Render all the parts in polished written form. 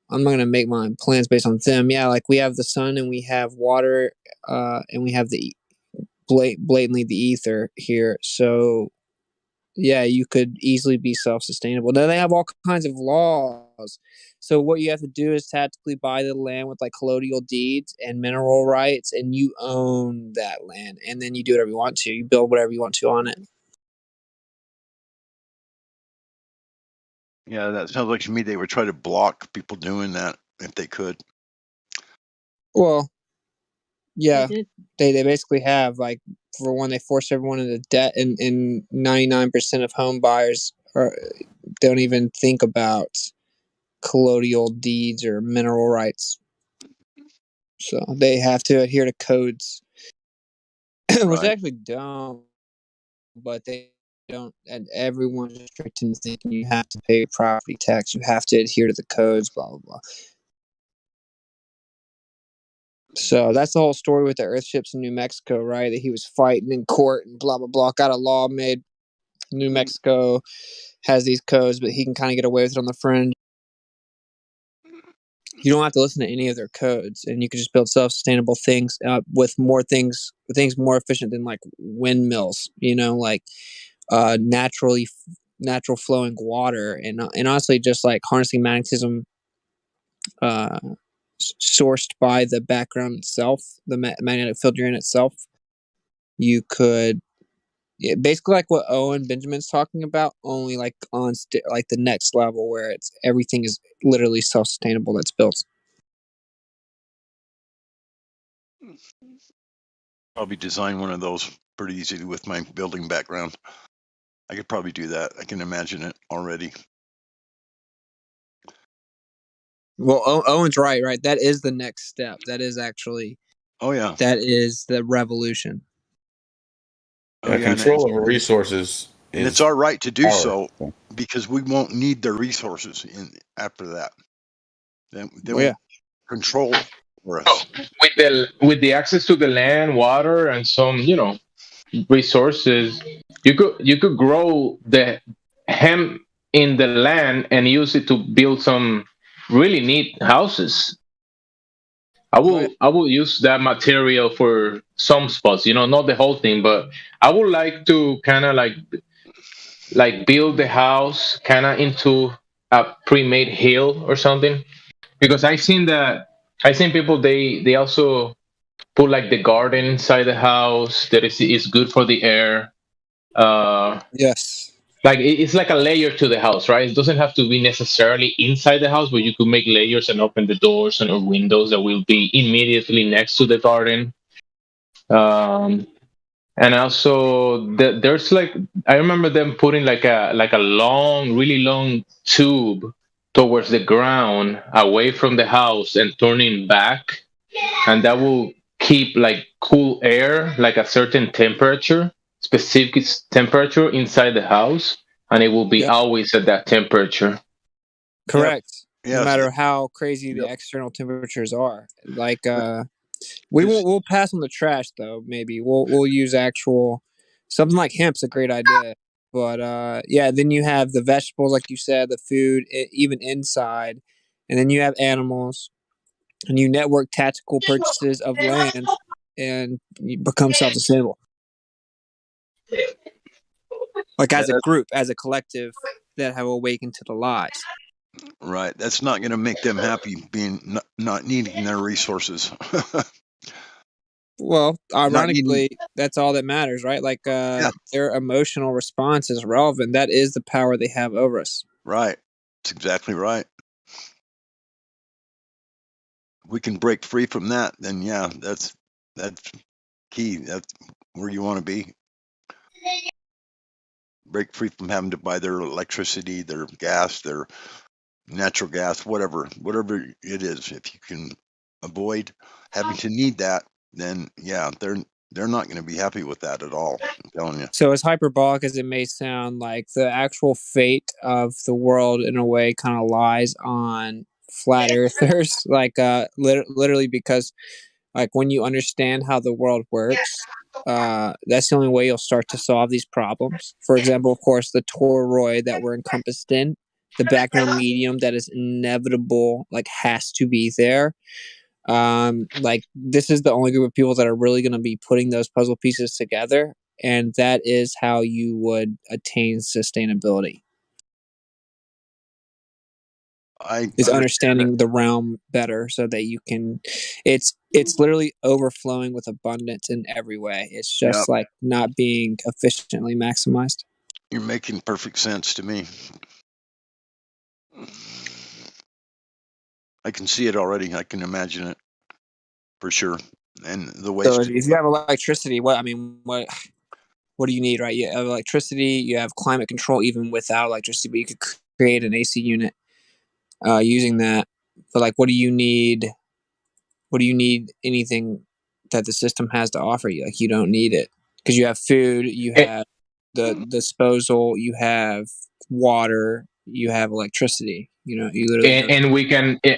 I'm not gonna make my plans based on them. Yeah, like we have the sun and we have water, and we have the blatantly the ether here. So yeah, you could easily be self-sustainable. Now they have all kinds of laws. So what you have to do is tactically buy the land with like colonial deeds and mineral rights, and you own that land, and then you do whatever you want to. You build whatever you want to on it. Yeah, that sounds like to me they would try to block people doing that if they could. Well, yeah, they basically have, like, for one, they force everyone into debt, and 99% of home buyers don't even think about colonial deeds or mineral rights. So they have to adhere to codes, which Right. they actually don't, but they don't, and everyone's strict in thinking you have to pay property tax, you have to adhere to the codes, blah, blah, blah. So that's the whole story with the Earthships in New Mexico, right? That he was fighting in court and blah, blah, blah, got a law made. New Mexico has these codes, but he can kind of get away with it on the fringe. You don't have to listen to any of their codes, and you can just build self-sustainable things with things more efficient than like windmills. Like natural flowing water, and honestly, just like harnessing magnetism, uh, sourced by the background itself, the magnetic field you're in itself. You could basically like what Owen Benjamin's talking about, only like on like the next level where it's everything is literally self-sustainable that's built. Probably design one of those pretty easily with my building background. I could probably do that. I can imagine it already. Well, Owen's right. That is the next step. That is actually. Oh yeah. That is the revolution. Control over resources and it's our right to do so, because we won't need the resources after that. They won't control for us. With the access to the land, water, and some resources, you could grow the hemp in the land and use it to build some really neat houses. I will use that material for some spots, not the whole thing, but I would like to kind of like build the house kind of into a pre-made hill or something, because I've seen people, they also put like the garden inside the house that is good for the air. Yes. Like it's like a layer to the house, right? It doesn't have to be necessarily inside the house, but you could make layers and open the doors and or windows that will be immediately next to the garden. And also there's like, I remember them putting like a long, really long tube towards the ground away from the house and turning back, and that will keep like cool air, like a certain temperature, specific temperature inside the house, and it will be always at that temperature. Correct. No matter how crazy the external temperatures are. Like we'll pass on the trash though. Maybe we'll use actual something like hemp's a great idea. But then you have the vegetables, like you said, the food, even inside, and then you have animals, and you network tactical purchases of land, and you become self-sustainable. Like as a group, as a collective that have awakened to the lies. Right. That's not going to make them happy, being not needing their resources. Well, ironically, that's all that matters, right? Like their emotional response is relevant. That is the power they have over us. Right. That's exactly right. We can break free from that, then that's key. That's where you want to be. Break free from having to buy their electricity, their gas, their natural gas, whatever it is. If you can avoid having to need that, then they're not going to be happy with that at all. I'm telling you. So as hyperbolic as it may sound, like the actual fate of the world in a way kind of lies on flat earthers, like literally, because like when you understand how the world works, that's the only way you'll start to solve these problems. For example, of course, the toroid that we're encompassed in the background medium that is inevitable, like has to be there. Like this is the only group of people that are really going to be putting those puzzle pieces together, and that is how you would attain sustainability. I Is understand understanding the realm better so that you can it's literally overflowing with abundance in every way. It's Yep. just like not being efficiently maximized. You're making perfect sense to me. I can see it already. I can imagine it for sure. And the ways So to if do you it. have electricity, what do you need, right? You have electricity, you have climate control even without electricity, but you could create an AC unit using that. But like, what do you need? What do you need? Anything that the system has to offer you? Like, you don't need it because you have food, you And, have the disposal, you have water, you have electricity. You know, you literally don't.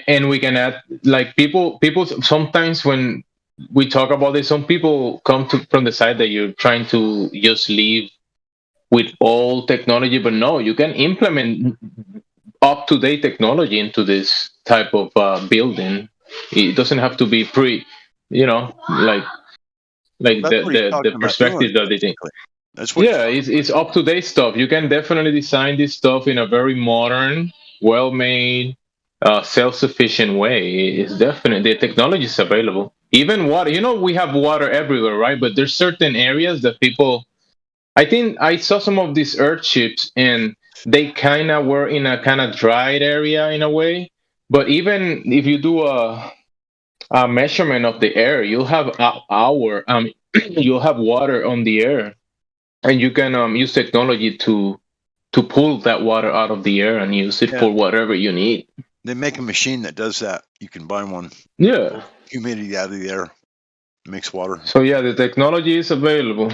and we can add, like, people sometimes when we talk about this, some people come to from the side that you're trying to just leave with all technology, but no, you can implement up to date technology into this type of building. It doesn't have to be you know, like That's what he's the talking about doing, perspective that they think. basically. That's what he's Yeah, talking it's about up to date stuff. You can definitely design this stuff in a very modern, well made, self sufficient way. It's definitely, the technology is available. Even water, we have water everywhere, right? But there's certain areas that people, I think I saw some of these earth ships and they kind of were in a kind of dried area in a way. But even if you do a measurement of the air, you'll have you'll have water on the air, and you can use technology to pull that water out of the air and use it Yeah. for whatever you need. They make a machine that does that. You can buy one. Yeah. Humidity out of the air makes water. So yeah, the technology is available.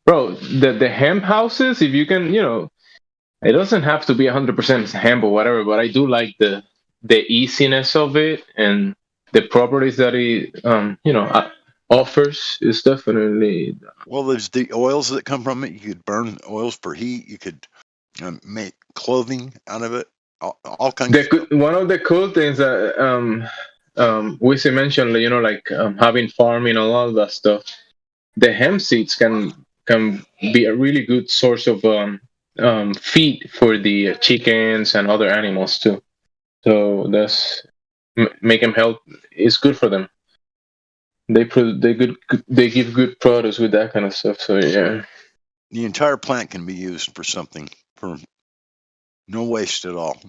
Bro, the hemp houses, if you can, it doesn't have to be 100% hemp or whatever, but I do like the easiness of it and the properties that it offers is definitely. Well, there's the oils that come from it. You could burn oils for heat. You could make clothing out of it. All kinds of stuff. One of the cool things that Wisi mentioned, like having farming and all of that stuff. The hemp seeds can be a really good source of feed for the chickens and other animals too. So that's make them health is good for them. They give good produce with that kind of stuff. So yeah. The entire plant can be used for something, for no waste at all.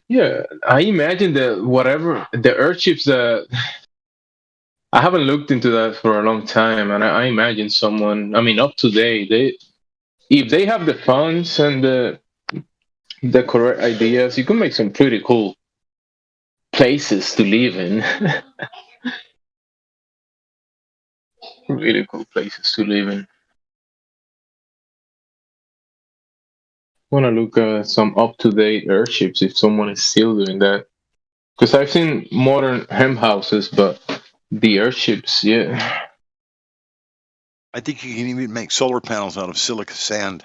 Yeah, I imagine that whatever the earth chips that I haven't looked into that for a long time, and I imagine someone. I mean, up to date, if they have the funds and the correct ideas, you can make some pretty cool places to live in. Really cool places to live in. Want to look at some up to date airships if someone is still doing that. Because I've seen modern hemp houses, but the airships, yeah. I think you can even make solar panels out of silica sand.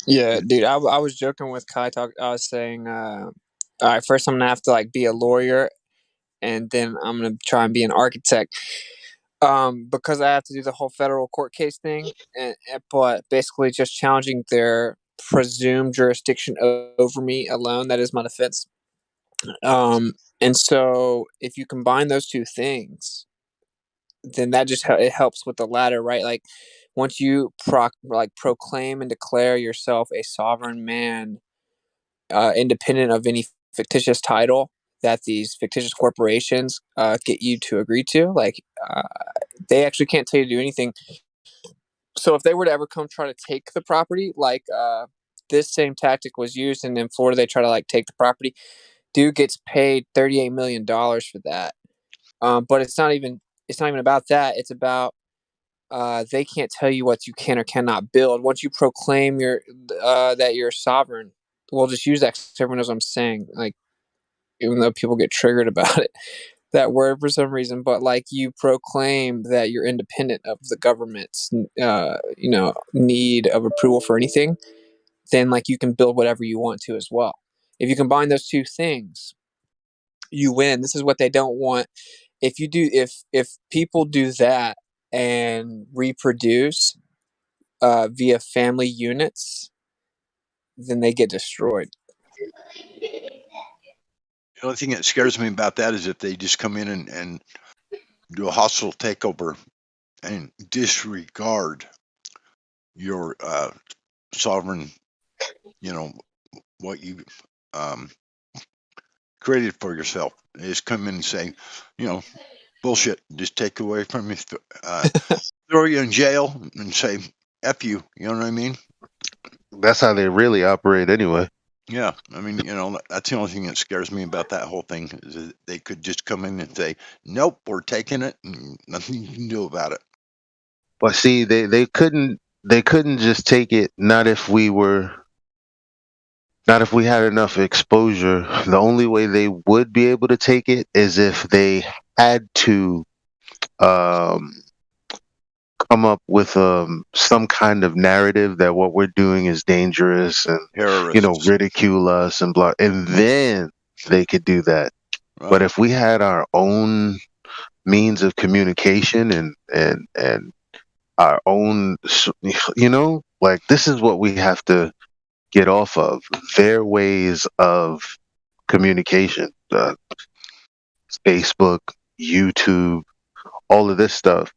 Yeah, dude. I was joking with Kai. I was saying, all right, first I'm gonna have to like be a lawyer, and then I'm gonna try and be an architect. Because I have to do the whole federal court case thing, but basically just challenging their presumed jurisdiction over me alone. That is my defense. And so if you combine those two things, then that just it helps with the latter, right? Like once you proclaim and declare yourself a sovereign man, independent of any fictitious title that these fictitious corporations get you to agree to, like they actually can't tell you to do anything. So if they were to ever come try to take the property, like this same tactic was used, and in Florida they try to like take the property. Dude gets paid $38 million for that. But it's not even about that. It's about they can't tell you what you can or cannot build. Once you proclaim that you're sovereign, we'll just use that because everyone knows what I'm saying. Like even though people get triggered about it, that word for some reason, but like you proclaim that you're independent of the government's, need of approval for anything, then like you can build whatever you want to as well. If you combine those two things, you win. This is what they don't want. If people do that and reproduce via family units, then they get destroyed. The only thing that scares me about that is if they just come in and do a hostile takeover and disregard your sovereign, what you created for yourself. They just come in and say, bullshit, just take away from you, throw you in jail and say, F you, you know what I mean? That's how they really operate anyway. Yeah, I mean, that's the only thing that scares me about that whole thing is that they could just come in and say, nope, we're taking it and nothing you can do about it. But see, they couldn't just take it, not if we had enough exposure. The only way they would be able to take it is if they had to come up with some kind of narrative that what we're doing is dangerous and Terrorists. ridicule us and blah, and then they could do that. Right. But if we had our own means of communication and our own, like, this is what we have to get off of, their ways of communication, Facebook, YouTube, all of this stuff.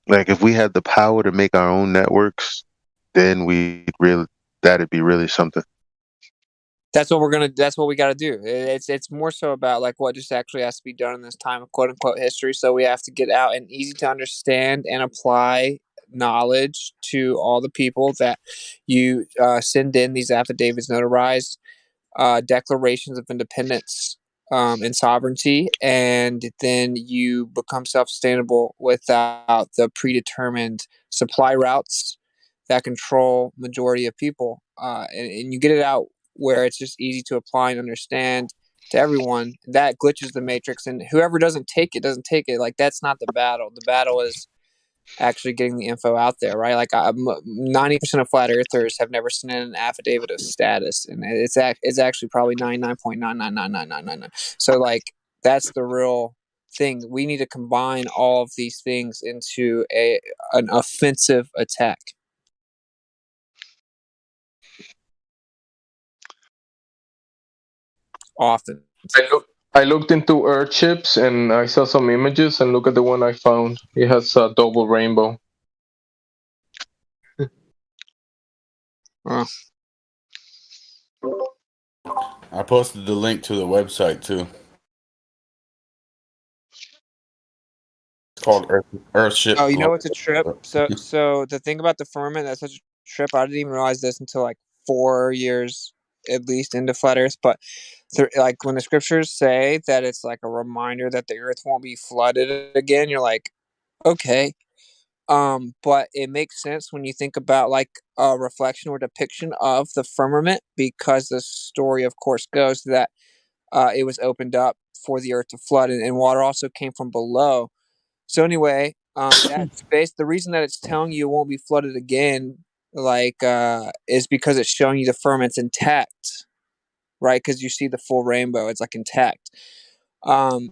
Like, if we had the power to make our own networks, then that'd be really something. That's what we got to do. It's more so about like what just actually has to be done in this time of quote unquote history. So we have to get out and easy to understand and apply knowledge to all the people that you send in these affidavits, notarized declarations of independence and sovereignty, and then you become self-sustainable without the predetermined supply routes that control majority of people, and you get it out where it's just easy to apply and understand to everyone. That glitches the matrix, and whoever doesn't take it. Like, that's not the battle. The battle is actually getting the info out there, right? Like 90% of flat earthers have never sent in an affidavit of status, and it's actually probably 99.9999999. So like that's the real thing. We need to combine all of these things into an offensive attack. Often. I looked into Earth chips and I saw some images, and look at the one I found. It has a double rainbow. I posted the link to the website too. It's called Earthship. Oh, you know what's a trip? So the thing about the firmament, that's such a trip. I didn't even realize this until like 4 years at least into flat Earth. But like when the scriptures say that it's like a reminder that the Earth won't be flooded again, you're like, okay. But it makes sense when you think about like a reflection or depiction of the firmament, because the story, of course, goes that it was opened up for the Earth to flood, and water also came from below. So anyway, that space, the reason that it's telling you it won't be flooded again, like, is because it's showing you the firmament's intact, right? Because you see the full rainbow, it's like intact. And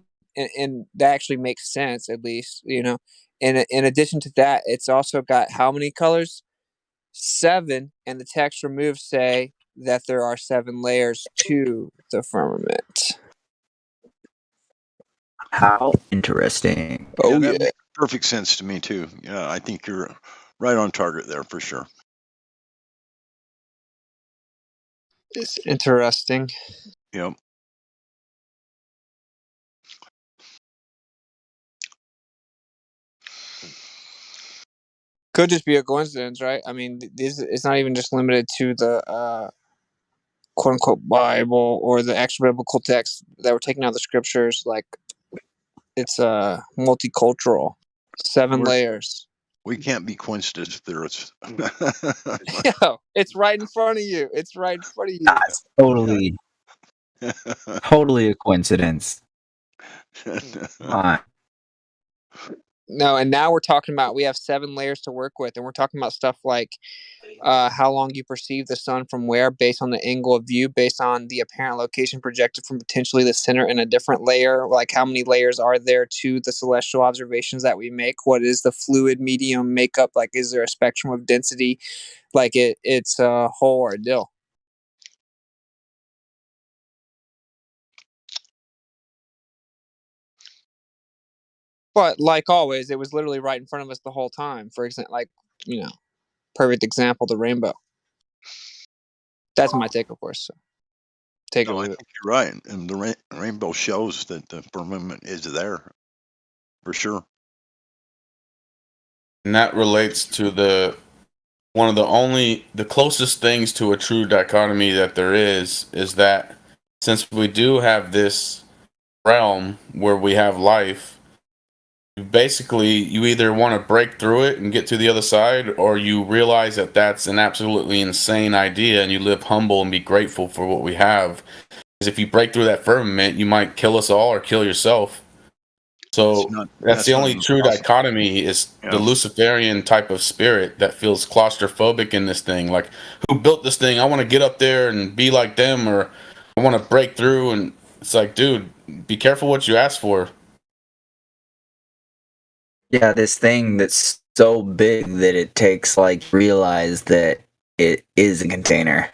that actually makes sense, at least, And in addition to that, it's also got how many colors? 7, and the text removed say that there are 7 layers to the firmament. How interesting. Yeah, that makes perfect sense to me too. I think you're right on target there for sure. It's interesting. Yep. Could just be a coincidence, right? I mean, it's not even just limited to the quote unquote Bible or the extra biblical text that were taken out of the scriptures. Like, it's multicultural, 7 layers. We can't be coincidence theorists. Yeah, it's right in front of you. It's right in front of you. That's totally a coincidence. Fine. No, and now we're talking about we have 7 layers to work with, and we're talking about stuff like how long you perceive the sun from where, based on the angle of view, based on the apparent location projected from potentially the center in a different layer. Like how many layers are there to the celestial observations that we make? What is the fluid medium makeup? Like, is there a spectrum of density? Like it's a whole ordeal. But like always, it was literally right in front of us the whole time. For example, like, perfect example, the rainbow. That's my take, of course. So take it No, or I leave it. think you're right, and the rainbow shows that the firmament is there for sure. And that relates to one of the closest things to a true dichotomy that there is that since we do have this realm where we have life, basically you either want to break through it and get to the other side, or you realize that that's an absolutely insane idea and you live humble and be grateful for what we have. Because if you break through that firmament, you might kill us all or kill yourself. So that's the not only even true possible. dichotomy is the Luciferian type of spirit that feels claustrophobic in this thing. Like, who built this thing? I want to get up there and be like them, or I want to break through. And it's like, dude, be careful what you ask for. Yeah, this thing that's so big that it takes, like, realize that it is a container.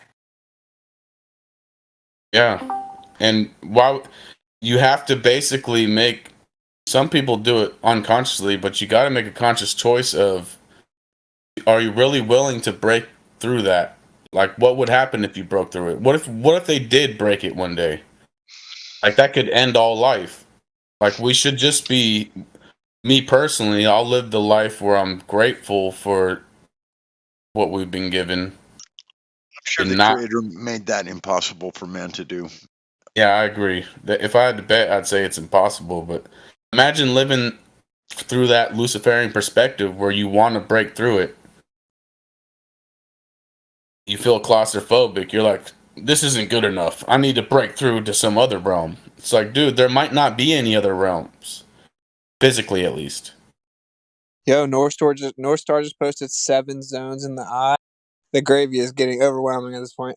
Yeah. And why you have to basically make, some people do it unconsciously, but you got to make a conscious choice of, are you really willing to break through that? Like, what would happen if you broke through it? What if they did break it one day? Like, that could end all life. Like, we should just be, me personally, I'll live the life where I'm grateful for what we've been given. I'm sure and the not, Creator made that impossible for man to do. yeah, I agree. If I had to bet, I'd say it's impossible. But imagine living through that Luciferian perspective where you want to break through it. You feel claustrophobic. You're like, this isn't good enough. I need to break through to some other realm. It's like, dude, there might not be any other realms, physically at least. Yo, North Star just posted 7 zones in the eye. The gravy is getting overwhelming at this point.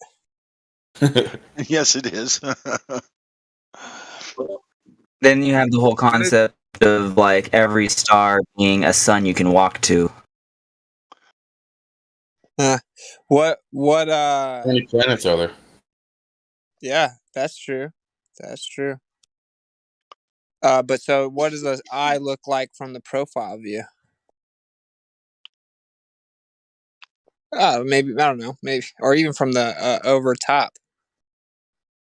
Yes, it is. Then you have the whole concept of, like, every star being a sun you can walk to. What How many planets are there? Yeah, that's true. That's true. But so what does the eye look like from the profile view? Maybe, I don't know, maybe, or even from the over top.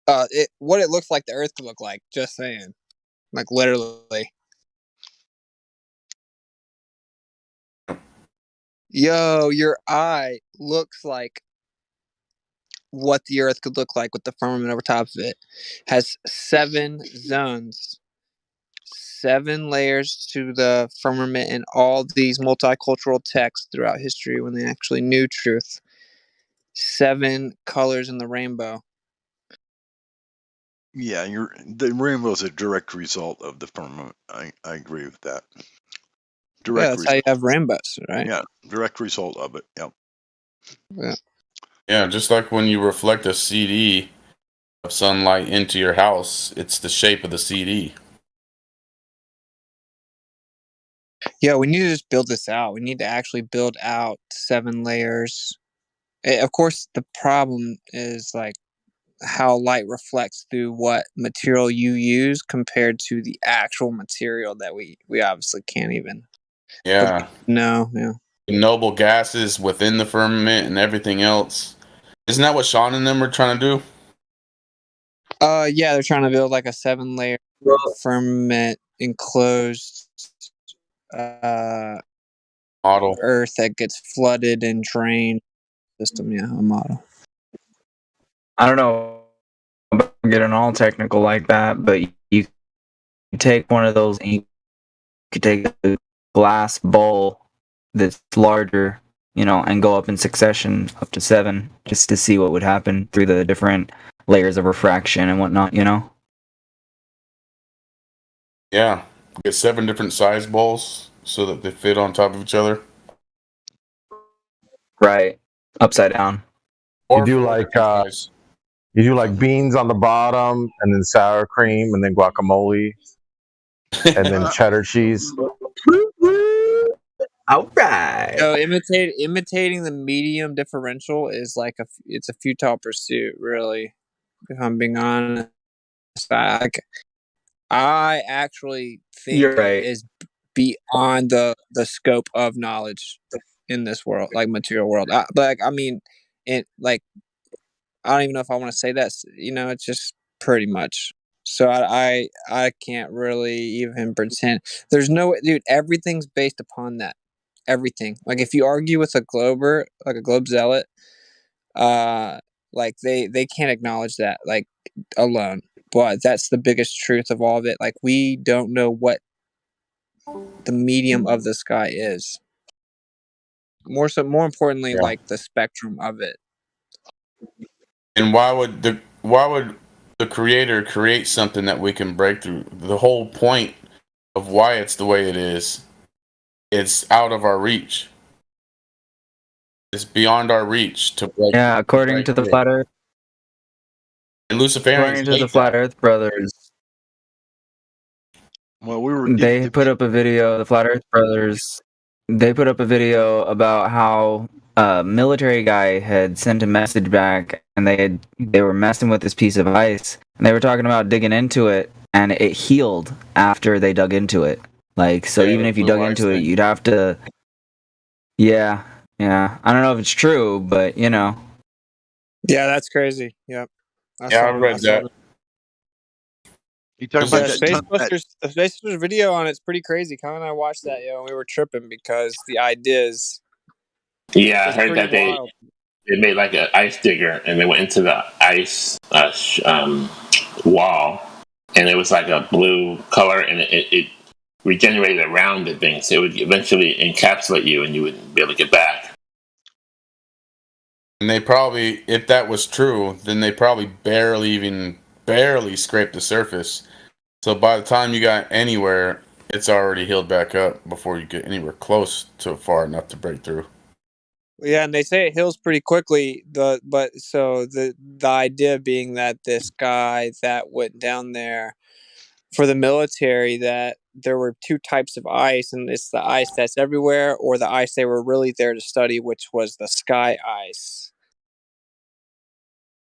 What it looks like the Earth could look like. Just saying, like literally. Yo, your eye looks like what the Earth could look like with the firmament over top of it. Has 7 zones, 7 layers to the firmament, and all these multicultural texts throughout history when they actually knew truth. 7 colors in the rainbow. Yeah, the rainbow is a direct result of the firmament. I agree with that. Yeah, that's how you have rainbows, right? Yeah, direct result of it. Yep. Yeah. Yeah, just like when you reflect a CD of sunlight into your house, it's the shape of the CD. Yeah, we need to just build this out. We need to actually build out 7 layers. Of course, the problem is like how light reflects through what material you use compared to the actual material that we obviously can't even. Yeah. No, yeah. Noble gases within the firmament and everything else. Isn't that what Sean and them are trying to do? Yeah, they're trying to build like a 7-layer firmament enclosed model Earth that gets flooded and drained system. Yeah, a model. I don't know about getting all technical like that, but you take one of those, and you could take a glass bowl that's larger, and go up in succession up to 7, just to see what would happen through the different layers of refraction and whatnot. Yeah, get 7 different size balls so that they fit on top of each other. Right. Upside down. Or do 4 like different size. you do like beans on the bottom, and then sour cream, and then guacamole, and then cheddar cheese. All right. So imitating the medium differential is like it's a futile pursuit, really. If I'm being honest, I actually think You're it right. is beyond the scope of knowledge in this world, like material world. But like, I mean, it like I don't even know if I want to say that. It's just pretty much. So I can't really even pretend. There's no dude. Everything's based upon that. Everything. Like if you argue with a glober, like a globe zealot, uh, like they can't acknowledge that like alone. But that's the biggest truth of all of it. Like we don't know what the medium of the sky is. More importantly, Yeah. like the spectrum of it. And why would the creator create something that we can break through? The whole point of why it's the way it is, it's out of our reach. It's beyond our reach to break. Yeah, according to the through. flat Earth, And Luciferians according to the hate flat that. Earth brothers, Well, we were they put up a video. The flat Earth brothers, they put up a video about how a military guy had sent a message back, and they were messing with this piece of ice, and they were talking about digging into it, and it healed after they dug into it. Like, so Yeah, even the if you blue dug ice into it, thing. you'd have to. Yeah, yeah. I don't know if it's true, but you know. Yeah, that's crazy. Yep. Yeah, I read that. You talking It's about The that interesting. Spacebusters video on it's pretty crazy. Colin and I watched that, and we were tripping because the ideas Yeah, I is heard pretty that they wild. they made like an ice digger and they went into the ice wall, and it was like a blue color, and it regenerated around the thing, so it would eventually encapsulate you, and you wouldn't be able to get back. And they probably, if that was true, then they probably barely scraped the surface. So by the time you got anywhere, it's already healed back up before you get anywhere close to far enough to break through. Yeah, and they say it heals pretty quickly. The idea being that this guy that went down there for the military, that there were two types of ice, and it's the ice that's everywhere or the ice they were really there to study, which was the sky ice.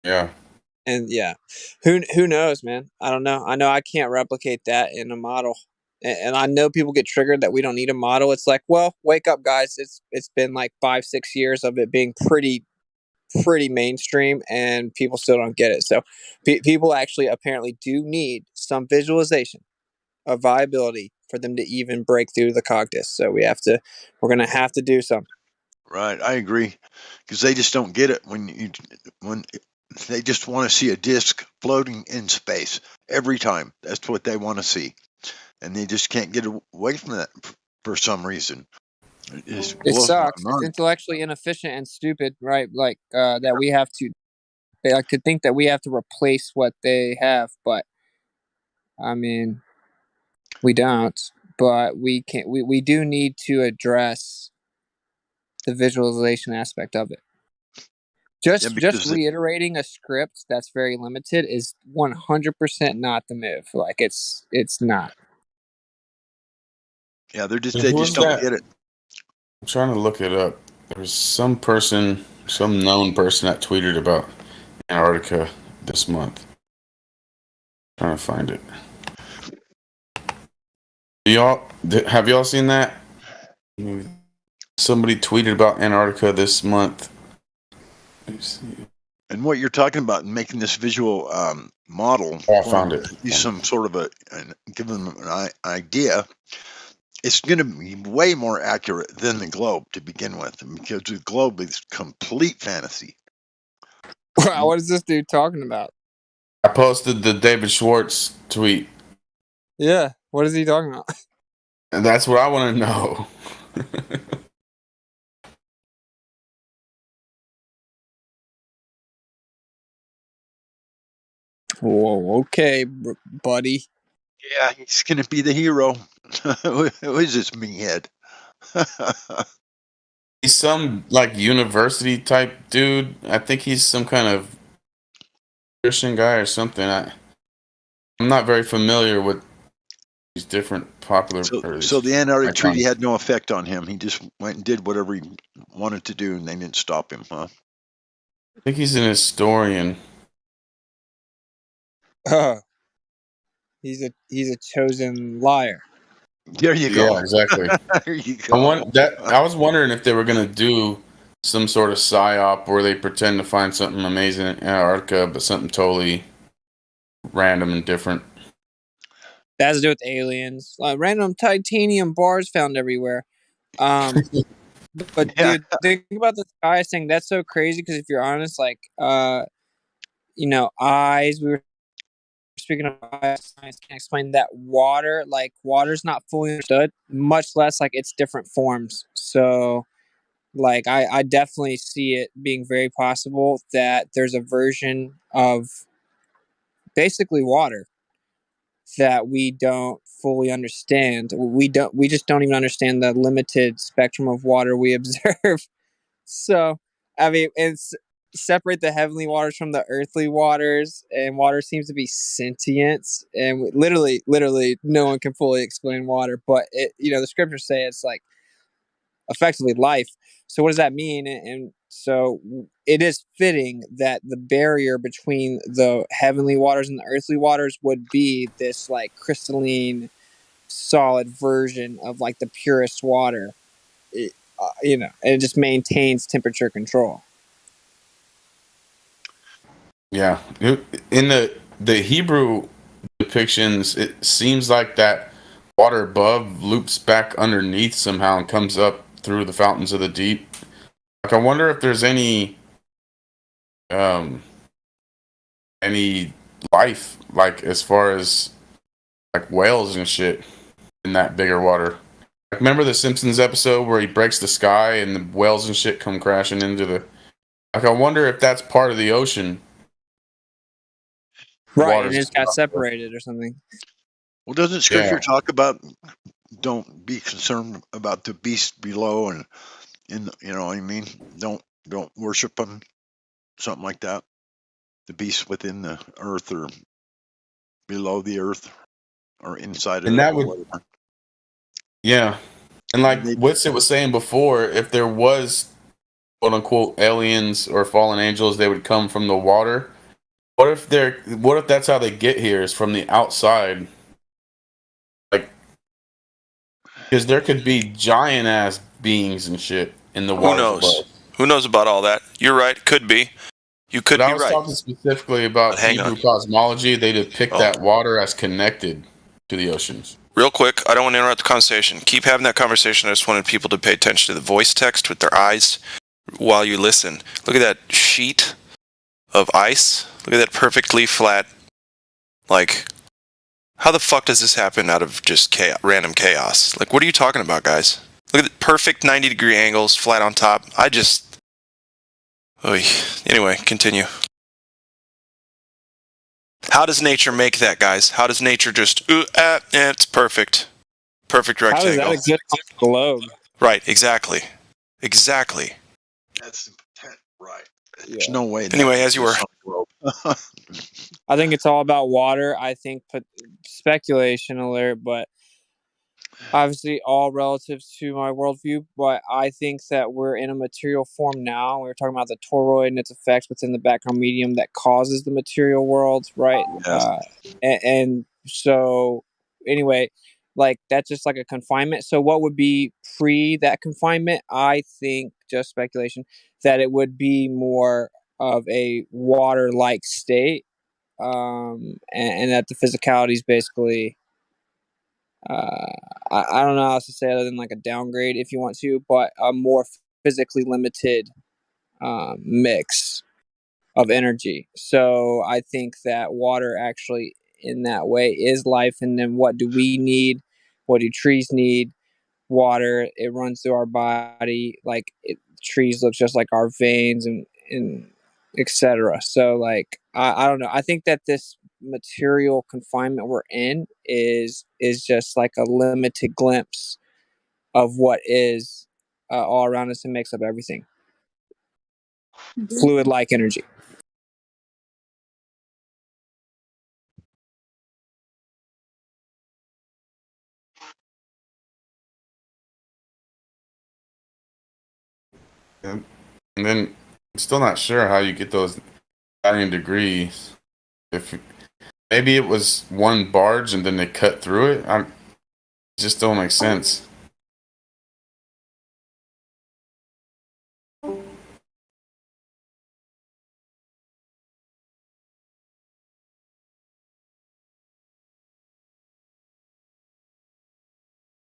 Yeah. And yeah, who knows, man? I don't know. I know I can't replicate that in a model, and I know people get triggered that we don't need a model. It's like, well, wake up, guys. It's been like 5-6 years of it being pretty mainstream, and people still don't get it. So people actually apparently do need some visualization of viability for them to even break through the cognitus. So we're gonna have to do something. Right, I agree, because they just don't get it when they just want to see a disc floating in space every time. That's what they want to see, and they just can't get away from that for some reason. It just It blows my sucks. It's mind. intellectually inefficient and stupid, right? Like that we have to. They like to think that we have to replace what they have, but I mean, we don't. But we can. We do need to address the visualization aspect of it. Yeah, Just because reiterating a script that's very limited is 100% not the move. Like it's not. yeah, And they who just is don't that? get it. I'm trying to look it up. There's some person, some known person that tweeted about Antarctica this month. Trying to find it. Have y'all seen that? Somebody tweeted about Antarctica this month. Let me see. And what you're talking about, making this visual model, Oh, I for found it. use some sort of give them an idea. It's going to be way more accurate than the globe to begin with, because the globe is complete fantasy. Wow, what is this dude talking about? I posted the David Schwartz tweet, Yeah, what is he talking about? and that's what I want to know. Whoa, okay, buddy. Yeah, he's gonna be the hero. Who is this meathead? He's some like university type dude. I think he's some kind of Christian guy or something. I'm not very familiar with these different popular. So the Antarctic icons. Treaty had no effect on him. He just went and did whatever he wanted to do, and they didn't stop him, huh? I think he's an historian. He's a chosen liar. There you go. Yeah, exactly. There you go. I was wondering if they were gonna do some sort of psyop where they pretend to find something amazing in Antarctica, but something totally random and different. That has to do with aliens. Random titanium bars found everywhere. But Yeah. dude, think about the sky thing. That's so crazy because if you're honest, like eyes. We were speaking of eyes. Science can't explain that water's not fully understood, much less like its different forms. So, like, I definitely see it being very possible that there's a version of basically water that we don't fully understand. We just don't even understand the limited spectrum of water we observe. So, I mean, it's separate the heavenly waters from the earthly waters, and water seems to be sentient. And literally, no one can fully explain water, but the scriptures say it's like effectively life. So, what does that mean? And so, it is fitting that the barrier between the heavenly waters and the earthly waters would be this like crystalline, solid version of like the purest water. And it just maintains temperature control. Yeah, in the Hebrew depictions, it seems like that water above loops back underneath somehow and comes up through the fountains of the deep. Like, I wonder if there's any life, like as far as like whales and shit in that bigger water. Like, remember the Simpsons episode where he breaks the sky and the whales and shit come crashing into the. Like, I wonder if that's part of the ocean. Right, and it just got separated or something. Well, doesn't Scripture talk about don't be concerned about the beast below, and you know what I mean? Don't worship them, something like that. The beast within the earth or below the earth or inside of And it. that would, yeah. And like Witsit was saying before, if there was quote unquote aliens or fallen angels, they would come from the water. What if that's how they get here, is from the outside? Like, because there could be giant ass beings and shit in the water. Who knows? Who knows about all that? You're right. Could be. You could be right. I was talking specifically about Hebrew cosmology. They depict that water as connected to the oceans. Real quick, I don't want to interrupt the conversation. Keep having that conversation. I just wanted people to pay attention to the voice text with their eyes while you listen. Look at that sheet of ice. Look at that perfectly flat. Like, how the fuck does this happen out of just random chaos? Like, what are you talking about, guys? Look at the perfect 90-degree angles, flat on top. Anyway, continue. How does nature make that, guys? How does nature just, it's perfect. Perfect rectangle. How does that exist on the globe? Right, exactly. That's right. There's no way. Anyway, as you were. I think it's all about water. I think speculation alert, but obviously all relative to my worldview. But I think that we're in a material form now. We were talking about the toroid and its effects within the background medium that causes the material world, right? Yes. And so, anyway, like that's just like a confinement. So, what would be pre that confinement? I think, just speculation, that it would be more of a water-like state, and that the physicality is basically. I don't know how else to say other than like a downgrade if you want to, but a more physically limited mix of energy. So I think that water actually in that way is life. And then what do we need? What do trees need? Water. It runs through our body. Like trees look just like our veins and etc. So like I don't know. I think that this material confinement we're in is just like a limited glimpse of what is all around us and makes up everything. Fluid like energy. And then I'm still not sure how you get those 90 degrees. If maybe it was one barge and then they cut through it. It just don't make sense.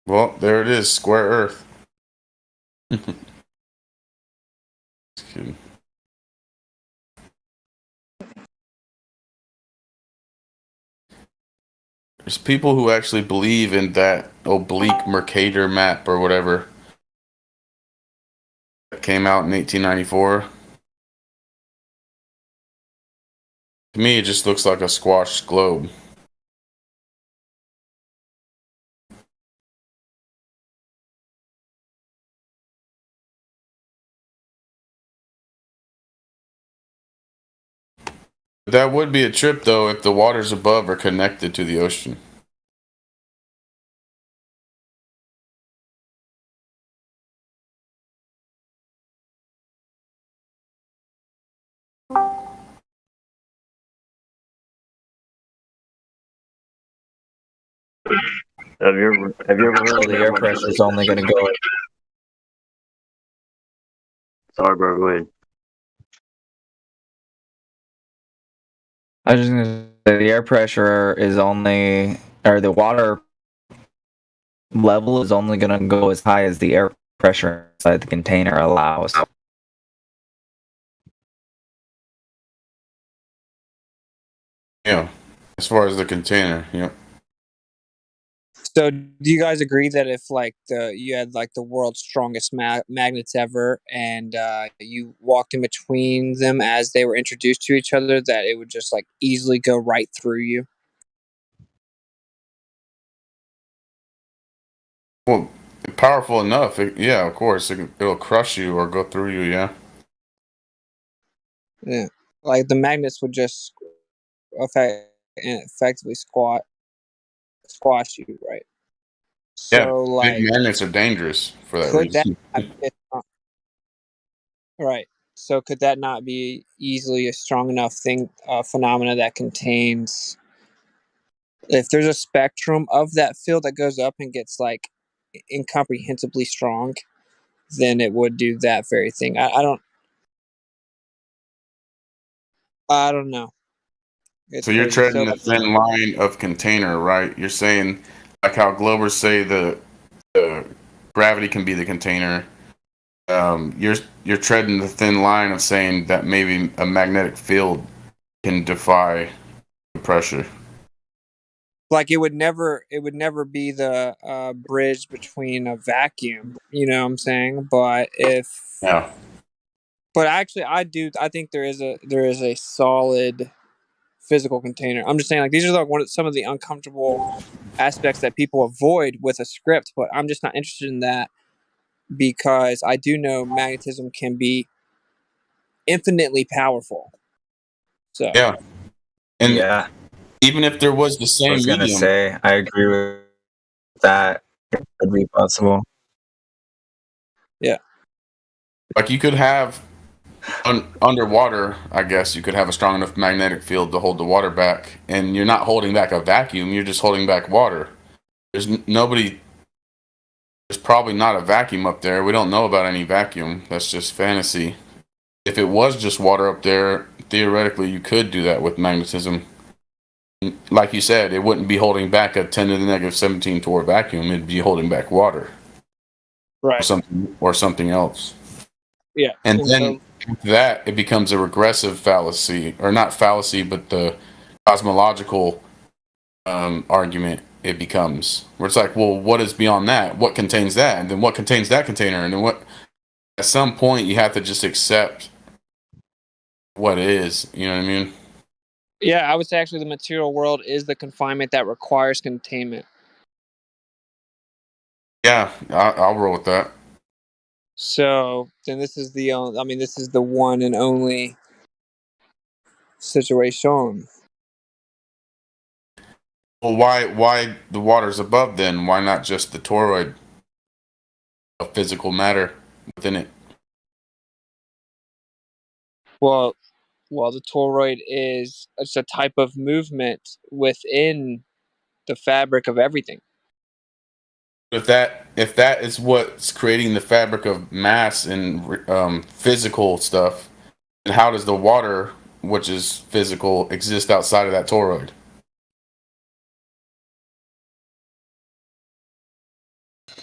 Well, there it is, square Earth. Just kidding. There's people who actually believe in that oblique Mercator map or whatever that came out in 1894. To me, it just looks like a squashed globe. That would be a trip, though, if the waters above are connected to the ocean. Have you ever heard the air pressure is only going to go? Sorry, bro. Go ahead. I was just going to say the air pressure is only, or the water level is only going to go as high as the air pressure inside the container allows. Yeah, as far as the container, yeah. So, do you guys agree that if like you had like the world's strongest magnets ever, and you walked in between them as they were introduced to each other, that it would just like easily go right through you? Well, powerful enough, yeah, of course, it'll crush you or go through you, yeah. Yeah, like the magnets would just effectively squash you, right? So, Yeah, like, big magnets are dangerous for that could that reason. right? So, could that not be easily a strong enough phenomena that contains, if there's a spectrum of that field that goes up and gets like incomprehensibly strong, then it would do that very thing. I don't know. It's So you're crazy. treading So, the thin line of container, right? You're saying, like how Globers say the gravity can be the container. You're treading the thin line of saying that maybe a magnetic field can defy the pressure. like, it would never be the bridge between a vacuum. You know what I'm saying? Yeah. But actually, I think there is a solid physical container. I'm just saying, like, these are like some of the uncomfortable aspects that people avoid with a script, but I'm just not interested in that because I do know magnetism can be infinitely powerful. So Yeah. And yeah, even if there was the I same was gonna medium, say I agree with that. It could be possible. yeah, like you could have underwater, I guess you could have a strong enough magnetic field to hold the water back, and you're not holding back a vacuum, you're just holding back water. There's probably not a vacuum up there. We don't know about any vacuum. That's just fantasy. If it was just water up there, theoretically you could do that with magnetism. Like you said, it wouldn't be holding back a 10 to the negative 17 torr vacuum. It'd be holding back water, right, or something else. yeah, And then that it becomes a regressive fallacy, or not fallacy, but the cosmological argument. It becomes where it's like, well, what is beyond that? What contains that? And then what contains that container? And then what? At some point, you have to just accept what is. You know what I mean? Yeah, I would say actually the material world is the confinement that requires containment. Yeah, I'll roll with that. So then this is the this is the one and only situation. Well, why the water's above then? Why not just the toroid of physical matter within it? Well, the toroid is it's a type of movement within the fabric of everything. If that is what's creating the fabric of mass and physical stuff, then how does the water, which is physical, exist outside of that toroid?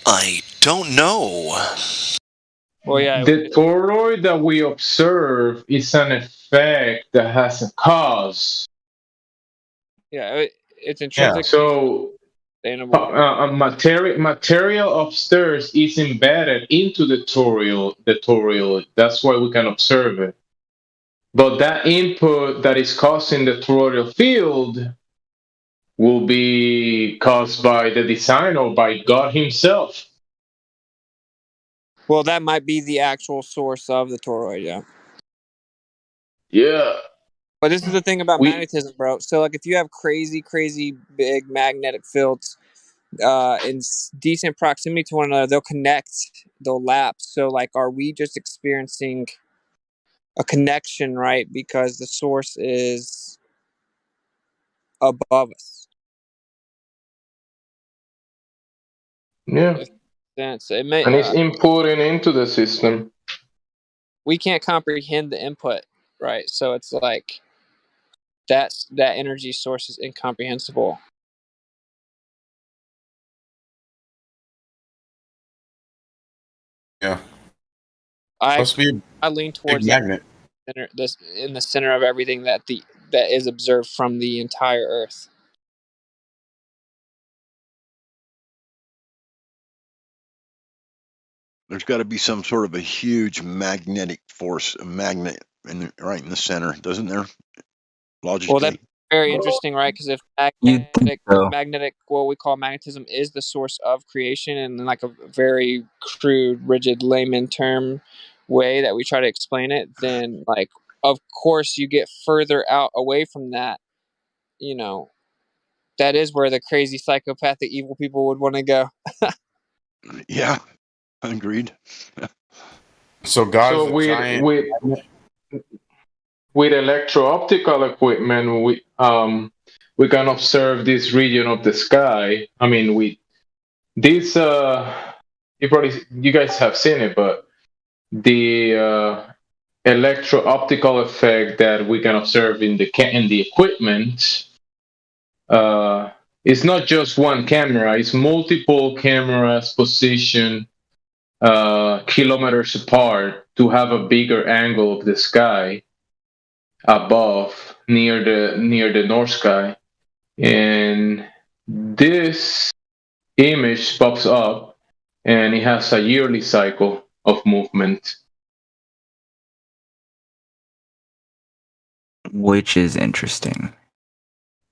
I don't know. Well, yeah, The toroid that we observe is an effect that has a cause. yeah, it's intrinsic. So material upstairs is embedded into the toroid. That's why we can observe it. But that input that is causing the toroidal field will be caused by the design or by God Himself. Well, that might be the actual source of the toroid, yeah. Yeah. But this is the thing about magnetism, bro. So, like, if you have crazy, crazy big magnetic fields in decent proximity to one another, they'll connect, they'll lapse. So, like, are we just experiencing a connection, right? Because the source is above us. Yeah. It And it's inputting into the system. We can't comprehend the input, right? So it's like that energy source is incomprehensible. Yeah. I Must be I lean towards big magnet. this in the center of everything that is observed from the entire Earth. There's got to be some sort of a huge magnetic force, a magnet right in the center, doesn't there? Logically. Well, that's very interesting, right? Because if magnetic, what we call magnetism, is the source of creation, and like a very crude, rigid layman term way that we try to explain it, then like of course you get further out away from that. You know, that is where the crazy psychopathic evil people would want to go. Yeah, agreed. So God is a giant. With electro-optical equipment, we can observe this region of the sky. I mean, you guys have seen it, but the electro-optical effect that we can observe in the equipment it's not just one camera; it's multiple cameras positioned kilometers apart to have a bigger angle of the sky above near the north sky, and this image pops up, and it has a yearly cycle of movement, which is interesting.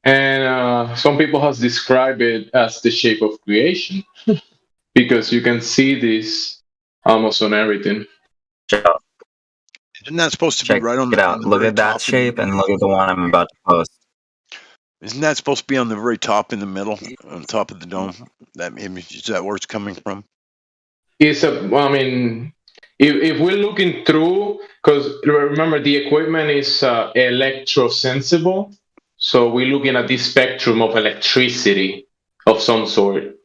And some people has described it as the shape of creation because you can see this almost on everything. Isn't that supposed to be right on the Look at that shape and look at the one I'm about to post. Isn't that supposed to be on the very top in the middle, on top of the dome? That image, is that where it's coming from? If we're looking through, because remember the equipment is electrosensible, so we're looking at this spectrum of electricity of some sort.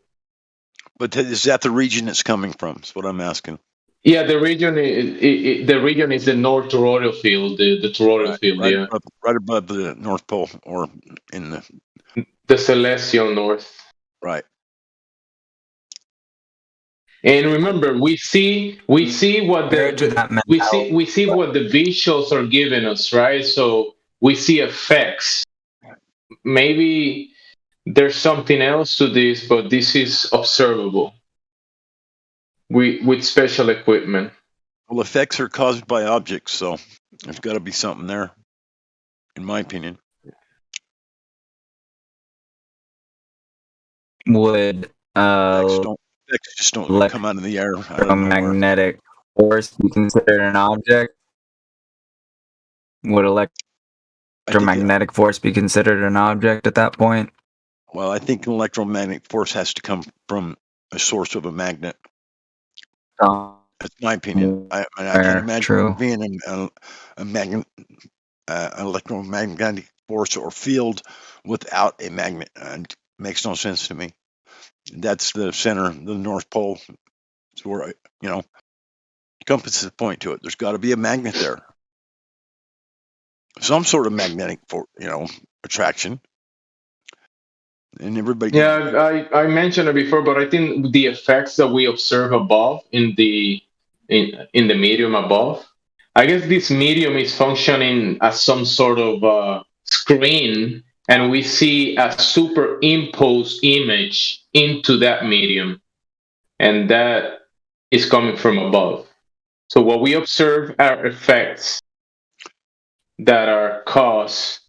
But is that the region it's coming from? That's what I'm asking. Yeah, the region is the North Toroidal field, the toroidal field, right above the North Pole, or in the celestial north. Right. And remember, we see what we see what the visuals are giving us, right? So we see effects. Maybe there's something else to this, but this is observable with special equipment. Well, effects are caused by objects, so there's got to be something there, in my opinion. Would Effects just don't come out of the air. Out of nowhere. electromagnetic force be considered an object? Would electromagnetic force be considered an object at that point? Well, I think electromagnetic force has to come from a source of a magnet. That's my opinion. I can't imagine being a magnet, electromagnetic force or field without a magnet. It makes no sense to me. That's the center, the North Pole. It's where, compass is point to it. There's got to be a magnet there. Some sort of magnetic, attraction. And everybody. Yeah, I mentioned it before, but I think the effects that we observe above in the medium above, I guess this medium is functioning as some sort of screen, and we see a superimposed image into that medium, and that is coming from above. So what we observe are effects that are caused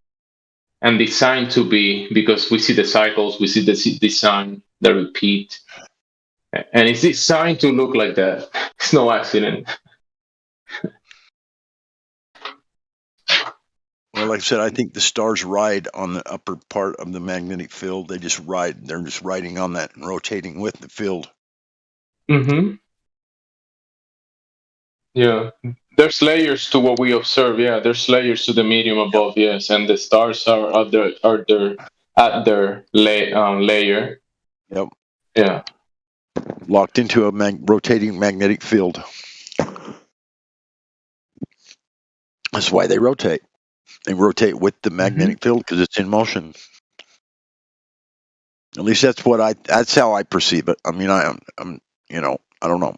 and designed to be, because we see the cycles, we see the design, the repeat, and it's designed to look like that. It's no accident. Well, like I said, I think the stars ride on the upper part of the magnetic field. They just ride. They're just riding on that and rotating with the field. Mm-hmm. Yeah. There's layers to what we observe. Yeah, there's layers to the medium above. Yes, and the stars are at their layer. Yep. Yeah. Locked into a rotating magnetic field. That's why they rotate. They rotate with the magnetic field because it's in motion. At least that's how I perceive it. I mean, I'm I don't know.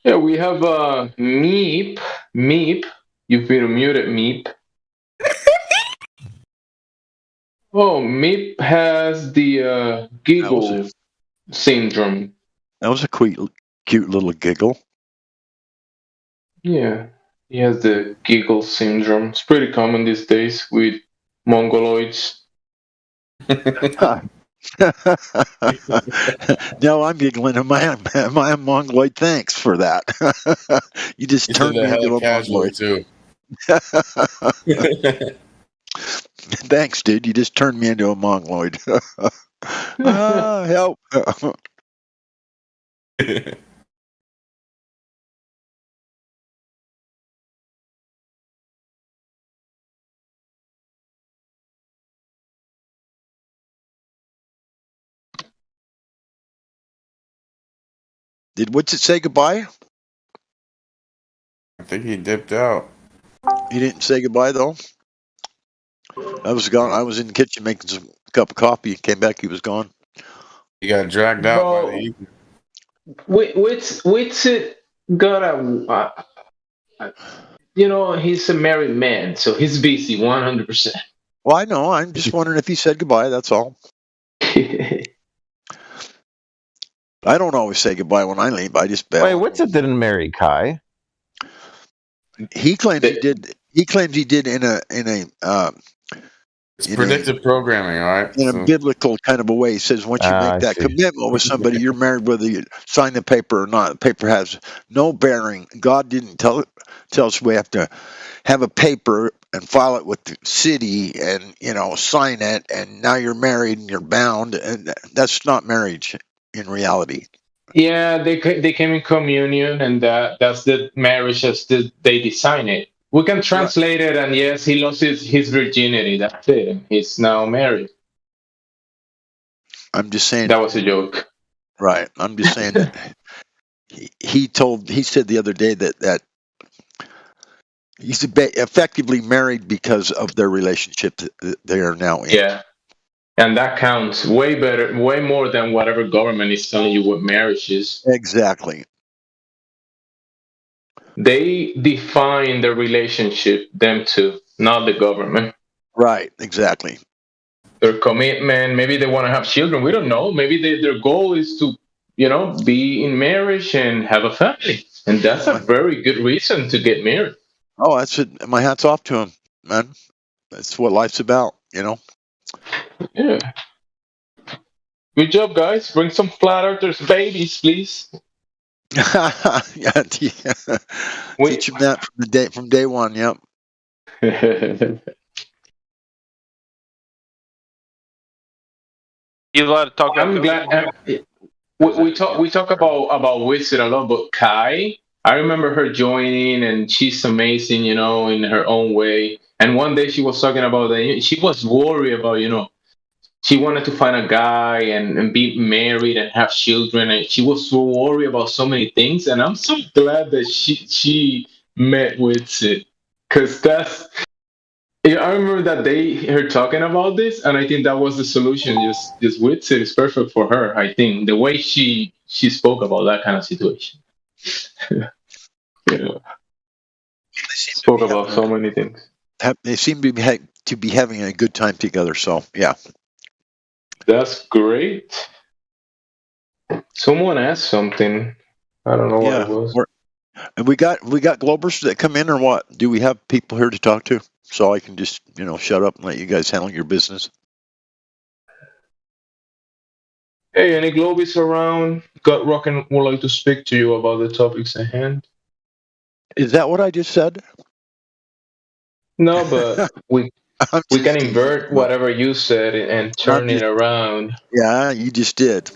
Yeah, we have Meep. Meep, you've been muted, Meep. Oh, Meep has the giggle syndrome. That was a cute little giggle. Yeah, he has the giggle syndrome. It's pretty common these days with Mongoloids. No, I'm giggling. Am I a Mongoloid? Thanks for that. You just turned me into a Mongoloid too. Thanks, dude. You just turned me into a Mongoloid. Help. Did What's it say goodbye? I think he dipped out. He didn't say goodbye though. I was gone. I was in the kitchen making some cup of coffee. Came back. He was gone. He got dragged out by the evening. What's it got he's a married man, so he's busy 100%. Well, I know. I'm just wondering if he said goodbye. That's all. I don't always say goodbye when I leave. I just bail. Wait, what's it didn't marry Kai? He claims he did. He claims he did in a It's predictive programming, all right? In a biblical kind of a way. He says once you make that commitment with somebody, you're married whether you sign the paper or not. The paper has no bearing. God didn't tell us we have to have a paper and file it with the city and sign it, and now you're married and you're bound, and that's not marriage in reality. Yeah, they came in communion, and that's the marriage as they design it. We can translate it, and yes, he lost his virginity. That's it. He's now married. I'm just saying. That was a joke. Right. I'm just saying that he said the other day that he's effectively married because of their relationship that they are now in. Yeah. And that counts way more than whatever government is telling you what marriage is. Exactly. They define the relationship, them two, not the government. Right, exactly. Their commitment, maybe they want to have children. We don't know. Maybe their goal is to, be in marriage and have a family. And that's a very good reason to get married. Oh, that's it. My hat's off to him, man. That's what life's about, Yeah. Good job, guys. Bring some flat earthers babies, please. Yeah, We teach them that from day one. Yep. You allowed to talk about I'm glad. We talk about Wizard a lot, but Kai, I remember her joining, and she's amazing, in her own way. And one day she was talking about that she was worried about, she wanted to find a guy and be married and have children, and she was so worried about so many things. And I'm so glad that she met Wizard, because that's. Yeah, I remember that day her talking about this, and I think that was the solution. Just Witsit is perfect for her. I think the way she spoke about that kind of situation. Yeah, spoke about so many things. They seem to be having a good time together. So yeah. That's great. Someone asked something. I don't know what it was. And we got Globers that come in, or what? Do we have people here to talk to? So I can just shut up and let you guys handle your business. Hey, any Globies around? Gut Rockin' would like to speak to you about the topics at hand. Is that what I just said? No, but we can invert whatever you said and turn it around. Yeah, you just did.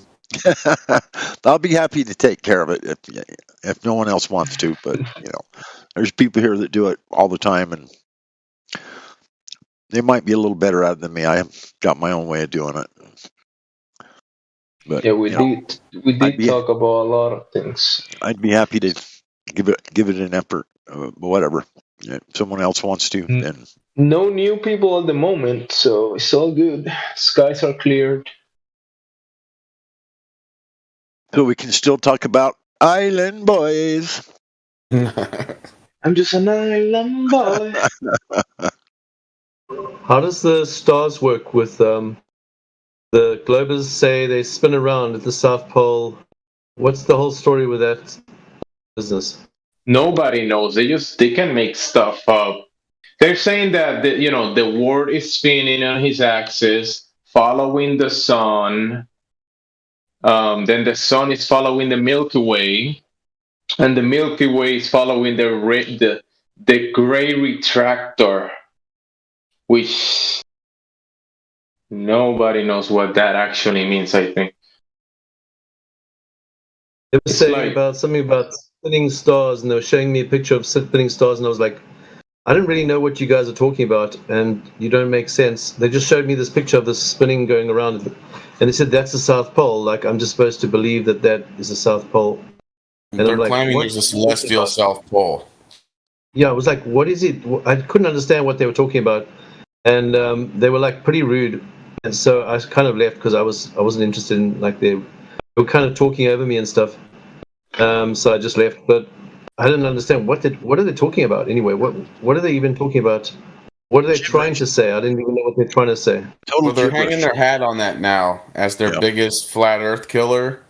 I'll be happy to take care of it if no one else wants to. But there's people here that do it all the time, and they might be a little better at it than me. I have got my own way of doing it. But yeah, we did talk about a lot of things. I'd be happy to give it an effort. Whatever. If someone else wants to, then no new people at the moment, so it's all good. Skies are cleared. So we can still talk about Island Boys. I'm just an island boy. How does the stars work with the Globers? Say they spin around at the South Pole. What's the whole story with that business? Nobody knows. They can make stuff up. They're saying that the world is spinning on his axis, following the sun. Then the sun is following the Milky Way, and the Milky Way is following the Gray Retractor, which nobody knows what that actually means. I think they were saying something about spinning stars, and they were showing me a picture of spinning stars, and I was like, I don't really know what you guys are talking about, and you don't make sense. They just showed me this picture of this spinning going around, and they said that's the South Pole. Like, I'm just supposed to believe that is the South Pole. And they're claiming there's a celestial South Pole. Yeah, I was like, what is it? I couldn't understand what they were talking about, and they were like pretty rude, and so I kind of left because I wasn't interested in, like, they were kind of talking over me and stuff. So I just left, but I didn't understand what are they talking about anyway? What are they even talking about? What are they trying to say? I didn't even know what they're trying to say. Well, they're hanging their hat on that now as their biggest flat Earth killer,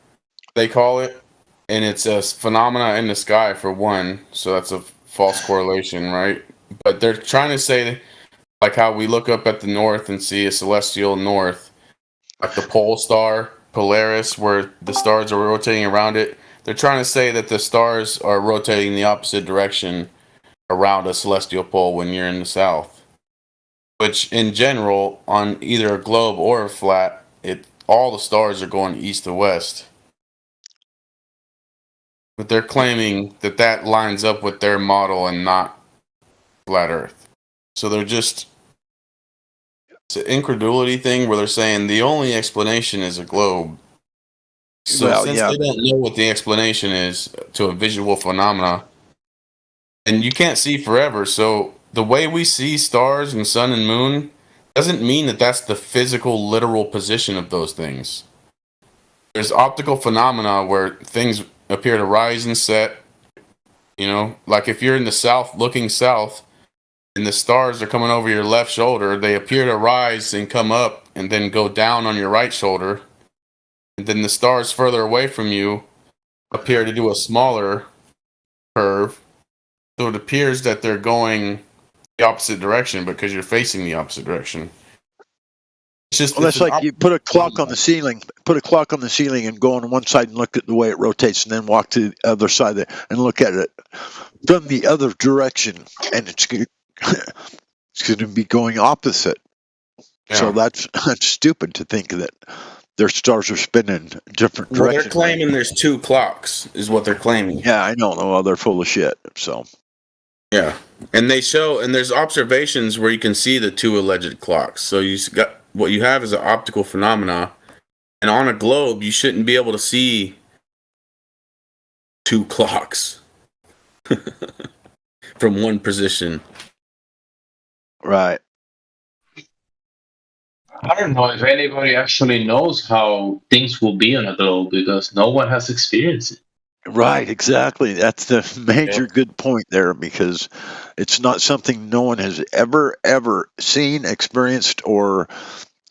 they call it, and it's a phenomena in the sky for one, so that's a false correlation, right? But they're trying to say, like how we look up at the north and see a celestial north, like the pole star Polaris, where the stars are rotating around it. They're trying to say that the stars are rotating the opposite direction around a celestial pole when you're in the south. Which, in general, on either a globe or a flat, all the stars are going east to west. But they're claiming that lines up with their model and not flat Earth. So they're just... It's an incredulity thing where they're saying the only explanation is a globe. So since they don't know what the explanation is to a visual phenomena, and you can't see forever, so the way we see stars and sun and moon doesn't mean that that's the physical, literal position of those things. There's optical phenomena where things appear to rise and set. Like if you're in the south, looking south, and the stars are coming over your left shoulder, they appear to rise and come up and then go down on your right shoulder. And then the stars further away from you appear to do a smaller curve. So it appears that they're going the opposite direction because you're facing the opposite direction. It's just Well, that's it's an like you put a clock on the ceiling, and go on one side and look at the way it rotates, and then walk to the other side and look at it from the other direction, and it's going to be going opposite. So that's stupid to think that their stars are spinning different Well, directions. they're claiming there's 2 clocks, is what they're claiming. Yeah, I don't know. They're full of shit. So Yeah, and they show, and there's observations where you can see the 2 alleged clocks. So what you have is an optical phenomena, and on a globe you shouldn't be able to see 2 clocks from one position. right. I don't know if anybody actually knows how things will be on a globe because no one has experienced it. Right, exactly. That's the major good point there, because it's not something no one has ever seen, experienced, or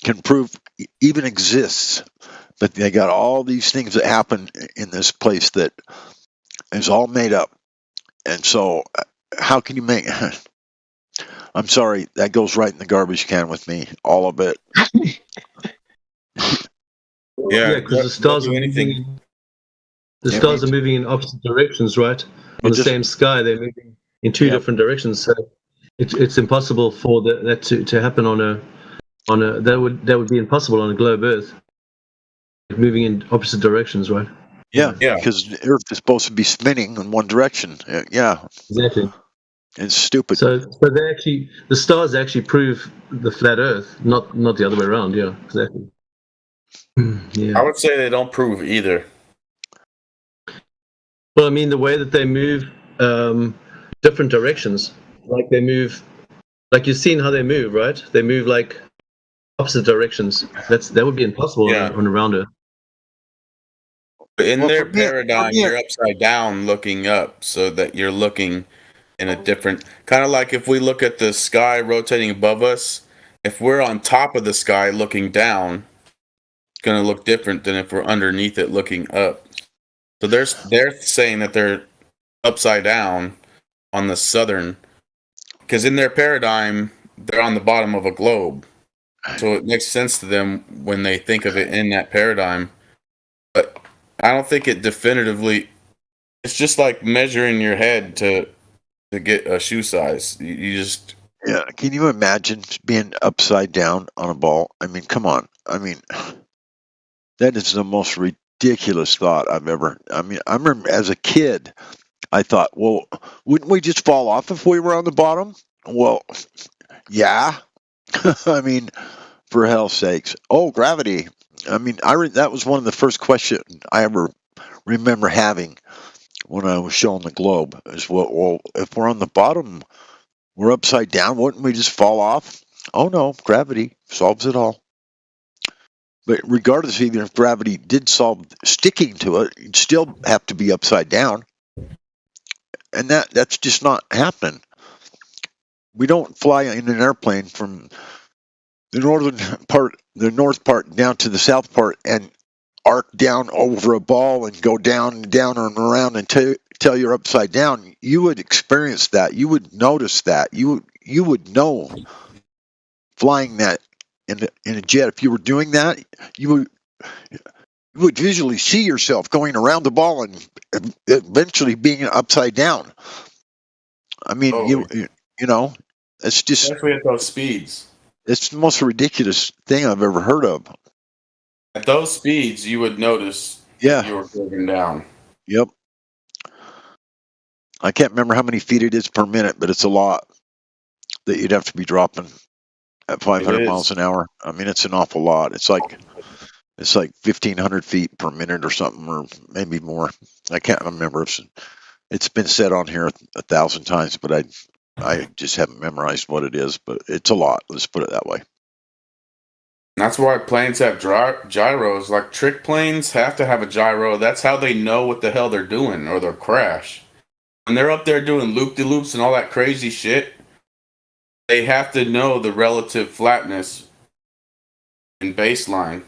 can prove even exists. But they got all these things that happen in this place that is all made up. And so, how can you make? I'm sorry, that goes right in the garbage can with me. All of it. Yeah, because the stars are moving. The stars are moving in opposite directions, right? On the same sky, they're moving in 2 different directions. So it's impossible for that to happen on a that would be impossible on a globe Earth. Moving in opposite directions, right? Yeah, because the Earth is supposed to be spinning in one direction. Yeah, exactly. It's stupid. So the stars actually prove the flat Earth, not the other way around. Yeah, exactly. Yeah. I would say they don't prove either. Well, I mean, the way that they move different directions, like they move, like you've seen how they move, right? They move like opposite directions. That would be impossible on a round Earth. In their paradigm, you're upside down looking up, so that you're looking in a different, kind of like if we look at the sky rotating above us, if we're on top of the sky looking down, it's going to look different than if we're underneath it looking up. So they're saying that they're upside down on the southern, because in their paradigm, they're on the bottom of a globe. So it makes sense to them when they think of it in that paradigm. But I don't think it definitively, it's just like measuring your head to get a shoe size. You just... Yeah, can you imagine being upside down on a ball? I mean, come on. I mean, that is the most ridiculous thought I've ever. I mean, I remember as a kid, I thought, well, wouldn't we just fall off if we were on the bottom? Well, yeah. I mean, for hell's sakes. Oh, gravity. I mean, that was one of the first questions I ever remember having when I was shown the globe. Is, well, if we're on the bottom, we're upside down. Wouldn't we just fall off? Oh no, gravity solves it all. But regardless, even if gravity did solve sticking to it, you'd still have to be upside down, and that's just not happening. We don't fly in an airplane from the north part down to the south part, and arc down over a ball and go down and around until you're upside down. You would experience that. You would notice that. You would know flying that in a jet. If you were doing that, you would visually see yourself going around the ball and eventually being upside down. I mean, you know, it's just, especially at those speeds. It's the most ridiculous thing I've ever heard of. At those speeds, you would notice you were going down. Yep. I can't remember how many feet it is per minute, but it's a lot that you'd have to be dropping at 500 miles an hour. I mean, it's an awful lot. It's like 1,500 feet per minute or something, or maybe more. I can't remember. It's been said on here 1,000 times, but I just haven't memorized what it is. But it's a lot. Let's put it that way. That's why planes have gyros. Like trick planes have to have a gyro. That's how they know what the hell they're doing, or they'll crash. When they're up there doing loop-de-loops and all that crazy shit, they have to know the relative flatness and baseline.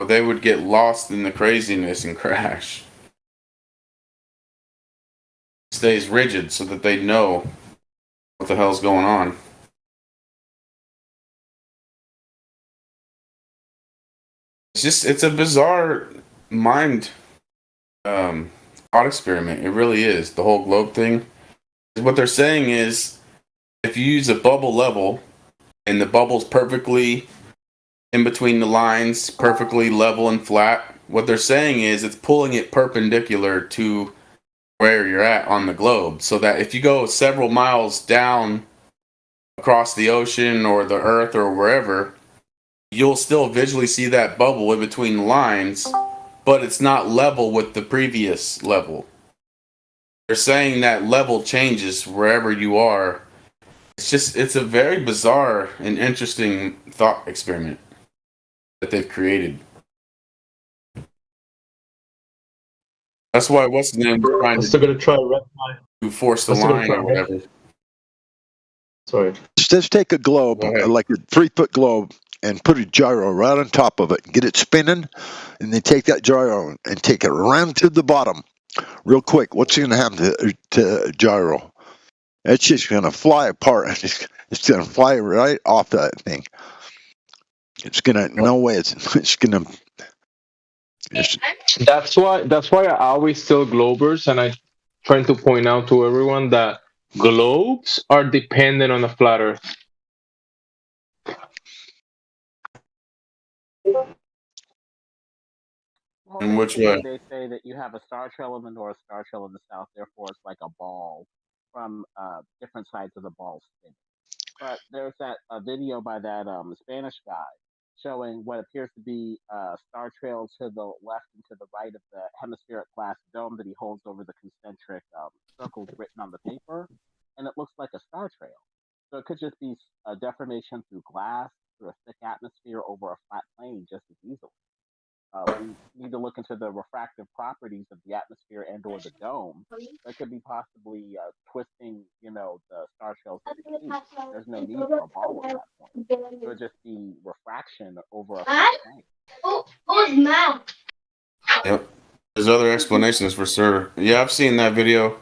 Or they would get lost in the craziness and crash. It stays rigid so that they know what the hell's going on. it's a bizarre mind thought experiment. It really is. The whole globe thing. What they're saying is, if you use a bubble level and the bubble's perfectly in between the lines, perfectly level and flat, what they're saying is it's pulling it perpendicular to where you're at on the globe, so that if you go several miles down across the ocean or the earth or wherever, you'll still visually see that bubble in between the lines, but it's not level with the previous level. They're saying that level changes wherever you are. It's a very bizarre and interesting thought experiment that they've created. That's why what's the name trying I'm still gonna try to wrap my. to force the I'm still gonna line try or to wrap. whatever. Sorry. Just take a globe, Go ahead. like a 3-foot globe, and put a gyro right on top of it. Get it spinning, and then take that gyro and take it around to the bottom real quick. What's going to happen to gyro? It's just going to fly apart. It's going to fly right off that thing. It's going to, no way, it's going to. That's why I always tell Globers, and I try to point out to everyone that globes are dependent on the flat Earth. Well, In which way? basically, they say that you have a star trail in the north, star trail in the south. Therefore, it's like a ball from different sides of the ball spinning. But there's that a video by that Spanish guy showing what appears to be a star trail to the left and to the right of the hemispheric glass dome that he holds over the concentric circles written on the paper, and it looks like a star trail. So it could just be a deformation through glass, through a thick atmosphere over a flat plane just as easily. We need to look into the refractive properties of the atmosphere and/or the dome that could be possibly twisting, the star shells that we see. There's no need for a ball at that point. It would just be refraction over a flat plane. Yep. There's other explanations for sure. Yeah, I've seen that video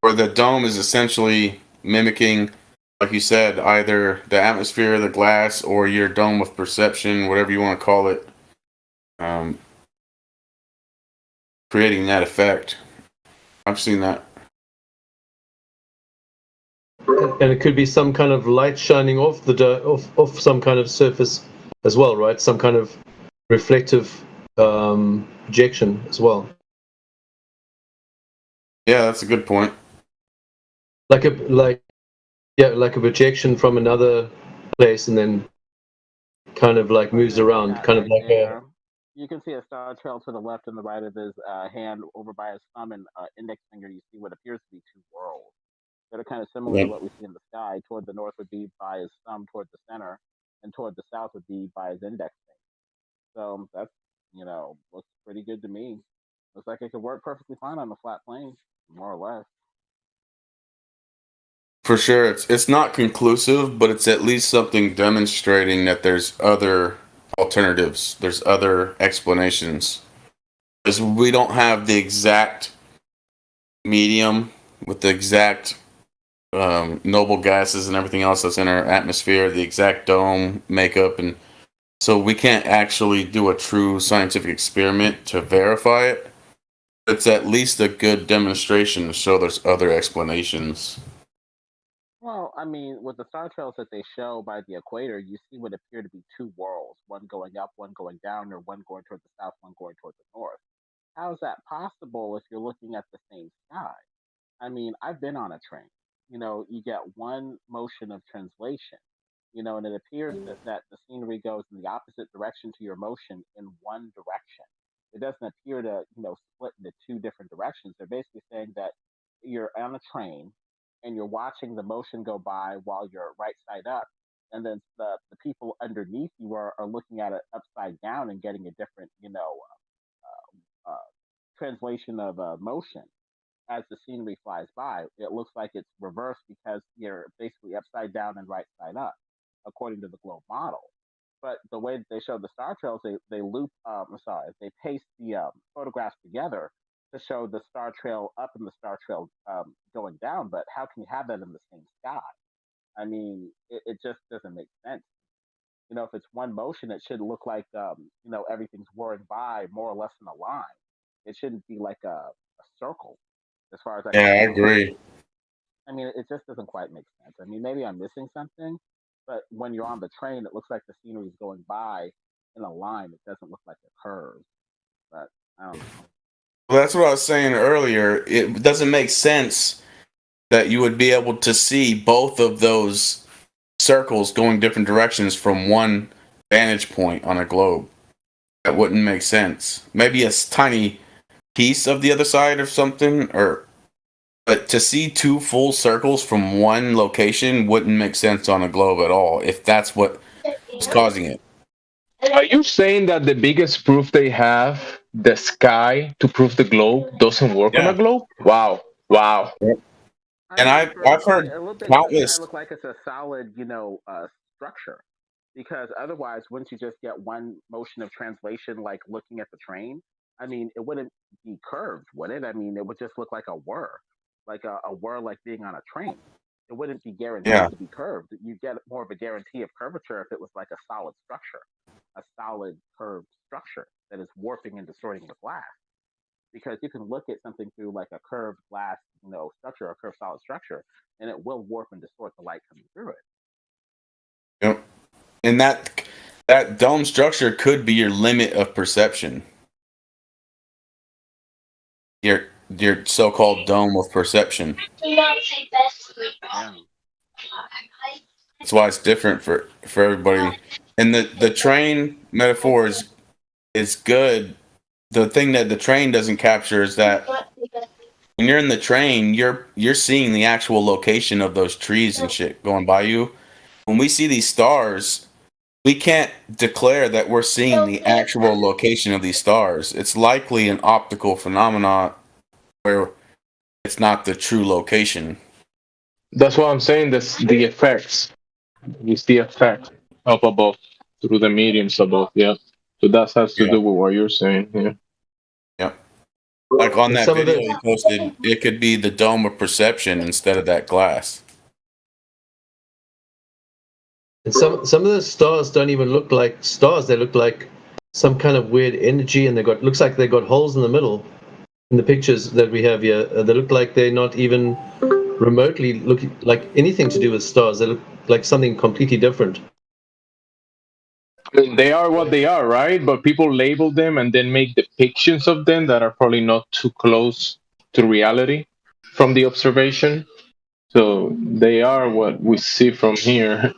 where the dome is essentially mimicking, like you said, either the atmosphere, the glass, or your dome of perception, whatever you want to call it, creating that effect. I've seen that. And it could be some kind of light shining off off some kind of surface as well, right? Some kind of reflective projection as well. Yeah, that's a good point. Like a projection from another place, and then kind of like moves around, kind of like a. You can see a star trail to the left and the right of his hand. Over by his thumb and index finger, you see what appears to be two worlds that are kind of similar to what we see in the sky. Toward the north would be by his thumb toward the center, and toward the south would be by his index finger. So that's, looks pretty good to me. Looks like it could work perfectly fine on the flat plane, more or less. For sure, it's not conclusive, but it's at least something demonstrating that there's other alternatives. There's other explanations. Because we don't have the exact medium with the exact noble gases and everything else that's in our atmosphere, the exact dome makeup, and so we can't actually do a true scientific experiment to verify it. It's at least a good demonstration to show there's other explanations. Well, I mean, with the star trails that they show by the equator, you see what appear to be two worlds, one going up, one going down, or one going toward the south, one going toward the north. How is that possible if you're looking at the same sky? I mean, I've been on a train. You get one motion of translation, and it appears that the scenery goes in the opposite direction to your motion in one direction. It doesn't appear to, split into two different directions. They're basically saying that you're on a train and you're watching the motion go by while you're right side up. And then the people underneath you are looking at it upside down and getting a different, translation of motion as the scenery flies by. It looks like it's reversed because you're basically upside down and right side up, according to the globe model. But the way that they show the star trails, they loop. They paste the photographs together to show the star trail up and the star trail going down. But how can you have that in the same sky? I mean, it just doesn't make sense. if it's one motion, it should look like everything's whirring by more or less in a line. It shouldn't be like a circle, as far as I Yeah, can I tell. agree. I mean, it just doesn't quite make sense. I mean, maybe I'm missing something, but when you're on the train, it looks like the scenery is going by in a line. It doesn't look like a curve. But I don't know. Well, that's what I was saying earlier. It doesn't make sense that you would be able to see both of those circles going different directions from one vantage point on a globe. That wouldn't make sense. Maybe a tiny piece of the other side or something, but to see two full circles from one location wouldn't make sense on a globe at all if that's what is causing it. Are you saying that the biggest proof they have, the sky, to prove the globe, doesn't work on a Yeah. globe? Wow. Wow. And I mean, I've heard a little bit. Does the sky countless. look like it's a solid, structure? Because otherwise, wouldn't you just get one motion of translation, like looking at the train? I mean, it wouldn't be curved, would it? I mean, it would just look like a whir, like a whir, like being on a train. It wouldn't be Yeah. guaranteed to be curved. You get more of a guarantee of curvature if it was like a solid structure, a solid curved structure that is warping and distorting the glass. Because you can look at something through like a curved glass, structure, a curved solid structure, and it will warp and distort the light coming through it. Yep. And that dome structure could be your limit of perception. Your so-called dome of perception. Yeah. That's why it's different for everybody. And the train metaphor is good. The thing that the train doesn't capture is that when you're in the train, you're seeing the actual location of those trees and shit going by you. When we see these stars, we can't declare that we're seeing the actual location of these stars. It's likely an optical phenomenon where it's not the true location. That's what I'm saying. That's the effects. It's the effect up above through the mediums above. Yeah. So that has to do with what you're saying. Yeah. Yep. Like on And that some of video the he posted, it could be the dome of perception instead of that glass. and some of the stars don't even look like stars. They look like some kind of weird energy, and looks like they got holes in the middle. In the pictures that we have here, they look like they're not even remotely looking like anything to do with stars. They look like something completely different. I mean, they are what they are, right? But people label them and then make depictions of them that are probably not too close to reality from the observation. So they are what we see from here,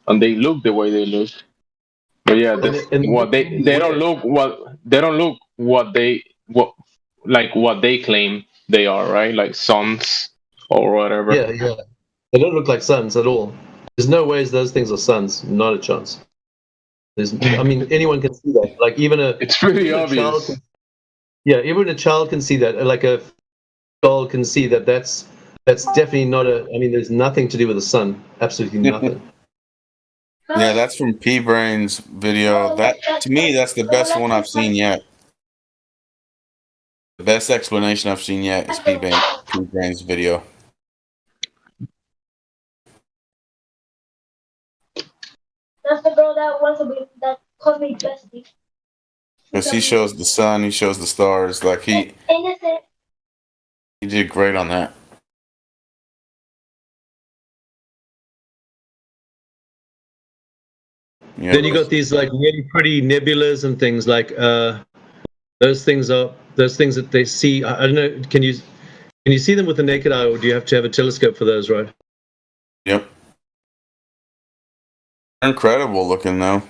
and they look the way they look. But yeah, that's And what they don't look what they claim they are, right? Like suns or whatever. yeah, they don't look like suns at all. There's no ways those things are suns. Not a chance. I mean, anyone can see that. Like it's pretty obvious. Even a child can see that. Like a doll can see that. That's definitely not a. I mean, there's nothing to do with the sun. Absolutely nothing. Yeah, that's from P Brain's video. That to me, that's the best one I've seen yet. The best explanation I've seen yet is P Brain's video. That's the girl that calls me bestie. Because he shows the sun, he shows the stars. Like he did great on that. Yeah. Then you got these like really pretty nebulas and things like those things that they see. I don't know. Can you see them with the naked eye, or do you have to have a telescope for those? Right. Yep. Incredible looking though.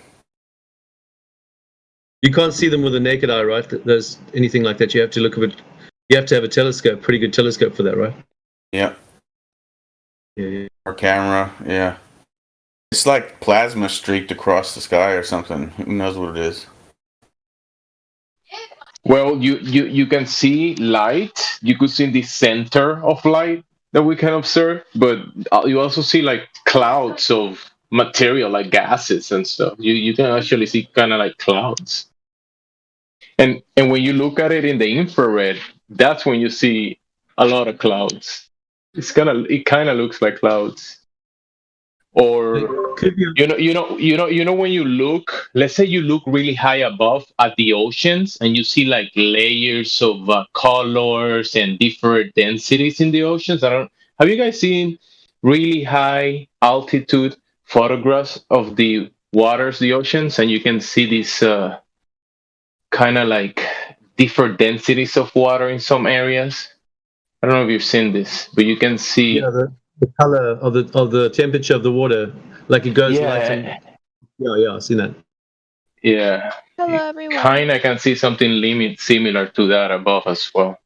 You can't see them with the naked eye, right? There's anything like that. You have to look at it. You have to have a telescope, pretty good telescope for that, right? Yep. Yeah. Or camera, yeah. It's like plasma streaked across the sky or something. Who knows what it is? Well, you can see light. You could see the center of light that we can observe, but you also see like clouds of material, like gases and stuff. You can actually see kind of like clouds. And when you look at it in the infrared, that's when you see a lot of clouds. It kind of looks like clouds. Or Could you? when you look, let's say you look really high above at the oceans and you see like layers of colors and different densities in the oceans. I don't. Have you guys seen really high altitude photographs of the waters, the oceans, and you can see these kind of like different densities of water in some areas? I don't know if you've seen this, but you can Yeah, see. the color of the temperature of the water, like it goes light and Yeah, yeah, I've seen that. yeah. Hello, everyone. Kind of can see something similar to that above as well.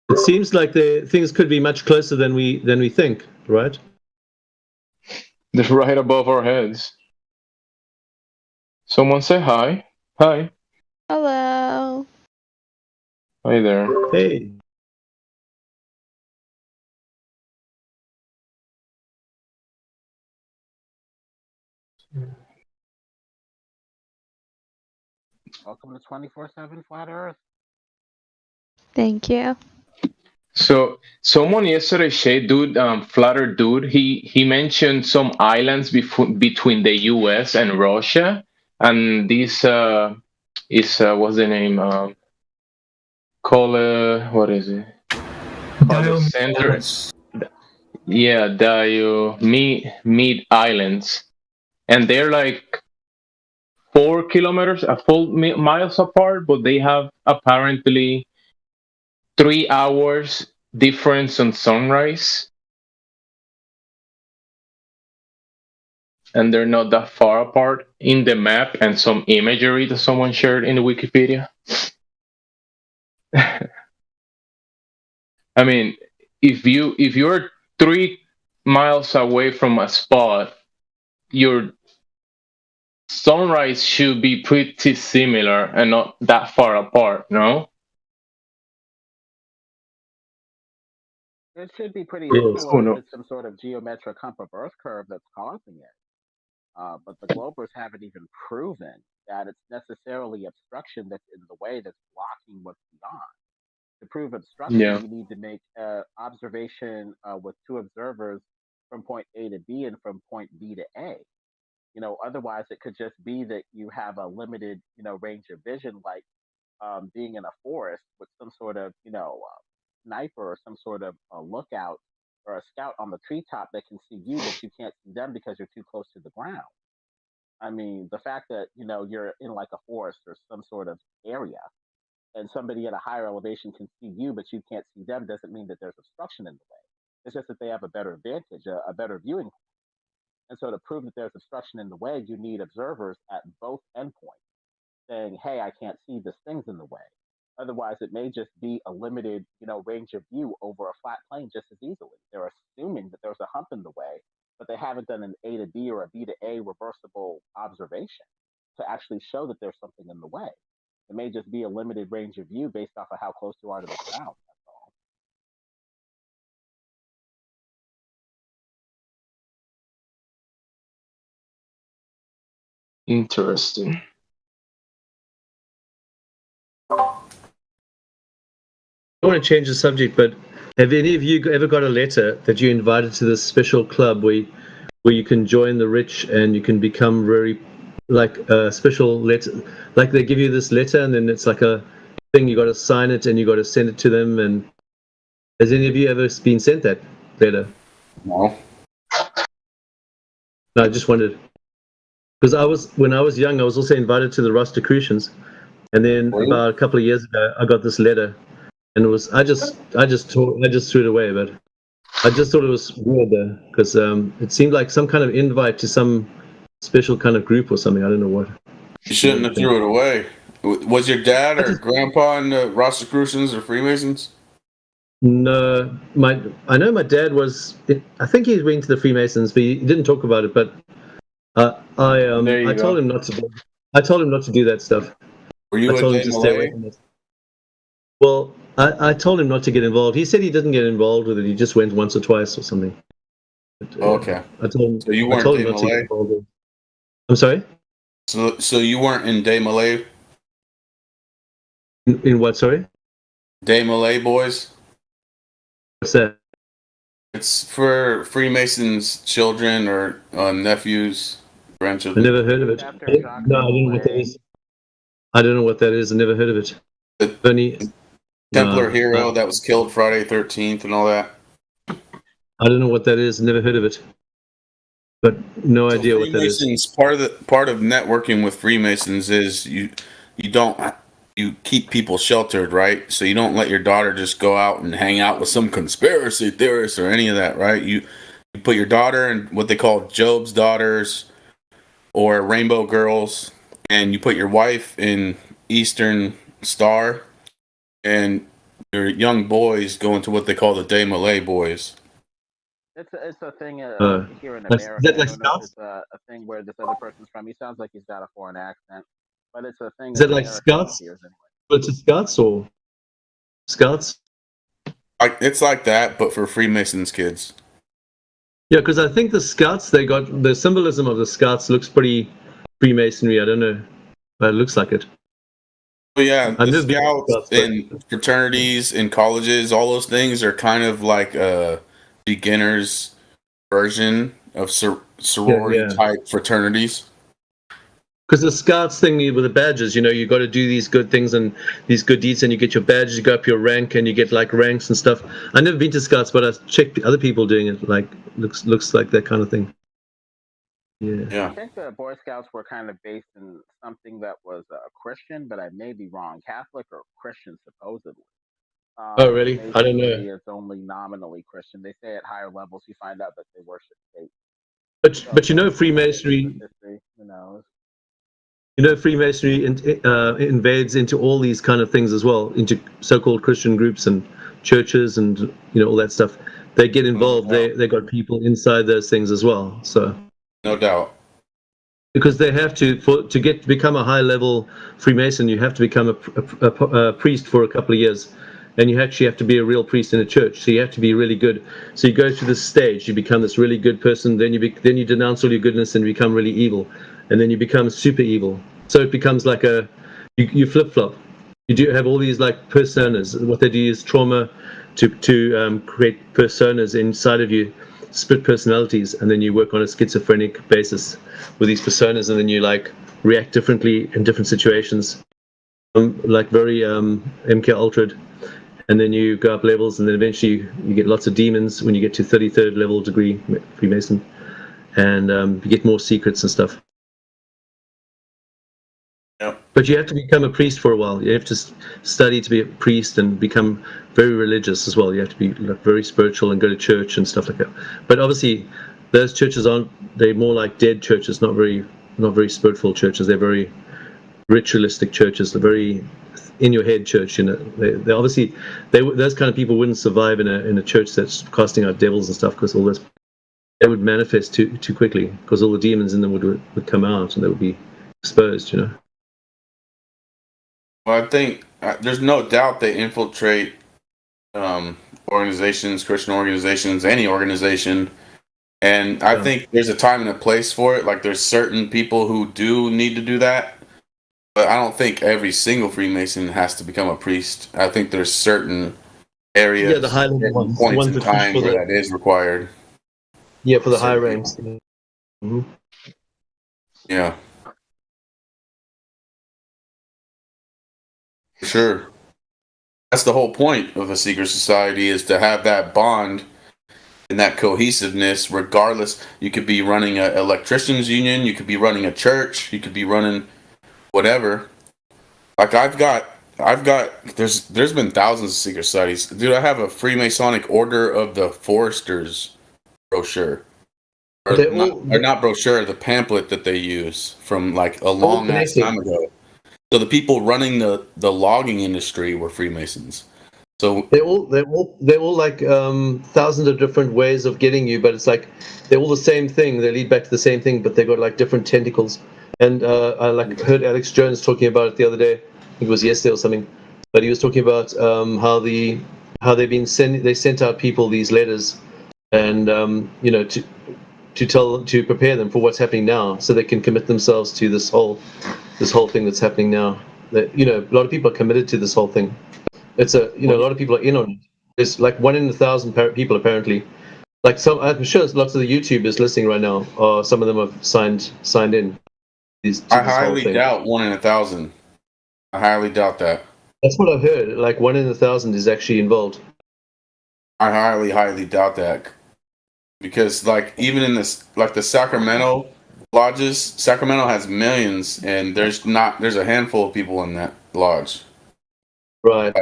It seems like the things could be much closer than we think, right? They're right above our heads. Someone say hi. Hi. Hello. Hi there. Hey, Welcome to 24/7 Flat Earth. Thank you. So someone yesterday, Shay dude, Flutter dude, he mentioned some islands between the U.S. and Russia, and this is what's the name? Call what is it? Call the center. Yeah, Mead Islands, and they're like 4 kilometers, a full miles apart, but they have apparently 3 hours difference on sunrise, and they're not that far apart in the map and some imagery that someone shared in the Wikipedia. I mean, if you're 3 miles away from a spot, your sunrise should be pretty similar and not that far apart, no? It should be pretty yes. similar Oh if no. it's some sort of geometric hump of Earth curve that's causing it. But the Globers haven't even proven that it's necessarily obstruction that's in the way that's blocking what's beyond. To prove obstruction, Yeah. you need to make observation with two observers from point A to B and from point B to A. Otherwise it could just be that you have a limited, range of vision, like being in a forest with some sort of, sniper or some sort of a lookout or a scout on the treetop that can see you, but you can't see them because you're too close to the ground. I mean, the fact that you're in like a forest or some sort of area, and somebody at a higher elevation can see you, but you can't see them, doesn't mean that there's obstruction in the way. It's just that they have a better advantage, a better viewing. And so to prove that there's obstruction in the way, you need observers at both endpoints saying, hey, I can't see this thing's in the way. Otherwise, it may just be a limited, range of view over a flat plane just as easily. They're assuming that there's a hump in the way, but they haven't done an A to B or a B to A reversible observation to actually show that there's something in the way. It may just be a limited range of view based off of how close you are to the ground. That's all. Interesting. I want to change the subject, but have any of you ever got a letter that you're invited to this special club where you can join the rich and you can become very like a special letter? Like they give you this letter and then it's like a thing, you got to sign it and you got to send it to them. And has any of you ever been sent that letter? No. No, I just wondered because when I was young, I was also invited to the Rosicrucians, and then Really? about a couple of years ago, I got this letter. And it was I just threw it away, but I just thought it was weird because it seemed like some kind of invite to some special kind of group or something. I don't know what. You shouldn't have threw it away. Was your dad or grandpa in the Rosicrucians or Freemasons? No, I know my dad was. I think he went to the Freemasons, but he didn't talk about it. But I told him not to. I told him not to do that stuff. Were you I a told him Day to stay away Malay? from it. Well, I told him not to get involved. He said he didn't get involved with it. He just went once or twice or something. But, Okay. I told him. So you I weren't told Day him not to get Malay? involved. I'm sorry. So you weren't in Day Malay? In what? Sorry. Day Malay boys? What's that? It's for Freemasons' children or nephews, I grandchildren. never heard of it. After Jacques No, I don't know what that Vallée, is. I don't know what that is. I never heard of it. The Only, Templar no, hero that was killed Friday 13th and all that. I don't know what that is. Never heard of it. But no So idea what that is. Freemasons, part of networking with Freemasons is you keep people sheltered, right? So you don't let your daughter just go out and hang out with some conspiracy theorists or any of that, right? You put your daughter in what they call Job's daughters or Rainbow Girls, and you put your wife in Eastern Star, and your young boys go into what they call the De Malay boys. it's a thing here in Is America. that I like don't know if Scouts? it's a thing where this other person's from. He sounds like he's got a foreign accent, but it's a thing Is that that like America Scouts? hears anyway. But to Scouts or Scouts? It's like that, but for Freemasons kids. Yeah, because I think the Scouts, they got the symbolism of the Scouts looks pretty Freemasonry. I don't know, but it looks like it. But yeah, I've the never been to Scouts Scouts, but and fraternities and colleges, all those things are kind of like a beginner's version of sorority yeah. type fraternities. Because the Scouts thing with the badges, you got to do these good things and these good deeds, and you get your badges, you go up your rank, and you get like ranks and stuff. I've never been to Scouts, but I've checked other people doing it. Like looks like that kind of thing. Yeah. I think the Boy Scouts were kind of based in something that was Christian, but I may be wrong. Catholic or Christian, supposedly. Oh, really? I don't know. Freemasonry is only nominally Christian. They say at higher levels you find out that they worship Satan. But Freemasonry. History, who knows? Freemasonry invades into all these kind of things as well, into so-called Christian groups and churches and all that stuff. They get involved. They got people inside those things as well. So no doubt, because they have to become a high-level Freemason, you have to become a priest for a couple of years, and you actually have to be a real priest in a church. So you have to be really good. So you go to this stage, you become this really good person, then you denounce all your goodness and become really evil. And then you become super evil. So it becomes like you flip-flop. You do have all these like personas. What they do is trauma to create personas inside of you, split personalities, and then you work on a schizophrenic basis with these personas, and then you like react differently in different situations, like very MK Ultra'd. And then you go up levels, and then eventually you get lots of demons when you get to 33rd level degree Freemason, and you get more secrets and stuff. But you have to become a priest for a while. You have to study to be a priest and become very religious as well. You have to be like very spiritual and go to church and stuff like that. But obviously, those churches they're more like dead churches, not very spiritual churches. They're very ritualistic churches. They're very in your head church. They obviously those kind of people wouldn't survive in a church that's casting out devils and stuff, because all this they would manifest too quickly, because all the demons in them would come out and they would be exposed. Well, I think there's no doubt they infiltrate organizations, Christian organizations, any organization. And I think there's a time and a place for it. Like there's certain people who do need to do that. But I don't think every single Freemason has to become a priest. I think there's certain areas, the high level ones, points in time where that is required. Yeah, for the high ranks. Mm-hmm. Yeah. Sure. That's the whole point of a secret society, is to have that bond and that cohesiveness, regardless. You could be running an electricians union, you could be running a church, you could be running whatever. Like I've got there's been thousands of secret societies. Dude, I have a Freemasonic Order of the Foresters brochure. Or not brochure, the pamphlet that they use from like a long ass time ago. So the people running the logging industry were Freemasons. So they're all like thousands of different ways of getting you, but it's like they're all the same thing. They lead back to the same thing, but they got like different tentacles. And I heard Alex Jones talking about it the other day. I think it was yesterday or something. But he was talking about how they sent out people these letters, and to prepare them for what's happening now, so they can commit themselves to this whole thing that's happening now. That a lot of people are committed to this whole thing. It's a lot of people are in on it. There's like 1 in 1,000 people apparently Like I'm sure lots of the YouTubers listening right now, or some of them have signed in to I this whole highly thing. doubt 1 in 1,000. I highly doubt that. That's what I've heard. Like 1 in 1,000 is actually involved. I highly doubt that, because like even in this, like the Sacramento lodges, Sacramento has millions, and there's a handful of people in that lodge. Right.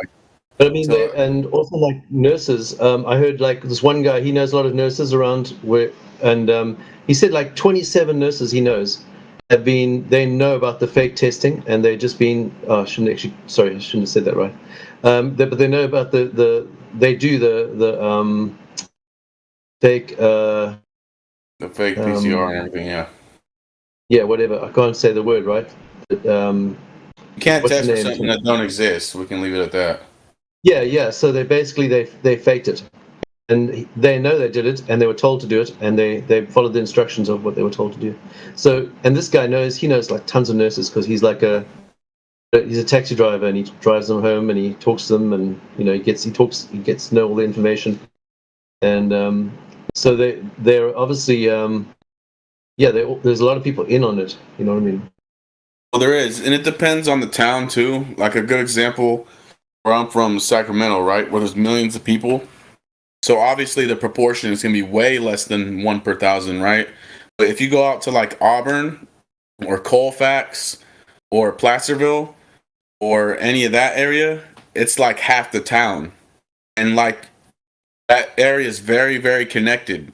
But I mean, So- and also like nurses. I heard like this one guy, he knows a lot of nurses around where, and he said like 27 nurses he knows they know about the fake testing, and they've just been. I shouldn't have said that right. But they know about they do the fake. The fake PCR and everything, yeah. Yeah, whatever. I can't say the word right. But, You can't what's test the for name? something that don't exist. We can leave it at that. Yeah. So they basically they faked it, and they know they did it, and they were told to do it, and they followed the instructions of what they were told to do. So, and this guy knows like tons of nurses because he's a taxi driver, and he drives them home, and he talks to them, and he gets to know all the information, and so they're obviously there's a lot of people in on it. You know what I mean? Well, there is, and it depends on the town too. Like a good example, where I'm from, Sacramento, right, where there's millions of people. So obviously the proportion is going to be way less than 1 per 1,000, right? But if you go out to like Auburn or Colfax or Placerville or any of that area, it's like half the town, and like that area is very, very connected.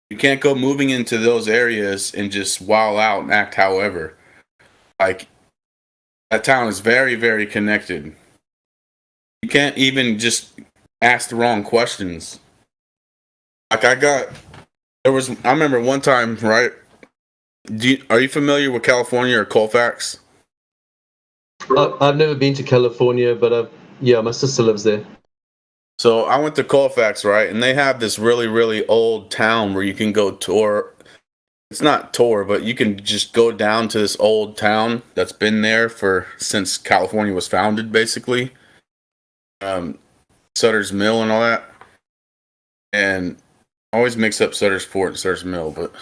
You can't go moving into those areas and just wow out and act however. Like, that town is very, very connected. You can't even just ask the wrong questions. Like I remember one time, right? Are you familiar with California or Colfax? I've never been to California, but my sister lives there. So I went to Colfax, right? And they have this really, really old town where you can go tour. It's not tour, but you can just go down to this old town that's been there since California was founded, basically. Sutter's Mill and all that. And I always mix up Sutter's Fort and Sutter's Mill, but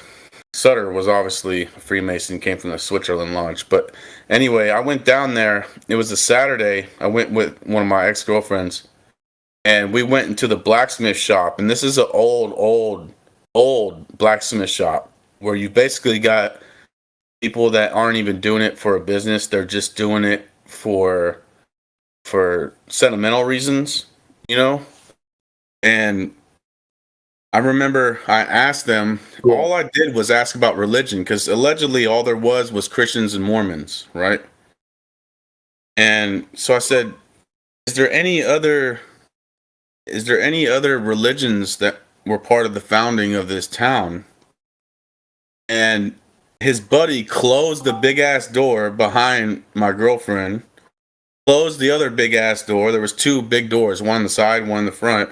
Sutter was obviously a Freemason, came from the Switzerland Lodge. But anyway, I went down there. It was a Saturday. I went with one of my ex-girlfriends, and we went into the blacksmith shop. And this is an old blacksmith shop where you basically got people that aren't even doing it for a business. They're just doing it for sentimental reasons, And I remember I asked them, all I did was ask about religion, because allegedly all there was Christians and Mormons, right? And so I said, is there any other religions that were part of the founding of this town? And his buddy closed the big ass door behind my girlfriend, closed the other big ass door. There was 2 big doors, one on the side, one in the front.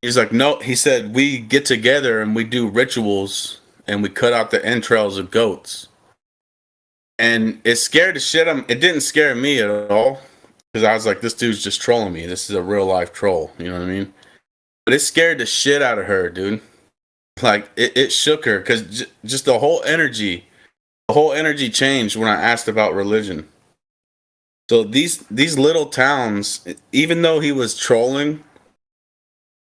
He's like, no, he said, we get together and we do rituals and we cut out the entrails of goats. And it scared the shit out of me. It didn't scare me at all, because I was like, this dude's just trolling me. This is a real life troll. You know what I mean? But it scared the shit out of her, dude. Like, it shook her, because just the whole energy changed when I asked about religion. So these little towns, even though he was trolling,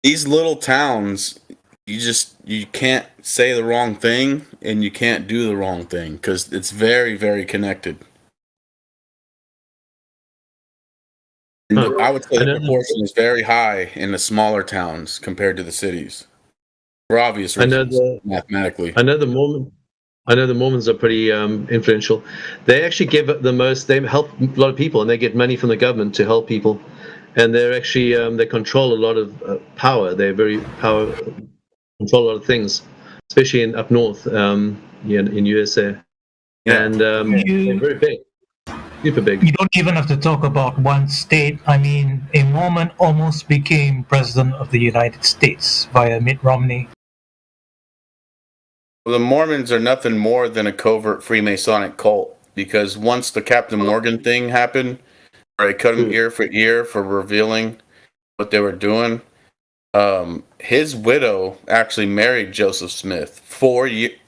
these little towns, you can't say the wrong thing and you can't do the wrong thing, because it's very, very connected. I would say the proportion is very high in the smaller towns compared to the cities, for obvious reasons, mathematically. I know the Mormons are pretty influential. They actually give the most. They help a lot of people, and they get money from the government to help people. And they're actually they control a lot of power. They're very control a lot of things, especially up north, in USA. Yeah. And they're very big, super big. You don't even have to talk about one state. I mean, a Mormon almost became president of the United States via Mitt Romney. Well, the Mormons are nothing more than a covert Freemasonic cult, because once the Captain Morgan thing happened, where they cut him ear for ear for revealing what they were doing, his widow actually married Joseph Smith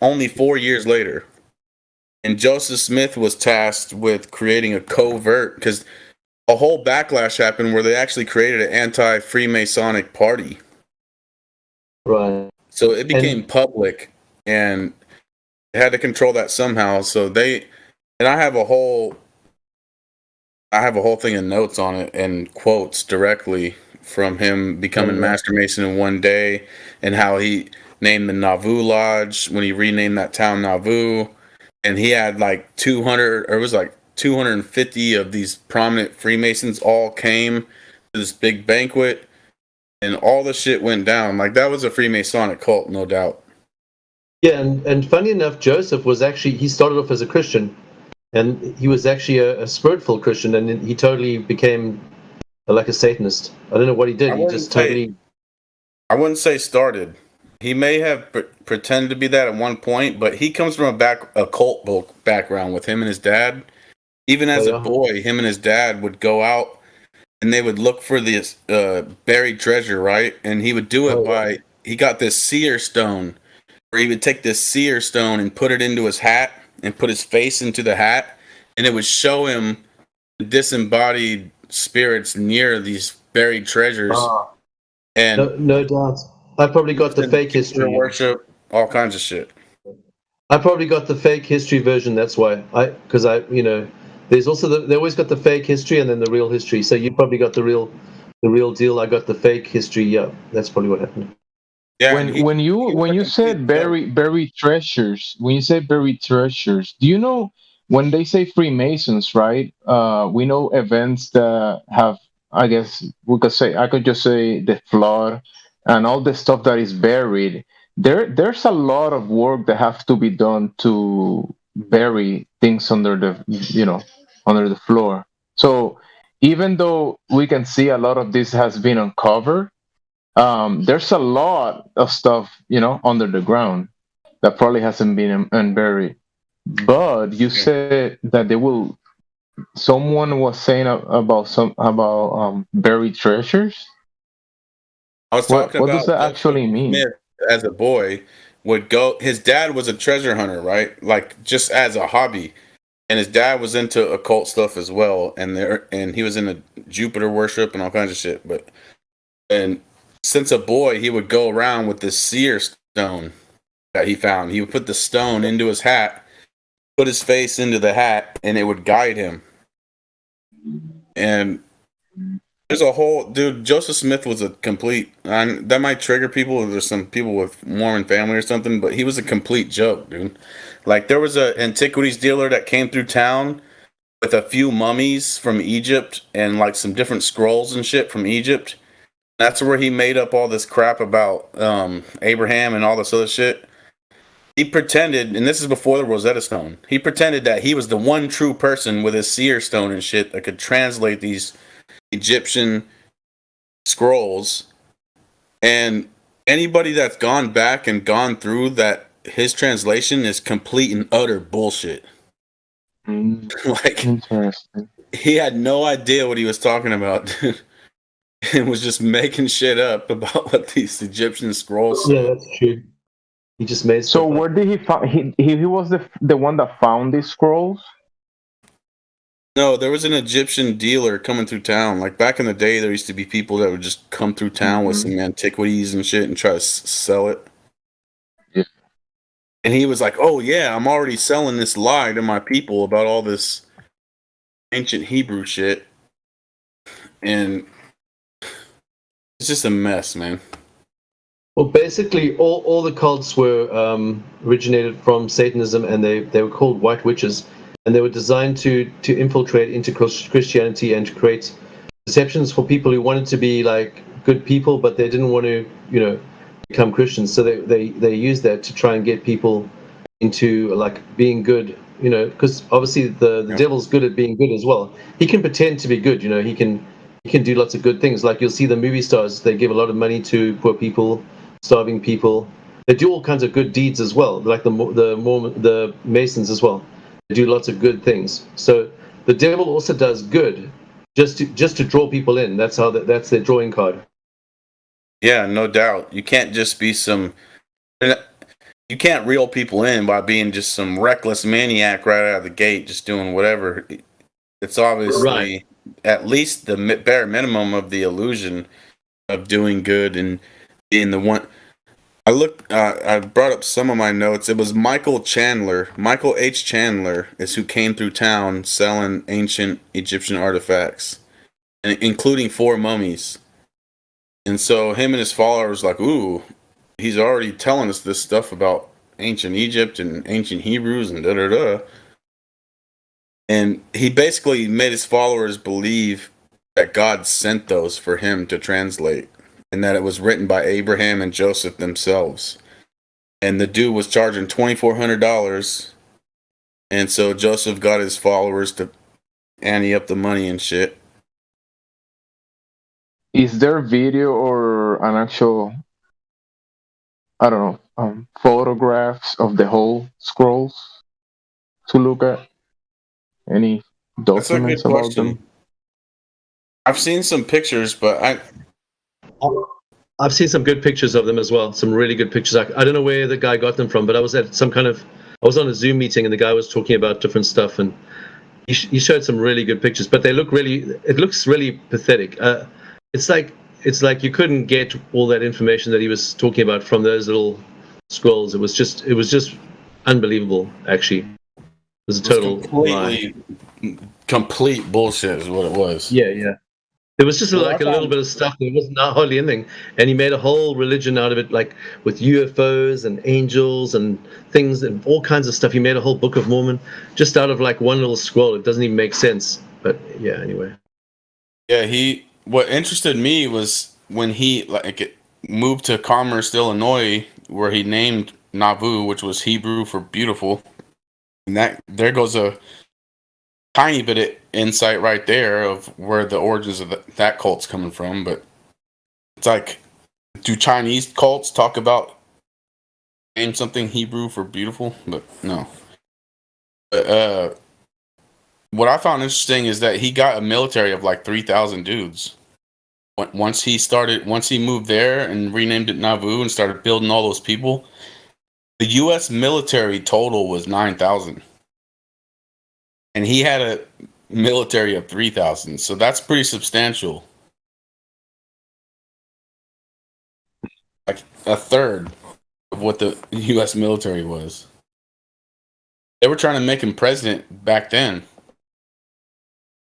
only 4 years later. And Joseph Smith was tasked with creating a covert, because a whole backlash happened where they actually created an anti-Freemasonic party. Right. So it became public, and they had to control that somehow. So and I have a whole thing of notes on it and quotes directly from him becoming Master Mason in one day, and how he named the Nauvoo Lodge when he renamed that town Nauvoo. And he had like 200, or it was like 250 of these prominent Freemasons all came to this big banquet, and all the shit went down. Like, that was a Freemasonic cult, no doubt. Yeah, and funny enough, Joseph was actually, he started off as a Christian, and he was actually a spirit-filled Christian, and he totally became like a Satanist. I don't know what he did. He just totally... I wouldn't say started. He may have pretended to be that at one point, but he comes from a cult background with him and his dad. Even as a boy, him and his dad would go out and they would look for this buried treasure, right? And he would do it he got this seer stone, where he would take this seer stone and put it into his hat and put his face into the hat, and it would show him the disembodied spirits near these buried treasures. And no doubt. I probably got the fake history. Worship, all kinds of shit. I probably got the fake history version. That's why because there's also they always got the fake history and then the real history. So you probably got the real deal. I got the fake history. Yeah, that's probably what happened. Yeah. When you said buried treasures, do you know when they say Freemasons, right? We know events that have, I guess I could just say the flood and all the stuff that is buried. There's a lot of work that have to be done to bury things under the floor. So even though we can see a lot of this has been uncovered, there's a lot of stuff under the ground that probably hasn't been unburied. But you said that someone was saying about buried treasures. I was talking what about does that actually mean? Smith, as a boy, would go. His dad was a treasure hunter, right? Like, just as a hobby, and his dad was into occult stuff as well. And he was into Jupiter worship and all kinds of shit. And since a boy, he would go around with this seer stone that he found. He would put the stone into his hat, put his face into the hat, and it would guide him. And there's a whole Joseph Smith was a complete. That might trigger people. There's some people with Mormon family or something, but he was a complete joke, dude. Like, there was a antiquities dealer that came through town with a few mummies from Egypt and like some different scrolls and shit from Egypt. That's where he made up all this crap about Abraham and all this other shit. He pretended, and this is before the Rosetta Stone, he pretended that he was the one true person with his seer stone and shit that could translate these Egyptian scrolls. And anybody that's gone back and gone through that, his translation is complete and utter bullshit. Like, interesting. He had no idea what he was talking about. And was just making shit up about what these Egyptian scrolls. Yeah, that's true. He just made. So where did he find? He was the one that found these scrolls. No, there was an Egyptian dealer coming through town. Like, back in the day, there used to be people that would just come through town with some antiquities and shit and try to sell it. Yeah. And he was like, "Oh yeah, I'm already selling this lie to my people about all this ancient Hebrew shit," and it's just a mess, man. Well, basically, all the cults were originated from Satanism, and they were called white witches, and they were designed to infiltrate into Christianity and to create deceptions for people who wanted to be like good people, but they didn't want to, become Christians. So they used that to try and get people into like being good, because obviously the devil's good at being good as well. He can pretend to be good, he can do lots of good things. Like, you'll see the movie stars, they give a lot of money to poor people, starving people. They do all kinds of good deeds as well, like the Masons as well. They do lots of good things. So the devil also does good, just to draw people in. That's their drawing card. Yeah, no doubt. You can't just be you can't reel people in by being just some reckless maniac right out of the gate, just doing whatever. It's obviously at least the bare minimum of the illusion of doing good and being the one. I brought up some of my notes. It was Michael Chandler. Michael H. Chandler is who came through town selling ancient Egyptian artifacts, including 4 mummies. And so him and his followers like, ooh, he's already telling us this stuff about ancient Egypt and ancient Hebrews and da da da. And he basically made his followers believe that God sent those for him to translate, and that it was written by Abraham and Joseph themselves. And the dude was charging $2,400, and so Joseph got his followers to ante up the money and shit. Is there video or an actual, I don't know, photographs of the whole scrolls to look at? Any That's a good documents about question. them? I've seen some pictures, but I've seen some good pictures of them as well. Some really good pictures. I don't know where the guy got them from, but I was at I was on a Zoom meeting and the guy was talking about different stuff, and he showed some really good pictures. But it looks really pathetic. It's like you couldn't get all that information that he was talking about from those little scrolls. It was just unbelievable. Actually, it was a total complete bullshit is what it was. Yeah. It was just like a little bit of stuff. There wasn't hardly anything, and he made a whole religion out of it, like with UFOs and angels and things and all kinds of stuff. He made a whole Book of Mormon just out of like one little scroll. It doesn't even make sense. But yeah, anyway. Yeah, what interested me was when he moved to Commerce, Illinois, where he named Nauvoo, which was Hebrew for beautiful. And there goes a tiny bit of insight right there of where the origins of that cult's coming from. But it's like, do Chinese cults talk about name something Hebrew for beautiful? But no. But, what I found interesting is that he got a military of like 3,000 dudes. Once he moved there and renamed it Nauvoo and started building all those people, the U.S. military total was 9,000. And he had a military of 3,000, so that's pretty substantial. Like a third of what the U.S. military was. They were trying to make him president back then.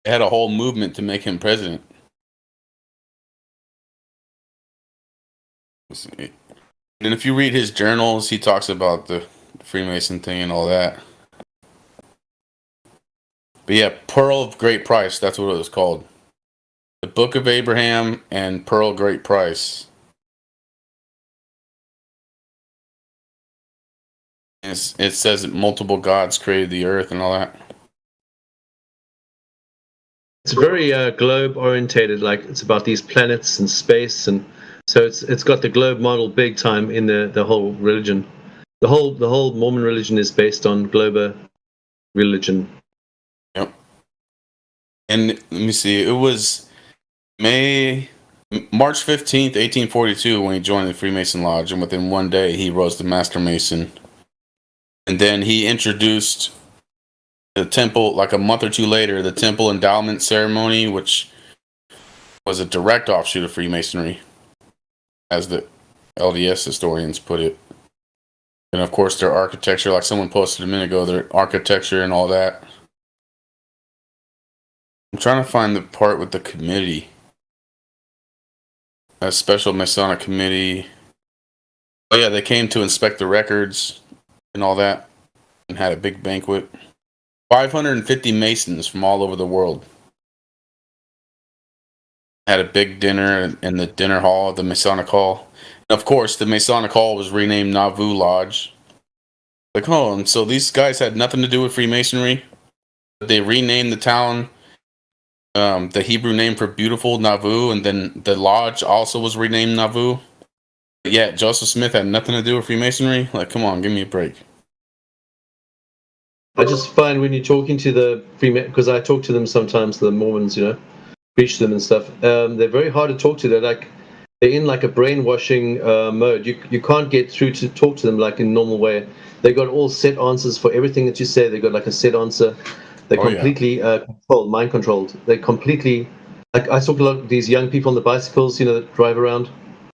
They had a whole movement to make him president. And if you read his journals, he talks about the Freemason thing and all that. But yeah, Pearl of Great Price, that's what it was called. The Book of Abraham and Pearl of Great Price. It says that multiple gods created the earth and all that. It's very globe orientated, like it's about these planets and space, and so it's got the globe model big time in the whole religion. The whole Mormon religion is based on globe religion. Yep. And let me see, it was March 15th, 1842 when he joined the Freemason Lodge, and within one day he rose to Master Mason. And then he introduced the temple, like a month or two later, the temple endowment ceremony, which was a direct offshoot of Freemasonry, as the LDS historians put it. And of course, their architecture, like someone posted a minute ago, their architecture and all that. I'm trying to find the part with the committee. A special Masonic committee. Oh yeah, they came to inspect the records and all that, and had a big banquet. 550 Masons from all over the world had a big dinner in the dinner hall, the Masonic Hall. And of course, the Masonic Hall was renamed Nauvoo Lodge. Like, oh, and so these guys had nothing to do with Freemasonry. They renamed the town, the Hebrew name for beautiful, Nauvoo, and then the lodge also was renamed Nauvoo. But yeah, Joseph Smith had nothing to do with Freemasonry. Like, come on, give me a break. I just find when you're talking to the Freemasons, because I talk to them sometimes, the Mormons, preach to them and stuff. They're very hard to talk to. They're like, they're in like a brainwashing mode. You can't get through to talk to them like in a normal way. They got all set answers for everything that you say. They got like a set answer. They're Oh yeah. completely mind controlled. They completely, like I talk to a lot of these young people on the bicycles, that drive around.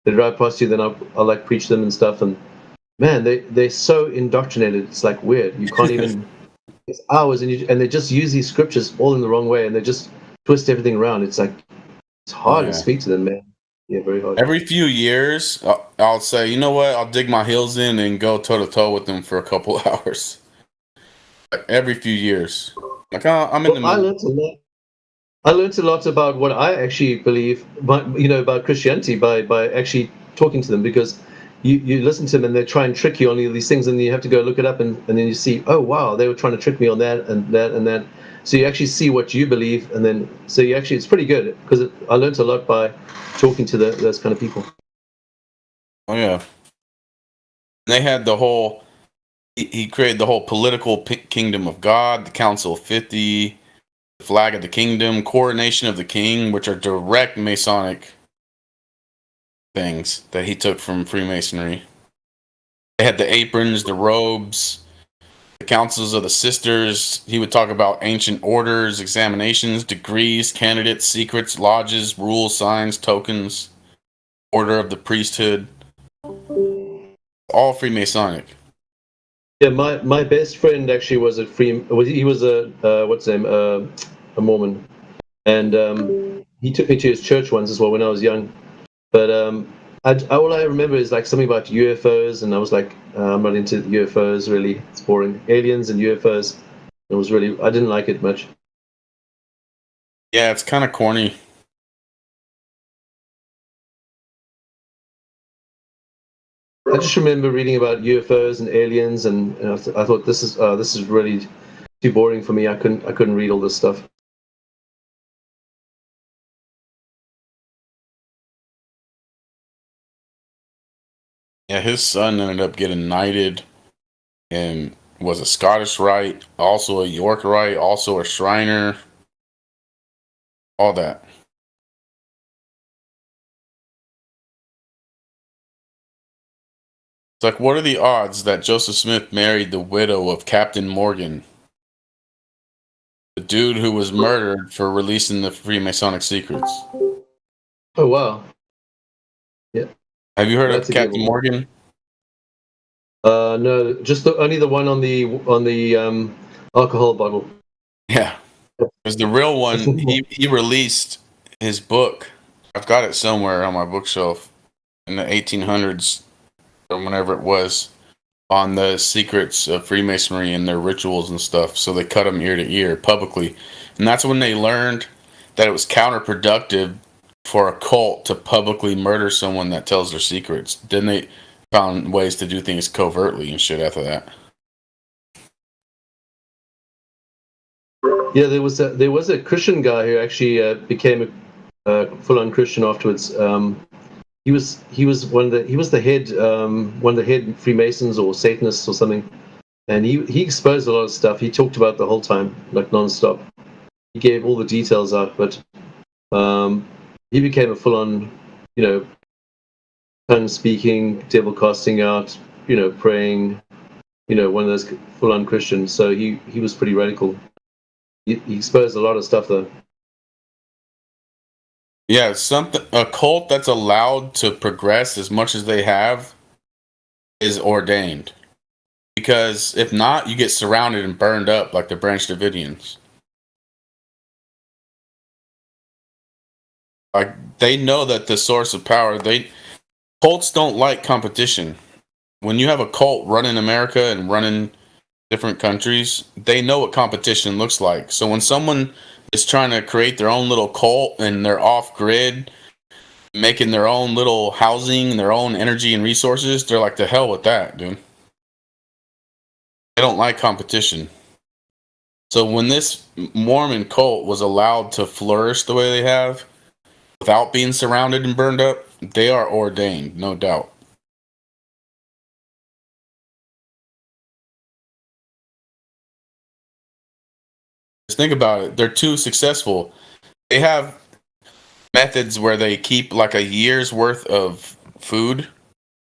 They drive past you, then I'll like preach them and stuff. And man, they're so indoctrinated. It's like weird. You can't even. It's hours, and they just use these scriptures all in the wrong way, and they just twist everything around. It's like it's Oh hard to yeah. speak to them, man. Yeah, very hard. Every few years, I'll say, you know what? I'll dig my heels in and go toe to toe with them for a couple hours. Like, every few years, like I'm in the Well, I middle. learned a lot. I learned a lot about what I actually believe, but about Christianity by actually talking to them, because you listen to them and they try and trick you on all these things, and you have to go look it up, and then you see, oh wow, they were trying to trick me on that and that and that. So you actually see what you believe, and then so you actually it's pretty good because I learned a lot by talking to those kind of people. Oh yeah. They had the whole. He created the whole political kingdom of God, the Council of 50, the flag of the kingdom, coronation of the king, which are direct Masonic things that he took from Freemasonry. They had the aprons, the robes, the councils of the sisters. He would talk about ancient orders, examinations, degrees, candidates, secrets, lodges, rules, signs, tokens, order of the priesthood. All Freemasonic. Yeah, my best friend actually was he was a what's his name a Mormon, and he took me to his church once as well when I was young. But all I remember is like something about UFOs, and I was like, I'm not into UFOs really. It's boring. Aliens and UFOs. It was really I didn't like it much. Yeah, it's kind of corny. I just remember reading about UFOs and aliens, and I thought this is really too boring for me. I couldn't read all this stuff. Yeah, his son ended up getting knighted and was a Scottish Rite, also a York Rite, also a Shriner, all that. It's like, what are the odds that Joseph Smith married the widow of Captain Morgan, the dude who was murdered for releasing the Freemasonic secrets? Oh wow! Yeah. Have you heard That's of a good Captain one. Morgan? No, just only the one on the alcohol bottle. Yeah, because the real one, he released his book. I've got it somewhere on my bookshelf in the 1800s or whenever it was, on the secrets of Freemasonry and their rituals and stuff. So they cut them ear to ear publicly, and that's when they learned that it was counterproductive for a cult to publicly murder someone that tells their secrets. Then they found ways to do things covertly and shit after that. Yeah, there was a Christian guy who actually became a full-on Christian afterwards. He was the head one of the head Freemasons or Satanists or something, and he exposed a lot of stuff. He talked about the whole time, like nonstop. He gave all the details out, but he became a full-on, tongue speaking, devil casting out, praying, one of those full-on Christians. So he was pretty radical. He exposed a lot of stuff though. Yeah, something a cult that's allowed to progress as much as they have is ordained. Because if not, you get surrounded and burned up like the Branch Davidians. Like, they know that the source of power, cults don't like competition. When you have a cult running America and running different countries, they know what competition looks like. So when someone is trying to create their own little cult and they're off grid, making their own little housing, their own energy and resources, they're like, the hell with that, dude. They don't like competition. So when this Mormon cult was allowed to flourish the way they have, without being surrounded and burned up, they are ordained, no doubt. Just think about it. They're too successful. They have methods where they keep like a year's worth of food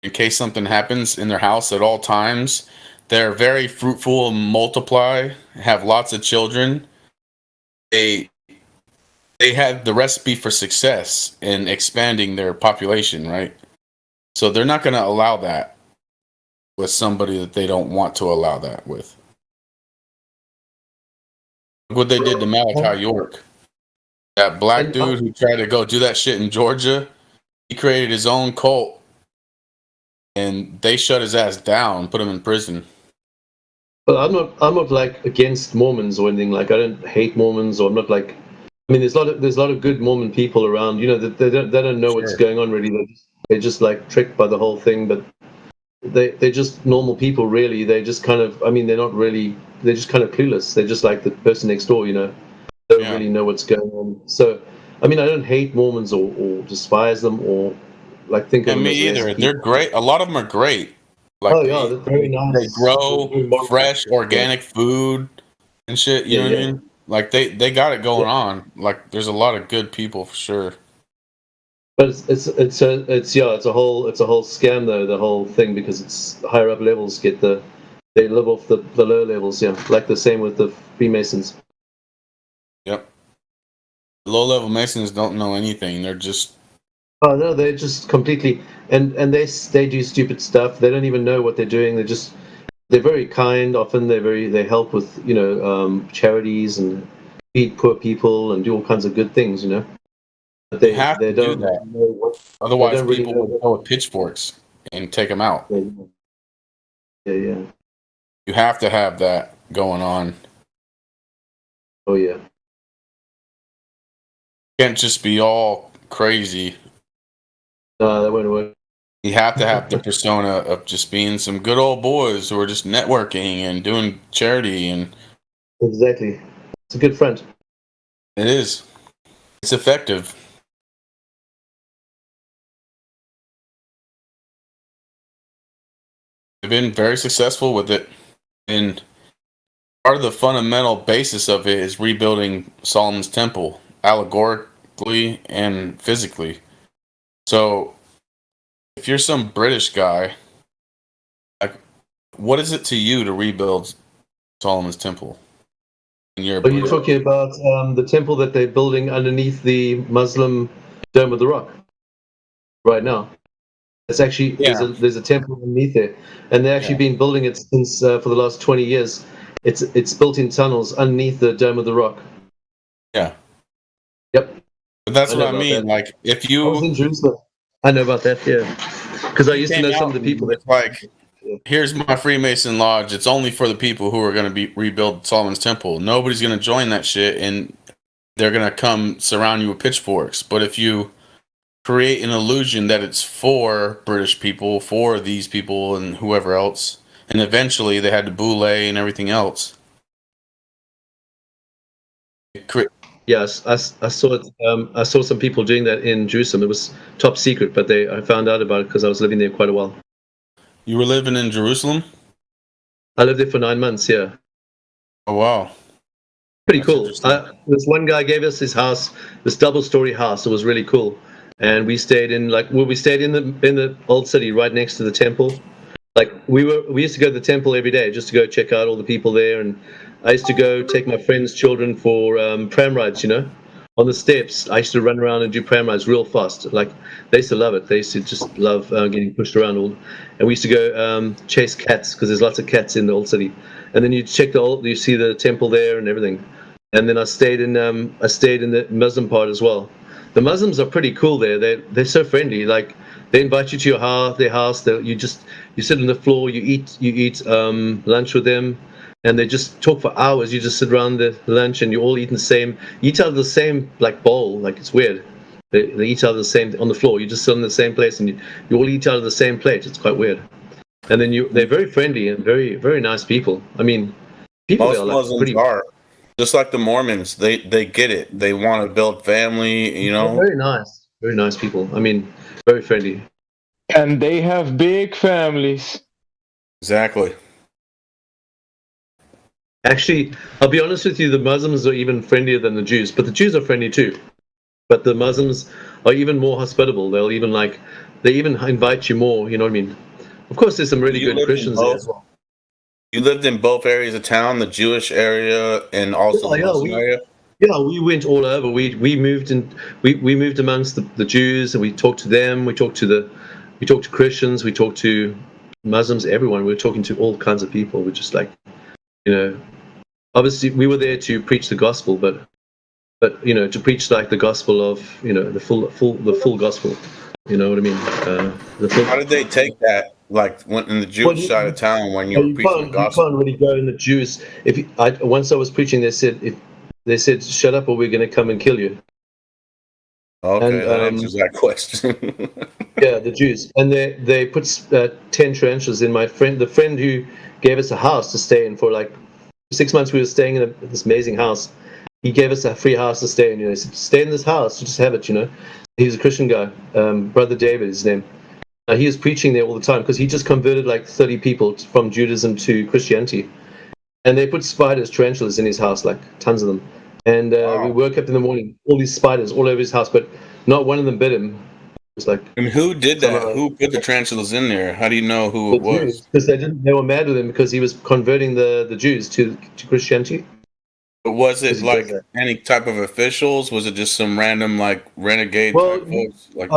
in case something happens in their house at all times. They're very fruitful, multiply, have lots of children. They had the recipe for success in expanding their population, right? So they're not going to allow that with somebody that they don't want to allow that with. Look what they did to Malachi York. That black dude who tried to go do that shit in Georgia, he created his own cult, and they shut his ass down, put him in prison. But I'm not like against Mormons or anything. Like I don't hate Mormons, or I'm not like. I mean, there's a lot of good Mormon people around. You know, that they don't know what's going on really. They're just like tricked by the whole thing. But they're just normal people, really. They just kind of. I mean, they're not really. They're just kind of clueless. They're just like the person next door. You know, they don't really know what's going on. So, I mean, I don't hate Mormons or despise them or like think of them me as either. less They're people. great. A lot of them are great. Like they're very nice. They grow fresh, organic food and shit. You know what I mean? Like they got it going on. Like there's a lot of good people for sure. But it's a whole scam though, the whole thing, because it's higher up levels they live off the lower levels, like the same with the Freemasons. Yep. Low level Masons don't know anything. They're just Oh no, they're just completely and they do stupid stuff. They don't even know what they're doing. They're very kind. Often they help with charities and feed poor people and do all kinds of good things. You know, but they have to don't do that. know what, Otherwise, they don't really people know would go with pitchforks and take them out. Yeah. You have to have that going on. Oh yeah. Can't just be all crazy. No, that won't work. You have to have the persona of just being some good old boys who are just networking and doing charity and exactly. It's a good front. It is. It's effective. They've been very successful with it. And part of the fundamental basis of it is rebuilding Solomon's temple, allegorically and physically. So, if you're some British guy, like, what is it to you to rebuild Solomon's temple? And you're Are you talking about the temple that they're building underneath the Muslim Dome of the Rock right now? It's actually there's a temple underneath there, and they've actually been building it since for the last 20 years. It's built in tunnels underneath the Dome of the Rock. Yeah. Yep. But that's what I mean. Like, if you I was in Jerusalem, I know about that. Yeah, because I used to know some of the people that here's my Freemason lodge. It's only for the people who are going to rebuild Solomon's temple. Nobody's going to join that shit, and they're going to come surround you with pitchforks. But if you create an illusion that it's for British people, for these people, and whoever else, and eventually they had the boule and everything else. Yes, I saw it. I saw some people doing that in Jerusalem. It was top secret, but I found out about it because I was living there quite a while. You were living in Jerusalem? I lived there for 9 months, yeah. Oh, wow. Pretty cool. This one guy gave us his house, this double-story house. It was really cool. And we stayed in we stayed in the old city right next to the temple. Like we used to go to the temple every day just to go check out all the people there. And I used to go take my friends' children for pram rides, on the steps. I used to run around and do pram rides real fast. Like they used to love it. They used to just love getting pushed around. And we used to go chase cats because there's lots of cats in the old city. And then you see the temple there and everything. And then I stayed in the Muslim part as well. The Muslims are pretty cool there. They're so friendly. Like they invite you to their house. You sit on the floor. You eat lunch with them, and they just talk for hours. You just sit around the lunch, and you all eat out of the same like bowl. Like it's weird. They eat out of the same on the floor. You just sit in the same place, and you all eat out of the same plate. It's quite weird. And then they're very friendly and very very nice people. I mean, people most are like Muslims are. Just like the Mormons, they get it. They want to build family, They're very nice people. I mean, very friendly. And they have big families. Exactly. Actually, I'll be honest with you, the Muslims are even friendlier than the Jews, but the Jews are friendly too. But the Muslims are even more hospitable. They even invite you more. You know what I mean? Of course, there's some really You good lived in Christians there both. as well. You lived in both areas of town, the Jewish area and also the Muslim area. We went all over. We moved in. We moved amongst the Jews, and we talked to them. We talked to Christians. We talked to Muslims. Everyone. We were talking to all kinds of people. We're just like, obviously we were there to preach the gospel, but to preach like the gospel of the full gospel. You know what I mean? How did they take that? Like when in the Jewish side of town when you were preaching the gospel? You can't really go in the Jews. Once I was preaching, they said, "Shut up, or we're going to come and kill you." Okay, that answers that question. Yeah, the Jews, and they put 10 tarantulas in the friend who gave us a house to stay in for like 6 months. We were staying in this amazing house. He gave us a free house to stay in. He said, "Stay in this house, just have it." He was a Christian guy, Brother David, his name. He was preaching there all the time because he just converted like 30 people from Judaism to Christianity, and they put tarantulas in his house, like tons of them. And we woke up in the morning, all these spiders all over his house, but not one of them bit him. It was like. And who did that? Who put the tarantulas in there? How do you know who it was? Because they were mad with him because he was converting the Jews to Christianity. But was it like any type of officials? Was it just some random like renegade type folks? Like,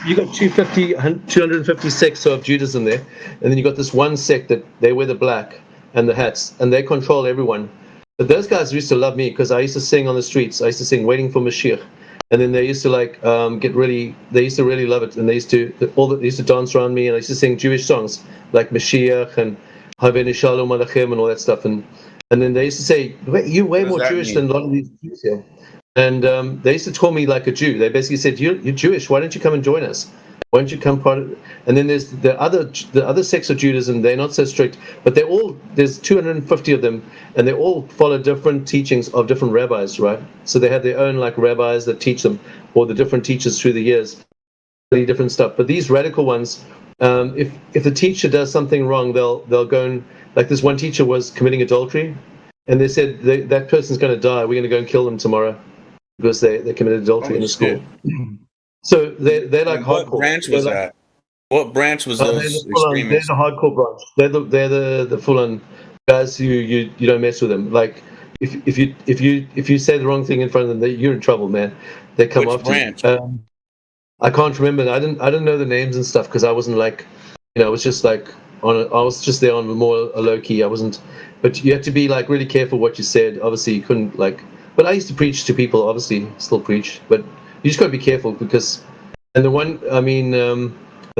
you got 250 sects of Judaism there, and then you got this one sect that they wear the black and the hats, and they control everyone. But those guys used to love me because I used to sing on the streets. I used to sing "Waiting for Mashiach," and then they used to they used to really love it, and they used to dance around me, and I used to sing Jewish songs like Mashiach and Haveni Shalom Alachem and all that stuff, and then they used to say, "You're way more Jewish than a lot of these Jews here." And they used to call me like a Jew. They basically said, "You're Jewish. Why don't you come and join us? Why don't you come part of?" And then there's the other sects of Judaism. They're not so strict, but there's 250 of them, and they all follow different teachings of different rabbis, right? So they have their own like rabbis that teach them, or the different teachers through the years, really different stuff. But these radical ones, if the teacher does something wrong, they'll go and, like this one teacher was committing adultery, and they said that person's going to die. We're going to go and kill them tomorrow because they committed adultery in the school. So they're like hardcore. What branch was that? What branch was those extremists? They're the hardcore branch. They're the full-on guys who you don't mess with them. Like if you say the wrong thing in front of them, you're in trouble, man. They come after you. I can't remember. I didn't know the names and stuff because I wasn't like, it was just like I was just there on more a low key. I wasn't, but you had to be like really careful what you said. Obviously, you couldn't like. But I used to preach to people. Obviously, still preach, but you just got to be careful because. And the one, and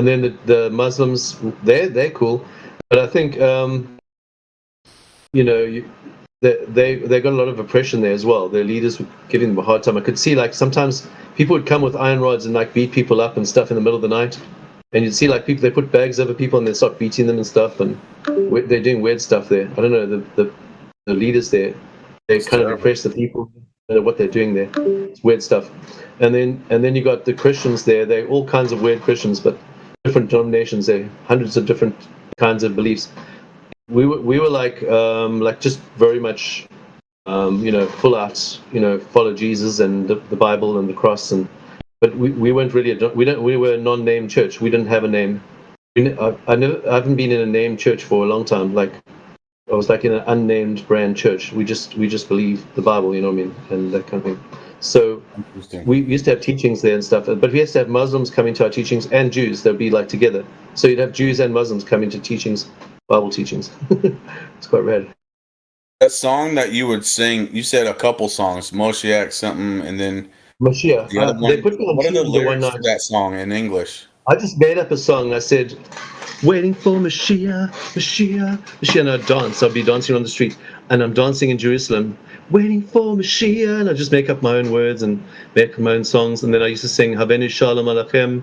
then the Muslims, they're cool, but I think they got a lot of oppression there as well. Their leaders were giving them a hard time. I could see like sometimes people would come with iron rods and like beat people up and stuff in the middle of the night. And you'd see like people, they put bags over people and they start beating them and stuff, and they're doing weird stuff there. I don't know, the leaders there, they kind of oppress the people. I don't know what they're doing there. It's weird stuff. And then you got the Christians there. They're all kinds of weird Christians, but different denominations. There, hundreds of different kinds of beliefs. We were like just very much, full out, follow Jesus and the Bible and the cross and. But we weren't really we were a non-named church. We didn't have a name. I haven't been in a named church for a long time. Like I was like in an unnamed brand church. We just believe the Bible, you know what I mean, and that kind of thing. So we used to have teachings there and stuff. But we used to have Muslims coming to our teachings and Jews. They'd be like together. So you'd have Jews and Muslims coming to teachings, Bible teachings. It's quite rad. That song that you would sing, you said a couple songs, Moshiach something, and then. Mashiach. The other one, they put me on what are the lyrics one to that song in English? I just made up a song. I said, "Waiting for Mashiach, Mashiach, Mashiach," and I'd dance. I'd be dancing on the street, and I'm dancing in Jerusalem, waiting for Mashiach, and I just make up my own words and make up my own songs. And then I used to sing Havenu Shalom Alachem,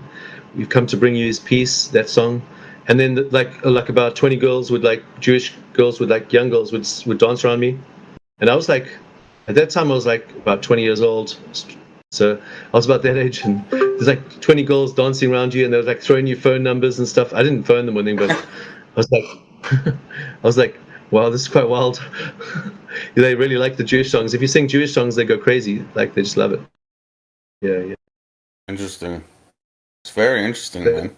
"We've come to bring you His peace," that song. And then like about 20 girls would like Jewish girls would like young girls would dance around me, and I was like, at that time I was like about 20 years old. So I was about that age, and there's like 20 girls dancing around you, and they were like throwing you phone numbers and stuff. I didn't phone them or anything, but I was like, wow, this is quite wild. They really like the Jewish songs. If you sing Jewish songs, they go crazy. Like they just love it. Yeah. Interesting. It's very interesting, man.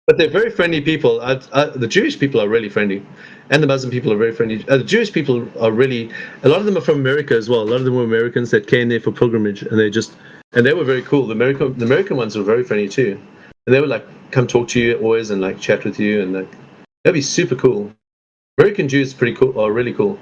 But they're very friendly people. The Jewish people are really friendly, and the Muslim people are very friendly. The Jewish people are really. A lot of them are from America as well. A lot of them were Americans that came there for pilgrimage, and they were very cool. The American ones were very friendly too, and they would like come talk to you always and like chat with you, and like that'd be super cool. American Jews are really cool,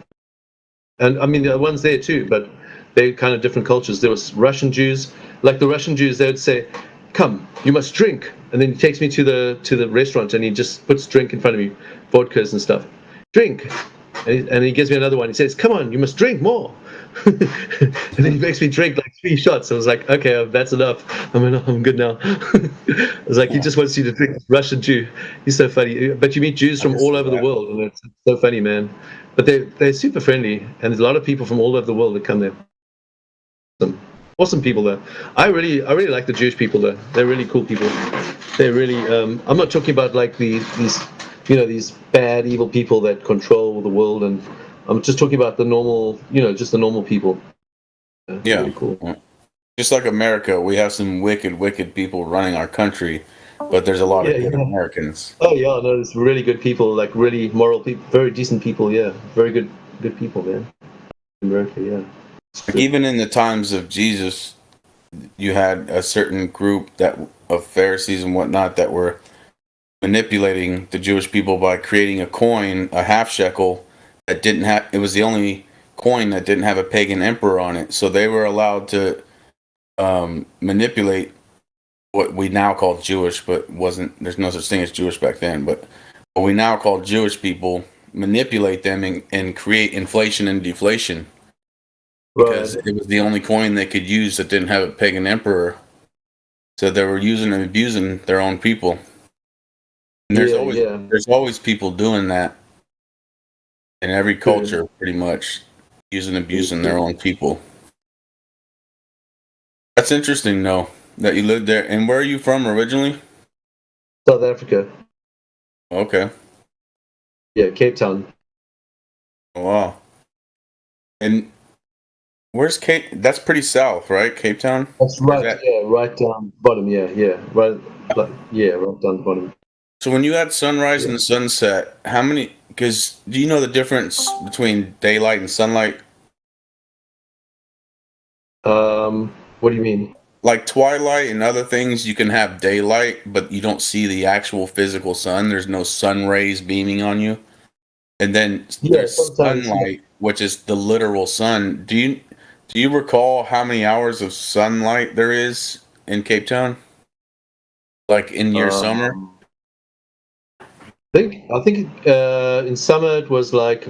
and I mean the ones there too, but they're kind of different cultures. There was Russian Jews, like the Russian Jews, they would say, "Come, you must drink." And then he takes me to the restaurant, and he just puts drink in front of me, vodkas and stuff. Drink, and he gives me another one. He says, "Come on, you must drink more." And then he makes me drink like 3 shots. I was like, "Okay, that's enough. I'm good now." I was like, he just wants you to drink. Russian Jew, he's so funny. But you meet Jews from all over the world, and it's so funny, man. But they're super friendly, and there's a lot of people from all over the world that come there. Awesome people there. I really like the Jewish people there. They're really cool people. They're really. I'm not talking about like these bad evil people that control the world, and I'm just talking about the normal, just the normal people. Yeah. Really cool. Just like America, we have some wicked people running our country, but there's a lot of good Americans. Oh yeah, no, there's really good people, like really moral people, very decent people. Yeah, very good people, man. America, yeah. Like even in the times of Jesus, you had a certain group of Pharisees and whatnot that were manipulating the Jewish people by creating a coin, a half shekel, that didn't have. It was the only coin that didn't have a pagan emperor on it, so they were allowed to manipulate what we now call Jewish, but wasn't. There's no such thing as Jewish back then, but what we now call Jewish people, manipulate them and create inflation and deflation. Because it was the only coin they could use that didn't have a pagan emperor. So they were using and abusing their own people. And there's always people doing that in every culture, pretty much, using and abusing their own people. That's interesting, though, that you lived there. And where are you from originally? South Africa. Okay. Yeah, Cape Town. Wow. And where's Cape? That's pretty south, right? Cape Town. That's right. Right down the bottom. Yeah, right down the bottom. So when you had sunrise and sunset, how many? Because do you know the difference between daylight and sunlight? What do you mean? Like twilight and other things, you can have daylight, but you don't see the actual physical sun. There's no sun rays beaming on you. And then there's sunlight, which is the literal sun. Do you recall how many hours of sunlight there is in Cape Town? Like in your summer? I think in summer it was like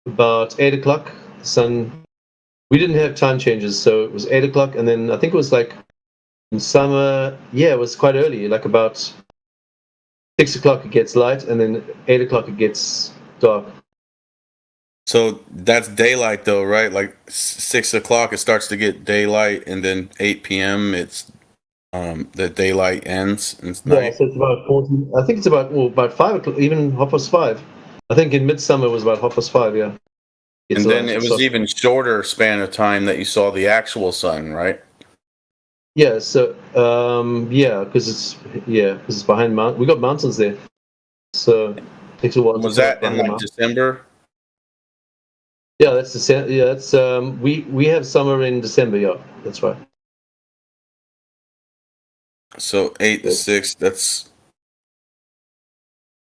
about 8 o'clock. The sun. We didn't have time changes, so it was 8 o'clock, and then I think it was like in summer. Yeah, it was quite early, like about 6 o'clock it gets light, and then 8 o'clock it gets dark. So that's daylight, though, right? Like 6 o'clock, it starts to get daylight, and then 8 p.m. it's the daylight ends. And it's night. So it's about 14. I think it's about 5 o'clock, even 5:30. I think in midsummer it was about 5:30. Yeah. And then it was even shorter span of time that you saw the actual sun, right? Yeah. So because it's behind mountain. We got mountains there, so it takes a while. Was that in like December? Yeah, that's December. Yeah, that's we have summer in December. Yeah, that's right. So 8 to 6. That's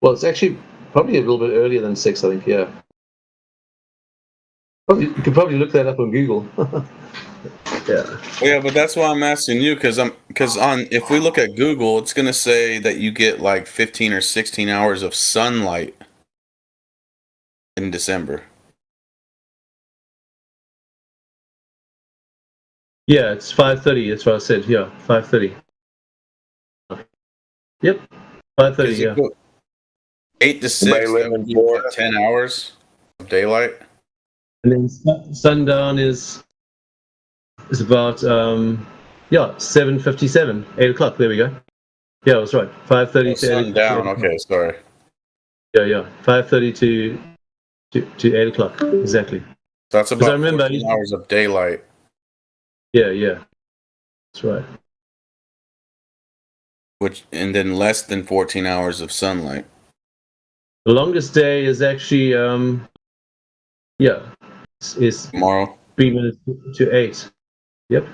it's actually probably a little bit earlier than 6. I think. Yeah. You could probably look that up on Google. Yeah. Yeah, but that's why I'm asking you because if we look at Google, it's gonna say that you get like 15 or 16 hours of sunlight in December. Yeah, it's 5:30. That's what I said. Yeah, 5:30. Yep, 5:30. Yeah. 8 to 6. That would be what, 10 hours of daylight. And then sundown is about 7:57, 8 o'clock. There we go. Yeah, I was right. 5:30 to sundown. Okay, sorry. Yeah, 5:30 to 8 o'clock exactly. That's about 14 hours of daylight. Yeah, that's right. and then less than 14 hours of sunlight. The longest day is actually is Tomorrow. 3 minutes to 8. Yep.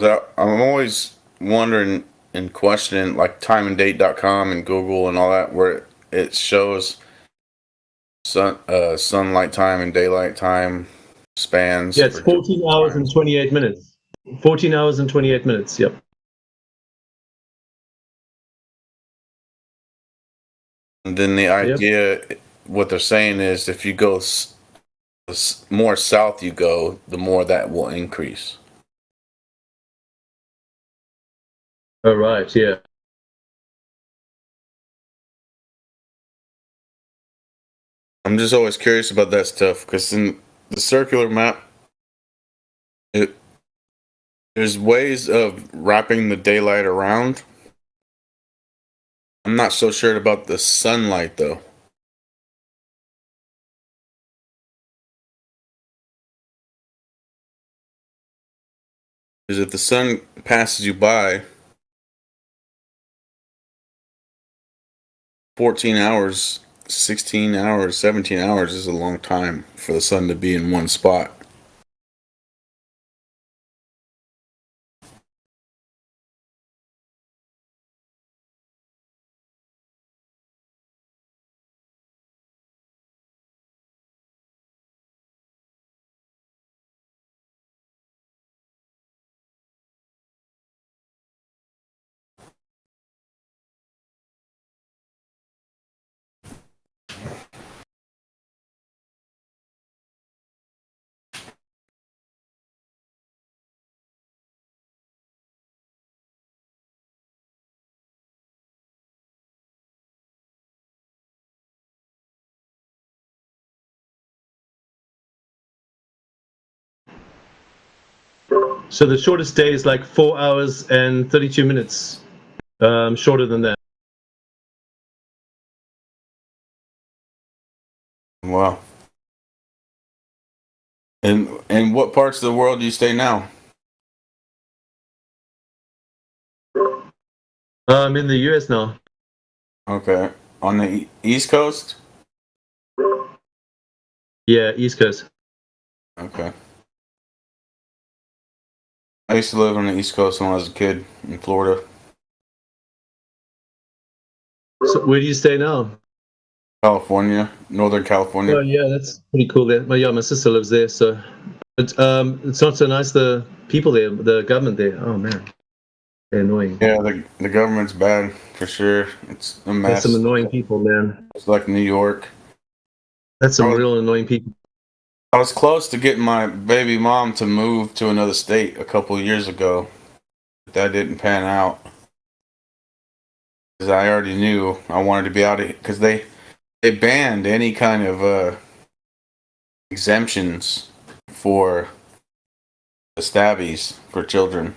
So I'm always wondering and questioning, like timeanddate.com and Google and all that, where it shows sunlight time and daylight time spans. Yeah, it's 14 hours and 28 minutes. 14 hours and 28 minutes. Yep. And then the idea, what they're saying is, if you go more south you go, the more that will increase. All right. Yeah. I'm just always curious about that stuff, because in the circular map, there's ways of wrapping the daylight around. I'm not so sure about the sunlight, though. Because if the sun passes you by, 14 hours, 16 hours, 17 hours is a long time for the sun to be in one spot. So the shortest day is like 4 hours and 32 minutes. Shorter than that. Wow. And what parts of the world do you stay now? I'm in the US now. Okay. On the East Coast? Yeah, East Coast. Okay. I used to live on the East Coast when I was a kid in Florida. So where do you stay now? California, Northern California. Oh yeah, that's pretty cool there. My sister lives there, so but it's not so nice. The people there, the government there. Oh man, they're annoying. Yeah, the government's bad for sure. It's a mess. There's some annoying people, man. It's like New York. That's some real annoying people. I was close to getting my baby mom to move to another state a couple of years ago. But that didn't pan out. Because I already knew I wanted to be out of it. Because they banned any kind of exemptions for the stabbies for children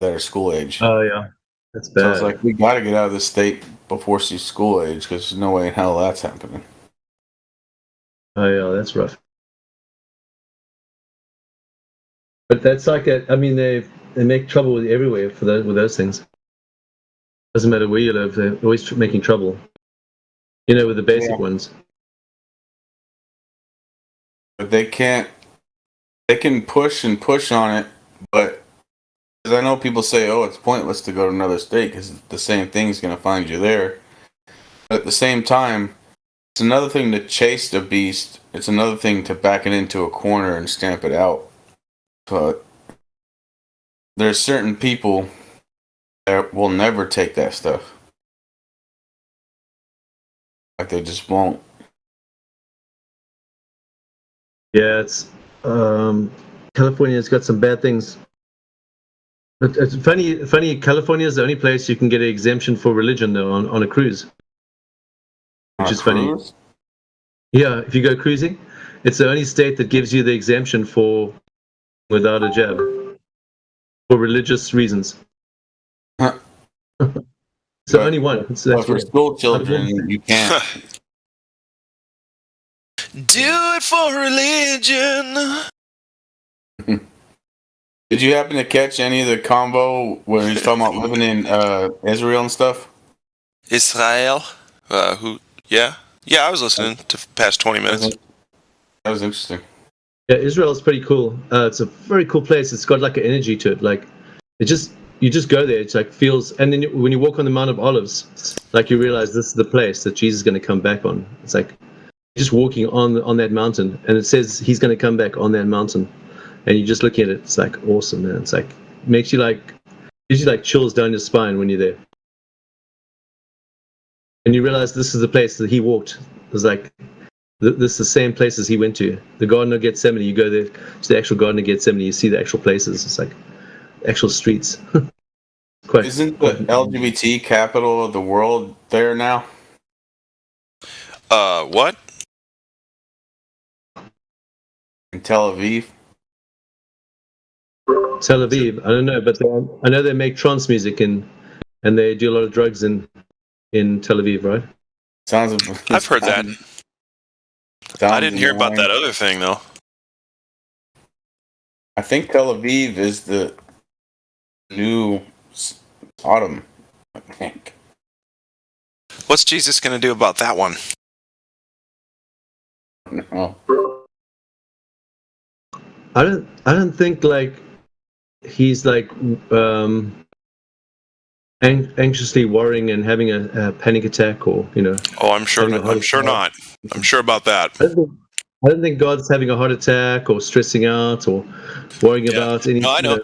that are school age. Oh yeah, that's bad. So I was like, we got to get out of this state before she's school age, because there's no way in hell that's happening. Oh yeah, that's rough. But that's like I mean, they make trouble with everywhere with those things. Doesn't matter where you live, they're always making trouble. You know, with the basic ones. But they can't. They can push and push on it, but because I know people say, "Oh, it's pointless to go to another state because the same thing's going to find you there." But at the same time, it's another thing to chase the beast. It's another thing to back it into a corner and stamp it out. But there's certain people that will never take that stuff. Like they just won't. Yeah, it's California's got some bad things. But it's funny. California is the only place you can get an exemption for religion though on a cruise, which is funny. Yeah, if you go cruising, it's the only state that gives you the exemption for without a jab for religious reasons. It's the only one. But for school children, you can't. Do it for religion. Did you happen to catch any of the convo where he's talking about living in Israel and stuff? Israel? Who? Yeah. Yeah, I was listening to past 20 minutes. That was interesting. Yeah, Israel's pretty cool. It's a very cool place. It's got like an energy to it. Like, you just go there. It's like feels, and then when you walk on the Mount of Olives, like you realize this is the place that Jesus is going to come back on. It's like just walking on that mountain, and it says he's going to come back on that mountain, and you're just looking at it. It's like awesome, man. It's like gives you like chills down your spine when you're there, and you realize this is the place that he walked. It's like this is the same places he went to. The Garden of Gethsemane. You go there to the actual Garden of Gethsemane. You see the actual places. It's like actual streets. Isn't the LGBT capital of the world there now? What? In Tel Aviv. Tel Aviv. I don't know, but I know they make trance music and they do a lot of drugs in Tel Aviv, right? I've heard that. I didn't hear about that other thing though. I think Tel Aviv is the new Sodom, I think. What's Jesus going to do about that one? No. I don't think like he's like anxiously worrying and having a panic attack or Oh, I'm sure. I'm sure not. I'm sure about that. I don't think God's having a heart attack or stressing out or worrying about anything. No, I know.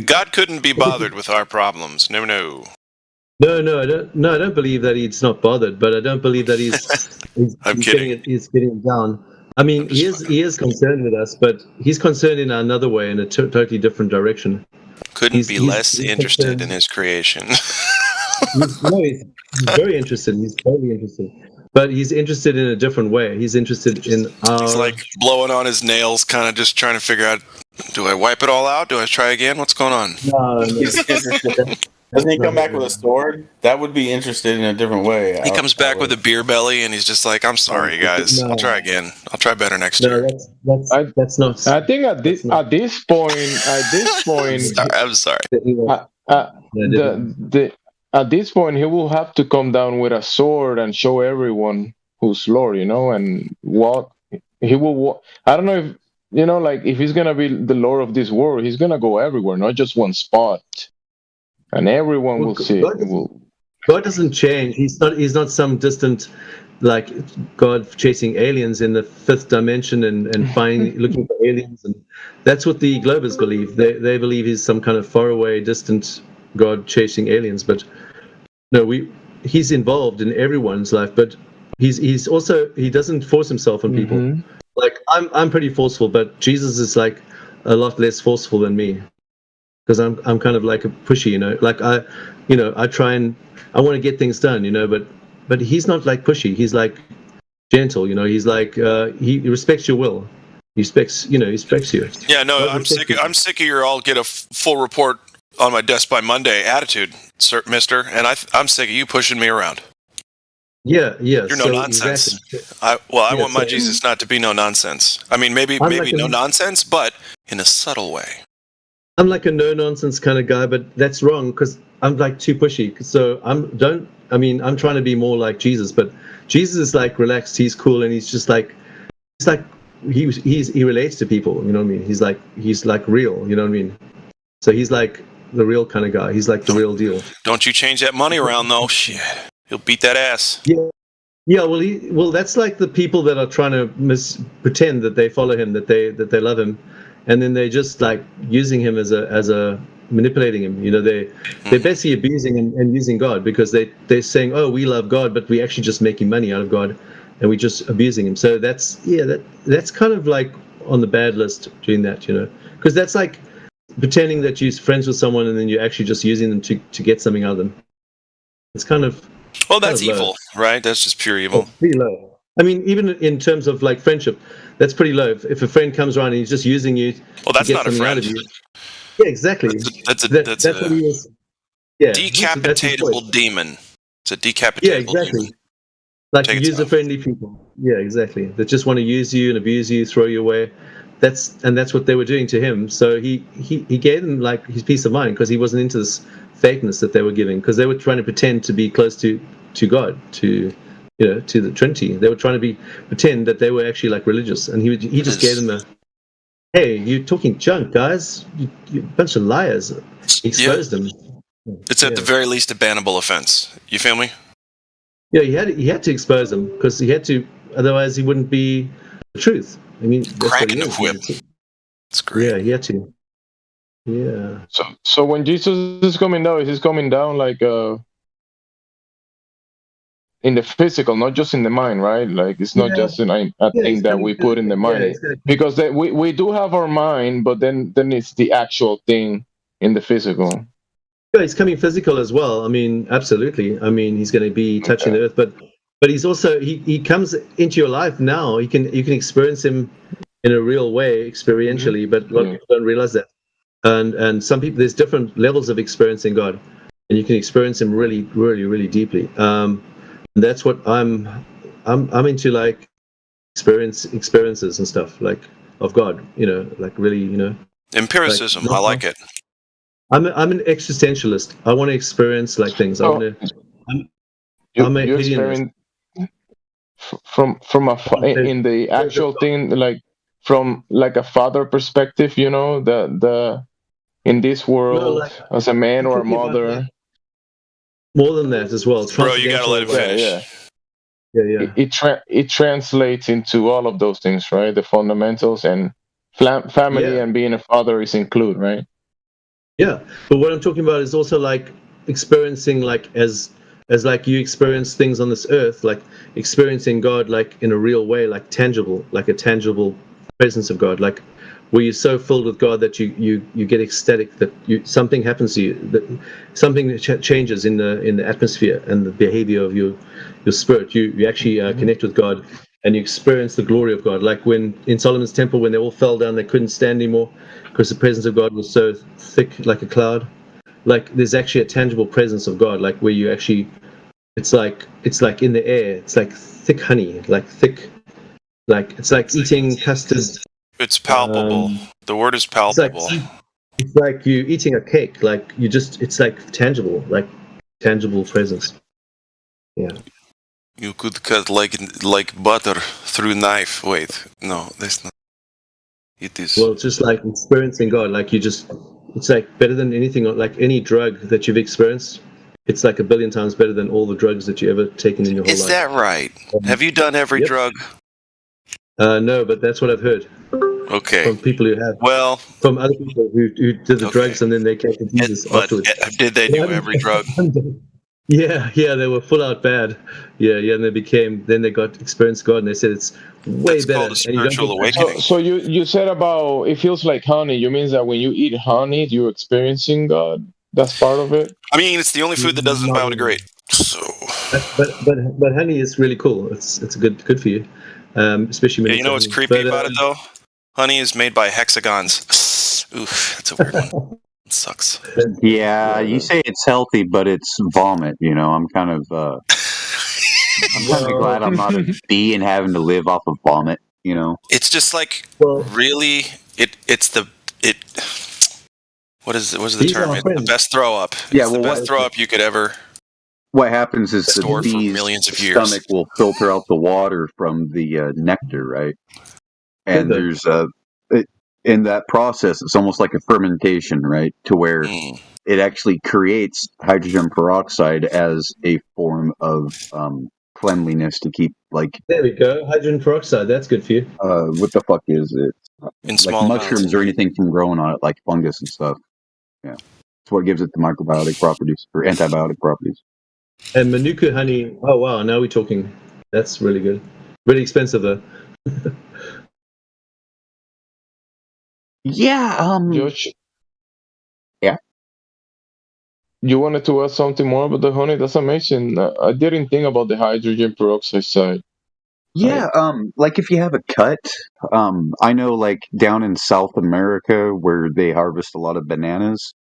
God couldn't be bothered with our problems. No. No, I don't believe that he's not bothered, but I don't believe that he's getting down. I mean, he is concerned with us, but he's concerned in another way, in a totally different direction. Couldn't be less interested in his creation. He's very interested. He's totally interested. But he's interested in a different way. He's interested in our... He's like blowing on his nails, kind of just trying to figure out, do I wipe it all out? Do I try again? What's going on? No. Doesn't he come back with a sword? That would be interested in a different way. He comes back with a beer belly, and he's just like, I'm sorry, guys. I'll try again. I'll try better next year. That's not... I think at this point, I'm sorry. At this point, he will have to come down with a sword and show everyone who's Lord, and what he will. I don't know if if he's gonna be the Lord of this world, he's gonna go everywhere, not just one spot, and everyone will see. God doesn't change. He's not some distant, like God chasing aliens in the fifth dimension and looking for aliens, and that's what the Globers believe. They believe he's some kind of faraway, distant God chasing aliens, but no, he's involved in everyone's life, but he's also, he doesn't force himself on people. Like I'm pretty forceful, but Jesus is like a lot less forceful than me, because I'm kind of like a pushy, like I try and I want to get things done, but he's not like pushy. He's like gentle, he's like he respects your will. He respects you. Yeah, no, I'm sick of your all get a full report on my desk by Monday attitude, sir, mister, and I'm sick of you pushing me around. Yeah. You're no nonsense. Exactly. I want my Jesus not to be no nonsense. I mean, maybe like no nonsense, but in a subtle way. I'm like a no nonsense kind of guy, but that's wrong because I'm like too pushy. So I'm trying to be more like Jesus, but Jesus is like relaxed. He's cool, and he's he relates to people. You know what I mean? He's like real. You know what I mean? So he's like the real kind of guy. He's like the real deal. Don't you change that money around though. Shit. He'll beat that ass. Yeah. Well, that's like the people that are trying to pretend that they follow him, that they love him, and then they're just like using him as a manipulating him. They're basically abusing and using God, because they're saying, oh, we love God, but we actually just making money out of God, and we're just abusing him. So that's kind of like on the bad list doing that, because that's like pretending that you're friends with someone and then you're actually just using them to get something out of them. It's kind of... Well, that's evil, right? That's just pure evil. It's pretty low. I mean, even in terms of like friendship, that's pretty low. If a friend comes around and he's just using you to get not something out of you. Yeah, exactly. That's what he is. Yeah, decapitatable demon. It's a decapitatable demon. Yeah, exactly. Like user-friendly people. Yeah, exactly. That just want to use you and abuse you, throw you away. that's what they were doing to him. So he gave them like his peace of mind because he wasn't into this fakeness that they were giving, because they were trying to pretend to be close to God, to to the Trinity. They were trying to pretend that they were actually like religious, and he just gave them a, hey, you're talking junk, guys, you bunch of liars. He exposed them. It's at the very least a bannable offense. You feel me? Yeah, he had to expose them because he had to, otherwise he wouldn't be the truth. I mean, that's Cracking what the he whip. is. It's great. Yeah, he had to. Yeah. So when Jesus is coming down, is he coming down like in the physical, not just in the mind, right? Like it's not just a thing that we put in the mind, because we do have our mind, but then it's the actual thing in the physical. Yeah, he's coming physical as well. I mean, absolutely. I mean, he's going to be touching the earth, but he's also he comes into your life now. You can experience him in a real way, experientially, but a lot of people don't realize that. And some people, there's different levels of experiencing God, and you can experience him really, really, really deeply. And that's what I'm into, like experiences and stuff like of God. Like really, Empiricism. Like, I like it. I'm an existentialist. I want to experience like things. I want to. I'm a hedonist. From in the actual thing, like from like a father perspective, the in this world, as a man or a mother. More than that as well. Bro, you gotta let him finish. Yeah. It translates into all of those things, right? The fundamentals, and family and being a father is included, right? Yeah, but what I'm talking about is also like experiencing, like as like you experience things on this earth, like experiencing God like in a real way, like tangible, like a tangible presence of God, like where you're so filled with God that you get ecstatic, that something happens to you, that something changes in the atmosphere and the behavior of your spirit. You actually connect with God, and you experience the glory of God. Like when in Solomon's temple, when they all fell down, they couldn't stand anymore because the presence of God was so thick, like a cloud. Like there's actually a tangible presence of God, like where you actually, it's like in the air. It's like thick honey, like thick, like it's like eating custard. It's palpable. The word is palpable. It's like you eating a cake. Like it's like tangible presence. Yeah. You could cut like butter through knife. Wait, no, that's not. It is. Well, it's just like experiencing God. Like it's like better than anything, like any drug that you've experienced. It's like 1 billion times better than all the drugs that you ever taken in your whole life. Is that right? Have you done every drug? No, but that's what I've heard. Okay. From people who have. Well, from other people who did the drugs and then they came to Jesus afterwards. Did they do every drug? Yeah, they were full out bad. Yeah, and then they got experienced God, and they said it's way better. Called a spiritual awakening. So you said about it feels like honey. You mean that when you eat honey, you're experiencing God? That's part of it. I mean, it's the only food that doesn't biodegrade. So. But honey is really cool. It's good for you, especially when you know what's creepy about it though? Honey is made by hexagons. Oof, that's a weird one. It sucks. Yeah, you say it's healthy, but it's vomit. I'm kind of glad I'm not a bee and having to live off of vomit. It's just like really. What is the term? It's the best throw up. It's the best throw up you could ever. What happens is the bee's stomach will filter out the water from the nectar, right? And there's in that process, it's almost like a fermentation, right? To where it actually creates hydrogen peroxide as a form of cleanliness to keep, like. There we go, hydrogen peroxide. That's good for you. What the fuck is it? In like small mushrooms amounts. or anything from growing on it, like fungus and stuff. Yeah, it's what gives it the microbiotic properties or antibiotic properties. And Manuka honey. Oh wow, now we're talking. That's really good. Really expensive though. Yeah. Josh, yeah. You wanted to ask something more about the honey? That's amazing. I didn't think about the hydrogen peroxide side. Yeah, like if you have a cut, I know like down in South America where they harvest a lot of bananas,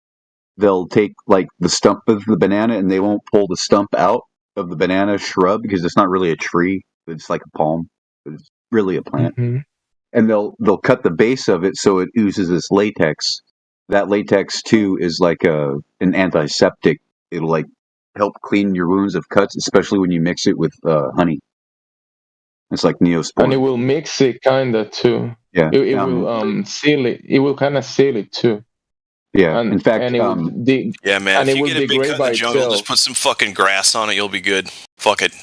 they'll take like the stump of the banana and they won't pull the stump out of the banana shrub because it's not really a tree. It's like a palm. It's really a plant. Mm-hmm. and they'll cut the base of it so it oozes this latex. That latex too is like an antiseptic. It'll like help clean your wounds of cuts, especially when you mix it with honey. It's like And it Neosporin. will mix it kinda too. Yeah. It will seal it. It will kind of seal it too. Yeah. And In fact, and it will Yeah, man. and If it you will get a big degrade cut in by the jungle, itself. just put some fucking grass on it. You'll be good. Fuck it.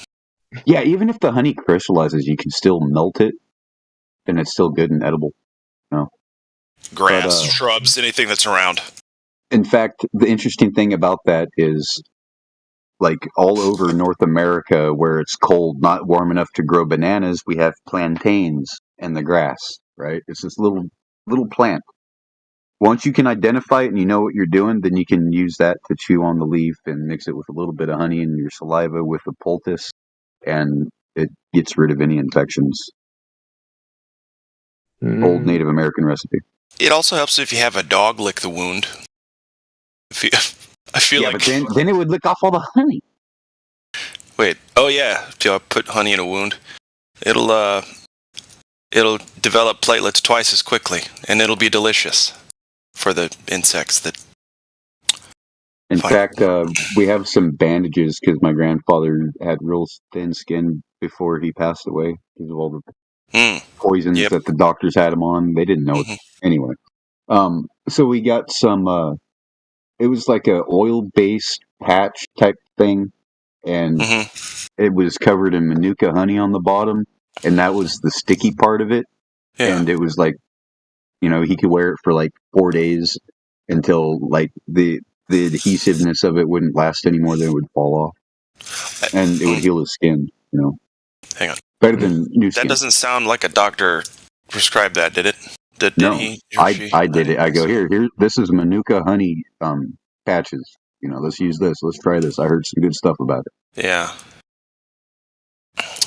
yeah, even if the honey crystallizes, you can still melt it, and it's still good and edible. No. Grass, shrubs, anything that's around. In fact, the interesting thing about that is, like all over North America, where it's cold, not warm enough to grow bananas, we have plantains and the grass. Right? It's this little plant. Once you can identify it and you know what you're doing, then you can use that to chew on the leaf and mix it with a little bit of honey in your saliva with a poultice, and it gets rid of any infections. Old Native American recipe. It also helps if you have a dog lick the wound. I feel like. But then it would lick off all the honey. Wait. Oh yeah. If I put honey in a wound, it'll develop platelets twice as quickly, and it'll be delicious for the insects that. In fact, we have some bandages because my grandfather had real thin skin before he passed away because of all the poisons that the doctors had him on. They didn't know it anyway. So we got some. It was like a oil-based patch type thing, and it was covered in Manuka honey on the bottom, and that was the sticky part of it. Yeah. And it was like, he could wear it for like 4 days until like the adhesiveness of it wouldn't last anymore. Then it would fall off, and it would heal his skin. Hang on. Better than new skin. That doesn't sound like a doctor prescribed that, did it? Did No, he? I did it. I go here. This is Manuka honey patches. Let's use this. Let's try this. I heard some good stuff about it. Yeah.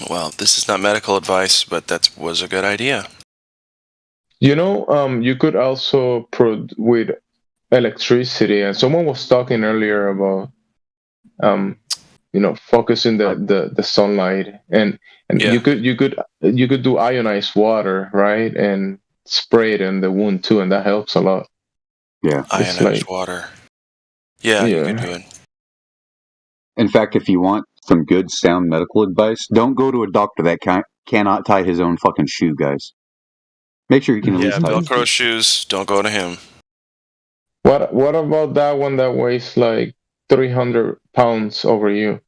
Well, this is not medical advice, but that was a good idea. You could also with electricity, and someone was talking earlier about focusing the sunlight, and you could do ionized water, right, and spray it in the wound too, and that helps a lot. Yeah, ionized water. Yeah, you could do it. In fact, if you want some good sound medical advice, don't go to a doctor that cannot tie his own fucking shoe, guys. Make sure you can at least tie his Velcro shoes. Don't go to him. What about that one that weighs like 300 pounds over you?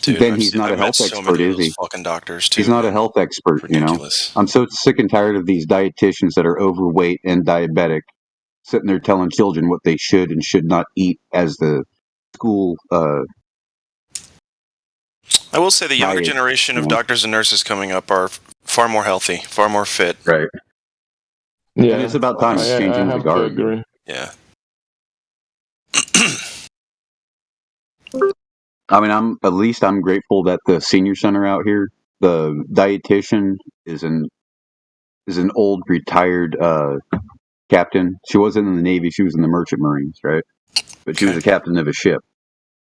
Dude, then he's not a health expert, is he? Fucking doctors too. He's not a health expert, Ridiculous. I'm so sick and tired of these dietitians that are overweight and diabetic, sitting there telling children what they should and should not eat as the school. I will say the younger generation of doctors and nurses coming up are far more healthy, far more fit. Right. Yeah, and it's about time it's changing the guard. Agree. Yeah. I mean, I'm grateful that the senior center out here, the dietitian is an old retired captain. She wasn't in the Navy; she was in the Merchant Marines, right? But she was a captain of a ship,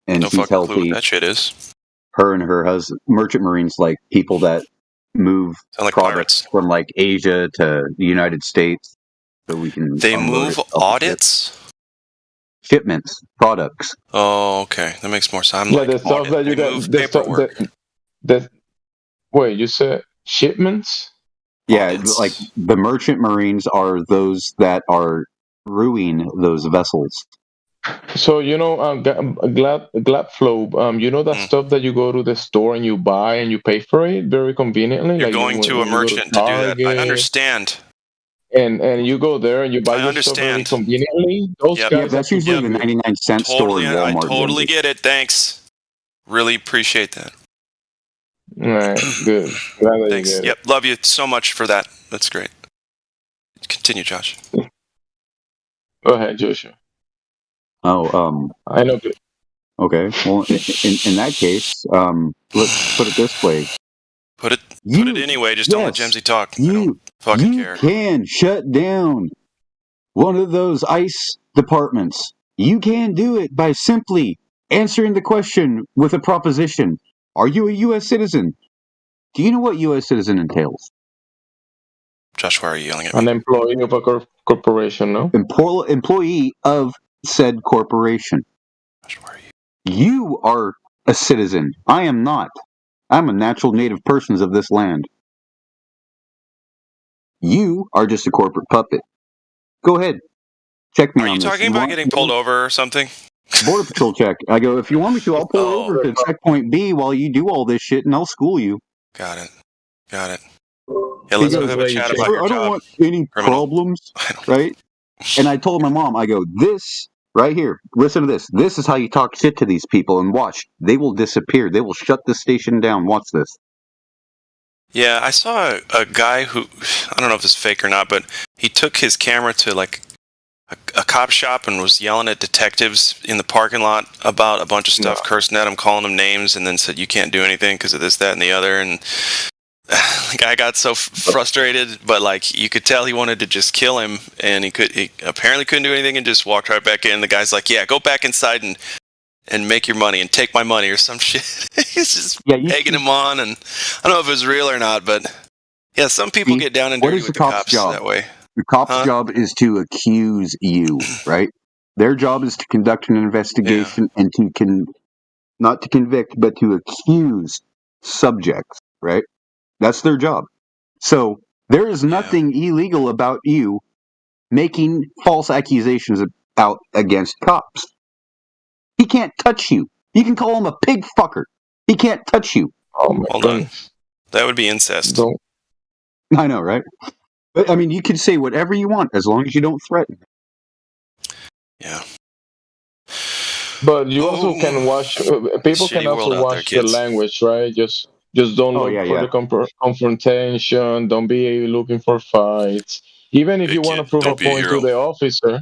and no she's healthy. Clue what that shit is. Her and her husband, Merchant Marines, like people that move products from like Asia to the United States, so we can. They move audits. Shipments, products. Oh, okay, that makes more sense. The stuff that you got. Wait, you said shipments? Yeah, like the Merchant Marines are those that are crewing those vessels. So Gladflow, that stuff that you go to the store and you buy and you pay for it very conveniently. You're going to a merchant to do that. I understand. And you go there and you buy your stuff very conveniently. Those guys, that's usually the 99-cent store in Walmart. I totally get it. Thanks. Really appreciate that. All right, good. Glad that Thanks. You get it. Love you so much for that. That's great. Continue, Josh. Go ahead, Joshua. Oh, I know. Okay. Well, in that case, let's put it this way. Put it anyway. Just don't let Jemsy talk. I don't fucking care. You can shut down one of those ICE departments. You can do it by simply answering the question with a proposition. Are you a U.S. citizen? Do you know what U.S. citizen entails? Josh, why are you yelling at me? An employee of a corporation, no? Employee of said corporation. Josh, why are you? You are a citizen. I am not. I'm a natural native person of this land. You are just a corporate puppet. Go ahead. Check me Are on you this. talking about getting pulled over or something? Border Patrol check. I go, if you want me to, I'll pull over to checkpoint B while you do all this shit, and I'll school you. Got it. Yeah, let's go have a chat about your I don't job. want any problems, right? And I told my mom, I go, this right here, listen to this. This is how you talk shit to these people, and watch. They will disappear. They will shut this station down. Watch this. Yeah, I saw a guy who, I don't know if it's fake or not, but he took his camera to like a cop shop and was yelling at detectives in the parking lot about a bunch of stuff, cursing at them, calling them names, and then said, you can't do anything because of this, that, and the other. And the guy got so frustrated, but like you could tell he wanted to just kill him, and he apparently couldn't do anything and just walked right back in. The guy's like, yeah, go back inside and make your money and take my money or some shit. He's just egging him on, and I don't know if it was real or not, but yeah, some people get down and dirty with the cops that way. The cop's job is to accuse you, right? Their job is to conduct an investigation and not to convict, but to accuse subjects, right? That's their job. So there is nothing illegal about you making false accusations out against cops. He can't touch you. You can call him a pig fucker. He can't touch you. Hold on. That would be incest. I know, right? But, I mean, you can say whatever you want as long as you don't threaten. Yeah. But you also can watch. People can also watch the language, right? Just don't look for the confrontation. Don't be looking for fights. Even if you want to prove a point to the officer.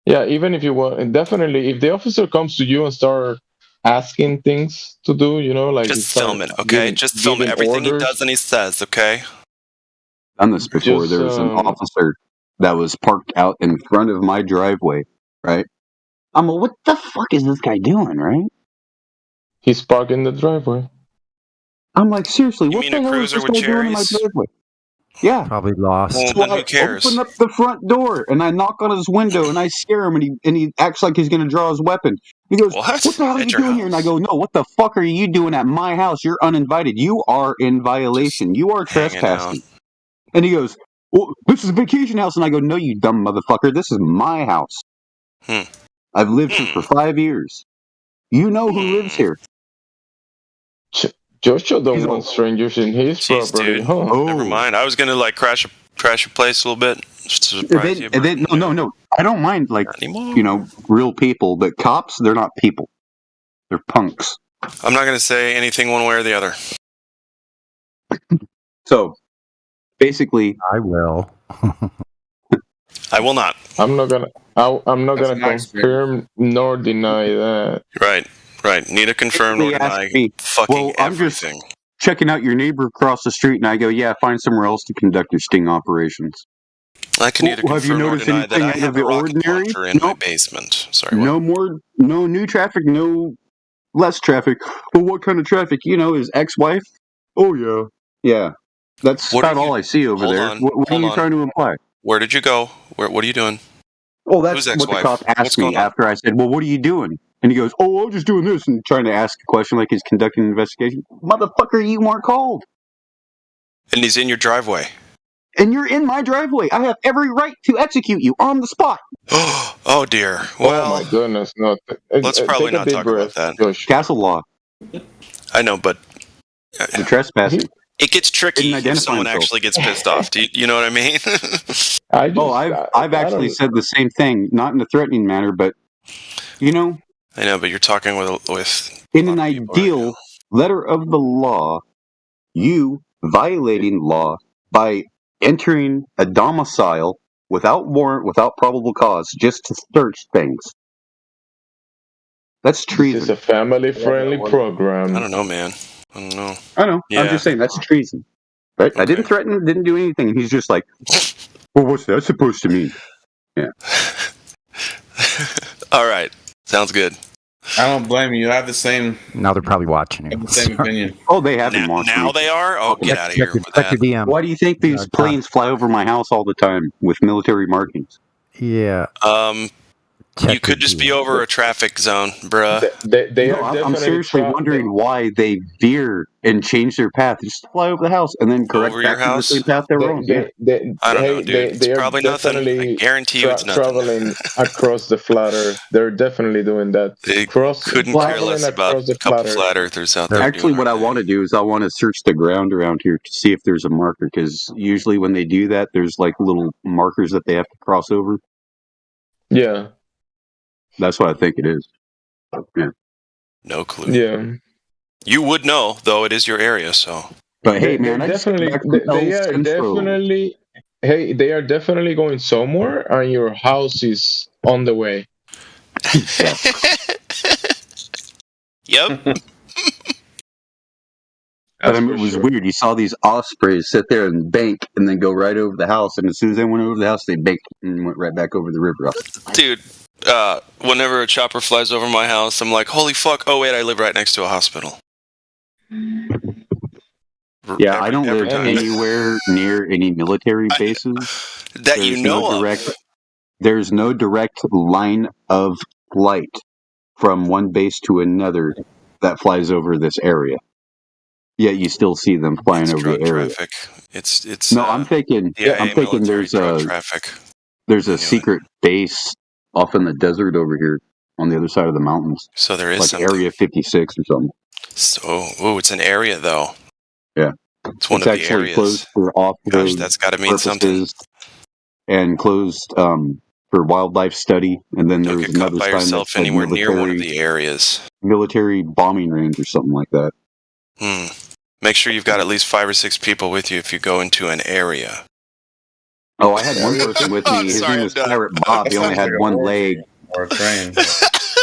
Yeah, even if you want, definitely, if the officer comes to you and start asking things to do, like just film it, okay? Just film everything he does and he says, okay? Done this before. There was an officer that was parked out in front of my driveway, right? I'm like, what the fuck is this guy doing, right? He's parked in the driveway. I'm like, seriously, what the hell is this guy doing in my driveway? Yeah. Probably lost. Well, So then who cares? I open up the front door and I knock on his window and I scare him and he acts like he's going to draw his weapon. He goes, what the hell are you doing here? And I go, no, what the fuck are you doing at my house? You're uninvited. You are in violation. You are trespassing. And he goes, well, this is a vacation house. And I go, no, you dumb motherfucker. This is my house. I've lived here for 5 years. You know who lives here. Joshua don't want strangers in his property. Dude. Never mind. I was gonna like crash your place a little bit. Just to surprise you. No. I don't mind real people, but cops, they're not people. They're punks. I'm not gonna say anything one way or the other. So basically, I will. I will not. I'm not gonna confirm nor deny that. Right. Neither confirm nor deny fucking everything. I'm just checking out your neighbor across the street, and I go, yeah, find somewhere else to conduct your sting operations. I can neither confirm nor deny that I have a rocket launcher in my basement. Sorry. No new traffic, no less traffic. Well, what kind of traffic? His ex-wife? Oh, yeah. Yeah. That's about all I see over there. What are you trying to imply? Where did you go? What are you doing? Oh, that's what the cop asked me after I said, well, what are you doing? And he goes, oh, I'm just doing this, and trying to ask a question like he's conducting an investigation. Motherfucker, you weren't called. And he's in your driveway. And you're in my driveway. I have every right to execute you on the spot. Oh, dear. Well, oh, my goodness. No. Let's probably not talk about that. Castle law. I know, but... The trespassing. It gets tricky if someone actually gets pissed off. Do you know what I mean? I've actually said the same thing, not in a threatening manner, but, I know, but you're talking with in an ideal letter of the law, you violating law by entering a domicile without warrant, without probable cause, just to search things. That's treason. It's a family-friendly program. I don't know, man. I don't know. I know. Yeah. I'm just saying, that's treason. Right? Okay. I didn't threaten, didn't do anything. He's just like, well, what's that supposed to mean? Yeah. All right. Sounds good. I don't blame you. I have the same. Now they're probably watching you. The same opinion. Oh, they have been watching Now me. they are? Oh, get out of here with Check that. your DM. Why do you think these planes fly over my house all the time with military markings? Yeah. You could just be over a traffic zone, bruh. They No, are I'm definitely seriously wondering why they veer and change their path. Just fly over the house and then correct Over back your to the house? same path they were on. Yeah. I don't know, dude. It's They are probably nothing. I definitely guarantee you it's nothing. traveling across the flat Earth. They're definitely doing that. They couldn't care less about a couple flat earthers out there. Actually, what I want to do is I want to search the ground around here to see if there's a marker, because usually when they do that, there's like little markers that they have to cross over. Yeah. That's what I think it is. Yeah. No clue. Yeah. You would know, though it is your area, so. But hey, They man, I just got definitely back from they El are Centro. definitely they are definitely going somewhere, and your house is on the way. Yep. But I mean, it was weird. You saw these ospreys sit there and bank and then go right over the house. And as soon as they went over the house, they banked and went right back over the river. Dude, whenever a chopper flies over my house, I'm like, holy fuck, oh wait, I live right next to a hospital. Yeah, I don't live anywhere near any military bases. That you know of. There's no direct line of flight from one base to another that flies over this area. Yet you still see them flying over the area. Traffic. It's no, I'm thinking there's a secret base off in the desert over here on the other side of the mountains. So there is like something. Area 56 or something. So, it's an area though. Yeah, it's one of the areas. Closed for off-road Gosh, that's got to mean something. And closed for wildlife study. And then there's another by sign yourself that anywhere near one of the areas. Military bombing range or something like that. Make sure you've got at least 5 or 6 people with you if you go into an area. Oh, I had one person with me. His name was Pirate Bob. He only had one leg. Or a train.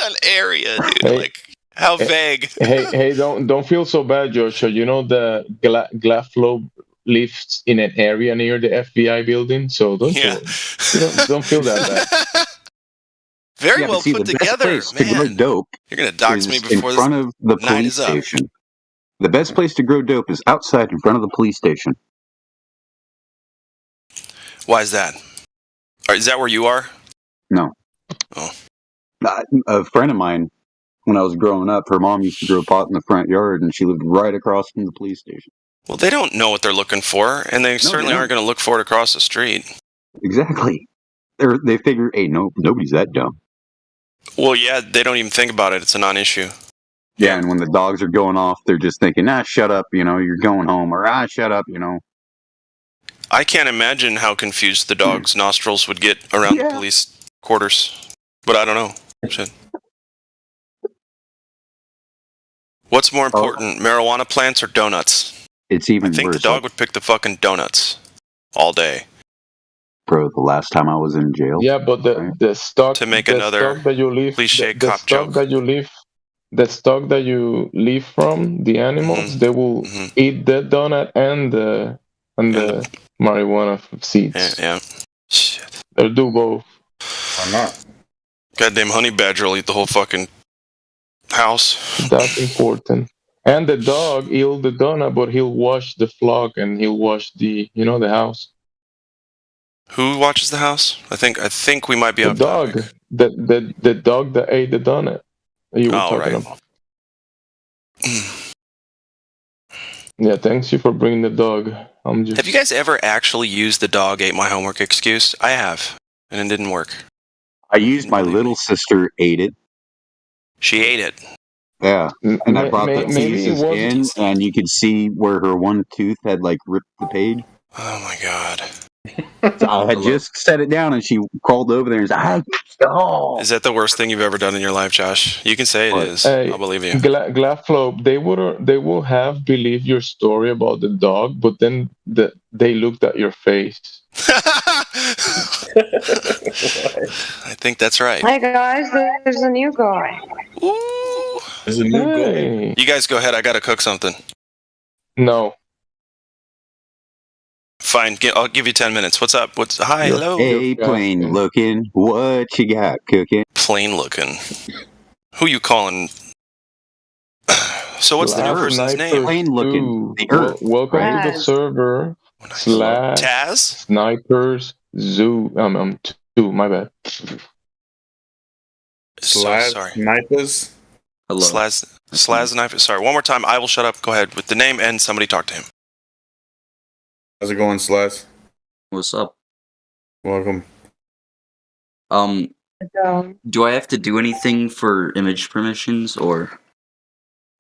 An area, dude. Like, how vague. Hey, don't feel so bad, Joshua. You know the Glaflow lives in an area near the FBI building, so don't feel that bad. Very well put together, man. To grow dope, you're gonna dox me before in front of the police station. The best place to grow dope is outside in front of the police station. Why is that? Is that where you are? No. Oh. A friend of mine, when I was growing up, her mom used to grow pot in the front yard, and she lived right across from the police station. Well, they don't know what they're looking for, and they certainly aren't going to look for it across the street. Exactly. They figure, hey, nobody's that dumb. Well, yeah, they don't even think about it. It's a non-issue. Yeah, and when the dogs are going off, they're just thinking, shut up, you're going home, or shut up, I can't imagine how confused the dog's nostrils would get around the police quarters. But I don't know. Shit. What's more important, marijuana plants or donuts? It's even worse. I think the dog would pick the fucking donuts all day. Bro, the last time I was in jail. Yeah, but the stock to make another stock that you leave, cliche the cop stock joke. that you leave, the stock that you leave from the animals, they will eat the donut and the marijuana seeds. Yeah. Shit. They'll do both. I'm not. Goddamn honey badger will eat the whole fucking house. That's important. And the dog, he'll the donut, but he'll wash the flock and he'll wash the house. Who watches the house? I think we might be the dog. The dog that ate the donut that you were talking about. Yeah, thanks you for bringing the dog. Have you guys ever actually used the dog ate my homework excuse? I have, and it didn't work. I used my little sister ate it. She ate it. Yeah, and I brought the pieces in, and you could see where her one tooth had ripped the page. Oh my god! So I had just set it down, and she crawled over there and said, Is that the worst thing you've ever done in your life, Josh? You can say it is. I'll believe you. Glaflow, they will have believed your story about the dog, but then they looked at your face. I think that's right. Hey guys, there's a new guy. Ooh. There's a new guy. You guys go ahead. I gotta cook something. No. Fine. I'll give you 10 minutes. What's up? Hi, hello. Hey, plain looking. What you got cooking? Plain looking. Who you calling? So what's the new Slash person's Sniper name? Plain looking. 2. The Earth. Welcome to the Raz. server. Slash Taz? Snipers Zoo. 2. My bad. Slaz sorry. Snipers. Hello. Slaz Knife. Sorry, one more time. I will shut up. Go ahead with the name and somebody talk to him. How's it going, Slaz? What's up? Welcome. Do I have to do anything for image permissions or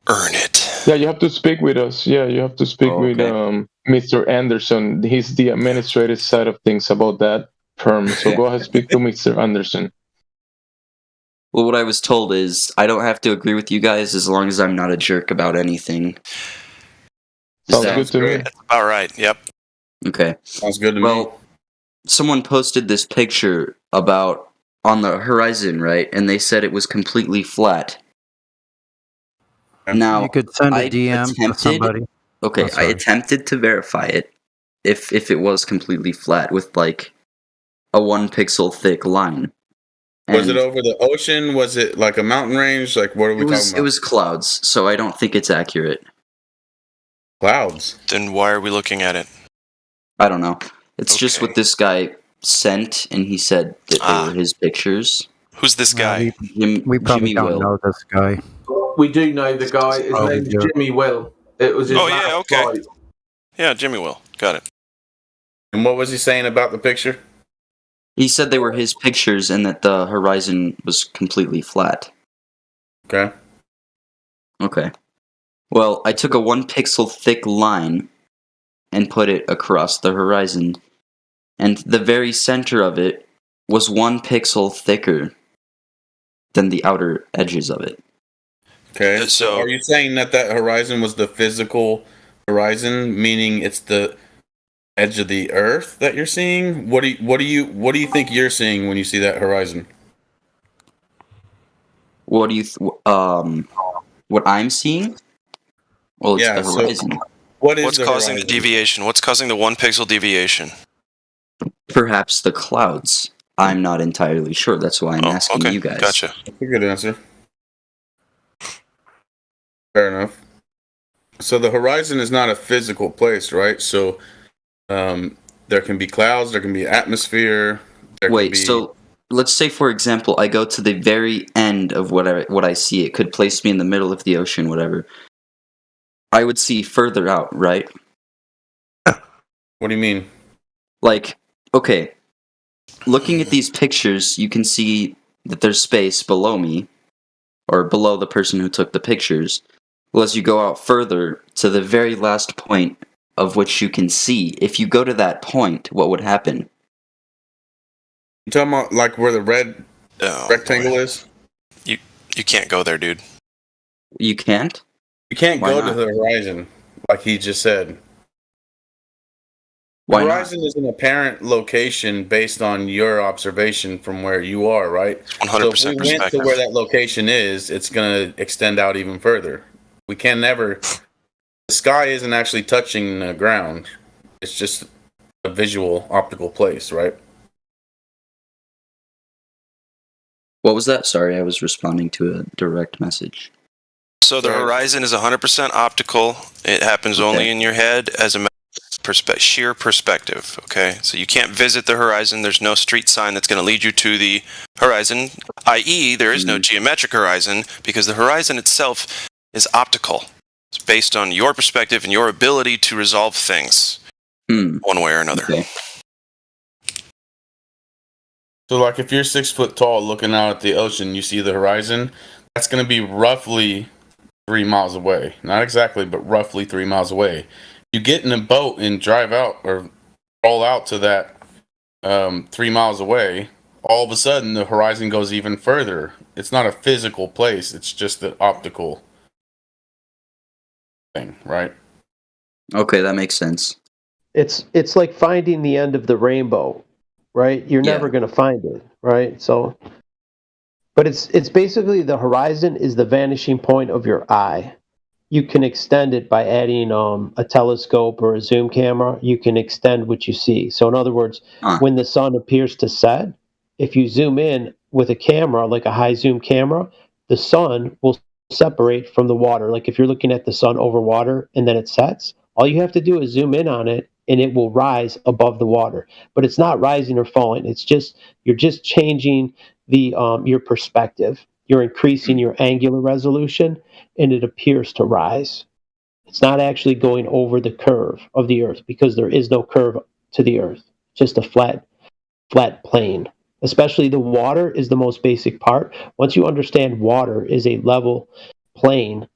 earn it? Yeah, you have to speak with us. Yeah, you have to speak with okay. Mr. Anderson. He's the administrative side of things about that term. So go ahead, speak to Mr. Anderson. Well, what I was told is I don't have to agree with you guys as long as I'm not a jerk about anything. Sounds good to me. That's about right. Yep. Okay. Sounds good to me. Well, someone posted this picture about on the horizon, right? And they said it was completely flat. Now, You could send a I DM to attempted. somebody. Okay, Oh, I sorry. attempted to verify it. If it was completely flat with like a 1 pixel thick line. Was it And over the ocean? Was it like a mountain range? Like, what are we it talking was about? it was clouds, so I don't think it's accurate. Clouds. Then why are we looking at it? I don't know. It's just Okay. what this guy sent, and he said that they were his pictures. Who's this guy? Jimmy We probably don't Will. know this guy. We do know the guy. His Oh, we name's do. Jimmy Will. It was his Oh, last yeah, okay. flight. Yeah, Jimmy Will. Got it. And what was he saying about the picture? He said they were his pictures and that the horizon was completely flat. Okay. Okay. Well, I took a 1 pixel thick line and put it across the horizon, and the very center of it was 1 pixel thicker than the outer edges of it. Okay. So, are you saying that horizon was the physical horizon, meaning it's the edge of the Earth that you're seeing? What do you think you're seeing when you see that horizon? What do you what I'm seeing? Well, it's Yeah, the horizon. So what is What's the causing horizon? the deviation? What's causing the 1 pixel deviation? Perhaps the clouds. I'm not entirely sure. That's why I'm asking okay. you guys. Gotcha. That's a good answer. Fair enough. So the horizon is not a physical place, right? So there can be clouds, there can be atmosphere. There can Wait, be... so let's say, for example, I go to the very end of what I see. It could place me in the middle of the ocean, whatever. I would see further out, right? What do you mean? Like, okay, looking at these pictures, you can see that there's space below me, or below the person who took the pictures. Well, as you go out further to the very last point of which you can see, if you go to that point, what would happen? You talking about like where the red rectangle is? You can't go there, dude. You can't? You can't Why go not? to the horizon, like he just said. Why the not? horizon is an apparent location based on your observation from where you are, right? 100% So if we went to perspective. where that location is, it's going to extend out even further. We can never... The sky isn't actually touching the ground. It's just a visual, optical place, right? What was that? Sorry, I was responding to a direct message. So the horizon is 100% optical. It happens only in your head as a matter of sheer perspective, okay? So you can't visit the horizon. There's no street sign that's going to lead you to the horizon, i.e. there is no geometric horizon because the horizon itself is optical. It's based on your perspective and your ability to resolve things one way or another. Okay. So like if you're 6 foot tall looking out at the ocean, you see the horizon, that's going to be roughly 3 miles away. Not exactly, but roughly 3 miles away. You get in a boat and drive out or roll out to that 3 miles away, all of a sudden the horizon goes even further. It's not a physical place, it's just an optical thing, right? Okay, that makes sense. It's like finding the end of the rainbow, right? You're never going to find it, right? So, but it's basically the horizon is the vanishing point of your eye. You can extend it by adding a telescope or a zoom camera. You can extend what you see. So, in other words, when the sun appears to set, if you zoom in with a camera, like a high zoom camera, the sun will separate from the water. Like if you're looking at the sun over water and then it sets, all you have to do is zoom in on it and it will rise above the water. But it's not rising or falling. It's just you're just changing the your perspective. You're increasing your angular resolution and it appears to rise. It's not actually going over the curve of the earth because there is no curve to the earth, just a flat plane. Especially the water is the most basic part. Once you understand water is a level plane,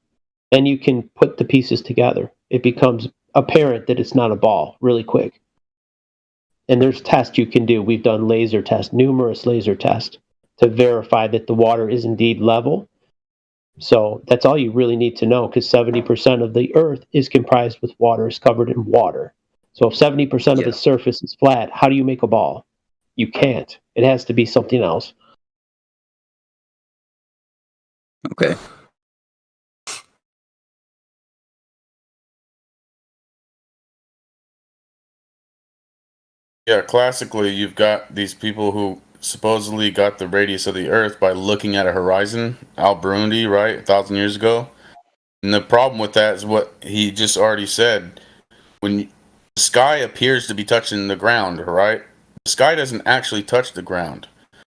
then you can put the pieces together. It becomes apparent that it's not a ball really quick. And there's tests you can do. We've done laser tests, numerous laser tests to verify that the water is indeed level. So that's all you really need to know, because 70% of the earth is comprised with water, is covered in water. So if 70% of the surface is flat, how do you make a ball? You can't. It has to be something else. Okay. Yeah, classically, you've got these people who supposedly got the radius of the Earth by looking at a horizon, Al-Biruni, right, 1,000 years ago. And the problem with that is what he just already said. When the sky appears to be touching the ground, right? The sky doesn't actually touch the ground.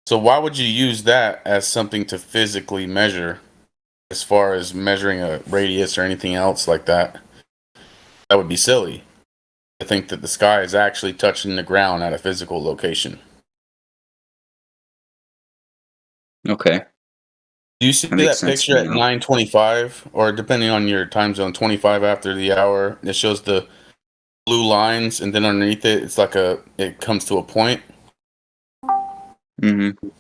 So why would you use that as something to physically measure, as far as measuring a radius or anything else like that? That would be silly. I think that the sky is actually touching the ground at a physical location. Okay. Do you see that picture at 9:25, or depending on your time zone, 25 after the hour? It shows the blue lines, and then underneath it, it's like it comes to a point. Mm-hmm. You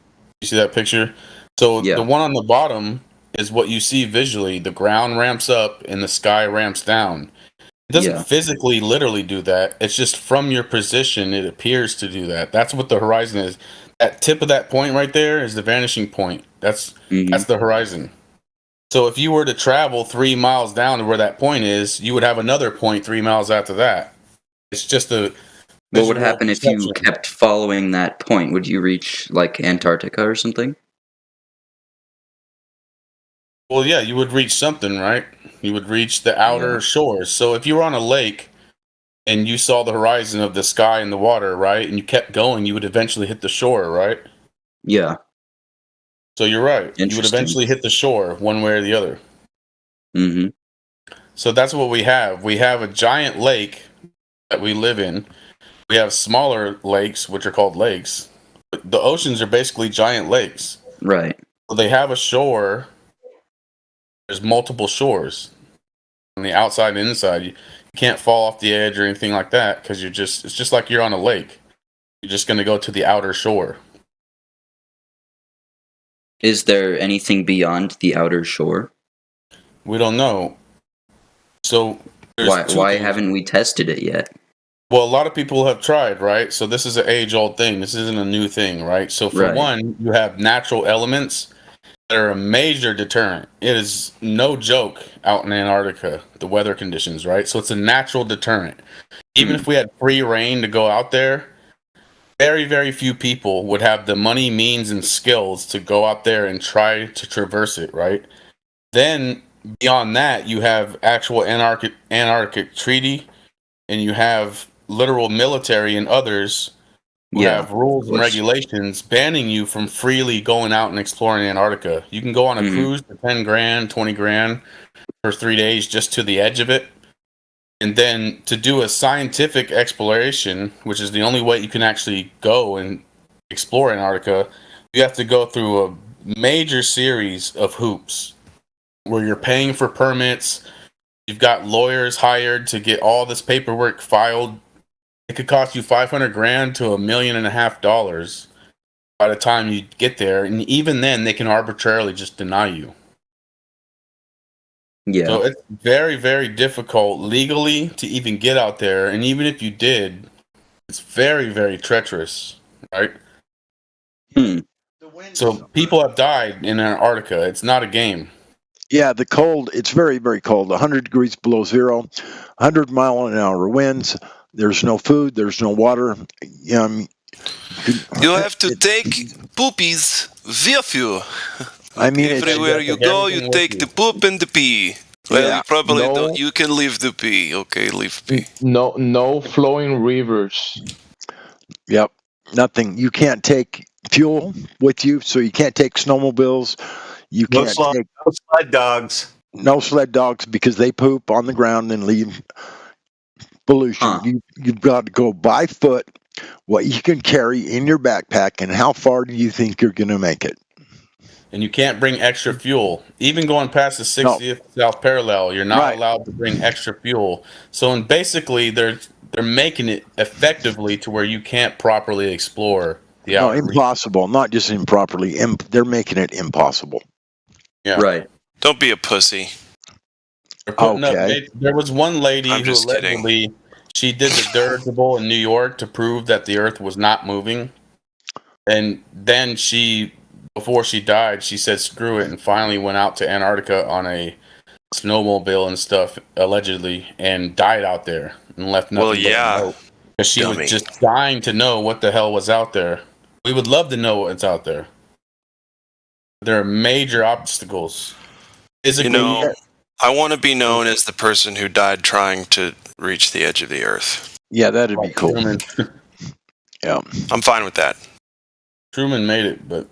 see that picture? So the one on the bottom is what you see visually. The ground ramps up and the sky ramps down. It doesn't physically, literally do that. It's just from your position, it appears to do that. That's what the horizon is. That tip of that point right there is the vanishing point. That's the horizon. So if you were to travel 3 miles down to where that point is, you would have another point 3 miles after that. It's just a. What would happen if you kept following that point? Would you reach like Antarctica or something? Well, yeah, you would reach something, right? You would reach the outer shores. So if you were on a lake and you saw the horizon of the sky and the water, right, and you kept going, you would eventually hit the shore, right? Yeah. So you're right. You would eventually hit the shore one way or the other. Mm-hmm. So that's what we have. We have a giant lake that we live in. We have smaller lakes, which are called lakes. The oceans are basically giant lakes. Right. So they have a shore. There's multiple shores on the outside and inside. You can't fall off the edge or anything like that because it's just like you're on a lake. You're just going to go to the outer shore. Is there anything beyond the outer shore? We don't know. So why haven't we tested it yet? Well, a lot of people have tried, right? So this is an age-old thing. This isn't a new thing, right? So for one, you have natural elements that are a major deterrent. It is no joke out in Antarctica, the weather conditions, right? So it's a natural deterrent. Even if we had free reign to go out there, very, very few people would have the money, means, and skills to go out there and try to traverse it, right? Then beyond that, you have actual Antarctic Treaty, and you have literal military and others who have rules and regulations banning you from freely going out and exploring Antarctica. You can go on a cruise for 10 grand, 20 grand for 3 days just to the edge of it. And then to do a scientific exploration, which is the only way you can actually go and explore Antarctica, you have to go through a major series of hoops where you're paying for permits. You've got lawyers hired to get all this paperwork filed. It could cost you 500 grand to $1.5 million by the time you get there, and even then, they can arbitrarily just deny you. Yeah. So it's very, very difficult legally to even get out there, and even if you did, it's very, very treacherous, right? So people have died in Antarctica. It's not a game. Yeah, the cold, it's very, very cold. 100 degrees below zero, 100-mile-an-hour winds. There's no food. There's no water. You have to take poopies with you. I mean, it's, Everywhere you go, you take the poop and the pee. Well, Yeah. you probably No. don't. You can leave the pee. Okay, leave pee. No flowing rivers. yep, nothing. You can't take fuel with you, so you can't take snowmobiles. You No can't sled, take no sled dogs. no sled dogs because they poop on the ground and leave pollution. You've got to go by foot, what you can carry in your backpack, and how far do you think you're going to make it? And you can't bring extra fuel. Even going past the 60th South parallel, you're not allowed to bring extra fuel. So, and basically, they're making it effectively to where you can't properly explore the No, outer reaches. impossible. Not just improperly. They're making it impossible. Yeah. Right. Don't be a pussy. They're putting Okay. up, there was one lady I'm who just kidding. allegedly she did the dirigible in New York to prove that the Earth was not moving, and then before she died, she said screw it and finally went out to Antarctica on a snowmobile and stuff allegedly and died out there and left nothing. Well, yeah. Because she Dummy. was just dying to know what the hell was out there. We would love to know what's out there. There are major obstacles. Physically, You know, I want to be known as the person who died trying to reach the edge of the earth. Yeah, that'd be cool. Truman, Yeah. I'm fine with that. Truman made it, but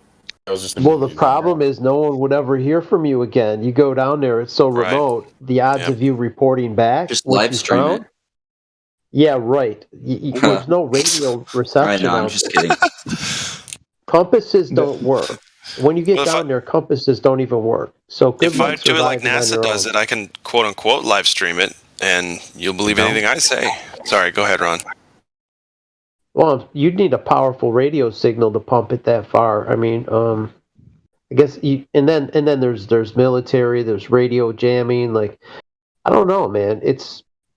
that was just Well, the problem is no one would ever hear from you again. You go down there; it's so Right. remote. The odds Yep. of you reporting back, Just what live you stream found- it. Yeah, right. There's no radio reception. I know. I'm out just there. kidding. Compasses don't work. When you get Well, if down there, compasses don't even work. So good If I luck do it like surviving on NASA your does own. it, I can quote unquote live stream it, and you'll believe anything I say. Sorry, go ahead, Ron. Well, you'd need a powerful radio signal to pump it that far. I mean, I guess and then there's military, there's radio jamming. Like, I don't know, man.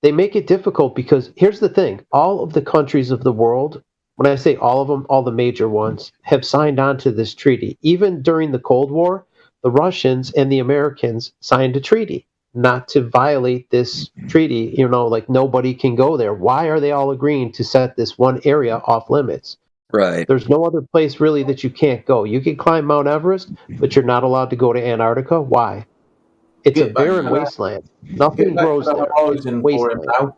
They make it difficult because here's the thing: all of the countries of the world, when I say all of them, all the major ones, have signed on to this treaty. Even during the Cold War, the Russians and the Americans signed a treaty not to violate this treaty. You know, like nobody can go there. Why are they all agreeing to set this one area off limits? Right. There's no other place really that you can't go. You can climb Mount Everest, but you're not allowed to go to Antarctica. Why? It's a Get back barren to that. wasteland. Nothing Get back grows to the there. It's horizon for him wasteland. now.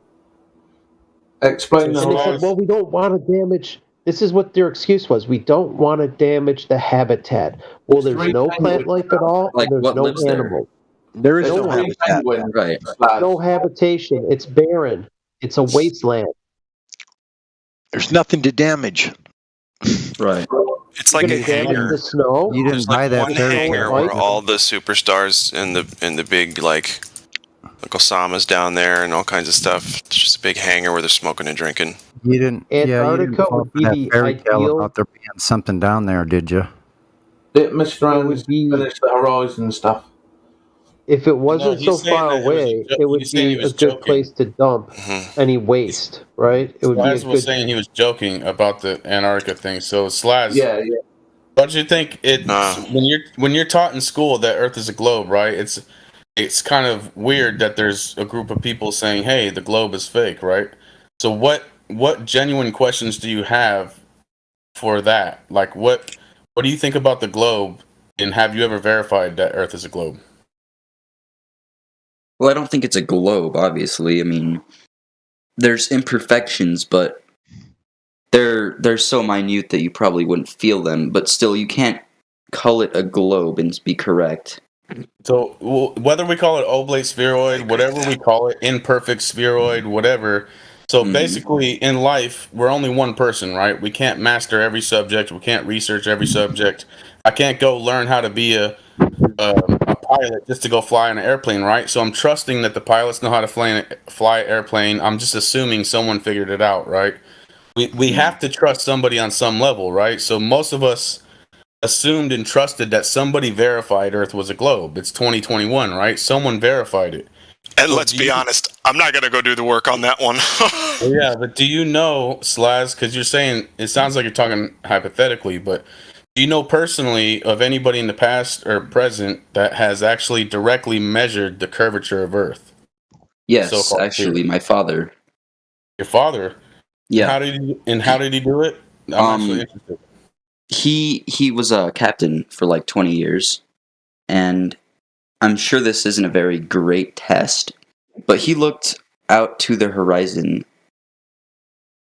Explain the And they said, horizon. well, we don't want to damage. This is what their excuse was. We don't want to damage the habitat. Well, there's Three no penguins. plant life at all, Like, and there's what no lives there? animals. There is No no one. habitat. Penguins. Right. No habitation. It's barren. It's a wasteland. There's nothing to damage. Right. It's like a You're gonna damage hangar. the snow. You didn't There's buy like that one fairy hangar tale. where all the superstars and the big like Osama's down there and all kinds of stuff. It's just a big hangar where they're smoking and drinking. You didn't. Yeah, you didn't Antarctica fall would for be that the fairy tale ideal. about there being something down there, did you? Did Mr. Anderson would be- finish the horizon stuff? If it wasn't he's so saying far that it was a away, jo- it would he's saying be he a was good joking. place to dump Mm-hmm. any waste, right? It would be a Slaz was good. saying he was joking about the Antarctica thing. So Slaz, Yeah. don't you think when you're taught in school that Earth is a globe, right? It's kind of weird that there's a group of people saying, "Hey, the globe is fake," right? So what genuine questions do you have for that? Like what do you think about the globe, and have you ever verified that Earth is a globe? Well, I don't think it's a globe, obviously. I mean, there's imperfections, but they're so minute that you probably wouldn't feel them. But still, you can't call it a globe and be correct. So whether we call it oblate spheroid, whatever we call it, imperfect spheroid, whatever. So basically, in life, we're only one person, right? We can't master every subject. We can't research every subject. I can't go learn how to be a pilot just to go fly an airplane, right? So I'm trusting that the pilots know how to fly an airplane. I'm just assuming someone figured it out, right? We have to trust somebody on some level, right? So most of us assumed and trusted that somebody verified Earth was a globe. It's 2021, right? Someone verified it. And let's be honest, I'm not gonna go do the work on that one. Yeah, but do you know, Slaz, because you're saying, it sounds like you're talking hypothetically, but do you know personally of anybody in the past or present that has actually directly measured the curvature of Earth? Yes, So-called actually, theory. my father. Your father? Yeah. How did he do it? I'm actually interested. He was a captain for like 20 years. and I'm sure this isn't a very great test, but he looked out to the horizon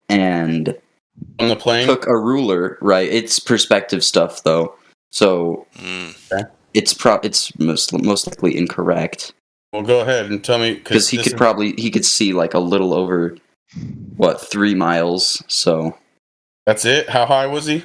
and on the plane took a ruler. Right, it's perspective stuff though, so it's most likely incorrect. Well, go ahead and tell me Because he could see like a little over 3 miles. So that's it. How high was he?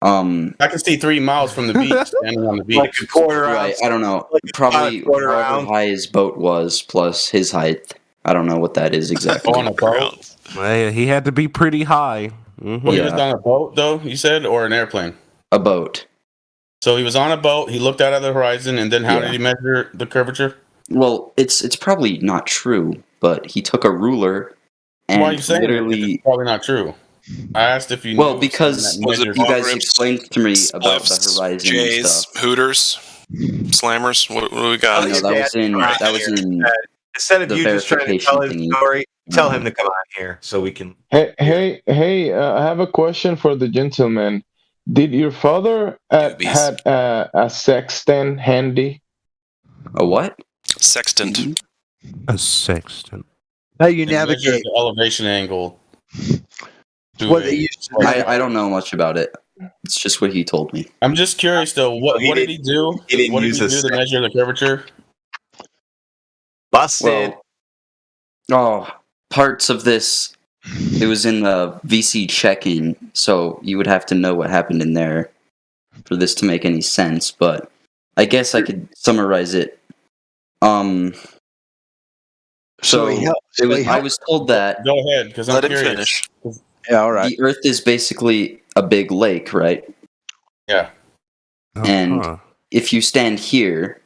I can see 3 miles from the beach, standing on the beach. Like a quarter right, ounce. I don't know. Like Probably quarter however ounce. high his boat was plus his height. I don't know what that is exactly. On a boat. Well, he had to be pretty high. Well, he was on a boat, though. You said, or an airplane? A boat. So he was on a boat. He looked out at the horizon, and then how Yeah. did he measure the curvature? Well, it's probably not true, but he took a ruler and Why are you saying that if literally. it's probably not true? I asked if you. Well, knew because something that you measured- guys explained to me about the Spliffs, horizon Jays, and stuff. Hooters, Slammers. What do we got? No, that was in Instead of the you just trying to verification tell his thingy. story, tell him to come on here so we can. Hey! I have a question for the gentleman. Did your father had a sextant handy? A what? Sextant. A sextant. How you They measured navigate? the elevation angle. What they used to do. I don't know much about it. It's just what he told me. I'm just curious though. What did he do? He didn't What did use he a do to sec- measure the curvature? Busted. Parts of this. It was in the VC check-in, so you would have to know what happened in there for this to make any sense. But I guess I could summarize it. So I was told that. Go ahead, because I'm Let him curious. finish. Yeah, all right. The Earth is basically a big lake, right? Yeah. And if you stand here,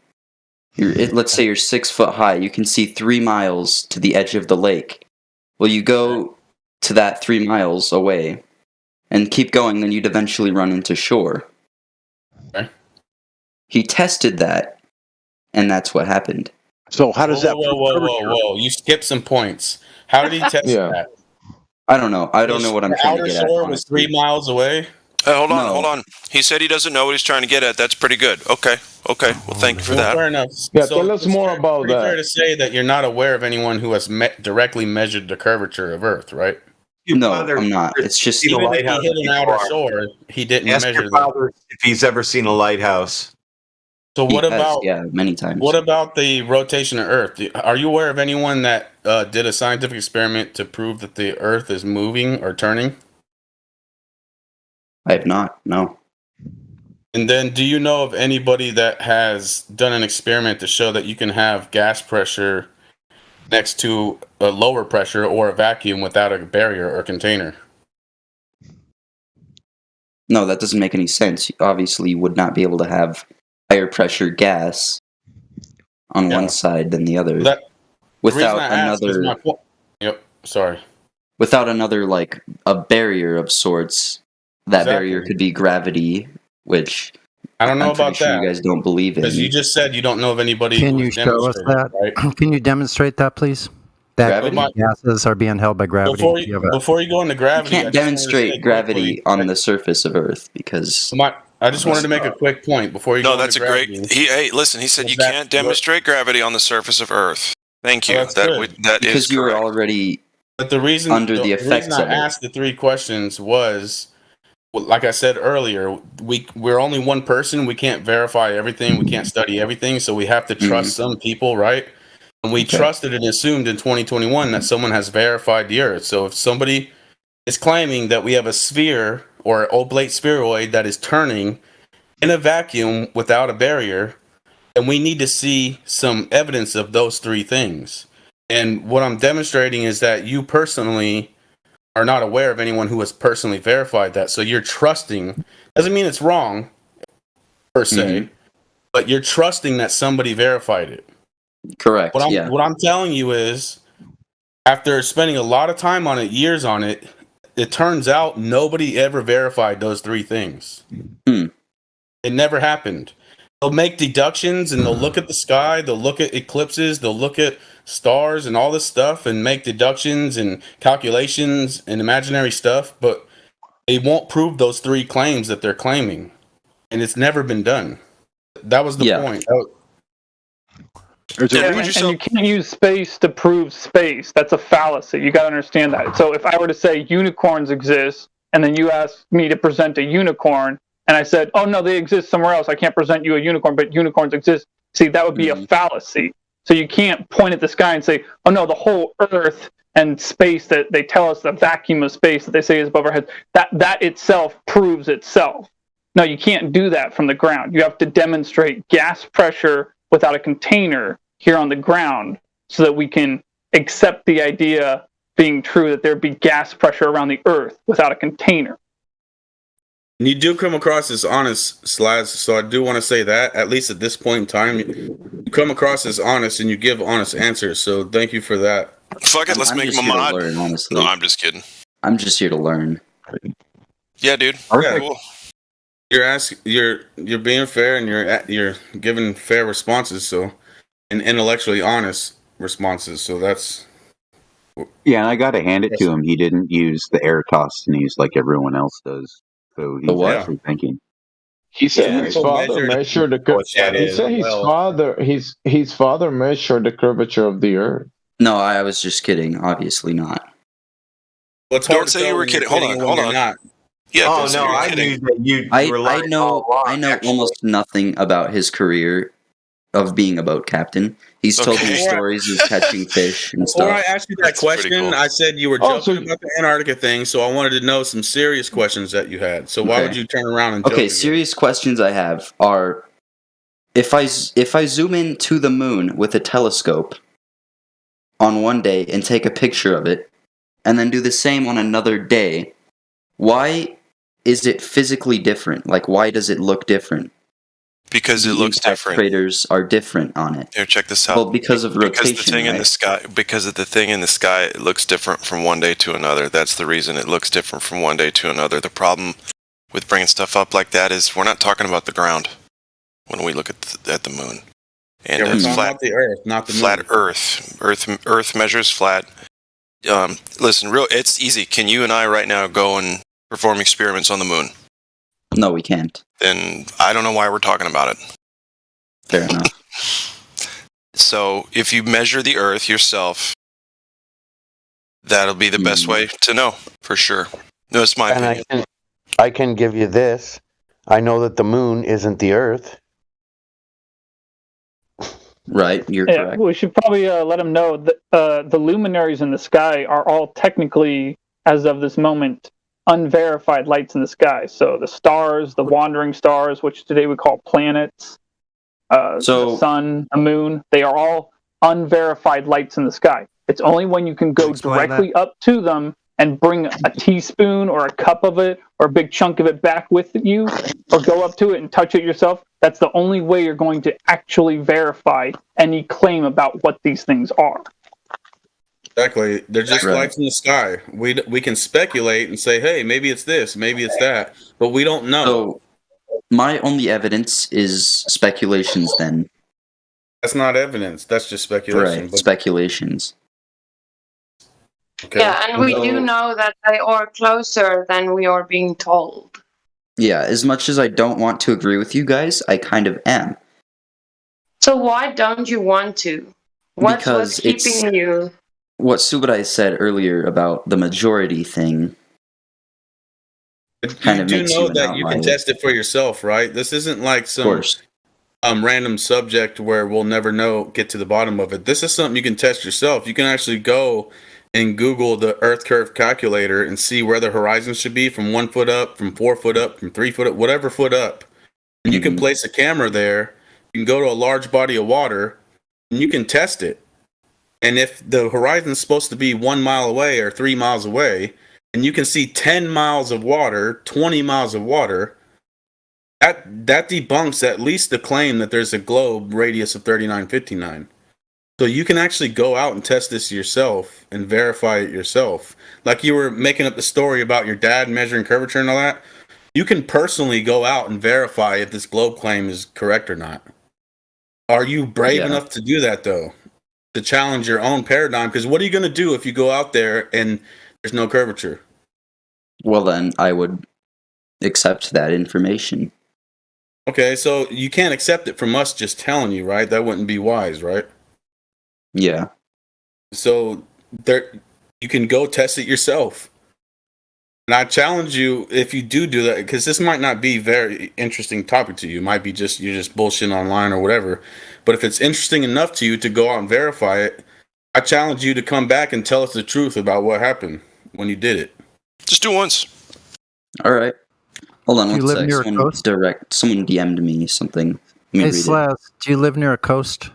let's say you're 6 foot high, you can see 3 miles to the edge of the lake. Well, you go to that 3 miles away and keep going, then you'd eventually run into shore. Okay. He tested that, and that's what happened. So how does that? Whoa! You skipped some points. How did he test that? I don't know. I don't know what I'm The trying to outer get at. shore was 3 miles away. Hold on. He said he doesn't know what he's trying to get at. That's pretty good. Okay. Well, thank you for that. Fair enough. Yeah, tell us more about Pretty fair that. to say that you're not aware of anyone who has directly measured the curvature of Earth, right? No, I'm not. It's just seen a Even if lighthouse he hit an before. outer shore, he didn't Ask measure your that. father if he's ever seen a lighthouse. So what He has, about yeah, many times. what about the rotation of Earth? Are you aware of anyone that did a scientific experiment to prove that the Earth is moving or turning? I have not. No. And then, do you know of anybody that has done an experiment to show that you can have gas pressure next to a lower pressure or a vacuum without a barrier or container? No, that doesn't make any sense. Obviously, you would not be able to have higher pressure gas on one side than the other The reason without I ask is another Yep. Sorry. without another like a barrier of sorts. That barrier could be gravity, which I don't know I'm pretty about sure that. you guys don't believe in. Because you just said you don't know of anybody. Can who you has show us demonstrated that? it, right? Can you demonstrate that, please? That Gravity? gases are being held by gravity. Before Do you you, have a- before you go into You gravity, I can't just wanted to say demonstrate gravity on the surface of Earth because I just wanted to make a quick point before you No, go that's a into great. gravity. Hey, listen. He said you That- can't demonstrate gravity on the surface of Earth. Thank you. that's that good. that is because you were correct. already But the reason under the effects reason of I it. asked the 3 questions was, well, like I said earlier, we're only one person. We can't verify everything. We can't study everything. So we have to trust some people, right? And we trusted and assumed in 2021 that someone has verified the Earth. So if somebody is claiming that we have a sphere or oblate spheroid that is turning in a vacuum without a barrier, then we need to see some evidence of those 3 things. And what I'm demonstrating is that you personally are not aware of anyone who has personally verified that. So you're trusting, doesn't mean it's wrong per se, but you're trusting that somebody verified it. Correct. What I'm telling you is, after spending a lot of time on it, years on it, it turns out nobody ever verified those 3 things. It never happened. They'll make deductions and they'll look at the sky, they'll look at eclipses, they'll look at stars and all this stuff and make deductions and calculations and imaginary stuff, but they won't prove those 3 claims that they're claiming. And it's never been done. That was the Yeah. point. There's Yeah, a and reason. you can't use space to prove space. That's a fallacy. You got to understand that. So if I were to say unicorns exist, and then you asked me to present a unicorn, and I said, "Oh no, they exist somewhere else. I can't present you a unicorn, but unicorns exist." See, that would be a fallacy. So you can't point at the sky and say, "Oh no, the whole Earth and space that they tell us, the vacuum of space that they say is above our heads, that itself proves itself." No, you can't do that from the ground. You have to demonstrate gas pressure without a container here on the ground so that we can accept the idea being true that there'd be gas pressure around the Earth without a container. You do come across as honest, Slaz, so I do want to say that, at least at this point in time, you come across as honest and you give honest answers, so thank you for that. Fuck it, let's I'm make just him a here to mod. learn, honestly. No, I'm just kidding. I'm just here to learn. Yeah, dude. Yeah. Cool. You're being fair and you're giving fair responses, so, and intellectually honest responses, so that's... Yeah, and I got to hand it to him. He didn't use the Eratosthenes like everyone else does. So he's actually thinking. He said his father measured his father measured the curvature of the Earth. No, I was just kidding. Obviously not. Well, it's Don't say you were kidding. Hold on. Yeah. Oh no, I knew that you were lying. I know almost nothing about his career of being a boat captain. He's told me stories of catching fish and stuff. Before I asked you that question, I said you were joking about the Antarctica thing, so I wanted to know some serious questions that you had. So why would you turn around and joke again? Serious questions I have are: if I zoom in to the moon with a telescope on one day and take a picture of it, and then do the same on another day, why is it physically different? Like, why does it look different? Because it looks different. Craters are different on it. Here, check this out. Well, because of rotation, because the thing in the sky, because of the thing in the sky, it looks different from one day to another. That's the reason it looks different from one day to another. The problem with bringing stuff up like that is we're not talking about the ground when we look at the moon. And we're talking about the Earth, not the flat moon. Earth measures flat. Listen, it's easy. Can you and I right now go and perform experiments on the moon? No, we can't. Then I don't know why we're talking about it. Fair enough. So if you measure the Earth yourself, that'll be the best way to know for sure. No, it's my opinion. I can give you this. I know that the moon isn't the Earth. Right, you're correct. We should probably let them know that the luminaries in the sky are all technically, as of this moment, unverified lights in the sky. So the stars, the wandering stars, which today we call planets, the sun, the moon, they are all unverified lights in the sky. It's only when you can go directly up to them and bring a teaspoon or a cup of it or a big chunk of it back with you, or go up to it and touch it yourself. That's the only way you're going to actually verify any claim about what these things are. Exactly. They're just lights in the sky. We can speculate and say, hey, maybe it's this, maybe it's that, but we don't know. So my only evidence is speculations then. That's not evidence. That's just speculation. Right, speculations. Okay. Yeah, and we do know that they are closer than we are being told. Yeah, as much as I don't want to agree with you guys, I kind of am. So why don't you want to? What's keeping you? What Subadai said earlier about the majority thing. You do know that you can test it for yourself, right? This isn't like some random subject where we'll never get to the bottom of it. This is something you can test yourself. You can actually go and Google the Earth curve calculator and see where the horizon should be from 1 foot up, from 4 foot up, from 3 foot up, whatever foot up. And you can place a camera there. You can go to a large body of water and you can test it. And if the horizon is supposed to be 1 mile away or 3 miles away, and you can see 10 miles of water, 20 miles of water, that debunks at least the claim that there's a globe radius of 3959. So you can actually go out and test this yourself and verify it yourself. Like you were making up the story about your dad measuring curvature and all that. You can personally go out and verify if this globe claim is correct or not. Are you brave enough to do that, though? To challenge your own paradigm? Because what are you going to do if you go out there and there's no curvature? Well, then I would accept that information. Okay, so you can't accept it from us just telling you, right? That wouldn't be wise, right? Yeah. So there, you can go test it yourself. And I challenge you, if you do that, because this might not be very interesting topic to you. It might be just you're just bullshitting online or whatever. But if it's interesting enough to you to go out and verify it, I challenge you to come back and tell us the truth about what happened when you did it. Just do once. All right. Hold on Do you one live sec. near a Someone DM'd me something. Let me Hey, read it. Slash, do you live near a coast?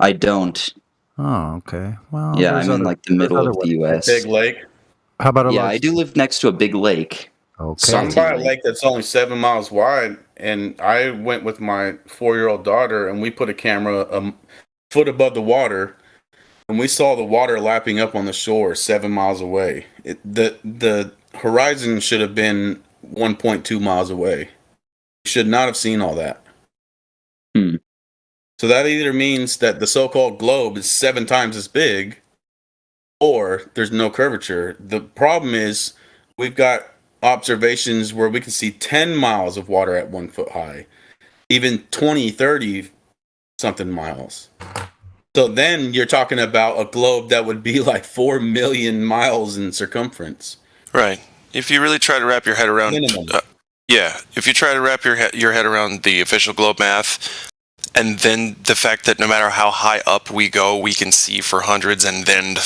I don't. Oh, okay. Well, Yeah, there's I'm in other- like the there's middle other of the ways. U.S. Big lake. How about a Yeah, large? I do live next to a big lake. Okay. So I'm by a lake that's only 7 miles wide, and I went with my 4-year-old daughter, and we put a camera a foot above the water, and we saw the water lapping up on the shore 7 miles away. The horizon should have been 1.2 miles away. You should not have seen all that. So that either means that the so-called globe is 7 times as big, or there's no curvature. The problem is we've got observations where we can see 10 miles of water at 1 foot high, even 20, 30 something miles. So then you're talking about a globe that would be like 4 million miles in circumference. Right. If you really try to wrap your head around, if you try to wrap your head around the official globe math, and then the fact that no matter how high up we go, we can see for hundreds and then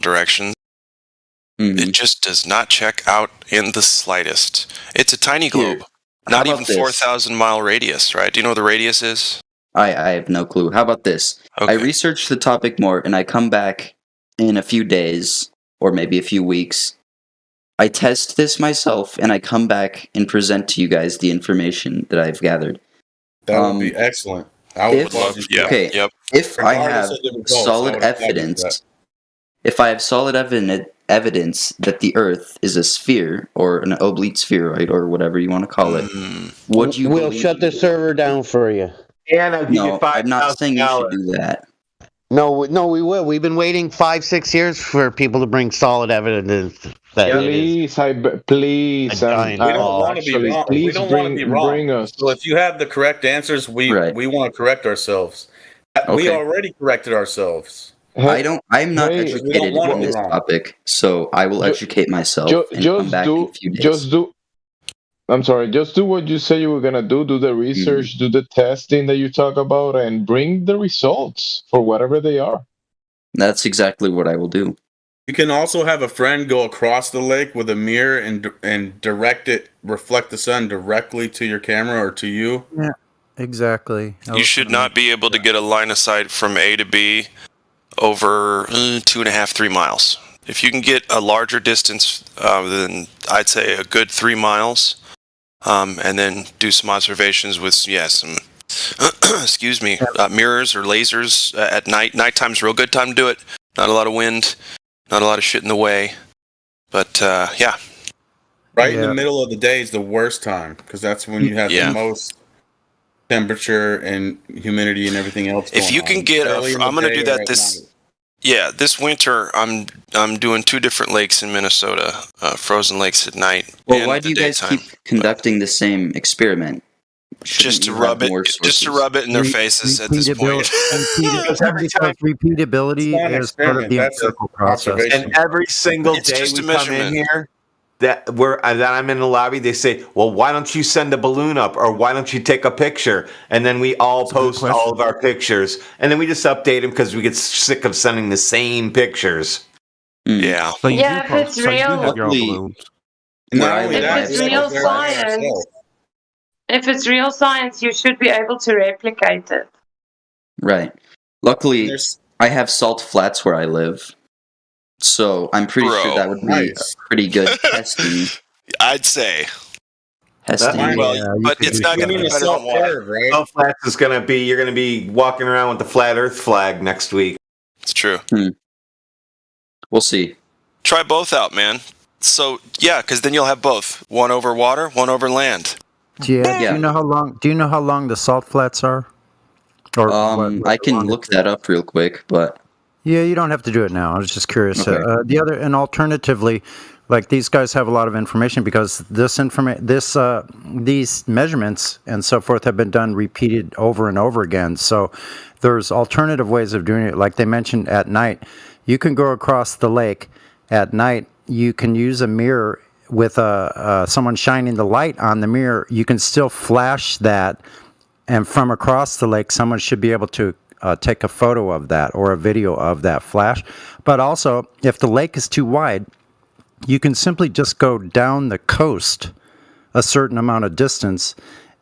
directions, it just does not check out in the slightest. It's a tiny globe, not How even about this? 4,000 mile radius, right? Do you know what the radius is? I have no clue. How about this? I research the topic more, and I come back in a few days, or maybe a few weeks. I test this myself, and I come back and present to you guys the information that I've gathered. That would be excellent. I would love to. Okay, if I have solid evidence, if I have solid evidence that the Earth is a sphere or an oblate spheroid or whatever you want to call it, would you? We'll shut the server down for you. And I'll give you No, I'm not saying you should $5,000. do that. No, we will. We've been waiting 5-6 years for people to bring solid evidence that it is. We giant don't want to be ball. wrong. We don't want to be wrong. So if you have the correct answers, we want to correct ourselves. We already corrected ourselves. I'm not educated on this topic, so I will educate myself and come back in a few days. Just do what you say you were gonna do. Do the research, do the testing that you talk about, and bring the results for whatever they are. That's exactly what I will do. You can also have a friend go across the lake with a mirror and reflect the sun directly to your camera or to you. Yeah, exactly. You should not be able to get a line of sight from A to B over 2.5, 3 miles. If you can get a larger distance, then I'd say a good 3 miles, and then do some observations with some mirrors or lasers at night. Nighttime's a real good time to do it. Not a lot of wind, not a lot of shit in the way, but Right in the middle of the day is the worst time because that's when you have the most temperature and humidity and everything else. If you can get I'm going to do that this winter. I'm doing 2 different lakes in Minnesota, frozen lakes at night. Well, why do you guys keep conducting the same experiment? Just to rub it in their faces at this point. Repeatability is part of the empirical process. And every single day we come in here, that I'm in the lobby, they say, "Well, why don't you send a balloon up, or why don't you take a picture?" And then we all post all of our pictures, and then we just update them because we get sick of sending the same pictures. Yeah. So if it's real, if it's real science, you should be able to replicate it. Right. Luckily, I have salt flats where I live. So I'm pretty sure that would be pretty good testing. I'd say. Testing. But it's not going to be better than water, right? Salt Flats is going to be, you're going to be walking around with the flat Earth flag next week. It's true. We'll see. Try both out, man. So because then you'll have both: one over water, one over land. Do you know how long the salt flats are? Or I can look that up real quick, but yeah, you don't have to do it now. I was just curious. Okay. And alternatively, Like these guys have a lot of information because these measurements and so forth have been done repeated over and over again. So there's alternative ways of doing it. Like they mentioned at night, you can go across the lake at night. You can use a mirror with someone shining the light on the mirror. You can still flash that, and from across the lake, someone should be able to take a photo of that or a video of that flash. But also, if the lake is too wide, you can simply just go down the coast a certain amount of distance.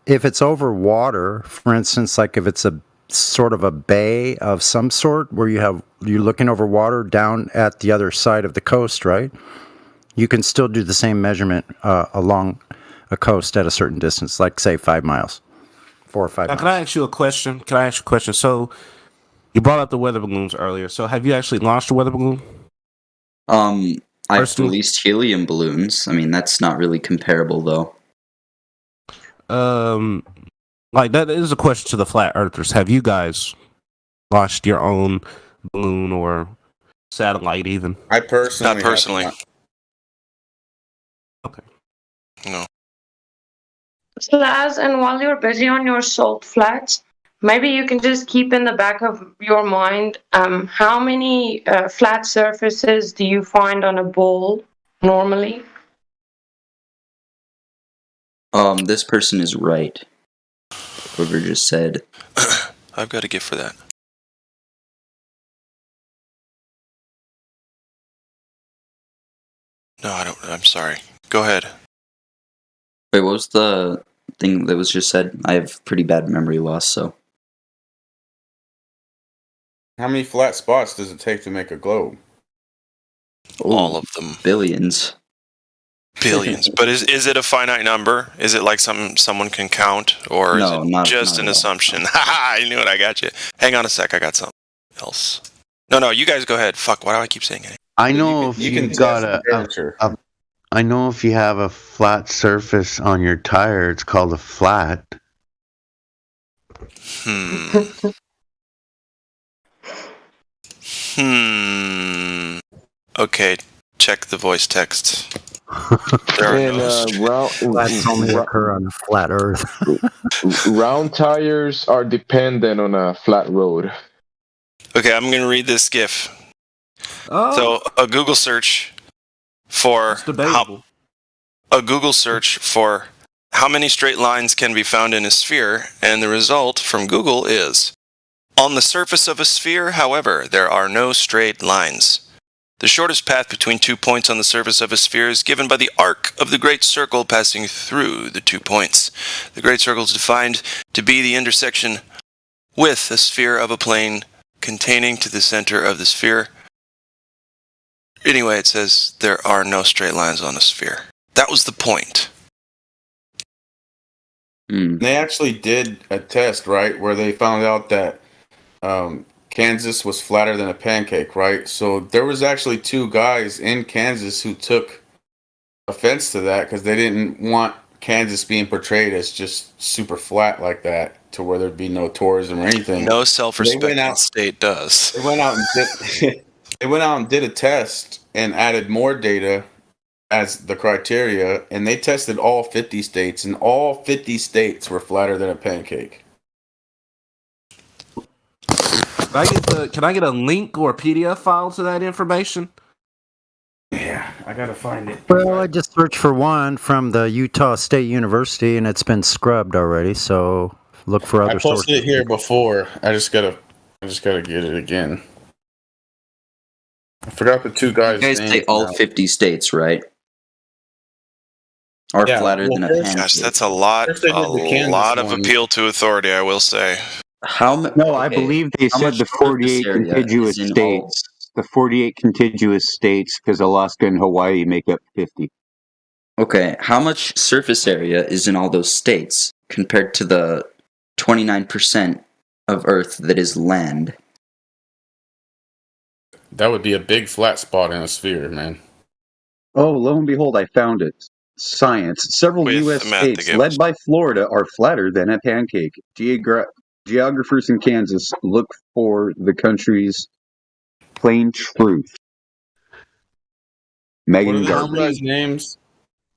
If it's over water, for instance, like if it's a sort of a bay of some sort where you're looking over water down at the other side of the coast, right? You can still do the same measurement along a coast at a certain distance, like say 5 miles, 4 or 5 miles. Can I ask you a question? So you brought up the weather balloons earlier. So have you actually launched a weather balloon? I've released helium balloons. I mean, that's not really comparable, though. Like that is a question to the flat earthers. Have you guys launched your own balloon or satellite even? I personally, Not personally. Okay. No. Slaz, and while you're busy on your salt flats, maybe you can just keep in the back of your mind how many flat surfaces do you find on a ball normally? This person is right. Whoever just said. I've got a gift for that. No, I don't. I'm sorry. Go ahead. Wait, what was the thing that was just said? I have pretty bad memory loss, so. How many flat spots does it take to make a globe? All of them. Billions. Billions. But is it a finite number? Is it like someone can count? Or is it just an assumption? Haha, I knew it. I got you. Hang on a sec. I got something else. No, you guys go ahead. Fuck, why do I keep saying it? I know if you got I know if you have a flat surface on your tire, it's called a flat. Okay, check the voice text. There are no Flats only occur on a flat Earth. Round tires are dependent on a flat road. Okay, I'm going to read this GIF. So a Google search for how many straight lines can be found in a sphere, and the result from Google is: on the surface of a sphere, however, there are no straight lines. The shortest path between 2 points on the surface of a sphere is given by the arc of the great circle passing through the 2 points. The great circle is defined to be the intersection with a sphere of a plane containing to the center of the sphere. Anyway, it says there are no straight lines on a sphere. That was the point. They actually did a test, right, where they found out that Kansas was flatter than a pancake, right? So there was actually 2 guys in Kansas who took offense to that because they didn't want Kansas being portrayed as just super flat like that, to where there'd be no tourism or anything. No self-respecting state does. They went out and did a test and added more data as the criteria, and they tested all 50 states, and all 50 states were flatter than a pancake. Can I get a link or a PDF file to that information? Yeah, I gotta find it. Well, I just searched for one from the Utah State University, and it's been scrubbed already. So look for other I posted sources. it here before. I just gotta get it again. I forgot the 2 guys. You guys say all 50 states, right? Are flatter than a pancake. Gosh, that's a lot of appeal to authority, I will say. No, I believe they said the 48 contiguous states. The 48 contiguous states, because Alaska and Hawaii make up 50. Okay, how much surface area is in all those states compared to the 29% of Earth that is land? That would be a big flat spot in a sphere, man. Oh, lo and behold, I found it. Science. Several U.S. states, led by Florida, are flatter than a pancake. Geographers in Kansas look for the country's plain truth. Megan What are Gardner. those guys' names?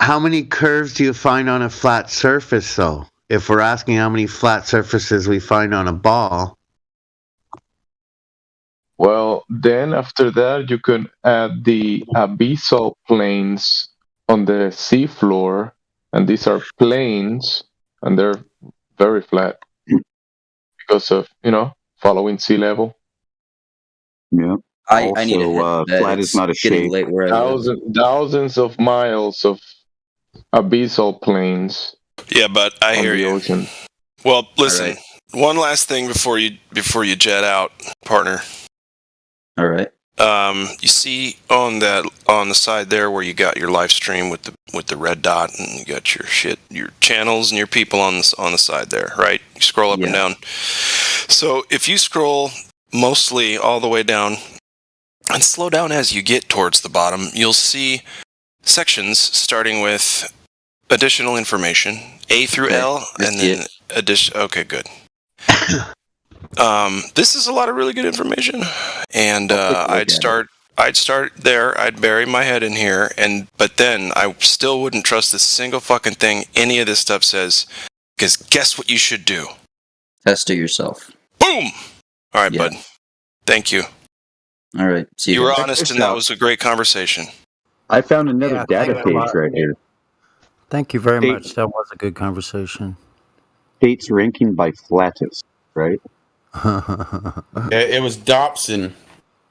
How many curves do you find on a flat surface, though? If we're asking how many flat surfaces we find on a ball. Well, then after that, you could add the abyssal plains on the seafloor, and these are plains, and they're very flat because of, following sea level. Yeah. I need to head to bed. flat is It's not a getting shape. late where I live. Thousands of miles of abyssal plains. Yeah, but I on hear the you. Ocean. Well, listen. One last thing before you jet out, partner. All right. You see on the side there where you got your live stream with the red dot, and you got your channels and your people on the side there, right? You scroll up and down. So if you scroll mostly all the way down and slow down as you get towards the bottom, you'll see sections starting with additional information, A through L, and then addition. Okay, good. This is a lot of really good information, and I'd start there. I'd bury my head in here, but then I still wouldn't trust a single fucking thing any of this stuff says, because guess what you should do? Test it yourself. Boom! All right, bud. Thank you. All right. See You you were guys. honest, and that was a great conversation. I found another data thanks a page lot. right here. Thank you very State- much. That was a good conversation. States ranking by flattest, right? It was Dobson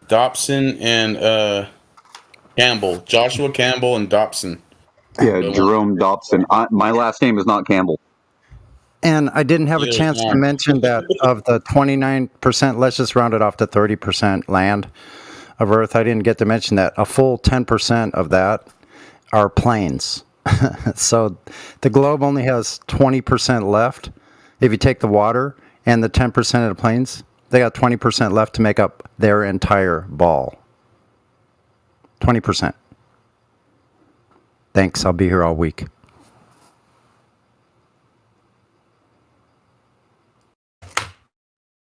and Campbell, Joshua Campbell and Dobson. Yeah, Jerome Dobson. My last name is not Campbell. And I didn't have a chance to mention that of the 29%, let's just round it off to 30% land of Earth. I didn't get to mention that. A full 10% of that are plains. So the globe only has 20% left. If you take the water and the 10% of the plains, they got 20% left to make up their entire ball. 20%. Thanks. I'll be here all week.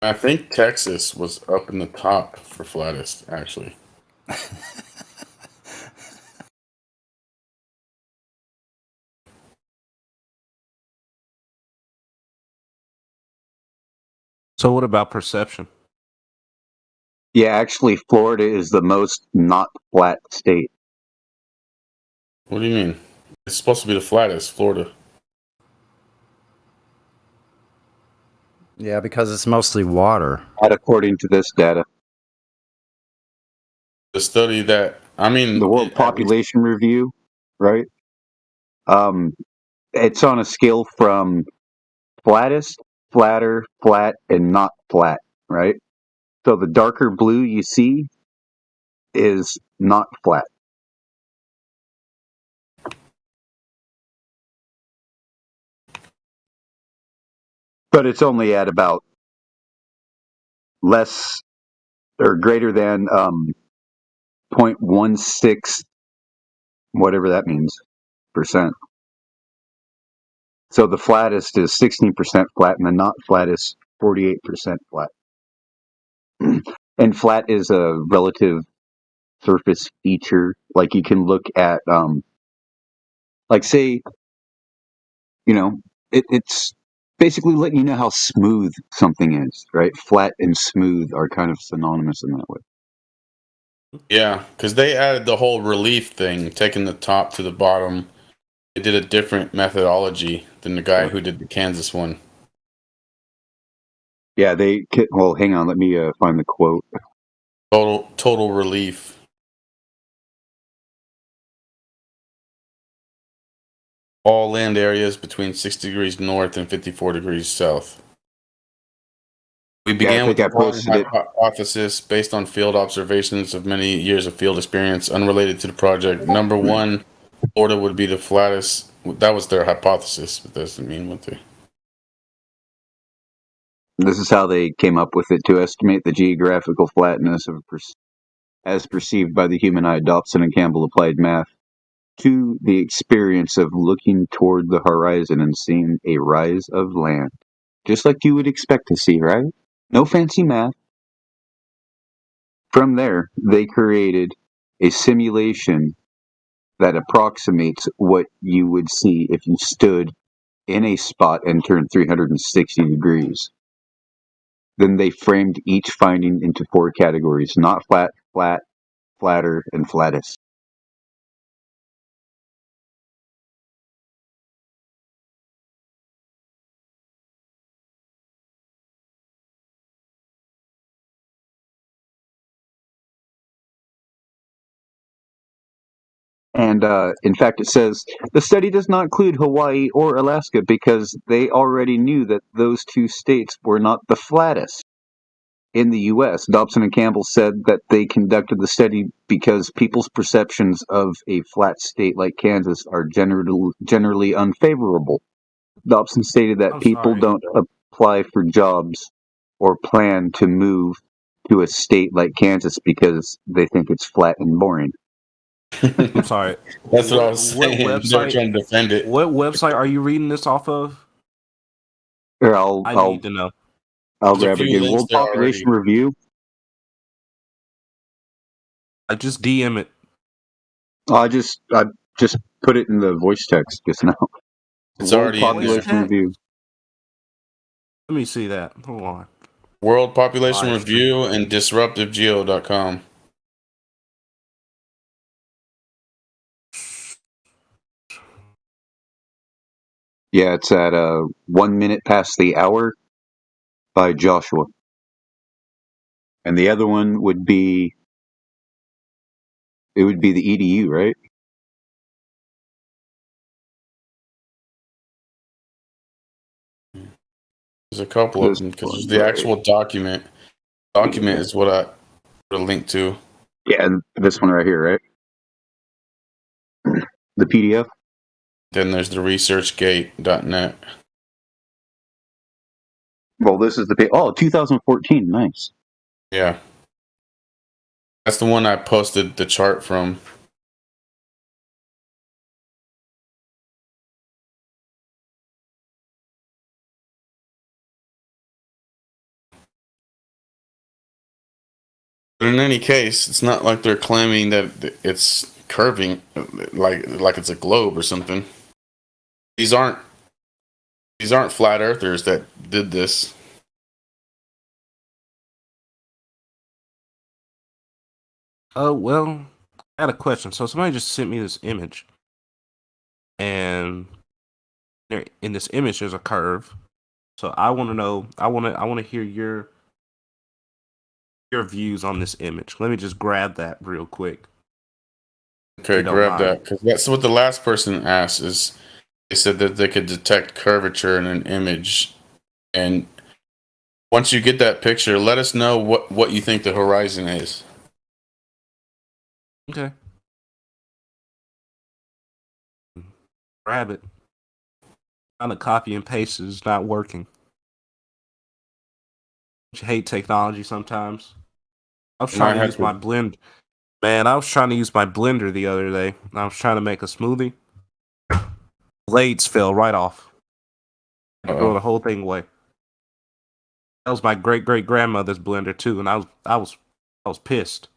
I think Texas was up in the top for flattest, actually. So what about perception? Yeah, actually, Florida is the most not flat state. What do you mean? It's supposed to be the flattest, Florida. Yeah, because it's mostly water. Not according to this data. The study that, the World Population Review, right? It's on a scale from flattest, flatter, flat, and not flat, right? So the darker blue you see is not flat. But it's only at about less or greater than 0.16, whatever that means, percent. So the flattest is 16% flat, and the not flat is 48% flat. And flat is a relative surface feature. Like you can look at, like say, it's basically letting you know how smooth something is, right? Flat and smooth are kind of synonymous in that way. Yeah, because they added the whole relief thing, taking the top to the bottom. They did a different methodology than the guy who did the Kansas one. Yeah, well, hang on, let me find the quote. Total relief. All land areas between 60 degrees north and 54 degrees south. We began with the following hypothesis based on field observations of many years of field experience unrelated to the project. Number one, Florida would be the flattest. That was their hypothesis, but that doesn't mean what they... This is how they came up with it: to estimate the geographical flatness of as perceived by the human eye. Dobson and Campbell applied math to the experience of looking toward the horizon and seeing a rise of land, just like you would expect to see, right? No fancy math. From there, they created a simulation that approximates what you would see if you stood in a spot and turned 360 degrees. Then they framed each finding into 4 categories: not flat, flat, flatter, and flattest. And in fact, it says the study does not include Hawaii or Alaska because they already knew that those 2 states were not the flattest. In the U.S., Dobson and Campbell said that they conducted the study because people's perceptions of a flat state like Kansas are generally unfavorable. Dobson stated that people don't apply for jobs or plan to move to a state like Kansas because they think it's flat and boring. I'm sorry. That's what I was saying. They're website? trying to defend it. What website are you reading this off of? Here, I need to know. I'll There's a grab it few again. links World there Population already. Review. I just DM it. I just put it in the voice text just now. It's World already in there. Population Review. Let me see that. Hold on. World Population Live stream. Review and DisruptiveGeo.com. Yeah, it's at 1 minute past the hour by Joshua. And the other one would be the EDU, right? There's a couple of them because there's the actual document. Document is what I put a link to. Yeah, and this one right here, right? The PDF. Then there's the ResearchGate.net. Well, this is the 2014. Nice. Yeah. That's the one I posted the chart from. But in any case, it's not like they're claiming that it's curving like it's a globe or something. These aren't flat earthers that did this. Oh, well, I had a question. So somebody just sent me this image. And in this image there's a curve. So I want to know, I want to hear your views on this image. Let me just grab that real quick. Okay, grab that, because that's what the last person asked. Is they said that they could detect curvature in an image, and once you get that picture, let us know what you think the horizon is. Okay. Grab it. Trying to copy and paste is not working. I hate technology sometimes. I was trying to use my blend. Man, I was trying to use my blender the other day. I was trying to make a smoothie. Blades fell right off. I threw the whole thing away. That was my great grandmother's blender too, and I was pissed.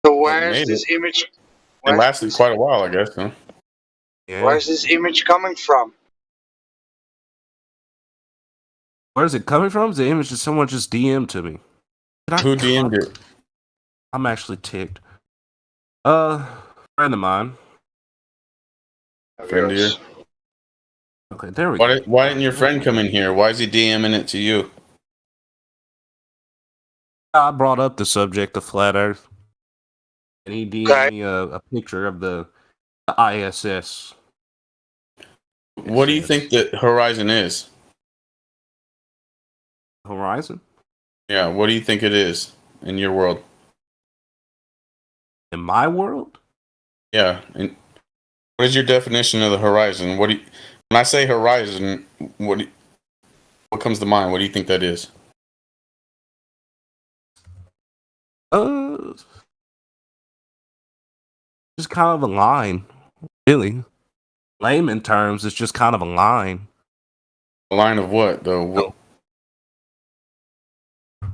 So where's this image? It lasted quite a while, I guess. Huh? Yeah. Where's this image coming from? Where is it coming from? The image that someone just DM'd to me. Who DM'd it? I'm actually ticked. Friend of mine. Friend of yours? Okay, there we go. Why didn't your friend come in here? Why is he DMing it to you? I brought up the subject of flat Earth, and he DM'd me a picture of the ISS. What do you think the horizon is? Horizon? Yeah, what do you think it is in your world? In my world? Yeah. And what is your definition of the horizon? When I say horizon, what comes to mind? What do you think that is? Just kind of a line, really. Layman terms, it's just kind of a line. A line of what, though?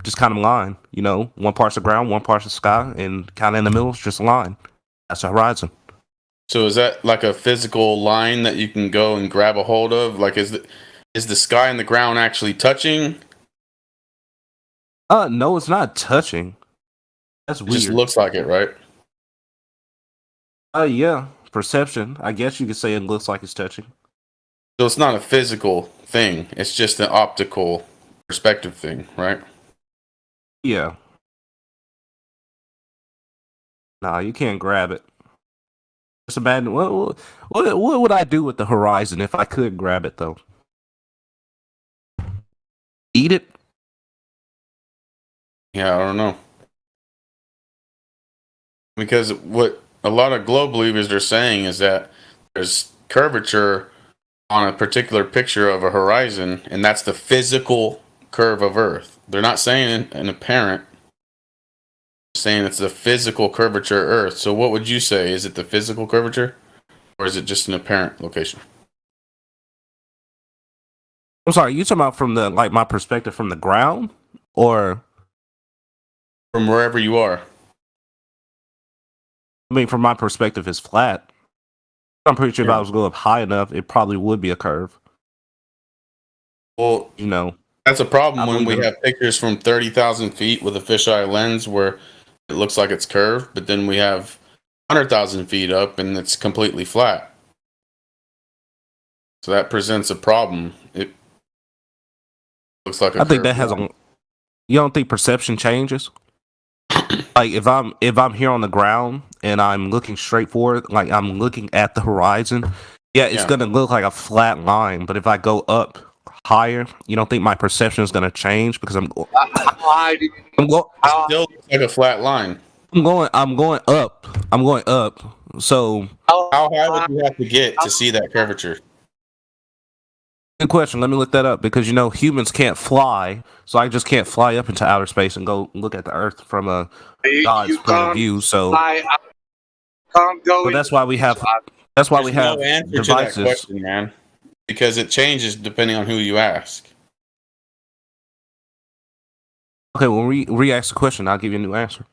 Just kind of a line, you know. One part's the ground, one part's the sky, and kind of in the middle is just a line. That's the horizon. So is that like a physical line that you can go and grab a hold of? Like, is the sky and the ground actually touching? No, it's not touching. That's It weird. just looks like it, right? Yeah, perception. I guess you could say it looks like it's touching. So it's not a physical thing. It's just an optical perspective thing, right? Yeah. Nah, you can't grab it. Just imagine what would I do with the horizon if I could grab it though? Eat it? Yeah, I don't know. Because what a lot of globe believers are saying is that there's curvature on a particular picture of a horizon, and that's the physical curve of Earth. They're not saying an apparent, they're saying it's the physical curvature of Earth. So what would you say? Is it the physical curvature, or is it just an apparent location? I'm sorry, you talking about from the like my perspective from the ground or from wherever you are? I mean, from my perspective, it's flat. I'm pretty sure if I was going up high enough, it probably would be a curve. Well, you know, that's a problem when we believe have pictures from 30,000 feet with a fisheye lens where it looks like it's curved, but then we have 100,000 feet up and it's completely flat. So that presents a problem. It looks like I think that has a. You don't think perception changes? Like if I'm here on the ground and I'm looking straight forward, like I'm looking at the horizon, it's gonna look like a flat line. But if I go up higher, you don't think my perception is gonna change because I'm going. It still looks like a flat line. I'm going up. I'm going up. So how high would you have to get to see that curvature? Good question. Let me look that up because humans can't fly, so I just can't fly up into outer space and go look at the Earth from a God's point of view. So can't go. But that's why we have. That's why we have no answer devices. to that question, man. Because it changes depending on who you ask. Okay, well, re-ask the question. I'll give you a new answer.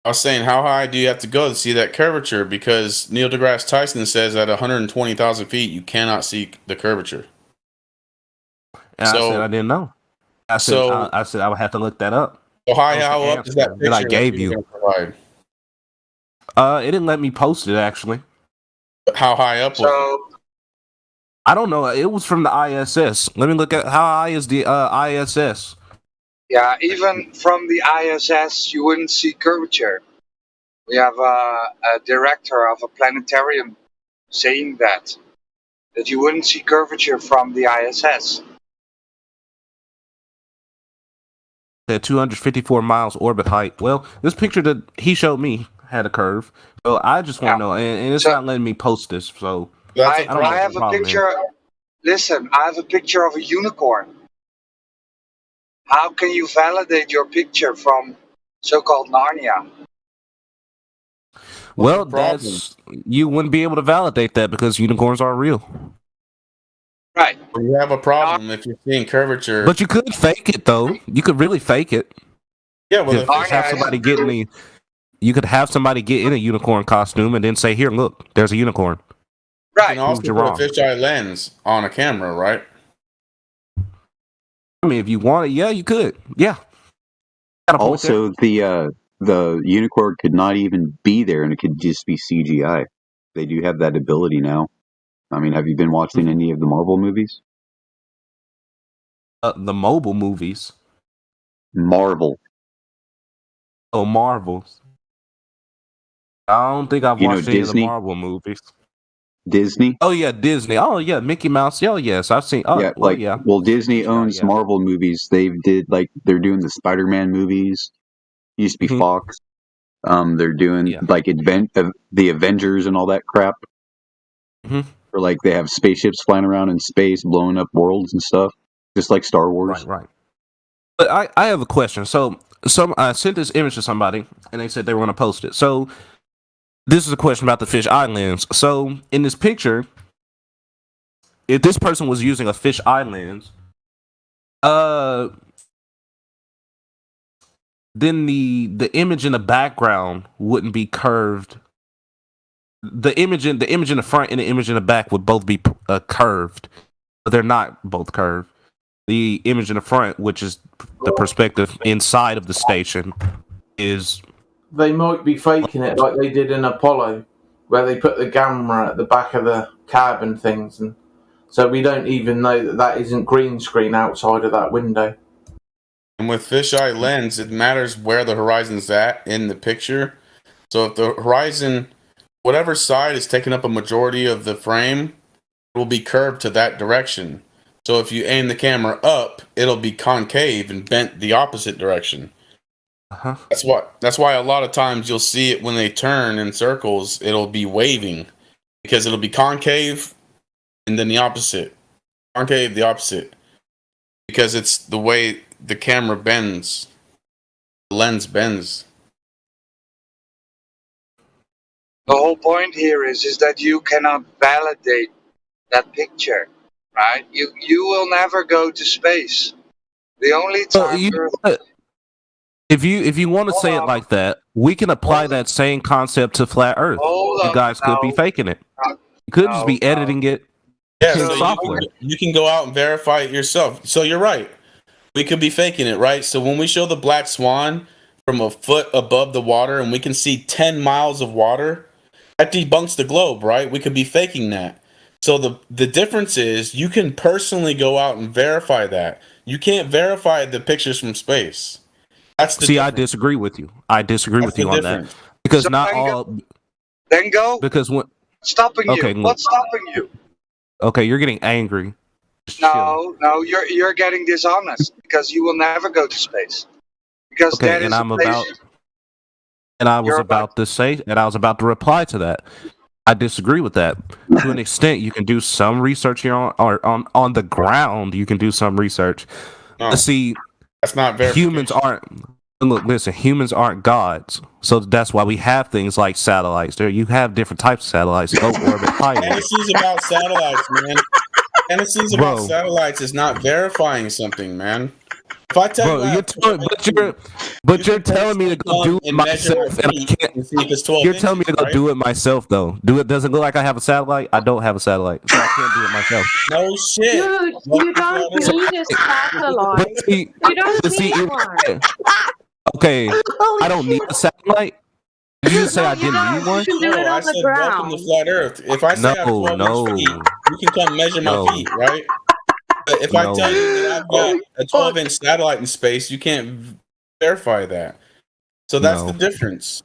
I was saying, how high do you have to go to see that curvature? Because Neil deGrasse Tyson says at 120,000 feet, you cannot see the curvature. And I said I didn't know. I said I would have to look that up. So how up is that picture that I gave you? Provide? It didn't let me post it actually. How high up was it? I don't know. It was from the ISS. Let me look at how high is the ISS. Yeah, even from the ISS, you wouldn't see curvature. We have a director of a planetarium saying that you wouldn't see curvature from the ISS. At 254 miles orbit height. Well, this picture that he showed me had a curve. So I just want to know, and it's not letting me post this. So I have a picture. Listen, I have a picture of a unicorn. How can you validate your picture from so-called Narnia? Well, you wouldn't be able to validate that because unicorns aren't real. Right. You have a problem if you're seeing curvature. But you could fake it though. You could really fake it. Yeah, well, you could have somebody get in a unicorn costume and then say, "Here, look, there's a unicorn." Right. You can also put a fisheye lens on a camera, right? I mean, if you want it, yeah, you could. Yeah. Also, the unicorn could not even be there, and it could just be CGI. They do have that ability now. I mean, have you been watching any of the Marvel movies? The mobile movies. Marvel. Oh, Marvels. I don't think I've watched any of the Marvel movies. Disney? Oh yeah, Disney. Oh yeah, Mickey Mouse. Oh yes, I've seen. Oh yeah, Well, Disney owns Marvel movies. They're doing the Spider-Man movies. Used to be Fox. They're doing the Avengers and all that crap. Or like they have spaceships flying around in space, blowing up worlds and stuff, just like Star Wars. Right. But I have a question. So I sent this image to somebody, and they said they were going to post it. So this is a question about the fish eye lens. So in this picture, if this person was using a fish eye lens, then the image in the background wouldn't be curved the image in the front and the image in the back would both be curved, but they're not both curved. The image in the front, which is the perspective inside of the station, is They might be faking it like they did in Apollo, where they put the camera at the back of the cab and things, and so we don't even know that isn't green screen outside of that window. And with fisheye lens, it matters where the horizon's at in the picture. So if the horizon, whatever side is taking up a majority of the frame, it will be curved to that direction. So if you aim the camera up, it'll be concave and bent the opposite direction. Uh-huh. That's why a lot of times you'll see it when they turn in circles, it'll be waving because it'll be concave and then the opposite. Concave, the opposite. Because it's the way the camera bends. The lens bends. The whole point here is that you cannot validate that picture, right? You will never go to space. The only time if you want to say it like that, we can apply that same concept to flat Earth. You guys could be faking it. You could just be editing it. Yeah, in so software. you can go out and verify it yourself. So you're right. We could be faking it, right? So when we show the black swan from a foot above the water and we can see 10 miles of water, that debunks the globe, right? We could be faking that. So the difference is you can personally go out and verify that. You can't verify the pictures from space. That's the I disagree with you. I disagree with you on that. Because So not then all Then go. because when Stopping Okay, you. look. What's stopping you? okay, you're getting angry. No, you're getting dishonest because you will never go to space. Because Okay, that is and a I'm place about and I was about to say and I was about to reply to that. I disagree with that. To an extent, you can do some research here on the ground. You can do some research. No, See, that's not verification. humans aren't. Look, listen. Humans aren't gods, so that's why we have things like satellites. There, you have different types of satellites that go orbit higher. Fantasies about satellites, man. Fantasies about Bro. satellites is not verifying something, man. If I tell Bro, you, you're telling me to go do it myself, and I can't. see if it's 12 You're telling me to inches, go right? do it myself, though. Does it look like I have a satellite? I don't have a satellite, so I can't do it myself. No shit. Dude, you don't need a satellite. But see, You don't but see, need one. okay, I don't need a satellite. Did you just say I didn't need one? You can do it I on the said welcome to ground. flat Earth. If I say I have 12 inch feet, you can come measure my feet, right? But if I tell you that I've got a 12-inch satellite in space, you can't verify that. So that's the difference.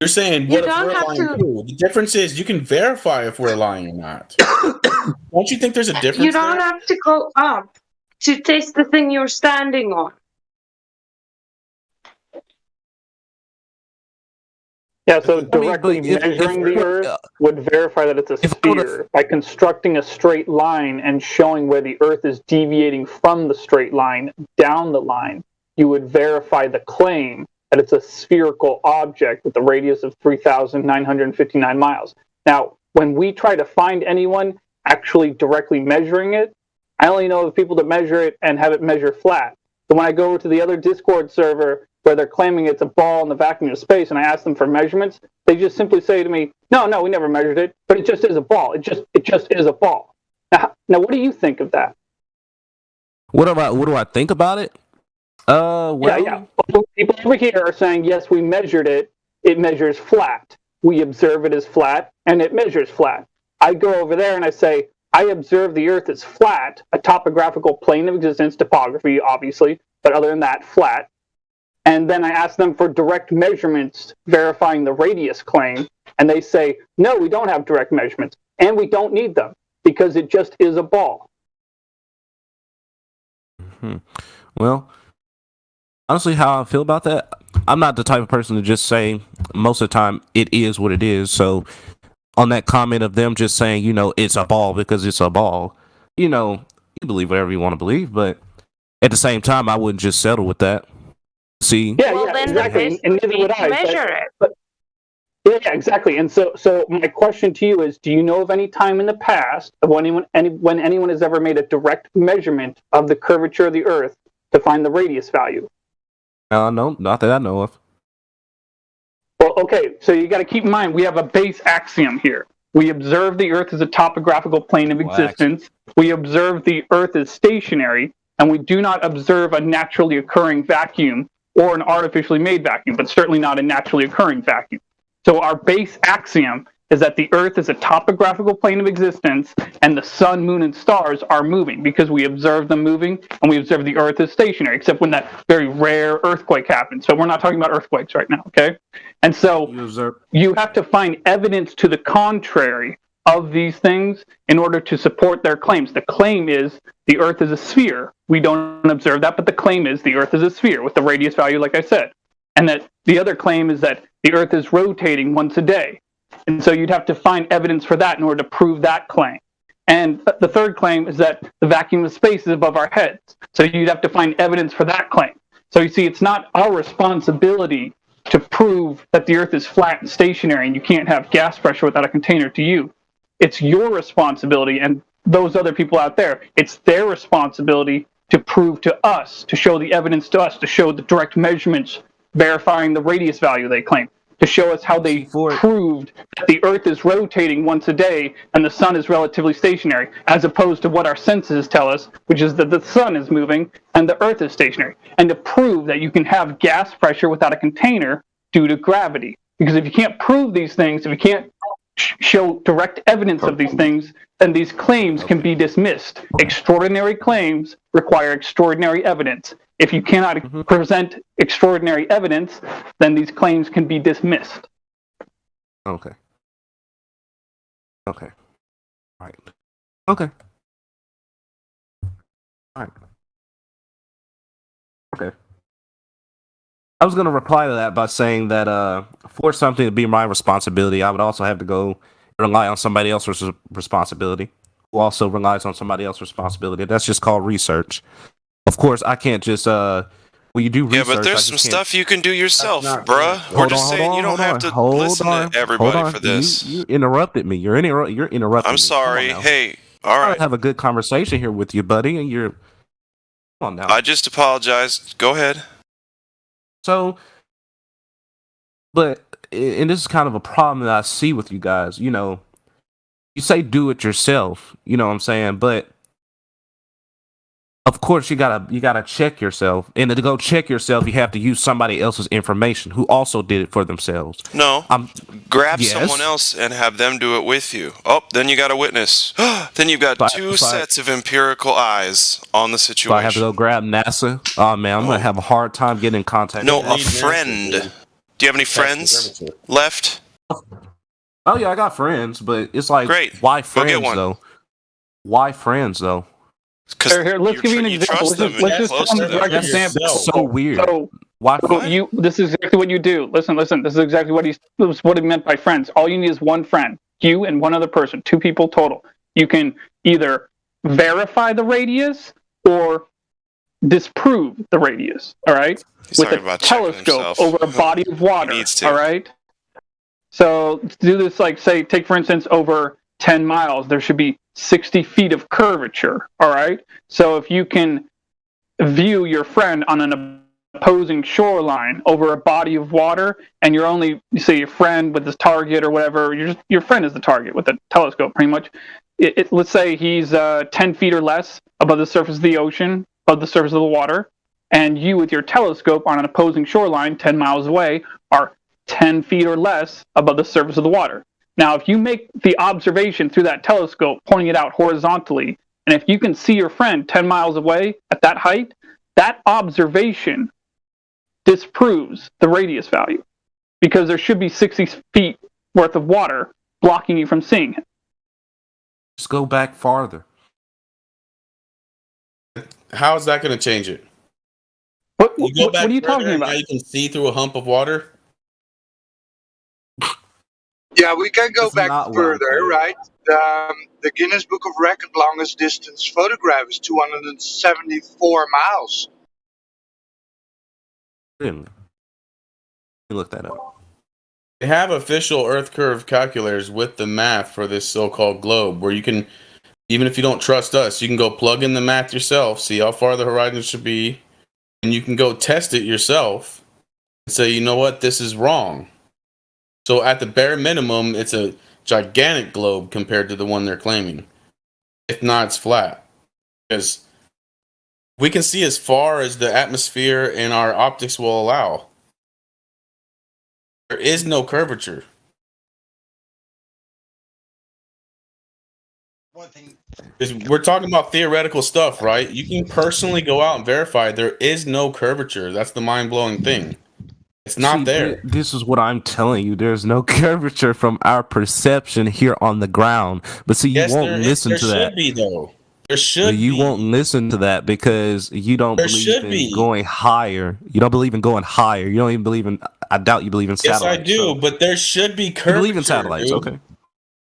You're saying, You what if don't we're have lying to- too? The difference is you can verify if we're lying or not. Don't you think there's a difference You don't there? have to go up to test the thing you're standing on. Yeah, so directly measuring the Earth would verify that it's a sphere by constructing a straight line and showing where the Earth is deviating from the straight line down the line. You would verify the claim that it's a spherical object with a radius of 3,959 miles. Now, when we try to find anyone actually directly measuring it, I only know of people that measure it and have it measure flat. So when I go over to the other Discord server where they're claiming it's a ball in the vacuum of space and I ask them for measurements, they just simply say to me, no, we never measured it, but it just is a ball. It just is a ball. Now what do you think of that? What do I think about it? Well, Yeah. People over here are saying, yes, we measured it. It measures flat. We observe it as flat, and it measures flat. I go over there and I say, I observe the Earth as flat, a topographical plane of existence, topography, obviously, but other than that, flat. And then I ask them for direct measurements verifying the radius claim, and they say, no, we don't have direct measurements, and we don't need them, because it just is a ball. Well, honestly, how I feel about that, I'm not the type of person to just say most of the time it is what it is. So on that comment of them just saying, it's a ball because it's a ball, you believe whatever you want to believe, but at the same time, I wouldn't just settle with that. See? Well, then exactly. And neither would I. measure it. But, yeah, exactly. And so my question to you is, do you know of any time in the past of when anyone has ever made a direct measurement of the curvature of the Earth to find the radius value? No, not that I know of. Well, okay, so you got to keep in mind we have a base axiom here. We observe the Earth as a topographical plane of existence. We observe the Earth as stationary, and we do not observe a naturally occurring vacuum or an artificially made vacuum, but certainly not a naturally occurring vacuum. So our base axiom is that the Earth is a topographical plane of existence, and the sun, moon, and stars are moving because we observe them moving, and we observe the Earth as stationary, except when that very rare earthquake happens. So we're not talking about earthquakes right now, okay? And so you have to find evidence to the contrary of these things in order to support their claims. The claim is the Earth is a sphere. We don't observe that, but the claim is the Earth is a sphere with the radius value, like I said. And that the other claim is that the Earth is rotating once a day. And so you'd have to find evidence for that in order to prove that claim. And the third claim is that the vacuum of space is above our heads. So you'd have to find evidence for that claim. So you see, it's not our responsibility to prove that the Earth is flat and stationary and you can't have gas pressure without a container to you. It's your responsibility, and those other people out there, it's their responsibility to prove to us, to show the evidence to us, to show the direct measurements verifying the radius value they claim, to show us how they proved that the Earth is rotating once a day and the sun is relatively stationary, as opposed to what our senses tell us, which is that the sun is moving and the Earth is stationary, and to prove that you can have gas pressure without a container due to gravity. Because if you can't prove these things, if you can't show direct evidence of these things, then these claims can be dismissed. Extraordinary claims require extraordinary evidence. If you cannot present extraordinary evidence, then these claims can be dismissed. Okay. Okay. All right. Okay. All right. Okay. I was going to reply to that by saying that for something to be my responsibility, I would also have to go rely on somebody else's responsibility, who also relies on somebody else's responsibility. That's just called research. Of course, I can't just when you do research. Yeah, but there's some stuff you can do yourself, bruh. We're just saying you don't have to listen to everybody for this. You interrupted me. You're interrupting. I'm sorry. Hey, all right. I have a good conversation here with you, buddy, and you're. Come on now. I just apologized. Go ahead. So, but and this is kind of a problem that I see with you guys. You know, you say do it yourself. You know what I'm saying, but. Of course, you gotta check yourself, and to go check yourself, you have to use somebody else's information who also did it for themselves. No, grab someone else and have them do it with you. Oh, then you got a witness. Then you've got two sets of empirical eyes on the situation. So I have to go grab NASA. Oh man, I'm gonna have a hard time getting in contact. No, a friend. Do you have any friends left? Oh yeah, I got friends, but it's like, great. Why friends though? Why friends though? Here, let's give you an example. Let's just come to direct example. So weird. Why? This is exactly what you do. Listen. This is exactly what he meant by friends. All you need is one friend, you and one other person, 2 people total. You can either verify the radius or disprove the radius. All right, with a telescope over a body of water. All right. So do this, like, say, take for instance over 10 miles. There should be 60 feet of curvature, all right? So if you can view your friend on an opposing shoreline over a body of water, and you're only, you say your friend with his target or whatever, your friend is the target with a telescope, pretty much. Let's say he's 10 feet or less above the surface of the ocean, above the surface of the water, and you with your telescope on an opposing shoreline 10 miles away are 10 feet or less above the surface of the water. Now, if you make the observation through that telescope, pointing it out horizontally, and if you can see your friend 10 miles away at that height, that observation disproves the radius value because there should be 60 feet worth of water blocking you from seeing it. Just go back farther. How is that going to change it? What are you talking about? Now you can see through a hump of water? Yeah, we can go back further, right? The Guinness Book of Record longest distance photograph is 274 miles. Really? Let me look that up. They have official Earth curve calculators with the math for this so-called globe, where you can, even if you don't trust us, you can go plug in the math yourself, see how far the horizon should be, and you can go test it yourself and say, you know what, this is wrong. So at the bare minimum, it's a gigantic globe compared to the one they're claiming. If not, it's flat. Because we can see as far as the atmosphere and our optics will allow. There is no curvature. We're talking about theoretical stuff, right? You can personally go out and verify there is no curvature. That's the mind-blowing thing. It's not there. This is what I'm telling you. There's no curvature from our perception here on the ground. But see, you won't listen to that. There should be, though. There should be. You won't listen to that because you don't believe in going higher. You don't believe in going higher. You don't even believe in. I doubt you believe in Yes, satellites. I do, but there should be curvature. You believe in satellites, dude. okay?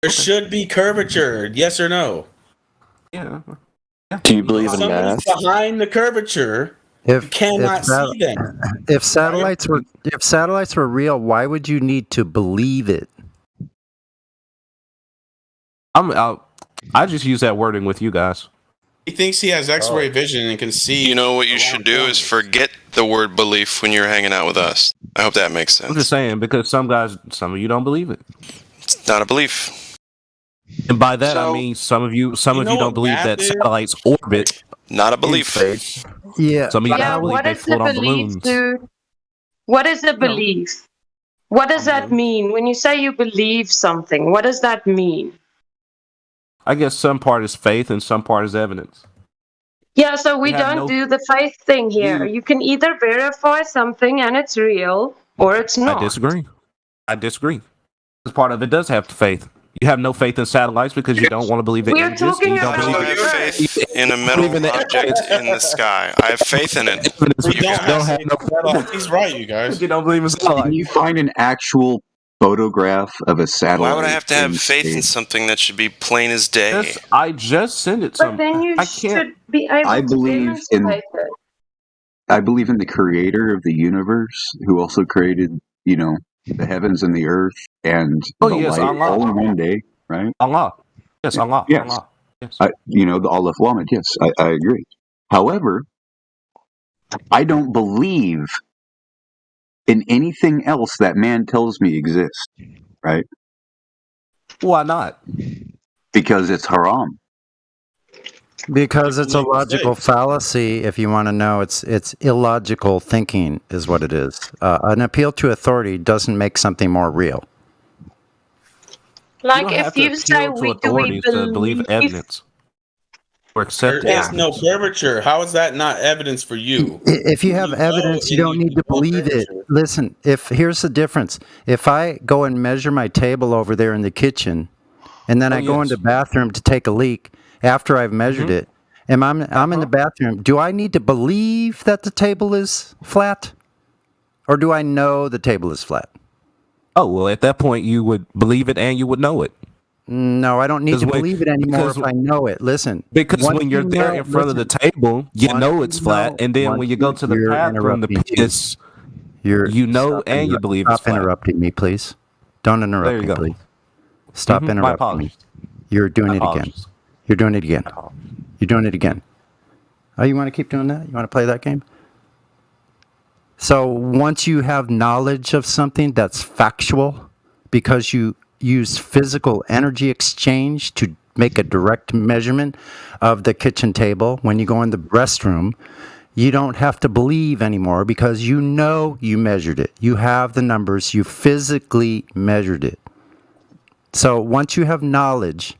There should be curvature. Yes or no? Yeah. Do you believe in Somebody's math? behind the curvature. You cannot see them. If satellites were real, why would you need to believe it? I just use that wording with you guys. He thinks he has X-ray vision and can see. You know what you should do is forget the word belief when you're hanging out with us. I hope that makes sense. I'm just saying because some of you don't believe it. It's not a belief. And by that I mean some of you don't believe that satellites orbit. Not a belief. Yeah. Some of you don't believe what they is the float on belief, balloons. dude? What is a belief? What does that mean? When you say you believe something, what does that mean? I guess some part is faith and some part is evidence. Yeah, so we You have don't no- do the faith thing here. You can either verify something and it's real, or it's not. I disagree. Because part of it does have faith. You have no faith in satellites because you don't want to believe that We're it exists. talking You don't I believe have faith in a metal object in the sky. I have faith in it. You guys. He's right, you guys. You don't believe in satellites. Can you find an actual photograph of a satellite? Why would I have to have in faith in space? something that should be plain as day? I just sent it. But then you should be able I to believe in- demonstrate it. I believe in the creator of the universe who also created, the heavens and the earth and Oh, the yes, light Allah. all in one day, right? Allah. Yes, Allah. Yes. Allah. Yes. The Aleph Lamed, yes, I agree. However, I don't believe in anything else that man tells me exists, right? Why not? Because it's haram. Because it's a logical fallacy. If you want to know, it's illogical thinking is what it is. An appeal to authority doesn't make something more real. Like if you say we believe evidence or accept There is evidence. no curvature. How is that not evidence for you? If you have evidence, you don't need to believe it. Listen, here's the difference. If I go and measure my table over there in the kitchen, and then I go into the bathroom to take a leak after I've measured it, and I'm in the bathroom, do I need to believe that the table is flat? Or do I know the table is flat? Oh, well, at that point, you would believe it and you would know it. No, I don't need to believe it anymore if I know it. Listen. Because once when you're you there know- in front of the table, you once know it's you flat. know- And then when you go to the you're bathroom, the interrupting me. piss, and you believe it's Stop flat. interrupting me, please. Don't There interrupt you me, go. please. Stop My interrupting me. apologies. You're doing My it again. apologies. You're doing it again. You're doing it again. Oh, you want to keep doing that? You want to play that game? So once you have knowledge of something that's factual, because you use physical energy exchange to make a direct measurement of the kitchen table when you go in the restroom, you don't have to believe anymore because you know you measured it. You have the numbers. You physically measured it. So once you have knowledge,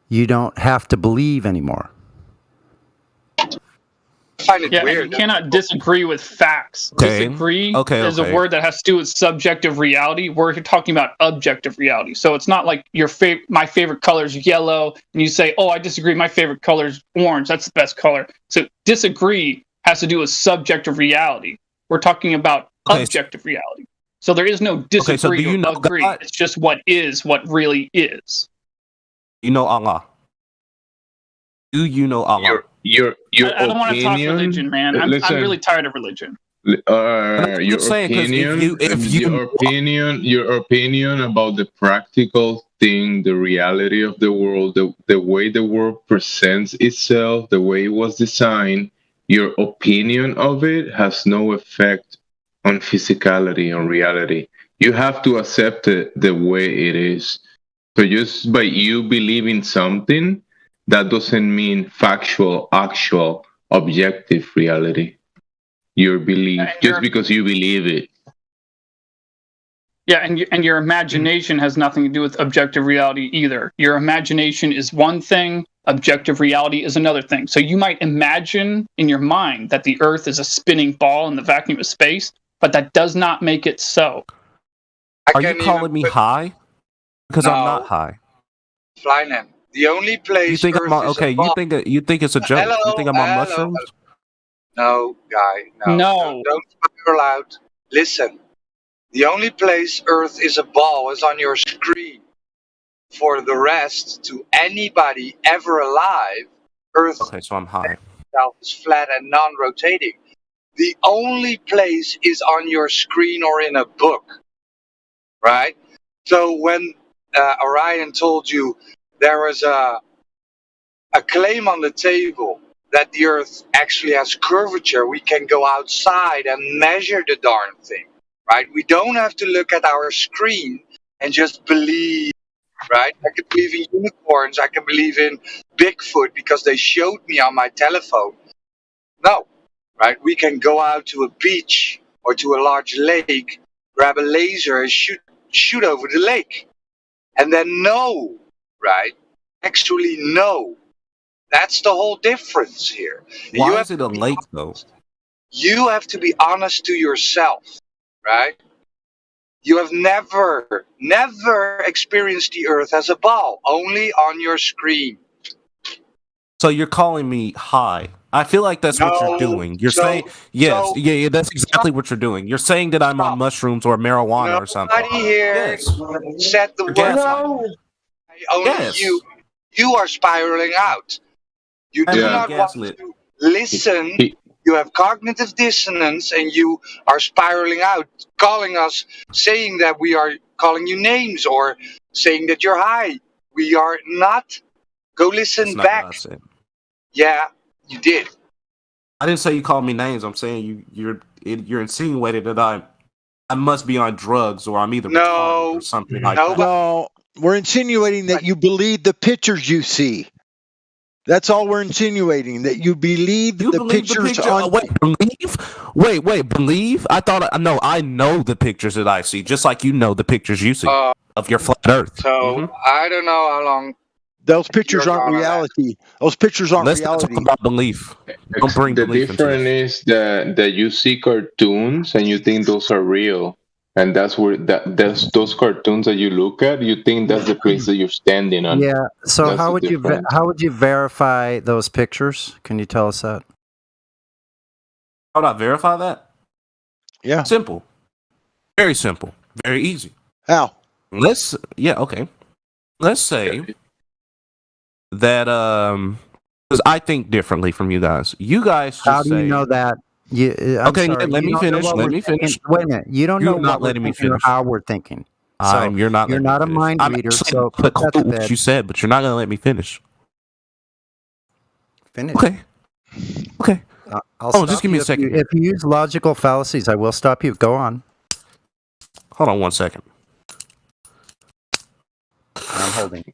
you don't have to believe anymore. I find it Yeah, weird. and you cannot disagree with facts. Okay. Disagree is Okay. a word that has to do with subjective reality. We're talking about objective reality. So it's not like my favorite color is yellow, and you say, "Oh, I disagree. My favorite color is orange. That's the best color." So disagree has to do with subjective reality. We're talking about objective reality. So there is no disagree so do you or know agree. God? It's just what really is. You know Allah. Do you know Allah? Your I don't want to talk opinion- religion, man. I'm listen. really tired of religion. I'm Your just saying, 'cause your opinion about the practical thing, the reality of the world, the way the world presents itself, the way it was designed, your opinion of it has no effect on physicality, on reality. You have to accept it the way it is. So just by you believing something, that doesn't mean factual, actual, objective reality. Your belief, just because you believe it. Yeah, and your imagination has nothing to do with objective reality either. Your imagination is one thing, objective reality is another thing. So you might imagine in your mind that the Earth is a spinning ball in the vacuum of space, but that does not make it so. Are you calling me high? Because I'm not high. Flyman, the only place You think Earth I'm on, is okay? a ball. You think it's a joke? Hello, You think I'm on hello. mushrooms? No, guy, no. No. Don't spiral out. Listen, the only place Earth is a ball is on your screen. For the rest, to anybody ever alive, Earth Okay, so I'm high. itself is flat and non-rotating. The only place is on your screen or in a book, right? So when Orion told you there was a claim on the table that the Earth actually has curvature, we can go outside and measure the darn thing, right? We don't have to look at our screen and just believe, right? I can believe in unicorns, I can believe in Bigfoot because they showed me on my telephone. No, right? We can go out to a beach or to a large lake, grab a laser and shoot over the lake. And then know, right? Actually know. That's the whole difference here. And Why is it a lake though? You have to be honest to yourself, right? You have never experienced the Earth as a ball, only on your screen. So you're calling me high. I feel like that's what you're doing. You're saying, yes, yeah, that's exactly what you're doing. You're saying that I'm on mushrooms or marijuana or something. Nobody here said the word. Only you are spiraling out. You do not want to listen. You have cognitive dissonance and you are spiraling out, calling us, saying that we are calling you names or saying that you're high. We are not. Go listen back. Yeah, you did. I didn't say you called me names. I'm saying you're insinuating that I must be on drugs or I'm either retarded or something like that. No, we're insinuating that you believe the pictures you see. That's all we're insinuating, that you believe the pictures on. Believe? I thought I know the pictures that I see, just like you know the pictures you see of your flat Earth. So I don't know how long. Those pictures aren't reality. Those pictures aren't Let's reality. talk about belief. Don't bring The belief into difference is that you see cartoons and you think those are real, and that's where those cartoons that you look at, you think that's the place that you're standing on. Yeah. So That's how the would you difference. how would you verify those pictures? Can you tell us that? How would I verify that? Yeah. Simple. Very simple. Very easy. How? Let's say that because I think differently from you guys. You guys just How do say, you know that? I'm okay, sorry, let you me don't know finish. what Let we're me thinking. finish. Wait a minute. You don't know You're not what letting we're me thinking or finish. how we're thinking. So You're not. You're letting not me a finish. mind I'm reader, actually so gonna put that to quote what bed. you said, but you're not gonna let me finish. Finish. Okay. Okay. I'll just stop give me you a second. If you use logical fallacies, I will stop you. Go on. Hold on one second. I'm holding.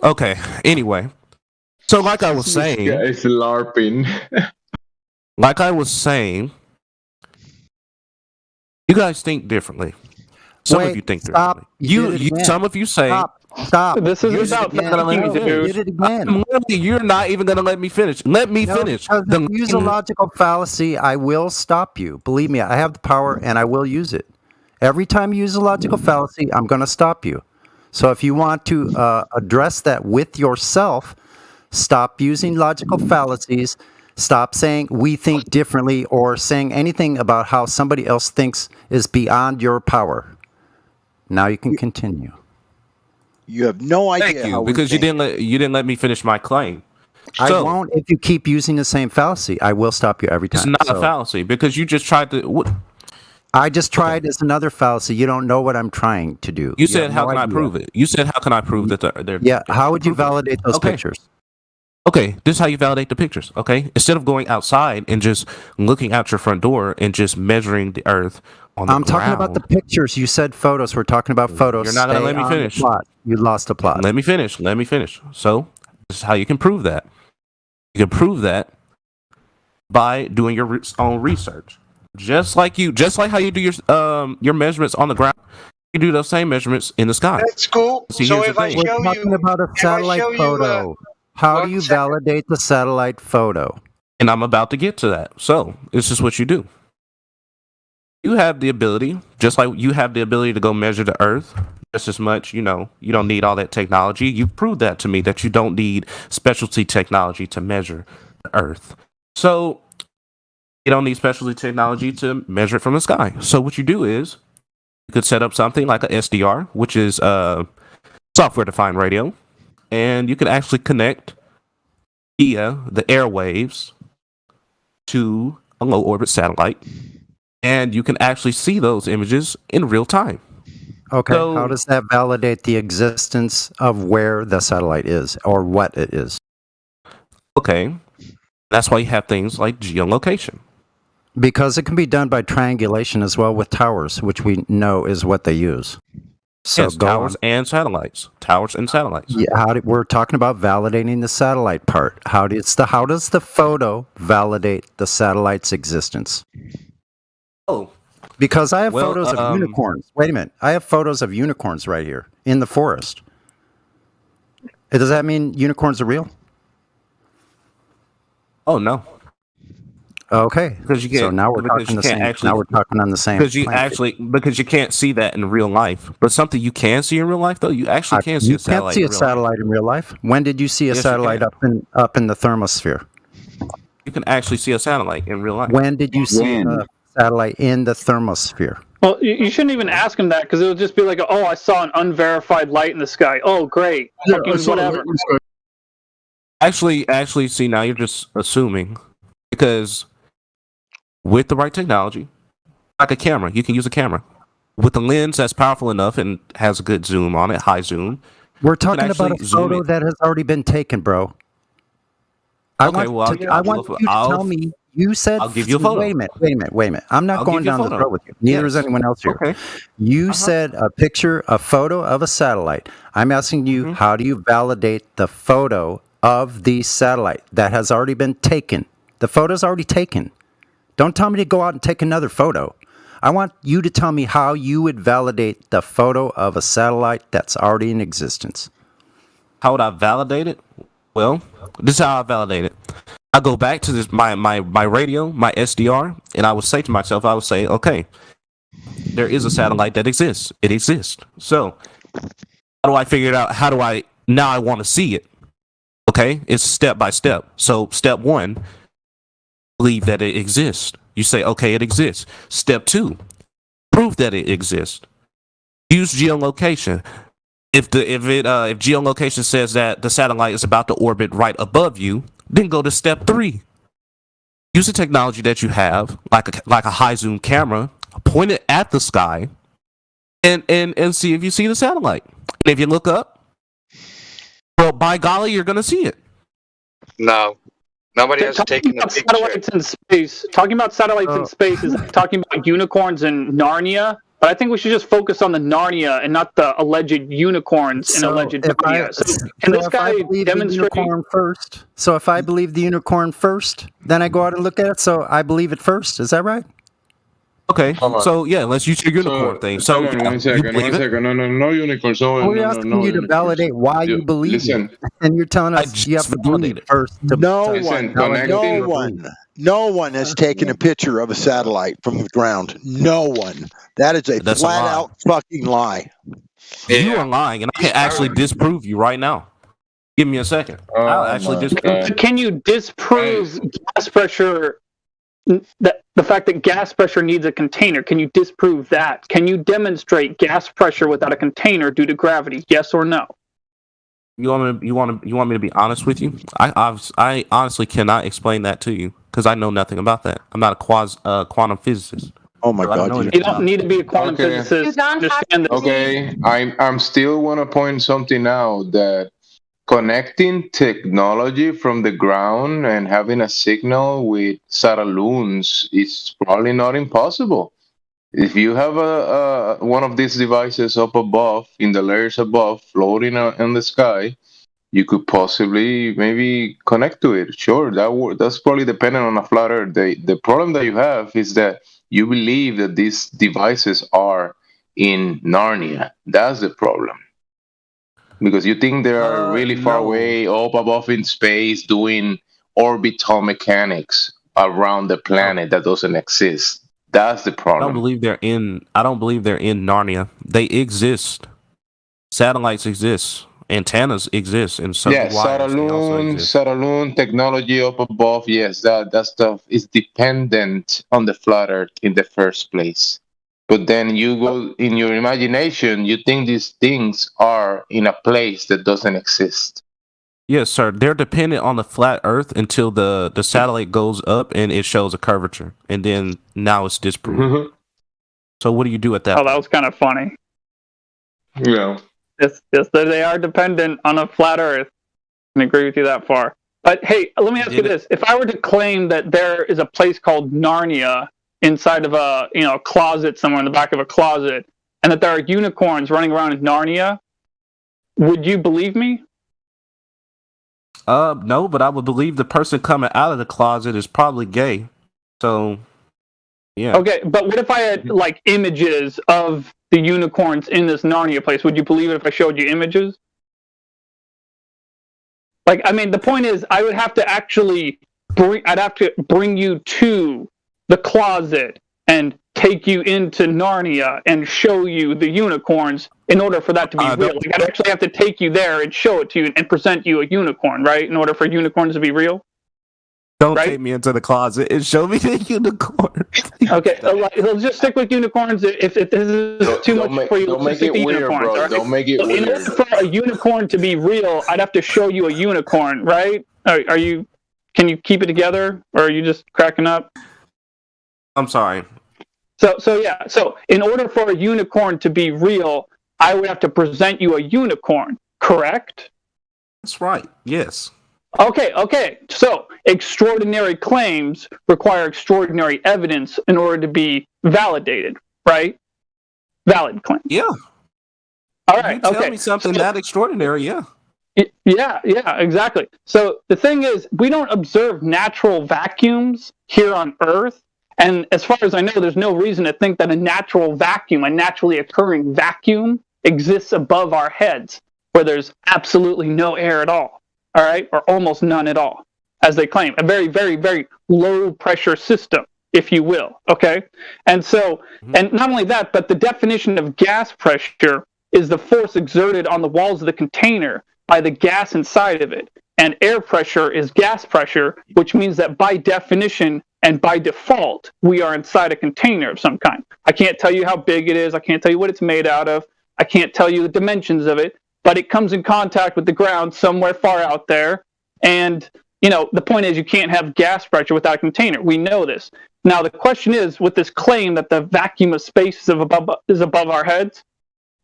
Okay. Anyway, so like I was saying, It's LARPing. like I was saying, you guys think differently. Some of Wait, you think stop. differently. You did it again. Some of you say. Stop. This You're is about not gonna let me thinking, finish. dude. You did it again. You're not even gonna let me finish. Let me finish. Because if you use a logical fallacy, I will stop you. Believe me, I have the power and I will use it. Every time you use a logical fallacy, I'm going to stop you. So if you want to address that with yourself, stop using logical fallacies. Stop saying we think differently or saying anything about how somebody else thinks is beyond your power. Now you can continue. You have no idea. Thank you, how we because you think. didn't let me finish my claim. I So, won't if you keep using the same fallacy. I will stop you every time. It's not So, a fallacy because you just tried to. What? I just tried as another fallacy. You don't know what I'm trying to do. You said, have "How no can I idea. prove it?" You said, "How can I prove that they're?" Yeah. How would you validate those Okay. pictures? Okay, this is how you validate the pictures. Okay, instead of going outside and just looking out your front door and just measuring the Earth on the I'm talking about the pictures. You said photos. We're talking about photos. You're not going to let me finish. You lost the plot. Let me finish. Let me finish. So this is how you can prove that. You can prove that by doing your own research. Just like how you do your measurements on the ground, you do those same measurements in the sky. That's cool. See, So here's if the I thing. show We're talking about a satellite photo. How do you validate the satellite photo? And I'm about to get to that. So this is what you do. You have the ability, just like you have the ability to go measure the Earth just as much, you don't need all that technology. You proved that to me that you don't need specialty technology to measure the Earth. So you don't need specialty technology to measure it from the sky. So what you do is you could set up something like a SDR, which is software-defined radio, and you can actually connect via the airwaves to a low-orbit satellite, and you can actually see those images in real time. Okay, so, how does that validate the existence of where the satellite is or what it is? Okay, that's why you have things like geolocation. Because it can be done by triangulation as well with towers, which we know is what they use. So yes, towers and satellites. Towers and satellites. Yeah, we're talking about validating the satellite part. How does the photo validate the satellite's existence? Oh, because I have photos of unicorns. Wait a minute, I have photos of unicorns right here in the forest. Does that mean unicorns are real? Oh no. Okay. Because you can't. So now we're talking the same. Now we're talking on the same. Because you can't see that in real life. But something you can see in real life, though, you actually can see a satellite. You can't see a satellite in real life. When did you see a satellite up in the thermosphere? You can actually see a satellite in real life. When did you see a satellite in the thermosphere? Well, you shouldn't even ask him that because it'll just be like, oh, I saw an unverified light in the sky. Oh, great. Whatever. Actually, see, now you're just assuming because with the right technology, like a camera, you can use a camera with a lens that's powerful enough and has a good zoom on it, high zoom. We're talking about a photo that has already been taken, bro. I want you to tell me. You said. I'll give you a photo. Wait a minute. I'm not going down the road with you. Neither is anyone else here. Okay. You said a photo of a satellite. I'm asking you, how do you validate the photo of the satellite that has already been taken? The photo's already taken. Don't tell me to go out and take another photo. I want you to tell me how you would validate the photo of a satellite that's already in existence. How would I validate it? Well, this is how I validate it. I go back to this my radio, my SDR, and I would say to myself, okay, there is a satellite that exists. It exists. So how do I figure it out? Now I want to see it. Okay, it's step by step. So step 1, believe that it exists. You say, okay, it exists. Step 2, prove that it exists. Use geolocation. If geolocation says that the satellite is about to orbit right above you, then go to step 3. Use the technology that you have, like a high zoom camera, point it at the sky, and see if you see the satellite. And if you look up, well, by golly, you're gonna see it. No. Nobody has taken a picture. Satellites in space. Talking about satellites in space is like talking about unicorns in Narnia. But I think we should just focus on the Narnia and not the alleged unicorns and alleged Narnia. This guy demonstrated first. So if I believe the unicorn first, then I go out and look at it. So I believe it first. Is that right? Okay. So yeah, let's use your unicorn thing. So one second. No unicorns. We're asking you to validate why you believe it, and you're telling us you have to believe it first. No one has taken a picture of a satellite from the ground. No one. That is a flat-out fucking lie. You are lying, and I can actually disprove you right now. Give me a second. I'll actually disprove. Can you disprove gas pressure? The fact that gas pressure needs a container. Can you disprove that? Can you demonstrate gas pressure without a container due to gravity? Yes or no? You want me to be honest with you? I honestly cannot explain that to you because I know nothing about that. I'm not a quantum physicist. Oh my God! You don't need to be a quantum physicist. Okay, I still want to point something out that connecting technology from the ground and having a signal with satelloons is probably not impossible. If you have a one of these devices up above, in the layers above, floating in the sky, you could possibly maybe connect to it. Sure, that's probably dependent on a flat Earth. The problem that you have is that you believe that these devices are in Narnia. That's the problem. Because you think they are really far away, up above in space, doing orbital mechanics around the planet that doesn't exist. That's the I problem. don't believe they're in Narnia. They exist. Satellites exist. Antennas exist, and so Yeah, do wires. They also exist. saloon technology up above. Yes, that stuff is dependent on the flat Earth in the first place. But then you go in your imagination, you think these things are in a place that doesn't exist. Yes, sir. They're dependent on the flat Earth until the satellite goes up and it shows a curvature, and then now it's disproven. So what do you do at that? Oh, that was kind of funny. Yeah. Yes, they are dependent on a flat Earth. I can agree with you that far. But hey, let me ask you this: if I were to claim that there is a place called Narnia inside of a closet somewhere in the back of a closet, and that there are unicorns running around in Narnia, would you believe me? No, but I would believe the person coming out of the closet is probably gay. So, yeah. Okay, but what if I had like images of the unicorns in this Narnia place? Would you believe it if I showed you images? Like, I mean, the point is, I would have to actually bring you to the closet and take you into Narnia and show you the unicorns in order for that to be real. Like, I'd actually have to take you there and show it to you and present you a unicorn, right? In order for unicorns to be real. Don't take me into the closet and show me the unicorn. Okay, let's just stick with unicorns. If this is too much for you, don't let's make stick it to weird, unicorns. bro. All right? Don't make it So in weird. order for a unicorn to be real, I'd have to show you a unicorn, right? Are you? Can you keep it together, or are you just cracking up? I'm sorry. So in order for a unicorn to be real, I would have to present you a unicorn, correct? That's right. Yes. Okay. So extraordinary claims require extraordinary evidence in order to be validated, right? Valid claim. Yeah. All right. You tell me something that extraordinary, yeah. Yeah, exactly. So the thing is, we don't observe natural vacuums here on Earth. And as far as I know, there's no reason to think that a natural vacuum, a naturally occurring vacuum, exists above our heads, where there's absolutely no air at all. All right, or almost none at all, as they claim. A very, very, very low pressure system, if you will. Okay, and so, and not only that, but the definition of gas pressure is the force exerted on the walls of the container by the gas inside of it. And air pressure is gas pressure, which means that by definition and by default, we are inside a container of some kind. I can't tell you how big it is. I can't tell you what it's made out of. I can't tell you the dimensions of it. But it comes in contact with the ground somewhere far out there. And, the point is you can't have gas pressure without a container. We know this. Now, the question is, with this claim that the vacuum of space is above our heads,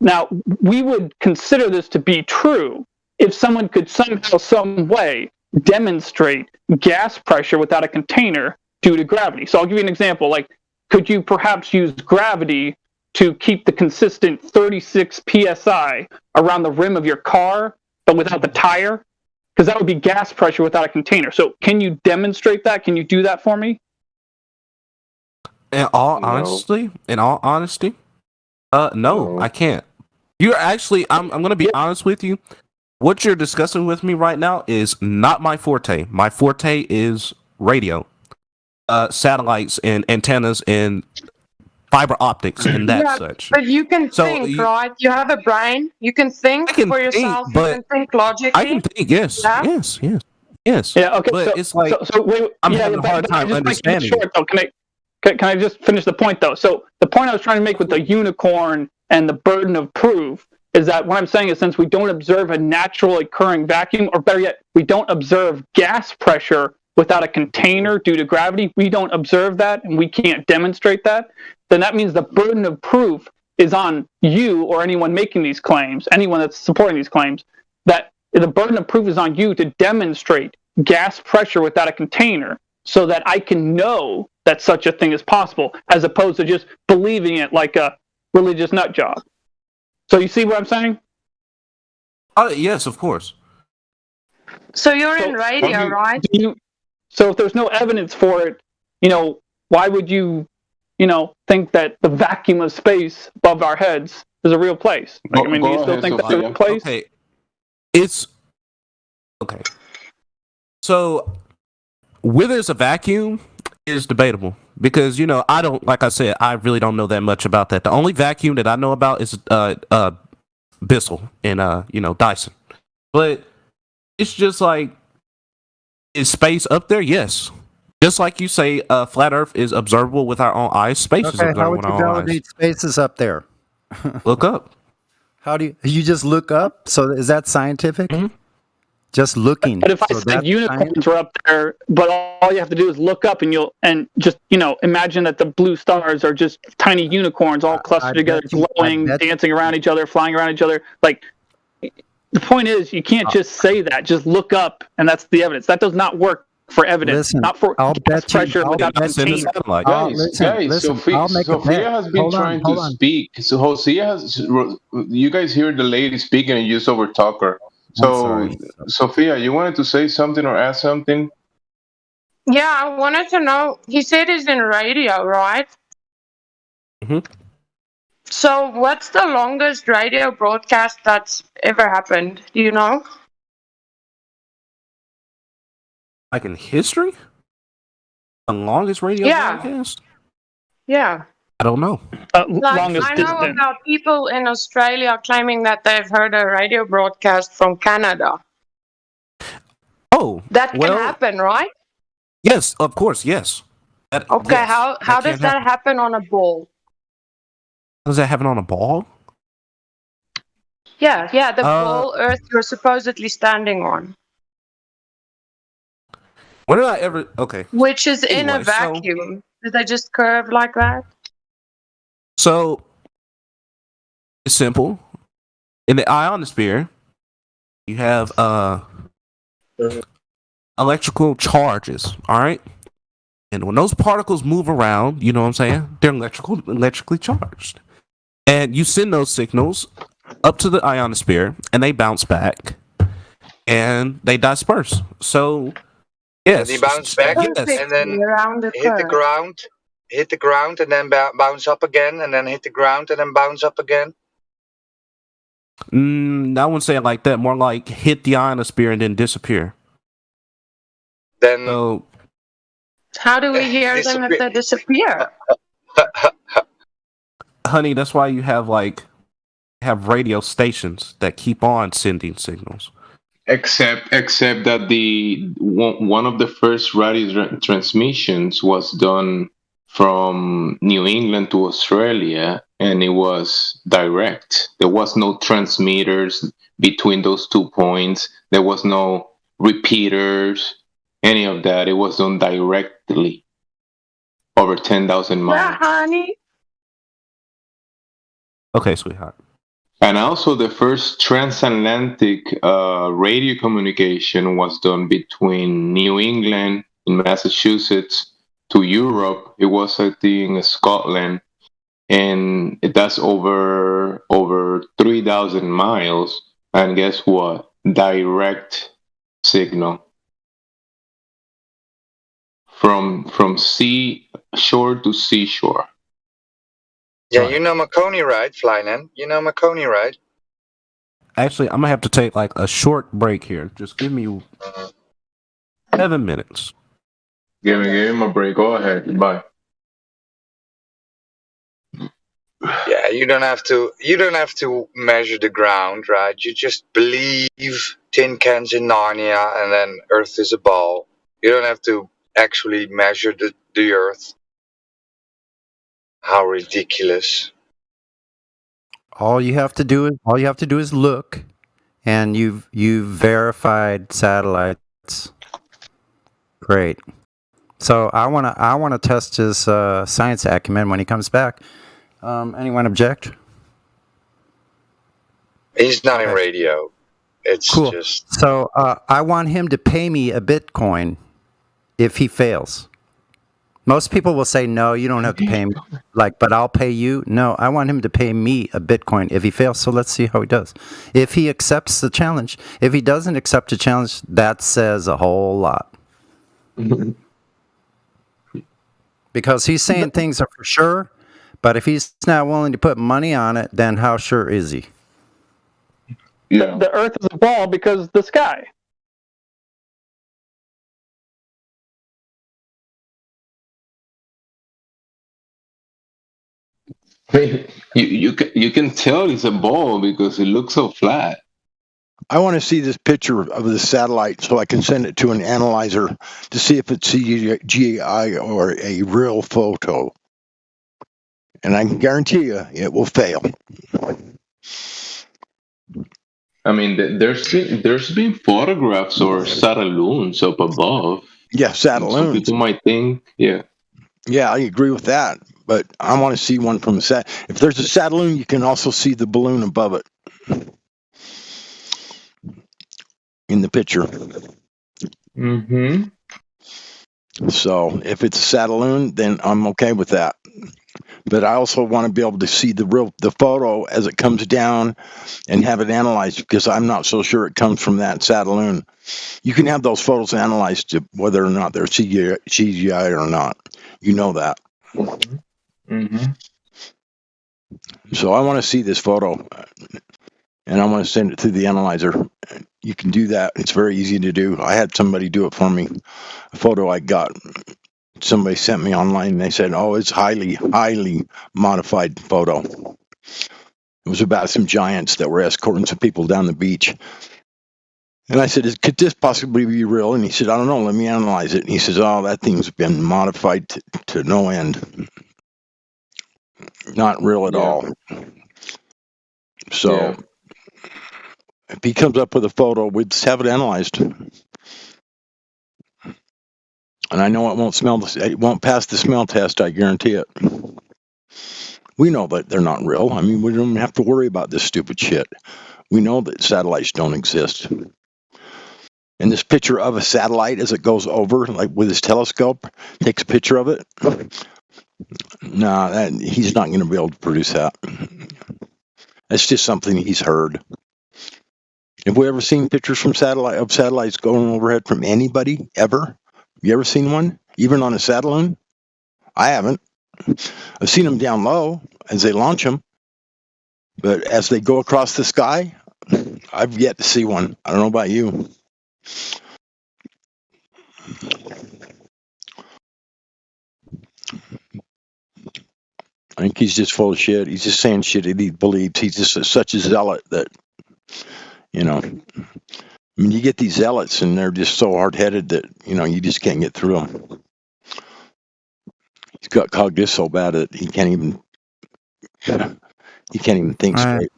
now, we would consider this to be true if someone could somehow, some way, demonstrate gas pressure without a container due to gravity. So I'll give you an example. Like, could you perhaps use gravity to keep the consistent 36 psi around the rim of your car, but without the tire? Because that would be gas pressure without a container. So can you demonstrate that? Can you do that for me? In all honesty, no, I can't. You're actually, I'm going to be honest with you. What you're discussing with me right now is not my forte. My forte is radio, satellites and antennas and fiber optics and that such. But you can think, right? You have a brain. You can think for yourself. You can think logically. I can think, yes. Yeah, okay. But it's like, wait, I'm having a hard time understanding. Can I just finish the point, though? So the point I was trying to make with the unicorn and the burden of proof is that what I'm saying is, since we don't observe a naturally occurring vacuum, or better yet, we don't observe gas pressure without a container due to gravity, we don't observe that and we can't demonstrate that, then that means the burden of proof is on you or anyone making these claims, anyone that's supporting these claims, that the burden of proof is on you to demonstrate gas pressure without a container so that I can know that such a thing is possible, as opposed to just believing it like a religious nut job. So you see what I'm saying? Yes, of course. So you're in radio, right? So if there's no evidence for it, why would you, think that the vacuum of space above our heads is a real place? Like, do you still think that's a real place? Okay. It's okay. So whether there's a vacuum is debatable because I don't, like I said, I really don't know that much about that. The only vacuum that I know about is Bissell and Dyson. But it's just like, is space up there? Yes. Just like you say, flat Earth is observable with our own eyes. Space is observable how would with you our own eyes. validate space is up there? Look up. How do you just look up? So is that scientific? Just looking. But if I said unicorns are up there, but all you have to do is look up and just imagine that the blue stars are just tiny unicorns all clustered together, glowing, dancing around each other, flying around each other. Like, the point is, you can't just say that. Just look up, and that's the evidence. That does not work for evidence. Not for gas pressure without container. Guys, Sophia has been trying to speak. So you guys hear the lady speaking and you just overtalk her. So, Sophia, you wanted to say something or ask something? Yeah, I wanted to know. He said he's in radio, right? Mm-hmm. So, what's the longest radio broadcast that's ever happened? Do you know? Like in history? The longest radio broadcast? Yeah. I don't know. I know about people in Australia claiming that they've heard a radio broadcast from Canada. Oh, that can happen, right? Yes, of course, yes. Okay, how does that happen on a ball? Does that happen on a ball? Yeah, the ball Earth you're supposedly standing on. When did I ever? Okay. Which is in a vacuum. Did they just curve like that? So it's simple. In the ionosphere, you have electrical charges. All right, and when those particles move around, you know what I'm saying? They're electrically charged, and you send those signals up to the ionosphere, and they bounce back, and they disperse. So yes, they bounce back and then hit the ground, and then bounce up again, and then hit the ground, and then bounce up again. I wouldn't say it like that. More like hit the ionosphere and then disappear. Then, how do we hear them if they disappear? Honey, that's why you have radio stations that keep on sending signals. Except that one of the first radio transmissions was done from New England to Australia, and it was direct. There was no transmitters between those 2 points. There was no repeaters, any of that. It was done directly over 10,000 miles. Yeah, honey. Okay, sweetheart. And also the first transatlantic radio communication was done between New England in Massachusetts to Europe. It was, I think, in Scotland, and that's over 3,000 miles. And guess what? Direct signal from seashore to seashore. Yeah, you know Marconi, right, Flynan? You know Marconi, right? Actually, I'm gonna have to take a short break here. Just give me 7 minutes. Give him a break. Go ahead. Bye. Yeah, you don't have to measure the ground, right? You just believe tin cans in Narnia, and then Earth is a ball. You don't have to actually measure the Earth. How ridiculous! All you have to do is look, and you've verified satellites. Great. So I wanna test his science acumen when he comes back. Anyone object? He's not in radio. It's Cool. just So I want him to pay me a Bitcoin if he fails. Most people will say, no, you don't have to pay me, but I'll pay you. No, I want him to pay me a Bitcoin if he fails. So let's see how he does. If he accepts the challenge, if he doesn't accept the challenge, that says a whole lot. Because he's saying things are for sure, but if he's not willing to put money on it, then how sure is he? The Earth is a ball because the sky. You can tell it's a ball because it looks so flat. I want to see this picture of the satellite so I can send it to an analyzer to see if it's CGI or a real photo. And I can guarantee you it will fail. I mean, there's been photographs or satelloons up above. Yeah, Some satelloons. people might think, yeah. Yeah, I agree with that. But I want to see one from a sat. If there's a satelloon, you can also see the balloon above it in the picture. Mm-hmm. So if it's a satelloon, then I'm okay with that. But I also want to be able to see the photo as it comes down and have it analyzed because I'm not so sure it comes from that satelloon. You can have those photos analyzed to whether or not they're CGI or not. You know that. Mm-hmm. So I want to see this photo and I want to send it to the analyzer. You can do that. It's very easy to do. I had somebody do it for me. A photo I got. Somebody sent me online and they said, oh, it's highly modified photo. It was about some giants that were escorting some people down the beach. And I said, could this possibly be real? And he said, I don't know, let me analyze it. And he says, oh, that thing's been modified to no end. Not real at all. So if he comes up with a photo, we'd just have it analyzed. And I know it won't pass the smell test, I guarantee it. We know that they're not real. I mean, we don't have to worry about this stupid shit. We know that satellites don't exist. And this picture of a satellite as it goes over, like with his telescope, takes a picture of it. Nah, he's not going to be able to produce that. That's just something he's heard. Have we ever seen pictures from satellites going overhead from anybody ever? You ever seen one? Even on a satelloon? I haven't. I've seen them down low as they launch them. But as they go across the sky, I've yet to see one. I don't know about you. I think he's just full of shit. He's just saying shit that he believes. He's just such a zealot that, you know, I mean, you get these zealots and they're just so hard-headed that, you know, you just can't get through them. He's got cognitive so bad that he can't even think straight.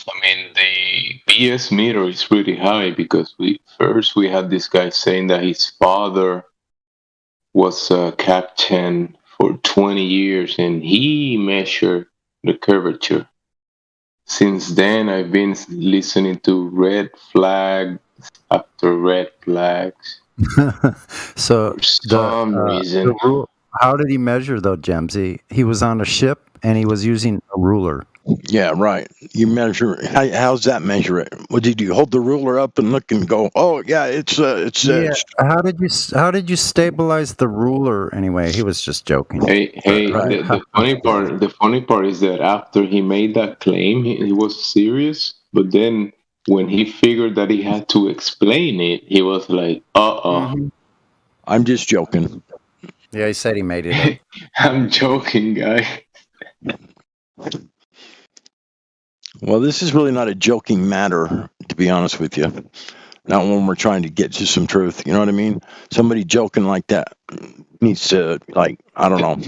I mean, the BS meter is pretty high because we had this guy saying that his father was a captain for 20 years and he measured the curvature. Since then, I've been listening to red flags after red flags. So some reason. How did he measure though, Gemsy? He was on a ship and he was using a ruler. Yeah, right. You measure. How's that measure it? What did you hold the ruler up and look and go? Oh, yeah, it's. How did you stabilize the ruler anyway? He was just joking. Hey, right. The funny part is that after he made that claim, he was serious. But then when he figured that he had to explain it, he was like, Mm-hmm. I'm just joking. Yeah, he said he made it up. I'm joking, guy. Well, this is really not a joking matter, to be honest with you. Not when we're trying to get to some truth. You know what I mean? Somebody joking like that needs to, I don't know.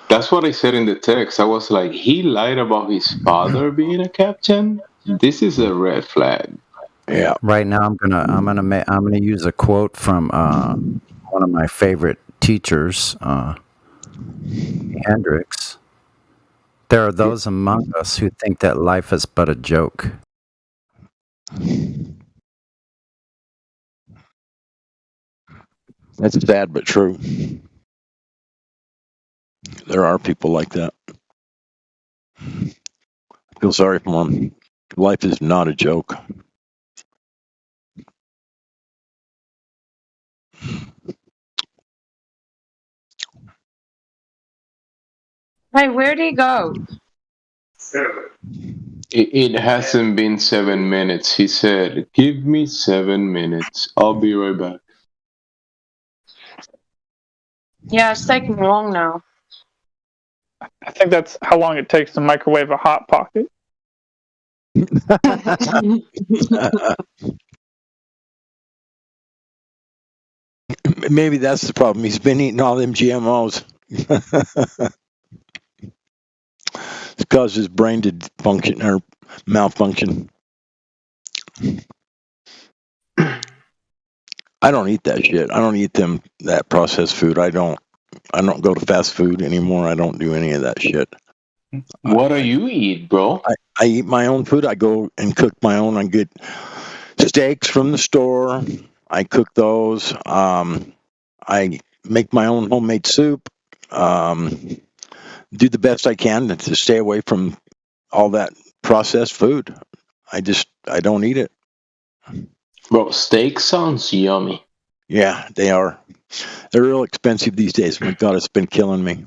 That's what I said in the text. I was like, he lied about his father being a captain? This is a red flag. Yeah. Right now, I'm gonna use a quote from one of my favorite teachers, Hendricks. There are those among us who think that life is but a joke. That's sad but true. There are people like that. I feel sorry for them. Life is not a joke. Hey, where'd he go? It hasn't been 7 minutes. He said, "Give me 7 minutes. I'll be right back." Yeah, it's taking long now. I think that's how long it takes to microwave a Hot Pocket. Maybe that's the problem. He's been eating all them GMOs. It's caused his brain to function or malfunction. I don't eat that shit. I don't eat that processed food. I don't go to fast food anymore. I don't do any of that shit. What do you eat, bro? I eat my own food. I go and cook my own. I get steaks from the store. I cook those. I make my own homemade soup. Do the best I can to stay away from all that processed food. I don't eat it. Bro, steak sounds yummy. Yeah, they are. They're real expensive these days. My God, it's been killing me.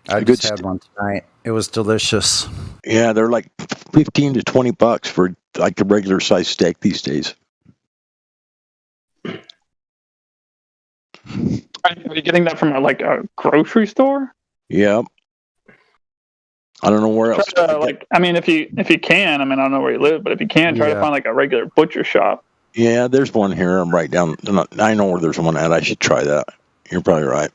I just had one tonight. It was delicious. Yeah, they're like $15 to $20 for like a regular size steak these days. Are you getting that from a grocery store? Yep. I don't know where else. I mean, if you can, I mean, I don't know where you live, but if you can, try to find like a regular butcher shop. Yeah, there's one here. I'm right down. I know where there's one at. I should try that. You're probably right.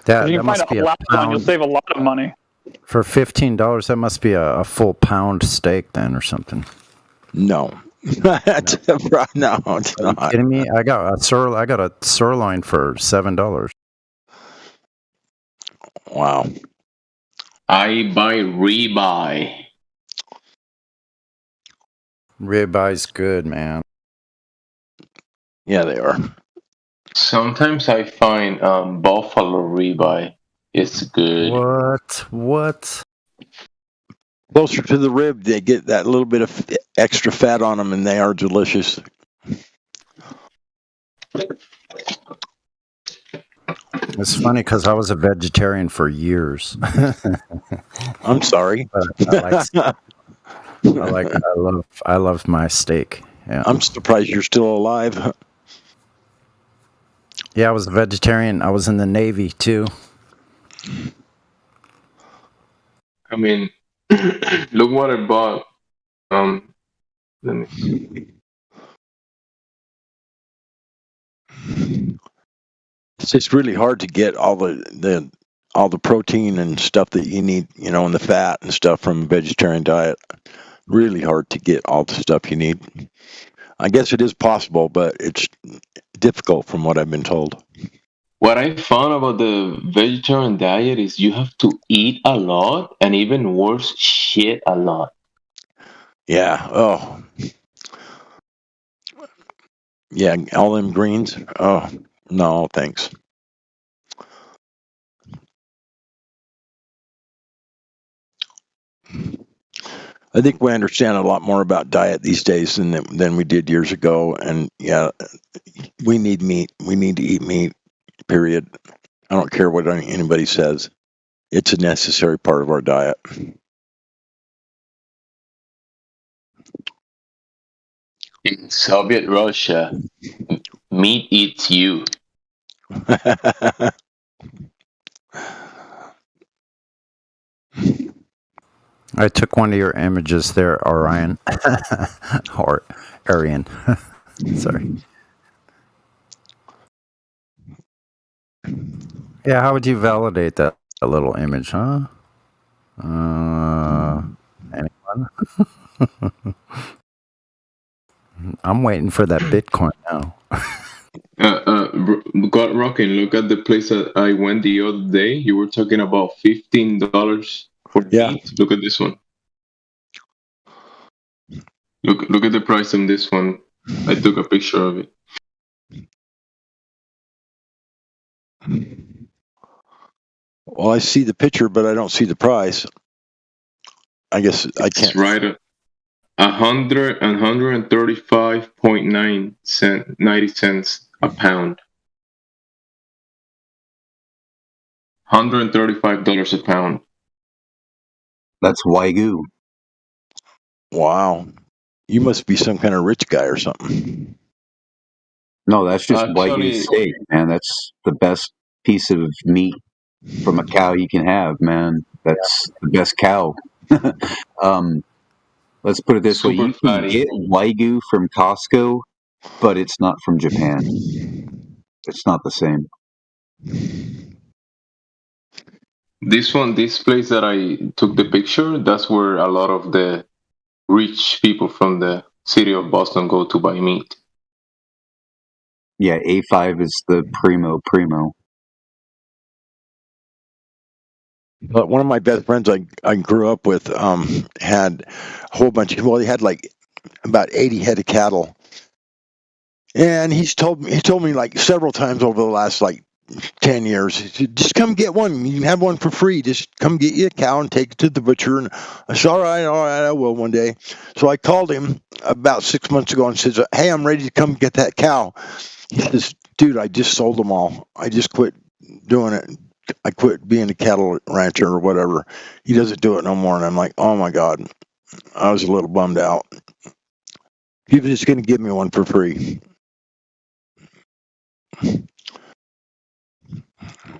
That You can must find be a a lot one. You'll pound. save a lot of money. For $15, that must be a full pound steak then, or something. No. No, it's Are you not. kidding me? I got a sirloin for $7. Wow. I buy ribeye. Ribeye's good, man. Yeah, they are. Sometimes I find buffalo ribeye. It's good. What? Closer to the rib, they get that little bit of extra fat on them, and they are delicious. It's funny because I was a vegetarian for years. I'm sorry. I love my steak. Yeah. I'm surprised you're still alive. Yeah, I was a vegetarian. I was in the Navy too. I mean, look what I bought. Let me see. It's just really hard to get all the protein and stuff that you need, and the fat and stuff from a vegetarian diet. Really hard to get all the stuff you need. I guess it is possible, but it's difficult from what I've been told. What I found about the vegetarian diet is you have to eat a lot, and even worse, shit a lot. Yeah. Oh. Yeah. All them greens. Oh no, thanks. I think we understand a lot more about diet these days than we did years ago. And yeah, we need meat. We need to eat meat. Period. I don't care what anybody says. It's a necessary part of our diet. In Soviet Russia, meat eats you. I took one of your images there, Orion. Or Arian. Sorry. Yeah, how would you validate that a little image, huh? Anyone? I'm waiting for that Bitcoin now. God Rockin', look at the place that I went the other day. You were talking about $15 for meat. Look at this one. Look at the price on this one. I took a picture of it. Well, I see the picture, but I don't see the price. I guess I can't. It's right at 135.90 a pound. $135 a pound. That's Wagyu. Wow. You must be some kind of rich guy or something. No, that's just Wagyu Actually, steak, man. That's the best piece of meat from a cow you can have, man. That's the best cow. Let's put it this way: super you can fatty. get Wagyu from Costco, but it's not from Japan. It's not the same. This place that I took the picture, that's where a lot of the rich people from the city of Boston go to buy meat. Yeah, A5 is the primo. But one of my best friends I grew up with had a whole bunch of, well, he had like about 80 head of cattle. And he told me like several times over the last like 10 years, he said, just come get one. You can have one for free. Just come get you a cow and take it to the butcher. And I said, all right, I will one day. So I called him about 6 months ago and says, hey, I'm ready to come get that cow. He says, dude, I just sold them all. I just quit doing it. I quit being a cattle rancher or whatever. He doesn't do it no more. And I'm like, oh my God. I was a little bummed out. He was just going to give me one for free.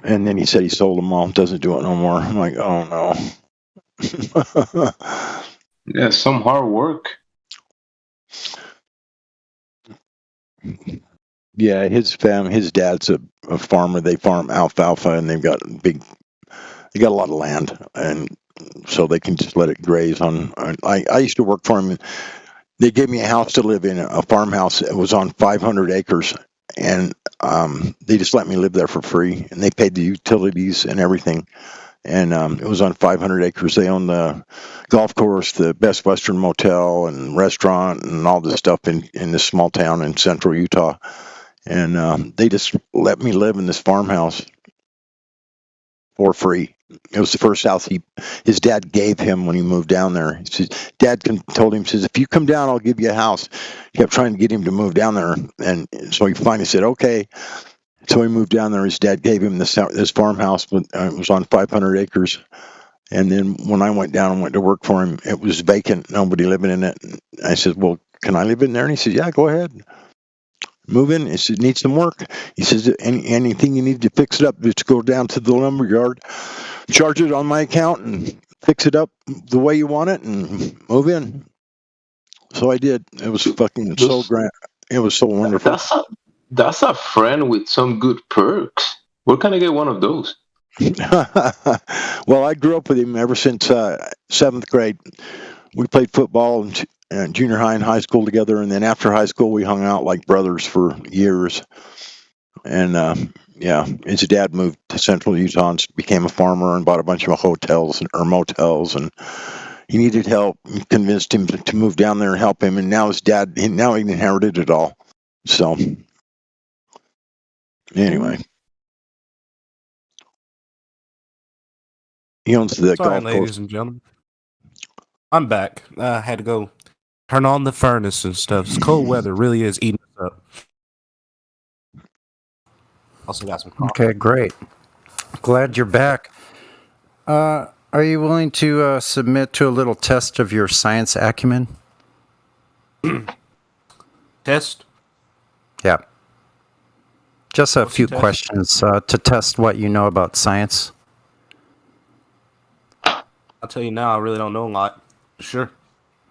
And then he said he sold them all, doesn't do it no more. I'm like, oh no. Yeah, some hard work. Yeah, his dad's a farmer. They farm alfalfa, and they got a lot of land, and so they can just let it graze on. I used to work for him. They gave me a house to live in, a farmhouse. It was on 500 acres, and they just let me live there for free, and they paid the utilities and everything. And it was on 500 acres. They own the golf course, the Best Western Motel, and restaurant, and all this stuff in this small town in central Utah. And they just let me live in this farmhouse for free. It was the first house his dad gave him when he moved down there. He said, Dad told him, says, if you come down, I'll give you a house. He kept trying to get him to move down there. And so he finally said, okay. So he moved down there. His dad gave him this farmhouse. It was on 500 acres. And then when I went down and went to work for him, it was vacant, nobody living in it. And I said, well, can I live in there? And he said, yeah, go ahead. Move in. He said, need some work. He says, anything you need to fix it up, just go down to the lumber yard, charge it on my account, and fix it up the way you want it, and move in. So I did. It was fucking so grand. It was so wonderful. That's a friend with some good perks. Where can I get one of those? Well, I grew up with him ever since 7th grade. We played football and junior high and high school together, and then after high school we hung out like brothers for years. And yeah, his dad moved to central Utah and became a farmer and bought a bunch of hotels or motels, and he needed help. We convinced him to move down there and help him, and now his dad he inherited it all. So anyway, he owns the Sorry, golf ladies course. and gentlemen. I'm back. I had to go turn on the furnace and stuff. This cold weather really is eating us up. Also got some coffee. Okay, great. Glad you're back. Are you willing to submit to a little test of your science acumen? Test? Yeah. Just a few the test? questions to test what you know about science. I'll tell you now, I really don't know a lot. Sure.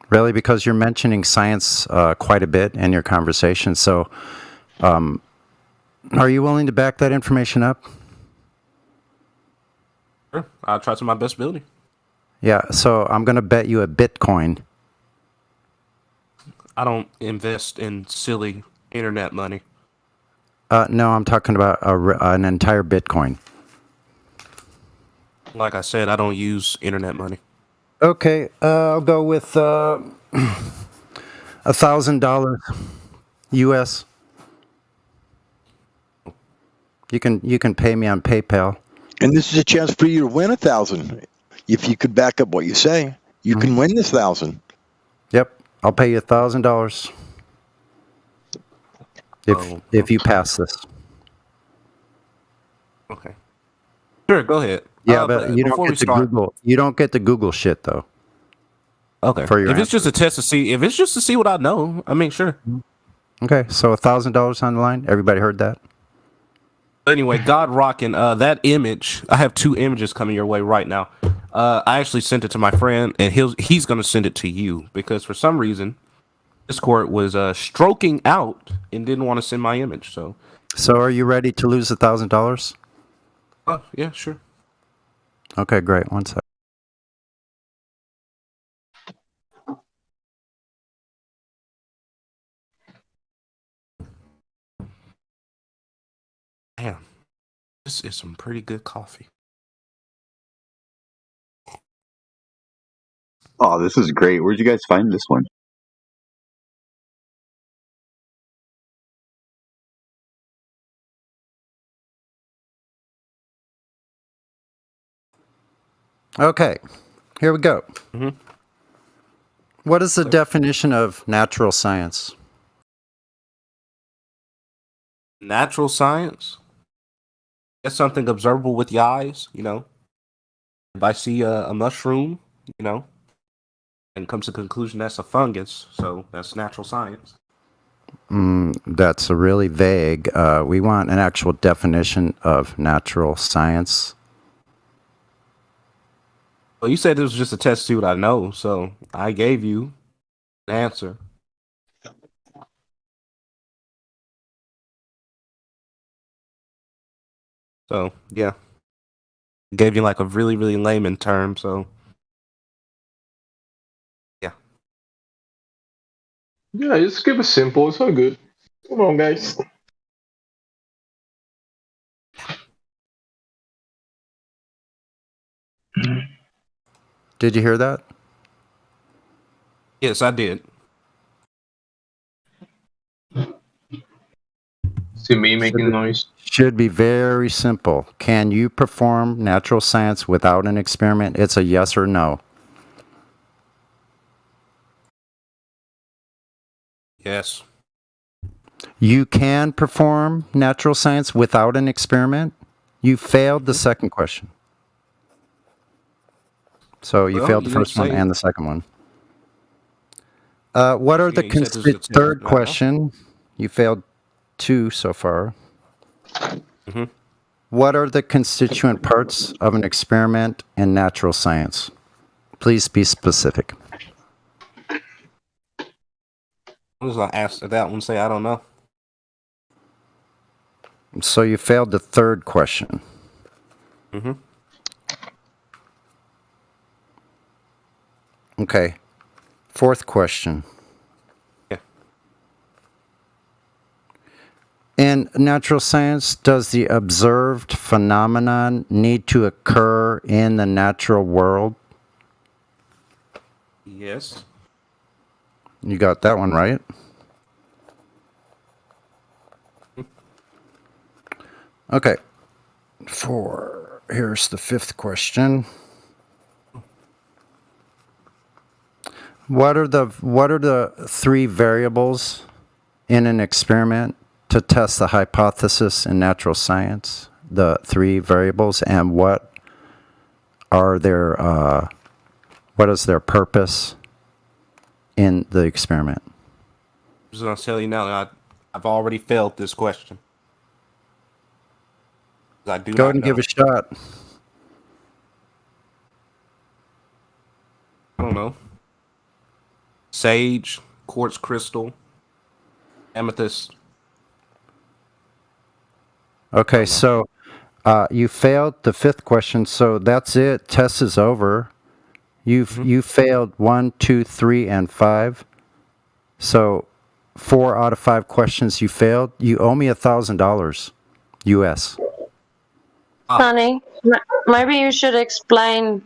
Really? Because you're mentioning science quite a bit in your conversation. So are you willing to back that information up? Sure. I'll try to my best ability. Yeah, so I'm going to bet you a Bitcoin I don't invest in silly internet money. No, I'm talking about an entire Bitcoin. Like I said, I don't use internet money. Okay, I'll go with $1,000 US. You can pay me on PayPal. And this is a chance for you to win 1,000. If you could back up what you say, you can win this 1,000. Yep, I'll pay you $1,000 if you pass this. Okay. Sure, go ahead. Yeah, but you don't get to Google. You don't get to Google shit though. Okay. For your if it's just a test to see, if it's just to see what I know, I mean, sure. Okay, so $1,000 on the line. Everybody heard that? Anyway, God rocking that image. I have 2 images coming your way right now. I actually sent it to my friend, and he's going to send it to you because for some reason, Discord was stroking out and didn't want to send my image. So are you ready to lose $1,000? Yeah, sure. Okay, great. One sec. Damn, this is some pretty good coffee. Oh, this is great. Where'd you guys find this one? Okay, here we go. Mm-hmm. What is the definition of natural science? Natural science? That's something observable with your eyes, you know. If I see a mushroom, you know, and come to the conclusion that's a fungus, so that's natural science. That's a really vague. We want an actual definition of natural science. Well, you said this was just a test to see what I know, so I gave you an answer. So, yeah. Gave you like a really, really layman term, so. Yeah. Yeah, just keep it simple. It's all good. Come on, guys. Did you hear that? Yes, I did. See me making noise. Should be very simple. Can you perform natural science without an experiment? It's a yes or no. Yes. You can perform natural science without an experiment? You failed the second question. So you failed the first one and the second one. What are the third question? You failed 2 so far. Mm-hmm. What are the constituent parts of an experiment in natural science? Please be specific. I was going to ask that one, say I don't know. So you failed the third question. Mm-hmm. Okay. Fourth question. Yeah. In natural science, does the observed phenomenon need to occur in the natural world? Yes. You got that one right. Okay. Here's the fifth question. What are the 3 variables in an experiment to test the hypothesis in natural science? The 3 variables, and what is their purpose in the experiment? I'm just going to tell you now that I've already failed this question. I do Go not ahead and know. give a shot. I don't know. Sage, quartz crystal, amethyst. Okay, so you failed the 5th question, so that's it. Test is over. You failed 1, 2, 3, and 5. So 4 out of 5 questions you failed. You owe me $1,000 US. Honey, maybe you should explain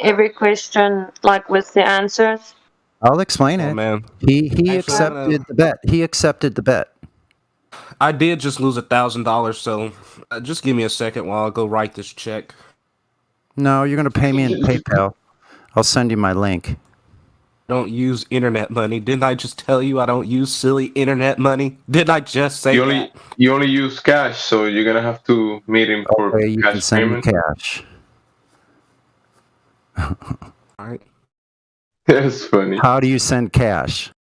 every question, like with the answers. I'll explain it. Man. He Actually, accepted the bet. He accepted the bet. I did just lose $1,000, so just give me a second while I go write this check. No, you're going to pay me in PayPal. I'll send you my link. Don't use internet money. Didn't I just tell you I don't use silly internet money? Didn't I just say that? You only use cash, so you're gonna have to meet him for Okay, you can cash send me payment. cash. All right. That's funny. How do you send cash?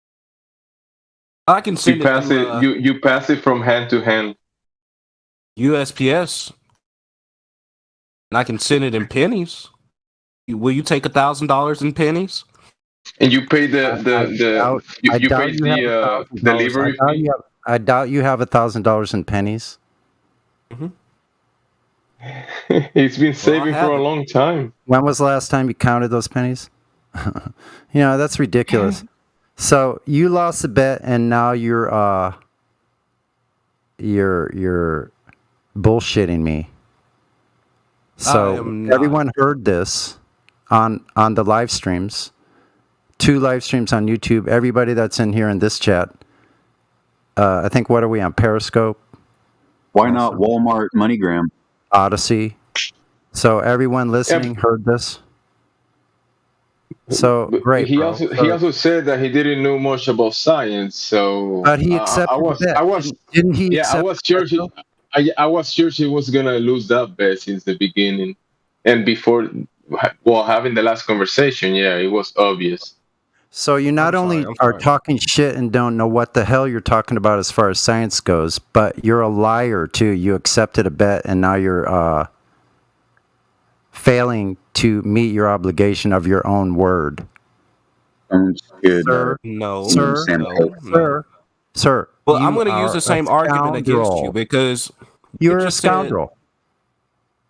I can send You pass it. You pass it from hand to hand. USPS, and I can send it in pennies. Will you take $1,000 in pennies? And you pay the you doubt pay you have the $1,000. delivery fee. I doubt you have $1,000 in pennies. He's been saving for a haven't. long time. When was the last time you counted those pennies? That's ridiculous. So you lost the bet, and now you're bullshitting me. So everyone heard this on the live streams. 2 live streams on YouTube. Everybody that's in here in this chat. I think, what are we on? Periscope? Why not Walmart MoneyGram? Odyssey. So everyone listening heard this. So great. He bro. also said that he didn't know much about science. So But he accepted that. Didn't he? Yeah, I was sure. I was sure she was gonna lose that bet since the beginning, and before, having the last conversation. Yeah, it was obvious. So you not only are talking shit and don't know what the hell you're talking about as far as science goes, but you're a liar too. You accepted a bet, and now you're failing to meet your obligation of your own word. Sir, No, sir, no. sir. Well, I'm you going to use are the same a argument against you scoundrel. because You're you a just said- scoundrel.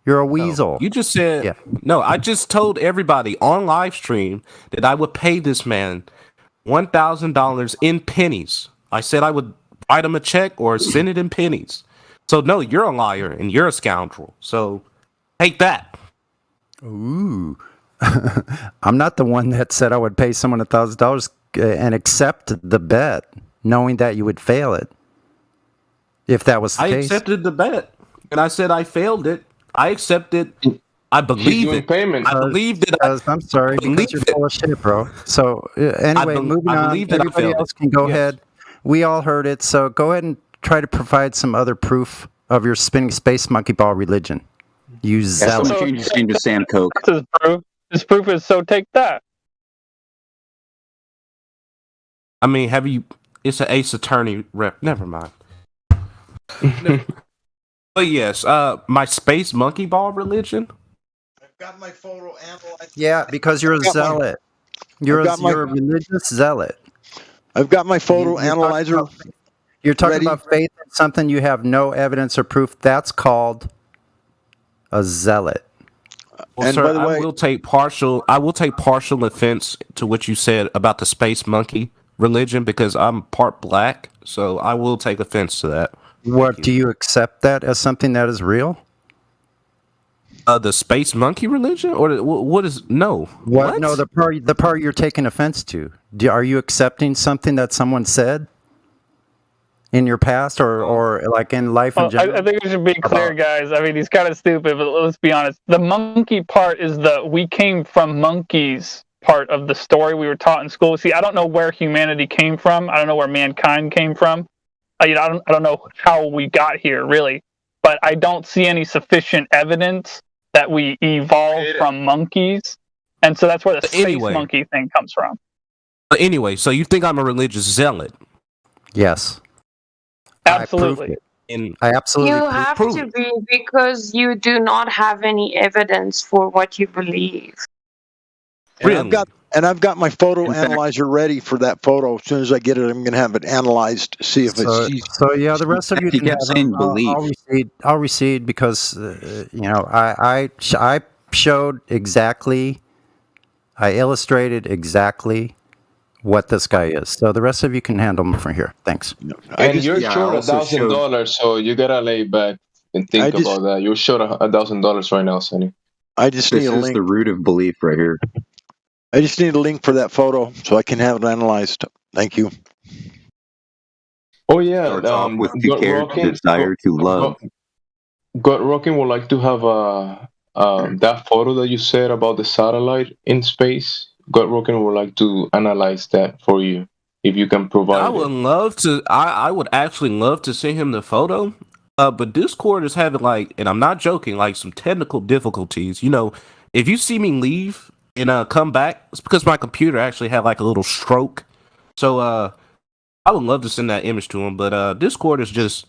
You're a weasel. You just said no. I just told everybody on live stream that I would pay this man $1,000 in pennies. I said I would write him a check or send it in pennies. So no, you're a liar and you're a scoundrel. So take that. Ooh. I'm not the one that said I would pay someone $1,000 and accept the bet, knowing that you would fail it. If that was the I case. accepted the bet, and I said I failed it. I accepted. I believe it. Payment. I believe that. I'm sorry, because you're full of shit, bro. So anyway, moving I on. believe that I Everybody failed else it. can go Yes. ahead. We all heard it. So go ahead and try to provide some other proof of your spinning space monkey ball religion. You zealot. Someone change his name to Sam Coke. This is proof. This proof is so take that. I mean, have you? It's an Ace Attorney rep. Never mind. But yes, my space monkey ball religion. I've got my photo analyzed. Yeah, because you're a zealot. You're a religious zealot. I've got my photo analyzer. You're talking ready. about faith in something you have no evidence or proof. That's called a zealot. Well, And sir, by the way- I will take partial offense to what you said about the space monkey religion because I'm part black, so I will take offense to that. What do you accept that as something that is real? The space monkey religion, or what is no? What? No, the part you're taking offense to. Are you accepting something that someone said in your past, or like in life in general? I think we should be clear, guys. I mean, he's kind of stupid, but let's be honest. The monkey part is the we came from monkeys part of the story we were taught in school. See, I don't know where humanity came from. I don't know where mankind came from. I don't know how we got here, really. But I don't see any sufficient evidence that we evolved from monkeys. And so that's where the space monkey thing comes from. But anyway, so you think I'm a religious zealot? Yes. Absolutely. I absolutely You have to be, because you do not have any evidence for what you believe. And I've got my photo analyzer ready for that photo. As soon as I get it, I'm going to have it analyzed. See if it's. So yeah, the rest of you He can kept have saying them. believe. I'll recede because I showed exactly, I illustrated exactly what this guy is. So the rest of you can handle them from here. Thanks. And you're short $1,000, so you gotta lay back and think about that. You're short $1,000 right now, Sonny. I just This need a is link. the root of belief right here. I just need a link for that photo so I can have it analyzed. Thank you. Oh yeah, Starts off with to God care, Rockin', desire to love. God Rockin' would like to have that photo that you said about the satellite in space. God Rockin' would like to analyze that for you if you can provide I it. would love to. I would actually love to send him the photo. But Discord is having like, and I'm not joking, like some technical difficulties. You know, if you see me leave and come back, it's because my computer actually had like a little stroke. So I would love to send that image to him, but Discord is just.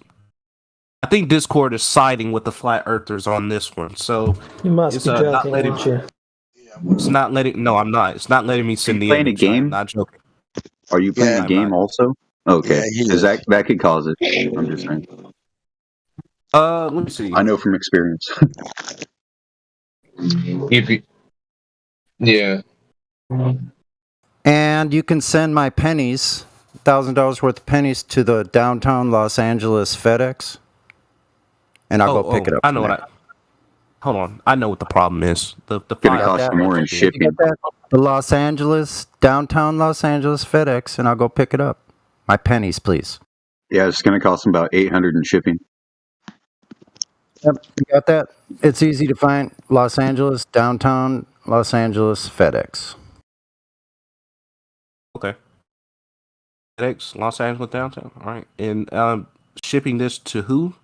I think Discord is siding with the flat earthers on this one. So You must it's be not joking, letting. aren't you? It's not letting. No, I'm not. It's not letting me send the playing a image. I'm game? not joking. Are you playing Yeah, a game also? Okay, Yeah, he because is. that could cause it. I'm just saying. Let me see. I know from experience. If you, yeah. And you can send my pennies, $1,000 worth of pennies, to the downtown Los Angeles FedEx, and I'll go pick it up. I know from what there. Hold on. I know what the problem is. The Gonna file. cost you more in You shipping. get that? The Los Angeles, downtown Los Angeles FedEx, and I'll go pick it up. My pennies, please. Yeah, it's gonna cost them about $800 in shipping. Yep, you got that? It's easy to find. Los Angeles, downtown Los Angeles FedEx. Okay. FedEx, Los Angeles downtown. All right. And shipping this to who?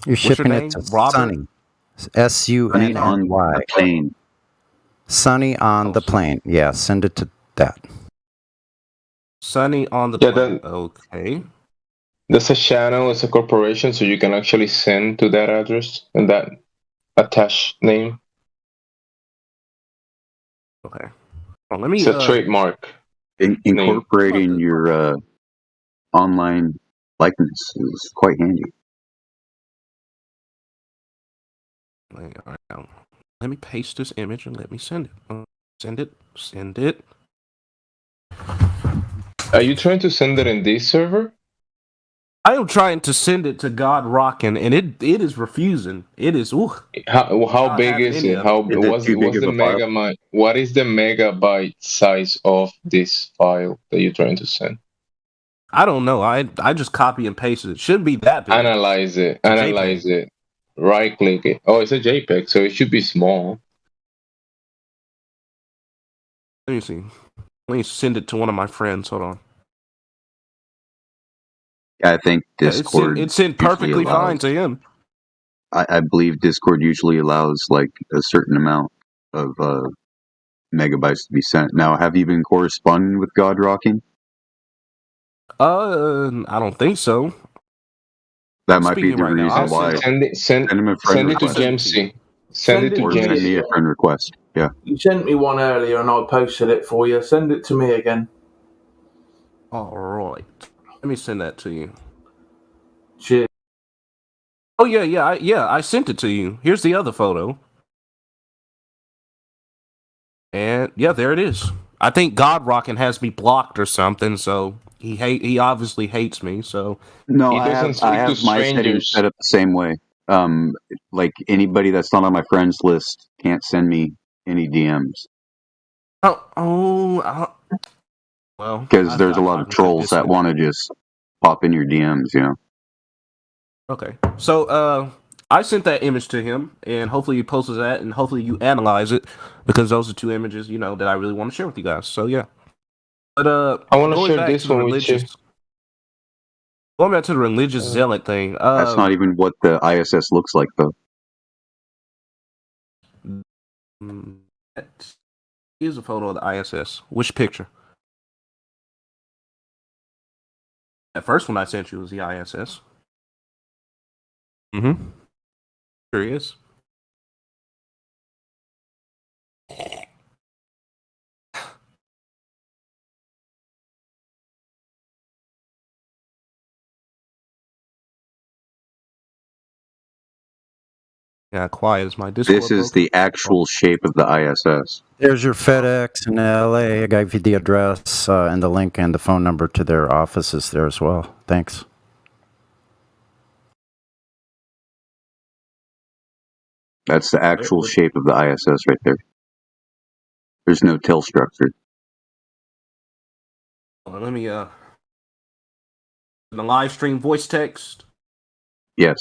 You're What's your shipping it name? to Robert? Sunny. S-U-N-N-Y. On the plane. Sunny on the plane. Yeah, send it to that. Sunny on the Yeah, plane. Okay. That's a channel, it's a corporation, so you can actually send to that address and that attached name. Okay. Well, let me. It's a trademark. Incorporating your online likeness is quite handy. All right, now, let me paste this image and let me send it. Send it. Send it. Are you trying to send it in this server? I am trying to send it to God Rockin', and it is refusing. It is. Ooh, How big is it? What's the megabyte? What is the megabyte size of this file that you're trying to send? I don't know. I just copy and paste it. It shouldn't be that big. Analyze it. Analyze it. Right click it. Oh, it's a JPEG, so it should be small. Let me see. Let me send it to one of my friends. Hold on. I think Discord. It's sent perfectly fine to him. I believe Discord usually allows like a certain amount of megabytes to be sent. Now, have you been corresponding with God Rocking? I don't think so. That might be Speaking the right now, reason I'll why. Send him a friend it to request. Gemsy. Send it to Or Gemsy. send me a friend request. Yeah. You sent me one earlier and I posted it for you. Send it to me again. All right. Let me send that to you. Cheers. Oh yeah. I sent it to you. Here's the other photo. And yeah, there it is. I think God Rockin' has me blocked or something, so he obviously hates me. So No, He I doesn't have speak to my settings strangers. set up the same way. Like anybody that's not on my friends list can't send me any DMs well, because there's a lot of trolls that want to just pop in your DMs. You know. Okay. So I sent that image to him, and hopefully he posts that, and hopefully you analyze it, because those are two images, that I really want to share with you guys. So yeah. But I want to going share back this to the one with you. going back to the religious zealot thing. That's not even what the ISS looks like, though. Here's a photo of the ISS. Which picture? That first one I sent you was the ISS. Mm-hmm. Sure is. Yeah, quiet is my Discord. This is the actual shape of the ISS. There's your FedEx in LA. I gave you the address and the link and the phone number to their offices there as well. Thanks. That's the actual shape of the ISS right there. There's no tail structure. Let me the live stream voice text. Yes.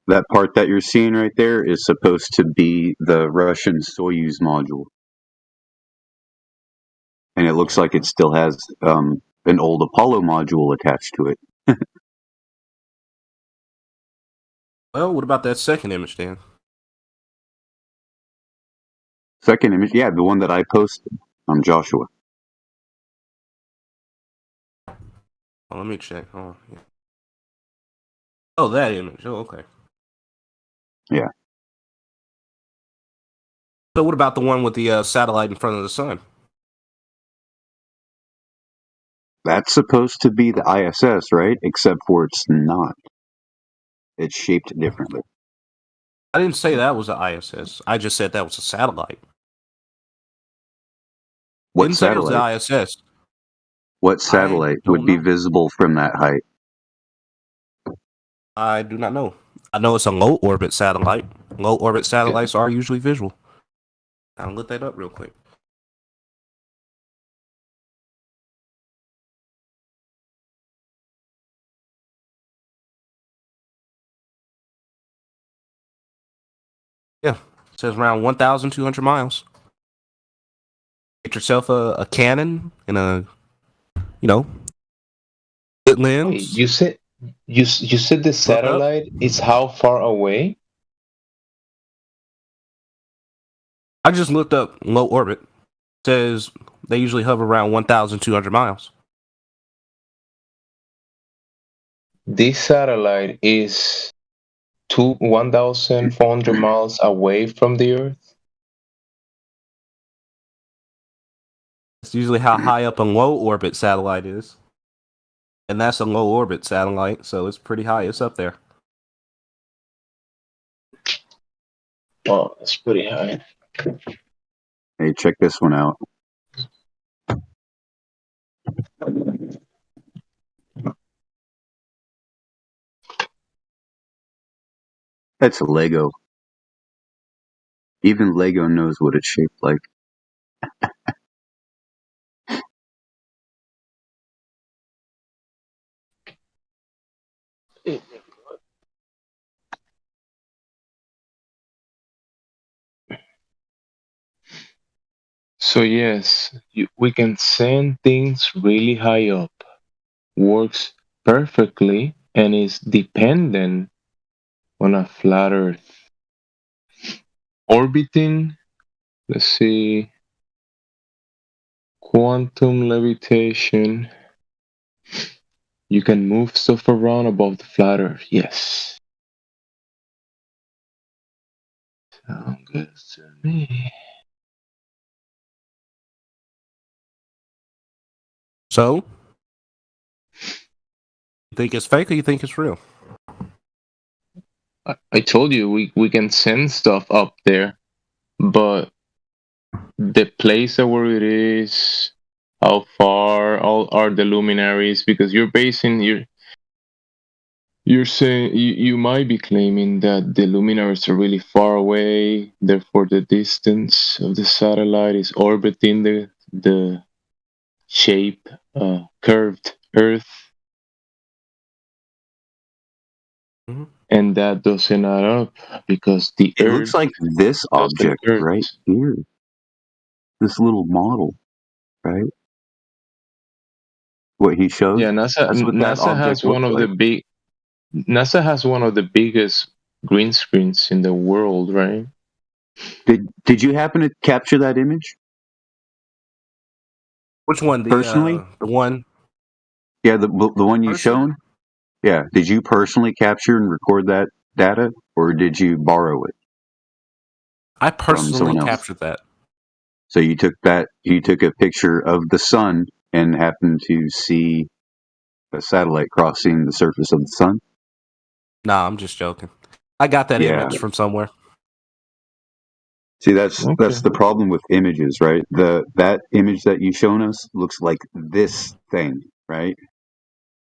That part that you're seeing right there is supposed to be the Russian Soyuz module. And it looks like it still has an old Apollo module attached to it. Well, what about that second image, Dan? Second image, yeah, the one that I posted on Joshua. Oh, let me check. Oh, yeah. Oh, that image. Oh, okay. Yeah. So what about the one with the satellite in front of the sun? That's supposed to be the ISS, right? Except for it's not. It's shaped differently. I didn't say that was the ISS. I just said that was a satellite. What Didn't satellite? say it was the ISS. What satellite would be visible from that height? I do not know. I know it's a low orbit satellite. Low orbit satellites are usually visual. I'll look that up real quick. Yeah, it says around 1,200 miles. Get yourself a Canon and a, good lens. You said the satellite is how far away? I just looked up low orbit. It says they usually hover around 1,200 miles. This satellite is 1,400 miles away from the Earth. It's usually how high up a low orbit satellite is. And that's a low orbit satellite, so it's pretty high. It's up there. Oh, that's pretty high. Hey, check this one out. That's a Lego. Even Lego knows what it's shaped like. So yes, we can send things really high up. Works perfectly and is dependent on a flat Earth. Orbiting, let's see, quantum levitation. You can move stuff around above the flat Earth. Yes. Sounds good to me. So, you think it's fake or you think it's real? I told you we can send stuff up there, but the place where it is, how far all are the luminaries, because you're saying you might be claiming that the luminaries are really far away, therefore the distance of the satellite is orbiting the shape curved Earth. Mm-hmm. And that doesn't add up because the It Earth looks like this object right here. This little model, right? What he showed? Yeah, NASA has one of NASA has one of the biggest green screens in the world, right? Did you happen to capture that image? Which one? Personally? The one? Yeah, the one you shown? Yeah. Did you personally capture and record that data, or did you borrow it? I from personally someone else? captured that. So you took a picture of the sun and happened to see a satellite crossing the surface of the sun? Nah, I'm just joking. I got that Yeah. image from somewhere. See, that's the problem with images, right? That image that you've shown us looks like this thing, right?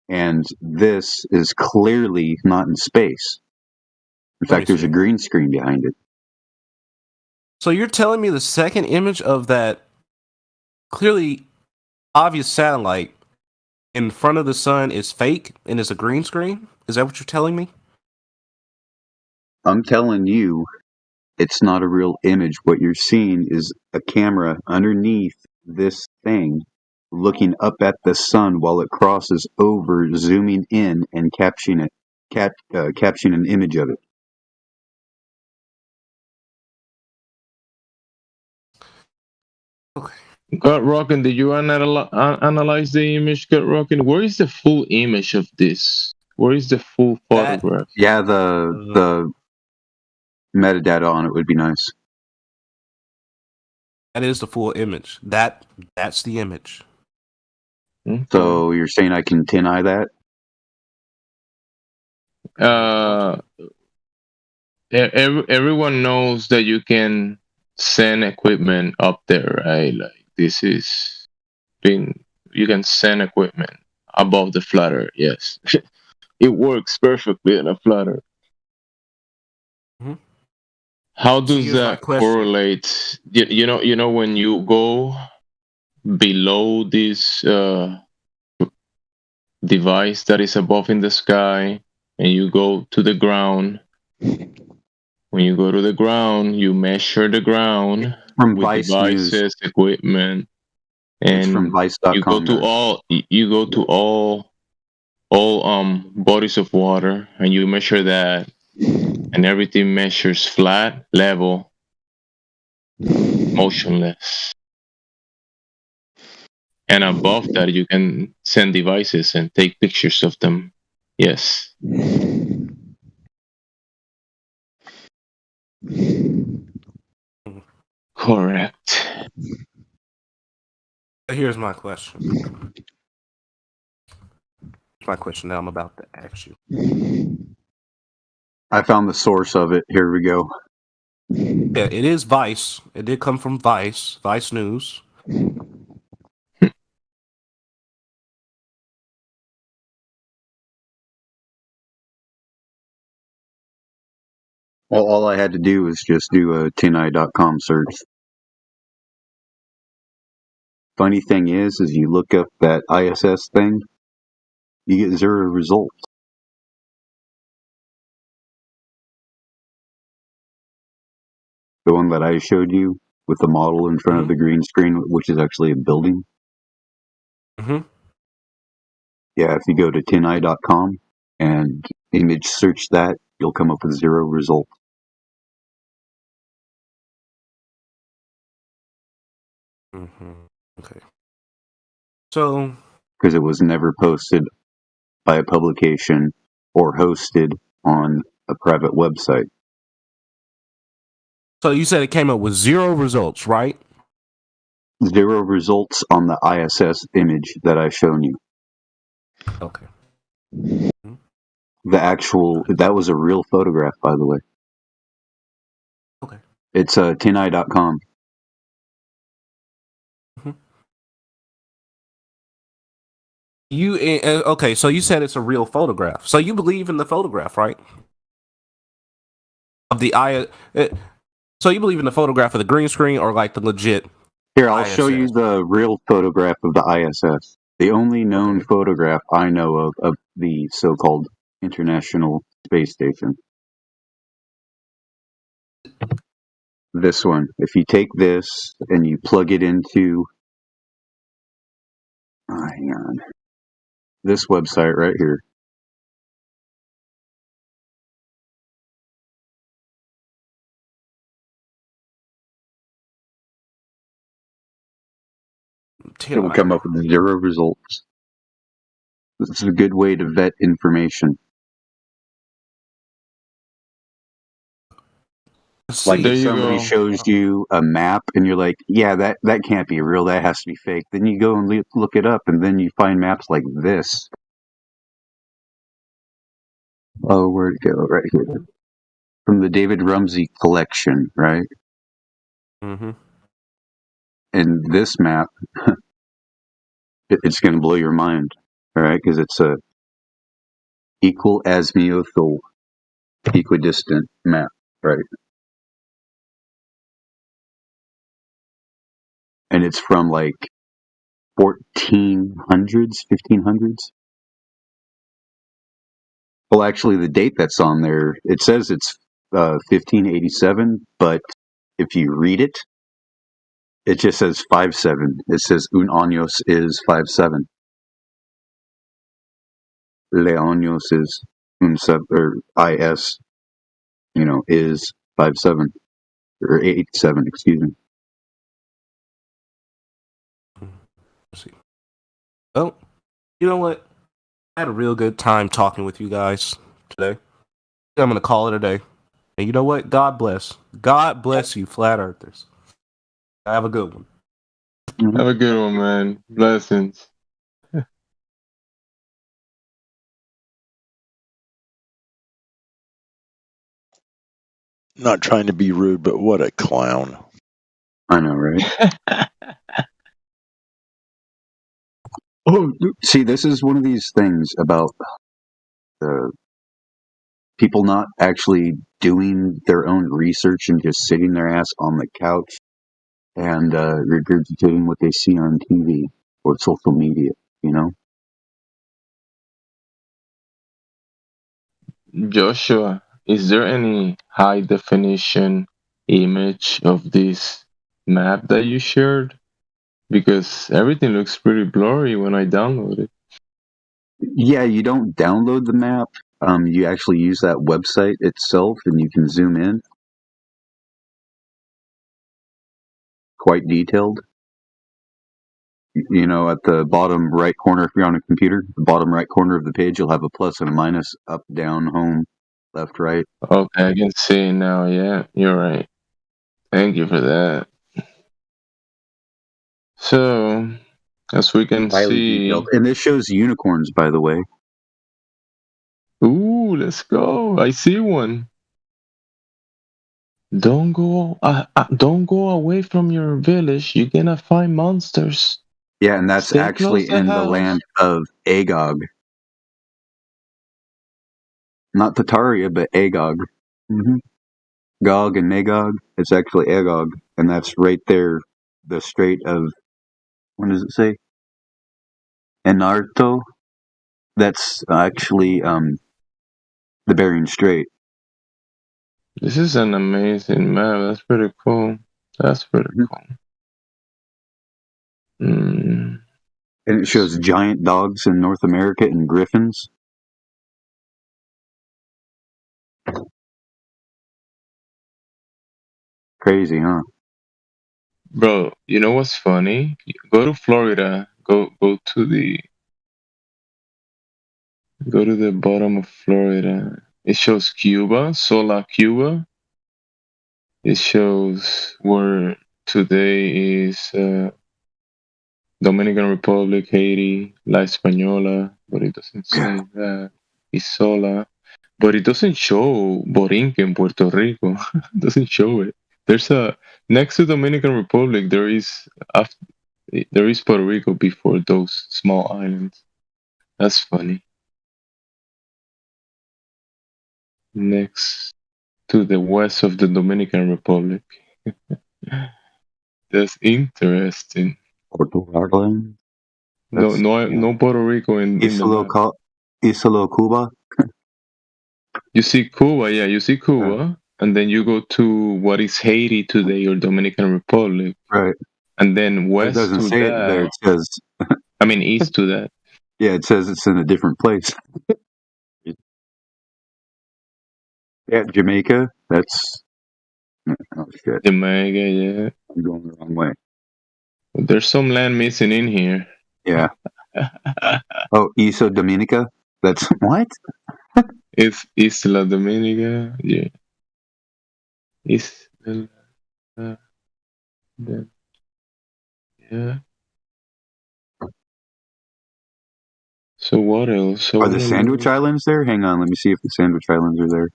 And this is clearly not in space. In Let me fact, there's see. a green screen behind it. So you're telling me the second image of that clearly obvious satellite in front of the sun is fake and is a green screen? Is that what you're telling me? I'm telling you, it's not a real image. What you're seeing is a camera underneath this thing looking up at the sun while it crosses over, zooming in and capturing an image of it. Gut Rockin, did you analyze the image, Gut Rockin? Where is the full image of this? Where is the full photograph? Yeah, the metadata on it would be nice. That is the full image. That's the image. So you're saying I can tin eye that? Everyone knows that you can send equipment up there, right? Like this is you can send equipment above the flat Earth. Yes, it works perfectly in a flat Earth. Mhm. How So does here's my that question. correlate? You know when you go below this device that is above in the sky and you go to the ground. When you go to the ground, you measure the ground From with Vice News. devices, equipment, It's from and Vice.com. you go to all bodies of water and you measure that, and everything measures flat, level, motionless. And above that, you can send devices and take pictures of them. Yes. Correct. Here's my question. My question that I'm about to ask you. I found the source of it. Here we go. Yeah, it is Vice. It did come from Vice News. Well, all I had to do was just do a tineye.com search. Funny thing is you look up that ISS thing, you get 0 results. The one that I showed you with the model in front of the green screen, which is actually a building. Mm-hmm. Yeah, if you go to tineye.com and image search that, you'll come up with 0 results. Mm-hmm. Okay. So, because it was never posted by a publication or hosted on a private website. So you said it came up with 0 results, right? 0 results on the ISS image that I've shown you. Okay. That was a real photograph, by the way. Okay. It's tineye.com. Okay, so you said it's a real photograph. So you believe in the photograph, right? Of the so you believe in the photograph of the green screen or like the legit? Here, I'll show you the real photograph of the ISS. The only known photograph I know of the so-called International Space Station. This one. If you take this and you plug it into hang on. This website right here. It will come up with 0 results. This is a good way to vet information. Like if somebody shows you a map and you're like, yeah, that can't be real, that has to be fake. Then you go and look it up and then you find maps like this. Oh, where'd it go? Right here. From the David Rumsey collection, right? Mm-hmm. And this map, it's going to blow your mind, all right? Because it's a equal azimuthal equidistant map, right? And it's from like 1400s, 1500s. Well, actually, the date that's on there, it says it's 1587, but if you read it, it just says 57. It says un años is 57. Le años is un or is, is 57 or 87. Excuse me. Well, you know what? I had a real good time talking with you guys today. I'm going to call it a day. And you know what? God bless. God bless you, flat earthers. Have a good one. Have a good one, man. Blessings. Not trying to be rude, but what a clown. I know, right? Oh, see, this is one of these things about people not actually doing their own research and just sitting their ass on the couch and regurgitating what they see on TV or social media, Joshua, is there any high definition image of this map that you shared? Because everything looks pretty blurry when I download it. Yeah, you don't download the map. You actually use that website itself and you can zoom in. Quite detailed. At the bottom right corner, if you're on a computer, the bottom right corner of the page, you'll have a plus and a minus, up, down, home, left, right. Okay, I can see it now. Yeah, you're right. Thank you for that. So, as we can Highly see... detailed. And this shows unicorns, by the way. Ooh, let's go. I see one. Don't go away from your village. You're gonna find monsters. Yeah, and that's Stay actually close to in the house. land of Agog. Not Tataria, but Agog. Mm-hmm. Gog and Magog. It's actually Agog, and that's right there, the Strait of, what does it say? Enarto. That's actually the Bering Strait. This is an amazing map. That's pretty cool. That's pretty cool. And it shows giant dogs in North America and griffins. Crazy, huh? Bro, you know what's funny? Go to Florida. Go to the bottom of Florida. It shows Cuba, Sola, Cuba. It shows where today is Dominican Republic, Haiti, La Española, but it doesn't say that. Isola, but it doesn't show Borinquen, Puerto Rico. It doesn't show it. There's next to Dominican Republic, there is Puerto Rico before those small islands. That's funny. Next to the west of the Dominican Republic. That's interesting. Puerto Rico. No Puerto Rico in the map. Isolo Cuba. You see Cuba, yeah, you see Cuba, and then you go to what is Haiti today or Dominican Republic. Right. And then west it doesn't to say that. It there. It says. I mean, east to that. Yeah, it says it's in a different place. Yeah, Jamaica. That's. Oh shit. Jamaica, yeah. I'm going the wrong way. There's some land missing in here. Yeah. Oh, Iso Dominica. That's what? It's Isla Dominica, yeah. Isla, yeah. So what else? Are the Sandwich Islands there? Hang on, let me see if the Sandwich Islands are there.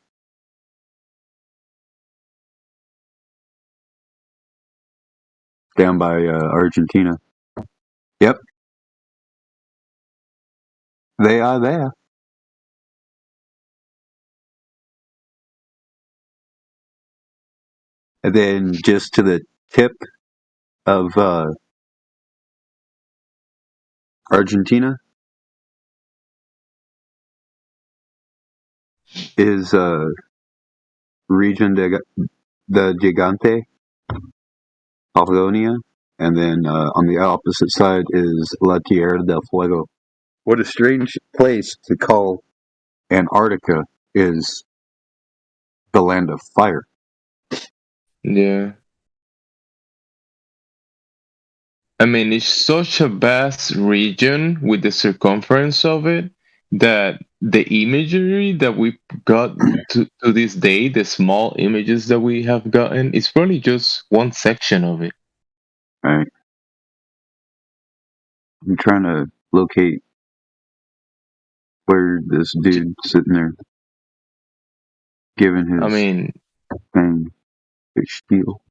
Down by Argentina. Yep. They are there. And then just to the tip of Argentina is region de Gigante, Patagonia, and then on the opposite side is La Tierra del Fuego. What a strange place to call Antarctica is the land of fire. Yeah. I mean, it's such a vast region with the circumference of it that the imagery that we got to this day, the small images that we have gotten, is probably just one section of it. Right. I'm trying to locate where this dude sitting there giving his thing, his spiel.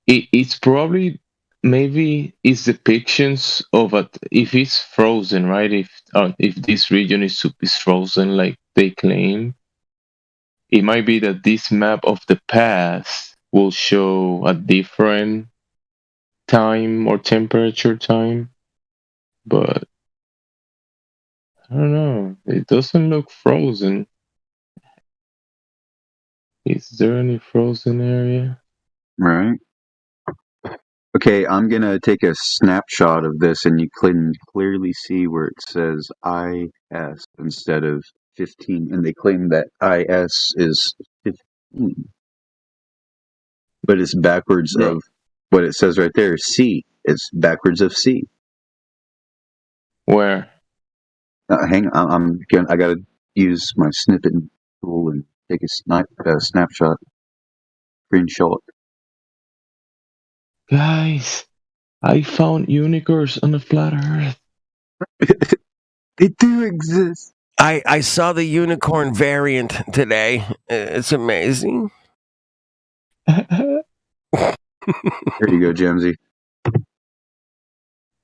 It's probably maybe it's depictions of if it's frozen, right? If this region is frozen, like they claim, it might be that this map of the past will show a different time or temperature time, but I don't know. It doesn't look frozen. Is there any frozen area? Right. Okay, I'm gonna take a snapshot of this, and you can clearly see where it says IS instead of 15, and they claim that IS is 15, but it's backwards of what it says right there. C. It's backwards of C. Where? Hang on, I gotta use my snippet tool and take a snapshot, screenshot. Guys, I found unicorns on the flat Earth. They do exist. I saw the unicorn variant today. It's amazing. There you go, Jamesy.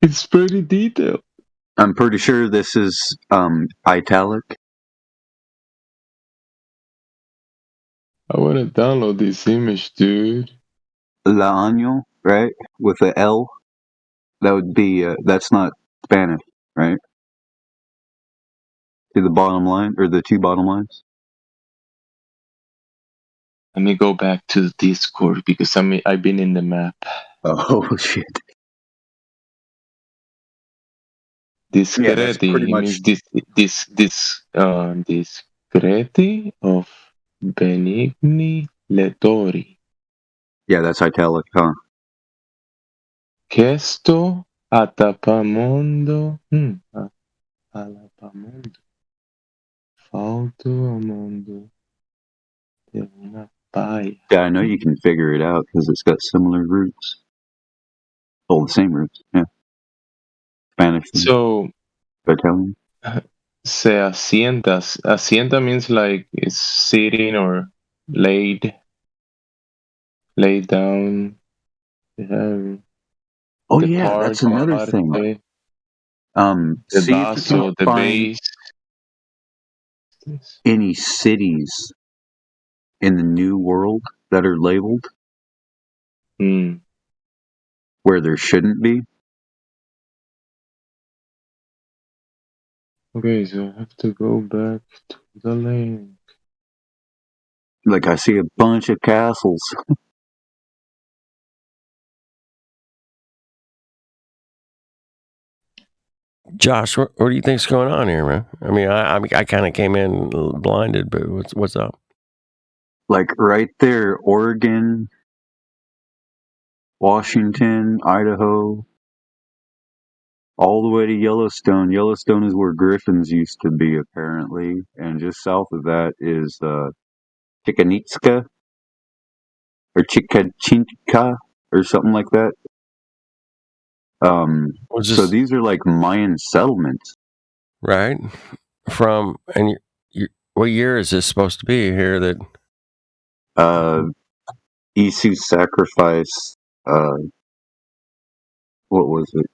It's pretty detailed. I'm pretty sure this is italic. I want to download this image, dude. La Año, right? With the L. That would be, that's not Spanish, right? To the bottom line, or the two bottom lines. Let me go back to the Discord because I've been in the map. Oh, shit. Discreti means discreti of benigni lettori. Yeah, that's italic, huh? Questo atapamondo. Alapamondo. Falto amondo. De una paia. Yeah, I know you can figure it out because it's got similar roots. Oh, the same roots, yeah. Spanish. So, Italian. Se asienta. Asienta means like it's sitting or laid down. Oh, yeah, that's another thing. The See basso, if you the can find base. any cities in the New World that are labeled where there shouldn't be. Okay, so I have to go back to the link. Like, I see a bunch of castles. Josh, what do you think's going on here, man? I mean, I kind of came in blinded, but what's up? Like right there, Oregon, Washington, Idaho, all the way to Yellowstone. Yellowstone is where griffins used to be, apparently, and just south of that is Chichen Itza or Chicachinca or something like that. So these are like Mayan settlements. right? From and what year is this supposed to be here? That Isu's sacrifice. What was it?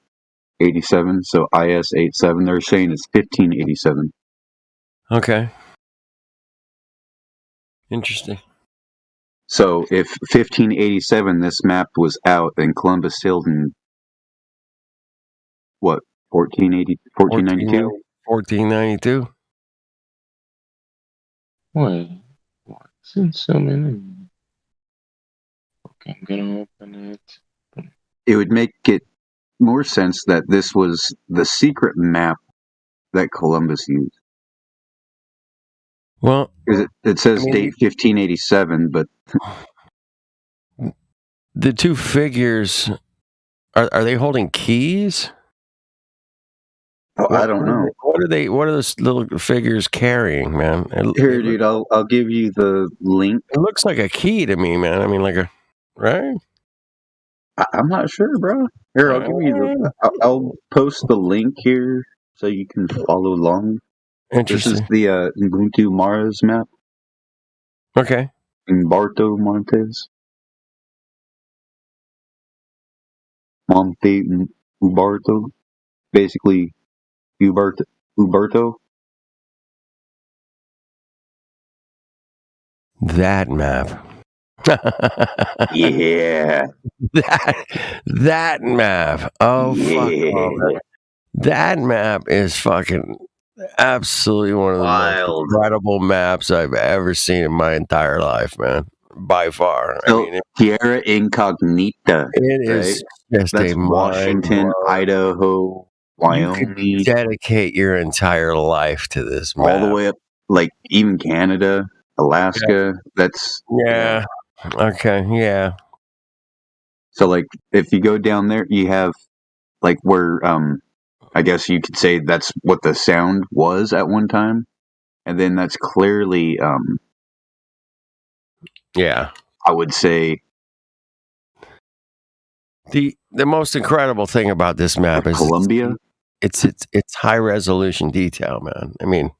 87. So IS 87. They're saying it's 1587. okay, interesting. So if 1587 this map was out, then Columbus sailed in what 1492? 1492. Wait, what's in so many? Okay, I'm gonna open it. It would make it more sense that this was the secret map that Columbus used. Well, it says I mean, date 1587, but the two figures are they holding keys? I don't know. What are they? What are those little figures carrying, man? Here, dude, I'll give you the link. It looks like a key to me, man. I mean, like a right. I'm not sure, bro. Here, I'll give you I'll post the link here so you can follow along. Interesting. This is the Ubuntu Mars map. Okay. Umberto Montes. Monte Uberto. Basically, Uberto. That map. Yeah. That map. Oh, fuck. Oh, that map is fucking absolutely one of the most incredible maps I've ever seen in my entire life, man. By far. So, Tierra Incognita. It is just That's a Washington, Idaho, Wyoming. You could dedicate your entire life to this map. All the way up, like, even Canada, Alaska. That's... Yeah. Okay, yeah. So, like, if you go down there, you have, like, where, I guess you could say that's what the sound was at one time. And then that's clearly, yeah, I would say... The most incredible thing about this map is Colombia. It's high resolution detail, man. I mean,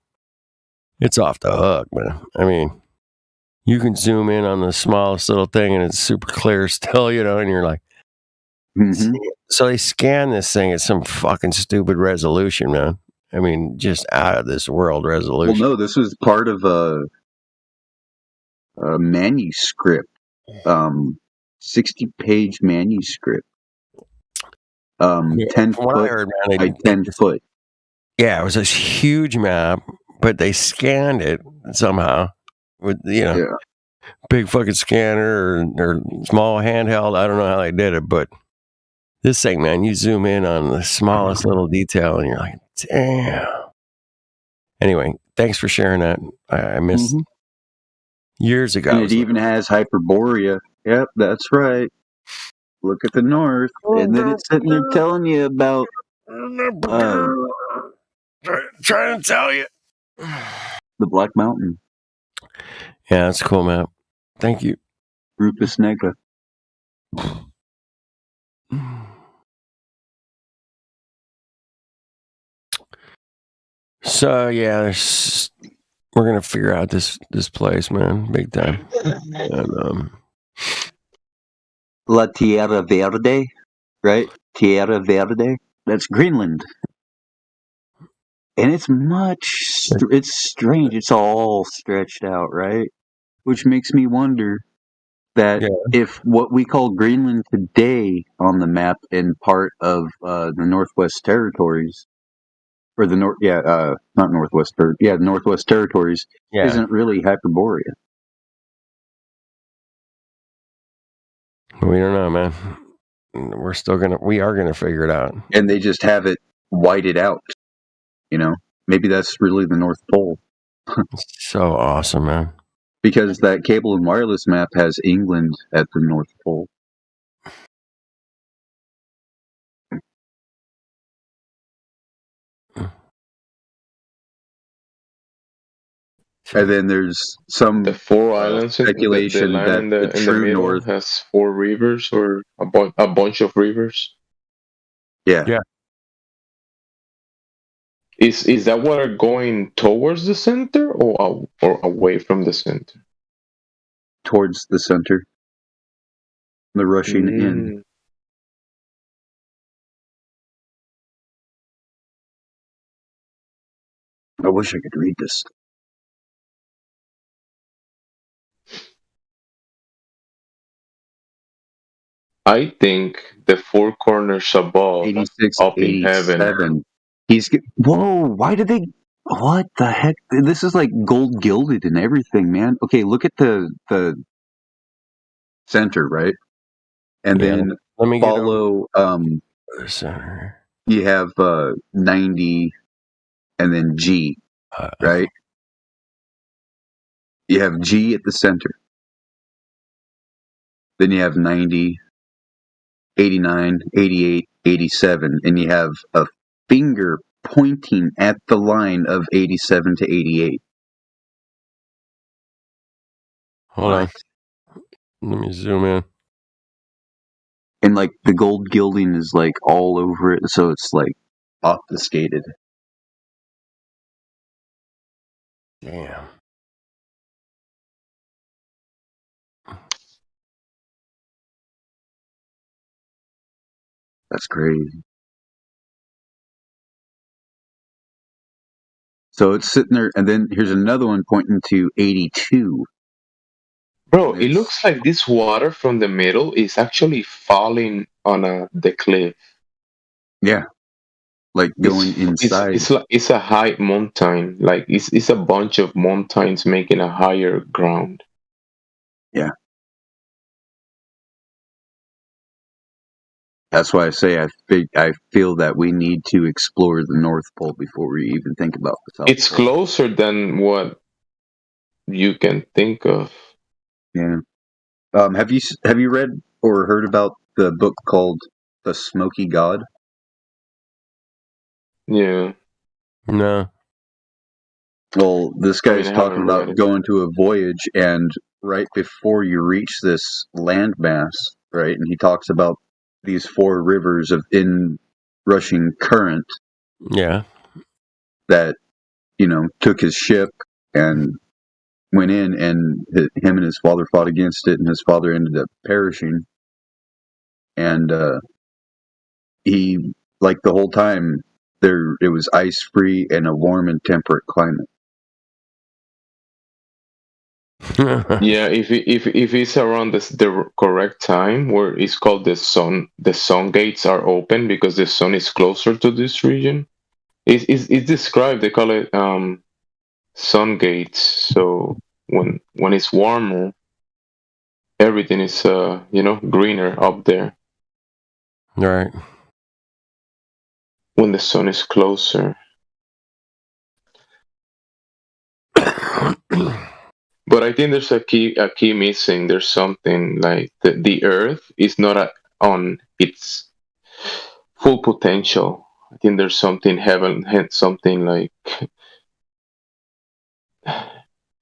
it's off the hook, man. I mean, you can zoom in on the smallest little thing and it's super clear still, you know, and you're like, so they scan this thing at some fucking stupid resolution, man. I mean, just out of this world resolution. Well, no, this was part of a manuscript, 60-page manuscript, 10 foot by 10 foot. Yeah, it was this huge map, but they scanned it somehow with, you know, big fucking scanner or small handheld. I don't know how they did it, but this thing, man, you zoom in on the smallest little detail and you're like, damn. Anyway, thanks for sharing that. I missed years ago. And it even has Hyperborea. Yep, that's right. Look at the north. And then it's sitting there telling you about... trying to tell you. The Black Mountain. Yeah, that's a cool map. Thank you. Rufus Nega. So yeah, we're gonna figure out this place, man, big time. And, La Tierra Verde, right? Tierra Verde. That's Greenland. And it's it's strange. It's all stretched out, right? Which makes me wonder that if what we call Greenland today on the map and part of the Northwest Territories, or the not Northwest, the Northwest Territories isn't really Hyperborea. we don't know, man. We are gonna figure it out. And they just have it whited out. You know, maybe that's really the North Pole. So awesome, man. Because that cable and wireless map has England at the North Pole. And then there's the 4 islands speculation that the true middle north has 4 rivers or a bunch of rivers. Yeah. Is that water going towards the center or away from the center? Towards the center. They're rushing in. I wish I could read this. I think the four corners above, 86, up in heaven. 87. Whoa, why did they... What the heck? This is like gold gilded and everything, man. Okay, look at the center, right? And Yeah, then let me get follow... the center. You have 90 and then G, right? You have G at the center. Then you have 90, 89, 88, 87, and you have a finger pointing at the line of 87 to 88. Hold on. Let me zoom in. And like the gold gilding is like all over it, so it's like obfuscated. Damn. That's crazy. So it's sitting there, and then here's another one pointing to 82. Bro, it looks like this water from the middle is actually falling on the cliff. Yeah, like going inside. It's a high mountain. Like it's a bunch of mountains making a higher ground. Yeah. That's why I say I feel that we need to explore the North Pole before we even think about the South It's Pole. closer than what you can think of. Yeah. Have you read or heard about the book called The Smoky God? Yeah. No. Well, this guy's I talking haven't read about it. going to a voyage, and right before you reach this landmass, right, and he talks about these four rivers of inrushing current Yeah. that, took his ship and went in, and him and his father fought against it, and his father ended up perishing. And he, like the whole time, it was ice free and a warm and temperate climate. Yeah, if it's around the correct time where it's called the sun gates are open because the sun is closer to this region. It's described, they call it sun gates. So when it's warmer, everything is greener up there. Right. When the sun is closer. But I think there's a key missing. There's something like the Earth is not on its full potential. I think there's something something like.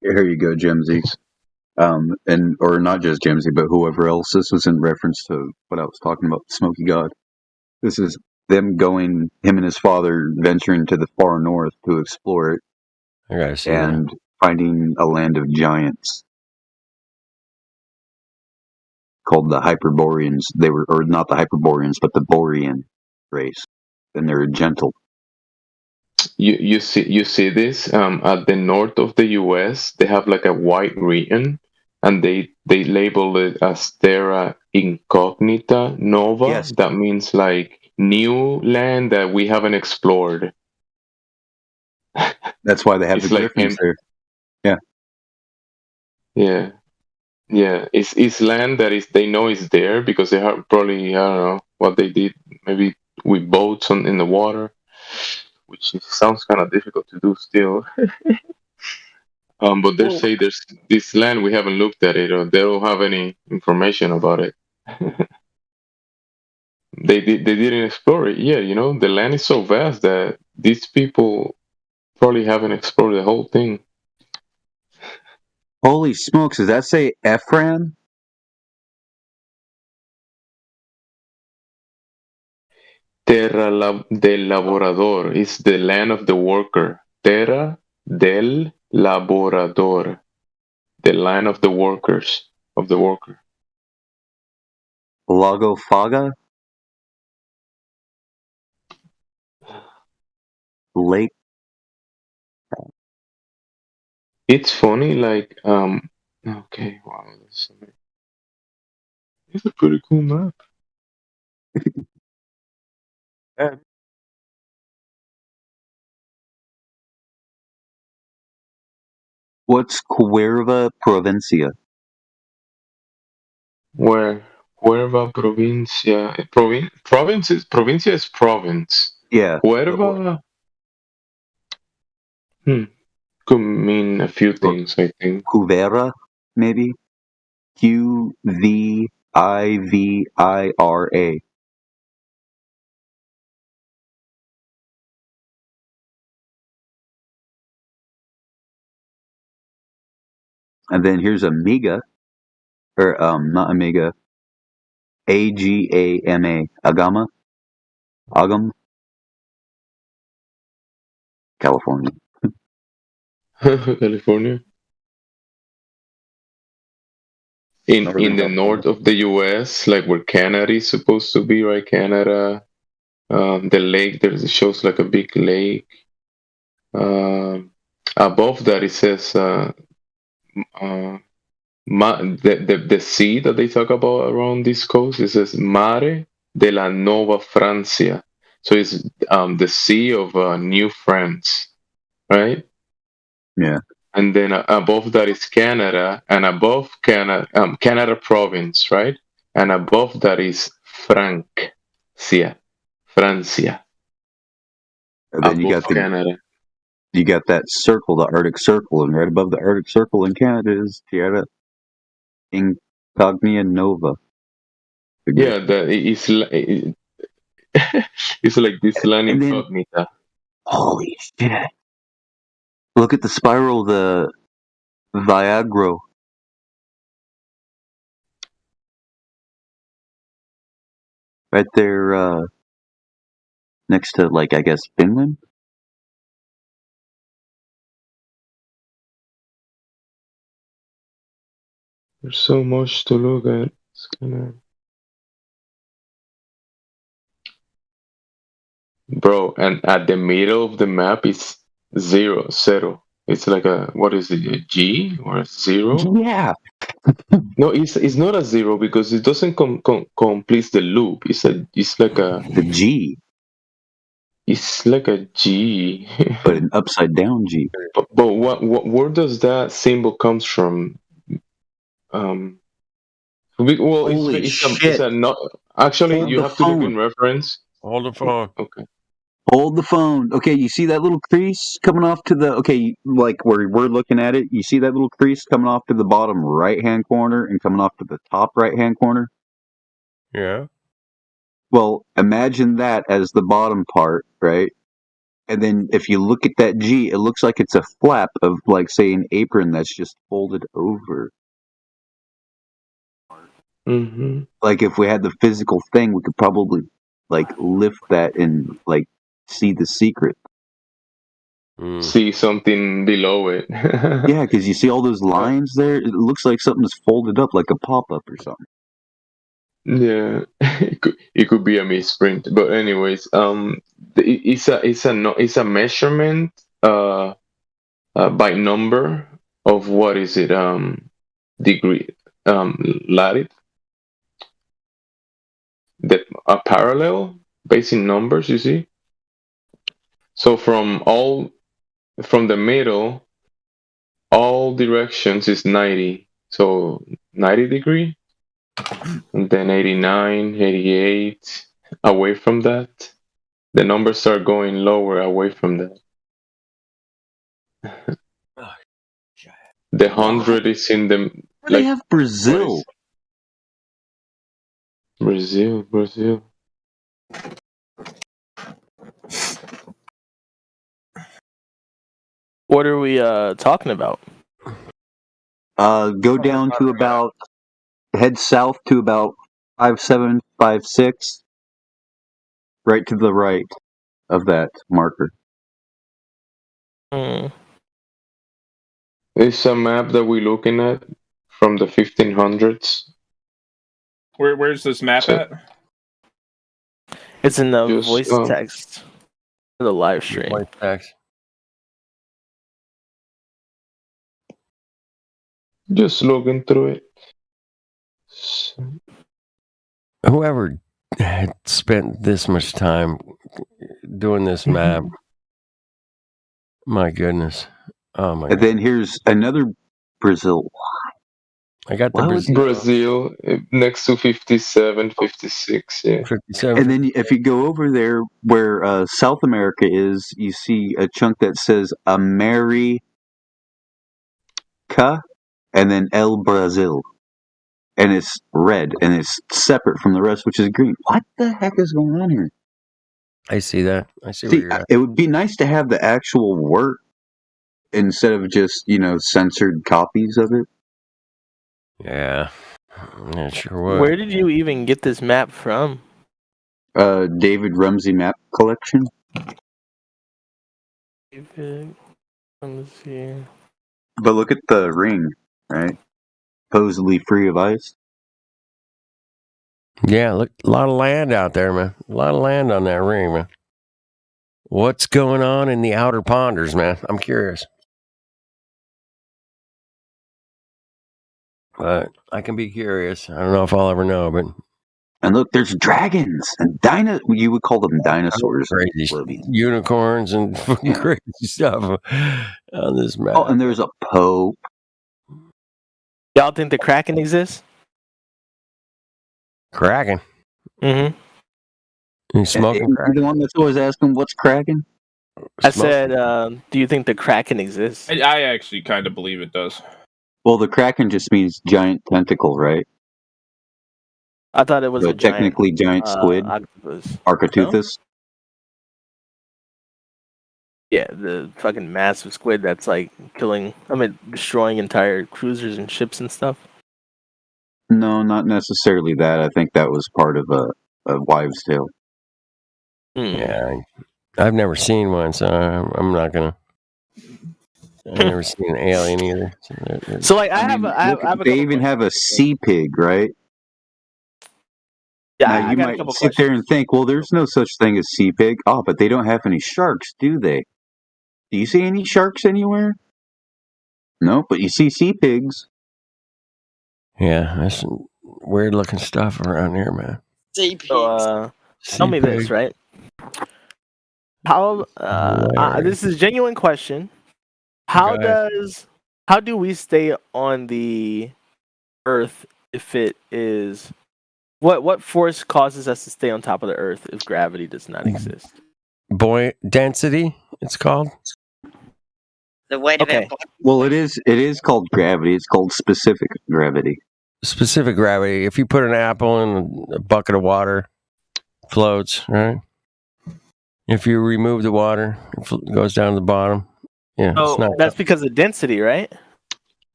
Here you go, Jimsy. Or not just Jimsy, but whoever else. This was in reference to what I was talking about, Smoky God. This is them him and his father venturing to the far north to explore it. I gotta see and finding a land of giants called the Hyperboreans. Or not the Hyperboreans, but the Borean race, and they're gentle. You see this at the north of the U.S. They have like a white region, and they label it as Terra Incognita Nova. Yes. That means like new land that we haven't explored. That's why they have It's the like griffins there. Yeah. Yeah. Yeah, it's land that they know is there because they have probably, I don't know what they did, maybe with boats in the water, which sounds kind of difficult to do still. But they say there's this land, we haven't looked at it, or they don't have any information about it. They didn't explore it. Yeah, the land is so vast that these people probably haven't explored the whole thing. Holy smokes! Does that say Ephraim? del laborador is the land of the worker. Terra del laborador, the land of the workers, of the worker. Lago Faga? Lake? It's funny, like, okay, wow, it's a pretty cool map. What's Cuerva Provincia? Where Cuerva provincia, provincia is province. Yeah. Cuerva, could mean a few things, I think. Cuvera, maybe? Qvivira. And then here's Amiga, or not Amiga, Agama, Agam, California. California. In the north of the U.S., like where Canada is supposed to be, right? Canada, the lake. It shows like a big lake. Above that, it says the sea that they talk about around this coast. It says Mare de la Nova Francia. So it's the sea of New France, right? Yeah. And then above that is Canada, and above Canada province, right? And above that is Francia. And then you got Canada. You got that circle, the Arctic Circle, and right above the Arctic Circle in Canada is Tierra Incognita Nova. Yeah, it's like this land incognita. Holy shit! Look at the spiral, the Viagra. Right there, next to, like, I guess, Finland? There's so much to look at. It's kinda... Bro, and at the middle of the map is zero. It's like what is it, a G or a zero? Yeah. No, it's not a zero because it doesn't complete the loop. It's like a the G. It's like a G, but an upside down G. But where does that symbol comes from? Well, Holy shit! Actually, Hold you the have to look phone. in reference. Hold the phone. Okay. Hold the phone. Okay, you see that little crease coming off to the, like where we're looking at it, you see that little crease coming off to the bottom right-hand corner and coming off to the top right-hand corner? Yeah. Well, imagine that as the bottom part, right? And then if you look at that G, it looks like it's a flap of, like, say, an apron that's just folded over. Mm-hmm. Like, if we had the physical thing, we could probably, like, lift that and, like, see the secret. See something below it. Yeah, because you see all those lines there? It looks like something's folded up like a pop-up or something. Yeah, it could be a misprint, but anyways, it's a measurement by number of what is it degree latitude, the parallel based in numbers, you see. So from the middle, all directions is 90. So 90 degree. And then 89, 88, away from that. The numbers start going lower away from that. The 100 is in the... They have Brazil. Brazil. What are we talking about? Go down to about... Head south to about 5756. right to the right of that marker. It's a map that we're looking at from the 1500s. Where's this map at? It's in the Just, voice text for the live stream. Voice text. Just looking through it. Whoever had spent this much time doing this map, my goodness. Oh my And god. then here's another Brazil. I got the Why would Brazil. Brazil next to 57, 56, yeah. 57. And then if you go over there where South America is, you see a chunk that says America and then El Brazil. And it's red and it's separate from the rest, which is green. What the heck is going on here? I see that. I see where See, you're at. it would be nice to have the actual work instead of just, censored copies of it. Yeah. Sure would. Where did you even get this map from? David Rumsey Map Collection. David, let me see. But look at the ring, right? Supposedly free of ice. Yeah, look, a lot of land out there, man. A lot of land on that ring, man. What's going on in the outer ponders, man? I'm curious. But I can be curious. I don't know if I'll ever know, but And look, there's dragons and you would call them dinosaurs. crazy unicorns and fucking crazy stuff on this map. Oh, and there's a Pope. Y'all think the Kraken exists? Kraken. Mm-hmm. You smoking You're crack? the one that's always asking what's cracking? I said, do you think the Kraken exists? I actually kind of believe it does. Well, the Kraken just means giant tentacle, right? I thought it was So a giant, technically giant squid, octopus. Architeuthis. Yeah, the fucking massive squid that's like destroying entire cruisers and ships and stuff. No, not necessarily that. I think that was part of a wives' tale. Yeah, I've never seen one, so I'm not gonna. I've never seen an alien either. So like, I have a They even have a sea pig, right? Yeah, now, I you got a might couple sit there and think, well, there's no such thing as sea pig. Oh, but they don't have any sharks, do they? Do you see any sharks anywhere? No, but you see sea pigs. Yeah, there's some weird looking stuff around here, man. So, tell me this, pig. right? How this is a genuine question. How do we stay on the Earth if it is what force causes us to stay on top of the Earth if gravity does not exist? Buoyant density, it's called. The weight of it. Well, it is called gravity. It's called specific gravity. Specific gravity. If you put an apple in a bucket of water, it floats, right? If you remove the water, it goes down to the bottom. Yeah, So it's not. that's because of density, right?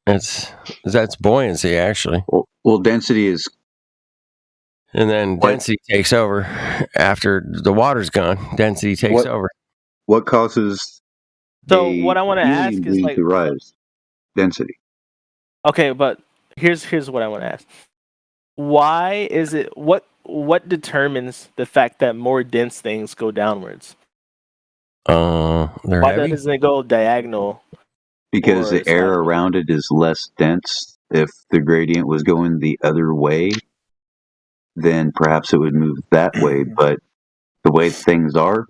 That's buoyancy, actually. Well, density is. And then density takes over after the water's gone. Density takes over. What causes? So what I want to ask helium is being like, to rise density. okay, but here's what I want to ask. Why is it what determines the fact that more dense things go downwards? They're Why heavy. doesn't it go diagonal? Because Or the air around it is less dense. If the gradient was going the other way, then perhaps it would move that way. But the way things are,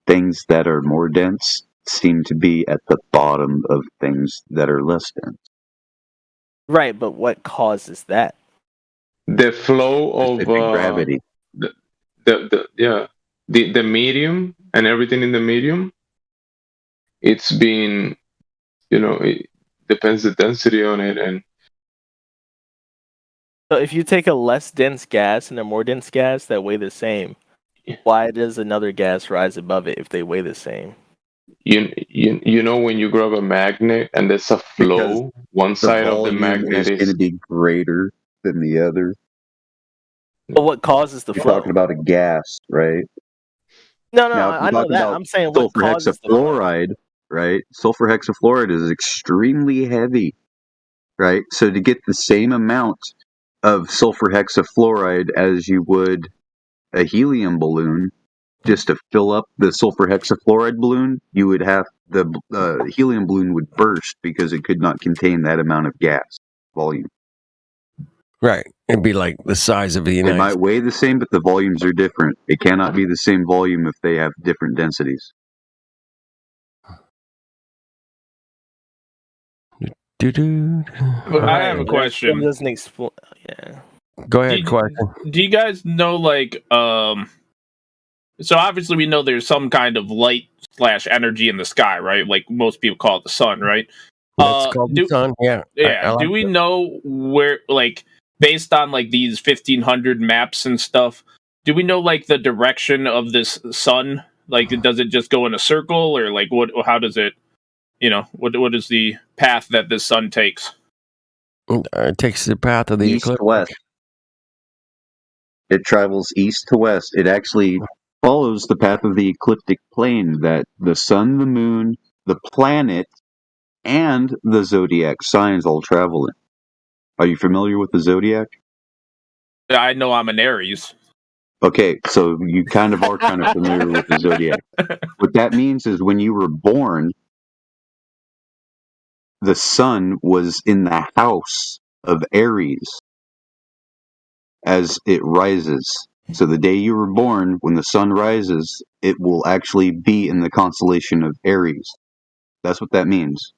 things that are more dense seem to be at the bottom of things that are less dense. Right, but what causes that? The flow of gravity. The medium and everything in the medium. It's been, it depends the density on it, and So if you take a less dense gas and a more dense gas that weigh the same, why does another gas rise above it if they weigh the same? you know when you grab a magnet and there's a flow, Because one the side of the volume magnet is going to be greater than the other. But what causes the You're flow? talking about a gas, right? No, Now, if I you're know talking that. about I'm saying what sulfur causes the flow. hexafluoride, right? Sulfur hexafluoride is extremely heavy, right? So to get the same amount of sulfur hexafluoride as you would a helium balloon, just to fill up the sulfur hexafluoride balloon, you would have the helium balloon would burst because it could not contain that amount of gas volume. Right. It'd be like the size of the They United might weigh the same, but the volumes are different. It cannot be the same volume if they have different densities. Look, I have a question. Doesn't explode. Yeah. Go ahead, question. Do you guys know, like, so obviously we know there's some kind of light / energy in the sky, right? Like most people call it the sun, right? That's called the sun. Yeah. Yeah. I like do we that. know where, like, based on like these 1500 maps and stuff, do we know like the direction of this sun? Like, does it just go in a circle, or like what? How does it? You know, what is the path that this sun takes? It takes the path of the East eclipse. to west. It travels east to west. It actually follows the path of the ecliptic plane that the sun, the moon, the planet, and the zodiac signs all travel in. Are you familiar with the zodiac? I know I'm an Aries. Okay, so you kind of are kind of familiar with the zodiac. What that means is when you were born, the sun was in the house of Aries as it rises. So the day you were born, when the sun rises, it will actually be in the constellation of Aries. That's what that means.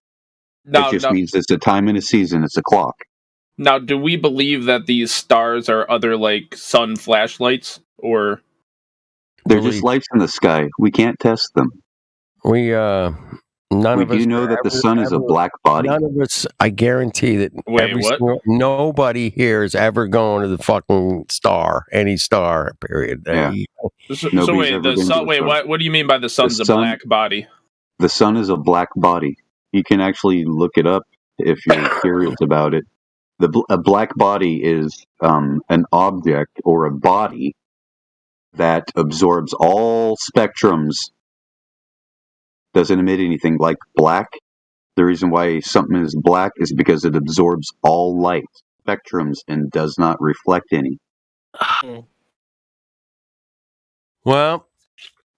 Now, it just means it's a time and a season. It's a clock. Now, do we believe that these stars are other like sun flashlights, or They're just lights in the sky. We can't test them. We none We of us do know are that the ever- sun is a ever- black body. None of us. I guarantee that Wait, what? nobody here is ever going to the fucking star, any star. Period. Yeah. So Nobody's wait, ever the been to sun. a Wait, star. what do you mean by the sun's sun- a black body? The sun is a black body. You can actually look it up if you're curious about it. A black body is an object or a body that absorbs all spectrums, doesn't emit anything like black. The reason why something is black is because it absorbs all light spectrums and does not reflect any. Well,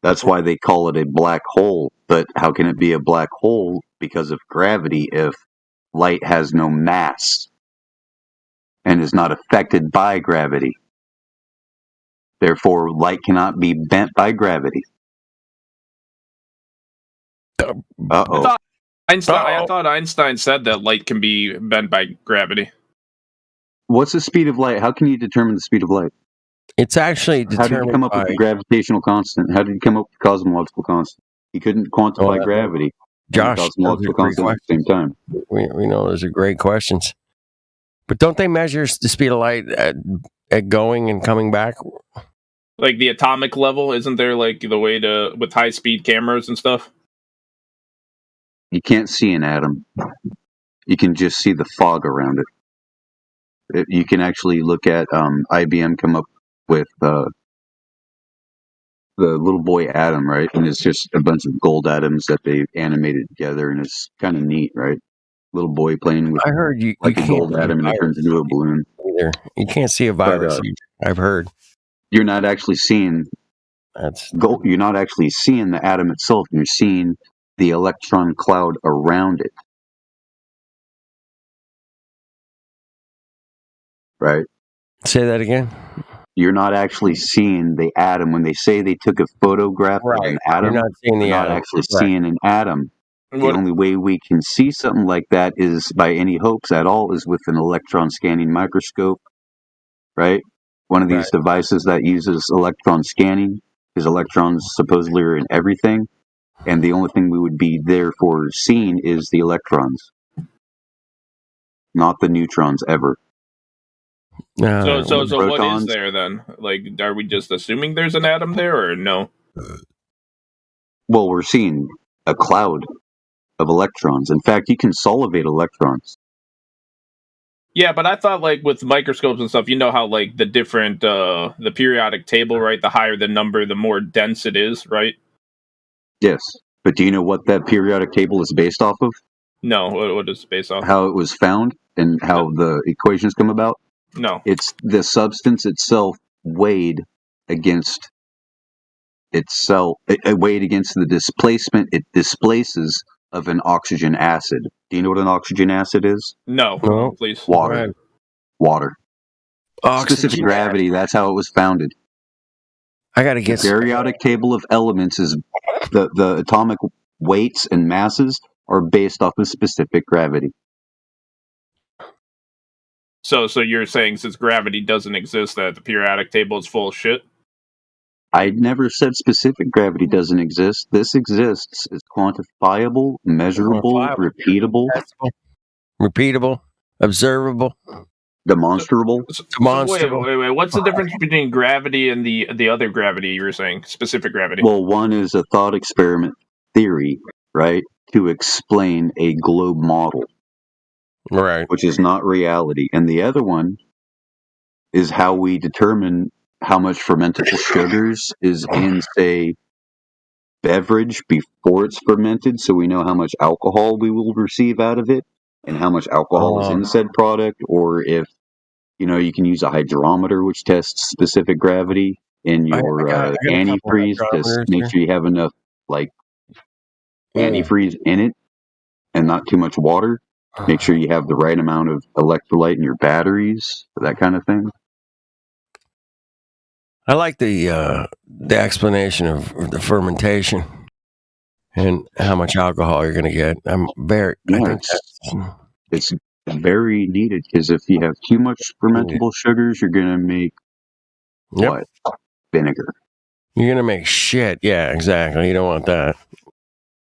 that's why they call it a black hole. But how can it be a black hole because of gravity if light has no mass and is not affected by gravity? Therefore, light cannot be bent by gravity. Uh-oh. I thought Einstein said that light can be bent by gravity. What's the speed of light? How can you determine the speed of light? It's actually How did he come up with the gravitational constant? How did he come up with the cosmological constant? He couldn't quantify gravity and Josh, the those are cosmological great constant at the same time. We know those are great questions, but don't they measure the speed of light at going and coming back? Like the atomic level, isn't there like the way to with high speed cameras and stuff? You can't see an atom. You can just see the fog around it. You can actually look at IBM come up with the little boy atom, right? And it's just a bunch of gold atoms that they animated together, and it's kind of neat, right? Little boy playing with I heard you like a can't gold see atom, and it turns into a balloon. either. You can't see a virus. I've heard. You're not actually seeing gold. You're not actually seeing the atom itself. You're seeing the electron cloud around it, right? Say that again. You're not actually seeing the atom. When they say they took a photograph of an atom, You're not seeing the you're not atom. actually Right. seeing an atom. The only way we can see something like that is by any hopes at all is with an electron scanning microscope, right? One of these devices that uses electron scanning, because electrons supposedly are in everything, and the only thing we would be there for seeing is the electrons, not the neutrons ever. So what protons- is there then? Like, are we just assuming there's an atom there, or no? Well, we're seeing a cloud of electrons. In fact, you can solivate electrons. Yeah, but I thought like with microscopes and stuff, you know how like the different the periodic table, right? The higher the number, the more dense it is, right? Yes, but do you know what that periodic table is based off of? No, what is it based off? How it was found and how the equations come about? No. It's the substance itself weighed against itself. It weighed against the displacement it displaces of an oxygen acid. Do you know what an oxygen acid is? No, please. Water. Water. Specific Oxygen. gravity. That's how it was founded. I gotta The get periodic table of elements is the atomic weights and masses are based off of specific gravity. So you're saying since gravity doesn't exist, that the periodic table is full of shit? I never said specific gravity doesn't exist. This exists. It's quantifiable, measurable, repeatable, repeatable, observable, demonstrable. demonstrable. Wait. What's the difference between gravity and the other gravity you were saying? Specific gravity. Well, one is a thought experiment theory, right, to explain a globe model, right, which is not reality. And the other one is how we determine how much fermentable sugars is in, say, beverage before it's fermented, so we know how much alcohol we will receive out of it and how much alcohol is in said product, or if you can use a hydrometer which tests specific gravity in your antifreeze to make sure you have enough antifreeze in it and not too much water. Make sure you have the right amount of electrolyte in your batteries, that kind of thing. I like the explanation of the fermentation and how much alcohol you're going to get. It's very needed, because if you have too much fermentable sugars, you're going to make what? Vinegar. You're going to make shit. Yeah, exactly. You don't want that.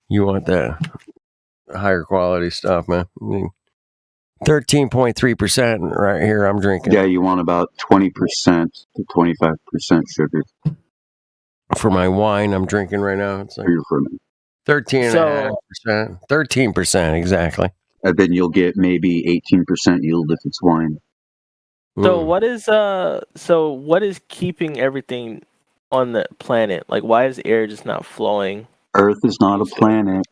You want the higher quality stuff, man. 13.3% right here I'm drinking. Yeah, you want about 20% to 25% sugar. For my wine I'm drinking right now, it's like 13.5%. 13%, exactly. And then you'll get maybe 18% yield if it's wine. So what is keeping everything on the planet? Like, why is air just not flowing? Earth is not a planet.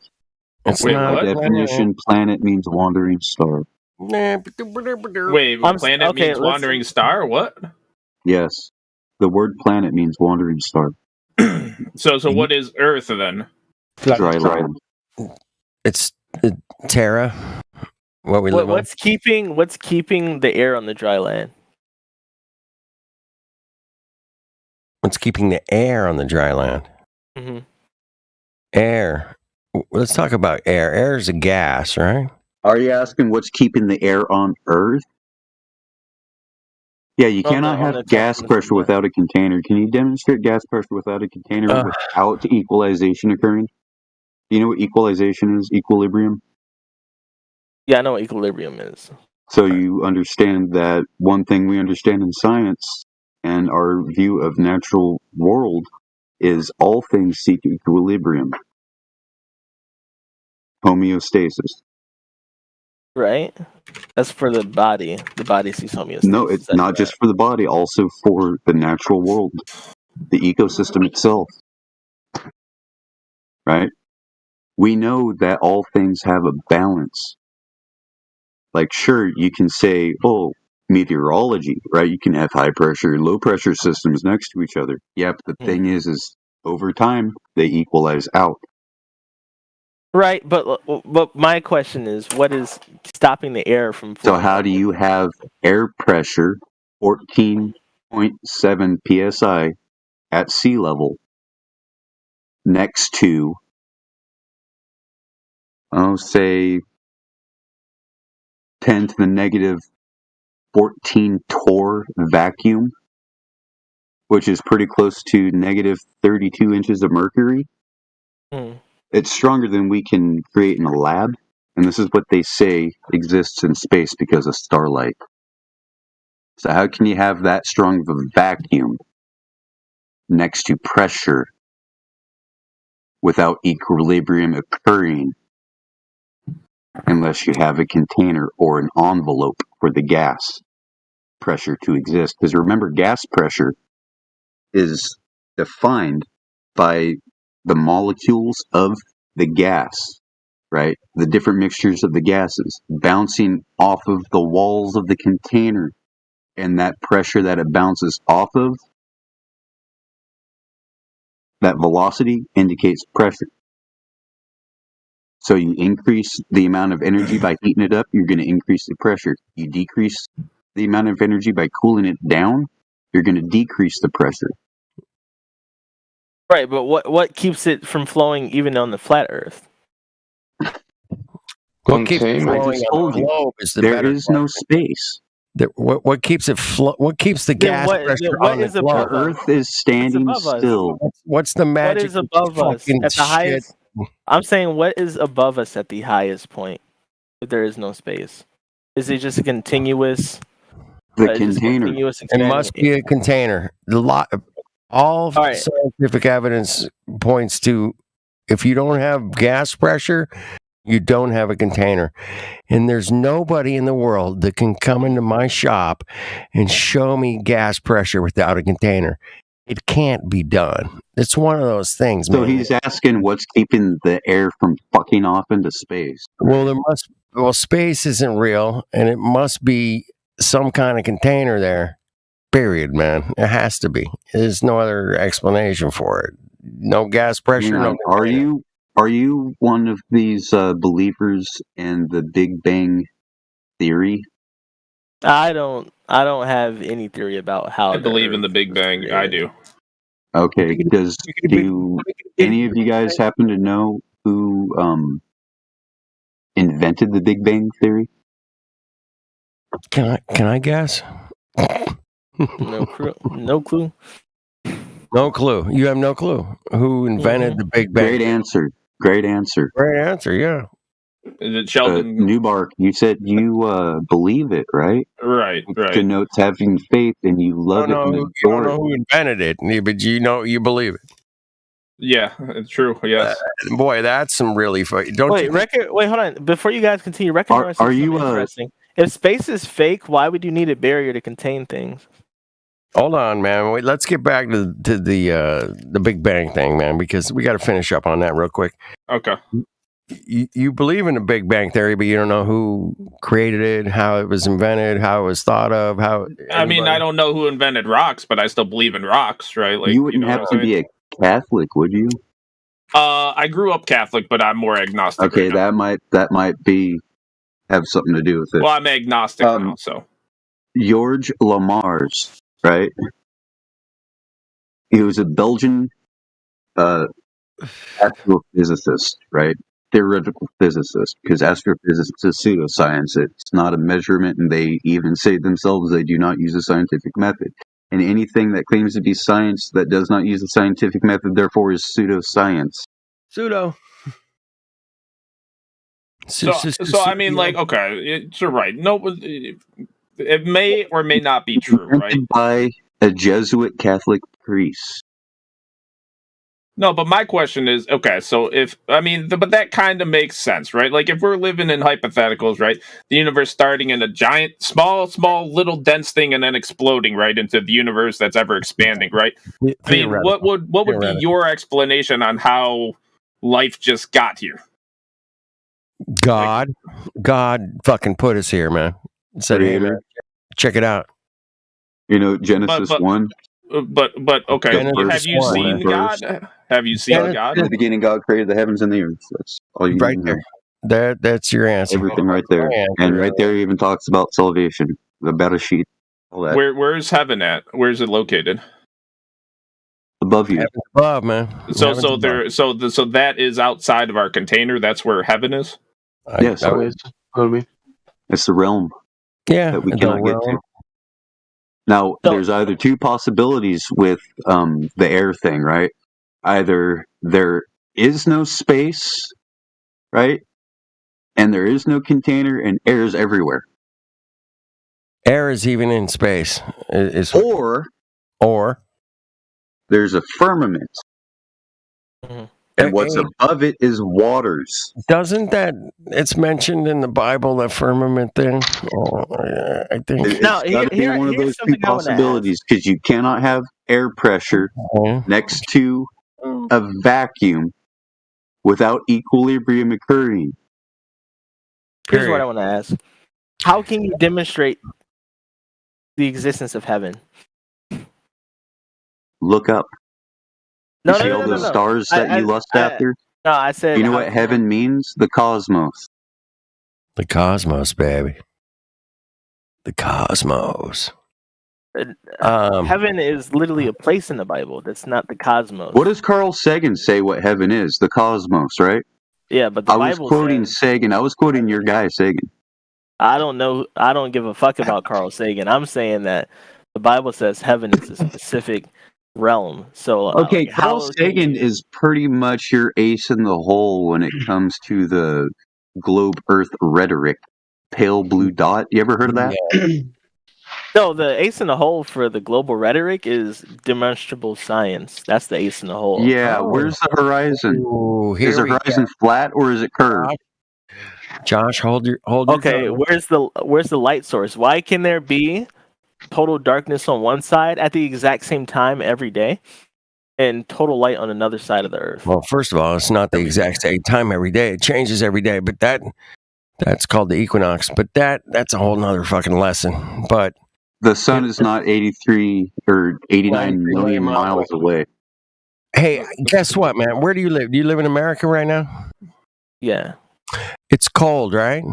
It's Wait, By what? definition, planet means wandering star. Wait, planet means wandering star? What? Yes. The word planet means wandering star. So what is Earth then? Dry land. It's Terra. What we live on. What's keeping the air on the dry land? What's keeping the air on the dry land? Mm-hmm. Air. Let's talk about air. Air is a gas, right? Are you asking what's keeping the air on Earth? Yeah, you cannot have gas pressure without a container. Can you demonstrate gas pressure without a container without equalization occurring? Do you know what equalization is? Equilibrium? Yeah, I know what equilibrium is. So you understand that one thing we understand in science and our view of natural world is all things seek equilibrium. Homeostasis. Right? That's for the body. The body sees homeostasis. No, it's not just for the body, also for the natural world, the ecosystem itself. Right? We know that all things have a balance. Like, sure, you can say, oh, meteorology, right? You can have high pressure, low pressure systems next to each other. Yeah, but the thing is over time, they equalize out. Right, but my question is, what is stopping the air from So flowing? how do you have air pressure 14.7 psi at sea level next to, say, 10 to the negative 14 torr vacuum, which is pretty close to negative 32 inches of mercury? It's stronger than we can create in a lab, and this is what they say exists in space because of starlight. So how can you have that strong of a vacuum next to pressure without equilibrium occurring unless you have a container or an envelope? for the gas pressure to exist. Because remember, gas pressure is defined by the molecules of the gas, right? The different mixtures of the gases bouncing off of the walls of the container, and that pressure that it bounces off of, that velocity indicates pressure. So you increase the amount of energy by heating it up, you're going to increase the pressure. You decrease the amount of energy by cooling it down, you're going to decrease the pressure. Right, but what keeps it from flowing even on the flat Earth? What keeps it Containment. I flowing just on told the you, globe is the there better is no question. space. What keeps it what keeps the gas pressure what on the is globe? above The us? Earth is What's standing above us? still. What's the What magic is above us fucking at the shit? highest? I'm saying, what is above us at the highest point? If there is no space, is it just a continuous? The just container. continuous It expanding? must be a container. All right. scientific evidence points to if you don't have gas pressure, you don't have a container. And there's nobody in the world that can come into my shop and show me gas pressure without a container. It can't be done. It's one of those things, So man. he's asking what's keeping the air from fucking off into space. Well, space isn't real, and it must be some kind of container there. Period, man. It has to be. There's no other explanation for it. No gas pressure. Hang on. No container. Are you one of these believers in the Big Bang theory? I don't have any theory about how I the believe in Earth the Big was Bang. I created. do. Okay. Do any of you guys happen to know who invented the Big Bang theory? Can I guess? No clue. No clue. No clue. You have no clue who invented the Big Bang. Great answer. Great answer. Great answer. Yeah. Is it Sheldon? Newbark, you said you believe it, right? Right. Which denotes having faith, and you love it and You adore don't know it. who invented it, but you believe it. Yeah, it's true. Yes. Boy, that's some really don't Wait, you think? wait, hold on. Before you guys continue, recognize Are something you interesting. If space is fake, why would you need a barrier to contain things? Hold on, man. Wait, let's get back to the Big Bang thing, man, because we got to finish up on that real quick. Okay. You believe in the Big Bang theory, but you don't know who created it, how it was invented, how it was thought of, how. I mean, I don't know who invented rocks, but I still believe in rocks, right? Like, You wouldn't know have what to I'm saying? be a Catholic, would you? I grew up Catholic, but I'm more agnostic. Okay, right now. that might have something to do with it. Well, I'm agnostic now, so. George Lamars, right? He was a Belgian astrophysicist, right? Theoretical physicist, because astrophysics is pseudoscience. It's not a measurement, and they even say themselves they do not use a scientific method. And anything that claims to be science that does not use the scientific method, therefore, is pseudoscience. Pseudo. So I mean, like, okay, you're right. No, it may or may not be true, right? Invented by a Jesuit Catholic priest. No, but my question is, okay, so but that kind of makes sense, right? Like, if we're living in hypotheticals, right? The universe starting in a giant, small, little dense thing and then exploding, right, into the universe that's ever expanding, right? I mean, what would be your explanation on how life just got here? God fucking put us here, man. Said, hey, man, check it out. You know, Genesis 1. But okay, have you seen God? Have you seen God? In the beginning, God created the heavens and the earth. That's all you right need to there. That's your answer. Everything right there, and right there even talks about salvation, about a sheet, all that. Where's heaven at? Where's it located? Above you. Heaven's above, man. So that is outside of our container. That's where heaven is. Yes, it's the realm. Yeah, that we cannot get to. Now, there's either two possibilities with the air thing, right? Either there is no space, right? And there is no container, and air is everywhere. Air is even in space. Or there's a firmament. Mm-hmm. And what's above it is waters. Doesn't that it's mentioned in the Bible, that firmament thing? Oh, I think It's got to be one of those two possibilities because you cannot have air pressure next to a vacuum without equilibrium occurring. Here's what I want to ask: how can you demonstrate the existence of heaven? Look up. No, You see all those stars that you lust after? No, I said. You know what heaven means? The cosmos. The cosmos, baby. The cosmos. Heaven is literally a place in the Bible. That's not the cosmos. What does Carl Sagan say what heaven is? The cosmos, right? Yeah, but the I was Bible quoting Sagan. I was quoting your guy, Sagan. I don't know. I don't give a fuck about Carl Sagan. I'm saying that the Bible says heaven is a specific realm. So Okay, Carl Sagan is pretty much your ace in the hole when it comes to the globe Earth rhetoric. Pale blue dot. You ever heard of that? No, the ace in the hole for the global rhetoric is demonstrable science. That's the ace in the hole. Yeah, where's the horizon? Is the horizon flat or is it curved? Josh, hold your Okay, where's the light source? Why can there be total darkness on one side at the exact same time every day, and total light on another side of the earth? Well, first of all, it's not the exact same time every day. It changes every day, but that's called the equinox. But that's a whole nother fucking lesson. But the sun is not 83 or 89 million miles away. Hey, guess what, man? Where do you live? Do you live in America right now? Yeah. It's cold, right?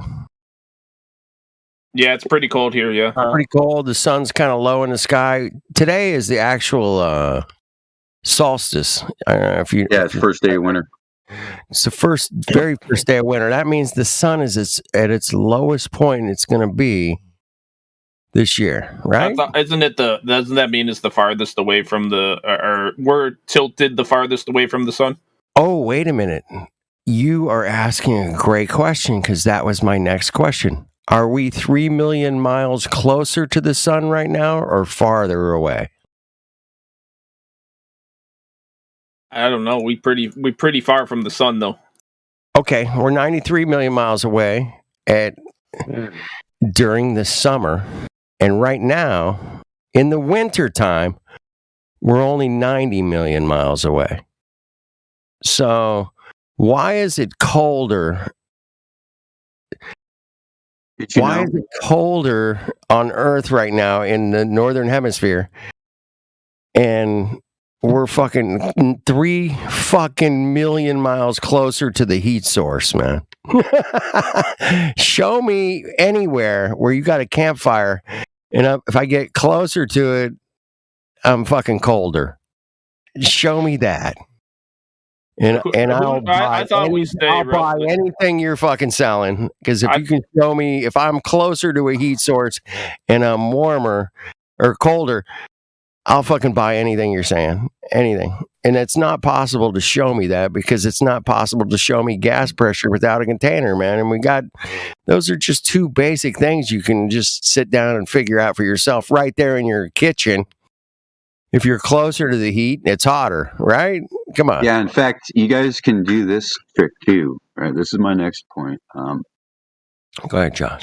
Yeah, it's pretty cold here. Yeah, pretty cold. The sun's kind of low in the sky. Today is the actual solstice. I don't know if you. Yeah, it's first day of winter. It's the very first day of winter. That means the sun is at its lowest point it's going to be this year, right? Doesn't that mean it's the farthest away from or we're tilted the farthest away from the sun? Oh, wait a minute. You are asking a great question because that was my next question. Are we 3 million miles closer to the sun right now or farther away? I don't know. We pretty far from the sun though. Okay, we're 93 million miles away during the summer. And right now, in the winter time, we're only 90 million miles away. So why is it colder? Why is it colder on Earth right now in the northern hemisphere? And we're fucking 3 fucking million miles closer to the heat source, man. Show me anywhere where you got a campfire, and if I get closer to it, I'm fucking colder. Show me that. And I'll buy anything you're fucking selling. Because if you can show me, if I'm closer to a heat source and I'm warmer or colder, I'll fucking buy anything you're saying. Anything. And it's not possible to show me that because it's not possible to show me gas pressure without a container, man. And those are just two basic things you can just sit down and figure out for yourself right there in your kitchen. If you're closer to the heat, it's hotter, right? Come on. Yeah, in fact, you guys can do this trick too, right? This is my next point. Go ahead, Josh.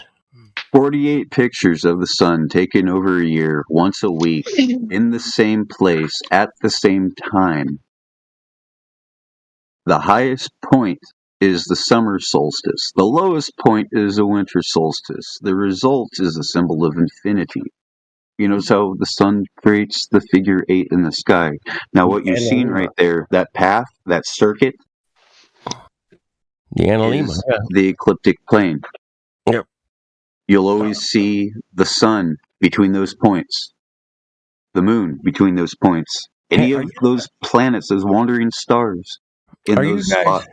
48 pictures of the sun taken over a year, once a week, in the same place, at the same time. The highest point is the summer solstice. The lowest point is the winter solstice. The result is a symbol of infinity. You know, so the sun creates the figure 8 in the sky. Now, what you've seen right there, that path, that circuit, the Analema, is the ecliptic plane. Yep. You'll always see the sun between those points, the moon between those points, any of those planets, those wandering stars in those spots.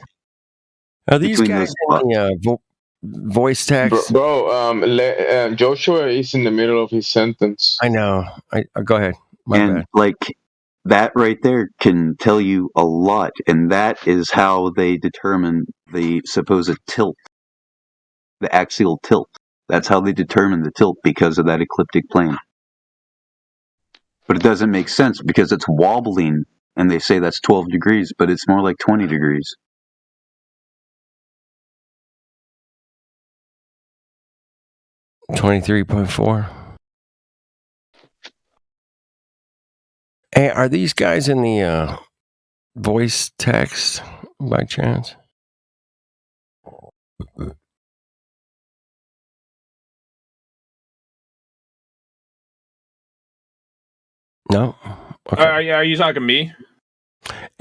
Are these guys in voice text? Bro, Joshua is in the middle of his sentence. I know. Go ahead. My bad. Like that right there can tell you a lot, and that is how they determine the supposed tilt, the axial tilt. That's how they determine the tilt because of that ecliptic plane. But it doesn't make sense because it's wobbling and they say that's 12 degrees, but it's more like 20 degrees. $23.4. Hey, are these guys in the voice text by chance? No. Okay. Are you talking to me?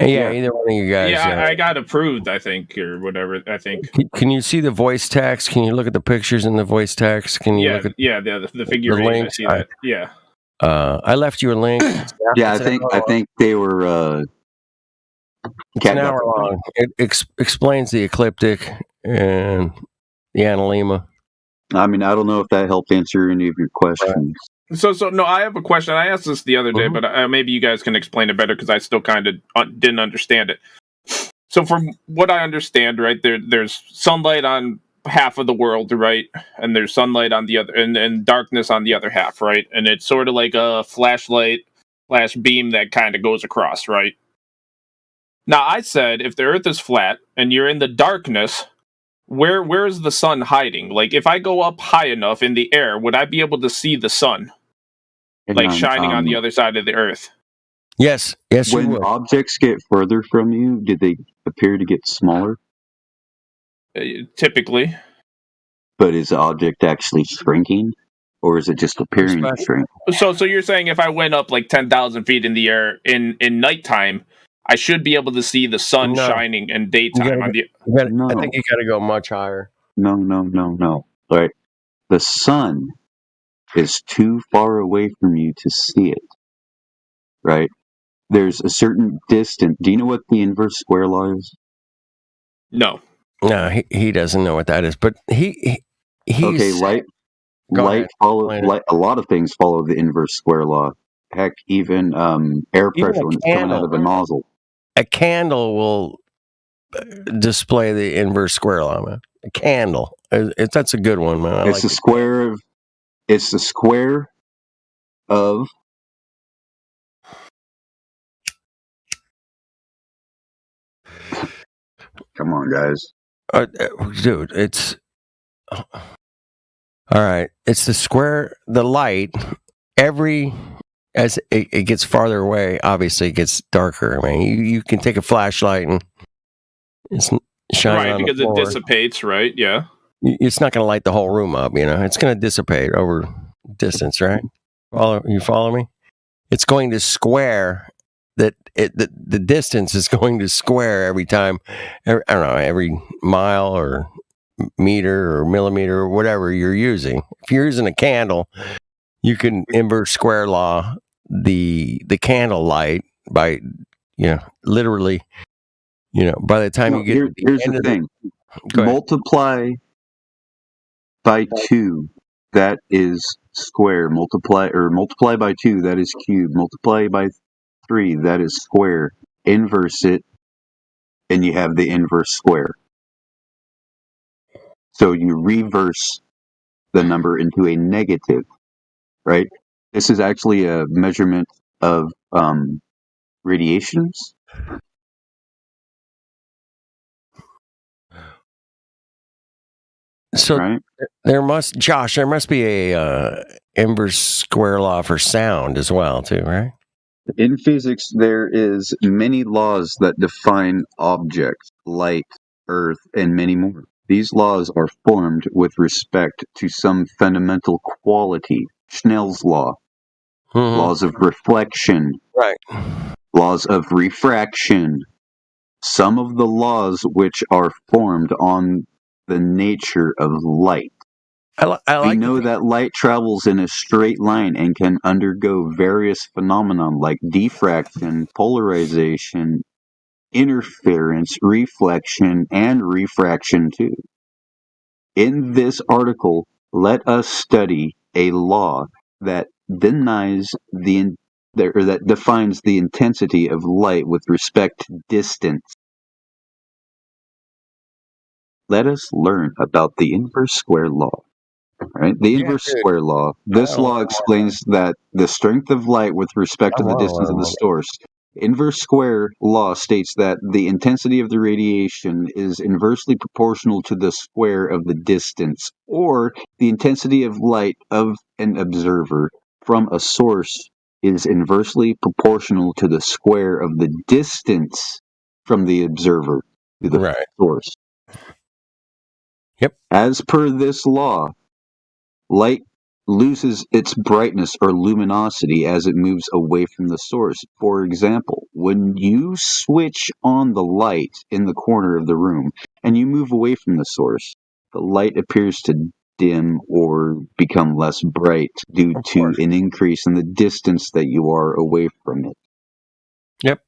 Yeah, either one of you guys. Yeah, I got approved, I think, or whatever. I think. Can you see the voice text? Can you look at the pictures in the voice text? Can you look at the figure eight? I links? see that. Yeah. I left you a link. Yeah, I think they were. It's an hour long. It explains the ecliptic and the analemma. I mean, I don't know if that helped answer any of your questions. So no, I have a question. I asked this the other day, but maybe you guys can explain it better because I still kind of didn't understand it. So from what I understand, right, there's sunlight on half of the world, right, and there's sunlight on the other, and darkness on the other half, right, and it's sort of like a flashlight flash beam that kind of goes across, right. Now I said if the Earth is flat and you're in the darkness, where is the sun hiding? Like if I go up high enough in the air, would I be able to see the sun? Like shining on the other side of the Earth. Yes, When objects get further from you, did they appear to get smaller? Typically. But is the object actually shrinking, or is it just appearing to shrink? So you're saying if I went up like 10,000 feet in the air in nighttime, I should be able to see the sun shining in daytime? I think you got to go much higher. No. All right, the sun is too far away from you to see it. Right? There's a certain distance. Do you know what the inverse square law is? No. No, he doesn't know what that is. But he's okay. Light follow. Light, a lot of things follow the inverse square law. Heck, even air pressure when it's coming out of a nozzle. A candle will display the inverse square law, man. A candle. That's a good one, man. It's the square of. It's the square of. Come on, guys. Dude, it's all right. It's the square. The light. As it gets farther away, obviously it gets darker. I mean, you can take a flashlight and it's shining on because the floor. It dissipates, right? Yeah. It's not going to light the whole room up, It's going to dissipate over distance, right? You follow me? It's going to square the distance is going to square every time. I don't know, every mile or meter or millimeter or whatever you're using. If you're using a candle, you can inverse square law the candle light by literally by the time you get here's the thing. Multiply by 2, that is square. Multiply by 2, that is cube. Multiply by 3, that is square. Inverse it, and you have the inverse square. So you reverse the number into a negative, right? This is actually a measurement of radiations. So there must be a inverse square law for sound as well, too, right? In physics, there is many laws that define objects, light, earth, and many more. These laws are formed with respect to some fundamental quality. Snell's law, laws of reflection, right? Laws of refraction. Some of the laws which are formed on the nature of light. We know that light travels in a straight line and can undergo various phenomena like diffraction, polarization, interference, reflection, and refraction too. In this article, let us study a law that defines the intensity of light with respect to distance. Let us learn about the inverse square law. Right? The inverse square law. This law explains that the strength of light with respect to the distance of the source Inverse square law states that the intensity of the radiation is inversely proportional to the square of the distance, or the intensity of light of an observer from a source is inversely proportional to the square of the distance from the observer to the source. Yep. As per this law, light loses its brightness or luminosity as it moves away from the source. For example, when you switch on the light in the corner of the room and you move away from the source, the light appears to dim or become less bright due to an increase in the distance that you are away from it. Yep.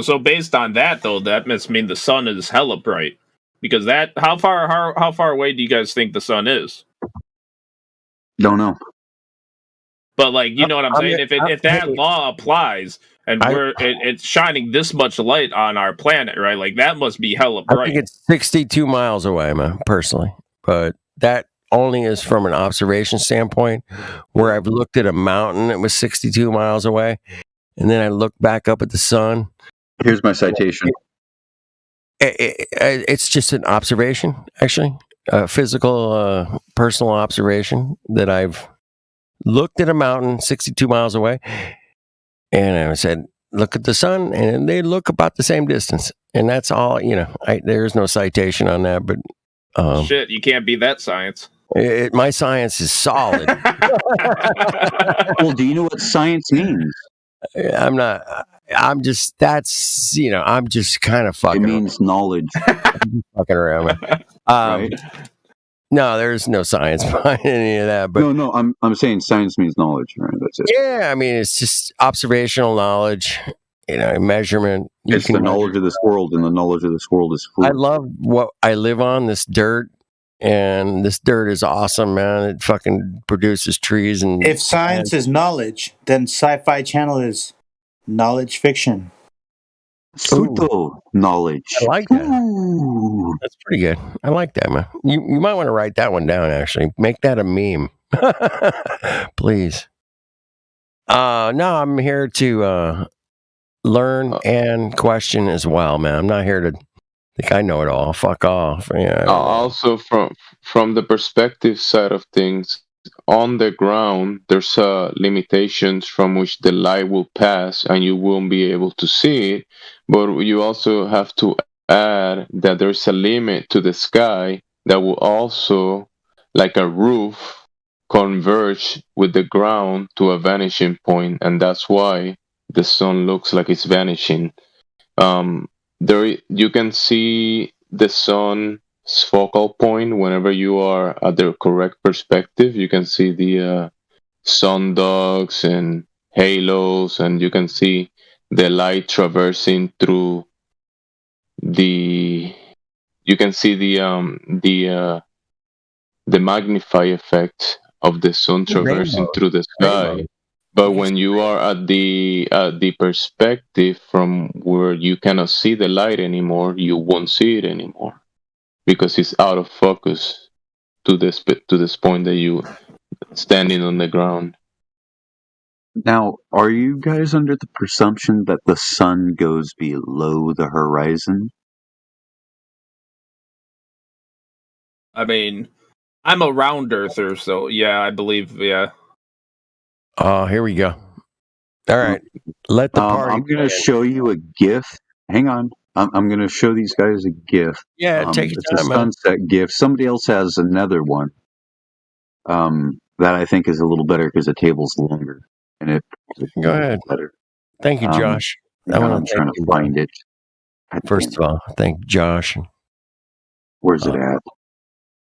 So based on that, though, that must mean the sun is hella bright. Because that, how far away do you guys think the sun is? Don't know. But like, you know what I'm saying? If that law applies and it's shining this much light on our planet, right? Like that must be hella bright. I think it's 62 miles away, man, personally. But that only is from an observation standpoint. Where I've looked at a mountain, it was 62 miles away, and then I looked back up at the sun. Here's my citation. It's just an observation, actually, a physical, personal observation that I've looked at a mountain 62 miles away, and I said, look at the sun, and they look about the same distance. And that's all, you know, there's no citation on that, but... Shit, you can't beat that science. My science is solid. Well, do you know what science means? I'm just kind of fucking. It means knowledge. Fucking around. Right? No, there's no science behind any of that. But no, I'm saying science means knowledge, right? That's it. Yeah, I mean, it's just observational knowledge, you know, measurement. It's the knowledge of this world, and the knowledge of this world is fluid. I love what I live on, this dirt, and this dirt is awesome, man. It fucking produces trees and... If science is knowledge, then Sci-Fi Channel is knowledge fiction. Pseudo knowledge. I like that. That's pretty good. I like that, man. You might want to write that one down, actually. Make that a meme. Please. No, I'm here to learn and question as well, man. I'm not here to think I know it all. Fuck off. Yeah. Also, from the perspective side of things, on the ground, there's limitations from which the light will pass, and you won't be able to see it. But you also have to add that there's a limit to the sky that will also, like a roof, converge with the ground to a vanishing point, and that's why the sun looks like it's vanishing. There, you can see the sun's focal point whenever you are at the correct perspective. You can see the sundogs and halos, and you can see the light traversing through the. You can see the magnify effect of the sun traversing through the sky. But when you are at the perspective from where you cannot see the light anymore, you won't see it anymore because it's out of focus to this point that you standing on the ground. Now, are you guys under the presumption that the sun goes below the horizon? I mean, I'm a round earther, so yeah, I believe, yeah. Oh, here we go. All right. Let the party. I'm going to show you a GIF. Hang on. I'm going to show these guys a GIF. Yeah, take your it's time, a sunset GIF. Somebody else has another one that I think is a little better because the table's longer. And it Go ahead. Better. Thank you, Josh. I'm trying to find it. First of all, thank Josh. Where's it at?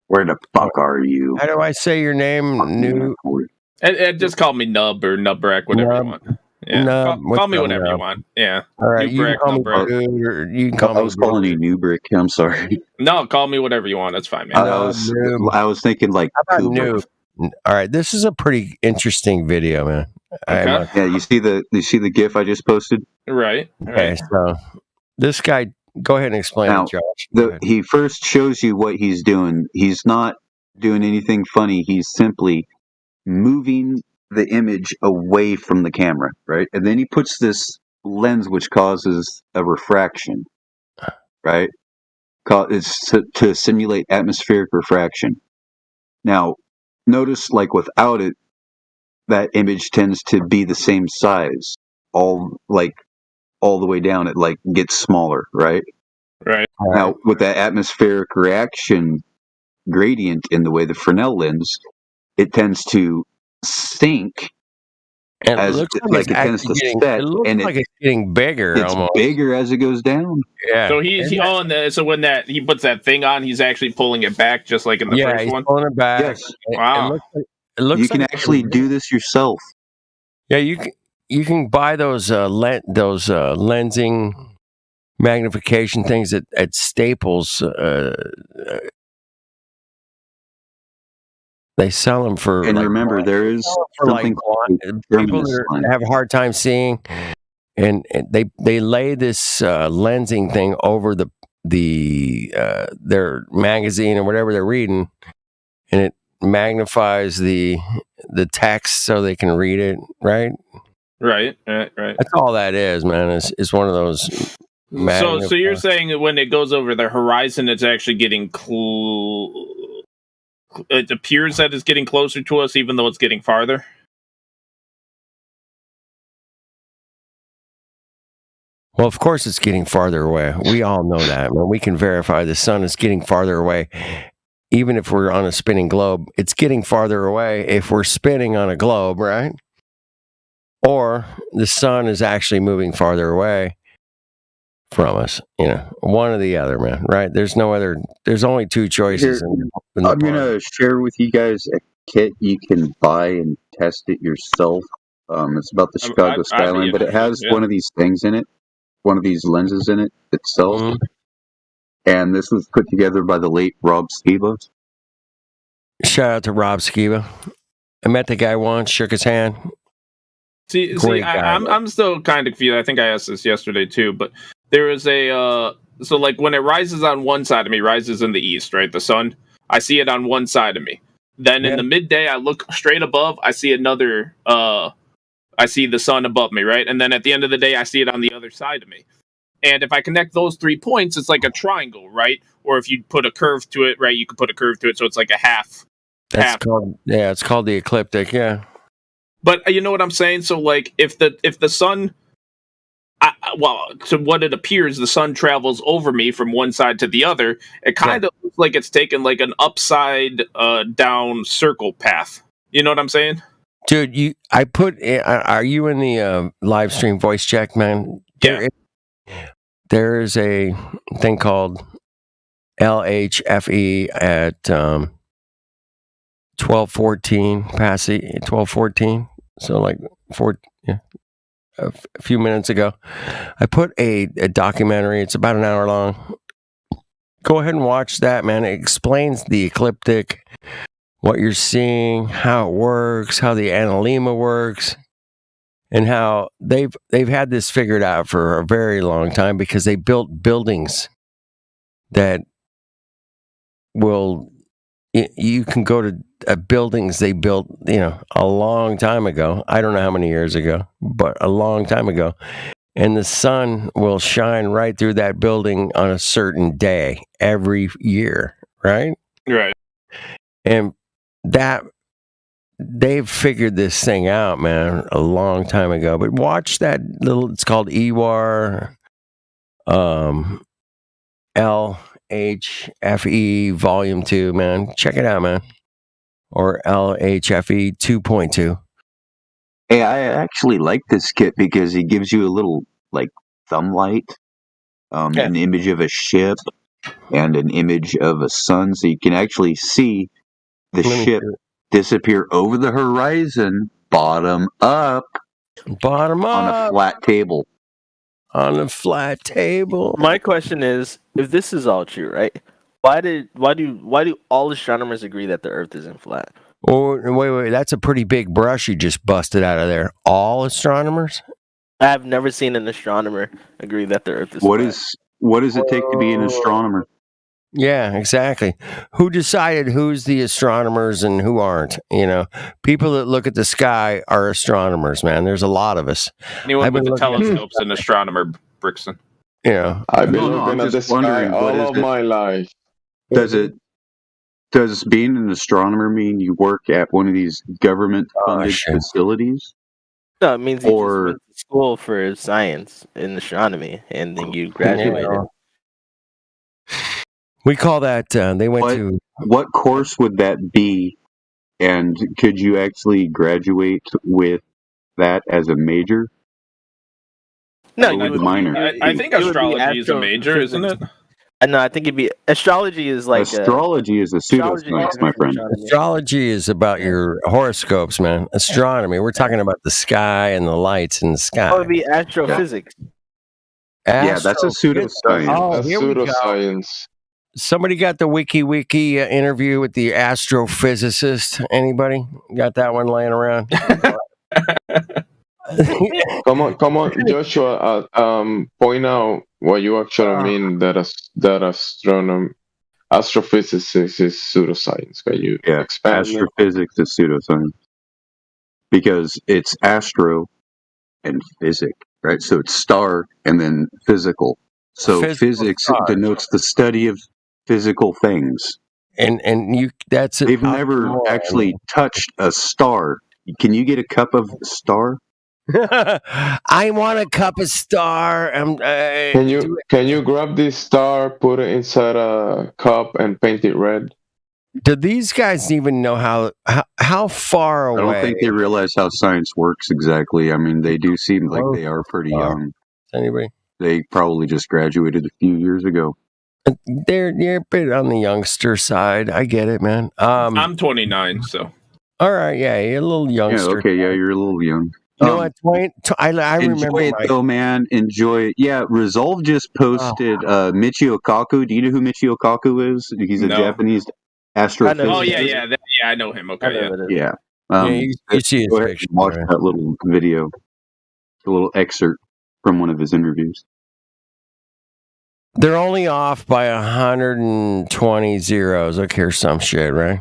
Where the fuck are you? How do I say your name? New. And just call me Nub or Nubrack, whatever you want. Yeah, Nub. call me whatever you want. Yeah. All right, you can call me Nubrack. Dude, or you can call me. I was calling you Nubrick. I'm sorry. No, call me whatever you want. That's fine, man. I was thinking like How about Noob? All right, this is a pretty interesting video, man. Yeah, you see the GIF I just posted? Right. Okay, so this guy, go ahead and explain Now, it, Josh. he first shows you what he's doing. He's not doing anything funny. He's simply moving the image away from the camera, right? And then he puts this lens which causes a refraction, right? It's to simulate atmospheric refraction. Now, notice like without it, that image tends to be the same size, all the way down. It like gets smaller, right? Right. Now, with that atmospheric reaction gradient in the way the Fresnel lens, it tends to sink. And it as looks like it's it tends to actually getting. set, It looks and like it's getting bigger. it's Almost. bigger as it goes down. Yeah. So so when he puts that thing on, he's actually pulling it back, just like in the Yeah, first he's one. pulling it back. Yes. Wow. It looks You like can it's actually getting do bigger. this yourself. Yeah, you can buy those lensing magnification things at Staples. They sell them for. And like, remember, there is for like something called people terminus that line. have a hard time seeing, and they lay this lensing thing over their magazine or whatever they're reading, and it magnifies the text so they can read it. Right. Right. That's all that is, man. It's one of those. So you're saying that when it goes over the horizon, it's actually getting it appears that it's getting closer to us, even though it's getting farther. Well, of course, it's getting farther away. We all know that. Man. We can verify the sun is getting farther away. Even if we're on a spinning globe, it's getting farther away if we're spinning on a globe, right? Or the sun is actually moving farther away from us. One or the other, man, right? There's no other. There's only two choices. I'm going to share with you guys a kit you can buy and test it yourself. It's about the Chicago skyline, but it has one of these things in it, one of these lenses in it itself. Mm-hmm. And this was put together by the late Rob Skiba. Shout out to Rob Skiba. I met the guy once, shook his hand. See, I'm still kind of confused. I think I asked this yesterday too, but there is so like when it rises on one side of me, rises in the east, right? The sun, I see it on one side of me. Then in the midday, I look straight above, I see another. I see the sun above me, right? And then at the end of the day, I see it on the other side of me. And if I connect those 3 points, it's like a triangle, right? Or if you put a curve to it, right? You could put a curve to it, so it's like a half. It's called the ecliptic. Yeah. But you know what I'm saying? So like if the sun, to what it appears, the sun travels over me from one side to the other. It kind of looks like it's taken like an upside down circle path. You know what I'm saying? Dude, are you in the live stream voice check, man? Yeah. There is a thing called LHFE at 12:14 PASI 12:14. So like a few minutes ago, I put a documentary. It's about an hour long. Go ahead and watch that, man. It explains the ecliptic, what you're seeing, how it works, how the analemma works, and how they've had this figured out for a very long time because they built buildings that will. You can go to buildings they built, a long time ago. I don't know how many years ago, but a long time ago. And the sun will shine right through that building on a certain day every year, right? Right. And that they've figured this thing out, man, a long time ago. But watch that it's called EWAR LHFE Volume 2, man. Check it out, man. Or LHFE 2.2. Hey, I actually like this kit because he gives you a little like thumb light, an image of a ship, and an image of a sun, so you can actually see the ship disappear over the horizon, bottom up, on a flat table. On a flat table. My question is, if this is all true, right? Why do all astronomers agree that the Earth isn't flat? Oh, wait, that's a pretty big brush you just busted out of there. All astronomers? I've never seen an astronomer agree that the Earth is flat. What does it take to be an astronomer? Yeah, exactly. Who decided who's the astronomers and who aren't? You know, people that look at the sky are astronomers, man. There's a lot of us. Anyone I've with been the looking at, telescope's an astronomer, Brixton. you know, I've been No, looking I'm at the just sky wondering, what all is of it? my life. Does being an astronomer mean you work at one of these government-funded facilities? No, it means you just Or went to school for science and astronomy, and then you graduated. we call that. They went what to. what course would that be? And could you actually graduate with that as a major? No, Or you with the would. minor? I think it would be astrology is a major, isn't it? No, I think it'd be astrology is like Astrology is a astrology pseudoscience, is my friend. astronomy. Astrology is about your horoscopes, man. Astronomy, we're talking about the sky and the lights in the sky. Oh, it'd be astrophysics. Yeah, that's a Astrophysics. pseudoscience. Oh, A here we go. pseudoscience. Somebody got the wiki interview with the astrophysicist. Anybody got that one laying around? Come on, Joshua. Point out what you actually mean that astrophysics is pseudoscience. Can you expand? Astrophysics is pseudoscience because it's astro and physic, right? So it's star and then physical. So Physical physics stars. denotes the study of physical things. And you that's They've never actually touched a star. Can you get a cup of star? I want a cup of star. Can you grab this star, put it inside a cup, and paint it red? Do these guys even know how far away? I don't think they realize how science works exactly. I mean, they do seem like they are pretty young. Anybody? They probably just graduated a few years ago. They're a bit on the youngster side. I get it, man. I'm 29, so. All right, yeah, you're a little youngster. Yeah, okay, yeah, you're a little young. You know what, Dwayne? I remember Enjoy it, though, man. Enjoy it. Yeah, Resolve just posted Michio Kaku. Do you know who Michio Kaku is? He's a Japanese astrophysicist. Oh, yeah, I know him. Okay, Yeah. You see his go ahead picture. and watch that little video. A little excerpt from one of his interviews. They're only off by 120 zeros. Look, here's some shit, right?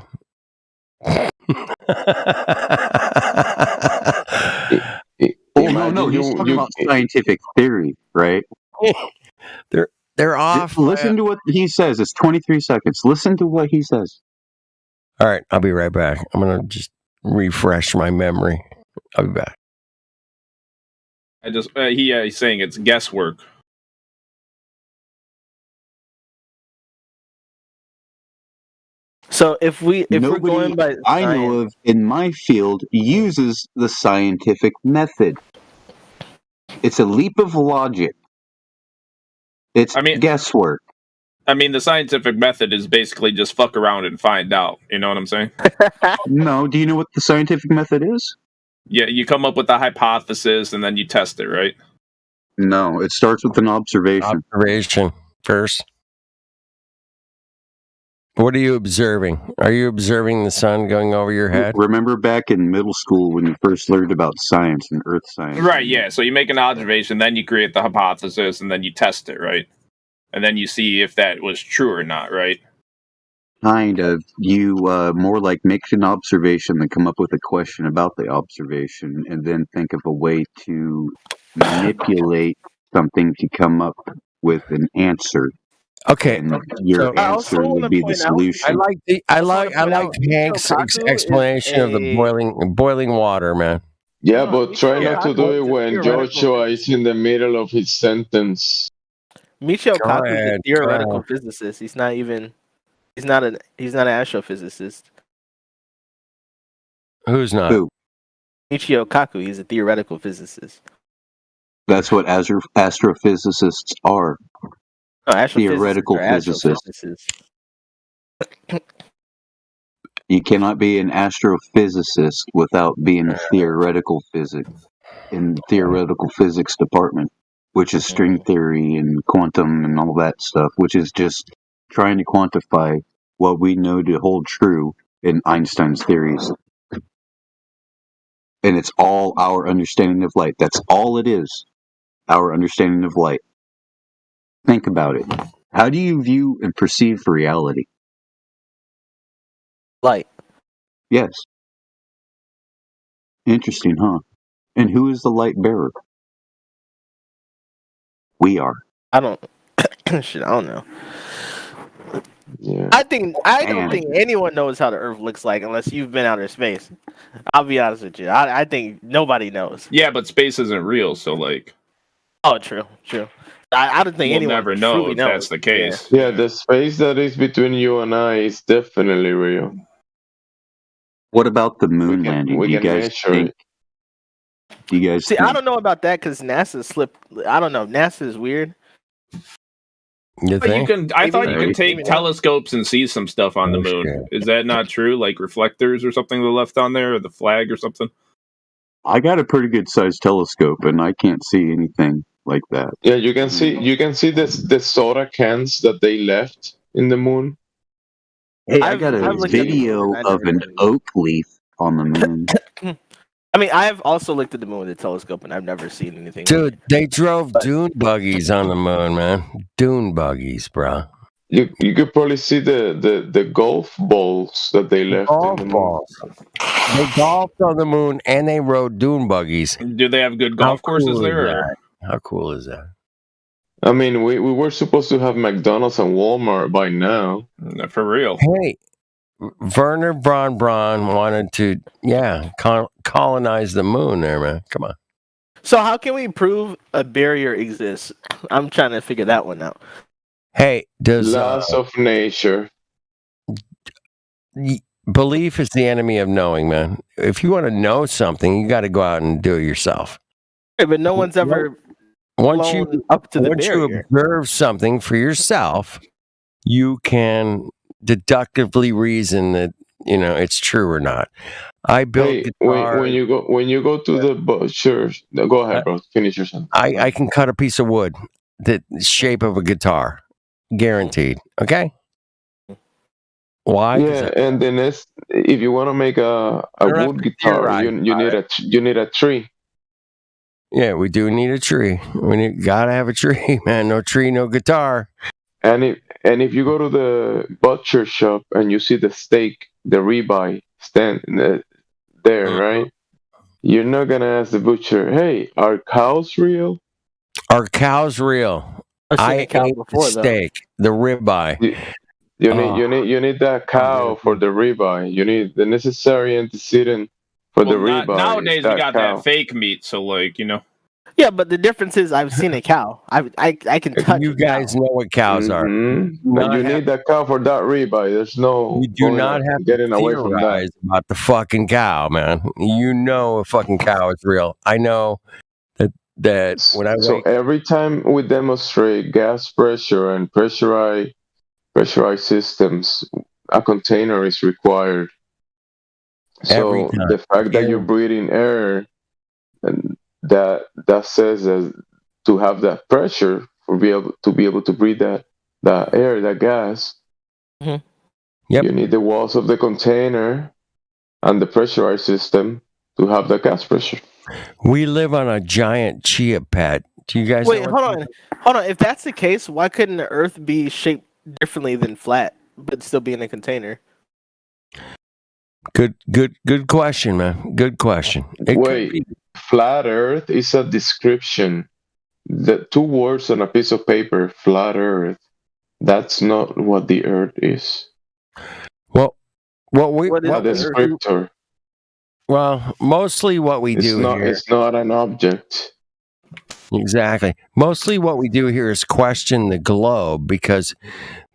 No, he's talking about scientific theory, right? They're off. Listen to what he says. It's 23 seconds. Listen to what he says. All right, I'll be right back. I'm gonna just refresh my memory. I'll be back. I just he's saying it's guesswork. So if we're Nobody going by I know of in my field uses the scientific method. It's a leap of logic. It's guesswork. I mean, the scientific method is basically just fuck around and find out. You know what I'm saying? No, do you know what the scientific method is? Yeah, you come up with a hypothesis and then you test it, right? No, it starts with an observation. Observation first. What are you observing? Are you observing the sun going over your head? Remember back in middle school when you first learned about science and earth science? Right, yeah. So you make an observation, then you create the hypothesis, and then you test it, right? And then you see if that was true or not, right? Kind of. You more like make an observation than come up with a question about the observation and then think of a way to manipulate something to come up with an answer. Okay, and your answer would be the solution. I like Hank's explanation of the boiling water, man. Yeah, but try not to do it when Joshua is in the middle of his sentence. Michio Kaku is a theoretical physicist. He's not an astrophysicist. Who's not? Who? Michio Kaku, he's a theoretical physicist. That's what astrophysicists are. No, theoretical physicists. You cannot be an astrophysicist without being a theoretical physics in the theoretical physics department, which is string theory and quantum and all that stuff, which is just trying to quantify what we know to hold true in Einstein's theories. And it's all our understanding of light. That's all it is. Our understanding of light. Think about it. How do you view and perceive reality? Light. Yes. Interesting, huh? And who is the light bearer? We are. I don't. Shit, I don't know. Yeah. I don't Man. think anyone knows how the Earth looks like unless you've been outer space. I'll be honest with you. I think nobody knows. Yeah, but space isn't real, so like. Oh, true. I don't think We'll anyone never know truly if knows. that's the case. Yeah, the space that is between you and I is definitely real. What about the moon landing? We Do you can guys measure think? it. Do you guys See, think? I don't know about that because NASA slipped. I don't know. NASA is weird. You But you think? can. I thought you Maybe. could take telescopes and see some stuff on the Oh, moon. shit. Is that not true? Like reflectors or something they left on there, or the flag or something. I got a pretty good sized telescope, and I can't see anything like that. Yeah, you can see the soda cans that they left in the moon. Hey, I got I've a looked at the moon, video I of never an seen it. oak leaf on the moon. I mean, I've also looked at the moon with a telescope, and I've never seen anything. Dude, they drove dune buggies on the moon, man. Dune buggies, bro. You could probably see the golf balls that they left Golf in the moon. balls. They golfed on the moon and they rode dune buggies. Do they have good How golf courses cool is there? Or? that? How cool is that? I mean, we were supposed to have McDonald's and Walmart by now. For real. Hey, Werner von Braun wanted to, colonize the moon there, man. Come on. So how can we prove a barrier exists? I'm trying to figure that one out. Hey, does Laws of nature. belief is the enemy of knowing, man. If you want to know something, you got to go out and do it yourself. Hey, but no one's ever Once blown you up to the once you barrier. observe something for yourself, you can deductively reason that it's true or not. I built Hey, guitars. when you go to the butcher, go ahead, bro. Finish your sentence. I can cut a piece of wood the shape of a guitar, guaranteed. Okay. Why? 'Cause Yeah, and then if you want to make a don't have wood to guitar, theorize you need a tree. Yeah, we do need a tree. Gotta have a tree, man. No tree, no guitar. And if you go to the butcher shop and you see the steak, the ribeye stand there, right? You're not gonna ask the butcher, "Hey, are cows real?" Are cows real? I ate the steak, the ribeye. You need that cow for the ribeye. You need the necessary antecedent for the Well, ribeye. nowadays we that got cow. that fake meat, so like Yeah, but the difference is I've seen a cow. I can touch. You guys know what cows are. But you need that cow for that ribeye. There's no You do not have getting to away from that. theorize about the fucking cow, man. You know a fucking cow is real. I know that when I So every time we demonstrate gas pressure and pressurized systems, a container is required. Every So time. the fact that you're breathing air, and that says that to have that pressure to be able to breathe that air, that gas, Yep. you need the walls of the container and the pressurized system to have the gas pressure. We live on a giant chia pet. Do you guys Wait, know hold on. If that's the case, why couldn't the Earth be shaped differently than flat, but still be in a container? Good question, man. Good question. Wait, flat Earth is a description. The two words on a piece of paper, flat Earth. That's not what the Earth is. Well, A descriptor. Well, mostly what we do here. It's not an object. Exactly. Mostly what we do here is question the globe because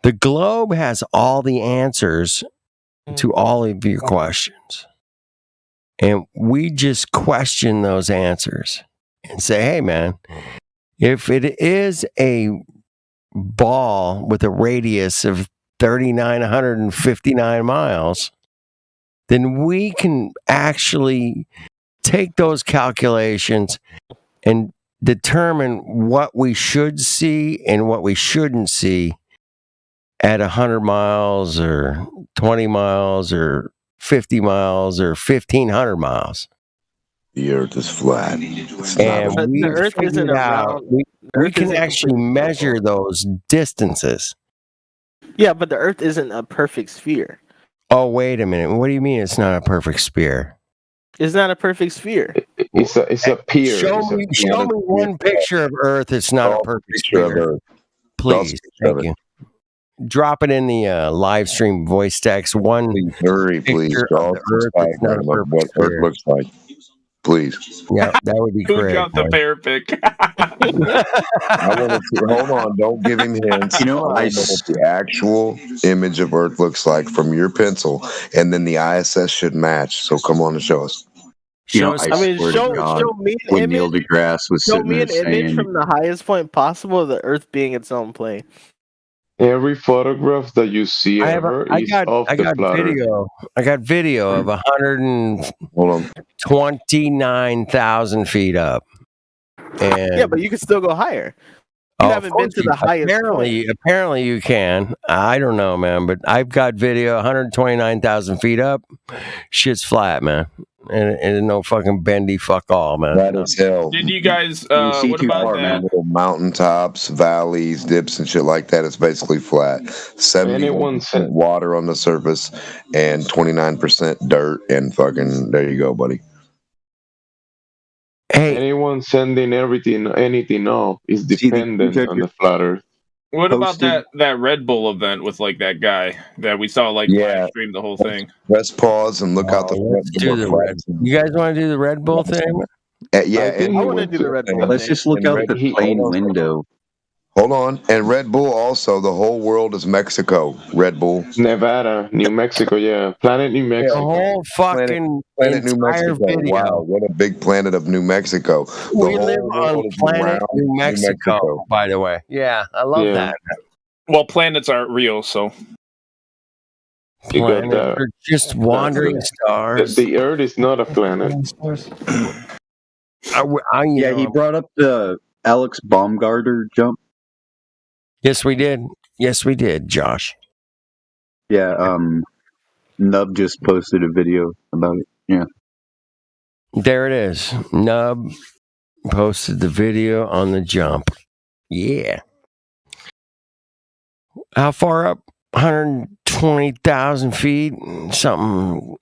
the globe has all the answers to all of your questions. And we just question those answers and say, hey, man, if it is a ball with a radius of 3,959 miles, then we can actually take those calculations and determine what we should see and what we shouldn't see at 100 miles or 20 miles or 50 miles or 1,500 miles. The Earth is flat. But the Earth isn't a round. we can actually measure those distances. Yeah, but the Earth isn't a perfect sphere. Oh, wait a minute. What do you mean it's not a perfect sphere? It's not a perfect sphere. It's a pier. Show me one picture of Earth. It's not a perfect sphere. Please, thank you. Drop it in the live stream voice text. One picture of the Earth. It's not a perfect what sphere. Earth looks like. Please. Yeah, that would be Who great. dropped the bear pic? I want to hold on. Don't give him hints. You know, I know what the actual image of Earth looks like from your pencil, and then the ISS should match. So come on and show us. You know, I swear to God, show me an when Neil image. deGrasse was Show sitting me there an image saying, from the highest point possible of the Earth being its own plane. Every photograph that you see I ever is got of the flat Earth. video. I got video of 129,000 feet up. And Yeah, but you can still go higher. You haven't been to the highest point. Apparently you can. I don't know, man, but I've got video 129,000 feet up. Shit's flat, man. And no fucking bendy fuck all, man. That is hell. Did you guys? What about that? Little mountaintops, valleys, dips, and shit like that. It's basically flat. 71% water on the surface and 29% dirt, and fucking there you go, buddy. Hey, anyone sending anything up is dependent on the flat Earth. What about that Red Bull event with like that guy that we saw live stream the whole thing? Let's pause and look out the front door. You guys want to do the Red Bull thing? Yeah, I want to do the Red Bull. let's just look out the plane window. Hold on. And Red Bull also, the whole world is Mexico. Red Bull. Nevada, New Mexico, yeah. Planet New Mexico. The whole fucking Planet New entire Mexico. video. Wow, what a big planet of New Mexico. We live on planet New Mexico, by the way. Yeah, I love that. Well, planets aren't real, so. Planets are just wandering stars. The Earth is not a planet. He brought up the Alex Baumgartner jump. Yes, we did. Yes, we did, Josh. Yeah, Nub just posted a video about it. Yeah. There it is. Nub posted the video on the jump. Yeah. How far up? 120,000 feet? Something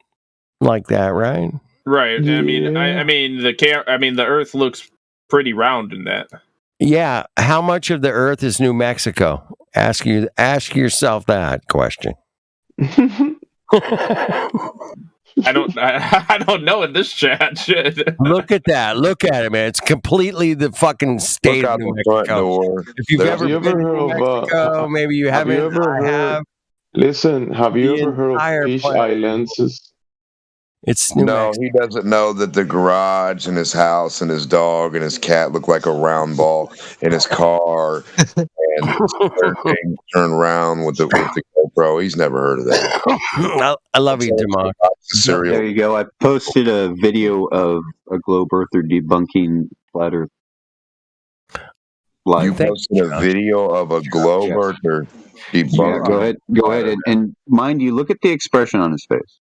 like that, right? Right. I mean, the Earth looks pretty round in that. Yeah. How much of the Earth is New Mexico? Ask yourself that question. I don't know in this chat. Shit. Look at that. Look at it, man. It's completely the fucking state of New Mexico. If you've ever been to New Mexico, maybe you haven't. I have. Listen, have you ever heard of Fish Islands? It's New No, Mexico. he doesn't know that the garage and his house and his dog and his cat look like a round ball in his car, and everything turned around with the GoPro. He's never heard of that. I love you, Demar. There you go. I posted a video of a globe earther debunking flat Earth. You posted a video of a globe earther debunking. Yeah, go ahead, and mind you, look at the expression on his face.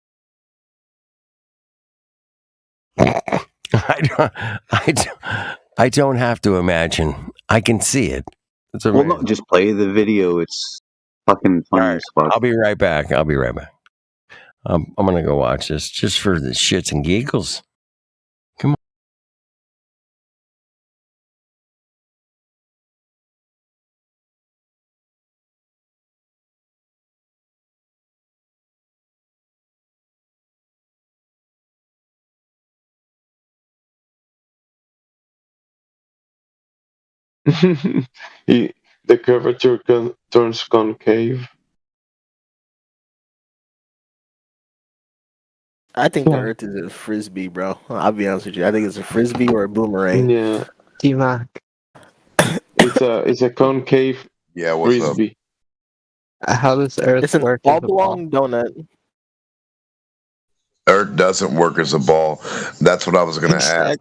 I don't have to imagine. I can see it. It's Well, no, just play the video. It's fucking funny as fuck. I'll be right back. I'm gonna go watch this just for the shits and giggles. Come on. The curvature turns concave. I think the Earth is a frisbee, bro. I'll be honest with you. I think it's a frisbee or a boomerang. Yeah. T-Mac. It's a concave frisbee. How does Earth It's an work? as a ball? oblong donut. Earth doesn't work as a ball. That's what I was going to ask.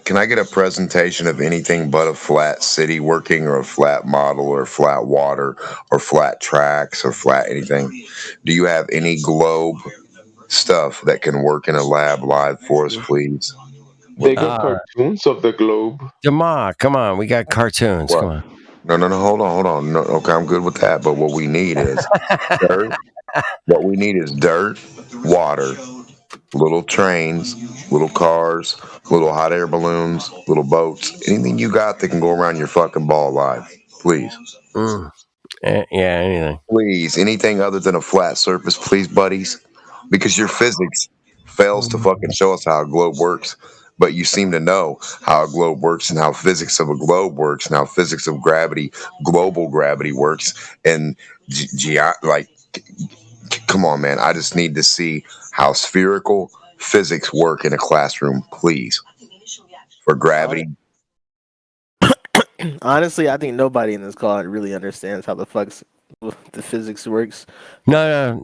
Can I get a presentation of anything but a flat city working, or a flat model, or flat water, or flat tracks, or flat anything? Do you have any globe stuff that can work in a lab live for us, please? They got cartoons of the globe. Jamal, come on, we got cartoons. What? Come on. No, hold on. No, okay, I'm good with that. But what we need is dirt. What we need is dirt, water, little trains, little cars, little hot air balloons, little boats. Anything you got that can go around your fucking ball alive, please. Yeah, anything. Please, anything other than a flat surface, please, buddies. Because your physics fails to fucking show us how a globe works. But you seem to know how a globe works and how physics of a globe works and how physics of gravity, global gravity works. And come on, man. I just need to see how spherical physics work in a classroom, please. For gravity. Honestly, I think nobody in this call really understands how the physics works. No.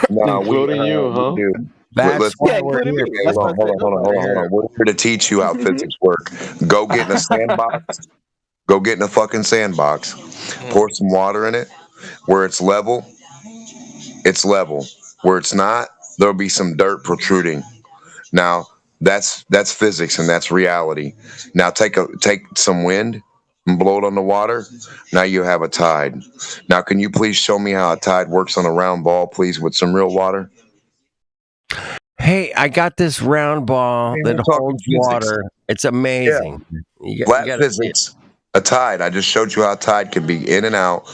Including you, huh? Dude. That's why we're here. Hold on. We're here to teach you how physics work. Go get in a sandbox. Go get in a fucking sandbox. Pour some water in it. Where it's level, it's level. Where it's not, there'll be some dirt protruding. Now, that's physics and that's reality. Now take some wind and blow it on the water. Now you have a tide. Now can you please show me how a tide works on a round ball, please, with some real water? Hey, I got this round ball that holds water. It's amazing. Yeah. Flat physics. A tide. I just showed you how a tide can be in and out.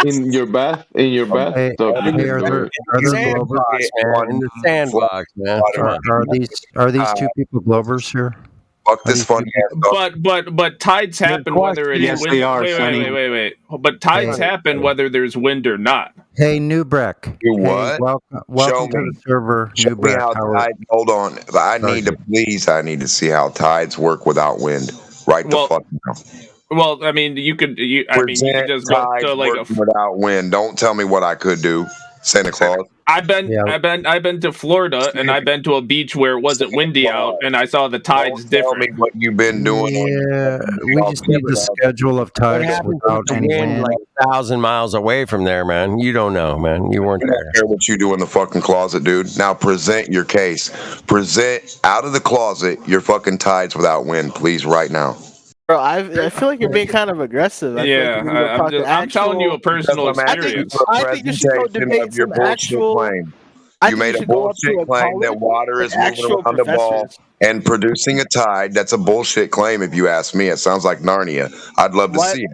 In your bath. Hey, are there Glovers? In the sandbox, man. Are these two people Glovers here? Fuck this funny ass dog. But tides happen whether it is Yes, wind. they are, Wait. But tides happen whether there's wind or not. Hey, Newbreck. You what? Welcome to the server, Show me how tides. Hold on. I need to see how tides work without wind. Right the fuck now. Well, I mean, you could just go to like without wind. Don't tell me what I could do, Santa Claus. I've been to Florida and I've been to a beach where it wasn't windy out and I saw the tides different. Tell me what you've been doing. Yeah, we just need the schedule of tides without any wind. Like 1,000 miles away from there, man. You don't know, man. You weren't I don't care what you do in the fucking closet, dude. Now present your case. Present out of the closet your fucking tides without wind, please, right now. Bro, I feel like you're being kind of aggressive. I'm telling you a personal experience. I think you should go debate some actual claim. You made a bullshit claim that water is moving around the ball and producing a tide. That's a bullshit claim, if you ask me. It sounds like Narnia. I'd love to see it.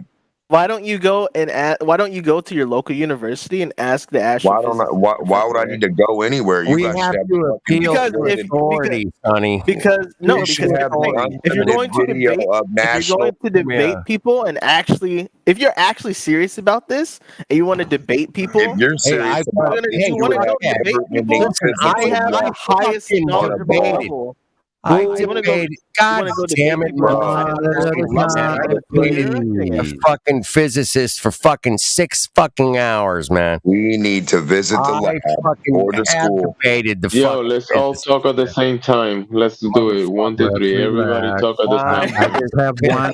Why don't you go to your local university and ask the astrophysicists? Why would I need to go anywhere? We have to appeal to authority, Sonny. Because if you're going to debate people and actually, if you're actually serious about this and you want to debate people, if you're serious about you want to go debate people. I have the highest knowledgeable level. I debated. God damn it, a fucking physicist for fucking 6 fucking hours, man. We need to visit the lab or the school. Debated the Yo, let's all talk at the same time. Let's do it. 1, 2, 3. Everybody talk at the same time. I just have one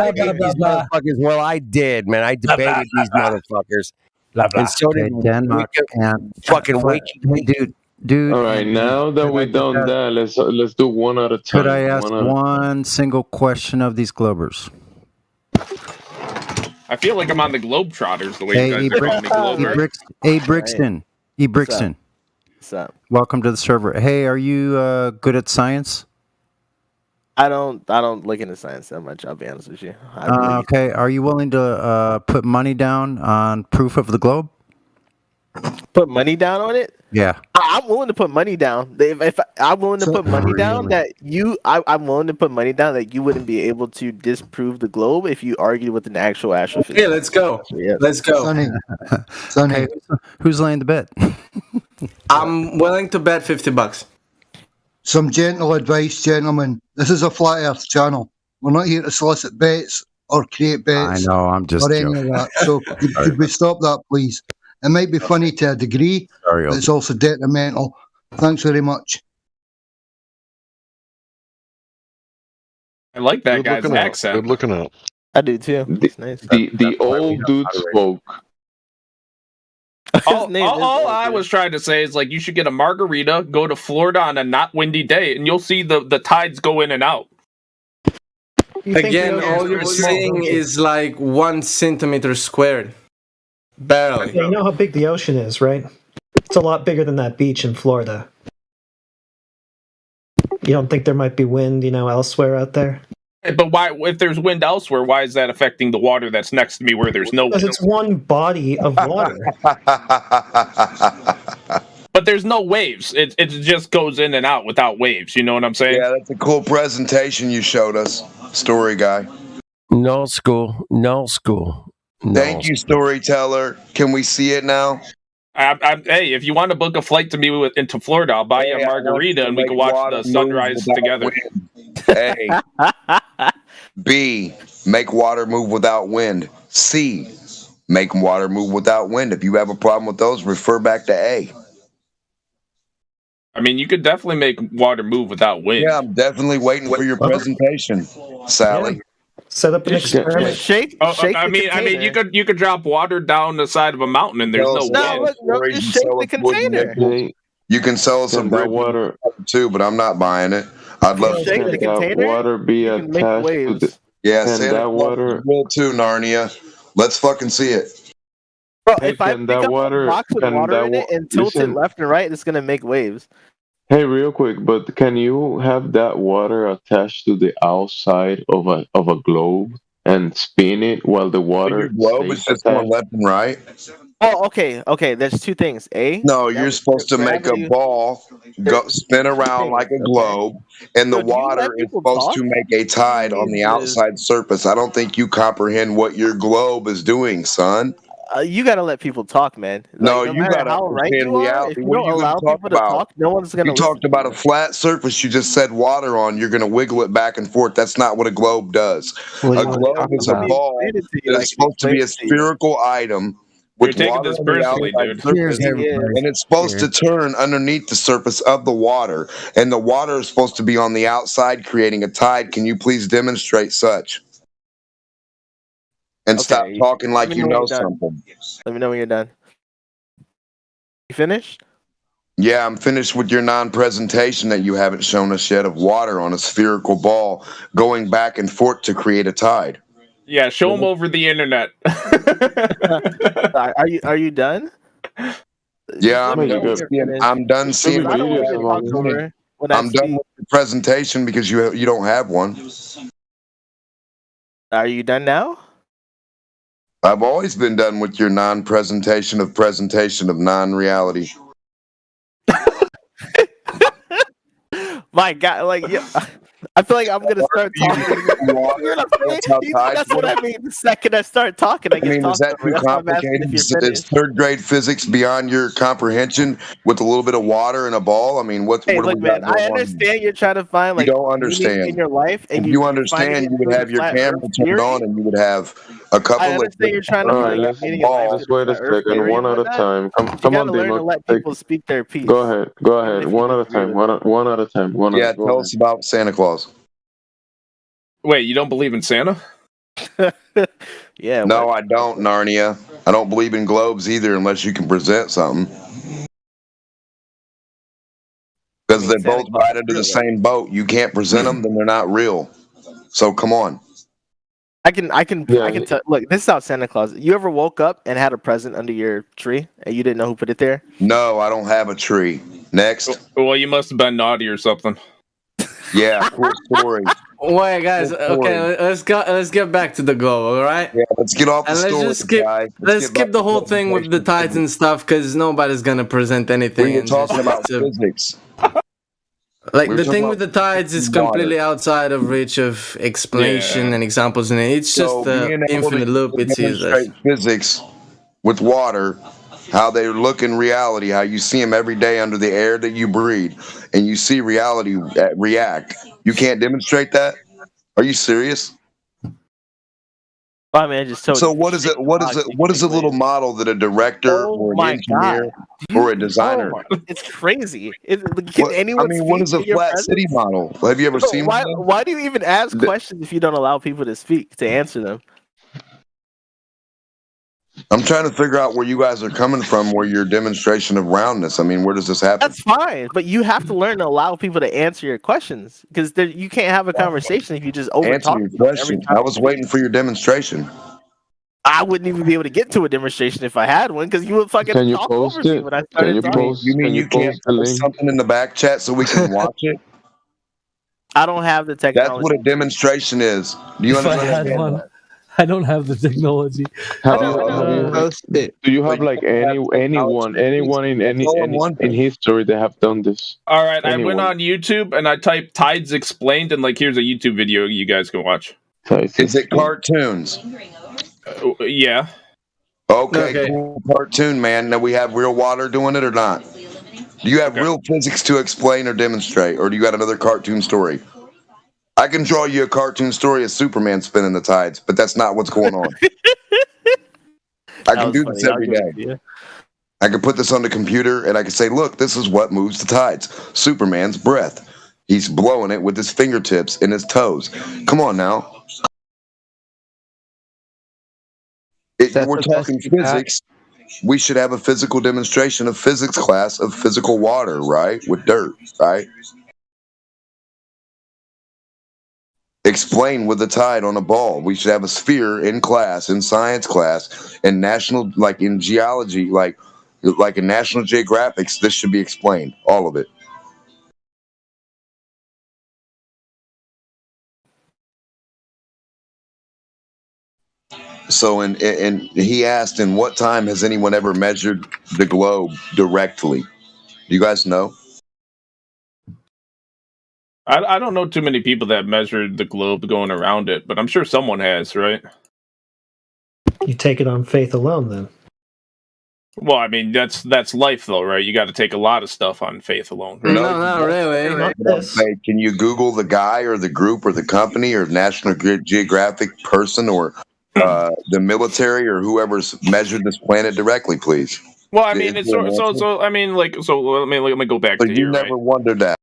question. These motherfuckers. Well, I did, man. I debated these motherfuckers. And so did Denmark and fucking Wakey. Dude. All right, now that we've done that, let's do one at a time. Could I ask one single question of these Globers? I feel like I'm on the Globetrotters the way you guys are calling me Glober. Brixton. Brixton. What's up? Welcome to the server. Hey, are you good at science? I don't look into science that much. I'll be honest with you. Okay. Are you willing to put money down on proof of the globe? Put money down on it? Yeah. I'm willing to put money down. I'm willing to put money down I'm willing to put money down that you wouldn't be able to disprove the globe if you argued with an actual astrophysicist. Yeah, let's go. Yeah. Let's go. Sonny, okay, who's laying the bet? I'm willing to bet $50. Some gentle advice, gentlemen. This is a flat Earth channel. We're not here to solicit bets or create bets. I know, I'm just or any of that. So could we stop that, please? It might be funny to a degree, but it's also detrimental. Thanks very much. I like that guy's accent. Good looking out. I do too. It's nice. The old dude spoke. All I was trying to say is like you should get a margarita, go to Florida on a not windy day, and you'll see the tides go in and out. Again, all you're seeing is like 1 centimeter squared. Barely. Yeah, you know how big the ocean is, right? It's a lot bigger than that beach in Florida. You don't think there might be wind, elsewhere out there? But why, if there's wind elsewhere, why is that affecting the water that's next to me where there's no wind? Because it's one body of water. But there's no waves. It just goes in and out without waves. You know what I'm saying? Yeah, that's a cool presentation you showed us, story guy. No school. Thank you, storyteller. Can we see it now? Hey, if you want to book a flight to me into Florida, I'll buy you a margarita and we can watch the sunrise together. A. B. Make water move without wind. C. Make water move without wind. If you have a problem with those, refer back to A. I mean, you could definitely make water move without wind. Yeah, I'm definitely waiting for your presentation, Sally. Set up an experiment. Shake. I mean, you could drop water down the side of a mountain and there's no wind. Just shake the container. You can sell us some water too, but I'm not buying it. I'd love to shake the container. Water be attached to the. Yeah, Can Santa that water will too, Narnia. Let's fucking see it. Bro, Hey, if I can pick that up water- a box with can water that in it wa- and tilt it listen. left and right, it's gonna make waves. Hey, real quick, but can you have that water attached to the outside of a globe and spin it while the water Your globe is stays just going attached? left and right. Oh, okay. There's two things. No, you're supposed to make a ball go spin around like a globe, and the So do you let water is people supposed talk? to make a tide on the Jesus. outside surface. I don't think you comprehend what your globe is doing, son. You gotta let people talk, man. No, Like, no you matter gotta how right understand you are, reality. if you What are don't you allow gonna talk people to about? talk, no one's gonna You listen. talked about a flat surface. You just said water on. You're going to wiggle it back and forth. That's not what a globe does. What A are you globe talking is a about? ball Explain it to you, that I is can supposed to be a explain it to you. spherical item You're with taking water this on the personally, outside dude. surface, and it's supposed to turn underneath the surface of the water, and the water is supposed to be on the outside creating a tide. Can you please demonstrate such? And stop Okay, talking let like me you know when know you're done. something. Let me know when you're done. You finished? Yeah, I'm finished with your non-presentation that you haven't shown us yet of water on a spherical ball going back and forth to create a tide. Yeah, show them over the internet. Are you done? Yeah, Let I'm me know done when you're seeing, finished. I'm done seeing. I don't want to get talked over when I I'm done speak. with the presentation because you don't have one. Are you done now? I've always been done with your non-presentation of non-reality. My God, like yeah, I feel like I'm gonna start talking. You know what I'm saying? That's what I mean. The second I start talking, I I get mean, is talked that over. too That's why I'm asking complicated? if you're Is finished. third grade physics beyond your comprehension with a little bit of water in a ball? I mean, what Hey, do look, we got man. I going on? understand you're trying to find like You don't meaning understand. in your life, and If you understand, you would have your camera turned on and you would have a couple I of understand you're trying to All right, find let's meaning in life. let's wait a second, one at a time. Come You on, gotta learn to Dino. let people speak their piece. Go ahead, one at a time, one at a time. Yeah, tell us about Santa Claus. Wait, you don't believe in Santa? Yeah. No, I don't, Narnia. I don't believe in globes either unless you can present something. Because they're both right under the same boat. You can't present them, then they're not real. So come on. I can tell. Look, this is how Santa Claus. You ever woke up and had a present under your tree and you didn't know who put it there? No, I don't have a tree. Next. Well, you must have been naughty or something. Yeah, cool story. Wait, guys. Okay, let's get back to the globe. All right. Yeah, let's get off the And let's story, just skip. guys. Let's get skip back the to whole thing with the tides and stuff because nobody's gonna present anything. We were and talking just- about it's a- physics. Like We were the talking thing about with the tides is water. completely outside of reach of explanation and examples, and it's just So being the able to infinite loop. It's demonstrate physics with water, how they look in reality, how you see them every day under the air that you breathe, and you see reality react. You can't demonstrate that? Are you serious? I mean, I just told So you. what is it? What is it? What is a little model that a director or an my engineer God. or a designer? It's crazy. Can anyone I mean, what speak is a in your flat presence? city model? Have you ever Bro, seen why, one? why do you even ask questions if you don't allow people to speak, to answer them? I'm trying to figure out where you guys are coming from, where your demonstration of roundness. I mean, where does this happen? That's fine, but you have to learn to allow people to answer your questions because you can't have a conversation if you just over Answer talk. your question. I was waiting for your demonstration. I wouldn't even be able to get to a demonstration if I had one because you would fucking Can you talk post over me it? when I Can started you talking. post? You mean Can you you can't post the post link? something in the back chat so we can watch it? I don't have the technology. That's what a demonstration is. Do you If I understand had one, that? I don't have the technology. Have Oh, do you have like anyone in in history that have done this? All right, I went Anyone? on YouTube and I typed Tides Explained, and like here's a YouTube video you guys can watch. Is it cartoons? Yeah. Okay, cool cartoon, man. Now we have real water doing it or not? Do you have real physics to explain or demonstrate, or do you got another cartoon story? I can draw you a cartoon story of Superman spinning the tides, but that's not what's going on. I can do this every day. I can put this on the computer and I can say, look, this is what moves the tides. Superman's breath. He's blowing it with his fingertips and his toes. Come on now. We're talking physics. We should have a physical demonstration of physics class of physical water, right? With dirt, right? Explain with the tide on a ball. We should have a sphere in class, in science class, in national, like in geology, like in National Geographics. This should be explained, all of it. So, and he asked, in what time has anyone ever measured the globe directly? Do you guys know? I don't know too many people that measured the globe going around it, but I'm sure someone has, right? You take it on faith alone, then. Well, I mean that's life, though, right? You got to take a lot of stuff on faith alone. Right? No, not really. Say, can you Google the guy or the group or the company or National Geographic person or the military or whoever's measured this planet directly, please? Well, I mean, it's so. I mean, like, so. Let me go back to you here. never right? wondered that.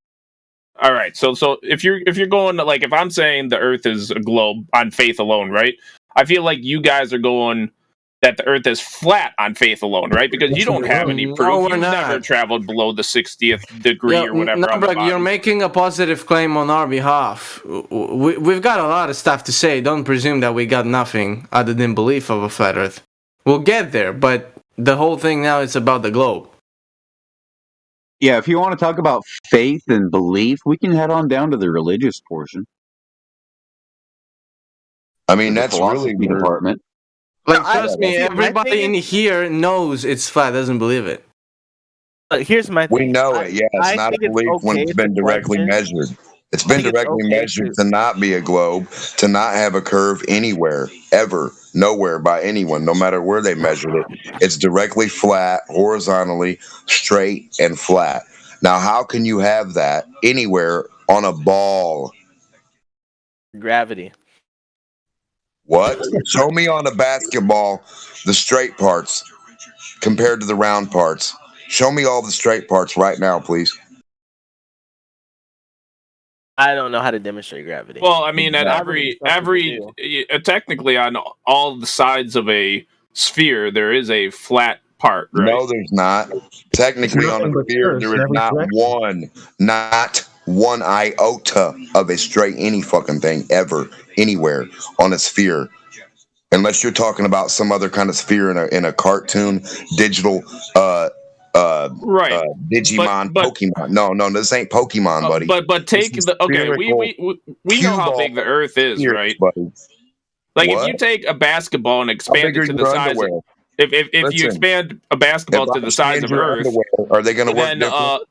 All right, so if you're going to, like, if I'm saying the Earth is a globe on faith alone, right? I feel like you guys are going that the Earth is flat on faith alone, right? Because you don't have any proof. No, we're You've never not. traveled below the 60th degree or whatever. on the Numbrak, you're bottom. making a positive claim on our behalf. We've got a lot of stuff to say. Don't presume that we got nothing other than belief of a flat Earth. We'll get there, but the whole thing now is about the globe. Yeah, if you want to talk about faith and belief, we can head on down to the religious portion. I mean, The that's really philosophy department. Like, trust me, everybody in here knows it's flat, doesn't believe it. Here's my thing. We know it. Yeah, it's not a belief when it's been directly measured. It's been directly measured to not be a globe, to not have a curve anywhere, ever, nowhere by anyone, no matter where they measured it. It's directly flat, horizontally, straight, and flat. Now, how can you have that anywhere on a ball? Gravity. What? Show me on a basketball the straight parts compared to the round parts. Show me all the straight parts right now, please. I don't know how to demonstrate gravity. Well, I mean, at every technically on all the sides of a sphere, there is a flat part, right? No, there's not. Technically, on a sphere, there is not one iota of a straight any fucking thing ever anywhere on a sphere, unless you're talking about some other kind of sphere in a cartoon digital right Digimon Pokemon. No, this ain't Pokemon, buddy. But take the we know how big the Earth is, right? Buddy. Like, if you take a basketball and expand it to the size of, if you expand a basketball to the size of Earth, are they going to work different?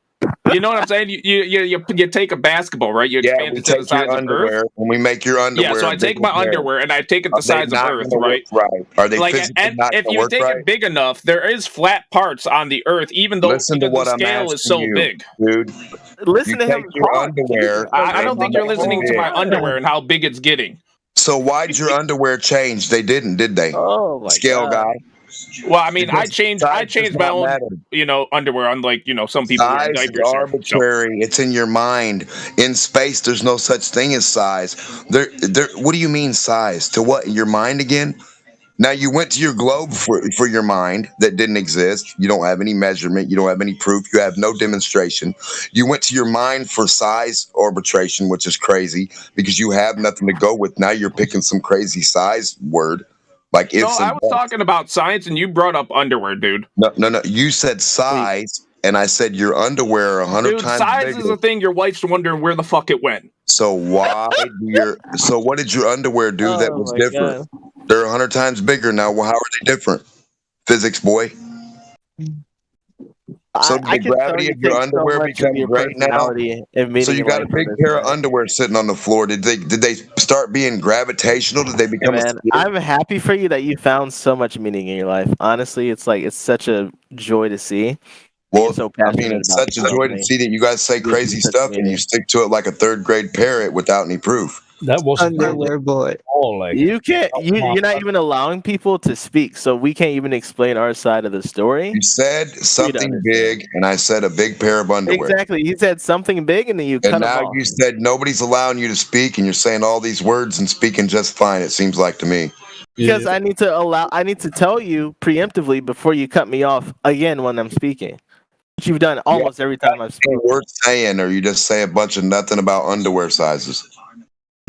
You know what I'm saying? You take a basketball, right? You expand it to the size of Earth. When we make your underwear. Yeah, so I take my underwear and I take it the size of Earth, right? Right. Are they like, physically not if gonna you work take right? it big enough, there is flat parts on the Earth, even though Listen to what the I'm scale is so asking you, big. dude. Listen to him take your talk. underwear. I don't think you're listening to my underwear and how big it's getting. So why'd your underwear change? They didn't, did they? Oh my Scale God. guy. Well, I mean, I Because changed size does my not own, matter. underwear. Unlike some people wear Size is diapers. here. arbitrary. It's in your mind. In space, there's no such thing as size. What do you mean size? To what? In your mind again? Now you went to your globe for your mind that didn't exist. You don't have any measurement. You don't have any proof. You have no demonstration. You went to your mind for size arbitration, which is crazy because you have nothing to go with. Now you're picking some crazy size word like No, ifs I and was buts. talking about science, and you brought up underwear, dude. No. You said size, and I said your underwear are 100 Dude, times size bigger. is a thing. Your wife's wondering where the fuck it went. So so what did your underwear do that was different? They're 100 times bigger now. Well, how are they different? Physics, boy. So I the can tell gravity you of your take so underwear much of become your great now. personality and meaning So you in got a life big from this, pair of man. underwear sitting on the floor. Did they start being gravitational? Did they Hey, become a man, I'm happy for you that you found so much meaning in your life. Honestly, it's such a joy to see. Well, You're so I passionate mean, it's about such a joy to something. see that you guys say Gives you crazy such stuff and you meaning. stick to it like a third grade parrot without any proof. That was Underwear boy. You can't. You're not even allowing people to speak, so we can't even explain our side of the story. You said something big, and I said a big pair of underwear. Exactly. He said something big, and then you cut And him now off. you said nobody's allowing you to speak, and you're saying all these words and speaking just fine. It seems like to me. Because I need to tell you preemptively before you cut me off again when I'm speaking. Which you've done almost every time I've spoken. Worth saying, or you just say a bunch of nothing about underwear sizes.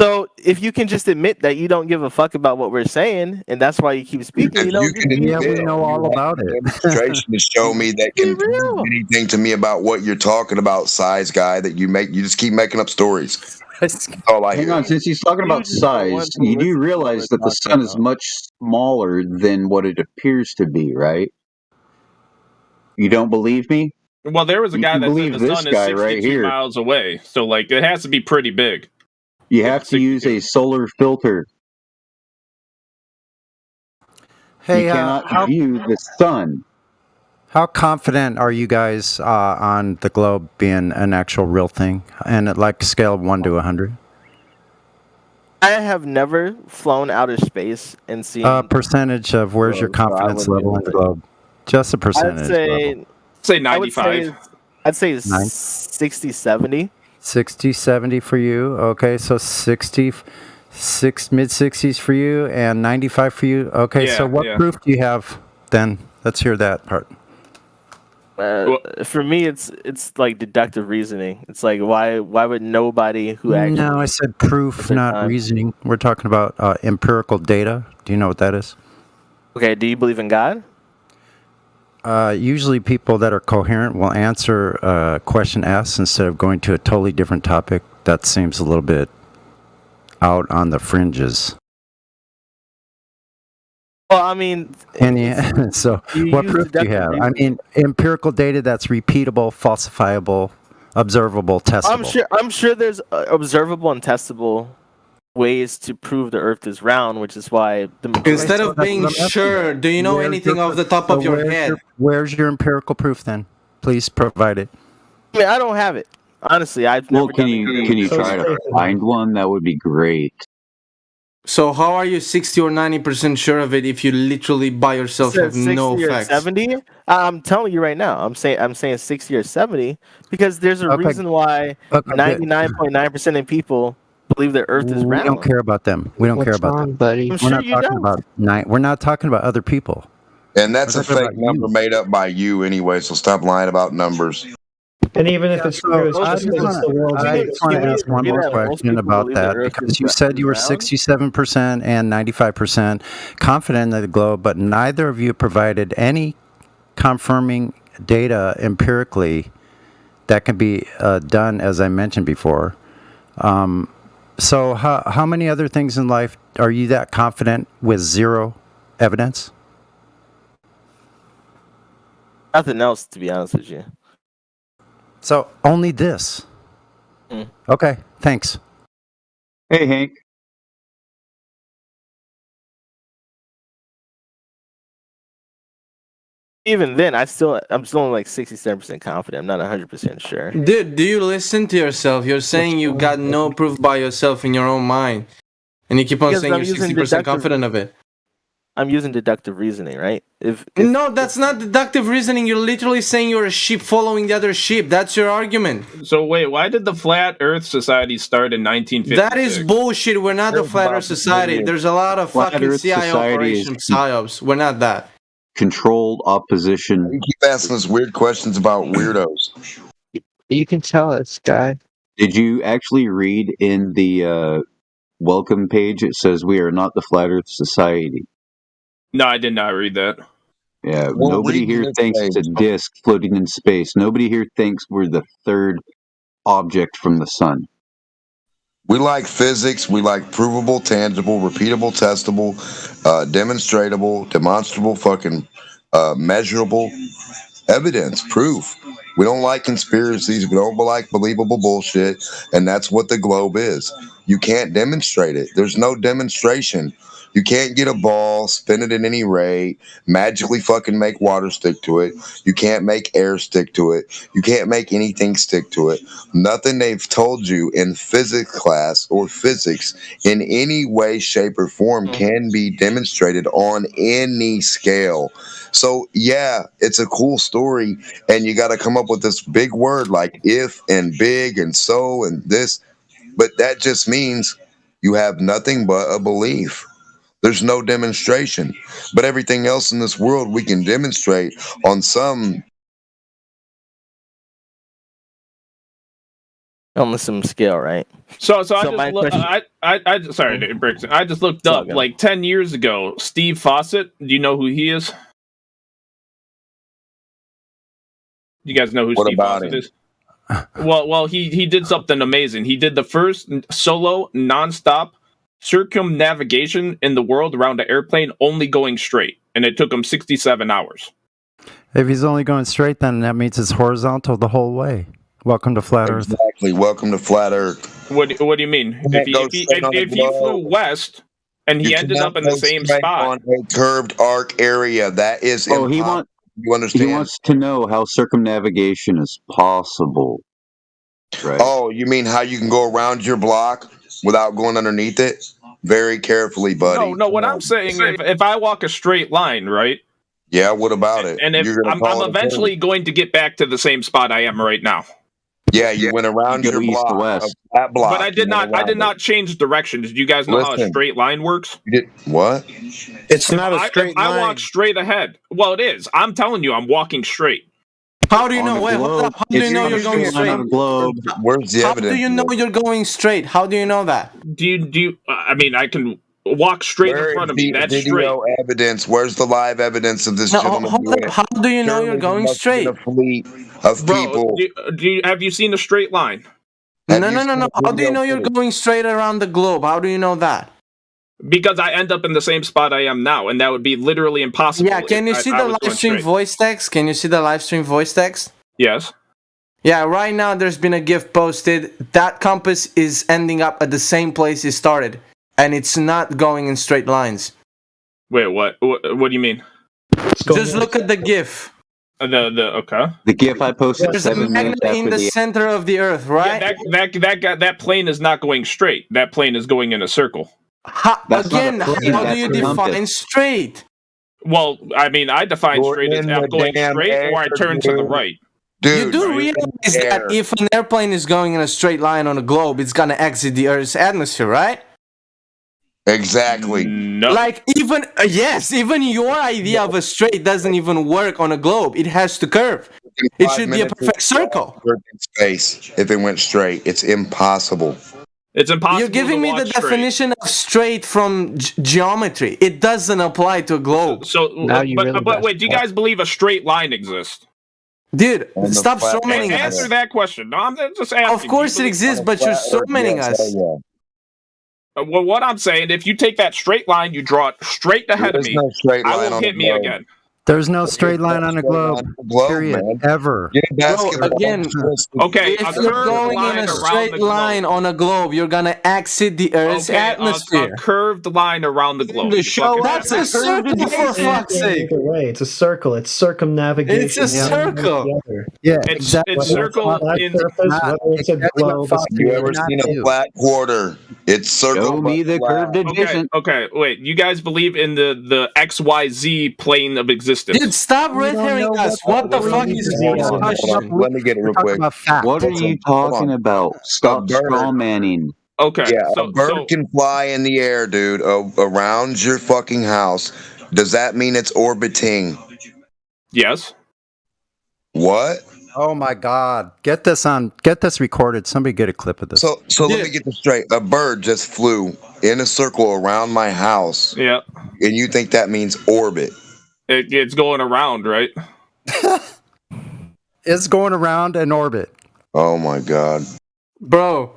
So if you can just admit that you don't give a fuck about what we're saying, and that's why you keep speaking, you know. You can admit we know all about it. Demonstration to show me that can prove anything to me about what you're talking about, size guy. That you just keep making up stories. That's all I Hang hear. on, since he's talking about size, you do realize that the sun is much smaller than what it appears to be, right? You don't believe me? Well, there was a You guy can that said believe the this sun is guy 62 right here. miles away, so it has to be pretty big. You have to use a solar filter. Hey, you cannot view the sun. How confident are you guys on the globe being an actual real thing, and at like a scale of 1 to 100? I have never flown outer space and seen. Percentage of where's your Globe, so I confidence wouldn't be level able in the to- globe? Just a percentage. I'd say level. Say I would 95. I'd say Nine? 60, 70. 60, 70 for you. Okay, so 60, mid 60s for you, and 95 for you. Okay, so what proof do you have then? Let's hear that part. For me, it's like deductive reasoning. It's like why would nobody who actually No, I said proof, not time. reasoning. We're talking about empirical data. Do you know what that is? Okay, do you believe in God? Usually people that are coherent will answer question S instead of going to a totally different topic. That seems a little bit out on the fringes. Well, I mean, And so you what use proof do you have? deductive I mean, empirical data that's repeatable, falsifiable, observable, testable. I'm sure there's observable and testable ways to prove the Earth is round, which is why the Instead of being sure, do you know anything off the top of your head? Where's your empirical proof then? Please provide it. I mean, I don't have it. Honestly, I've Well, never can done you it. can you try to find one? That would be great. So how are you 60 or 90% sure of it if you literally by yourself have no 60 or facts? 70? I'm telling you right now. I'm saying 60 or 70 because there's a reason why 99.9% of people believe the Earth is We round. don't care about them. We don't care about them. buddy? I'm We're sure not you talking don't. about We're not talking about other people. And that's We're a talking fake about number made up by you anyway. So stop lying about numbers. And even if it's true, it's I just just because it's the world's want to ask one more question about that because you said you were 67% and 95% confident in the globe, but neither of you provided any confirming data empirically that can be done, as I mentioned before. So how many other things in life are you that confident with zero evidence? Nothing else, to be honest with you. So only this. Okay, thanks. Hey, Hank. Even then, I'm still only like 67% confident. I'm not 100% sure. Dude, do you listen to yourself? You're saying you got no proof by yourself in your own mind. And you keep on Because saying I'm you're using 60% deductive- confident of it. I'm using deductive reasoning, right? If no, that's not deductive reasoning. You're literally saying you're a sheep following the other sheep. That's your argument. So wait, why did the Flat Earth Society start in 1956? That is bullshit. We're not the Flat Earth Society. There's a lot of Flat fucking Earth CIA Society operation is- psyops. We're not that. Controlled opposition. You keep asking us weird questions about weirdos. You can tell us, guy. Did you actually read in the welcome page? It says we are not the Flat Earth Society. No, I did not read that. Yeah, Well, nobody read here this thinks page. it's a disc floating in space. Nobody here thinks we're the third object from the sun. We like physics. We like provable, tangible, repeatable, testable, demonstrable, fucking measurable evidence, proof. We don't like conspiracies. We don't like believable bullshit. And that's what the globe is. You can't demonstrate it. There's no demonstration. You can't get a ball, spin it at any rate, magically fucking make water stick to it. You can't make air stick to it. You can't make anything stick to it. Nothing they've told you in physics class or physics in any way, shape, or form can be demonstrated on any scale. So, yeah, it's a cool story, and you got to come up with this big word like if and big and so and this. But that just means you have nothing but a belief. There's no demonstration. But everything else in this world we can demonstrate on some on some scale, right? So I So my just look, question- sorry, Brixton. I just looked up like 10 years ago. Steve Fawcett. Do you know who he is? You guys know who What Steve about Fawcett him? is? Well, he did something amazing. He did the first solo nonstop circumnavigation in the world around an airplane only going straight, and it took him 67 hours. If he's only going straight, then that means it's horizontal the whole way. Welcome to Flat Earth. Exactly. Welcome to Flat Earth. What do you mean? can't go straight on the If he globe. flew west and he You ended cannot up in the go same straight spot, on a curved arc area. That is Oh, impossible. You understand? He wants to know how circumnavigation is possible. Right. Oh, you mean how you can go around your block without going underneath it? Very carefully, buddy. no. What I'm saying, if I walk a straight line, right, Yeah, what about it? and if You're gonna I'm call it a eventually going to get back to the same spot I am right now. curve. Yeah, you went around You your go east to block. west. That block. But I did you went not. I around did it. not change direction. Did you guys know how a Listen. straight line works? You did what? It's not a straight if I line. walk straight ahead. Well, it is. I'm telling you, I'm walking straight. How do you On know? the Wait, hold globe, up. How do you it's know not you're a going straight line on straight? a globe. Where's the How evidence? do you know you're going straight? How do you know that? Do you? I mean, I can walk straight Where in front is of me. the That's straight. video evidence? Where's the live evidence of this No, gentleman? hold doing up. it? How do you know Surely you're there going must have straight? been a fleet of Bro, people. have you seen a straight line? Have No, you no, no, seen no. the How do you video know you're footage? going straight around the globe? How do you know that? Because I end up in the same spot I am now, and that would be literally impossible. Yeah, can you if see I the was going live stream straight. voice text? Can you see the live stream voice text? Yes. Yeah, right now there's been a GIF posted. That compass is ending up at the same place it started, and it's not going in straight lines. Wait, what? What do you mean? Just look at the GIF. Okay. The GIF I posted There's a 7 magnet minutes in after the the. center of the Earth, right? Yeah, that plane is not going straight. That plane is going in a circle. That's not a Again, plane, how do that's you a define compass. straight? Well, I mean, I define You're straight as in I'm the going damn straight or I air, turn to the dude. right. Dude, You do right? realize Air. that if an airplane is going in a straight line on a globe, it's gonna exit the Earth's atmosphere, right? Exactly. No. Like even yes, even your idea of a straight doesn't even work on a globe. It has to curve. It 5 should be a minutes perfect is circle. in space. If it went straight, it's impossible. It's impossible. You're giving to me walk the straight. definition of straight from geometry. It doesn't apply to a globe. So, but wait, do you guys believe a straight line exists? Dude, On the stop flat strawmanning earth. us. Answer that question. No, I'm just asking. Of course it exists, but you're strawmanning us. Well, what I'm saying, if you take that straight line, you draw it straight ahead There of is me, no straight I line will on hit the me globe. again. There's no straight line on a globe. Period. man. Ever. Get a basket Bro, of again, Okay, if you're going in a straight line on a globe, you're gonna exit the Earth's atmosphere. A curved line around the globe. That's a circle, for fuck's sake. It's a circle. It's circumnavigation. It's a circle. Yeah, exactly. It's circle in whether it's a globe. Have you ever seen a flat quarter? It's circle. Show me the curved addition. Okay, wait. You guys believe in the XYZ plane of existence? Dude, stop red herring us. What the fuck is this question? Let me get it real quick. What are you talking about? Stop straw manning. Okay. Yeah, a bird can fly in the air, dude, around your fucking house. Does that mean it's orbiting? Yes. What? Oh my God! Get this recorded. Somebody get a clip of this. So let me get this straight. A bird just flew in a circle around my house. Yeah. And you think that means orbit? It's going around, right? It's going around in orbit. Oh my God. Bro.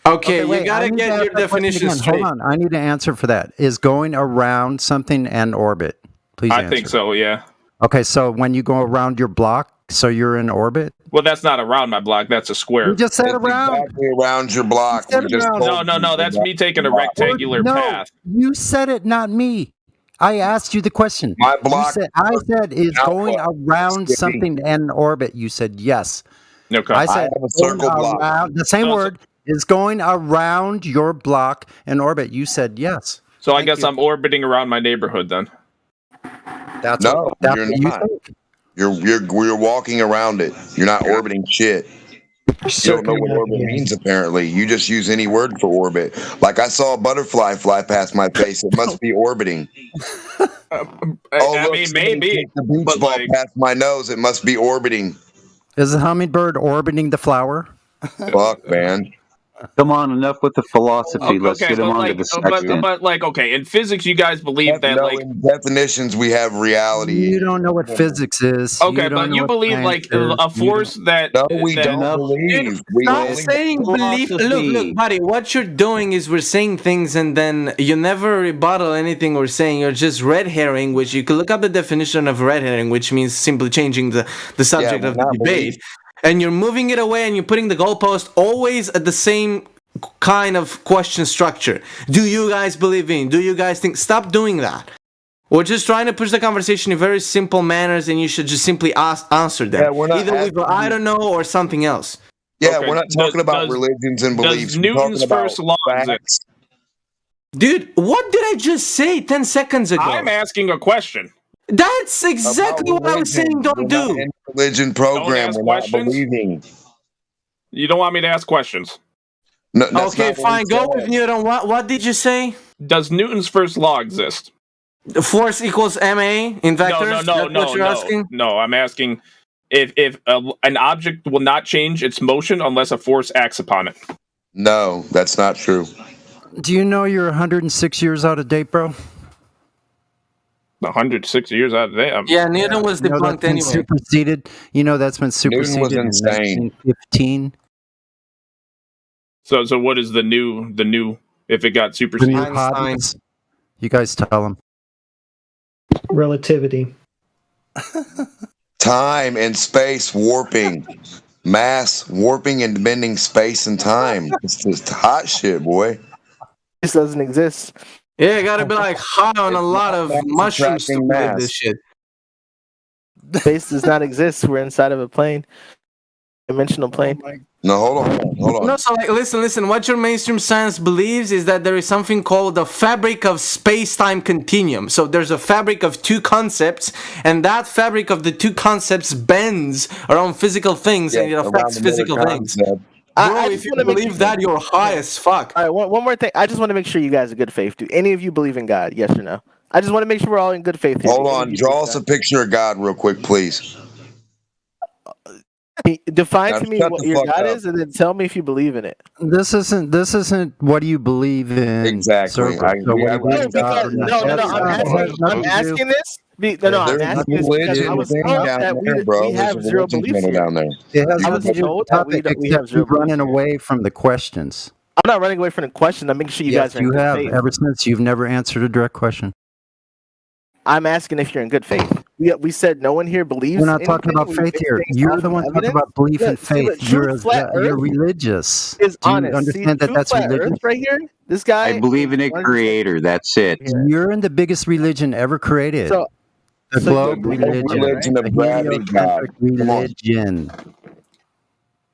Okay, wait, you gotta get your definition straight. Hold on, I need an answer for that. Is going around something an orbit? Please answer. I think so, yeah. Okay, so when you go around your block, so you're in orbit? Well, that's not around my block. That's a square. You just said around. Exactly around your block. No. That's me taking a rectangular path. You said it, not me. I asked you the question. My block. I said is going around something in orbit. You said yes. Okay. I said have a circle block. The same word is going around your block in orbit. You said yes. So I guess I'm orbiting around my neighborhood then. That's you're what not. You're walking around it. You're not orbiting shit. You don't know what orbit means, apparently. You just use any word for orbit. Like I saw a butterfly fly past my face. It must be orbiting. I mean, maybe. The beach ball past my nose. It must be orbiting. Is the hummingbird orbiting the flower? Fuck, man. Come on, enough with the philosophy. Let's get him on to the sextant. But okay, in physics, you guys believe that in definitions we have reality. You don't know what physics is. Okay, but you believe like a force that. No, we don't believe. We Stop saying belief. Look, buddy. What you're doing is we're saying things and then you never rebuttal anything we're saying. You're just red herring, which you can look up the definition of red herring, which means simply changing the subject of the debate. And you're moving it away and you're putting the goalpost always at the same kind of question structure. Do you guys believe in? Do you guys think? Stop doing that. We're just trying to push the conversation in very simple manners and you should just simply answer them. Yeah, we're not either with I don't know or something else. Yeah, we're not talking about religions and beliefs. Does Newton's first law exist? Dude, what did I just say 10 seconds ago? I'm asking a question. That's exactly what I was saying don't do. Religion program, we're not believing. You don't want me to ask questions? No, okay, fine. Go with Newton. What did you say? Does Newton's first law exist? Force equals ma in vectors? No, I'm asking if an object will not change its motion unless a force acts upon it. No, that's not true. Do you know you're 106 years out of date, bro? 106 years out of date. Yeah, Newton was debunked anyway. Superseded. You know that's been superseded. Newton was insane. In 1915. So what is the new if it got superseded? Einstein. You guys tell him. Relativity. Time and space warping. Mass warping and bending space and time. It's just hot shit, boy. This doesn't exist. Yeah, you gotta be like high on a lot of mushrooms to believe this shit. Space does not exist. We're inside of a plane. Dimensional plane. No, hold on. No, so like, listen. What your mainstream science believes is that there is something called the fabric of space-time continuum. So there's a fabric of two concepts, and that fabric of the two concepts bends around physical things, and it affects physical things. Bro, if you believe that, you're high as fuck. All right, one more thing. I just want to make sure you guys are good faith. Do any of you believe in God? Yes or no? I just want to make sure we're all in good faith here. Hold on. Draw us a picture of God real quick, please. Define to me what your God is, and then tell me if you believe in it. This isn't what do you believe in? Exactly. I'm asking this. I'm asking this because I was told that we have zero beliefs down there. I was told that we have zero running away from the questions. I'm not running away from the question. I'm making sure you guys are in good faith. Ever since you've never answered a direct question. I'm asking if you're in good faith. we said no one here believes. We're not talking about faith here. You're the one talking about belief and faith. You're religious. Is Do you honest. understand that that's flat religious? Earth right here. This guy. I believe in a creator. That's it. You're in the biggest religion ever created. So, the globe religion. Religion of The gravity, God. heliocentric religion.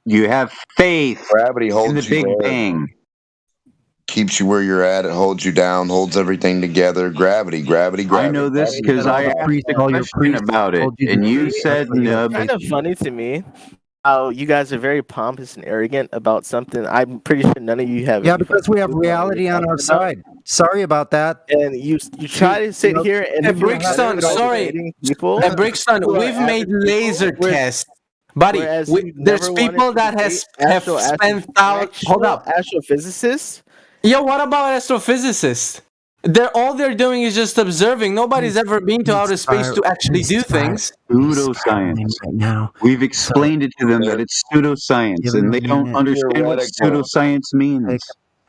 You have faith Gravity holds in the you Big there. Bang. Keeps you where you're at. It holds you down. Holds everything together. Gravity. I know this because I asked a question about it, and you said It's kind of funny to me how you guys are very pompous and arrogant about something. I'm pretty sure none of you have. Yeah, because we have reality on our side. Sorry about that. And you try to sit here and Brixton, sorry. Brixton, we've made laser tests. Buddy, there's people that have spent thousands. Hold up. Astrophysicists? Yo, what about astrophysicists? They're doing is just observing. Nobody's ever been to outer space to actually do things. Pseudoscience. Right now. We've explained it to them that it's pseudoscience, and they don't understand what pseudoscience means.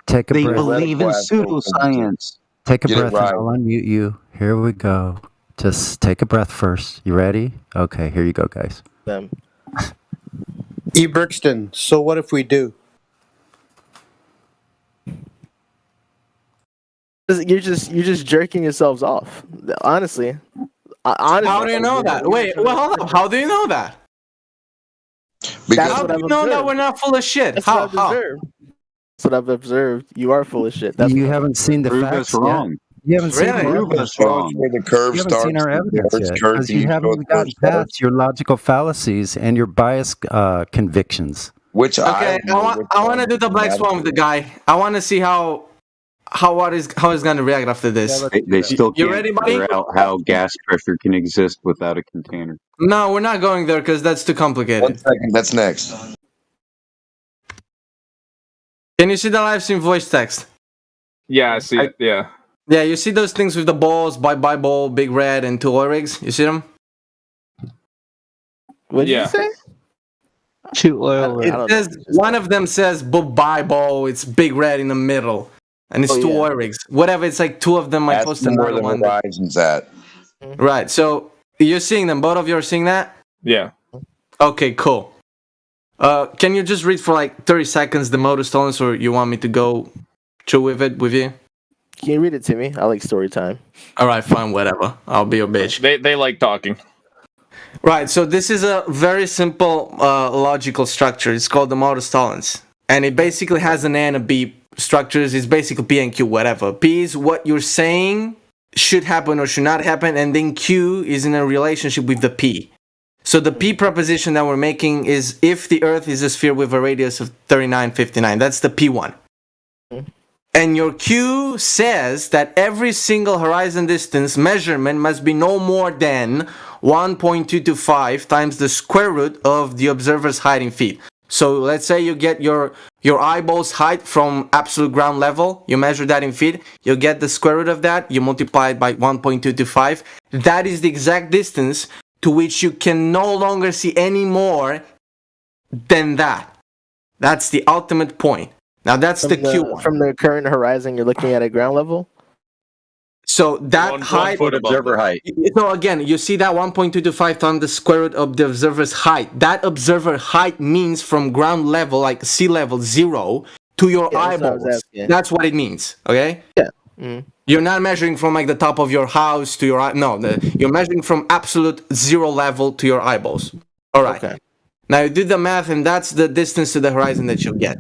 Take a They breath. believe in pseudoscience. Take a Get it breath, right. and I'll unmute you. Here we go. Just take a breath first. You ready? Okay, here you go, guys. E. Brixton, so what if we do? You're just jerking yourselves off. Honestly. How do you know that? Wait, well, hold up. How do you know that? How do you know that we're not full of shit? That's How? what I've observed. That's what I've observed. You are full of shit. That's You haven't seen the Prove facts us wrong. yet. You haven't seen Really? the Prove evidence. us wrong. Where the curve You haven't starts. seen our evidence where it's yet curved, because and you know haven't where gotten it starts. past your logical fallacies and your biased convictions. Which Okay, I want to do the black swan with the guy. I want to see how he's going to react after this. They still You can't ready, buddy? figure out how gas pressure can exist without a container. No, we're not going there because that's too 1 complicated. second. That's next. Can you see the live stream voice text? Yeah, I see it. Yeah. Yeah, you see those things with the balls, bye-bye ball, big red, and 2 oil rigs? You see them? What did Yeah. you say? 2 oil It says one of them says bye ball. It's big red in the middle, and it's 2 oil rigs. Whatever. It's like 2 of them. I That's posted where another the one. horizon's at. Right. So you're seeing them. Both of you are seeing that. Yeah. Okay. Cool. Can you just read for like 30 seconds the modus tollens, or you want me to go through with it with you? Can you read it to me? I like story time. All right. Fine. Whatever. I'll be your bitch. They like talking. Right, so this is a very simple logical structure. It's called the modus tollens. And it basically has an A and a B structures. It's basically P and Q, whatever. P is what you're saying should happen or should not happen, and then Q is in a relationship with the P. So the P proposition that we're making is if the Earth is a sphere with a radius of 3959. That's the P1. And your Q says that every single horizon distance measurement must be no more than 1.225 times the square root of the observer's height in feet. So let's say you get your eyeball's height from absolute ground level, you measure that in feet, you get the square root of that, you multiply it by 1.225. That is the exact distance to which you can no longer see any more than that. That's the ultimate point. Now that's the Q1. From the current horizon you're looking at ground level? So that height, foot observer height. So again, you see that 1.225 times the square root of the observer's height. That observer height means from ground level, like sea level 0, to your eyeballs. That's what it means. Okay? Yeah. You're not measuring from like the top of your house to your eye. No, you're measuring from absolute 0 level to your eyeballs. All right. Okay. Now you do the math, and that's the distance to the horizon that you'll get.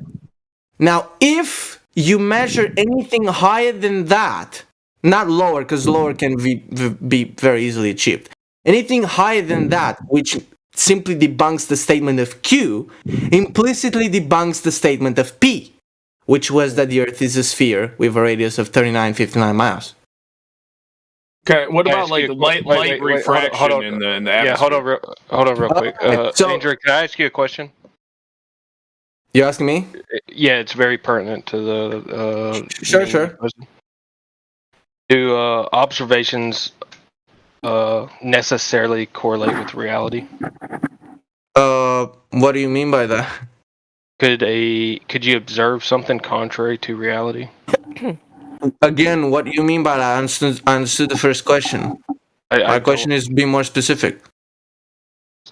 Now, if you measure anything higher than that, not lower, because lower can be very easily achieved. Anything higher than that, which simply debunks the statement of Q, implicitly debunks the statement of P, which was that the Earth is a sphere with a radius of 3959 miles. Okay, what Can I about ask like you a light wait, refraction hold on. in the Yeah, atmosphere? hold on real quick. So- Andrew, can I ask you a question? You're asking me? Yeah, it's very pertinent to the. Sure, main sure. question. Do observations necessarily correlate with reality? What do you mean by that? Could you observe something contrary to reality? Again, what do you mean by that? I understood the first question. My question is, be more specific.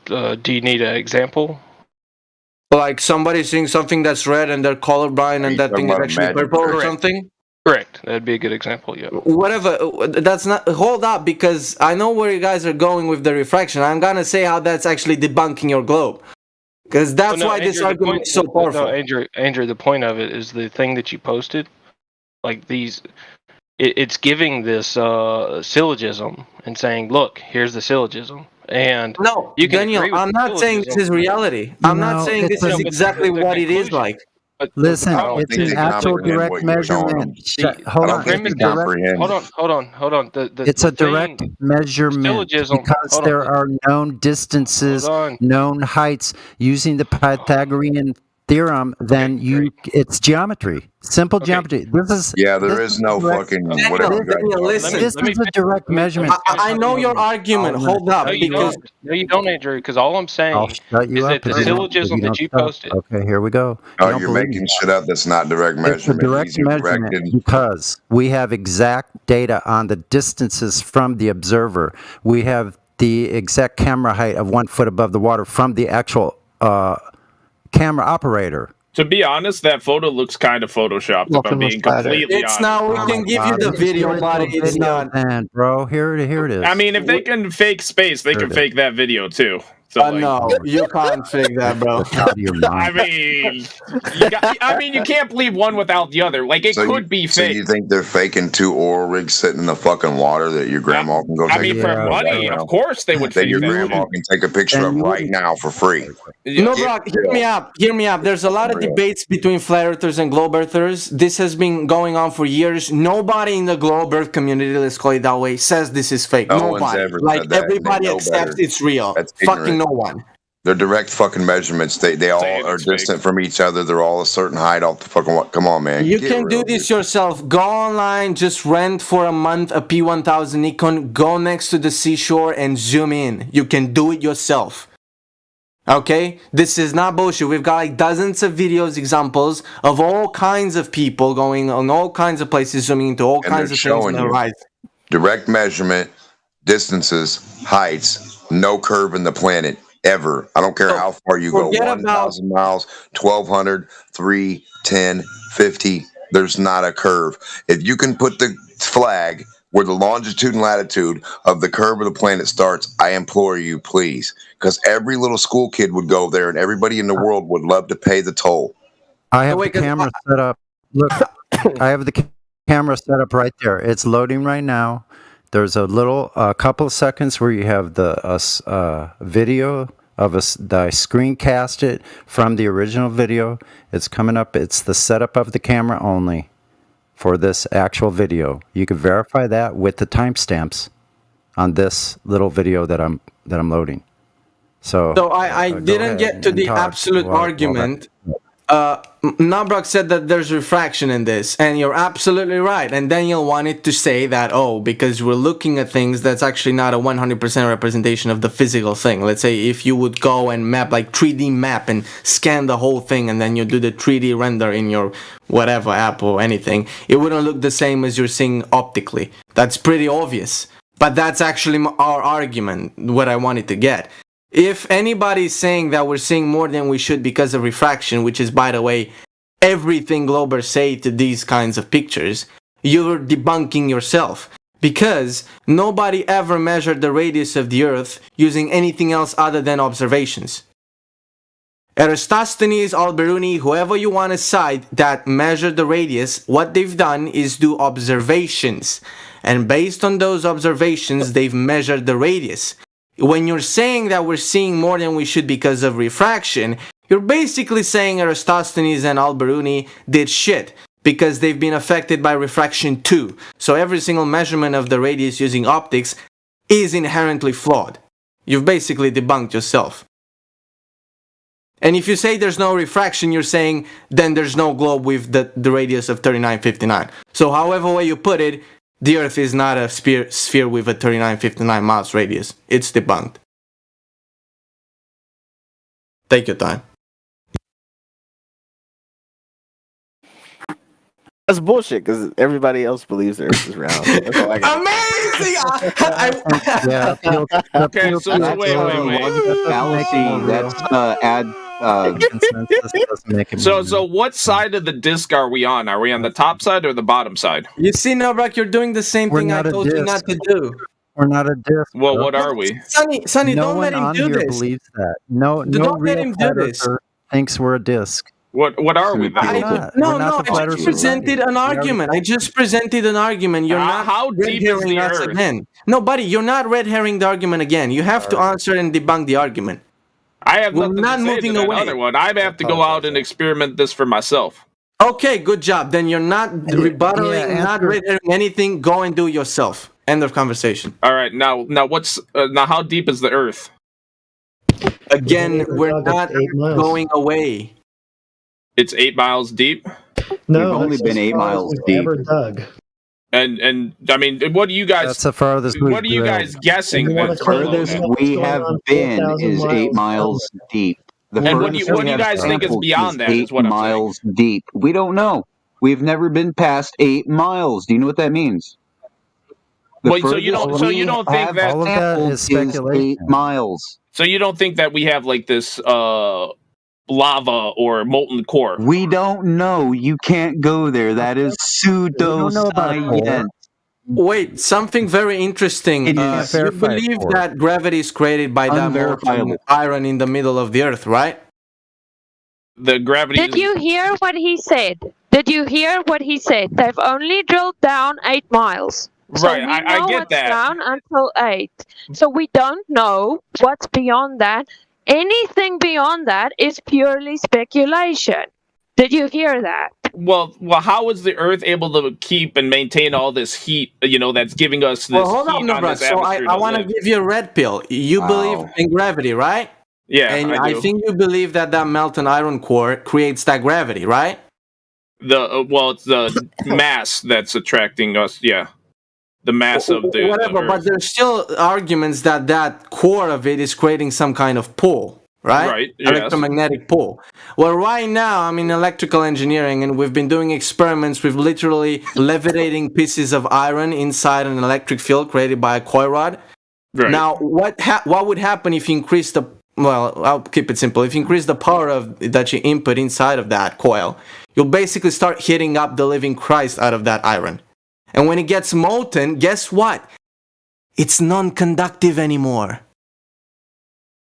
Do you need an example? Like somebody seeing something that's red and they're colorblind, and that thing is actually purple or something. Correct. That'd be a good example. Yeah. Whatever. That's not. Hold up, because I know where you guys are going with the refraction. I'm gonna say how that's actually debunking your globe, because that's why this argument is so powerful. No, Andrew, the point of it is the thing that you posted, like these. It's giving this syllogism and saying, "Look, here's the syllogism." And no, you can Daniel, I'm not saying this is reality. I'm not saying this is exactly what it is like. Listen, it's an actual direct measurement. Hold on. Hold on. It's a direct measurement because there are known distances, known heights. Using the Pythagorean theorem, then it's geometry, simple geometry. There is no fucking whatever. This is a direct measurement. I know your argument. Hold up, no, you don't, Andrew. Because all I'm saying is that the syllogism that you posted. Okay, here we go. Oh, you're making shit up. That's not direct measurement. It's a direct measurement because we have exact data on the distances from the observer. We have the exact camera height of 1 foot above the water from the actual camera operator. To be honest, that photo looks kind of photoshopped. If I'm being completely honest. It's not. We can give you the video, but it's not. And bro, here it is. I mean, if they can fake space, they can fake that video too. So no, you can't fake that, bro. I mean, you can't believe one without the other. Like, it could be fake. So you think they're faking 2 oil rigs sitting in the fucking water that your grandma can go take a picture of? For money, of course they would fake that. Your grandma can take a picture of right now for free. No, Brock, hear me out. There's a lot of debates between flat earthers and globe earthers. This has been going on for years. Nobody in the globe earth community, let's call it that way, says this is fake. Nobody. Like, everybody accepts it's real. Fucking no one. They're direct fucking measurements. They all are distant from each other. They're all a certain height off the fucking. Come on, man. You can do this yourself. Go online, just rent for a month a P1000 Nikon. Go next to the seashore and zoom in. You can do it yourself. Okay, this is not bullshit. We've got like dozens of videos, examples of all kinds of people going on all kinds of places, zooming into all kinds of things on the horizon. Direct measurement, distances, heights, no curve in the planet ever. I don't care how far you go. 1,000 miles, 1,200, 3, 10, 50. There's not a curve. If you can put the flag where the longitude and latitude of the curve of the planet starts, I implore you, please. Because every little school kid would go there and everybody in the world would love to pay the toll. I have the camera set up. Look, I have the camera set up right there. It's loading right now. There's a couple of seconds where you have the video of us. I screencast it from the original video. It's coming up. It's the setup of the camera only for this actual video. You can verify that with the timestamps on this little video that I'm loading. So I didn't get to the absolute argument. Nabrak said that there's refraction in this, and you're absolutely right. And Daniel wanted to say that, because we're looking at things that's actually not a 100% representation of the physical thing. Let's say if you would go and map, like 3D map and scan the whole thing, and then you do the 3D render in your whatever app or anything, it wouldn't look the same as you're seeing optically. That's pretty obvious. But that's actually our argument, what I wanted to get. If anybody's saying that we're seeing more than we should because of refraction, which is, by the way, everything Globers say to these kinds of pictures, you're debunking yourself. Because nobody ever measured the radius of the Earth using anything else other than observations. Eratosthenes, Al-Biruni, whoever you want to cite that measured the radius, what they've done is do observations. And based on those observations, they've measured the radius. When you're saying that we're seeing more than we should because of refraction, you're basically saying Eratosthenes and Al-Biruni did shit because they've been affected by refraction too. So every single measurement of the radius using optics is inherently flawed. You've basically debunked yourself. And if you say there's no refraction, you're saying then there's no globe with the radius of 3959. So however way you put it, the Earth is not a sphere with a 3959 miles radius. It's debunked. Take your time. That's bullshit because everybody else believes the Earth is round. That's all I got. Amazing! Yeah. Okay, so wait. Fallacy. That's consensus doesn't make it. So what side of the disc are we on? Are we on the top side or the bottom side? You see, Novak, you're doing the same We're thing I not a told you disc. not to do. We're not a disc. Well, bro. what are we? Sonny, no don't one let him on do here this. believes that. No Don't let real him do flat this. earther thinks we're a disc. What are we? We're Then? not. No, We're not the I flat just earth presented an argument. I just presented an argument. You're not How red deep is herring the us Earth? again. No, buddy, you're not red herring the argument again. You have to answer and debunk the argument. I have We're nothing not to say moving to that away. other one. I have to go out and experiment this for myself. Okay, good job. Then you're not rebuttaling, not red herring anything. Go and do it yourself. End of conversation. All right, now what's now? How deep is the Earth? Again, we're not going away. It's 8 miles deep. No, We've only that's been as 8 far as miles we've deep. ever dug. And I mean, what do you guys? That's the farthest What are you guys guessing? wanna That's clear below those Furthest that? we going have on been 4,000 is 8 miles deep. The And what do furthest you we have guys think is sampled beyond that? Is 8 what I'm saying. miles deep. We don't know. We've never been past 8 miles. Do you know what that means? The Wait, so you don't furthest we think have that all of that sampled is speculation. 8 miles. So you don't think that we have like this lava or molten core? We don't know. You can't go there. That is don't know about a core. pseudoscience. Wait, something very interesting. It You is believe verified. that gravity is created by that molten Unverifiable. iron in the middle of the Earth, right? The gravity. Did you hear what he said? Did you hear what he said? They've only drilled down 8 miles. So Right, we I know get what's that. down until 8. So we don't know what's beyond that. Anything beyond that is purely speculation. Did you hear that? Well, how is the Earth able to keep and maintain all this heat? That's giving us this Well, hold heat on, no, on bro. this So atmosphere I to want to live. give you a red pill. You believe in gravity, right? Yeah, and I do. think you believe that molten iron core creates that gravity, right? It's the mass that's attracting us. Yeah, the mass of the whatever. the But Earth. there's still arguments that core of it is creating some kind of pull, right? Right, yes. Electromagnetic pull. Well, right now I'm in electrical engineering, and we've been doing experiments with literally levitating pieces of iron inside an electric field created by a coil rod. Right. Now, what would happen if you increase the I'll keep it simple. If you increase the power that you input inside of that coil, you'll basically start heating up the living Christ out of that iron. And when it gets molten, guess what? It's non-conductive anymore.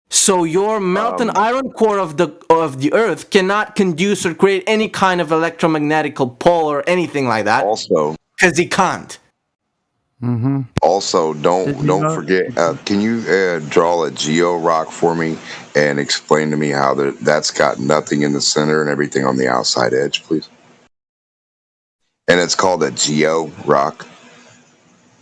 So your molten iron core of the Earth cannot conduce or create any kind of electromagnetic pull or anything like that. Also, because it can't. Mm-hmm. Also, don't forget. Can you draw a geo rock for me and explain to me how that's got nothing in the center and everything on the outside edge, please? And it's called a geo rock.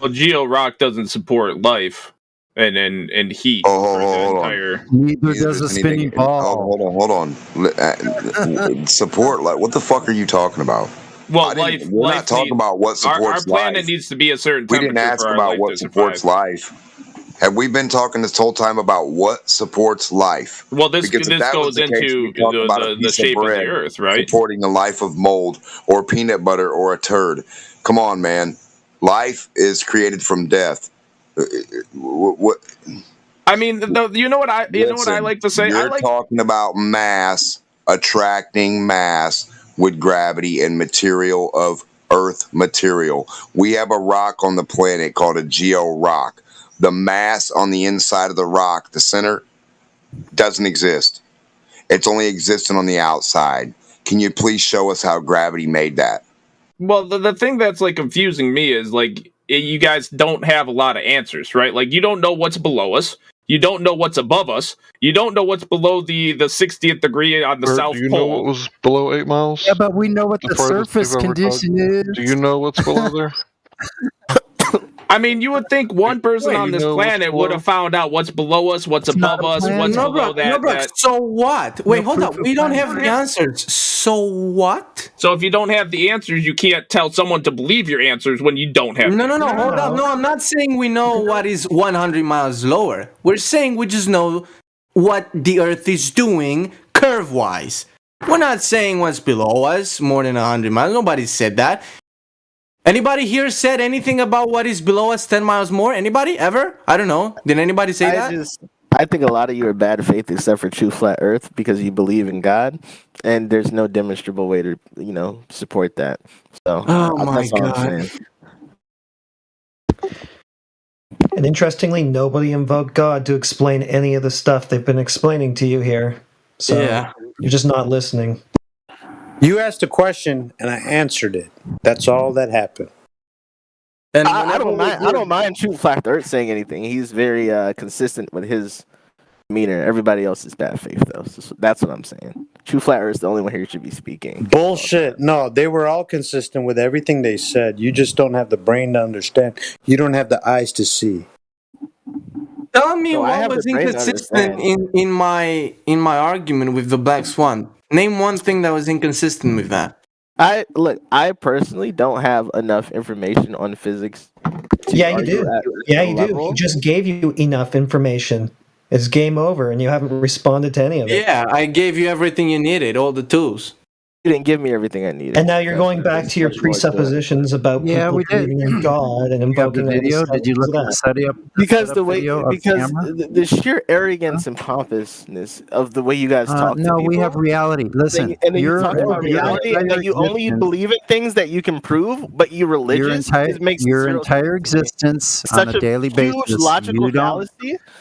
Well, geo rock doesn't support life and heat. Hold on. Neither does a spinning ball. Hold on. Support like what the fuck are you talking about? Well, we're not talking about what supports our planet life. needs to be a certain We temperature didn't ask for our about life what to supports survive. life. Have we been talking this whole time about what supports life? Well, this Because if that goes was the case, into we'd talk about a the piece shape of the bread Earth, right? supporting the life of mold or peanut butter or a turd. Come on, man. Life is created from death. What? I mean, you know what I like to say. You're talking about mass attracting mass with gravity and material of Earth material. We have a rock on the planet called a geo rock. The mass on the inside of the rock, the center, doesn't exist. It's only existing on the outside. Can you please show us how gravity made that? Well, the thing that's like confusing me is like you guys don't have a lot of answers, right? Like you don't know what's below us. You don't know what's above us. You don't know what's below the 60th degree on the South Do you Pole. know what was below 8 miles? Yeah, but we know what the farthest surface we've ever condition dug? is. Do you know what's below there? I mean, you would think one person on this know what's planet would have found out what's below us, what's above us, what's below that. So what? Wait, hold up. We don't have the answers. So what? So if you don't have the answers, you can't tell someone to believe your answers when you don't have. No, hold up. No, I'm not saying we know what is 100 miles lower. We're saying we just know what the Earth is doing curve-wise. We're not saying what's below us more than 100 miles. Nobody said that. Anybody here said anything about what is below us 10 miles more? Anybody ever? I don't know. Did anybody say that? I think a lot of you are bad faith except for True Flat Earth because you believe in God, and there's no demonstrable way to, support that. So, that's all I'm saying. And interestingly, nobody invoked God to explain any of the stuff they've been explaining to you here. So you're just not listening. You asked a question and I answered it. That's all that happened. And I don't mind True Flat Earth saying anything. He's very consistent with his demeanor. Everybody else is bad faith, though. So that's what I'm saying. True Flat Earth is the only one here who should be speaking. Bullshit. No, they were all consistent with everything they said. You just don't have the brain to understand. You don't have the eyes to see. Tell me what was inconsistent in my argument with the Black Swan. Name one thing that was inconsistent with that. I personally don't have enough information on physics. Yeah, you do. Yeah, you do. He just gave you enough information. It's game over, and you haven't responded to any of it. Yeah, I gave you everything you needed, all the tools. You didn't give me everything I needed. And now you're going back to your presuppositions about people believing in God and invoking the video. Did you look at the setup? Because the sheer arrogance and pompousness of the way you guys talk. No, we have reality. Listen, and then you talk about reality, and then you only believe in things that you can prove, but you're religious. Your entire existence on a daily basis.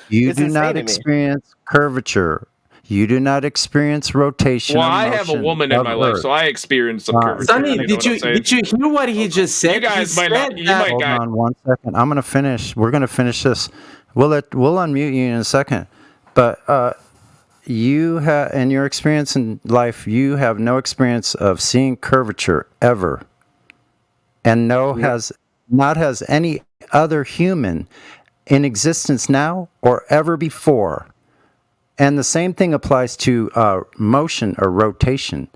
You do not experience curvature. You do not experience rotation. Well, I have a woman in my life, so I experience some curvature. Sonny, did you hear what he just said? You guys might not. Hold on 1 second. I'm gonna finish. We're gonna finish this. We'll unmute you in a second. But you have, in your experience in life, you have no experience of seeing curvature ever, and has any other human in existence now or ever before. And the same thing applies to motion or rotation.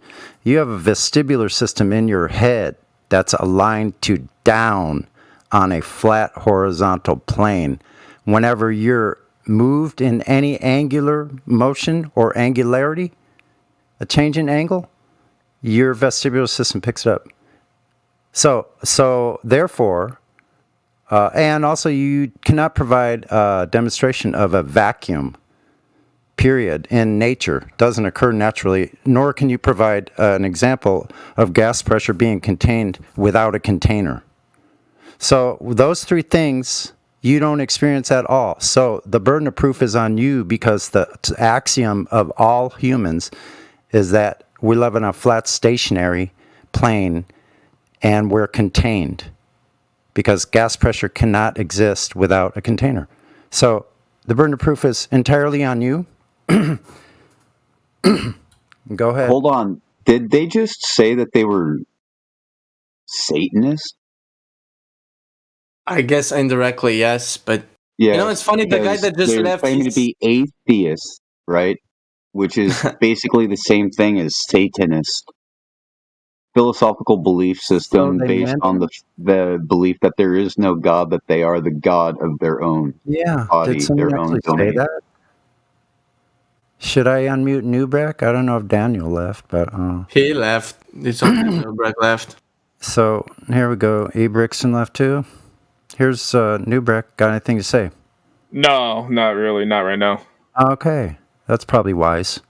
You have a vestibular system in your head that's aligned to down on a flat horizontal plane. Whenever you're moved in any angular motion or angularity, a change in angle, your vestibular system picks it up. So therefore, and also you cannot provide a demonstration of a vacuum. Period in nature doesn't occur naturally, nor can you provide an example of gas pressure being contained without a container. So those three things you don't experience at all. So the burden of proof is on you because the axiom of all humans is that we live in a flat stationary plane and we're contained because gas pressure cannot exist without a container. So the burden of proof is entirely on you. Go ahead. Hold on. Did they just say that they were Satanists? I guess indirectly, yes. But it's funny. The guy that just left, claiming to be atheist, right? Which is basically the same thing as Satanist. Philosophical belief system based on the belief that there is no God, that they are the God of their own body, did someone their own actually say that? Should I unmute Newbrack? I don't know if Daniel left, but he left. It's okay. Newbrack left. So here we go. Ebrixon left too. Here's Newbrack. Got anything to say? No, not really. Not right now. Okay, that's probably wise.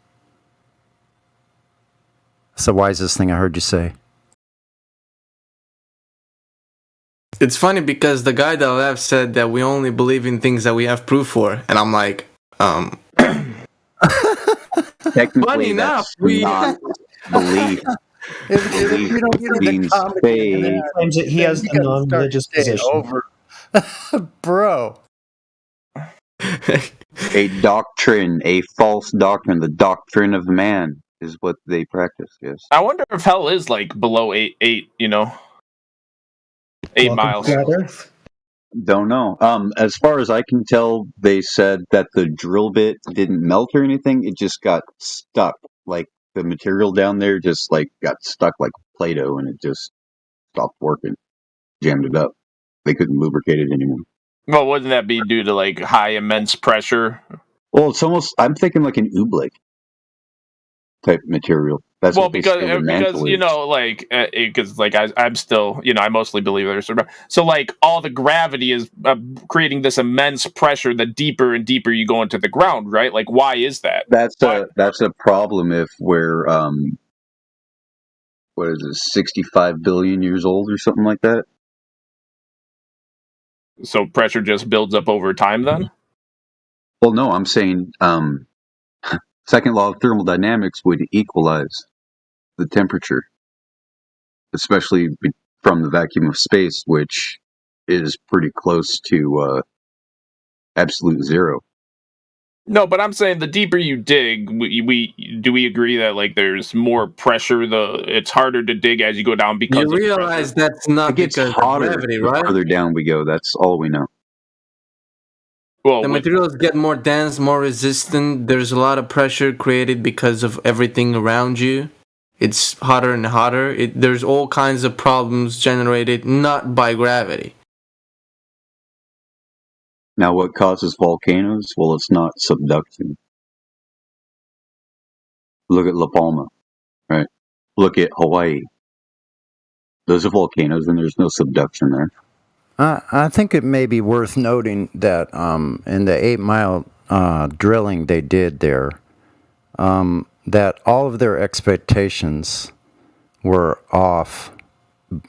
It's the wisest thing I heard you say. It's funny because the guy that left said that we only believe in things that we have proof for, and I'm like, Technically, enough, we not believe. If you don't get the comedy, claims that he has a non-religious position. Over. Bro. A doctrine, a false doctrine, the doctrine of man is what they practice, yes. I wonder if hell is like below 8 miles. Don't know. As far as I can tell, they said that the drill bit didn't melt or anything. It just got stuck. Like the material down there just got stuck like Play-Doh, and it just stopped working. Jammed it up. They couldn't lubricate it anymore. Well, wouldn't that be due to like high immense pressure? Well, it's almost. I'm thinking like an oobleck. type material. That's well, what because basically the mantle you is. know, like because like I'm still, you know, I mostly believe there's so like all the gravity is creating this immense pressure the deeper and deeper you go into the ground, right? Like, why is that? That's a problem if we're what is it, 65 billion years old or something like that. So pressure just builds up over time, then? Well, no, I'm saying second law of thermodynamics would equalize the temperature, especially from the vacuum of space, which is pretty close to absolute zero. No, but I'm saying the deeper you dig, we agree that like there's more pressure. It's harder to dig as you go down because you realize that's not it gets because hotter of gravity, the right? further down we go. That's all we know. Well, the materials get more dense, more resistant. There's a lot of pressure created because of everything around you. It's hotter and hotter. There's all kinds of problems generated not by gravity. Now, what causes volcanoes? Well, it's not subduction. Look at La Palma, right? Look at Hawaii. Those are volcanoes, and there's no subduction there. I think it may be worth noting that in the 8 Mile drilling they did there, that all of their expectations were off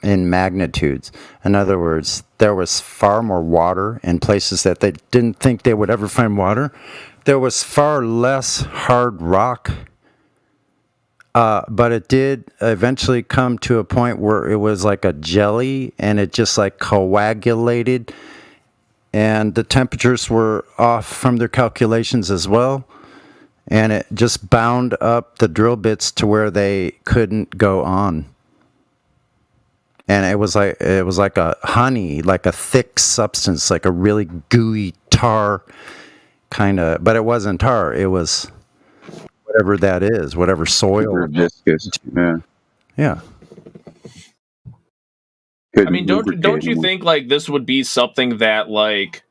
in magnitudes. In other words, there was far more water in places that they didn't think they would ever find water. There was far less hard rock. But it did eventually come to a point where it was like a jelly and it just like coagulated, and the temperatures were off from their calculations as well, and it just bound up the drill bits to where they couldn't go on. And it was like a honey, like a thick substance, like a really gooey tar kind of, but it wasn't tar, it was whatever that is, whatever soil. Super viscous. Yeah. I mean, don't you think like this would be something that like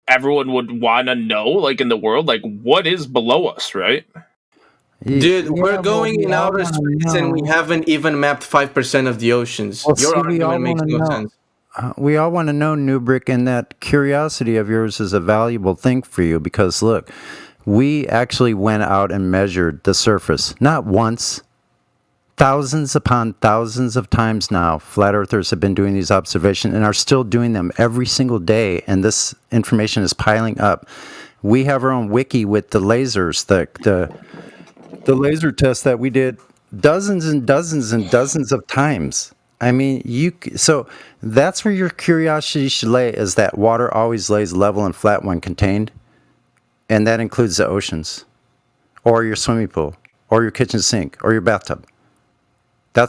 everyone would want to know, like in the world, like what is below us, right? Dude, we're going in outer space and we haven't even mapped 5% of the oceans. Well, Your see, argument makes no sense. We all want to know, Newbrick, and that curiosity of yours is a valuable thing for you because, look, we actually went out and measured the surface, not once, thousands upon thousands of times now. Flat Earthers have been doing these observations and are still doing them every single day, and this information is piling up. We have our own wiki with the lasers, the laser test that we did dozens and dozens and dozens of times. I mean, so that's where your curiosity should lay, is that water always lays level and flat when contained. And that includes the oceans, or your swimming pool, or your kitchen sink, or your bathtub.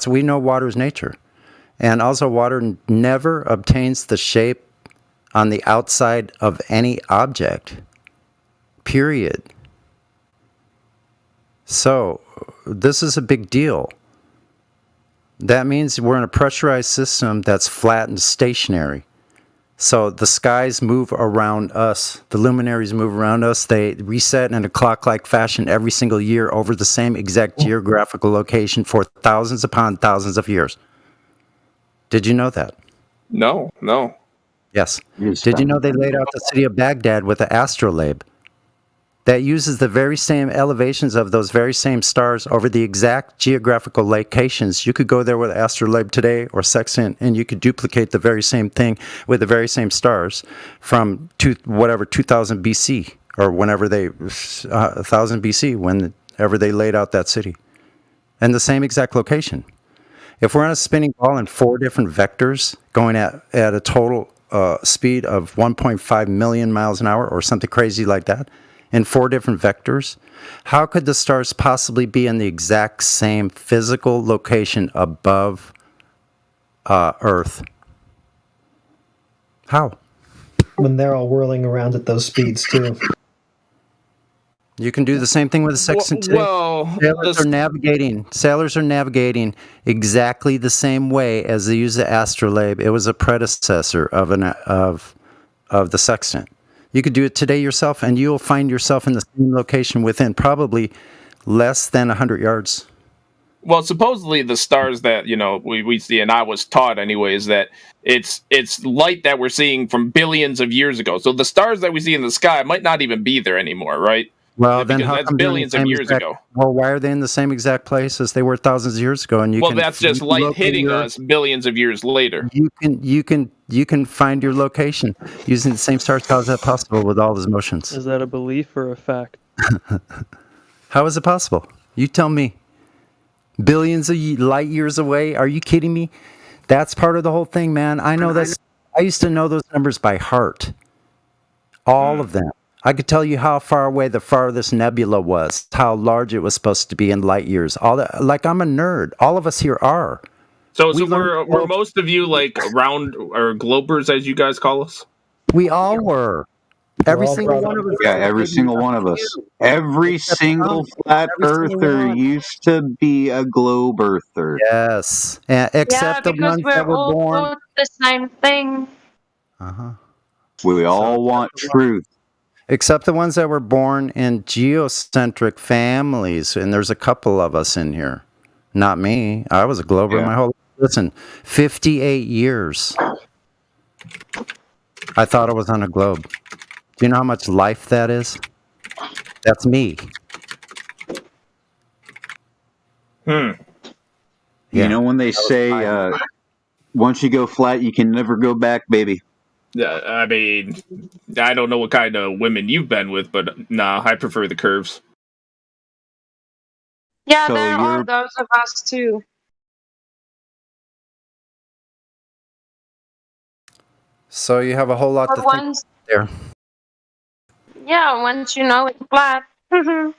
We know water is nature. And also water never obtains the shape on the outside of any object, period. So this is a big deal. That means we're in a pressurized system that's flat and stationary. So the skies move around us. The luminaries move around us. They reset in a clock-like fashion every single year over the same exact geographical location for thousands upon thousands of years. Did you know that? No. Yes. Did you know they laid out the city of Baghdad with an astrolabe that uses the very same elevations of those very same stars over the exact geographical locations? You could go there with astrolabe today or sextant, and you could duplicate the very same thing with the very same stars from 2000 BC or whenever 1000 BC, whenever they laid out that city, and the same exact location. If we're on a spinning ball in 4 different vectors going at a total speed of 1.5 million miles an hour or something crazy like that, in 4 different vectors, how could the stars possibly be in the exact same physical location above Earth? How? When they're all whirling around at those speeds too. You can do the same thing with a sextant today. Sailors are navigating exactly the same way as they use the astrolabe. It was a predecessor of the sextant. You could do it today yourself, and you'll find yourself in the same location within probably less than 100 yards. Well, supposedly the stars that we see, and I was taught anyways, that it's light that we're seeing from billions of years ago. So the stars that we see in the sky might not even be there anymore, right? Well, then Because how that's come they're in the billions of same years exact- ago. Well, why are they in the same exact place as they were thousands of years ago? And you Well, can that's just light locate hitting your- us billions of years later. You can find your location using the same stars. How is that possible with all those motions? Is that a belief or a fact? How is it possible? You tell me. Billions of light years away? Are you kidding me? That's part of the whole thing, man. I know this. I used to know those numbers by heart. All of them. I could tell you how far away the farthest nebula was, how large it was supposed to be in light years. All that, like I'm a nerd. All of us here are. So were most of you like round or globers, as you guys call us? We all were. Every single one of us. Yeah, every single one of us. Every single flat earther used to be a globe earther. Yes. Except the because ones we're that were all born. taught the same thing. We all want truth. Except the ones that were born in geocentric families. And there's a couple of us in here. Not me. I was a glober my whole life. Listen, 58 years. I thought I was on a globe. Do you know how much life that is? That's me. You know when they say, once you go flat, you can never go back, baby. Yeah, I mean, I don't know what kind of women you've been with, but nah, I prefer the curves. Yeah, So there are you're- those of us too. So you have a whole lot But to think once, there. yeah, once you know it's flat, you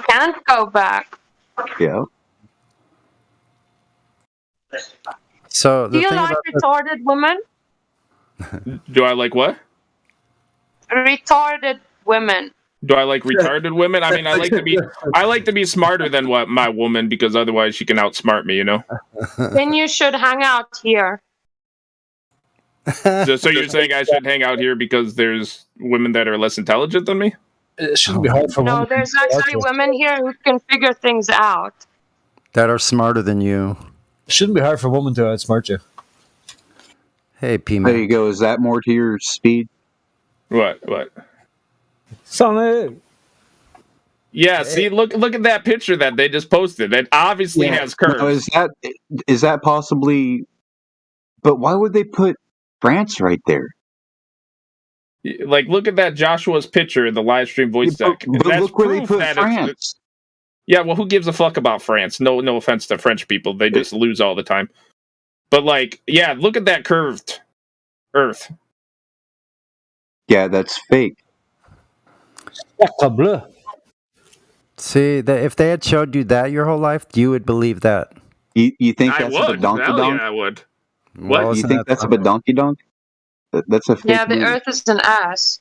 can't go back. Yeah. So Do the you thing like about retarded women? Do I like what? Retarded women. Do I like retarded women? I mean, I like to be smarter than what my woman, because otherwise she can outsmart me, you know? Then you should hang out here. So you're saying I should hang out here because there's women that are less intelligent than me? It shouldn't be hard for No, women. there's actually women here who can figure things out. that are smarter than you. It shouldn't be hard for a woman to outsmart you. Hey, P There man. you go. Is that more to your speed? What? Sonic. Yeah, see, look at that picture that they just posted. It obviously has curves. Now, is that possibly? But why would they put France right there? Like, look at that Joshua's picture in the live stream voice deck. But That's look where they proof put that France. Yeah, well, who gives a fuck about France? No offense to French people. They just lose all the time. But, like, yeah, look at that curved Earth. Yeah, that's fake. See, if they had showed you that your whole life, you would believe that. You think I that's a would. badonkey Hell donk? yeah, I would. Well, What? You isn't think that that's a badonkey donk? That's a fake Yeah, the movie. Earth is an ass.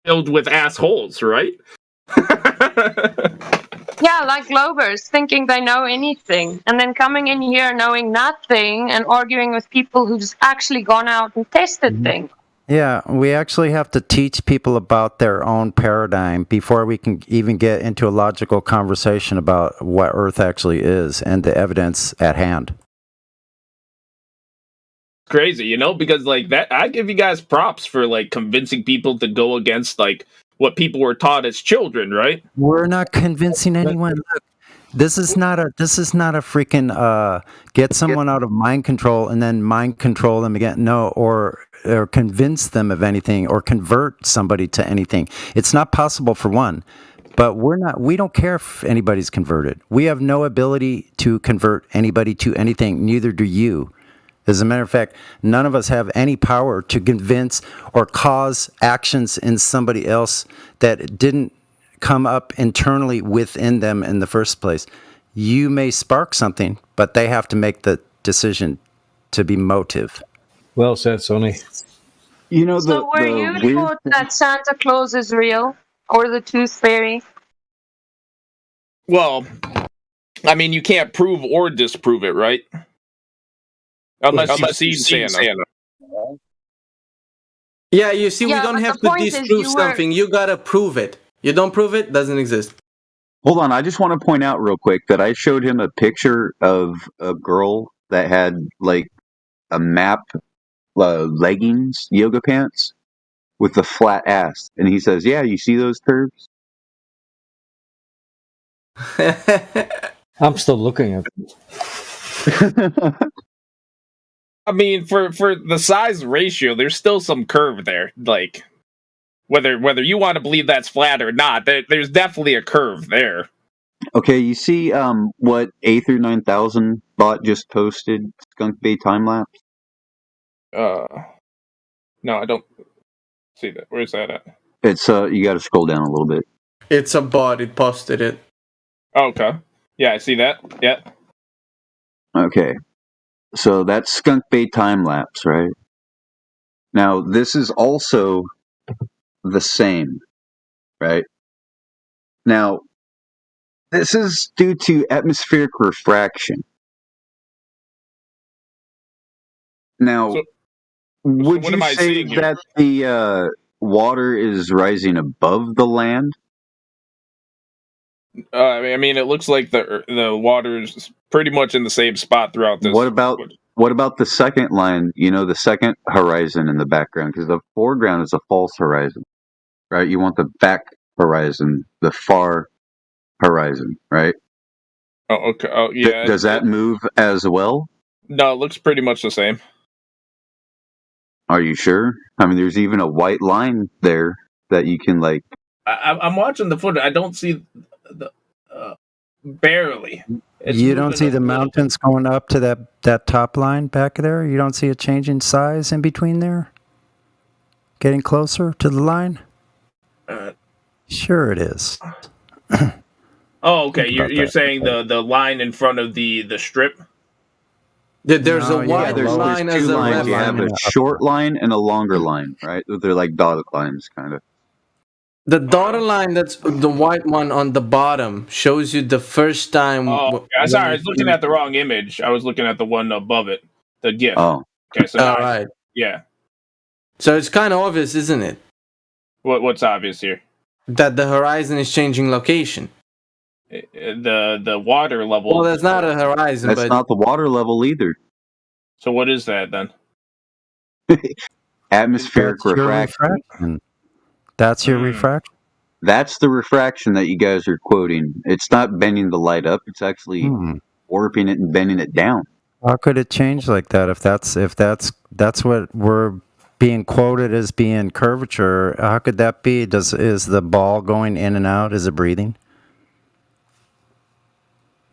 Filled with assholes, right? Yeah, like Globers, thinking they know anything, and then coming in here knowing nothing and arguing with people who's actually gone out and tested things. Yeah, we actually have to teach people about their own paradigm before we can even get into a logical conversation about what Earth actually is and the evidence at hand. Crazy, you know, because like that, I give you guys props for like convincing people to go against like what people were taught as children, right? We're not convincing anyone. Look, this is not a freaking get someone out of mind control and then mind control them again. No, or convince them of anything or convert somebody to anything. It's not possible for one. But we don't care if anybody's converted. We have no ability to convert anybody to anything. Neither do you. As a matter of fact, none of us have any power to convince or cause actions in somebody else that didn't come up internally within them in the first place. You may spark something, but they have to make the decision to be motive. Well said, Sonny. You know, So were you taught that Santa Claus is real or the Tooth Fairy? Well, I mean, you can't prove or disprove it, right? Unless you've seen Santa. Yeah, you see, we Yeah, don't but have the to point is disprove you were- something. You gotta prove it. You don't prove it, doesn't exist. Hold on, I just want to point out real quick that I showed him a picture of a girl that had like a map leggings, yoga pants with a flat ass, and he says, "Yeah, you see those curves?" I'm still looking at them. I mean, for the size ratio, there's still some curve there. Like, whether you want to believe that's flat or not, there's definitely a curve there. Okay, you see what Aether 9000 bot just posted, Skunk Bay time lapse? No, I don't see that. Where's that at? It's you got to scroll down a little bit. It's a bot. It posted it. Oh, okay. Yeah, I see that. Yeah. Okay, so that's Skunk Bay time lapse, right? Now this is also the same, right? Now this is due to atmospheric refraction. Now, would what you am I say seeing here? that the water is rising above the land? I mean, it looks like the water's pretty much in the same spot throughout this. What about the second line? You know, the second horizon in the background, because the foreground is a false horizon, right? You want the back horizon, the far horizon, right? Oh, okay. Oh, yeah. Does that move as well? No, it looks pretty much the same. Are you sure? I mean, there's even a white line there that you can like. I'm watching the footage. I don't see the barely. You don't see the mountains going up to that top line back there? You don't see a change in size in between there? Getting closer to the line? Sure it is. Oh, okay. Think You're about you're that. saying the line in front of the strip. There's No, a yeah, wide there's line two as a lines. red You have line. a short line and a longer line, right? They're like dotted lines, kind of. The dotted line, that's the white one on the bottom, shows you the first time. Oh, okay. Sorry, I was looking at the wrong image. I was looking at the one above it, the GIF. Oh, okay. So now all right. yeah. So it's kind of obvious, isn't it? What's obvious here? That the horizon is changing location. The water level. Well, that's not a horizon, That's but not the water level either. So what is that then? Atmospheric That's your refraction. That's your refraction? That's the refraction that you guys are quoting. It's not bending the light up. It's actually warping it and bending it down. How could it change like that if that's what we're being quoted as being curvature? How could that be? Is the ball going in and out? Is it breathing?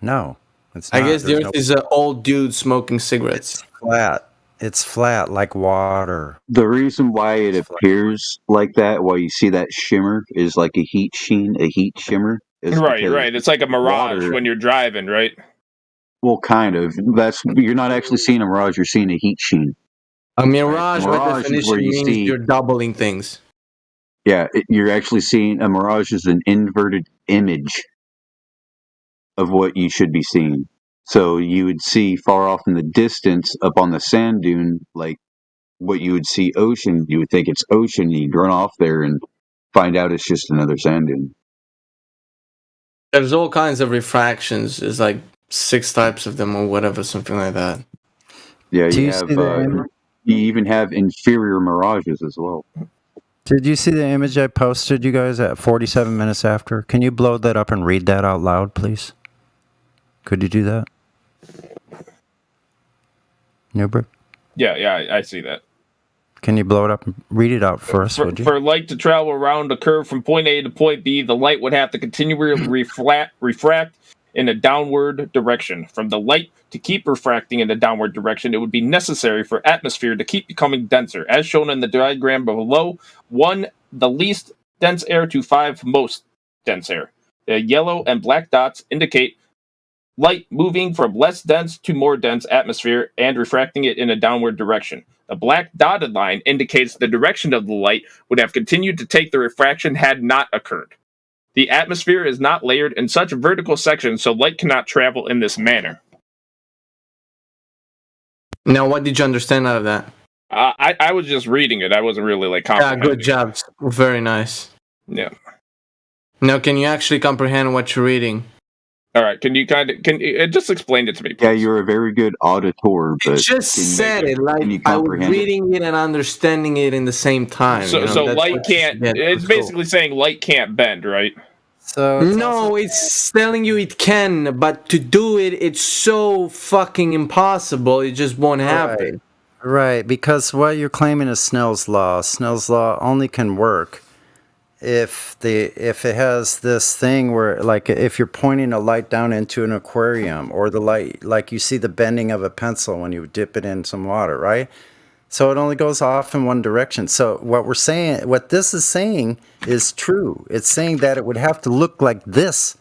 No, it's not. I guess the There's Earth is an old dude smoking cigarettes. flat. It's flat like water. The reason why it appears like that, why you see that shimmer, is like a heat sheen, a heat shimmer. Is Right. because It's like a mirage water- when you're driving, right? Well, kind of. You're not actually seeing a mirage. You're seeing a heat sheen. A mirage, by Mirage is definition, where you means see- you're doubling things. Yeah, you're actually seeing a mirage is an inverted image of what you should be seeing. So you would see far off in the distance up on the sand dune, like what you would see ocean. You would think it's ocean. You'd run off there and find out it's just another sand dune. There's all kinds of refractions. There's like 6 types of them or whatever, something like that. Yeah, Do you you have. see the image? You even have inferior mirages as well. Did you see the image I posted you guys at 47 minutes after? Can you blow that up and read that out loud, please? Could you do that? Newbert? Yeah, I see that. Can you blow it up and read it out first, would you? For light to travel around a curve from point A to point B, the light would have to continually refract in a downward direction. From the light to keep refracting in a downward direction, it would be necessary for atmosphere to keep becoming denser. As shown in the diagram below, 1, the least dense air, to 5, most dense air. The yellow and black dots indicate light moving from less dense to more dense atmosphere and refracting it in a downward direction. The black dotted line indicates the direction of the light would have continued to take the refraction had not occurred. The atmosphere is not layered in such vertical sections, so light cannot travel in this manner. Now, what did you understand out of that? I was just reading it. I wasn't really like comprehending. Yeah, good job. Very nice. Yeah. Now, can you actually comprehend what you're reading? All right. Can you just explain it to me, please? Yeah, you're a very good auditor, but Just said it like I was reading it and understanding it in the same time. So, light can't. It's basically saying light can't bend, right? So it's telling you it can, but to do it, it's so fucking impossible. It just won't happen. Right, because what you're claiming is Snell's law. Snell's law only can work if it has this thing where, like, if you're pointing a light down into an aquarium, or the light, like you see the bending of a pencil when you dip it in some water, right? So it only goes off in one direction. So what this is saying is true. It's saying that it would have to look like this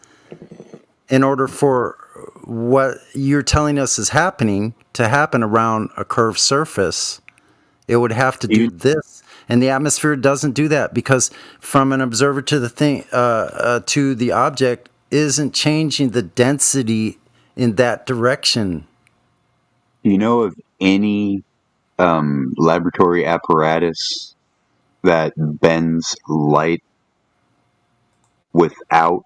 in order for what you're telling us is happening to happen around a curved surface. It would have to do this, and the atmosphere doesn't do that, because from an observer to the thing to the object isn't changing the density in that direction. Do you know of any laboratory apparatus that bends light without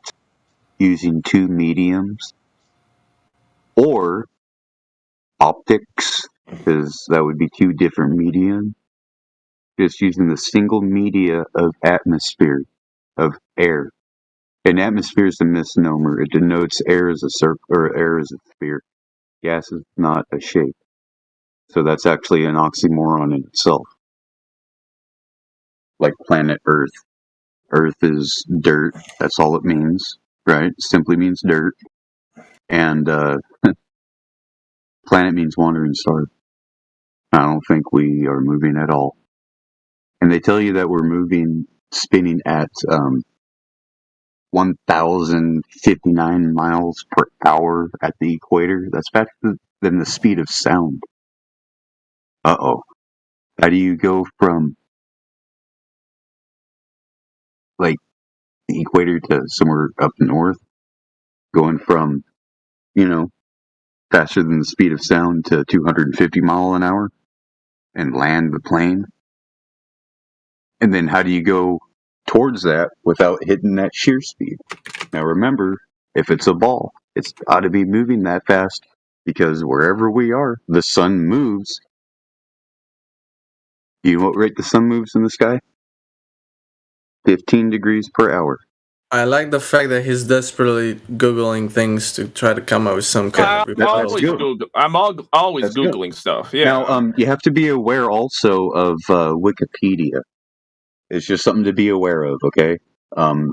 using two mediums or optics, because that would be two different mediums, just using the single media of atmosphere, of air? An atmosphere is a misnomer. It denotes air as a circle or air as a sphere. Gas is not a shape. So that's actually an oxymoron in itself. Like planet Earth. Earth is dirt. That's all it means, right? It simply means dirt. And planet means wandering star. I don't think we are moving at all. And they tell you that we're spinning at 1,059 miles per hour at the equator. That's faster than the speed of sound. Uh-oh. How do you go from, like, the equator to somewhere up north, going from, faster than the speed of sound to 250 mile an hour and land the plane? And then how do you go towards that without hitting that shear speed? Now remember, if it's a ball, it's got to be moving that fast, because wherever we are, the sun moves. You know what rate the sun moves in the sky? 15 degrees per hour. I like the fact that he's desperately Googling things to try to come up with some kind of... I'm always Googling stuff. Yeah. Now, you have to be aware also of Wikipedia. It's just something to be aware of, okay?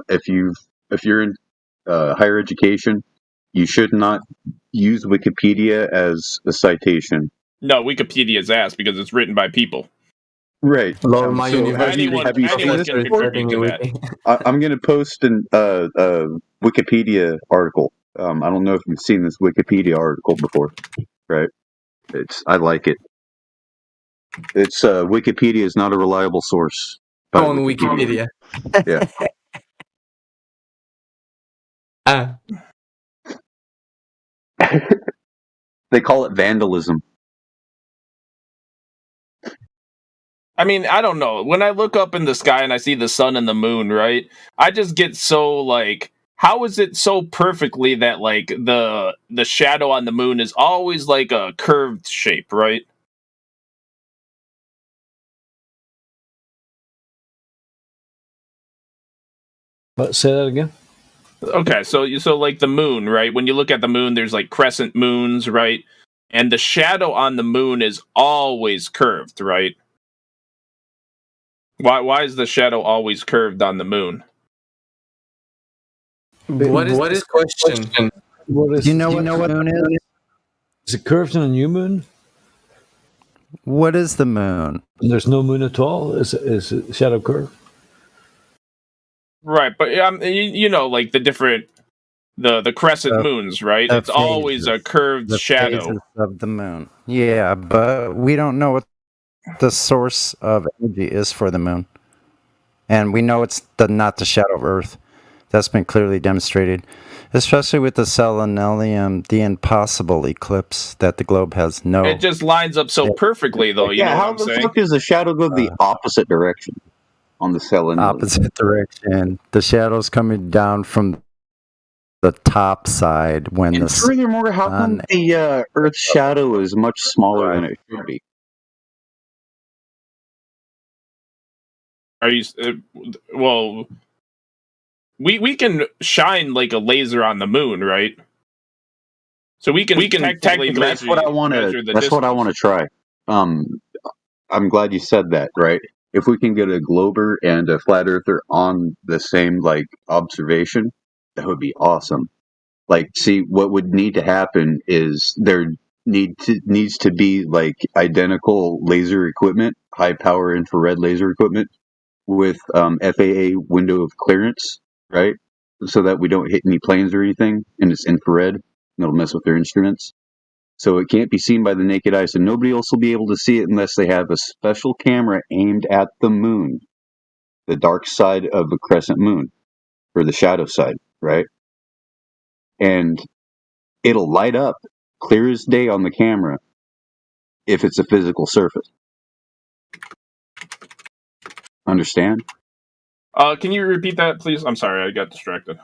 If you're in higher education, you should not use Wikipedia as a citation. No, Wikipedia's ass, because it's written by people. Right. Lord, my university. Have you seen this before? I'm going to post a Wikipedia article. I don't know if you've seen this Wikipedia article before, right? I like it. It's Wikipedia is not a reliable source. On Wikipedia. Yeah. They call it vandalism. I mean, I don't know. When I look up in the sky and I see the sun and the moon, right? I just get so, like, how is it so perfectly that, like, the shadow on the moon is always like a curved shape, right? Say that again. Okay, so like the moon, right? When you look at the moon, there's like crescent moons, right? And the shadow on the moon is always curved, right? Why is the shadow always curved on the moon? What is question? Do you know what moon is? Is it curved on a new moon? What is the moon? There's no moon at all. Is it shadow curved? Right, but you know, like the different the crescent moons, right? It's always a curved shadow phases of the moon. Yeah, but we don't know what the source of energy is for the moon, and we know it's not the shadow of Earth. That's been clearly demonstrated, especially with the selenium, the impossible eclipse that the globe has no. It just lines up so perfectly, though. You know how what I'm the saying? fuck does the shadow go the opposite direction on the selenium? Opposite direction. The shadow's coming down from the top side when And furthermore, how come the Earth's shadow is much smaller than it should be? Are you? Well, we can shine like a laser on the moon, right? So we can technically That's what I want to. That's what I want to try. I'm glad you said that. Right? If we can get a glober and a flat earther on the same observation, that would be awesome. See, what would need to happen is there needs to be identical laser equipment, high power infrared laser equipment with FAA window of clearance, right? So that we don't hit any planes or anything, and it's infrared, and it'll mess with their instruments. So it can't be seen by the naked eye, so nobody else will be able to see it unless they have a special camera aimed at the moon, the dark side of a crescent moon, or the shadow side, right? And it'll light up clear as day on the camera if it's a physical surface. Understand? Can you repeat that, please? I'm sorry, I got distracted.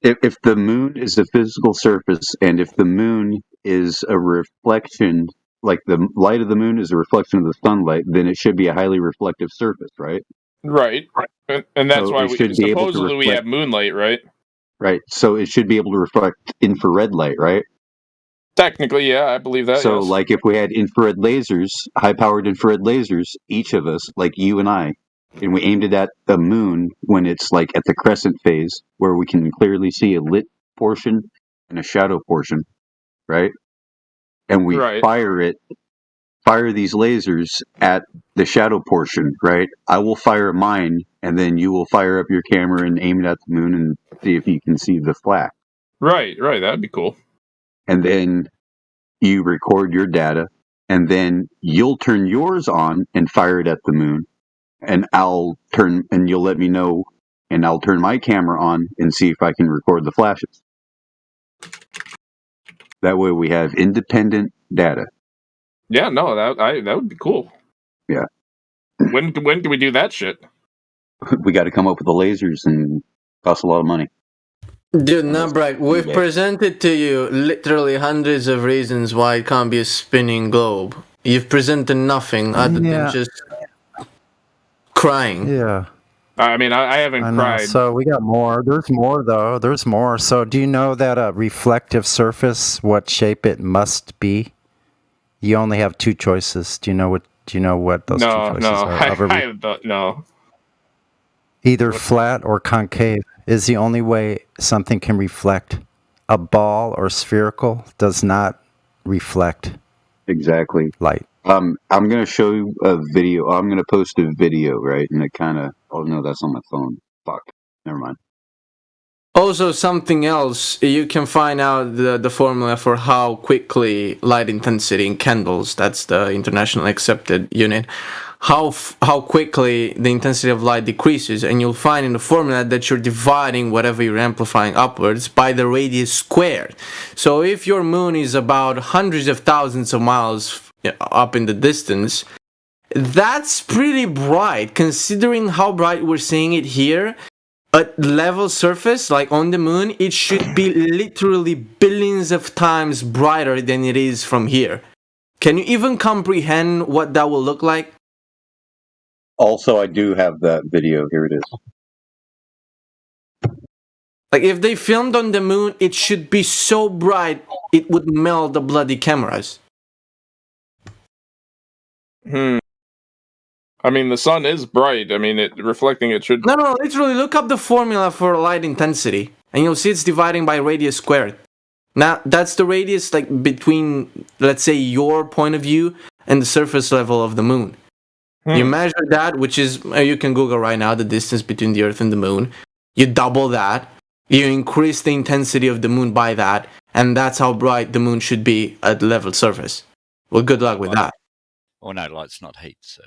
If the moon is a physical surface, and if the moon is a reflection, like the light of the moon is a reflection of the sunlight, then it should be a highly reflective surface, right? Right, and that's So why it should be able to supposedly we reflect- have moonlight, right? Right. So it should be able to reflect infrared light, right? Technically, yeah, I believe that. So, yes. if we had infrared lasers, high-powered infrared lasers, each of us, like you and I, and we aimed it at the moon when it's at the crescent phase, where we can clearly see a lit portion and a shadow portion, right? And we Right. fire these lasers at the shadow portion, right? I will fire mine, and then you will fire up your camera and aim it at the moon and see if you can see the flash. Right, that'd be cool. And then you record your data, and then you'll turn yours on and fire it at the moon, and you'll let me know, and I'll turn my camera on and see if I can record the flashes. That way we have independent data. Yeah, no, that would be cool. Yeah. When can we do that shit? We got to come up with the lasers, and it costs a lot of money. Dude, Nubright, we've presented to you literally hundreds of reasons why it can't be a spinning globe. You've presented nothing other than just crying. Yeah. I mean, I haven't cried. So we got more. There's more, though. There's more. So do you know that a reflective surface, what shape it must be? You only have two choices. Do you know what those two choices are? No. Either flat or concave is the only way something can reflect. A ball or spherical does not reflect. Exactly. Light. I'm going to show you a video. I'm going to post a video, right? And it kind of... Oh, no, that's on my phone. Fuck. Never mind. Also, something else, you can find out the formula for how quickly light intensity in candles, that's the international accepted unit, how quickly the intensity of light decreases, and you'll find in the formula that you're dividing whatever you're amplifying upwards by the radius squared. So if your moon is about hundreds of thousands of miles up in the distance, that's pretty bright, considering how bright we're seeing it here. At level surface, like on the moon, it should be literally billions of times brighter than it is from here. Can you even comprehend what that will look like? Also, I do have that video. Here it is. Like, if they filmed on the moon, it should be so bright, it would melt the bloody cameras. I mean, the sun is bright. I mean, reflecting it should... No, literally, look up the formula for light intensity, and you'll see it's dividing by radius squared. Now, that's the radius, between, let's say, your point of view and the surface level of the moon. You measure that, which is, you can Google right now, the distance between the Earth and the moon. You double that, you increase the intensity of the moon by that, and that's how bright the moon should be at level surface. Well, good luck with that. Oh no, light's not heat, so...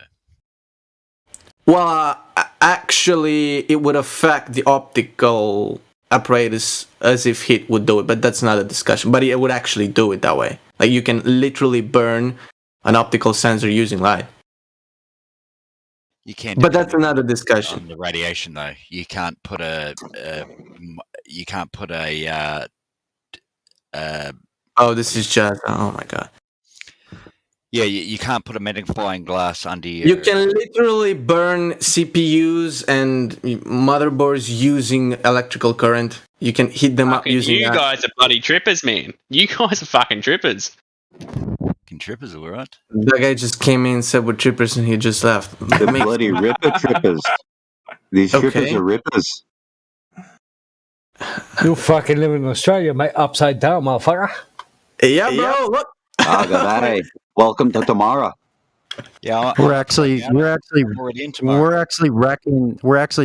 Well, actually, it would affect the optical apparatus as if heat would do it, but that's not a discussion. But it would actually do it that way. Like you can literally burn an optical sensor using light. You can, but that's another discussion. On the radiation, though, you can't put a oh, this is just. Oh my god. Yeah, you can't put a magnifying glass under your. You can literally burn CPUs and motherboards using electrical current. You can heat them up using. You guys are bloody trippers, man. You guys are fucking trippers. Fucking trippers, all right. That guy just came in, said we're trippers, and he just left. The bloody ripper trippers. These trippers are rippers. You fucking live in Australia, mate. Upside down, motherfucker. Yeah, bro. Look. G'day. Welcome to tomorrow. Yeah, we're actually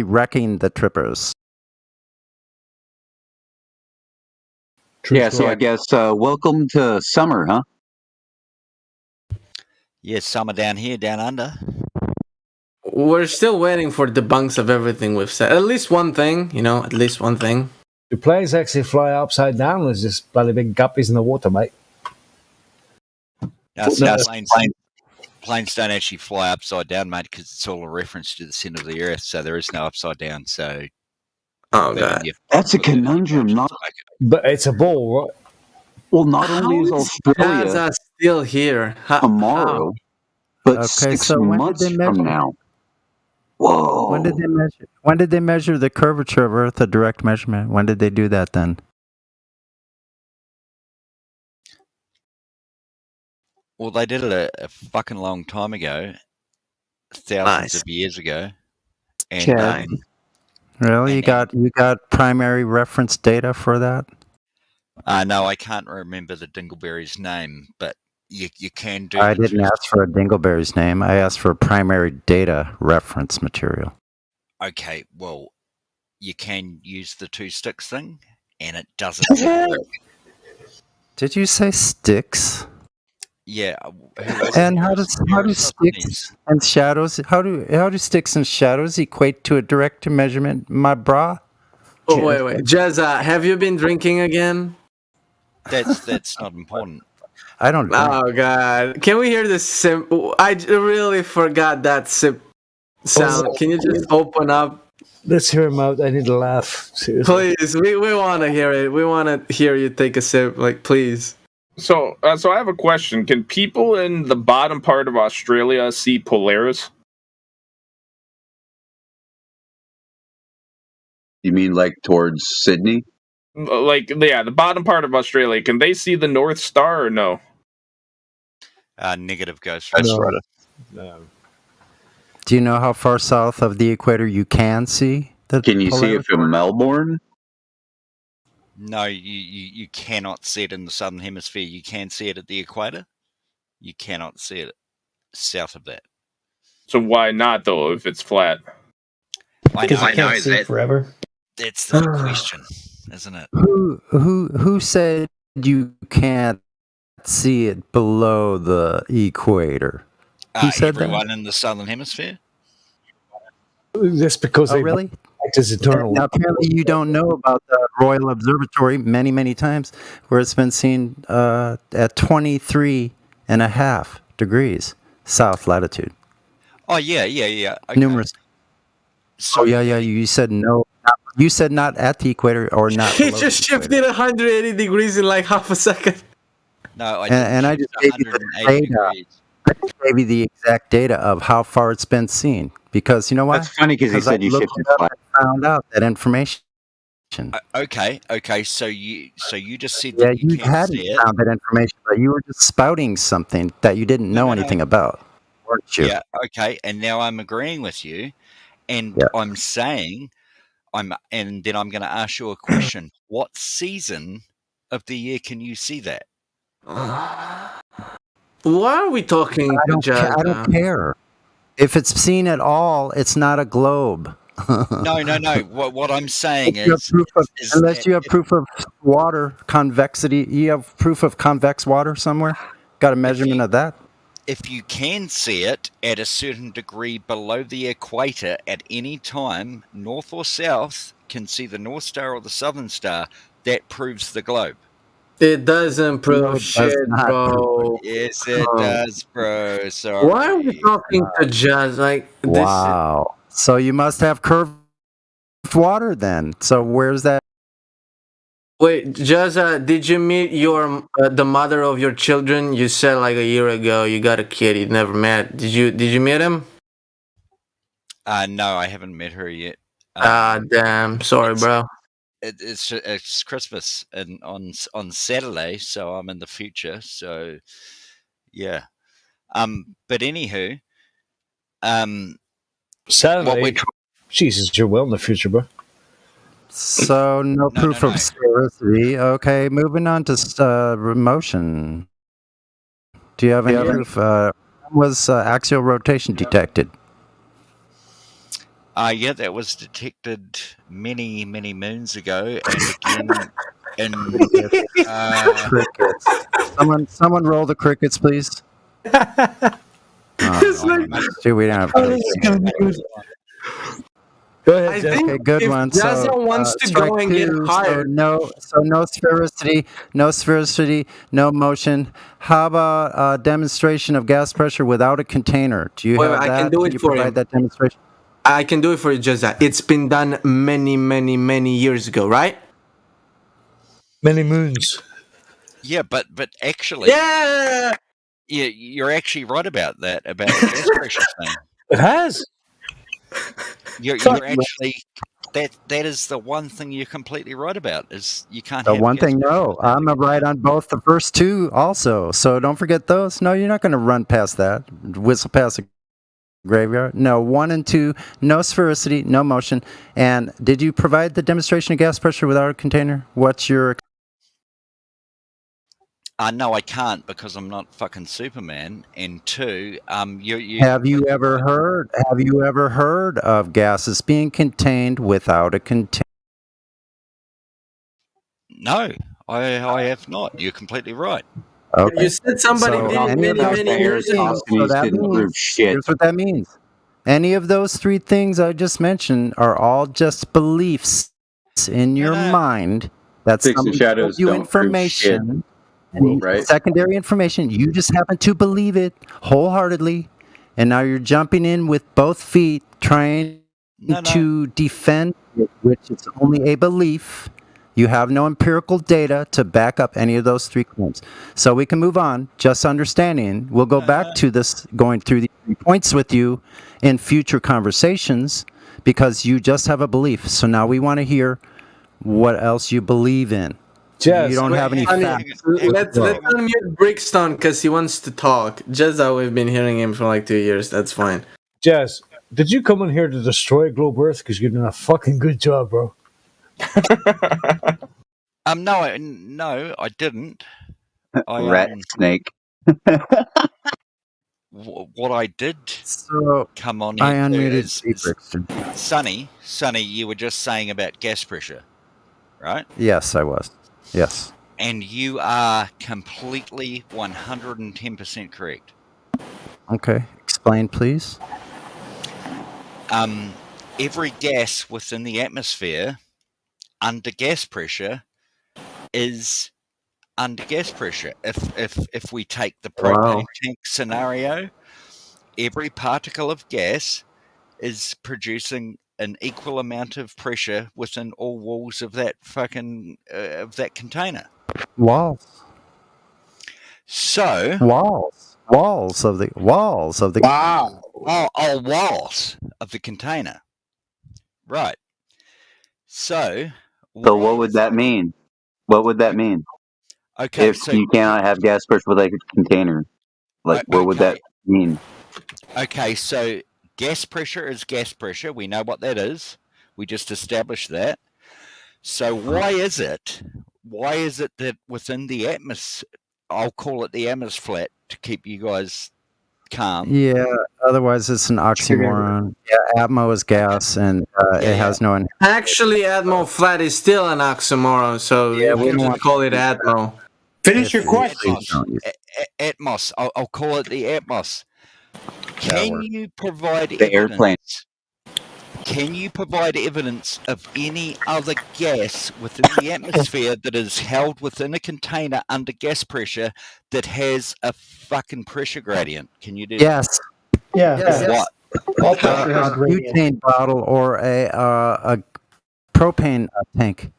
wrecking the trippers. Yeah, so I guess welcome to summer, huh? Yeah, summer down here, down under. We're still waiting for debunks of everything we've said. At least one thing, at least one thing. Do planes actually fly upside down, or is just bloody big guppies in the water, mate? No, planes don't actually fly upside down, mate, because it's all a reference to the center of the Earth, so there is no upside down. So, God, that's a conundrum. But it's a ball, right? Well, not only is Australia Gaza still here tomorrow, but 6 months from now. Whoa! When did they measure? When did they measure the curvature of Earth? A direct measurement. When did they do that? Then. Well, they did it a fucking long time ago, thousands of years ago, and really, you got primary reference data for that? no, I can't remember the dingleberry's name, but you can do. I didn't ask for a dingleberry's name. I asked for primary data reference material. Okay, well, you can use the 2 sticks thing, and it doesn't work. Did you say sticks? Yeah. And how do sticks and shadows? How do sticks and shadows equate to a direct measurement, my bra? Oh wait, Jezza, have you been drinking again? That's not important. I don't. Oh God! Can we hear the sip? I really forgot that sip sound. Can you just open up? Let's hear him out. I need to laugh. Seriously. Please, we want to hear it. We want to hear you take a sip. Like, please. So I have a question. Can people in the bottom part of Australia see Polaris? You mean like towards Sydney? Like, yeah, the bottom part of Australia. Can they see the North Star or no? Negative, Ghost. No. Do you know how far south of the equator you can see? Can you see it from Melbourne? No, you cannot see it in the southern hemisphere. You can see it at the equator. You cannot see it south of that. So why not, though, if it's flat? Because you can't see it forever. That's the question, isn't it? Who said you can't see it below the equator? Who said everyone in the southern hemisphere? Just because they really? It's eternal. Now, apparently, you don't know about the Royal Observatory many, many times, where it's been seen at 23.5 degrees south latitude. Oh yeah. Okay. Numerous. So yeah. You said no. You said not at the equator or not. He just shifted 180 degrees in like half a second. No, I just gave you the data. I just gave you the exact data of how far it's been seen. Because you know what? That's funny because he said you shifted. I found out that information. Okay. So you just said Yeah, that you can't hadn't see it. found that information, but you were just spouting something that you didn't know anything about, weren't you? Yeah. Okay. And now I'm agreeing with you, and I'm saying, and then I'm going to ask you a question. What season of the year can you see that? Why are we talking? I don't care. If it's seen at all, it's not a globe. No. What I'm saying is unless you have proof of water convexity, you have proof of convex water somewhere. Got a measurement of that? If you can see it at a certain degree below the equator at any time, north or south, can see the North Star or the Southern Star, that proves the globe. It doesn't prove No, it does shit, not bro. Yes, it Oh. does, bro. Sorry. Why are we talking to Jazz like this? Wow. So you must have curved water then. So where's that? Wait, Jazz, did you meet your the mother of your children? You said like a year ago you got a kid you never met. Did you meet him? No, I haven't met her yet. Damn. Sorry, bro. It's Christmas and on Saturday, so I'm in the future. So yeah. But anywho, Saturday. Jesus, you're well in the future, bro. So no proof of sphericity. Okay, moving on to motion. Do you have any proof? Was axial rotation detected? Yeah, that was detected many moons ago, and again in crickets. Someone roll the crickets, please. Dude, we don't have crickets. Go ahead, Jazz. Okay, good one. Jazz wants to go and get hired. So no sphericity, no motion. How about a demonstration of gas pressure without a container? Do you have that? I can do it for you. That demonstration? I can do it for you, Jazz. It's been done many years ago, right? Many moons. Yeah, but actually, yeah, you're actually right about that, about the gas pressure thing. It has. You're actually that is the one thing you're completely right about, is you can't The have one gas thing, no, I'm right on both the first two also. So don't forget those. No, you're not going to run past that, whistle past the graveyard. No, 1 and 2, no sphericity, no motion. And did you provide the demonstration of gas pressure without a container? What's your... No, I can't, because I'm not fucking Superman. And 2, you Have you ever heard of gases being contained without a container? No, I have not. You're completely right. Okay. You said somebody did it many years ago. So that means, here's what that means. Any of those three things I just mentioned are all just beliefs in your mind. That's Six of Shadows you don't prove information. Well, right. Secondary information. You just happen to believe it wholeheartedly, and now you're jumping in with both feet, trying to defend it, which is only a belief. You have no empirical data to back up any of those three claims. So we can move on, just understanding. We'll go back to this, going through the 3 points with you in future conversations, because you just have a belief. So now we want to hear what else you believe in. Jazz, you don't have any facts. Let's unmute Brickstone because he wants to talk. Just that we've been hearing him for like 2 years. That's fine. Jazz, did you come in here to destroy Globe Earth? Because you're doing a fucking good job, bro. No, I didn't. Rat snake. What I did come on I here unmuted is Sonny, you were just saying about gas pressure, right? Yes, I was. Yes. And you are completely 110% correct. Okay. Explain, please. Every gas within the atmosphere under gas pressure is under gas pressure. If we take the propane tank scenario, every particle of gas is producing an equal amount of pressure within all walls of that fucking of that container. Walls. So walls of the walls of the walls of the container. Right. So what would that mean? What would that mean? Okay, if you cannot have gas pressure with a container, what would that mean? Okay, so gas pressure is gas pressure. We know what that is. We just established that. So why is it that within the atmosphere, I'll call it the atmosphere to keep you guys calm. Yeah, otherwise it's an oxymoron. Yeah, Atmo is gas, and it has no... Actually, Atmo flat is still an oxymoron, so yeah, we don't call it Atmo. Finish your question. Atmos. I'll call it the Atmos. Can you provide the airplane? can you provide evidence of any other gas within the atmosphere that is held within a container under gas pressure that has a fucking pressure gradient? Can you do Yes. Yeah. What? All pressure has a A gradient. butane bottle or a propane tank.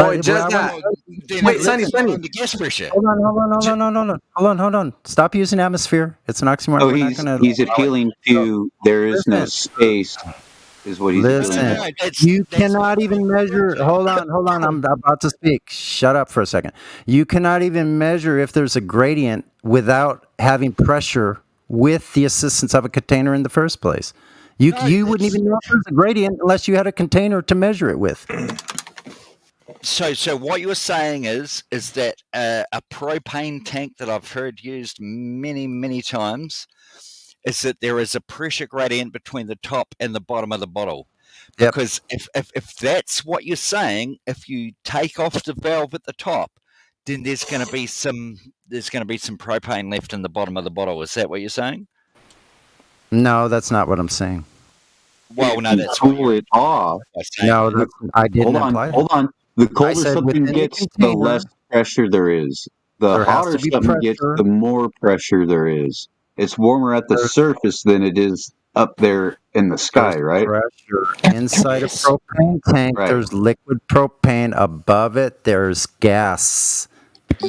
Oh, just that. Wait, Sonny. The gas pressure. Hold on. Stop using atmosphere. It's an oxymoron. Oh, We're not gonna he's appealing to there is no space, is what he's Listen, appealing to. you cannot even measure. Hold on. I'm about to speak. Shut up for a second. You cannot even measure if there's a gradient without having pressure with the assistance of a container in the first place. You wouldn't even know if there's a gradient unless you had a container to measure it with. So what you're saying is that a propane tank that I've heard used many times is that there is a pressure gradient between the top and the bottom of the bottle. Yep. Because if that's what you're saying, if you take off the valve at the top, then there's going to be some propane left in the bottom of the bottle. Is that what you're saying? No, that's not what I'm saying. Well, no, that's cool it off. No, I didn't imply that. Hold on. The colder said something within a gets, the container, less pressure there is. The there has hotter to be something gets, pressure. the more pressure there is. It's warmer at the surface than it is up there in the sky, right? Pressure inside a propane tank. Right. There's liquid propane. Above it, there's gas.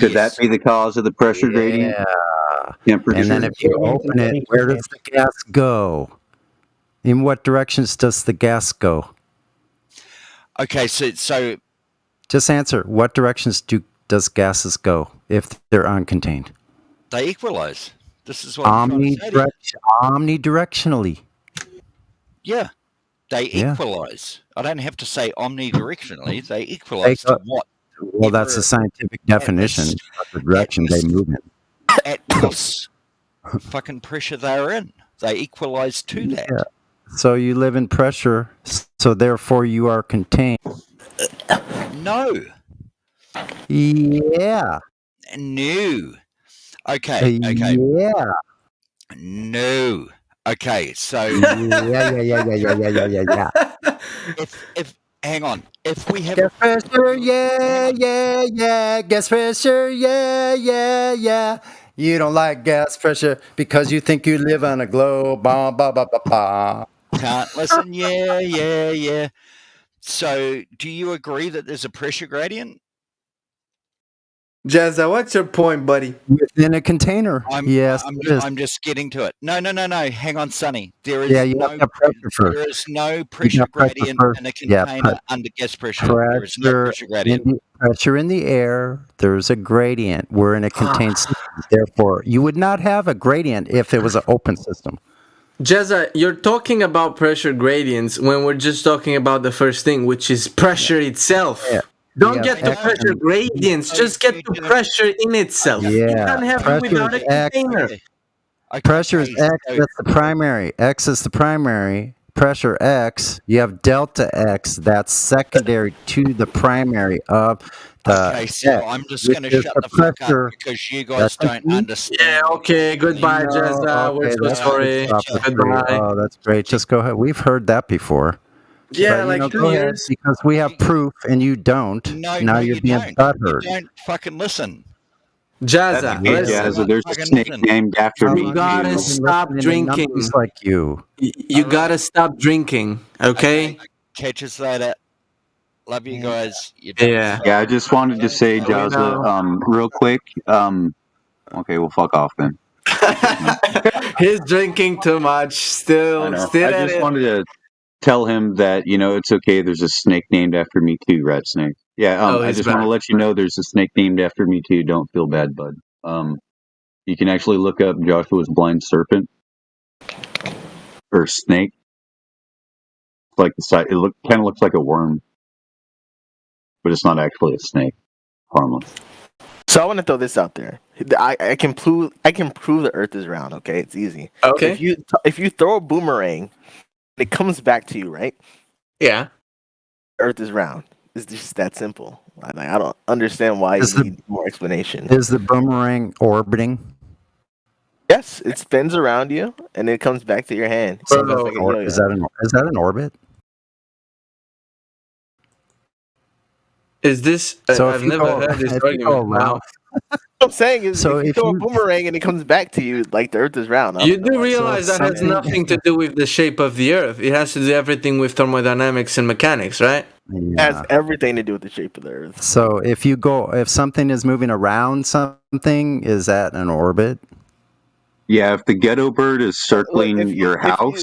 Could that be the cause of the pressure gradient? Temperature. And then if you open it, where does the gas go? In what directions does the gas go? Okay, so just answer. What directions does gases go if they're uncontained? they equalize. This is what I'm trying to say to you. Omnidirectionally. Yeah, they Yeah. equalize. I don't have to say omnidirectionally. They equalize to what? Well, that's the scientific definition of the direction they move in. At this fucking pressure they're in. They equalize to that. Yeah. So you live in pressure, so therefore you are contained. No. Yeah. No. Okay. Yeah. No. Okay. So. Yeah. If hang on. If we have gas pressure, yeah. Gas pressure, yeah. You don't like gas pressure because you think you live on a globe. Ba ba ba ba ba. Can't listen. Yeah. So, do you agree that there's a pressure gradient? Jazza, what's your point, buddy? Within a container. Yes. I'm just getting to it. No. Hang on, Sonny. There is you have to have pressure first. There is no pressure gradient in a container under gas pressure. There is no pressure gradient. Pressure in the air, there's a gradient. We're in a contained system. Therefore, you would not have a gradient if it was an open system. Jezza, you're talking about pressure gradients when we're just talking about the first thing, which is pressure itself. Yeah. Don't get the pressure gradients, just get the pressure in itself. Yeah. You can't have it without a container. Pressure is X, that's the primary. X is the primary. Pressure X, you have delta X, that's secondary to the primary of the Okay, so X, I'm just going to which is shut the the fuck pressure. up because you guys don't understand. Yeah, okay, goodbye, Jezza. We're so sorry. Goodbye. Oh, that's great. Just go ahead. We've heard that before. Yeah, But, like 2 go ahead, years. because we have proof and you don't. Now you're you being don't. butthurt. You don't fucking listen. Jazza, Hey, listen. Jazza, there's a snake named after me. You gotta stop drinking. Just like you. You gotta stop drinking, okay? Catch us later. Love you guys. Yeah, I just wanted to say, Jazza, real quick. Okay, well, fuck off then. He's drinking too much. Still I at just it. wanted to tell him that, it's okay. There's a snake named after me too, Rat Snake. Yeah, I he's just want back. to let you know there's a snake named after me too. Don't feel bad, bud. You can actually look up Joshua's blind serpent or snake. Like the side, it kind of looks like a worm, but it's not actually a snake. Harmless. So I want to throw this out there. I can prove the Earth is round. Okay, it's easy. Okay. If you throw a boomerang, it comes back to you, right? Yeah. Earth is round. It's just that simple. I don't understand why you need more explanation. Is the boomerang orbiting? Yes, it spins around you and it comes back to your hand. So It's like a yo-yo. is that an orbit? Is this? So I've never heard this argument. Wow. What I'm saying is, So if you if throw a you- boomerang and it comes back to you, like the Earth is round. I You don't know do why. realize that has nothing to do with the shape of the Earth. It has to do everything with thermodynamics and mechanics, right? It has everything to do with the shape of the Earth. So if something is moving around something, is that an orbit? Yeah, if the ghetto bird is circling your house,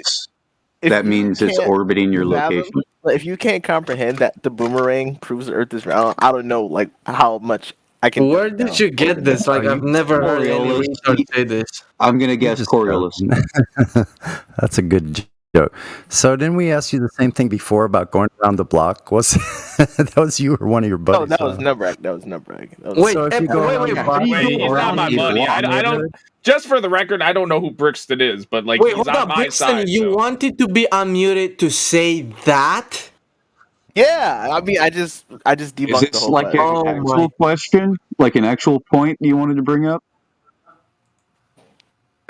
that means it's can't orbiting your fathom- location. If you can't comprehend that the boomerang proves the Earth is round, I don't know like how much I can. Where did you get this? Like, I've never heard any retard say this. I'm gonna guess Coriolis. That's a good joke. So didn't we ask you the same thing before about going around the block? Was that was you or one of your No, buddies? that was Nubrag. That was Nubrag. Wait, So if you go around the block, Wait, he's not my buddy. I don't. Just for the record, I don't know who Brixton is, but like Wait, he's hold on up, my Brixton, side. you wanted to be unmuted to say that? Yeah, I mean, I just Is debunked the this whole. like an actual question? Like an actual point you wanted to bring up?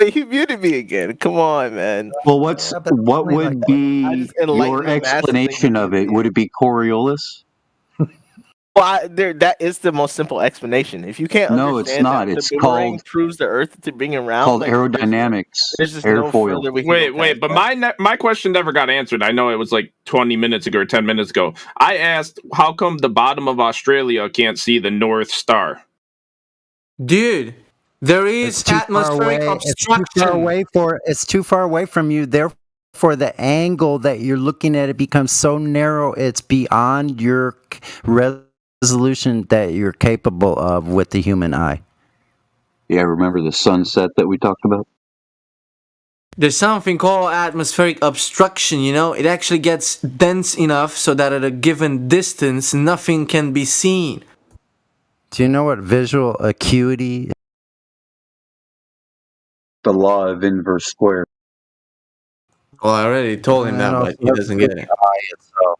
You muted me again. Come on, man. Well, what would be your explanation of it? Would it be Coriolis? Well, that is the most simple explanation. If you can't No, it's understand not. that It's the boomerang called proves the Earth to bring around. called like, aerodynamics, there's just no airfoil. further we can Wait, go wait, but my question never got answered. I know it was like 20 minutes ago or 10 minutes ago. I asked, how come the bottom of Australia can't see the North Star? Dude, there is atmospheric obstruction. It's too far away from you. Therefore, the angle that you're looking at it becomes so narrow. It's beyond your resolution that you're capable of with the human eye. Yeah, remember the sunset that we talked about? There's something called atmospheric obstruction, you know? It actually gets dense enough so that at a given distance, nothing can be seen. Do you know what visual acuity? The law of inverse square. Well, I already told him that, but he doesn't get it. Do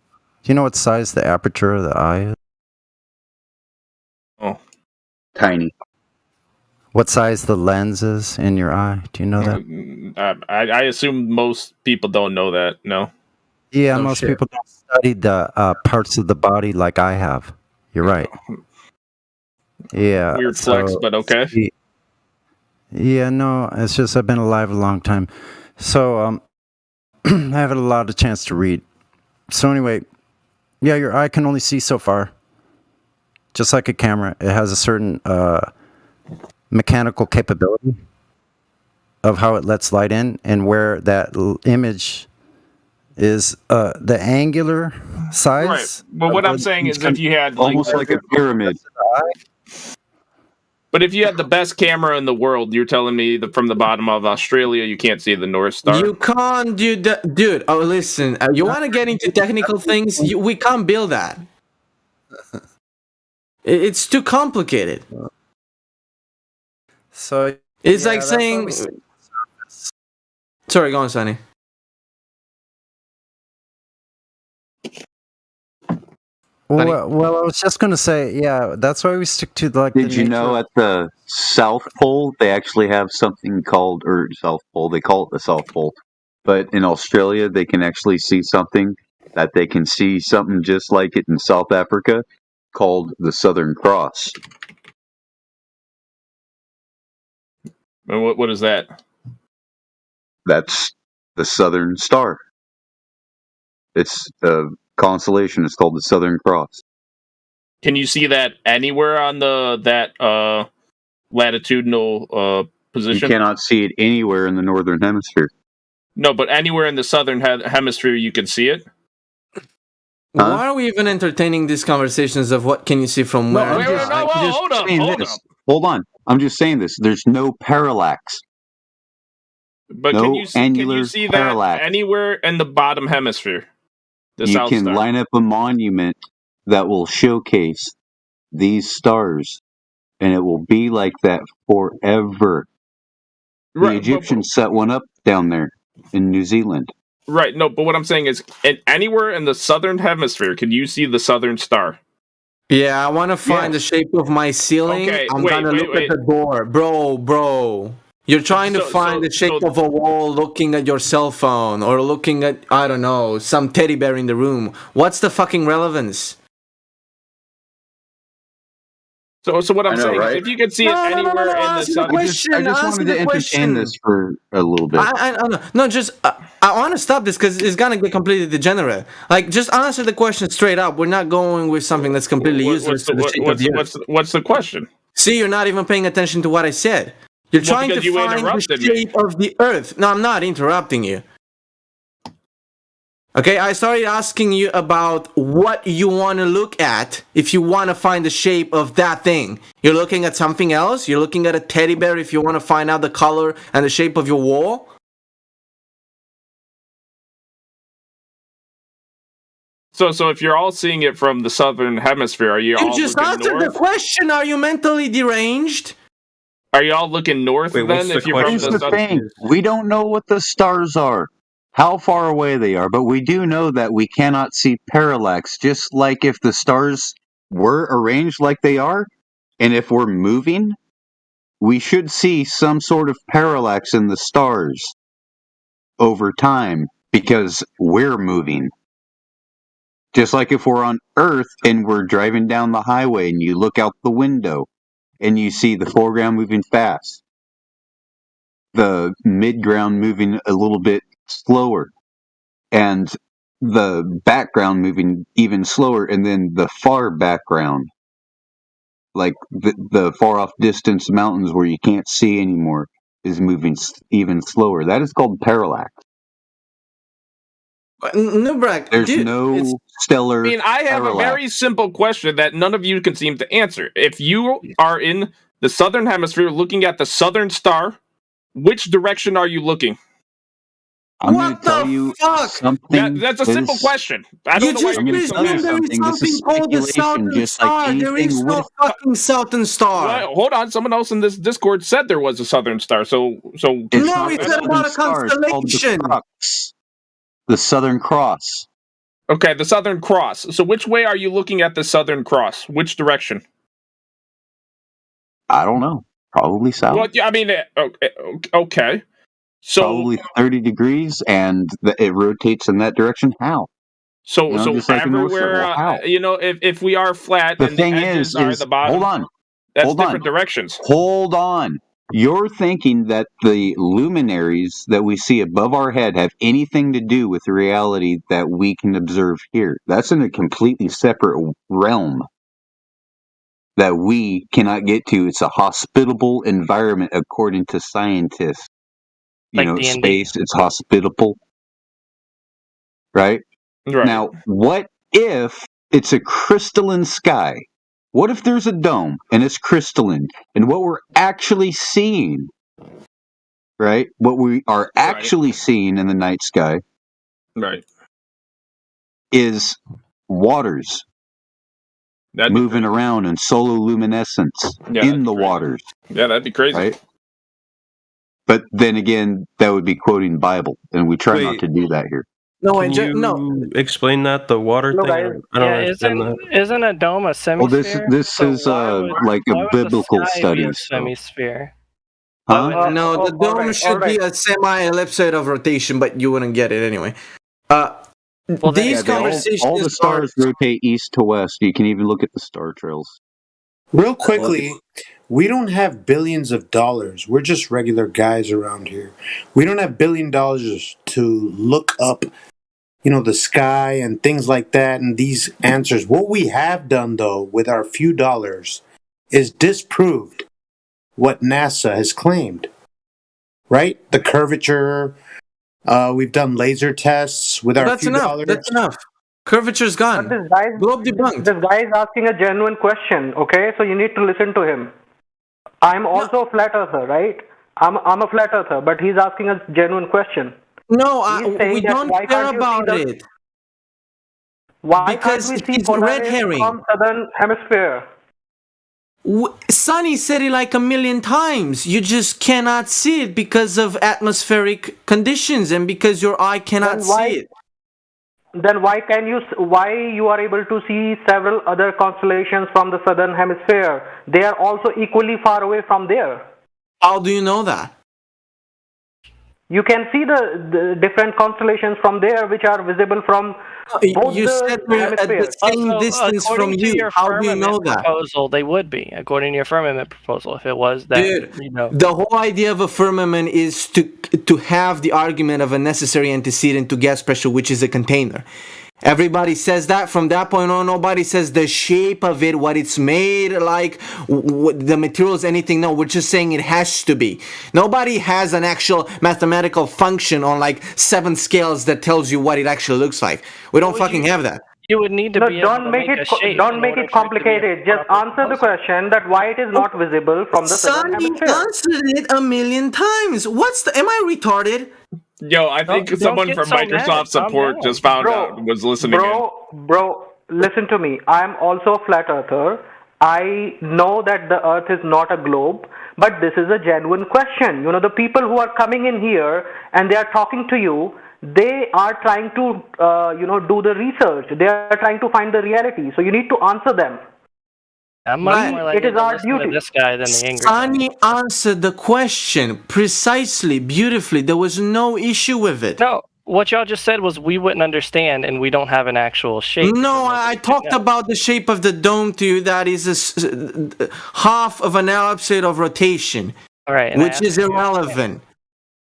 you know what size the aperture of the eye is? Oh, tiny. What size the lens is in your eye? Do you know that? I assume most people don't know that. No. Yeah, Oh, most shit. people don't study the parts of the body like I have. You're right. Yeah. Weird flex, but okay. Yeah, no, it's just I've been alive a long time. So I haven't a lot of chance to read. So anyway, yeah, your eye can only see so far. Just like a camera, it has a certain mechanical capability of how it lets light in and where that image is the angular size. Right. But what I'm saying is if you had like, almost like a pyramid. But if you had the best camera in the world, you're telling me that from the bottom of Australia you can't see the North Star. You can't do that, dude. Oh, listen. You want to get into technical things? We can't build that. It's too complicated. So it's yeah, like that's saying. why we stick Sorry, go on, Sonny. Well, I was just going to say, yeah, that's why we stick to like. Did the you know nature- at the South Pole they actually have something called, or South Pole, they call it the South Pole, but in Australia they can actually see something that they can see something just like it in South Africa called the Southern Cross. And what is that? That's the Southern Star. It's a constellation. It's called the Southern Cross. Can you see that anywhere on that latitudinal You position? cannot see it anywhere in the Northern Hemisphere. No, but anywhere in the southern hemisphere you can see it. Why are we even entertaining these conversations of what can you see from where? Hold on. I'm just saying this. There's no parallax. But No can you angular see that parallax. anywhere in the bottom hemisphere? The You South can Star. line up a monument that will showcase these stars, and it will be like that forever. Right, The Egyptians set one up down there in New Zealand. Right, no, but what I'm saying is, anywhere in the southern hemisphere, can you see the Southern Star? Yeah, I want to find the shape of my ceiling. Okay, I'm wait, gonna wait, look at the door, bro. You're trying to find the shape of a wall looking at your cell phone or looking at, I don't know, some teddy bear in the room. What's the fucking relevance? So what I'm I know, saying right? is if you could see it anywhere in the sun. I just wanted to entertain this for a little bit. I want to stop this because it's gonna get completely degenerate. Like, just answer the question straight up. We're not going with something that's completely useless to the shape of the earth. What's the question? See, you're not even paying attention to what I said. You're trying to find the shape of the earth. No, I'm not interrupting you. Okay, I started asking you about what you want to look at if you want to find the shape of that thing. You're looking at something else? You're looking at a teddy bear if you want to find out the color and the shape of your wall? So if you're all seeing it from the southern hemisphere, are you all just looking answered north? the question. Are you mentally deranged? Are you all looking north then? If you're from Here's the the southern. thing: we don't know what the stars are, how far away they are, but we do know that we cannot see parallax. Just like if the stars were arranged like they are, and if we're moving, we should see some sort of parallax in the stars over time because we're moving. Just like if we're on Earth and we're driving down the highway and you look out the window and you see the foreground moving fast, the midground moving a little bit slower, and the background moving even slower, and then the far background, like the far off distance mountains where you can't see anymore, is moving even slower. That is called parallax. Nubrak, there's no stellar. I mean, I have parallax. a very simple question that none of you can seem to answer. If you are in the southern hemisphere looking at the southern star, which direction are you looking? I'm going to tell you something. That's a simple question. I don't know why you're getting so mad. This is called the Southern just like Star. There is anything no fucking Southern Star. Well, hold on, someone else in this Discord said there was a southern star. So no, it's not about a constellation. The Southern Cross. Okay, the Southern Cross. So which way are you looking at the Southern Cross? Which direction? I don't know. Probably south. Well, yeah, I mean, okay. So probably 30 degrees, and it rotates in that direction. How? So just like a North Star. everywhere, Well, how? If we are flat, The and thing the edges are is the bottom. hold on. That's Hold on. different directions. Hold on. You're thinking that the luminaries that we see above our head have anything to do with the reality that we can observe here. That's in a completely separate realm that we cannot get to. It's a hospitable environment according to scientists. You know, D&D. space, it's hospitable. Right? Right. Now, what if it's a crystalline sky? What if there's a dome and it's crystalline, and what we're actually seeing, right? What we are actually seeing in the night sky, right, is waters moving around in sololuminescence in the waters. Yeah, that'd be crazy. Right? But then again, that would be quoting Bible, and we try not to do that here. No, Can no. Explain that, the water No, thing. guys. I don't Yeah, understand that. isn't a dome a Well, semisphere? this So is why would- like why a would the biblical sky study. be a So. semisphere? Huh? No, the dome should be a semi-ellipsoid of rotation, but you wouldn't get it anyway. These conversations all the stars rotate east to west. You can even look at the star trails. Real quickly, we don't have billions of dollars. We're just regular guys around here. We don't have $1 billion to look up, the sky and things like that and these answers. What we have done, though, with our few dollars is disproved what NASA has claimed. Right? The curvature. We've done laser tests with our few dollars. That's enough. Curvature's gone. Globe debunked. This guy is asking a genuine question, okay? So you need to listen to him. I'm also a flat earther, right? I'm a flat earther, but he's asking a genuine question. No, He's saying we that don't why care can't you see about the- it. Why Because can't we see it's red Polaris herring. from southern hemisphere? Sonny said it like 1,000,000 times. You just cannot see it because of atmospheric conditions and because your eye cannot see it. Then why you are able to see several other constellations from the southern hemisphere? They are also equally far away from there. How do you know that? You can see the different constellations from there, which are visible from both You said we're at the hemispheres. same distance from according to you. your How do you know firmament that? proposal, they would be. According to your firmament proposal, if it was that, Dude, you know. the whole idea of a firmament is to have the argument of a necessary antecedent to gas pressure, which is a container. Everybody says that. From that point on, nobody says the shape of it, what it's made like, the materials, anything. No, we're just saying it has to be. Nobody has an actual mathematical function on like 7 scales that tells you what it actually looks like. We don't fucking have that. You would need to be able to make a shape. Don't make it complicated. Just answer the question that why it is not visible from the southern Sonny hemisphere. answered it a million times. Am I retarded? Yo, I think someone from Microsoft support just found out was listening Bro, listen to me. I am also a flat earther. I know that the earth is not a globe, but this is a genuine question. You know, the people who are coming in here and they are talking to you, they are trying to, do the research. They are trying to find the reality. So you need to answer them. I'm much more likely It is to our listen to duty. this guy than the angry guy. Sonny answered the question precisely, beautifully. There was no issue with it. No, what y'all just said was we wouldn't understand and we don't have an actual shape. No, I talked about the shape of the dome to you. That is half of an ellipsoid of rotation, All right, and I which asked is you- irrelevant.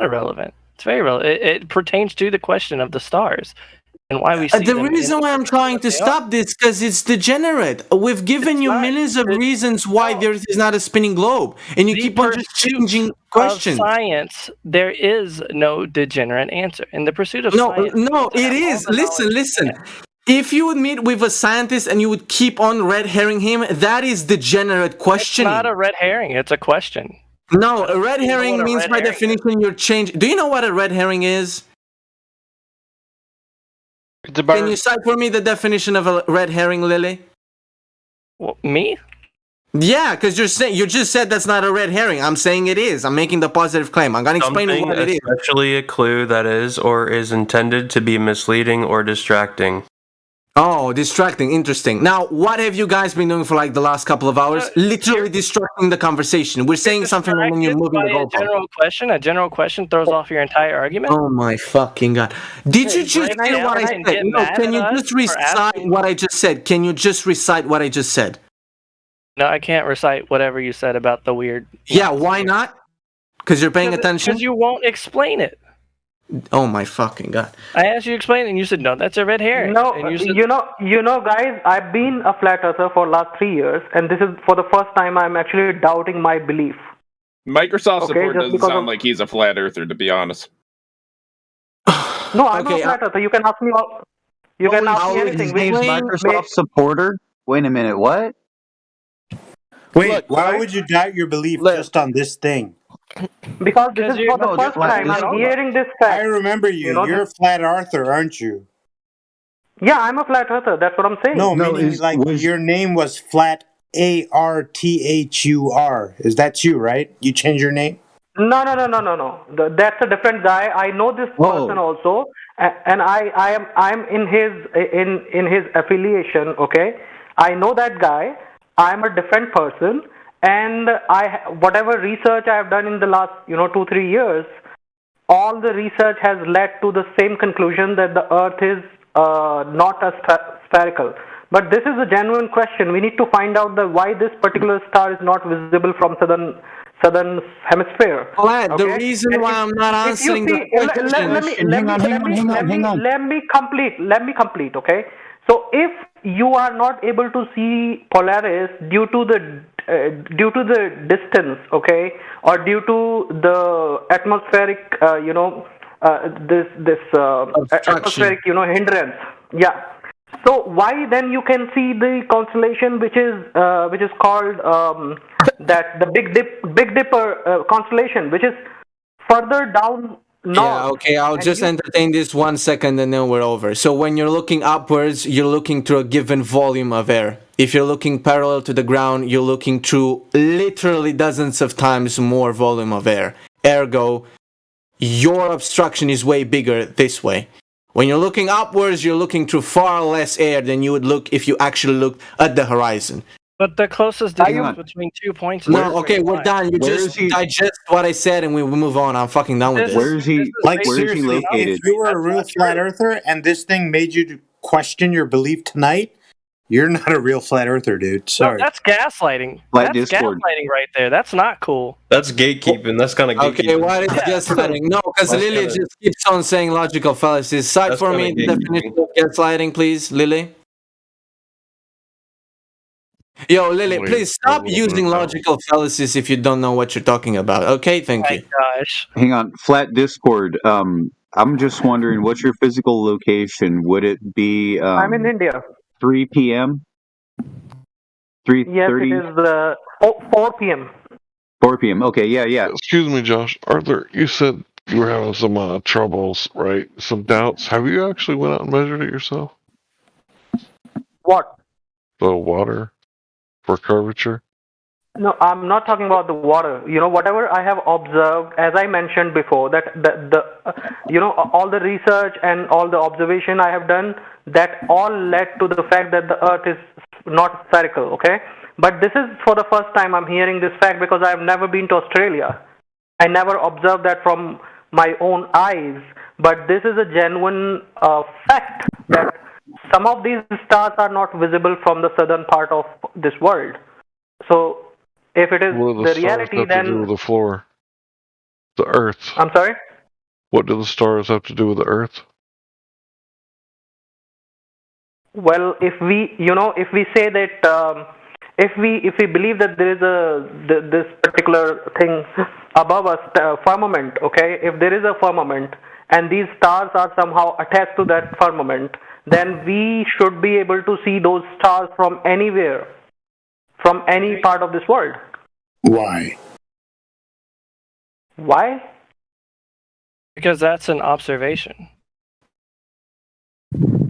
Irrelevant. It's very relevant. It pertains to the question of the stars and why we see The them reason in- why I'm trying to stop this because it's degenerate. We've given you millions of reasons why the Earth is not a spinning globe, and you keep on just changing questions. Of science, there is no degenerate answer. In the pursuit of No, science, no, it is. Listen. If you would meet with a scientist and you would keep on red herring him, that is degenerate questioning. it's not a red herring. It's a question. No, a red You know herring what a means red by herring definition you're changing. Do you know what a red herring is? It's a bird. Can you cite for me the definition of a red herring, Lily? Well, me? Yeah, because you just said that's not a red herring. I'm saying it is. I'm making the positive claim. I'm gonna explain Something what it is. especially a clue that is or is intended to be misleading or distracting. Oh, distracting. Interesting. Now, what have you guys been doing for like the last couple of hours? Literally distracting the conversation. We're saying something and then you're moving the By a goalpost. general question throws off your entire argument. Oh my fucking god! Did you just Right hear now, what I I said? can get No, mad can you at us just for recite asking- what I just said? Can you just recite what I just said? No, I can't recite whatever you said about the weird. Yeah, why not? Because you're paying attention. Because you won't explain it. Oh my fucking god! I asked you to explain it, and you said no. That's a red herring. No, and you said, you know, guys, I've been a flat earther for last 3 years, and this is for the first time I'm actually doubting my belief. Microsoft Okay, support just doesn't because sound of- like he's a flat earther, to be honest. No, I'm Okay, not a flat earther. You can ask me all. You can ask me anything. His name's Microsoft supporter? Wait a minute, what? Wait, why would you doubt your belief just on this thing? Because this is for the No, first time I'm hearing this fact. I remember you. know, You're a flat earther, aren't you? Yeah, I'm a flat earther. That's what I'm saying. No, meaning like your name was Flat Arthur. Is that you, right? You changed your name? No. That's a different guy. I know this person also, and I'm in his affiliation. Okay, I know that guy. I'm a different person, and whatever research I have done in the last 2-3 years, all the research has led to the same conclusion that the Earth is not a spherical. But this is a genuine question. We need to find out why this particular star is not visible from southern hemisphere. Vlad, the reason why I'm not answering the question. Let me complete. Okay. So if you are not able to see Polaris due to the distance, okay, or due to the atmospheric, atmospheric, hindrance, yeah. So why then you can see the constellation which is called the Big Dipper constellation, which is further down north. Yeah, okay, I'll just entertain this 1 second and then we're over. So when you're looking upwards, you're looking through a given volume of air. If you're looking parallel to the ground, you're looking through literally dozens of times more volume of air. Ergo, your obstruction is way bigger this way. When you're looking upwards, you're looking through far less air than you would look if you actually looked at the horizon. But the closest Hang distance on. between 2 points is No, okay, we're done. You Where just is he- digest what I said and we move on. I'm fucking done with this. Where is he? Like Where is he seriously, located? if you were a real flat earther and this thing made you to question your belief tonight, you're not a real flat earther, dude. No, Sorry. that's gaslighting. Flat That's Discord. gaslighting right there. That's not cool. That's gatekeeping. That's kind of gatekeeping. Okay, what is gaslighting? No, because That's Lily kinda- just keeps on saying logical fallacies. Cite That's for kinda me the gatekeeping. definition of gaslighting, please, Lily. Yo, Lily, Wait, please stop wait, using wait. logical fallacies if you don't know what you're talking about. Okay, thank you. Gosh. Hang on, Flat Discord. I'm just wondering, what's your physical location? Would it be I'm in India. 3 p.m.? Yes, it 3:30? is 4 p.m. 4 p.m. Okay, yeah. Excuse me, Josh. Arthur, you said you were having some troubles, right? Some doubts. Have you actually went out and measured it yourself? What? The water for curvature? No, I'm not talking about the water. You know, whatever I have observed, as I mentioned before, that all the research and all the observation I have done, that all led to the fact that the Earth is not spherical. Okay, but this is for the first time I'm hearing this fact because I have never been to Australia. I never observed that from my own eyes. But this is a genuine fact that some of these stars are not visible from the southern part of this world. So if it is What do the stars reality, have to do then with the floor? The Earth. I'm sorry. What do the stars have to do with the Earth? Well, if we say that if we believe that there is this particular thing above us, firmament, okay, if there is a firmament and these stars are somehow attached to that firmament, then we should be able to see those stars from anywhere, from any part of this world. Why? Why? Because that's an observation.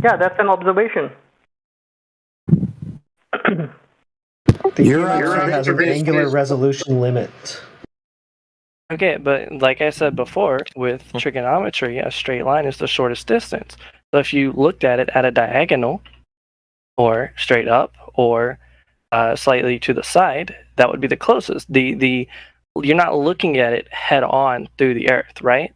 Yeah, that's an observation. The universe has an angular resolution limit. Okay, but like I said before, with trigonometry, a straight line is the shortest distance. So if you looked at it at a diagonal, or straight up, or slightly to the side, that would be the closest. You're not looking at it head on through the Earth, right?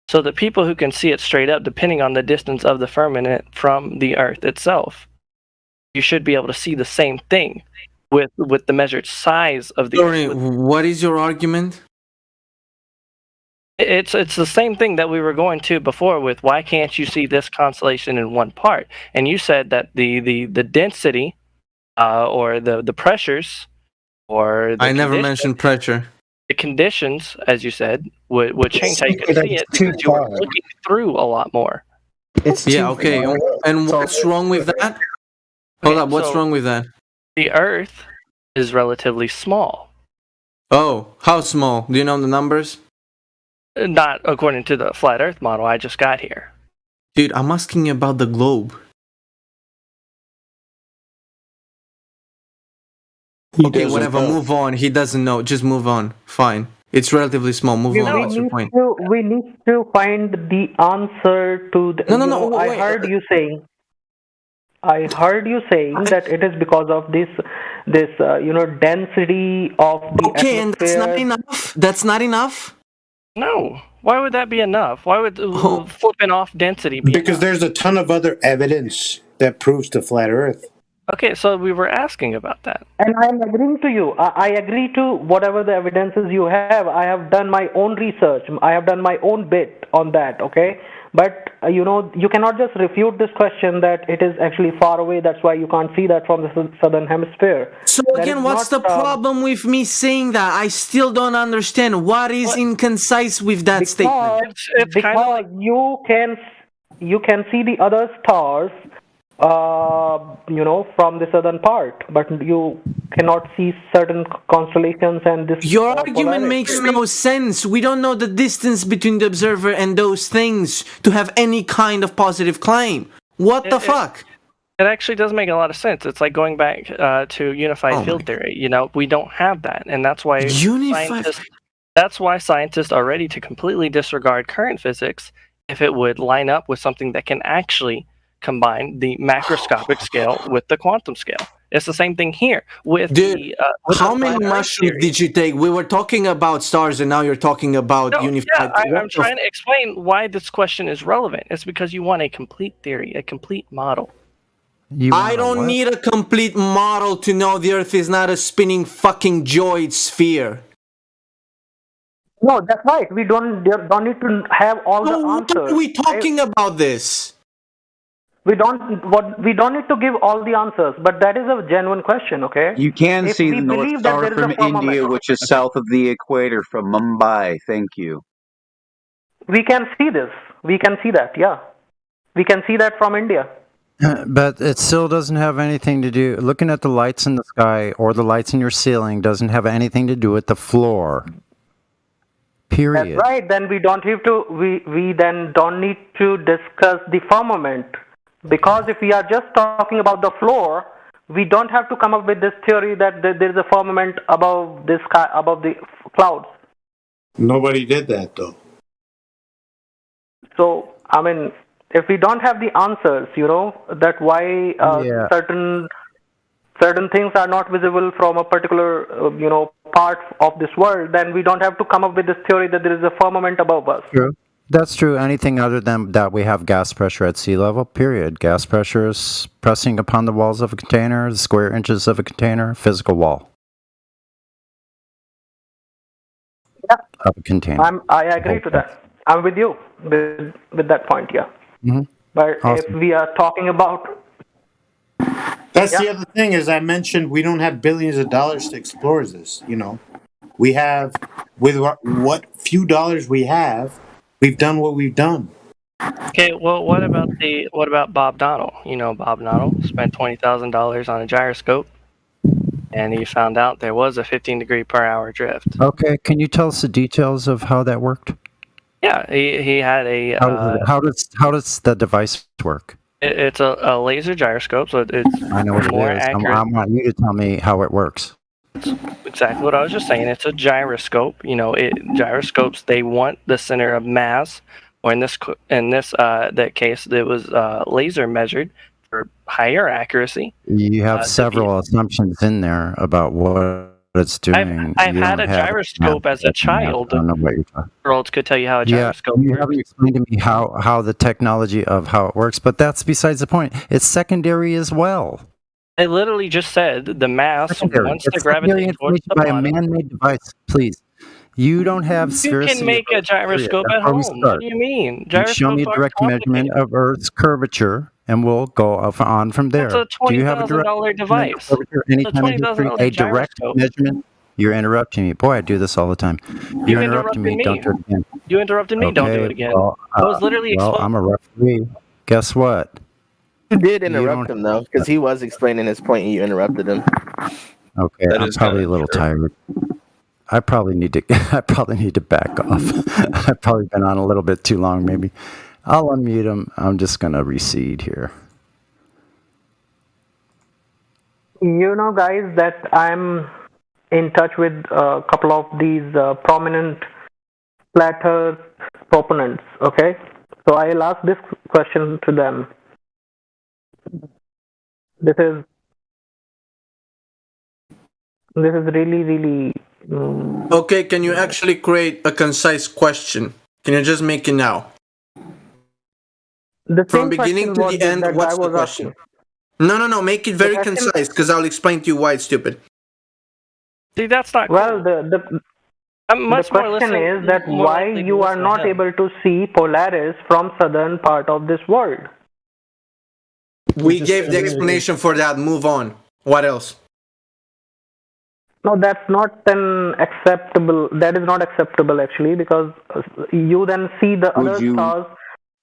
So the people who can see it straight up, depending on the distance of the firmament from the Earth itself, you should be able to see the same thing with the measured size of the Sorry, Earth. what is your argument? It's the same thing that we were going to before with why can't you see this constellation in one part? And you said that the density or the pressures or the I never mentioned pressure. The conditions, as you said, would change how you could see it It's too because you were far. looking through a lot more. It's Yeah, okay. And what's wrong with that? Hold up, what's so- wrong with that? The Earth is relatively small. Oh, how small? Do you know the numbers? Not according to the flat Earth model I just got here. Dude, I'm asking you about the globe. Okay, doesn't whatever, know. move on. He doesn't know. Just move on. Fine. It's relatively small. Move on. What's your point? We need to find the answer to the. No, I wait. heard you saying that it is because of this density of the Okay, and that's not atmosphere. enough. That's not enough. No. Why would that be enough? Why would flipping off density be Because there's a ton of other evidence that proves the flat Earth. Okay, so we were asking about that. And I'm agreeing to you. I agree to whatever the evidences you have. I have done my own research. I have done my own bit on that, okay? But, you cannot just refute this question that it is actually far away. That's why you can't see that from the southern hemisphere. So That again, is what's not, the problem with me saying that? I still don't understand. What is inconcise with that statement? Because you can see the other stars from the southern part, but you cannot see certain constellations and this. Your argument polarity. makes no sense. We don't know the distance between the observer and those things to have any kind of positive claim. What the fuck? It actually does make a lot of sense. It's like going back to unified field theory. We don't have that, and that's why scientists are ready to completely disregard current physics if it would line up with something that can actually combine the macroscopic scale with the quantum scale. It's the same thing here with Dude, with how the many flat Earth mushrooms theory. did you take? We were talking about stars, and now you're talking about No, unified. yeah, I'm trying to explain why this question is relevant. It's because you want a complete theory, a complete model. I don't need a complete model to know the Earth is not a spinning fucking geoid sphere. No, that's right. We don't need to have all the answers. Why are we talking about this? We don't need to give all the answers, but that is a genuine question, okay? You can If see we the North believe that Star there is from a firmament, India, which is south of the equator, from Mumbai. Thank you. we can see this. We can see that, yeah. We can see that from India. But it still doesn't have anything to do. Looking at the lights in the sky or the lights in your ceiling doesn't have anything to do with the floor. Period. That's right. Then we don't have to. We then don't need to discuss the firmament, because if we are just talking about the floor, we don't have to come up with this theory that there is a firmament above the sky, above the clouds. Nobody did that though. So I mean, if we don't have the answers, that why certain things are not visible from a particular part of this world, then we don't have to come up with this theory that there is a firmament above us. True. That's true. Anything other than that, we have gas pressure at sea level, period. Gas pressure is pressing upon the walls of a container, the square inches of a container, physical wall. Yeah. Of a container. I agree to that. I'm with you with that point, yeah. Mm-hmm. But Awesome. if we are talking about... That's the other thing, as I mentioned, we don't have billions of dollars to explore this, We have, with what few dollars we have, we've done what we've done. Okay, well, what about Bob Donnell? Bob Donnell spent $20,000 on a gyroscope, and he found out there was a 15-degree-per-hour drift. Okay, can you tell us the details of how that worked? Yeah, he had a... How does the device work? It's a laser gyroscope, so it's I know what more it is. accurate. I want you to tell me how it works. Exactly what I was just saying. It's a gyroscope. Gyroscopes, they want the center of mass, or in this that case, it was laser measured for higher accuracy. You have several assumptions in there about what it's doing. I've had a gyroscope as a child. I don't know what you're talking. Girls could tell you how a Yeah, gyroscope you works. haven't explained to me how the technology of how it works, but that's besides the point. It's secondary as well. I literally just said the mass Secondary. wants It's to gravitate towards information the by a bottom. man-made device. Please, you don't have You sphericity. can make a gyroscope at home. What do you mean? You show me a Gyroscopes aren't direct measurement of Earth's curvature, and we'll go on from there. That's a Do you have a direct $20,000 device. curvature anytime in history? $20,000 A direct gyroscope. measurement? You're interrupting me. Boy, I do this all the time. You're interrupting me. Don't do it again. You interrupted me. Don't do Okay, it again. well, I was literally I'm a referee. Guess what? You did interrupt him though, because he was explaining his point and you interrupted him. Okay, I'm probably a little tired. I probably need to back off. I've probably been on a little bit too long, maybe. I'll unmute him. I'm just gonna recede here. Guys, that I'm in touch with a couple of these prominent flat earth proponents, okay? So I'll ask this question to them. This is really Okay, can you actually create a concise question? Can you just make it now? From beginning to the end, what's the question? No, make it very concise, because I'll explain to you why it's stupid. See, that's not well. The question is that why you are not able to see Polaris from southern part of this world. We gave the explanation for that. Move on. What else? No, that's not acceptable. That is not acceptable actually, because you then see the other stars.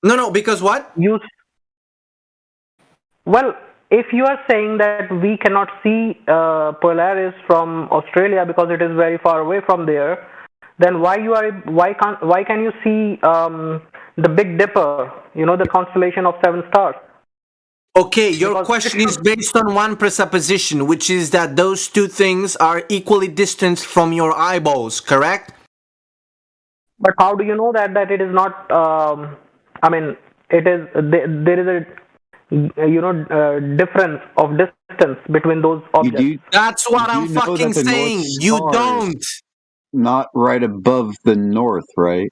No, because what? Well, if you are saying that we cannot see Polaris from Australia because it is very far away from there, then why can you see the Big Dipper? The constellation of 7 stars. Okay, your question is based on one presupposition, which is that those two things are equally distant from your eyeballs, correct? But how do you know that it is not? It is. There is difference of distance between those objects. That's what I'm fucking saying. You don't. Not right above the north, right?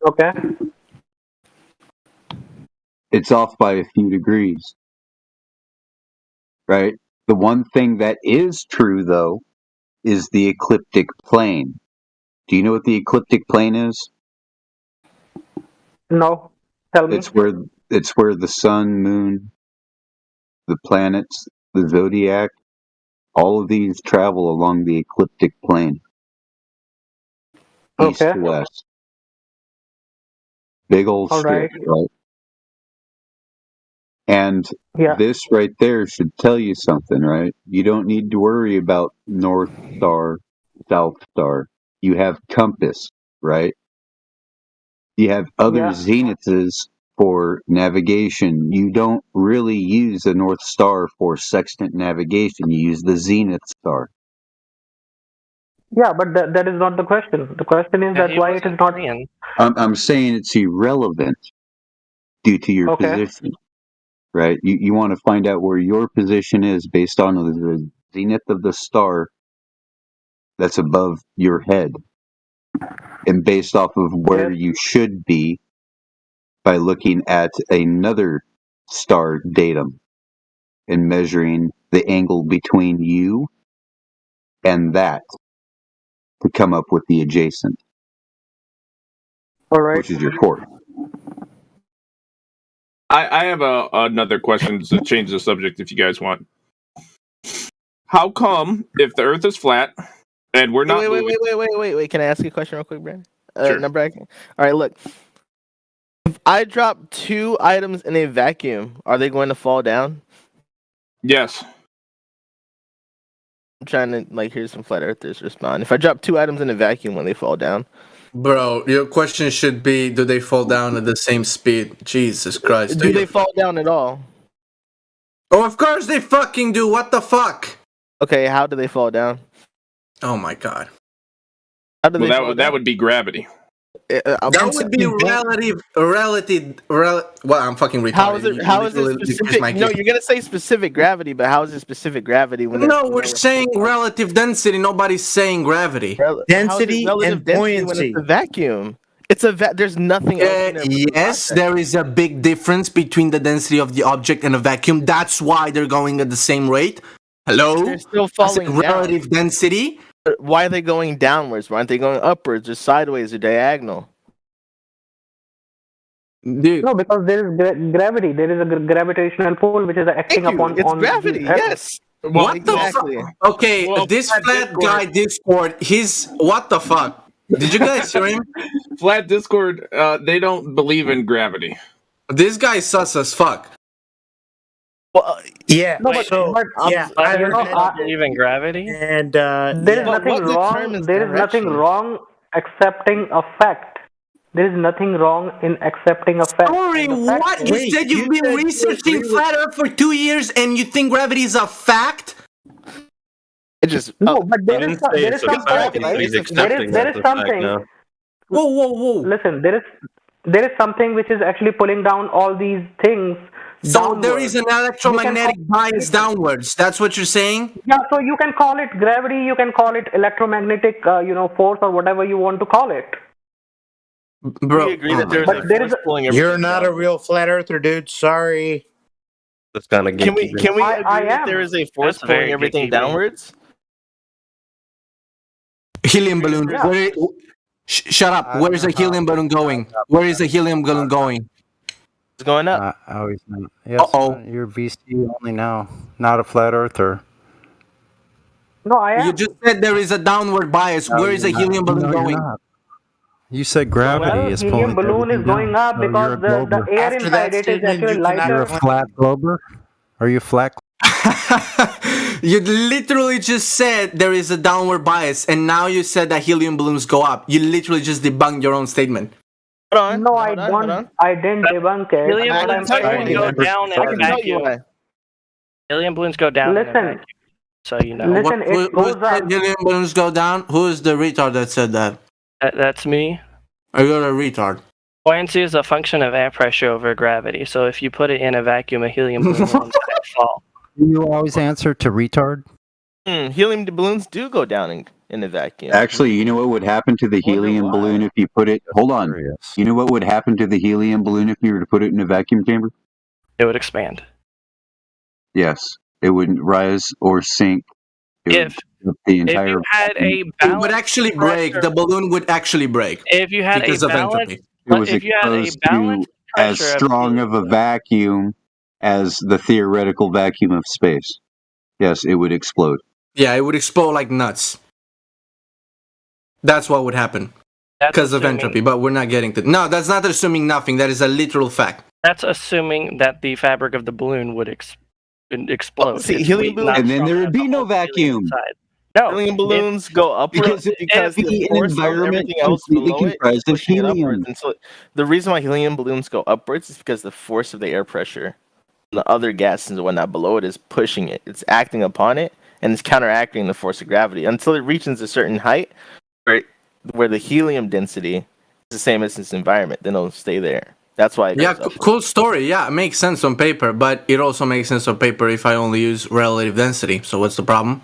Okay. It's off by a few degrees, right? The one thing that is true, though, is the ecliptic plane. Do you know what the ecliptic plane is? No. Tell me. It's where the sun, moon, the planets, the zodiac, all of these travel along the ecliptic plane. East to west. Big old All strip, right. right? And this right there should tell you something, right? You don't need to worry about North Star, South Star. You have compass, right? You have other zeniths for navigation. You don't really use the North Star for sextant navigation. You use the zenith star. Yeah, but that is not the question. The question is that why it is not. I'm saying it's irrelevant due to your position, right? You want to find out where your position is based on the zenith of the star that's above your head, and based off of where you should be by looking at another star datum and measuring the angle between you and that to come up with the adjacent, which is your course. I have another question to change the subject if you guys want. How come if the Earth is flat and we're not Wait. Can I ask you a question real quick, Brandon? Sure. All right, look. If I drop 2 items in a vacuum, are they going to fall down? Yes. I'm trying to hear some flat earthers respond. If I drop 2 items in a vacuum, when they fall down? Bro, your question should be, do they fall down at the same speed? Jesus Christ. Do they fall down at all? Oh, of course they fucking do. What the fuck? Okay, how do they fall down? Oh my god. How do they fall down? That would be gravity. That would be relative. Well, I'm fucking retarded. How is it specific? No, you're gonna say specific gravity, but how is it specific gravity when? No, we're saying relative density. Nobody's saying gravity. Density and buoyancy. When it's a vacuum, there's nothing. Yes, there is a big difference between the density of the object and a vacuum. That's why they're going at the same rate. Hello. They're still falling down. Relative density. Why are they going downwards? Why aren't they going upwards or sideways or diagonal? Dude. No, because there is gravity. There is a gravitational pull which is acting upon. It's gravity. Yes. What the fuck? Okay, this flat guy Discord. What the fuck? Did you guys hear him? Flat Discord. They don't believe in gravity. This guy sus as fuck. Well, yeah. No, I don't believe in gravity. And there is nothing wrong. There is nothing wrong accepting a fact. There is nothing wrong in accepting a fact. Sorry, what? You said you've been researching flat Earth for 2 years and you think gravity is a fact? It just but there is some fact, right? There is something. Whoa! Listen, there is something which is actually pulling down all these things. So downwards. there is an electromagnetic bias downwards. That's what you're saying? Yeah, so you can call it gravity, you can call it electromagnetic, force or whatever you want to call it. Bro, we agree that there's a force pulling everything You're not a real flat earther, dude. Sorry. That's kind of Can we agree that there is a force pulling everything downwards? Helium balloon. Yeah. Shut up. Where is the helium balloon going? Where is the helium balloon going? It's going up. Always not. Yes, you're VC only now, not a flat earther. No, I am. You just said there is a downward bias. Where is the helium balloon going? You said gravity is pulling. Helium balloon is going up because the air inside it is actually lighter. You're a flat glober? Are you flat? You literally just said there is a downward bias, and now you said that helium balloons go up. You literally just debunked your own statement. No, I didn't debunk it. Helium balloons go down in a vacuum. Helium balloons go down. Listen. So you know. Listen, it goes up. Helium balloons go down? Who is the retard that said that? That's me. You're a retard. Buoyancy is a function of air pressure over gravity. So if you put it in a vacuum, a helium balloon will in fact fall. Do you always answer to retard? Helium balloons do go down in a vacuum. Actually, you know what would happen to the helium balloon if you put it? Hold on. You know what would happen to the helium balloon if you were to put it in a vacuum chamber? It would expand. Yes, it wouldn't rise or sink. If the entire you had a it would actually break. The balloon would actually break. If you had because a of balanced, entropy. it was if you had a exposed balanced to as pressure of strong of a vacuum as the theoretical vacuum of space. Yes, it would explode. Yeah, it would explode like nuts. That's what would happen because of entropy. But we're not getting to. No, that's not assuming nothing. That is a literal fact. That's assuming that the fabric of the balloon would explode. See, It's helium not balloons- And then strong there would enough be to no hold helium vacuum. inside. No, Helium balloons go upwards because it would be the an force of environment everything else completely below it is comprised of pushing it helium. upwards. And so the reason why helium balloons go upwards is because the force of the air pressure, the other gases and whatnot below it is pushing it. It's acting upon it, and it's counteracting the force of gravity until it reaches a certain height where the helium density is the same as its environment. Then it'll stay there. That's why. It Yeah, goes up. cool story. Yeah, it makes sense on paper, but it also makes sense on paper if I only use relative density. So what's the problem?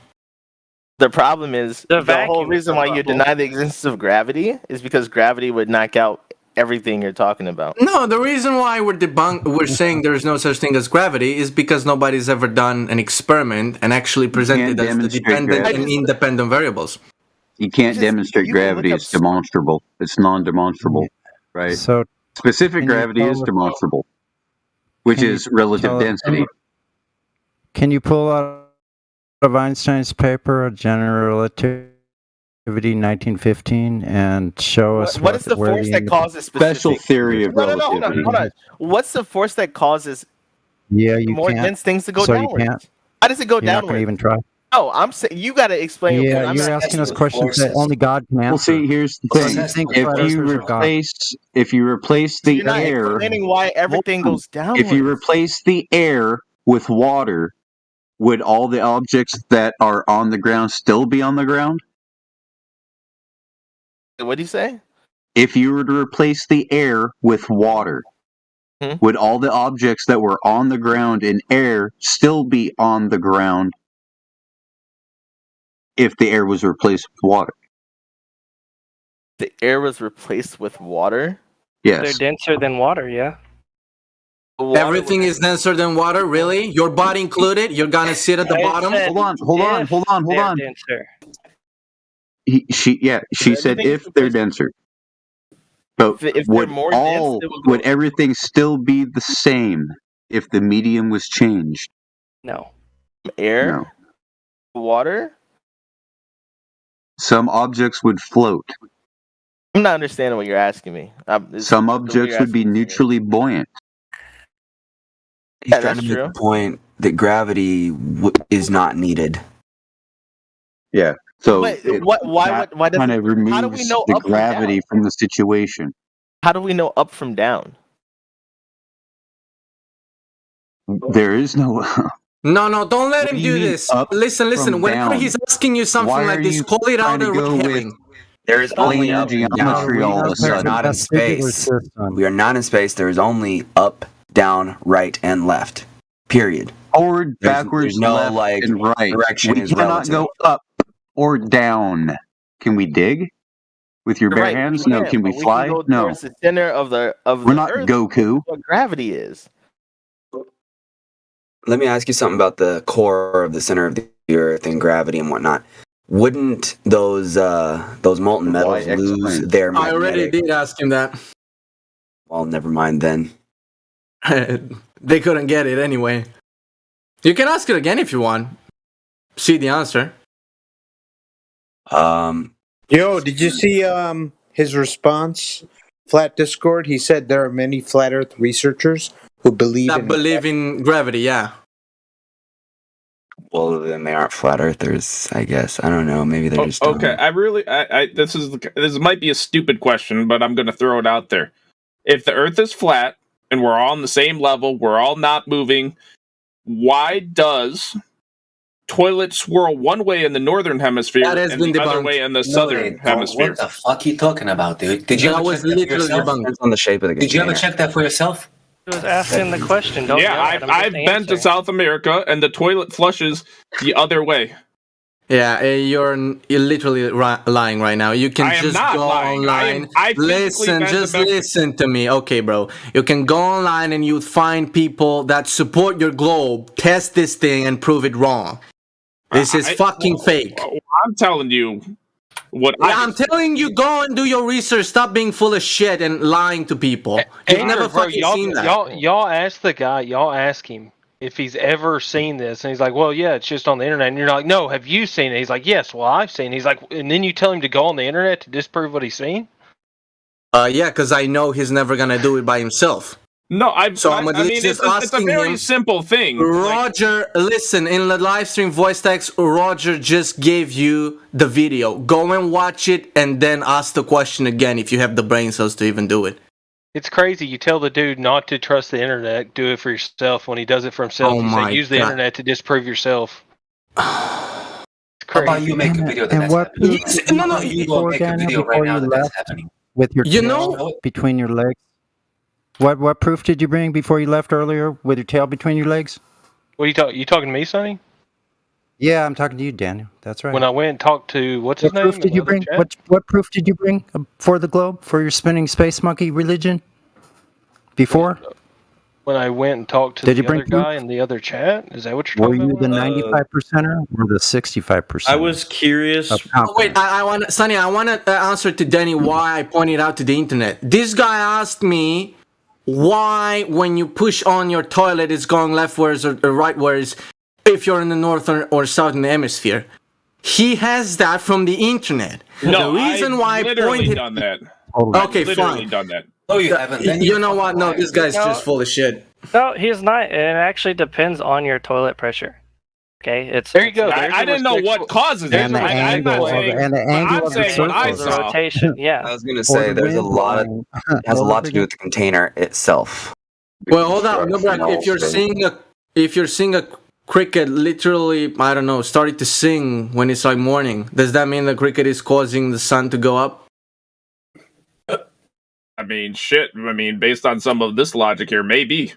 The problem is The the whole vacuum reason why you bubble. deny the existence of gravity is because gravity would knock out everything you're talking about. No, the reason why we're saying there is no such thing as gravity is because nobody's ever done an experiment and actually presented us the demonstrate dependent gravity. and independent variables. You can't demonstrate you can gravity. look It's demonstrable. It's non-demonstrable, right? So Specific can you gravity tell is us- demonstrable, which can you is relative tell- density. Can you pull out of Einstein's paper, General Relativity 1915, and show us What is the where force that causes Special specific? theory of No, hold on, relativity. hold on. What's the force that causes Yeah, you more can't. dense things to go so downwards? you can't. How does it go You're not going downwards? to even try. No, I'm saying you got to explain. Yeah, I'm you're not asking us those questions that forces. only God can answer. Well, see, here's the So thing: you think if flat you earthers are God? replace the You're not air, explaining why everything goes downwards. if you replace the air with water, would all the objects that are on the ground still be on the ground? What do you say? If you were to replace the air with water, would all the objects that were on the ground in air still be on the ground if the air was replaced with water? The air was replaced with water. They're Yes. denser than water, yeah. Everything is denser than water, really? Your body included? You're gonna sit at the I bottom? said Hold on. they're denser. She said if they're denser. But If they're would more dense, they would everything still be the same if the medium was changed? No. Air, water. Some objects would float. I'm not understanding what you're asking me. Some objects would be neutrally buoyant. He's Yeah, trying that's to make true. the point that gravity is not needed. Yeah. So But why does kind it, of removes how do we know the up from gravity down? from the situation? How do we know up from down? There is no. No, don't let What him do you do mean this. up Listen. from Whenever down? he's asking you something Why like are this, you call it out trying to a red go with herring. There is only linear up and geometry down. all of a We are sudden? not in Vestibular space. system. We are not in space. There is only up, down, right, and left. Period. Forward, There's backwards, no left, like and right. direction We is cannot relative. go up or down. Can we dig with your You're bare right, hands? we No. can, Can we but fly? We can go No. towards the center of the We're not Earth. Goku. What gravity is? Let me ask you something about the core of the center of the Earth and gravity and whatnot. Wouldn't those molten metals Why lose explain? their I already magnetic? did ask him that. Well, never mind then. They couldn't get it anyway. You can ask it again if you want. See the answer. Yo, did you see his response? Flat Discord. He said there are many flat Earth researchers who believe That in believe in gravity, yeah. Well, then they aren't flat earthers, I guess. I don't know. Maybe they're just dumb. Okay, this might be a stupid question, but I'm going to throw it out there. If the Earth is flat and we're all on the same level, we're all not moving, why does toilets swirl one way in the northern hemisphere That has and been the other debunked. way in the No, southern they don't. hemisphere. What the fuck are you talking about, dude? Did you That ever was check that for literally yourself? debunked. Depends on the shape of the Did you ever container. check that for yourself? He was asking the question. Don't Yeah, yell at him, I've just been to answer. South America, and the toilet flushes the other way. Yeah, you're literally lying right now. You can I am just not go lying. online. I physically Listen, been to just Mexico. listen to me. Okay, bro. You can go online and you find people that support your globe, test this thing, and prove it wrong. This is fucking fake. I'm telling you what I'm telling you, go and do your research. Stop being full of shit and lying to people. You've never Bro, fucking seen that. y'all ask the guy, y'all ask him if he's ever seen this, and he's like, well, yeah, it's just on the internet. And you're like, no, have you seen it? He's like, yes, well, I've seen it. He's like, and then you tell him to go on the internet to disprove what he's seen? Yeah, because I know he's never gonna do it by himself. No, I mean, it's a very simple thing. Roger, listen, in the live stream voice text, Roger just gave you the video. Go and watch it and then ask the question again if you have the brain cells to even do it. It's crazy. You tell the dude not to trust the internet, do it for yourself. When he does it for himself, Oh you my say use the God. internet to disprove yourself. How about you make a video that And that's what happening? proof No, no, you go make a Daniel, video right before now you that that's left happening. with your You tail know- between your legs? What proof did you bring before you left earlier with your tail between your legs? What are you talking to me, Sonny? Yeah, I'm talking to you, Daniel. That's right. When I went and talked to what's his What name? proof did you bring? What proof did you bring for the globe for your spinning space monkey religion? Before? When I went and talked to Did you the bere other guy in the other chat? Is that what you're Were talking you about? the 95%er or the 65%? I was curious. Oh, wait, I want Sonny, I want to answer to Danny why I pointed out to the internet. This guy asked me why when you push on your toilet it's going leftwards or rightwards if you're in the northern or southern hemisphere. He has that from the internet. No, the reason I've why I literally pointed done that. Okay, I've literally fine. done that. No, you haven't. Then You know what? No, this guy's No. just full of shit. No, he's not. It actually depends on your toilet pressure. Okay, it's there you go. I didn't know what causes it. And the I'm not angle of saying, the- and the but angle I'm of the saying what I surface. the saw. rotation. Yeah. I was gonna say the there's a wind lot. blowing. It has a lot to do with the container itself. Well, hold on. No, but if you're seeing a cricket literally, I don't know, starting to sing when it's like morning, does that mean the cricket is causing the sun to go up? I mean, shit. I mean, based on some of this logic here, maybe.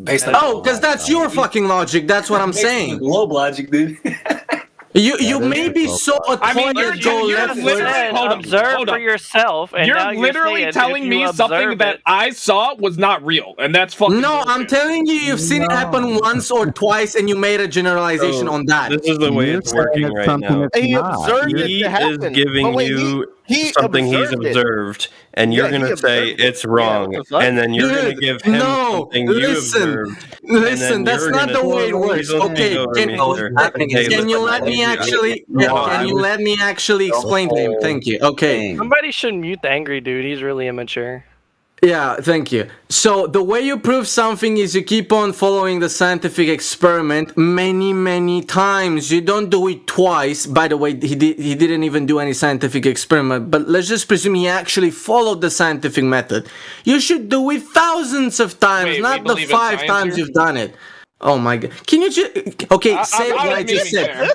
Based on Oh, because that's your fucking logic. That's what I'm saying. globe logic, dude. You may be so I mean, annoyed you're left literally hold on, observe hold for on. yourself, and now You're you're literally saying telling if me you something observe that it- I saw was not real, and that's fucking. No, I'm bullshit. telling you, you've seen it happen once or twice, and you made a generalization on that. This is the way You're it's working saying it's right something now. that's He not. observed it He to is happen. giving But wait, you he something he's observed it. observed, and you're Yeah, he going to say observed it. it's wrong, what the fuck? and then you're going to Dude, give him no, something you listen, observed. listen, and then that's you're not gonna the way it say, works. "Please don't Okay, speak over can, me, What's sir." happening is Hey, can you listen, let me I- actually? No, Can you I was- let me actually explain to him? Thank you. Okay. Somebody should mute the angry dude. He's really immature. Yeah, thank you. So the way you prove something is you keep on following the scientific experiment many times. You don't do it twice. By the way, he didn't even do any scientific experiment, but let's just presume he actually followed the scientific method. You should do it thousands of times, Wait, we not the believe in 5 science times here? you've done it. Oh my god. Can you just okay, say what I just said.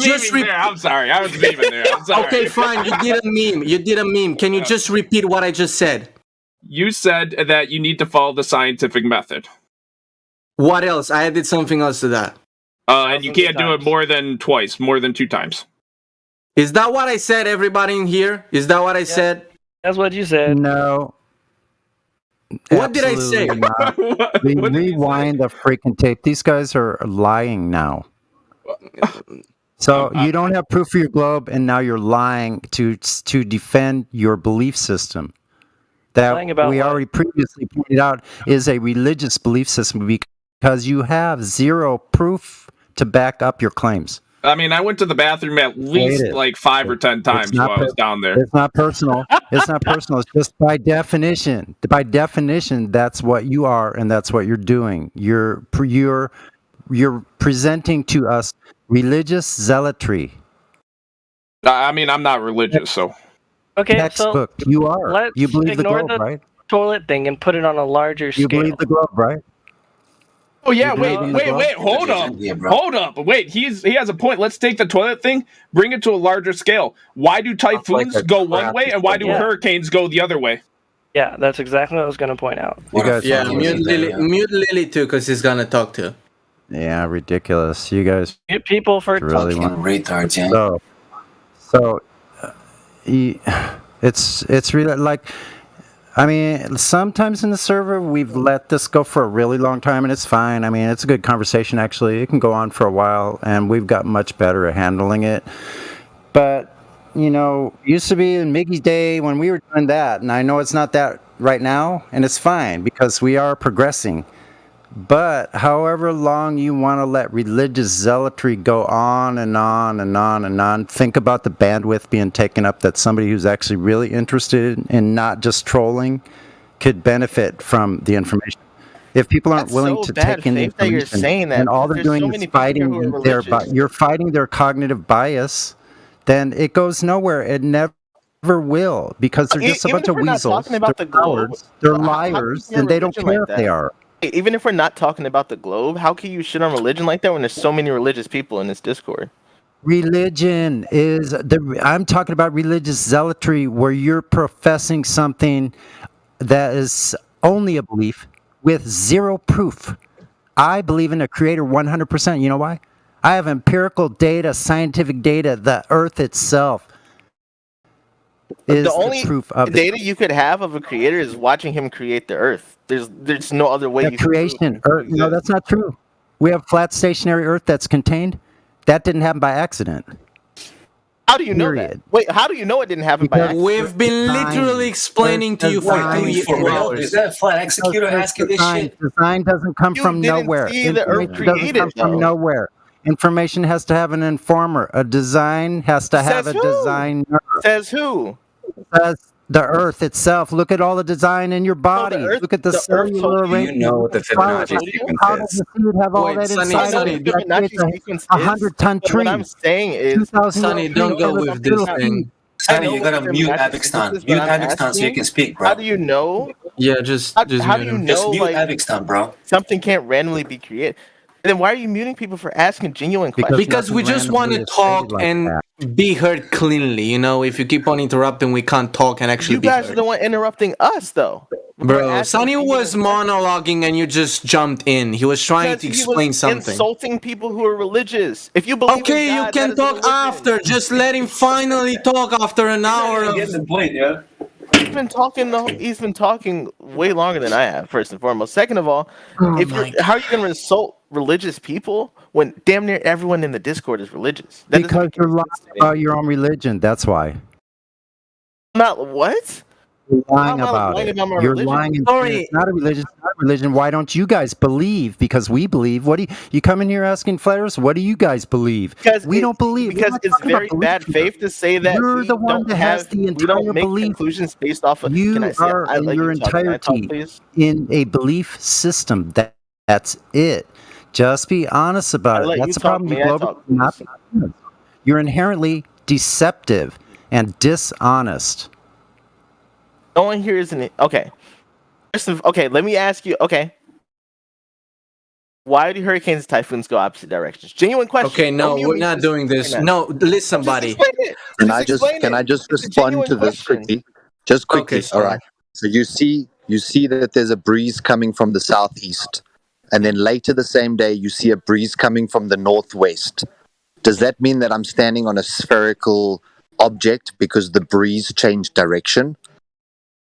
Just there. I'm sorry. I was leaving there. I'm sorry. Okay, fine. You did a meme. You did a meme. Can you just repeat what I just said? You said that you need to follow the scientific method. What else? I added something else to that. And you can't do it more than twice, more than 2 times. Is that what I said, everybody in here? Is that what I said? That's what you said. No. What did I say? Absolutely not. Rewind the freaking tape. These guys are lying now. So you don't have proof for your globe, and now you're lying to defend your belief system. That Lying about we what? already previously pointed out is a religious belief system because you have zero proof to back up your claims. I mean, I went to the bathroom at least it. like 5 or 10 times not while I was down there. It's not personal. It's not personal. It's just by definition. By definition, that's what you are, and that's what you're doing. You're presenting to us religious zealotry. I mean, I'm not religious, so. Okay, Textbook. You are. let's You believe the ignore globe, the right? toilet thing and put it on a larger You scale. believe the globe, right? Oh yeah, You wait, believe in wait, the globe? wait, hold up. Yeah, bro. Hold up. Wait, he has a point. Let's take the toilet thing, bring it to a larger scale. Why do typhoons go one way and why do hurricanes go the other way? Yeah, that's exactly what I was going to point out. You guys Yeah, fucking- mute Lily too, because he's gonna talk to. Yeah, ridiculous. You guys Mute people for really Fucking want retards, yeah. so it's really like, I mean, sometimes in the server we've let this go for a really long time, and it's fine. I mean, it's a good conversation actually. It can go on for a while, and we've got much better at handling it. But you know, used to be in Miggy's day when we were doing that, and I know it's not that right now, and it's fine because we are progressing. But however long you want to let religious zealotry go on and on and on and on, think about the bandwidth being taken up that somebody who's actually really interested in not just trolling could benefit from the information. If people aren't That's willing so to bad take in the faith that you're information, saying that, and all they're because there's doing so is many people fighting who are their, religious. you're fighting their cognitive bias, then it goes nowhere. It never will, because they're just a Even bunch if of we're not weasels. talking about They're the globe, cowards. They're how can liars, you have and they don't religion care like if they that? are. Even if we're not talking about the globe, how can you shit on religion like that when there's so many religious people in this Discord? Religion is I'm talking about religious zealotry, where you're professing something that is only a belief with zero proof. I believe in a creator 100%. You know why? I have empirical data, scientific data. The Earth itself is The only proof of data you could have of a creator is watching him create the Earth. There's no other way the you creation. can prove Earth, no, that's not true. We have flat stationary Earth that's contained. That didn't happen by accident. How do you know that? Wait, how do you know it didn't happen by accident? We've been literally explaining to you for 2 hours. Is that a flat executor asking this shit? Design doesn't come You from didn't nowhere. see the Earth Information doesn't created, come from though. nowhere. Information has to have an informer. A design has to have Says a who? designer. Says who? Says the Earth itself. Look at all the design in your body. Earth- Look at the the Earth cellular told you- arrangement. You know what the Fibonacci sequence How does is. the seed have all Wait, that Sonny, inside Sonny, of it? don't- That creates sequence is, 100-ton but tree. what I'm saying is, 2,000 Sonny, don't go with this thing. Sonny, you gotta mute Abixstan. Mute Abixstan so you can speak, bro. how do you know? Yeah, just How do mute you him. know Just mute like Abixstan, bro. something can't randomly be created? And then why are you muting people for asking genuine questions? Because we just want to talk and be heard cleanly. You know, if you keep on interrupting, we can't talk and actually You be guys are heard. the one interrupting us, though. We're Bro, asking Sonny genuine was monologuing and you just jumped in. He was trying Because to he explain was something. insulting people who are religious. If you believe Okay, in you God, can that is a talk religion. after. Just let him finally talk after an hour of. Get the point, yeah. He's been talking way longer than I have. First and foremost. Second of all, Oh if my you're, how are you going to insult religious people when damn near everyone in the Discord is religious? That doesn't Because make you're any lying sense to me. about your own religion. That's why. Not what? You're lying How am I about lying it. about my You're religion? lying. And Sorry. it's not a religion. It's not a religion. Why don't you guys believe? Because we believe. What do you come in here asking flatters? What do you guys believe? Because we don't believe. We're Because not it's talking about very belief bad here. faith to say that You're we the one don't that has have, the we entire don't make belief. conclusions based off of. You Can I say? are I in let your you talk. Can I talk, entirety please? in a belief system. That's it. Just be honest about I it. let That's you the talk. problem. May You I global talk, not please? be honest. You're inherently deceptive and dishonest. No one here isn't okay. Okay, let me ask you. Okay, why do hurricanes and typhoons go opposite directions? Genuine question. Okay, no, Don't mute we're me, not just doing this. explain that. No, listen, Just buddy. explain it. Can Just I just explain can it. I just It's a respond genuine to this question. quickly? Just quickly. Okay, All sorry. right. So you see that there's a breeze coming from the southeast, and then later the same day you see a breeze coming from the northwest. Does that mean that I'm standing on a spherical object because the breeze changed direction?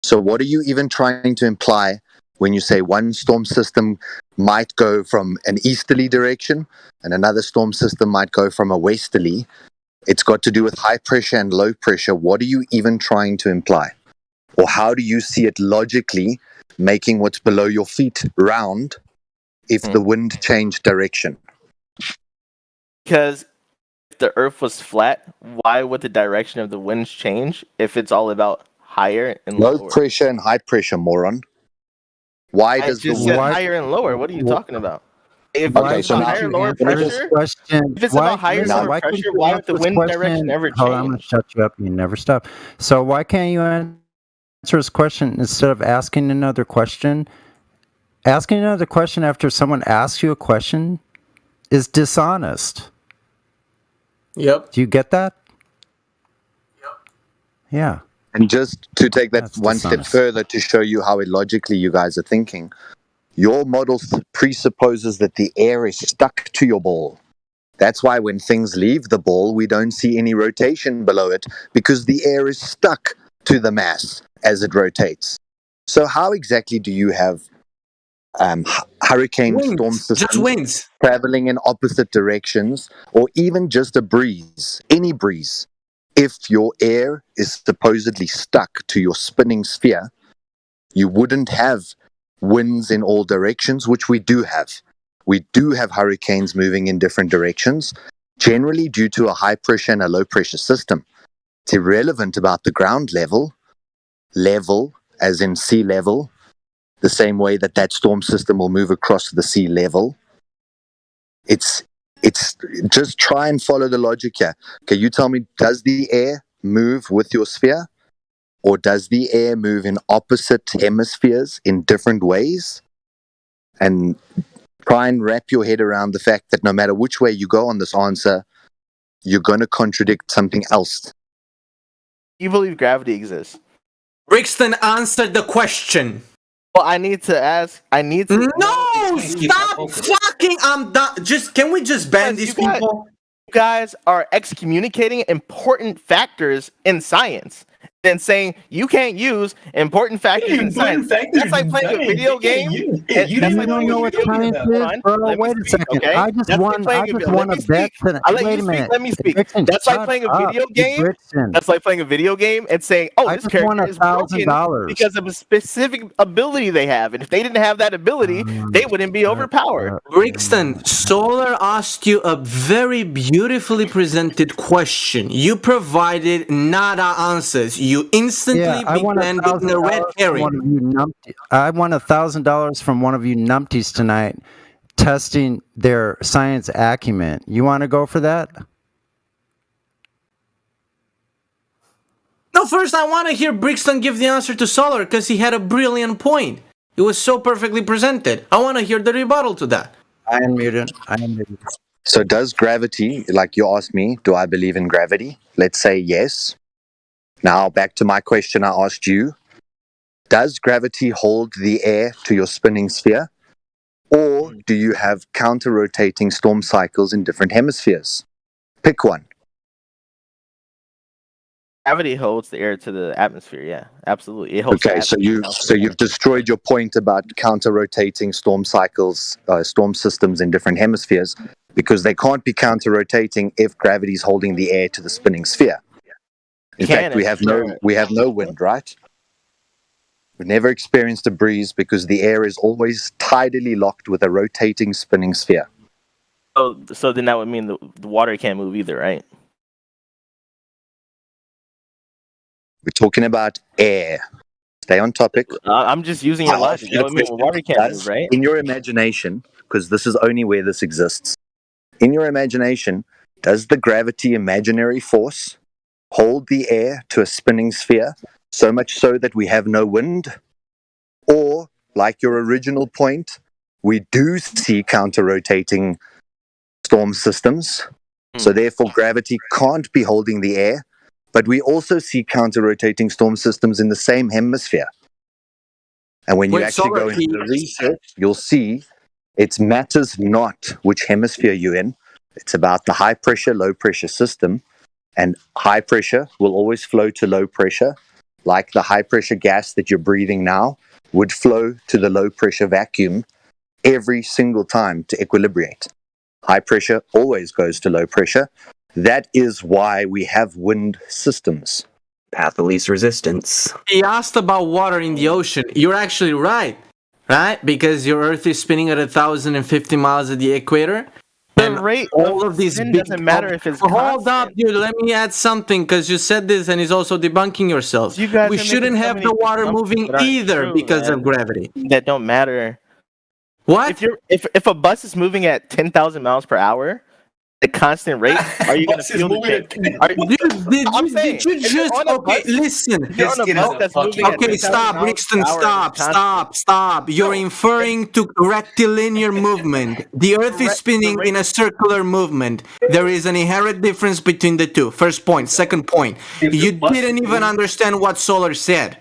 So what are you even trying to imply when you say one storm system might go from an easterly direction and another storm system might go from a westerly? It's got to do with high pressure and low pressure. What are you even trying to imply? Or how do you see it logically making what's below your feet round if the wind changed direction? Because if the Earth was flat, why would the direction of the winds change if it's all about higher and Low lower? pressure and high pressure, moron. Why I does the just said wind... higher and lower. What are you talking about? If Okay, it's so about now higher and lower Answer this pressure, question. if it's about higher and listen, lower couldn't pressure, you why would answer the this wind question? direction ever Hold on, I'm going to change? shut you up. You never stop. So why can't you answer his question instead of asking another question? Asking another question after someone asks you a question is dishonest. Yep. Do you get that? Yep. Yeah. And just to take that That's one step dishonest. further to show you how illogically you guys are thinking, your model presupposes that the air is stuck to your ball. That's why when things leave the ball, we don't see any rotation below it because the air is stuck to the mass as it rotates. So how exactly do you have hurricane Winds. storm Just systems winds. traveling in opposite directions, or even just a breeze, any breeze, if your air is supposedly stuck to your spinning sphere? You wouldn't have winds in all directions, which we do have. We do have hurricanes moving in different directions, generally due to a high pressure and a low pressure system. It's irrelevant about the ground level, as in sea level, the same way that that storm system will move across the sea level. It's just try and follow the logic here. Okay, you tell me, does the air move with your sphere? Or does the air move in opposite hemispheres in different ways? And try and wrap your head around the fact that no matter which way you go on this answer, you're going to contradict something else. You believe gravity exists? Brixton answered the question. Well, I need to ask. No! Stop fucking! I'm done. Can we just ban these people? You guys are excommunicating important factors in science. And saying you can't use important factors in science. That's like playing a video game. You don't know what science is, bro. Wait a second. Okay? I just won a bet tonight. Wait a minute. Let me speak. Brixton, That's like shut playing a up, video you game. Brixton. That's like playing a video game and saying, "Oh, I this just won character is broken $1,000 because of a specific ability they have, and if they didn't have that ability, they wouldn't be overpowered." Brixton, Solar asked you a very beautifully presented question. You provided nada answers. You instantly I won began in a red herring. I won $1,000 from one of you numpties tonight, testing their science acumen. You want to go for that? No, first I want to hear Brixton give the answer to Solar because he had a brilliant point. It was so perfectly presented. I want to hear the rebuttal to that. I am muted. So does gravity, like you asked me, do I believe in gravity? Let's say yes. Now back to my question I asked you. Does gravity hold the air to your spinning sphere? Or do you have counter-rotating storm cycles in different hemispheres? Pick one. Gravity holds the air to the atmosphere. Yeah, absolutely. It holds. Okay, so you've destroyed your point about counter-rotating storm cycles, storm systems in different hemispheres, because they can't be counter-rotating if gravity is holding the air to the spinning sphere. In fact, we have no wind, right? We've never experienced a breeze because the air is always tidally locked with a rotating spinning sphere. So then that would mean the water can't move either, right? We're talking about air. Stay on topic. I'm just using your logic. That would mean water can't move, right? In your imagination, because this is only where this exists, in your imagination, does the gravity imaginary force hold the air to a spinning sphere, so much so that we have no wind? Or, like your original point, we do see counter-rotating storm systems, so therefore gravity can't be holding the air, but we also see counter-rotating storm systems in the same hemisphere. And when you actually go into the research, you'll see it matters not which hemisphere you're in. It's about the high pressure, low pressure system. And high pressure will always flow to low pressure, like the high pressure gas that you're breathing now would flow to the low pressure vacuum every single time to equilibrate. High pressure always goes to low pressure. That is why we have wind systems. Path of least resistance. He asked about water in the ocean. You're actually right? Because your Earth is spinning at 1,050 miles at the equator. The rate all of these big doesn't matter if it's hold up, dude. Let me add something because you said this and it's also debunking yourselves. We shouldn't have the water moving either because of gravity. That don't matter. What? If a bus is moving at 10,000 miles per hour, the constant rate, are you gonna feel the change? Did you just listen? Okay, stop, Brixton, stop. You're inferring to rectilinear movement. The Earth is spinning in a circular movement. There is an inherent difference between the two. First point. Second point, you didn't even understand what Solar said.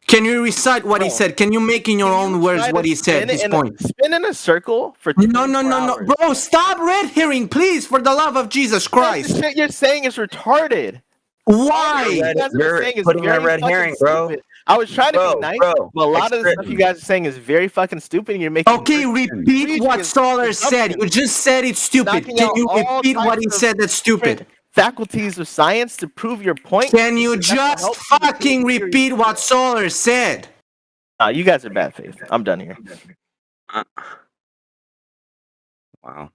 Can you recite what he said? Can you make in your own words what he said? His point. Spin in a circle for No, bro! Stop red herring, please, for the love of Jesus Christ! The shit you're saying is retarded. Why? You're putting a red herring, bro. I was trying to be nice, but a lot of the stuff you guys are saying is very fucking stupid. And you're making. Okay, repeat what Solar said. You just said it's stupid. Can you repeat what he said that's stupid? Faculties of science to prove your point. Can you just fucking repeat what Solar said? You guys are bad faith. I'm done here. Wow.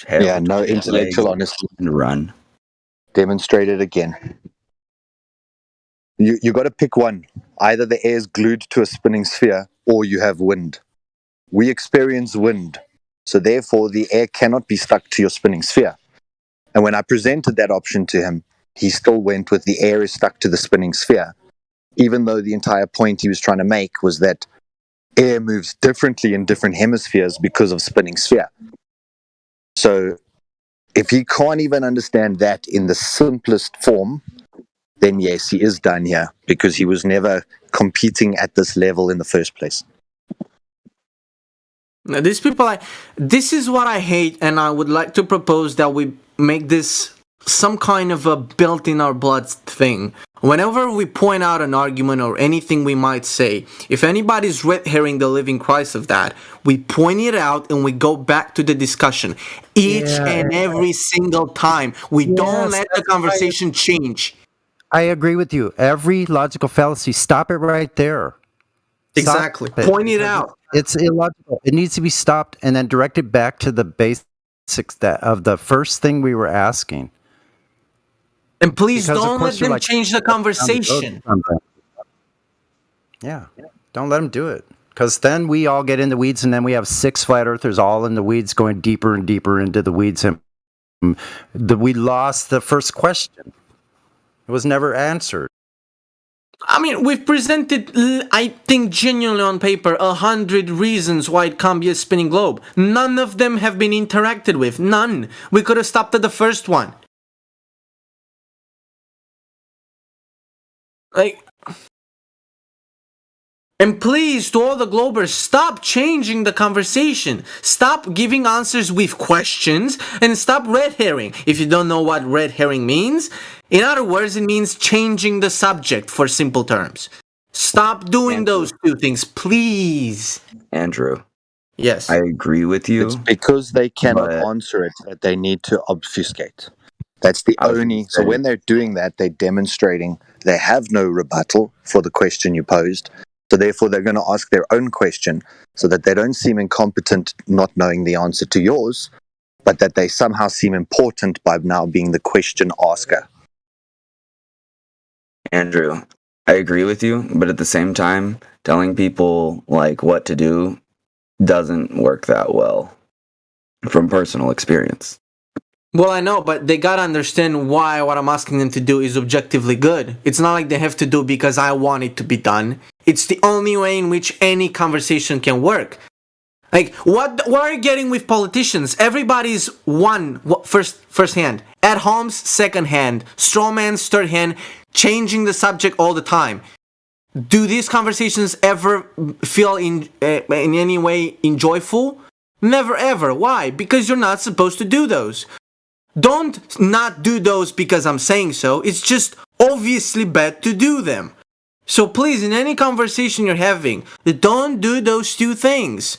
Yeah, no intellectual honesty. Run. Demonstrated again. You got to pick one. Either the air is glued to a spinning sphere or you have wind. We experience wind, so therefore the air cannot be stuck to your spinning sphere. And when I presented that option to him, he still went with the air is stuck to the spinning sphere, even though the entire point he was trying to make was that air moves differently in different hemispheres because of spinning sphere. So if he can't even understand that in the simplest form, then yes, he is done here because he was never competing at this level in the first place. Now, these people, this is what I hate, and I would like to propose that we make this some kind of a built in our blood thing. Whenever we point out an argument or anything we might say, if anybody's red herring the living Christ of that, we point it out and we go back to the discussion each and every single time. We don't let the conversation change. I agree with you. Every logical fallacy, stop it right there. Exactly. Point it out. It's illogical. It needs to be stopped and then directed back to the basics of the first thing we were asking. And please don't let them change the conversation. Yeah, don't let them do it. Because then we all get in the weeds and then we have 6 flat earthers all in the weeds going deeper and deeper into the weeds. And we lost the first question. It was never answered. I mean, we've presented, I think genuinely on paper, 100 reasons why it can't be a spinning globe. None of them have been interacted with. None. We could have stopped at the first one. And please, to all the Globers, stop changing the conversation. Stop giving answers with questions and stop red herring. If you don't know what red herring means, in other words, it means changing the subject for simple terms. Stop doing those two things, please. Andrew. Yes. I agree with you. It's because they cannot answer it that they need to obfuscate. That's the only... So when they're doing that, they're demonstrating they have no rebuttal for the question you posed. So therefore, they're going to ask their own question so that they don't seem incompetent not knowing the answer to yours, but that they somehow seem important by now being the question asker. Andrew, I agree with you, but at the same time, telling people like what to do doesn't work that well from personal experience. Well, I know, but they gotta understand why what I'm asking them to do is objectively good. It's not like they have to do because I want it to be done. It's the only way in which any conversation can work. Like, what are you getting with politicians? Everybody's first hand. At homes, second hand. Straw man's third hand. Changing the subject all the time. Do these conversations ever feel in any way enjoyable? Never ever. Why? Because you're not supposed to do those. Don't not do those because I'm saying so. It's just obviously bad to do them. So please, in any conversation you're having, don't do those two things.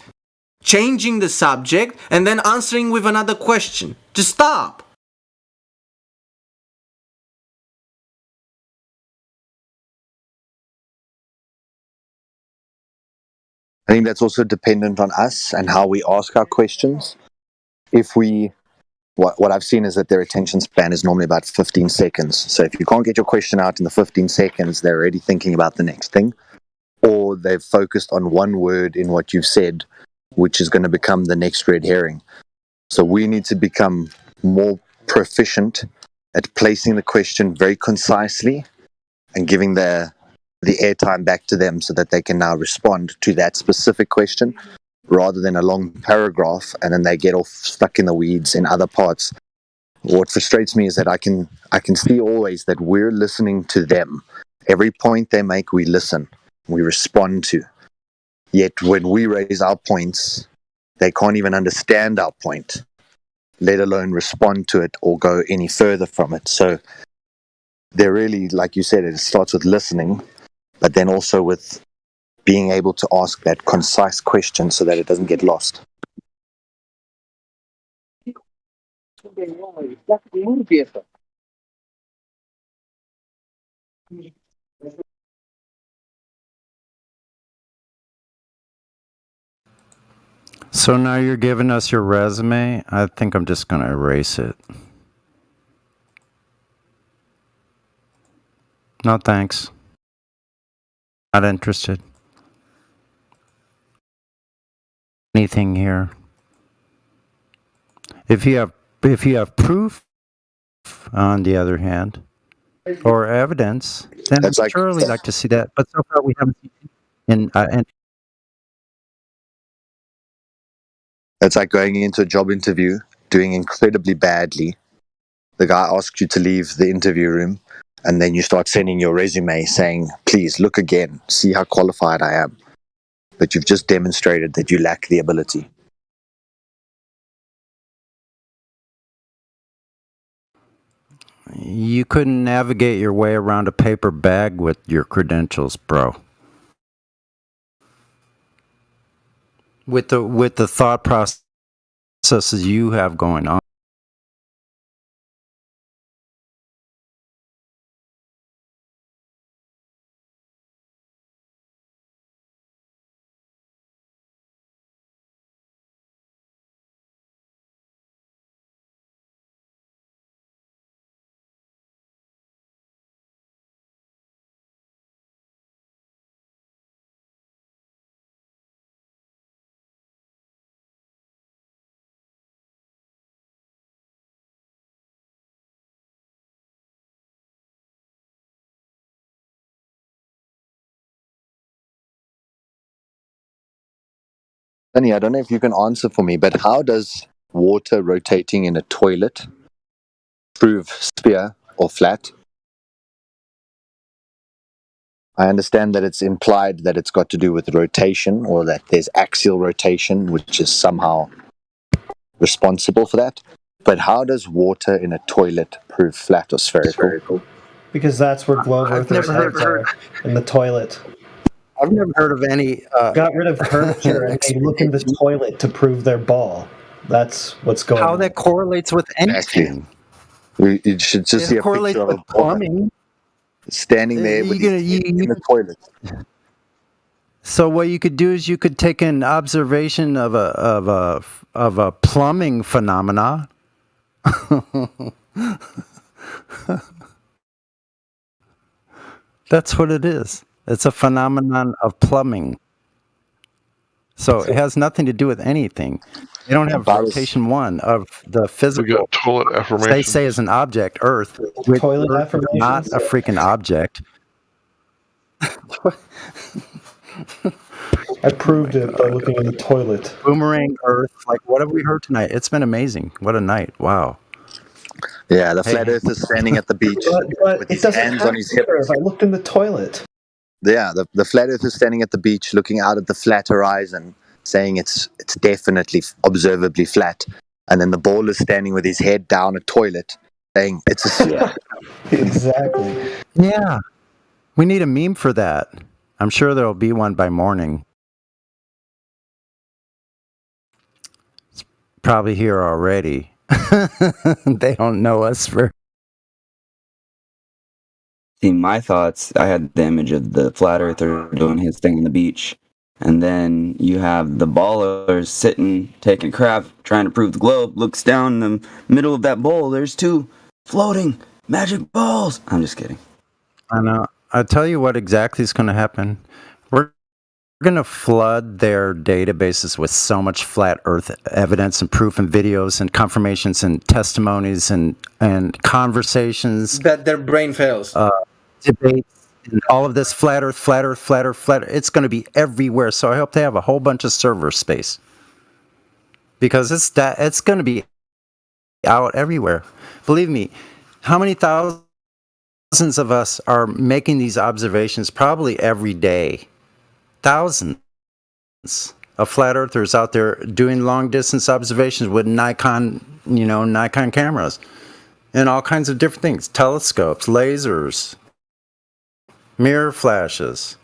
Changing the subject and then answering with another question. Just stop. I think that's also dependent on us and how we ask our questions. If we... What I've seen is that their attention span is normally about 15 seconds. So if you can't get your question out in the 15 seconds, they're already thinking about the next thing. Or they've focused on one word in what you've said, which is going to become the next red herring. So we need to become more proficient at placing the question very concisely and giving the airtime back to them so that they can now respond to that specific question rather than a long paragraph and then they get all stuck in the weeds in other parts. What frustrates me is that I can see always that we're listening to them. Every point they make, we listen, we respond to. Yet when we raise our points, they can't even understand our point, let alone respond to it or go any further from it. So they're really, like you said, it starts with listening, but then also with being able to ask that concise question so that it doesn't get lost. So now you're giving us your resume. I think I'm just going to erase it. No, thanks. Not interested. Anything here. If you have proof, on the other hand, or evidence, then I'd surely like to see that. But so far we haven't seen it. And it's like going into a job interview, doing incredibly badly. The guy asks you to leave the interview room, and then you start sending your resume saying, please look again, see how qualified I am. But you've just demonstrated that you lack the ability. you couldn't navigate your way around a paper bag with your credentials, bro. With the thought processes you have going on. Danny, I don't know if you can answer for me, but how does water rotating in a toilet prove sphere or flat? I understand that it's implied that it's got to do with rotation, or that there's axial rotation, which is somehow responsible for that. But how does water in a toilet prove flat or spherical? Because that's where globe earthers' heads are, in the toilet. I've never heard of any... got rid of curvature and they look in the toilet to prove their ball. That's what's going on. How that correlates with anything. You should just see a picture of a plumbing. Standing there with in the toilet. So what you could do is you could take an observation of a plumbing phenomena. That's what it is. It's a phenomenon of plumbing. So it has nothing to do with anything. They don't have rotation one of the physical. We got toilet affirmation. They say is an object, Earth. With toilet Earth affirmation, is not a freaking object. I proved it by looking in the toilet. Boomerang Earth. Like, what have we heard tonight? It's been amazing. What a night. Wow. Yeah, the flat earth is standing at the beach but with it his doesn't hands have on his hips. if I looked in the toilet. Yeah, the flat earth is standing at the beach looking out at the flat horizon, saying it's definitely observably flat. And then the ball is standing with his head down a toilet, saying it's a sphere. Exactly. Yeah. We need a meme for that. I'm sure there'll be one by morning. It's probably here already. They don't know us for... See, my thoughts, I had the image of the flat earther doing his thing on the beach. And then you have the ballers sitting, taking a crap, trying to prove the globe, looks down in the middle of that bowl. There's two floating magic balls. I'm just kidding. I know. I'll tell you what exactly is going to happen. We're going to flood their databases with so much flat Earth evidence and proof and videos and confirmations and testimonies and conversations that their brain fails. Debates and all of this flat Earth, flat Earth, flat Earth, flat Earth. It's going to be everywhere. So I hope they have a whole bunch of server space because it's going to be out everywhere. Believe me, how many thousands of us are making these observations probably every day? Thousands of flat earthers out there doing long distance observations with Nikon cameras and all kinds of different things, telescopes, lasers, mirror flashes.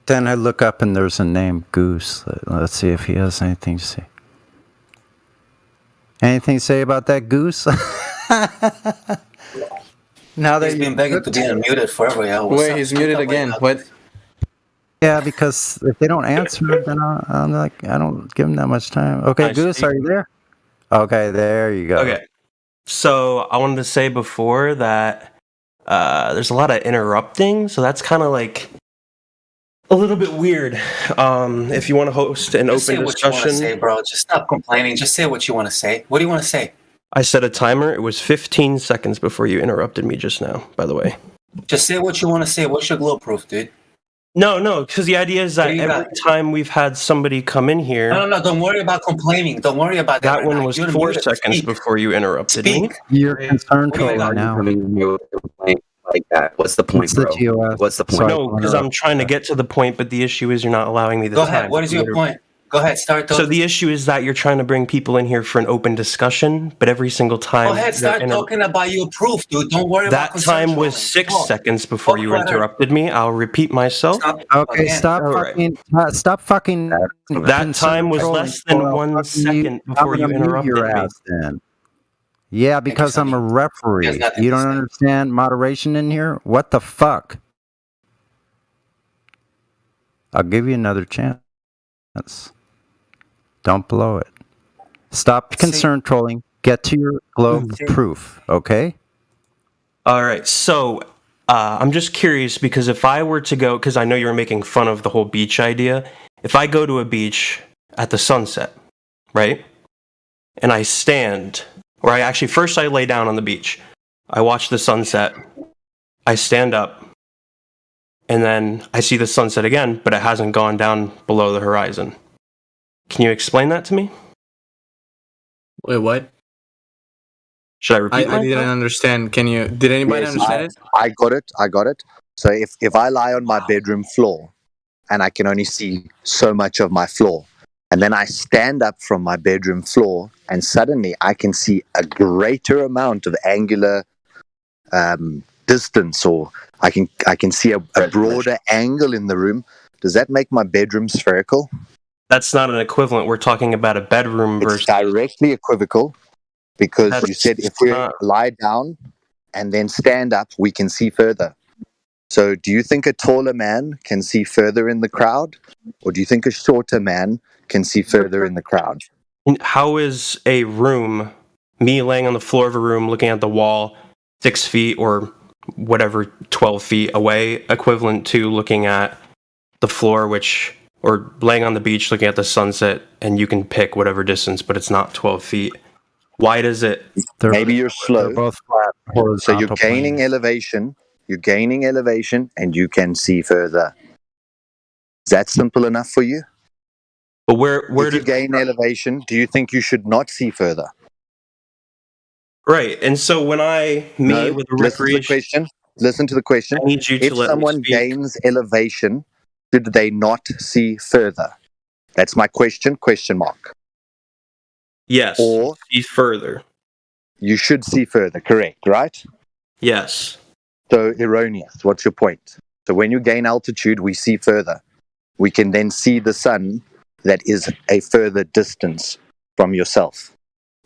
Then I look up and there's a name, Goose. Let's see if he has anything to say. Anything to say about that, Goose? Now that He's been begging to be unmuted forever. Yeah. Wait, he's muted again. What? Yeah, because if they don't answer, then I'm like, I don't give them that much time. Okay, Goose, are you there? Okay, there you go. Okay. So I wanted to say before that there's a lot of interrupting, so that's kind of like a little bit weird. If you want to host an Just say open what you want to discussion, say, bro. Just stop complaining. Just say what you want to say. What do you want to say? I set a timer. It was 15 seconds before you interrupted me just now, by the way. Just say what you want to say. What's your glow proof, dude? No, because the idea is that What do you every got? time we've had somebody come in here, No. Don't worry about complaining. Don't worry about that. that one was 4 seconds before you interrupted me. You're concerned What do you got? now. Like that. What's the point, It's the bro? TOS. What's the point? No, because I'm trying to get to the point, but the issue is you're not allowing me the Go time. ahead. What is your point? Go ahead. Start So talking. the issue is that you're trying to bring people in here for an open discussion, but every single time Go ahead. Start they're talking about your proof, dude. Don't worry about that time was 6 seconds before you interrupted me. I'll repeat myself. Okay, stop fucking. That time was less than 1 second before you interrupted your me. ass then. Yeah, because I'm a referee. You don't understand moderation in here? What the fuck? I'll give you another chance. Don't blow it. Stop concern trolling. Get to your globe proof, okay? All right, so I'm just curious because if I were to go, because I know you're making fun of the whole beach idea, if I go to a beach at the sunset, right, and I stand, or I actually first I lay down on the beach, I watch the sunset, I stand up, and then I see the sunset again, but it hasn't gone down below the horizon. Can you explain that to me? Wait, what? Should I repeat I didn't understand. Did anybody Yes, understand it? I got it. So if I lie on my bedroom floor and I can only see so much of my floor, and then I stand up from my bedroom floor and suddenly I can see a greater amount of angular distance, or I can see a broader angle in the room. Does that make my bedroom spherical? That's not an equivalent. We're talking about a bedroom versus... It's directly equivocal because you That's said if we not- lie down and then stand up, we can see further. So do you think a taller man can see further in the crowd? Or do you think a shorter man can see further in the crowd? How is a room, me laying on the floor of a room looking at the wall 6 feet or whatever 12 feet away, equivalent to looking at the floor, or laying on the beach looking at the sunset, and you can pick whatever distance, but it's not 12 feet. Why does it... Maybe you're slow. They're both flat. So you're gaining elevation. You're gaining elevation and you can see further. Is that simple enough for you? But where if you gain elevation, do you think you should not see further? Right, and so when I meet with a recreation... Listen to the question. I need you to if let me someone speak. gains elevation, should they not see further? That's my question, question mark. Yes, or see further. You should see further, correct, right? Yes. So erroneous. What's your point? So when you gain altitude, we see further. We can then see the sun that is a further distance from yourself.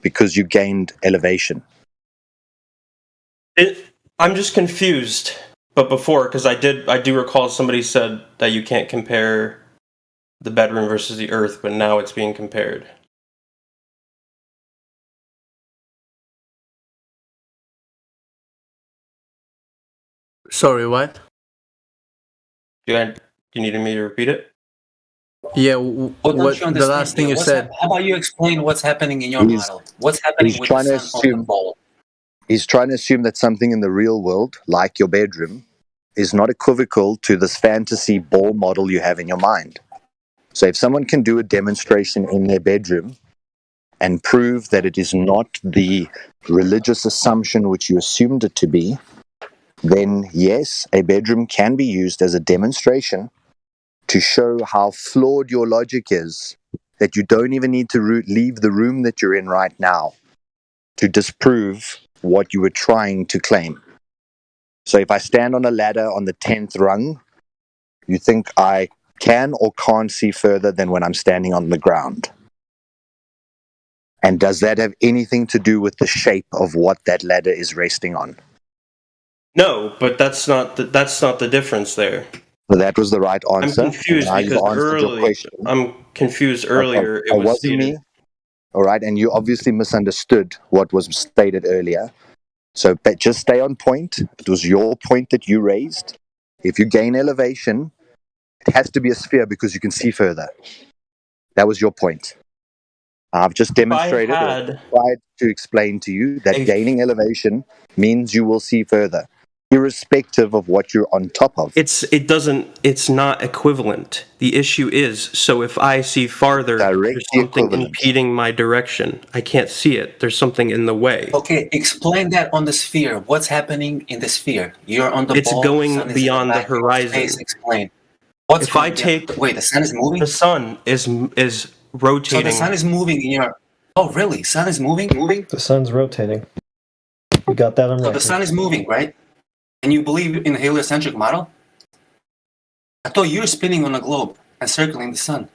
because you gained elevation. I'm just confused. But before, because I do recall somebody said that you can't compare the bedroom versus the earth, but now it's being compared. Sorry, what? You needed me to repeat it? Yeah, What don't what you the understand last thing here? you said. How about you explain what's happening in your He's- model? What's happening he's with the trying to sun on the ball? He's trying to assume that something in the real world, like your bedroom, is not equivocal to this fantasy ball model you have in your mind. So if someone can do a demonstration in their bedroom and prove that it is not the religious assumption which you assumed it to be, then yes, a bedroom can be used as a demonstration to show how flawed your logic is, that you don't even need to leave the room that you're in right now to disprove what you were trying to claim. So if I stand on a ladder on the 10th rung, you think I can or can't see further than when I'm standing on the ground? And does that have anything to do with the shape of what that ladder is resting on? No, but that's not the difference there. So that was the right answer. I'm confused Now you've because answered your question. earlier it was wasn't me. All right, and you obviously misunderstood what was stated earlier. So but just stay on point. It was your point that you raised. If you gain elevation, it has to be a sphere because you can see further. That was your point. I've just demonstrated or tried to explain to you that gaining elevation means you will see further, irrespective of what you're on top of. It's not equivalent. The issue is, so if I see farther, there's something impeding my direction. I can't see it. There's something in the way. Okay, explain that on the sphere. What's happening in the sphere? You're on the It's ball. going beyond the horizon. Space. Explain. What's If I take wait, the sun is moving. The sun is rotating. So the sun is moving in your. Oh, really? Sun is moving. The sun's rotating. We got that on So record. the sun is moving, right? And you believe in a heliocentric model? I thought you were spinning on a globe and circling the sun.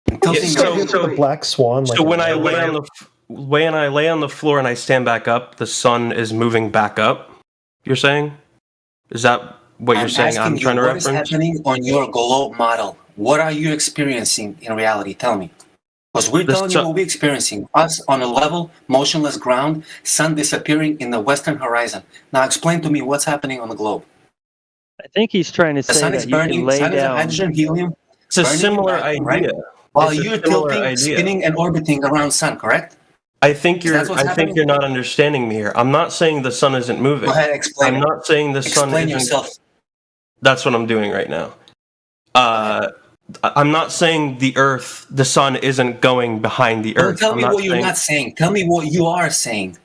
The black swan. So when I lay on the floor and I stand back up, the sun is moving back up. You're saying? Is that what you're saying? I'm trying to reference. What is happening on your globe model? What are you experiencing in reality? Tell me. Because we're telling you what we're experiencing. Us on a level, motionless ground, sun disappearing in the western horizon. Now explain to me what's happening on the globe. I think he's trying to The say sun is that you burning. can lay Sun is down. hydrogen, helium. It's a burning, similar right? idea. While It's a you're similar tilting, idea. spinning, and orbiting around sun, correct? I think That's what's happening? you're not understanding me here. I'm not saying the sun isn't moving. Go ahead, explain. I'm not saying the sun Explain isn't. yourself. That's what I'm doing right now. I'm not saying the sun isn't going behind the Don't earth. tell I'm me not what you're saying- not saying. Tell me what you are saying.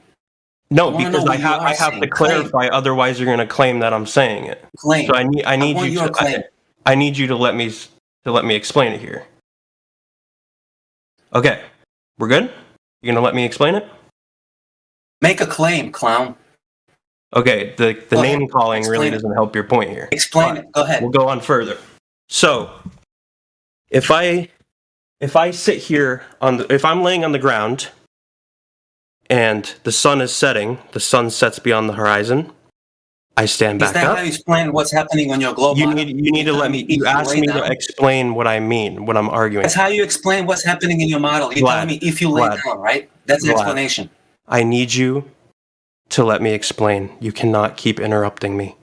No, I wanna know because what you are I have saying. to clarify. Otherwise, you're going to claim that I'm saying it. Claim. So I need want you your to claim. I need you to let me explain it here. Okay, we're good. You're going to let me explain it. Make a claim, clown. Okay, the Go name ahead. calling really Explain it. doesn't help your point here. Explain it. Go ahead. We'll go on further. So, if I sit here if I'm laying on the ground and the sun is setting, the sun sets beyond the horizon, I stand Is back that up. how you explain what's happening on your globe? You model? need to let me. If You asked lay me down? to explain what I mean, what I'm arguing. That's how you explain what's happening in your model. You're telling me if you lay Vlad, down, right? That's the Vlad. explanation. I need you to let me explain. You cannot keep interrupting me.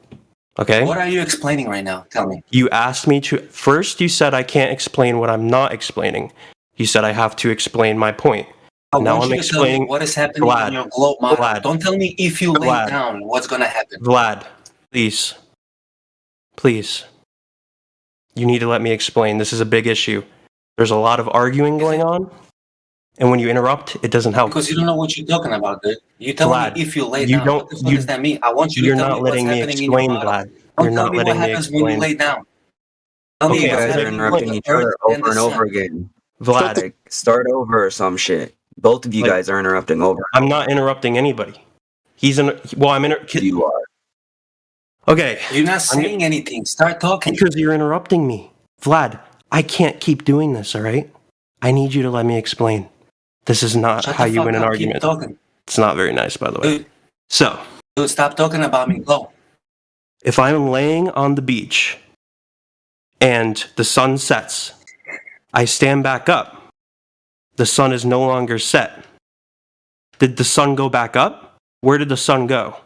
Okay? What are you explaining right now? Tell me. You asked me to. First, you said I can't explain what I'm not explaining. You said I have to explain my point. I Now want I'm you to tell me explaining what is happening Vlad, on your globe model. Vlad, Don't tell me if you lay Vlad, down, what's going to happen. Vlad, please. Please. You need to let me explain. This is a big issue. There's a lot of arguing going on. And when you interrupt, it doesn't help. Because you don't know what you're talking about, dude. You tell Vlad, me if you lay you down. don't- What the fuck you- does that mean? I want you to You're tell not me what's letting me happening in your explain, model. Vlad. Don't You're tell not me what letting me happens when you explain. lay down. Tell me You what's guys are happening interrupting with each the earth other and over the and over sun. again. Vlad, Start over or some shit. Both of you Like- guys are interrupting over. I'm not interrupting anybody. You are. Okay. You're not saying anything. Start talking. Because you're interrupting me. Vlad, I can't keep doing this, all right? I need you to let me explain. This is not Shut how the you fuck win an up. argument. Keep talking. It's not very nice, by the way. Dude, So, dude, stop talking about me. Go. if I'm laying on the beach and the sun sets, I stand back up. The sun is no longer set. Did the sun go back up? Where did the sun go?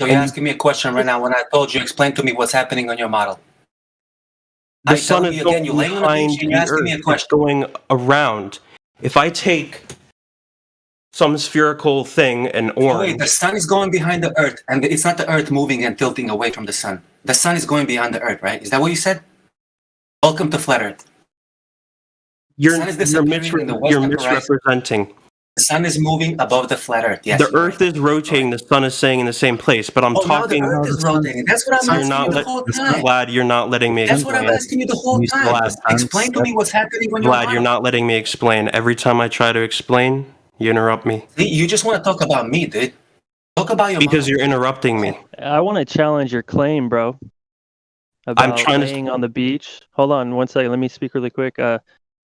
So you're asking me a question right now when I told you, explain to me what's happening on your model. The I sun tell is you again, going you're laying on the behind beach and you're the asking me a earth. It's question. going around. If I take some spherical thing, an Wait, orange, the sun is going behind the earth, and it's not the earth moving and tilting away from the sun. The sun is going behind the earth, right? Is that what you said? Welcome to flat earth. you're, The sun is you're, disappearing in the you're western horizon. misrepresenting. The sun is moving above the flat earth. Yes. The earth is rotating, the sun is staying in the same place, but I'm Oh, now the talking. earth is rotating. That's what I'm You're asking you not the whole time. Vlad, you're not letting me That's what I'm explain. asking you the whole time. Explain to me what's happening on your Vlad, model. you're not letting me explain. Every time I try to explain, you interrupt me. You just want to talk about me, dude. Talk about your Because you're interrupting me. I want to challenge your claim, bro. About trying to- laying on the beach. Hold on 1 second. Let me speak really quick.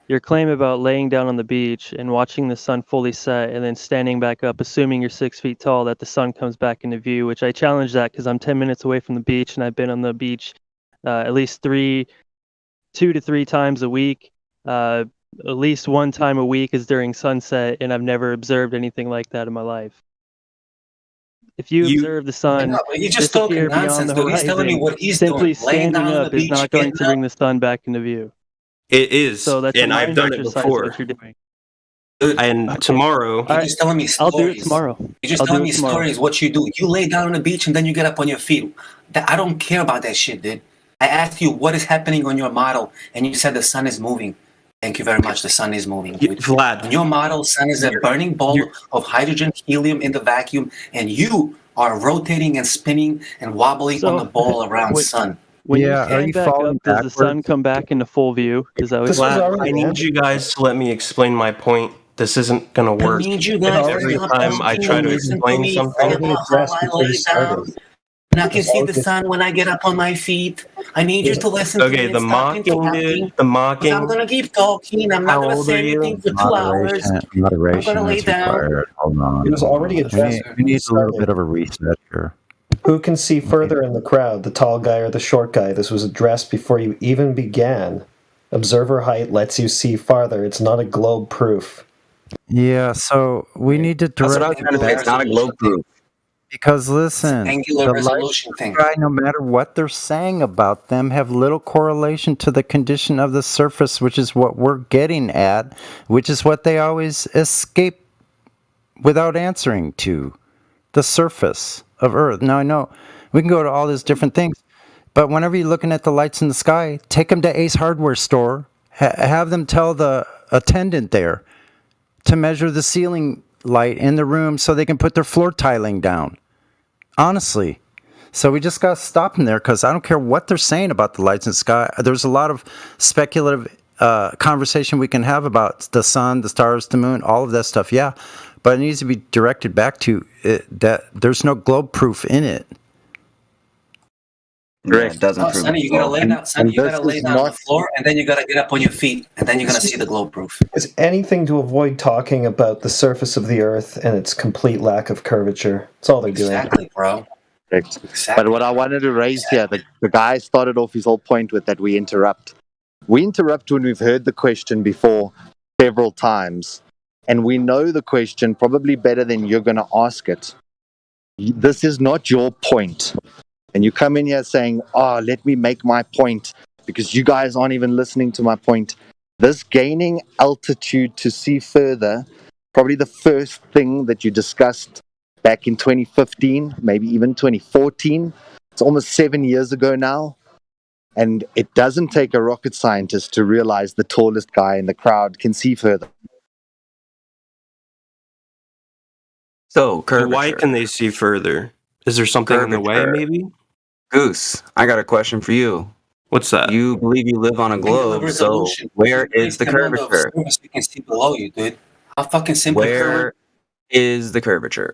Your claim about laying down on the beach and watching the sun fully set and then standing back up, assuming you're 6 feet tall, that the sun comes back into view, which I challenge that because I'm 10 minutes away from the beach and I've been on the beach at least 2 to 3 times a week. At least one time a week is during sunset, and I've never observed anything like that in my life. If you observe the sun you're just talking disappear beyond nonsense, the dude. He's telling me horizon, what he's simply doing. Laying standing down on up the is beach, not going to getting bring the sun back into view. It is, So that's and a I've mind done it exercise before. what you're doing. And tomorrow, You're just telling me I'll stories. do it tomorrow. You're just I'll do telling it me tomorrow. stories. What you do? You lay down on the beach and then you get up on your feet. I don't care about that shit, dude. I asked you what is happening on your model, and you said the sun is moving. Thank you very much. The sun is moving, dude. Vlad, on your model, sun is a burning ball of hydrogen, helium in the vacuum, and you are rotating and spinning and wobbling on the ball around sun. When Yeah, you are stand you back falling up, does the sun backwards? come back into full view? Is that what Vlad, I need you guys to let me explain my point. This isn't gonna I work. need you guys to Every stop time I talking try and to listen to explain me something, about how I lay down. And I can see the sun when I get up on my feet. I need you to listen to me okay, and the stop mocking, interrupting. dude, the mocking. I'm gonna keep talking. I'm not How gonna old say are you? anything for 2 hours. I'm Moderation gonna lay is down. required. Hold on. It was already We addressed. need a little bit of a reset here. Who can see further in the crowd, the tall guy or the short guy? This was addressed before you even began. Observer height lets you see farther. It's not a globe proof. Yeah, so we need to That's what I direct was trying to say. It's not a globe proof. because listen, Angular the resolution light thing. sky, no matter what they're saying about them, have little correlation to the condition of the surface, which is what we're getting at, which is what they always escape without answering to. The surface of Earth. Now I know we can go to all these different things, but whenever you're looking at the lights in the sky, take them to Ace Hardware store, have them tell the attendant there to measure the ceiling light in the room so they can put their floor tiling down. Honestly. So we just got to stop them there because I don't care what they're saying about the lights in the sky. There's a lot of speculative conversation we can have about the sun, the stars, the moon, all of that stuff, yeah. But it needs to be directed back to that there's no globe proof in it. Correct. It doesn't Oh, prove Sonny, it. you gotta lay down. Sonny, you this gotta lay is down on the not- floor, and then you gotta get up on your feet, and then you're gonna see the globe proof. Is anything to avoid talking about the surface of the Earth and its complete lack of curvature. That's all they're doing. Exactly, bro. Correct. Exactly. But what I wanted to raise here, the guy started off his whole point with that we interrupt. We interrupt when we've heard the question before several times, and we know the question probably better than you're going to ask it. This is not your point. And you come in here saying, oh, let me make my point, because you guys aren't even listening to my point. This gaining altitude to see further, probably the first thing that you discussed back in 2015, maybe even 2014. It's almost 7 years ago now. And it doesn't take a rocket scientist to realize the tallest guy in the crowd can see further. So, curvature. Why can they see further? Is there something in the way, Curvature. maybe? Goose, I got a question for you. What's that? You believe you live on a globe, so resolution. where You is the place amount of curvature? surface we can see below you, dude. How fucking simple. Where is the curvature?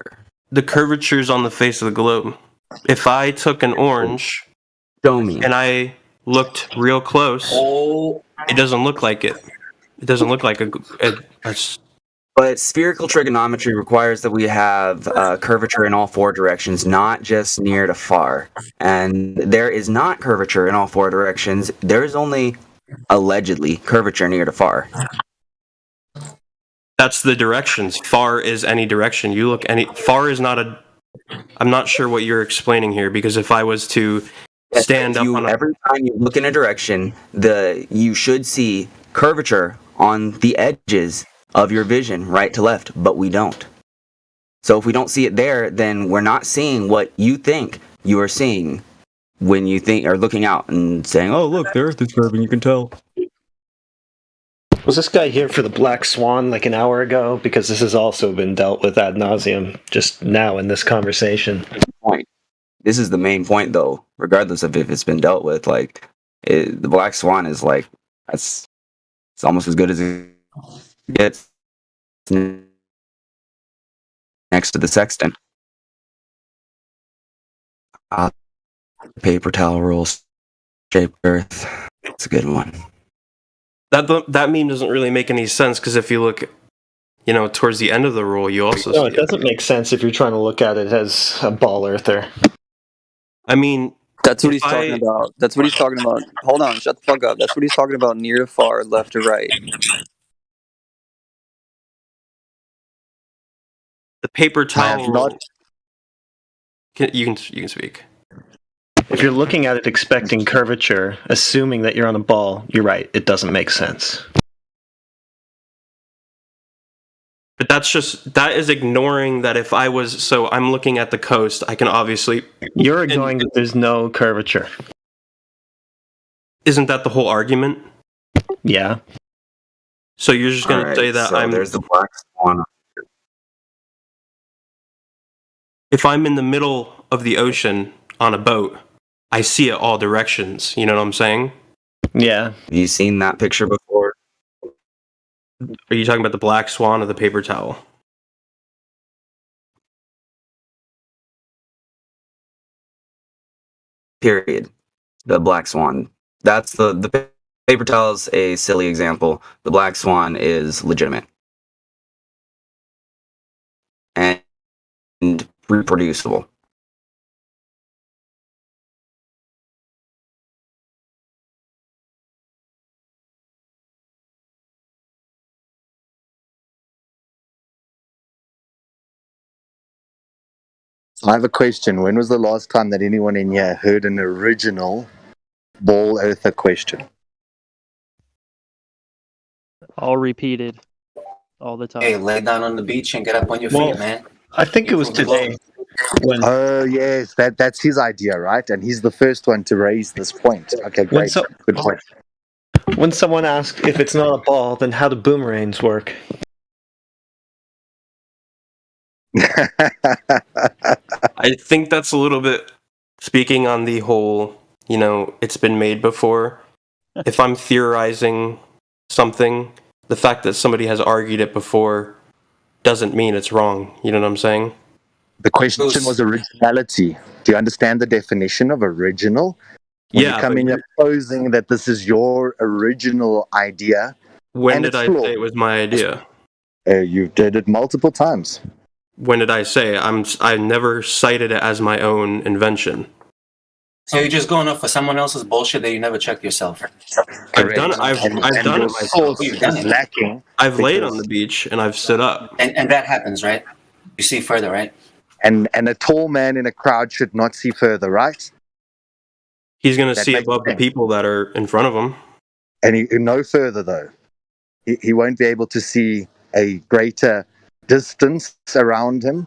The curvature's on the face of the globe. If I took an orange Show me. and I looked real close, Oh, it doesn't look like it. It doesn't look like a But spherical trigonometry requires that we have curvature in all four directions, not just near to far. And there is not curvature in all four directions. There is only, allegedly, curvature near to far. That's the directions. Far is any direction. You look any far is not a. I'm not sure what you're explaining here, because if I was to stand up on every time you look in a direction, you should see curvature on the edges of your vision, right to left, but we don't. So if we don't see it there, then we're not seeing what you think you are seeing when you think are looking out and saying, "Oh, look, the Earth is curving." You can tell. Was this guy here for the Black Swan like an hour ago? Because this has also been dealt with ad nauseum just now in this conversation. Point. This is the main point, though. Regardless of if it's been dealt with, like the Black Swan is like it's almost as good as it gets next to the sextant. Paper towel rules shaped Earth. It's a good one. That meme doesn't really make any sense, because if you look, towards the end of the rule, you also No, it doesn't make sense if you're trying to look at it as a ball earther. I mean, that's what he's talking about. That's what he's talking about. Hold on, shut the fuck up. That's what he's talking about. Near to far, left to right. The paper towel rule. You can speak. If you're looking at it expecting curvature, assuming that you're on a ball, you're right. It doesn't make sense. But that is ignoring that if I was, so I'm looking at the coast, I can obviously... You're ignoring that there's no curvature. Isn't that the whole argument? Yeah. So you're just going to say that there's the Black Swan. If I'm in the middle of the ocean on a boat, I see it all directions. You know what I'm saying? Yeah. Have you seen that picture before? Are you talking about the Black Swan or the paper towel? Period. The Black Swan. That's the paper towel is a silly example. The Black Swan is legitimate and reproducible. I have a question. When was the last time that anyone in here heard an original ball earther question? All repeated. All the time. Hey, lay down on the beach and get up on your feet, man. I think it was today. Oh, yes. That's his idea, right? And he's the first one to raise this point. Okay, great. Good point. When someone asks if it's not a ball, then how do boomerangs work? I think that's a little bit speaking on the whole, it's been made before. If I'm theorizing something, the fact that somebody has argued it before doesn't mean it's wrong. You know what I'm saying? The question was originality. Do you understand the definition of original? When you come in opposing that this is your original idea. When did I say it was my idea? You did it multiple times. When did I say? I never cited it as my own invention. So you're just going off for someone else's bullshit that you never checked yourself. I've done it. I've done it myself. You've done it. Lacking. I've laid on the beach and I've stood up. And that happens, right? You see further, right? And a tall man in a crowd should not see further, right? He's going to see above the people that are in front of him. And no further, though. He won't be able to see a greater distance around him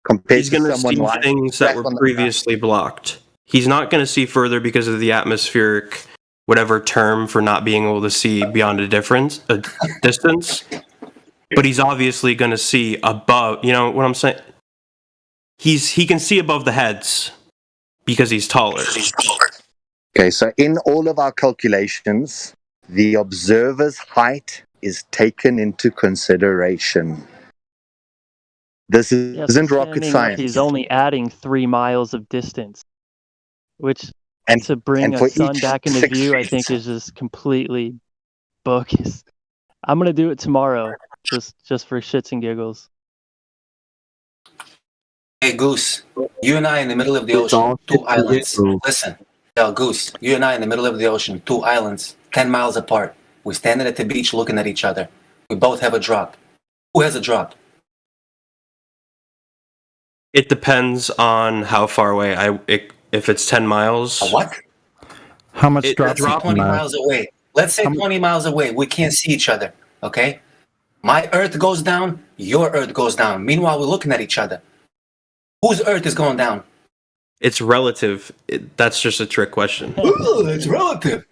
compared He's going to see things that were previously blocked. He's not going to see further because of the atmospheric, whatever term for not being able to see beyond a distance. But he's obviously going to see above. You know what I'm saying? He can see above the heads because he's taller. Okay, so in all of our calculations, the observer's height is taken into consideration. This isn't rocket science. He's only adding 3 miles of distance, which to bring and a sun back into view, I think is just completely bogus. I'm going to do it tomorrow. just for shits and giggles. Hey, Goose, you and I in the middle of the ocean, 2 islands. Listen, Goose, you and I in the middle of the ocean, 2 islands, 10 miles apart. We're standing at the beach looking at each other. We both have a drop. Who has a drop? It depends on how far away. If it's 10 miles. A what? How much Let's say 20 miles away. Let's say 20 miles away. We can't see each other, okay? My Earth goes down, your Earth goes down. Meanwhile, we're looking at each other. Whose Earth is going down? It's relative. That's just a trick question. Ooh, it's relative.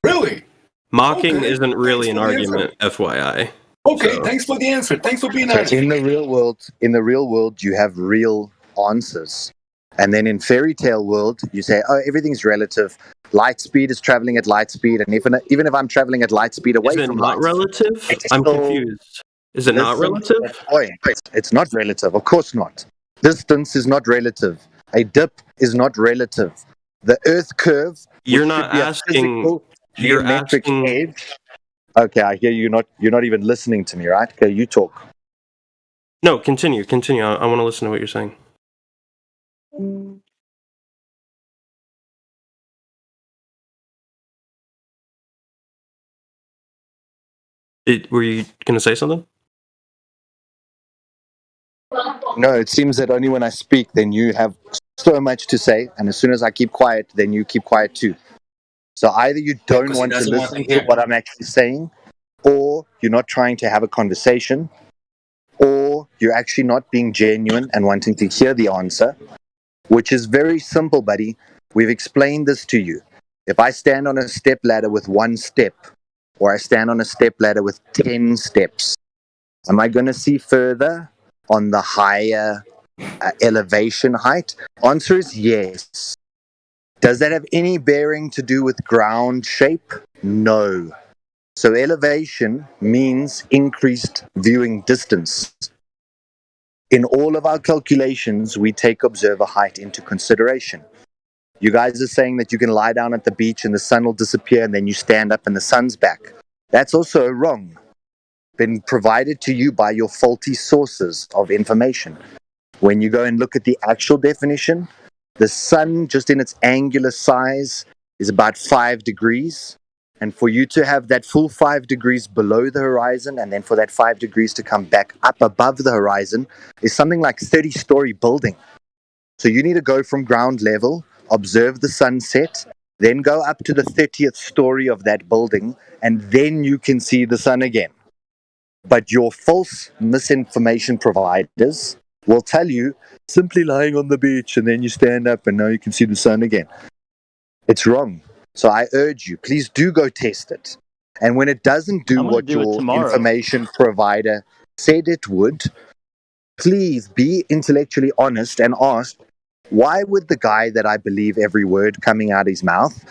Really? Mocking Okay. isn't really an Thanks for the argument, FYI. Okay, So- thanks for the answer. Thanks for being So honest. in the real world, you have real answers, and then in fairy tale world, you say, "Oh, everything's relative. Light speed is traveling at light speed, and even if I'm traveling at light speed away Is it from not light, relative? it's I'm still- confused. Is it not listen to relative? that point. It's not relative. Of course not. Distance is not relative. A dip is not relative. The Earth curve. You're which not should be a asking- physical, you're geometric asking- edge. Okay, I hear you. You're not even listening to me, right? Okay, you talk. No, continue. I want to listen to what you're saying. Were you going to say something? No, it seems that only when I speak, then you have so much to say, and as soon as I keep quiet, then you keep quiet too. So either you don't 'cause he want to doesn't want listen to to hear. what I'm actually saying, or you're not trying to have a conversation, or you're actually not being genuine and wanting to hear the answer, which is very simple, buddy. We've explained this to you. If I stand on a step ladder with 1 step, or I stand on a step ladder with 10 steps, am I going to see further on the higher elevation height? Answer is yes. Does that have any bearing to do with ground shape? No. So elevation means increased viewing distance. In all of our calculations, we take observer height into consideration. You guys are saying that you can lie down at the beach and the sun will disappear and then you stand up and the sun's back. That's also wrong. Been provided to you by your faulty sources of information. When you go and look at the actual definition, the sun, just in its angular size, is about 5 degrees. And for you to have that full 5 degrees below the horizon, and then for that 5 degrees to come back up above the horizon, is something like 30-story building. So you need to go from ground level, observe the sunset, then go up to the 30th story of that building, and then you can see the sun again. But your false misinformation providers will tell you simply lying on the beach and then you stand up and now you can see the sun again. It's wrong. So I urge you, please do go test it. And when it doesn't do what your information provider said it would, please be intellectually honest and ask, why would the guy that I believe every word coming out of his mouth,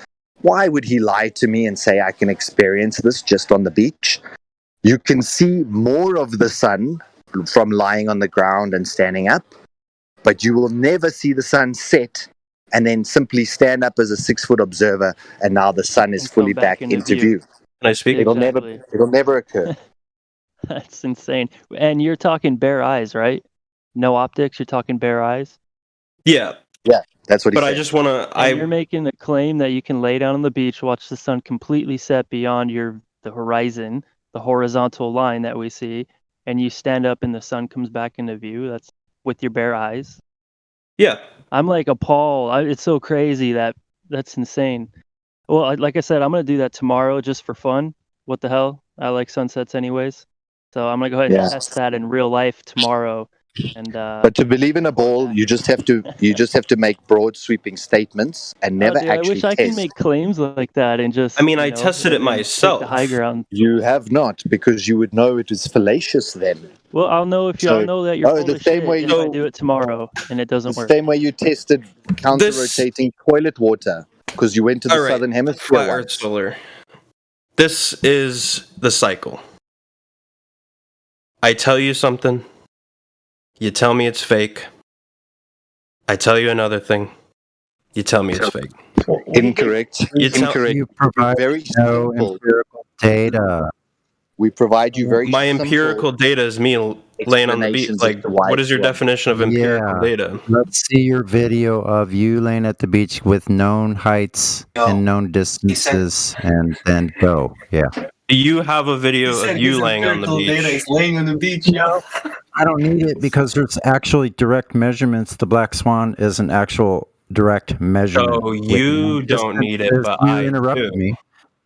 why would he lie to me and say I can experience this just on the beach? You can see more of the sun from lying on the ground and standing up, but you will never see the sun set and then simply stand up as a 6-foot observer and now the sun is fully back into view. Can I speak? It'll never occur. That's insane. And you're talking bare eyes, right? No optics. You're talking bare eyes. Yeah. Yeah, that's what he But said. I just want to. And you're making the claim that you can lay down on the beach, watch the sun completely set beyond the horizon, the horizontal line that we see, and you stand up and the sun comes back into view. That's with your bare eyes. Yeah. I'm like appalled. It's so crazy that's insane. Well, like I said, I'm gonna do that tomorrow just for fun. What the hell? I like sunsets anyways. So I'm gonna go ahead and Yeah. test that in real life tomorrow. And But to believe in a ball, you just have to make broad sweeping statements and never dude, I actually wish I test. can make claims like that and just. I mean, I you know, tested it and take myself. The high ground. You have not, because you would know it is fallacious then. Well, I'll know if So- I'll know that you're full the of same shit way if I do it tomorrow and it doesn't The work. same way you tested counter-rotating toilet water because you went to the All right, southern hemisphere Flat Earth once. Solar. This is the cycle. I tell you something. You tell me it's fake. I tell you another thing. You tell me it's fake. Incorrect. You tell- Incorrect. You provide Very no simple. empirical data. We provide you very My simple empirical data is me laying on the beach. explanations Like, as to why what is it's your wrong. definition of empirical data? Let's see your video of you laying at the beach with known heights and known distances, and then go. Yeah. Do you have a He video of said you his laying on the empirical data beach? is laying on the beach, yo. I don't need it because there's actually direct measurements. The black swan is an actual direct measurement. So with you known don't need it, distances. but You I interrupted do. me.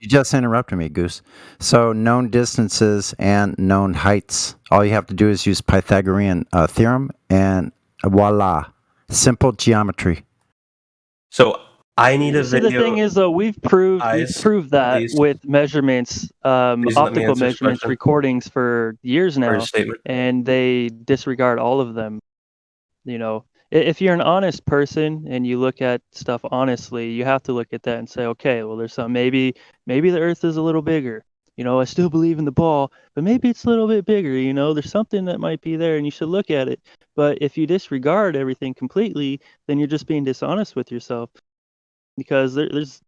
You just interrupted me, Goose. So known distances and known heights. All you have to do is use Pythagorean theorem, and voila, simple geometry. So I need a See, video. the thing is, though, we've proved Guys, that please. with measurements, Please let me optical answer this measurements, question. recordings for years Or now, a statement. and they disregard all of them. You know, if you're an honest person and you look at stuff honestly, you have to look at that and say, okay, well, there's some maybe the Earth is a little bigger. You know, I still believe in the ball, but maybe it's a little bit bigger. You know, there's something that might be there, and you should look at it. But if you disregard everything completely, then you're just being dishonest with yourself, because there's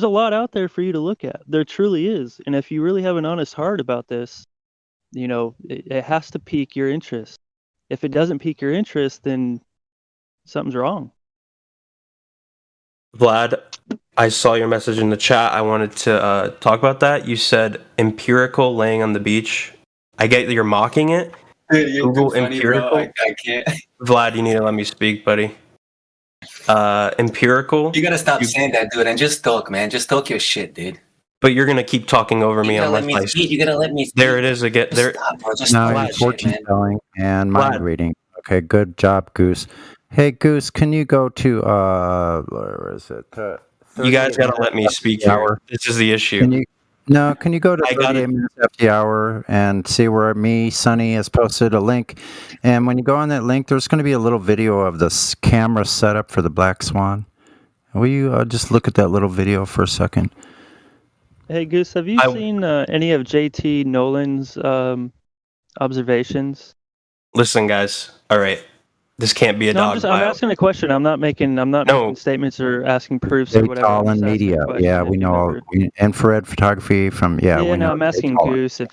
a lot out there for you to look at. There truly is, and if you really have an honest heart about this, you know, it has to pique your interest. If it doesn't pique your interest, then something's wrong. Vlad, I saw your message in the chat. I wanted to talk about that. You said empirical laying on the beach. I get that you're mocking it. Dude, you're Google too funny, empirical. bro. I can't. Vlad, you need to let me speak, buddy. Empirical. You gotta stop saying that, dude, and just talk, man. Just talk your shit, dude. But you're gonna keep talking over me You gotta let unless me I. speak. You gotta let me speak. There it is again. There. Stop, bro. Just Now talk you're your shit, fortune man. telling and mind reading. Okay, good job, Goose. Hey, Goose, can you go to where is it? You guys 38 gotta let me minutes speak after the here. hour. This is the issue. Can you go to I 38 gotta- minutes after the hour and see where me, Sonny, has posted a link? And when you go on that link, there's going to be a little video of this camera setup for the Black Swan. Will you just look at that little video for a second? Hey Goose, have you seen any of JT Nolan's observations? Listen, guys. All right. This can't be a No, dog I'm pile. asking a question. I'm not making making statements or asking proofs or whatever. I'm All in just asking a media. question Yeah, if we you've know ever- infrared photography from, Yeah, we no, know. I'm asking All in. Goose if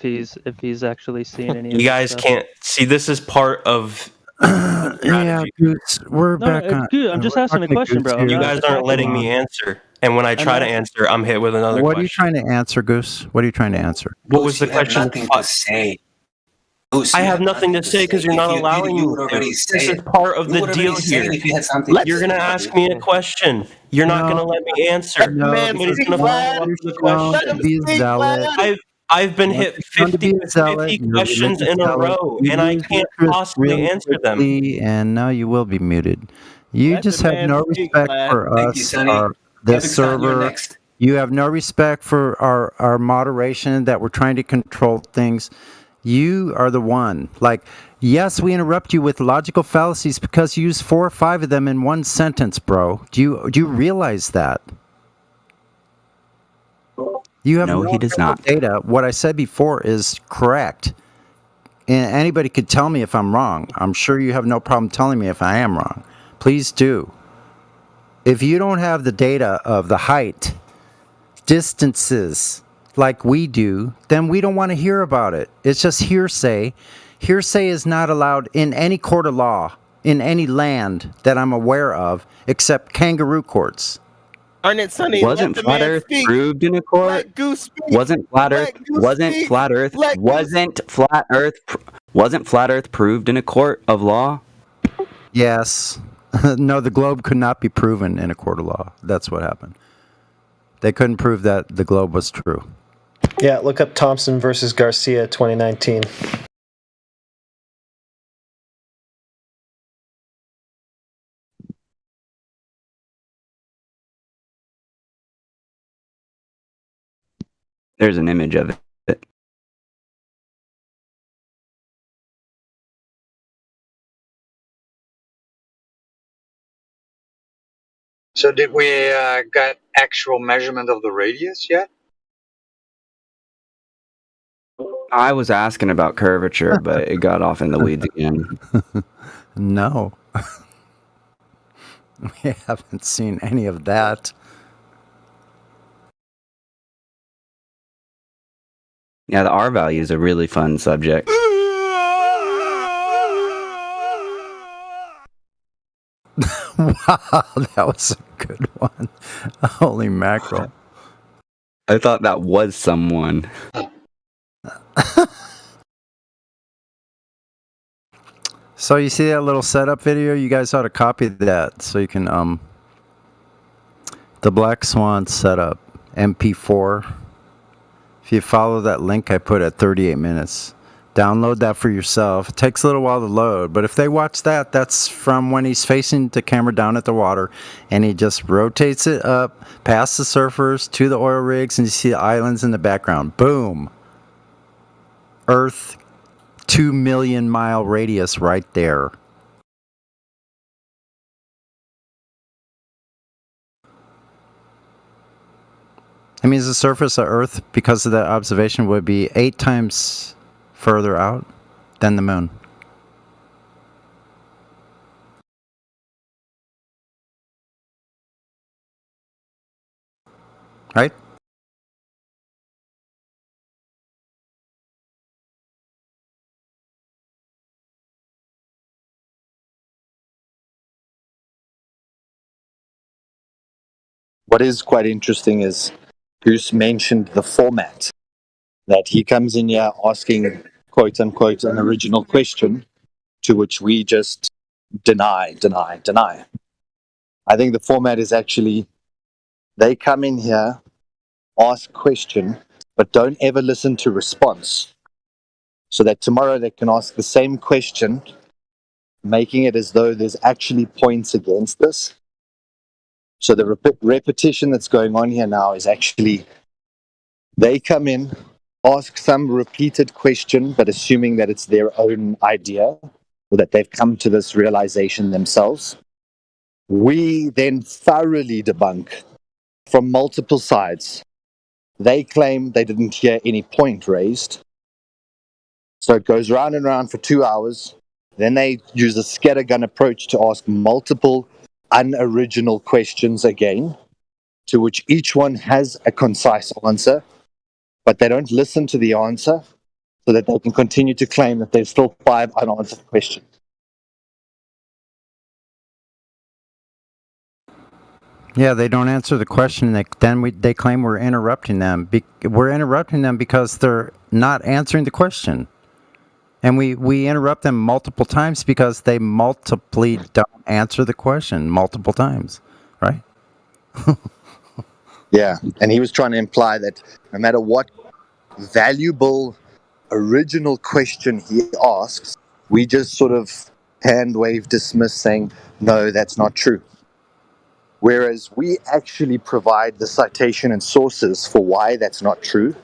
he's actually seen any. of You this guys stuff. can't see. This is part of. Yeah, Goose, we're No, back no, on. Goose, I'm just we're asking a talking to question, Goose bro. I'm here. You not guys aren't letting attacking me you. answer, and when I try to answer, I'm hit with another What are you question. trying to answer, Goose? What are you trying to answer? What was the You have question? nothing to say. Goose, I you have nothing to say because you're If not you did, allowing you me would to. already This say is it. part of You the would deal already say here. it if you had something to You're say. gonna ask me a question. You're not gonna let me answer. No, Somebody's because gonna follow up you're with a shown question. to be a zealot. I've been You're hit shown to 50, be a zealot. 50 You're a questions religious in a zealot. row, You and I lose can't interest possibly really answer them. quickly, and now you will be muted. You Let just the have man no speak, respect lad. for Thank us, you, Sonny. this Kazakhstan, you're server. next. You have no respect for our moderation that we're trying to control things. You are the one. Like, yes, we interrupt you with logical fallacies because you use 4 or 5 of them in one sentence, bro. Do you realize that? You have No, he does not. data. What I said before is correct. And anybody could tell me if I'm wrong. I'm sure you have no problem telling me if I am wrong. Please do. If you don't have the data of the height, distances, like we do, then we don't want to hear about it. It's just hearsay. Hearsay is not allowed in any court of law, in any land that I'm aware of, except kangaroo courts. Darn it, Sonny. Wasn't let the flat man Earth speak. proved in a court? Let Goose speak. Wasn't flat Earth? Let Goose Wasn't speak. flat Earth? Let Wasn't flat Earth? Wasn't flat Earth proved in a court of law? Yes. No, the globe could not be proven in a court of law. That's what happened. They couldn't prove that the globe was true. Yeah, look up Thompson versus Garcia 2019. There's an image of it. So did we get actual measurement of the radius yet? I was asking about curvature, but it got off in the weeds again. No. We haven't seen any of that. Yeah, the R value is a really fun subject. Wow, that was a good one. Holy mackerel. I thought that was someone. So you see that little setup video? You guys ought to copy that so you can the Black Swan setup MP4. If you follow that link I put at 38 minutes, download that for yourself. It takes a little while to load, but if they watch that, that's from when he's facing the camera down at the water and he just rotates it up past the surfers to the oil rigs and you see the islands in the background. Boom. Earth 2 million mile radius right there. That means the surface of Earth, because of that observation, would be 8 times further out than the moon. Right? What is quite interesting is Goose mentioned the format, that he comes in here asking, quote unquote, an original question, to which we just deny. I think the format is actually, they come in here, ask question, but don't ever listen to response. So that tomorrow they can ask the same question, making it as though there's actually points against this. So the repetition that's going on here now is actually, they come in, ask some repeated question, but assuming that it's their own idea, or that they've come to this realization themselves. We then thoroughly debunk from multiple sides. They claim they didn't hear any point raised. So it goes round and round for 2 hours. Then they use a scattergun approach to ask multiple unoriginal questions again, to which each one has a concise answer, but they don't listen to the answer so that they can continue to claim that there's still 5 unanswered questions. Yeah, they don't answer the question. They claim we're interrupting them. We're interrupting them because they're not answering the question. And we interrupt them multiple times because they multiply don't answer the question multiple times, right? Yeah, and he was trying to imply that no matter what valuable original question he asks, we just sort of hand wave dismiss, saying, no, that's not true. Whereas we actually provide the citation and sources for why that's not true.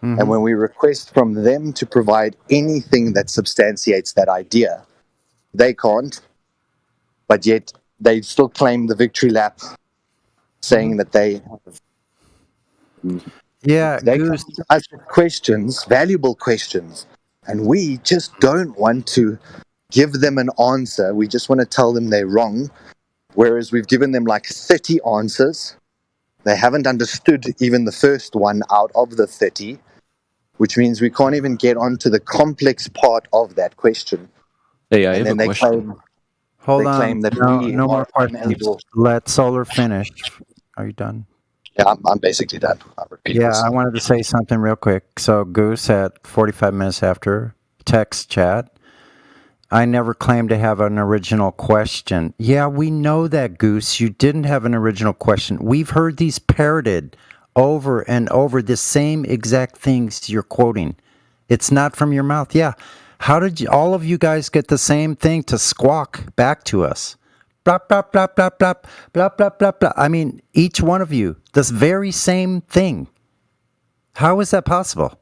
Mm-hmm. And when we request from them to provide anything that substantiates that idea, they can't, but yet they still claim the victory lap, saying that they come to us with questions, valuable questions, and we just don't want to give them an answer. We just want to tell them they're wrong, whereas we've given them like 30 answers. They haven't understood even the first one out of the 30, which means we can't even get onto the complex part of that question. Hey, I and have then a question. claim that no more questions. Let Solar finish. Are you done? Yeah, I'm basically done. I wanted to say something real quick. So Goose at 45 minutes after text chat, I never claimed to have an original question. Yeah, we know that, Goose. You didn't have an original question. We've heard these parroted over and over, the same exact things you're quoting. It's not from your mouth. Yeah. How did all of you guys get the same thing to squawk back to us? Blah, blah, blah, blah, blah, blah, blah, blah, blah. I mean, each one of you, this very same thing. How is that possible?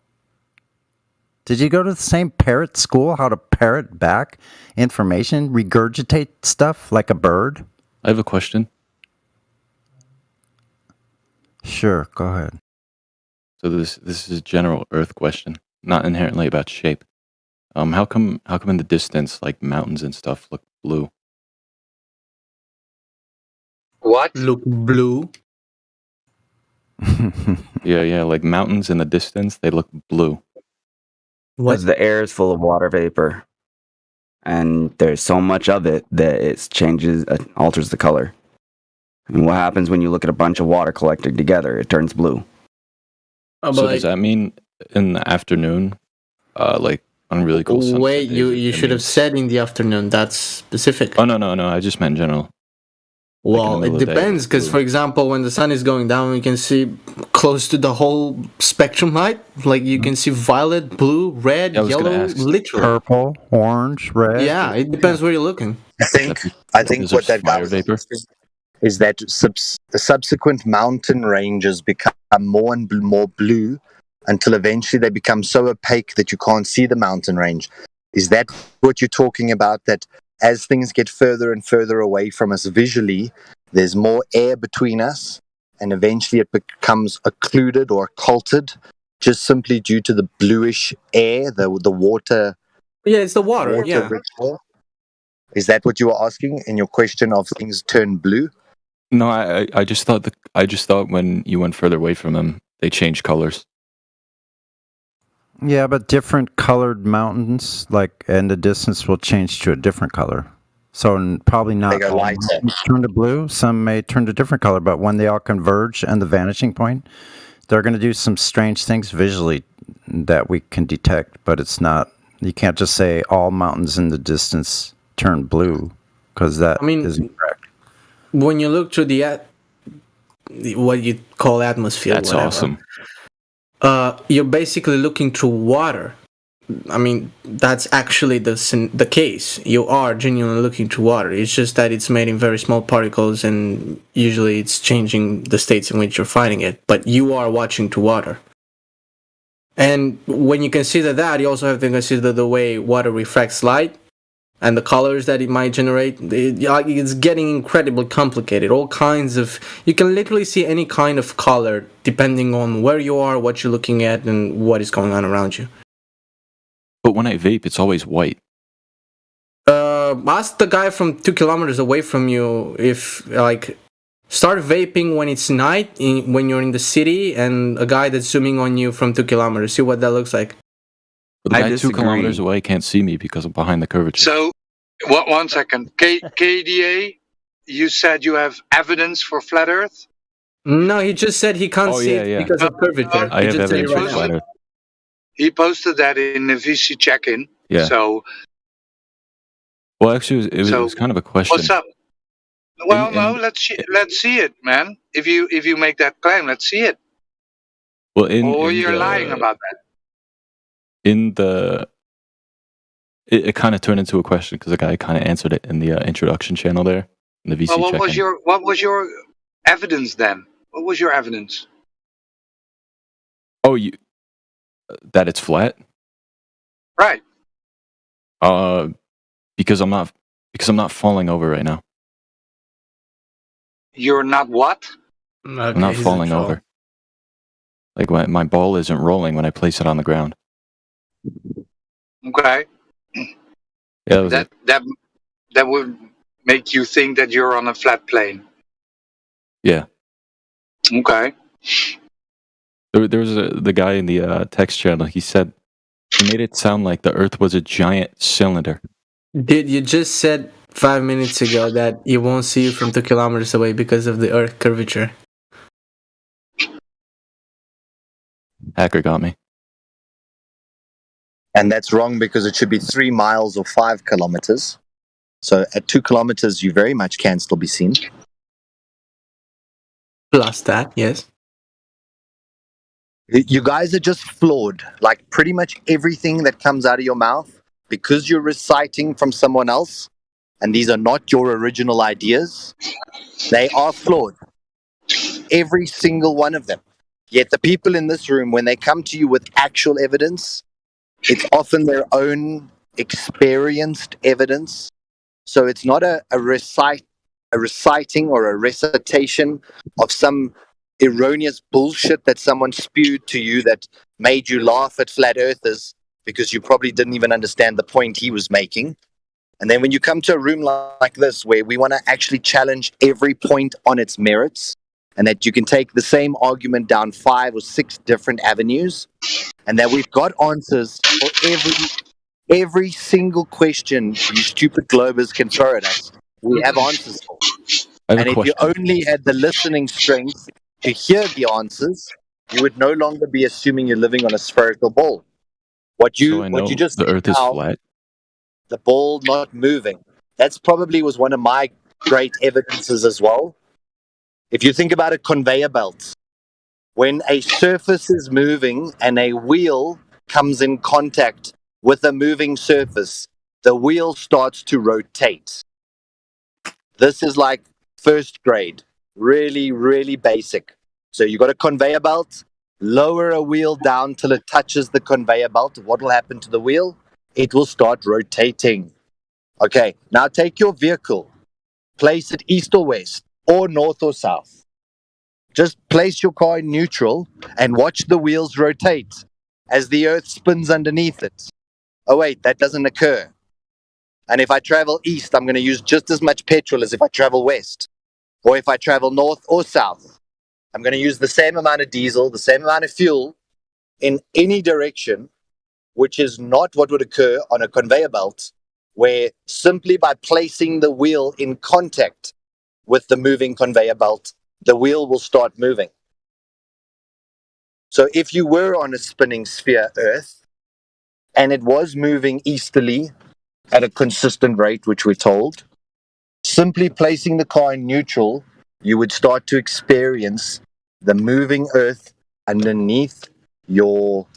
Did you go to the same parrot school, how to parrot back information, regurgitate stuff like a bird? I have a question. Sure, go ahead. So this is a general Earth question, not inherently about shape. How come in the distance, like mountains and stuff, look blue? What? Look blue? Yeah, like mountains in the distance, they look blue. Because the air is full of water vapor, and there's so much of it that it changes, alters the color. And what happens when you look at a bunch of water collected together? It turns blue. So does that mean in the afternoon, like on really cool sunset Wait, days, you should have said in the afternoon. That's specific. Oh no, I just meant general. Well, it depends, because for example, when the sun is going down, we can see close to the whole spectrum light. Like you can see violet, blue, red, yellow, literally. Purple, orange, red. Yeah, it depends where you're looking. I think what that guy was asking is that the subsequent mountain ranges become more and more blue until eventually they become so opaque that you can't see the mountain range. Is that what you're talking about? That as things get further and further away from us visually, there's more air between us, and eventually it becomes occluded or occulted just simply due to the bluish air, the water. Yeah, it's the water. Yeah. Rich air? Is that what you were asking in your question of things turn blue? No, I just thought when you went further away from them, they changed colors. Yeah, but different colored mountains, like in the distance, will change to a different color. So probably not all mountains turn to blue. Some may turn to different color, but when they all converge and the vanishing point, they're going to do some strange things visually that we can detect. But it's not. You can't just say all mountains in the distance turn blue, because that is incorrect. When you look through what you call atmosphere, That's whatever, awesome. You're basically looking through water. I mean, that's actually the case. You are genuinely looking through water. It's just that it's made in very small particles, and usually it's changing the states in which you're finding it. But you are watching through water. And when you consider that, you also have to consider the way water refracts light and the colors that it might generate. It's getting incredibly complicated. All kinds of... You can literally see any kind of color depending on where you are, what you're looking at, and what is going on around you. But when I vape, it's always white. Ask the guy from 2 kilometers away from you if, like... Start vaping when it's night, when you're in the city, and a guy that's zooming on you from 2 kilometers. See what that looks like. But the guy 2 kilometers away can't see me because I'm behind the curvature. So, 1 second. KDA, you said you have evidence for flat Earth? No, he just said he can't see it because of curvature. I have evidence for flat Earth. He posted that in the VC check-in. Yeah. So, Well, actually, it was kind of a question. what's up? Well, no, let's see it, man. If you make that claim, let's see it. Well, or you're lying about that. It kind of turned into a question because the guy kind of answered it in the introduction channel there in the VC Well, check-in. what was your evidence then? What was your evidence? Oh, that it's flat? Right. Because I'm not falling over right now. You're not what? I'm not falling over. Like my ball isn't rolling when I place it on the ground. Okay. Yeah, that would make you think that you're on a flat plane. Yeah. Okay. There was the guy in the text channel. He made it sound like the Earth was a giant cylinder. Dude, you just said 5 minutes ago that you won't see you from 2 kilometers away because of the Earth curvature. Hacker got me. And that's wrong because it should be 3 miles or 5 kilometers. So at 2 kilometers, you very much can still be seen. Plus that, yes. You guys are just flawed. Like pretty much everything that comes out of your mouth, because you're reciting from someone else, and these are not your original ideas, they are flawed. Every single one of them. Yet the people in this room, when they come to you with actual evidence, it's often their own experienced evidence. So it's not a reciting or a recitation of some erroneous bullshit that someone spewed to you that made you laugh at flat earthers because you probably didn't even understand the point he was making. And then when you come to a room like this where we want to actually challenge every point on its merits, and that you can take the same argument down 5 or 6 different avenues, and that we've got answers for every single question you stupid globers can throw at us. We have answers for. I have And a if you question. only had the listening strength to hear the answers, you would no longer be assuming you're living on a spherical ball. What So you I know just the said Earth is now, flat. the ball not moving, that's probably was one of my great evidences as well. If you think about a conveyor belt, when a surface is moving and a wheel comes in contact with a moving surface, the wheel starts to rotate. This is like first grade, really, really basic. So you got a conveyor belt, lower a wheel down till it touches the conveyor belt. What will happen to the wheel? It will start rotating. Okay, now take your vehicle, place it east or west, or north or south. Just place your car in neutral and watch the wheels rotate as the earth spins underneath it. Oh, wait, that doesn't occur. And if I travel east, I'm going to use just as much petrol as if I travel west. Or if I travel north or south, I'm going to use the same amount of diesel, the same amount of fuel in any direction, which is not what would occur on a conveyor belt, where simply by placing the wheel in contact with the moving conveyor belt, the wheel will start moving. So if you were on a spinning sphere Earth and it was moving easterly at a consistent rate, which we're told, simply placing the car in neutral, you would start to experience the moving Earth underneath your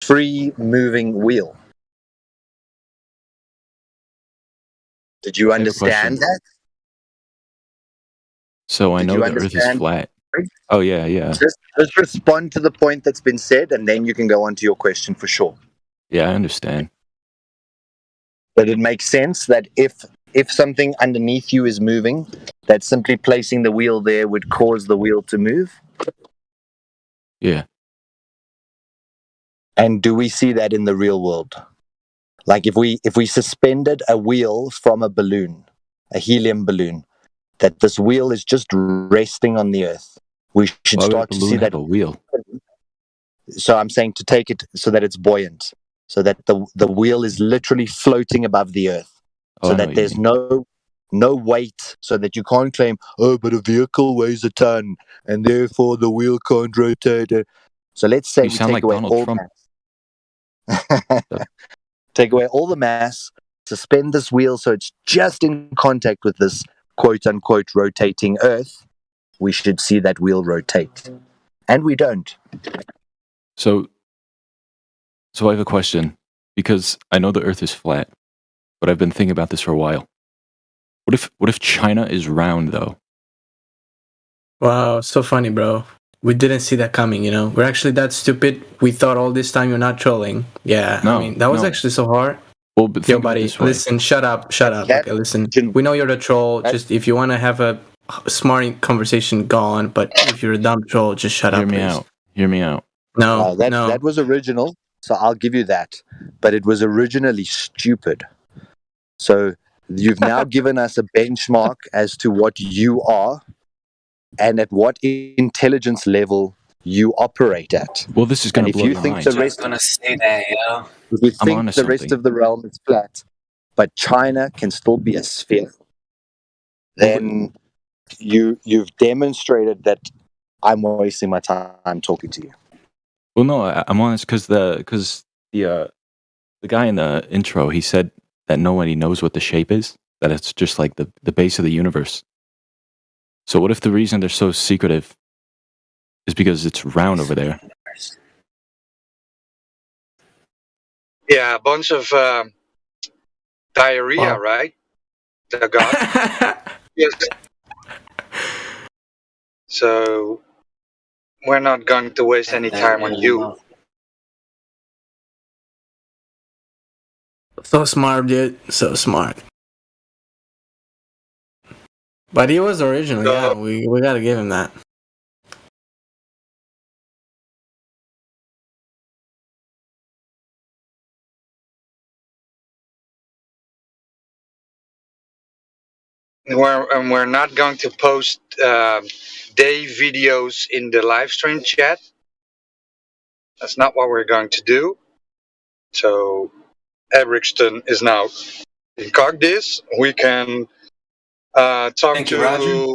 free moving wheel. Did you I have a question. understand that? So I Did know you the Earth is understand? flat. Oh yeah, yeah, Just respond to the point that's been said, and then you can go on to your question for sure. yeah. I understand. But it makes sense that if something underneath you is moving, that simply placing the wheel there would cause the wheel to move. Yeah. And do we see that in the real world? Like if we suspended a wheel from a balloon, a helium balloon, that this wheel is just resting on the earth, we should Why would a start to see balloon that. have a wheel? So I'm saying to take it so that it's buoyant, so that the wheel is literally floating above the earth, Oh, so I know that what you there's mean. no weight, so that you can't claim, oh, but a vehicle weighs a ton and therefore the wheel can't rotate. So let's say You we sound take like away Donald all Trump. take away all the mass, suspend this wheel so it's just in contact with this quote unquote rotating earth, we should see that wheel rotate. And we don't. So I have a question because I know the Earth is flat, but I've been thinking about this for a while. What if China is round though? Wow, so funny, bro. We didn't see that coming, you know? We're actually that stupid. We thought all this time you're not trolling. Yeah, I No, mean, that was no. actually so hard. Well, but Yo, think of it buddy, this way. listen, shut up. Okay, listen. We know you're the troll. Just if you want to have a smart conversation, go on. But if you're a dumb troll, just shut Hear up, me please. out. Hear me out. No, That was original, so I'll give you that. But it was originally stupid. So you've now given us a benchmark as to what you are and at what intelligence level you operate at. Well, this is And gonna if blow you your think mind. the Just rest, gonna say that, you know. if you I'm think onto the rest something. of the realm is flat, but China can still be a sphere, then you've demonstrated that I'm wasting my time talking to you. Well, no, I'm honest because the guy in the intro, he said that nobody knows what the shape is. That it's just like the base of the universe. So what if the reason they're so secretive is because it's round over there? Yeah, a bunch of diarrhea, right? The god. Yes. So we're not going to waste any time on you. So smart, dude. So smart. But he was original, yeah. We gotta give him that. we're not going to post day videos in the live stream chat. That's not what we're going to do. So Ericsson is now in Cogdis. We can talk Thank you, to Roger.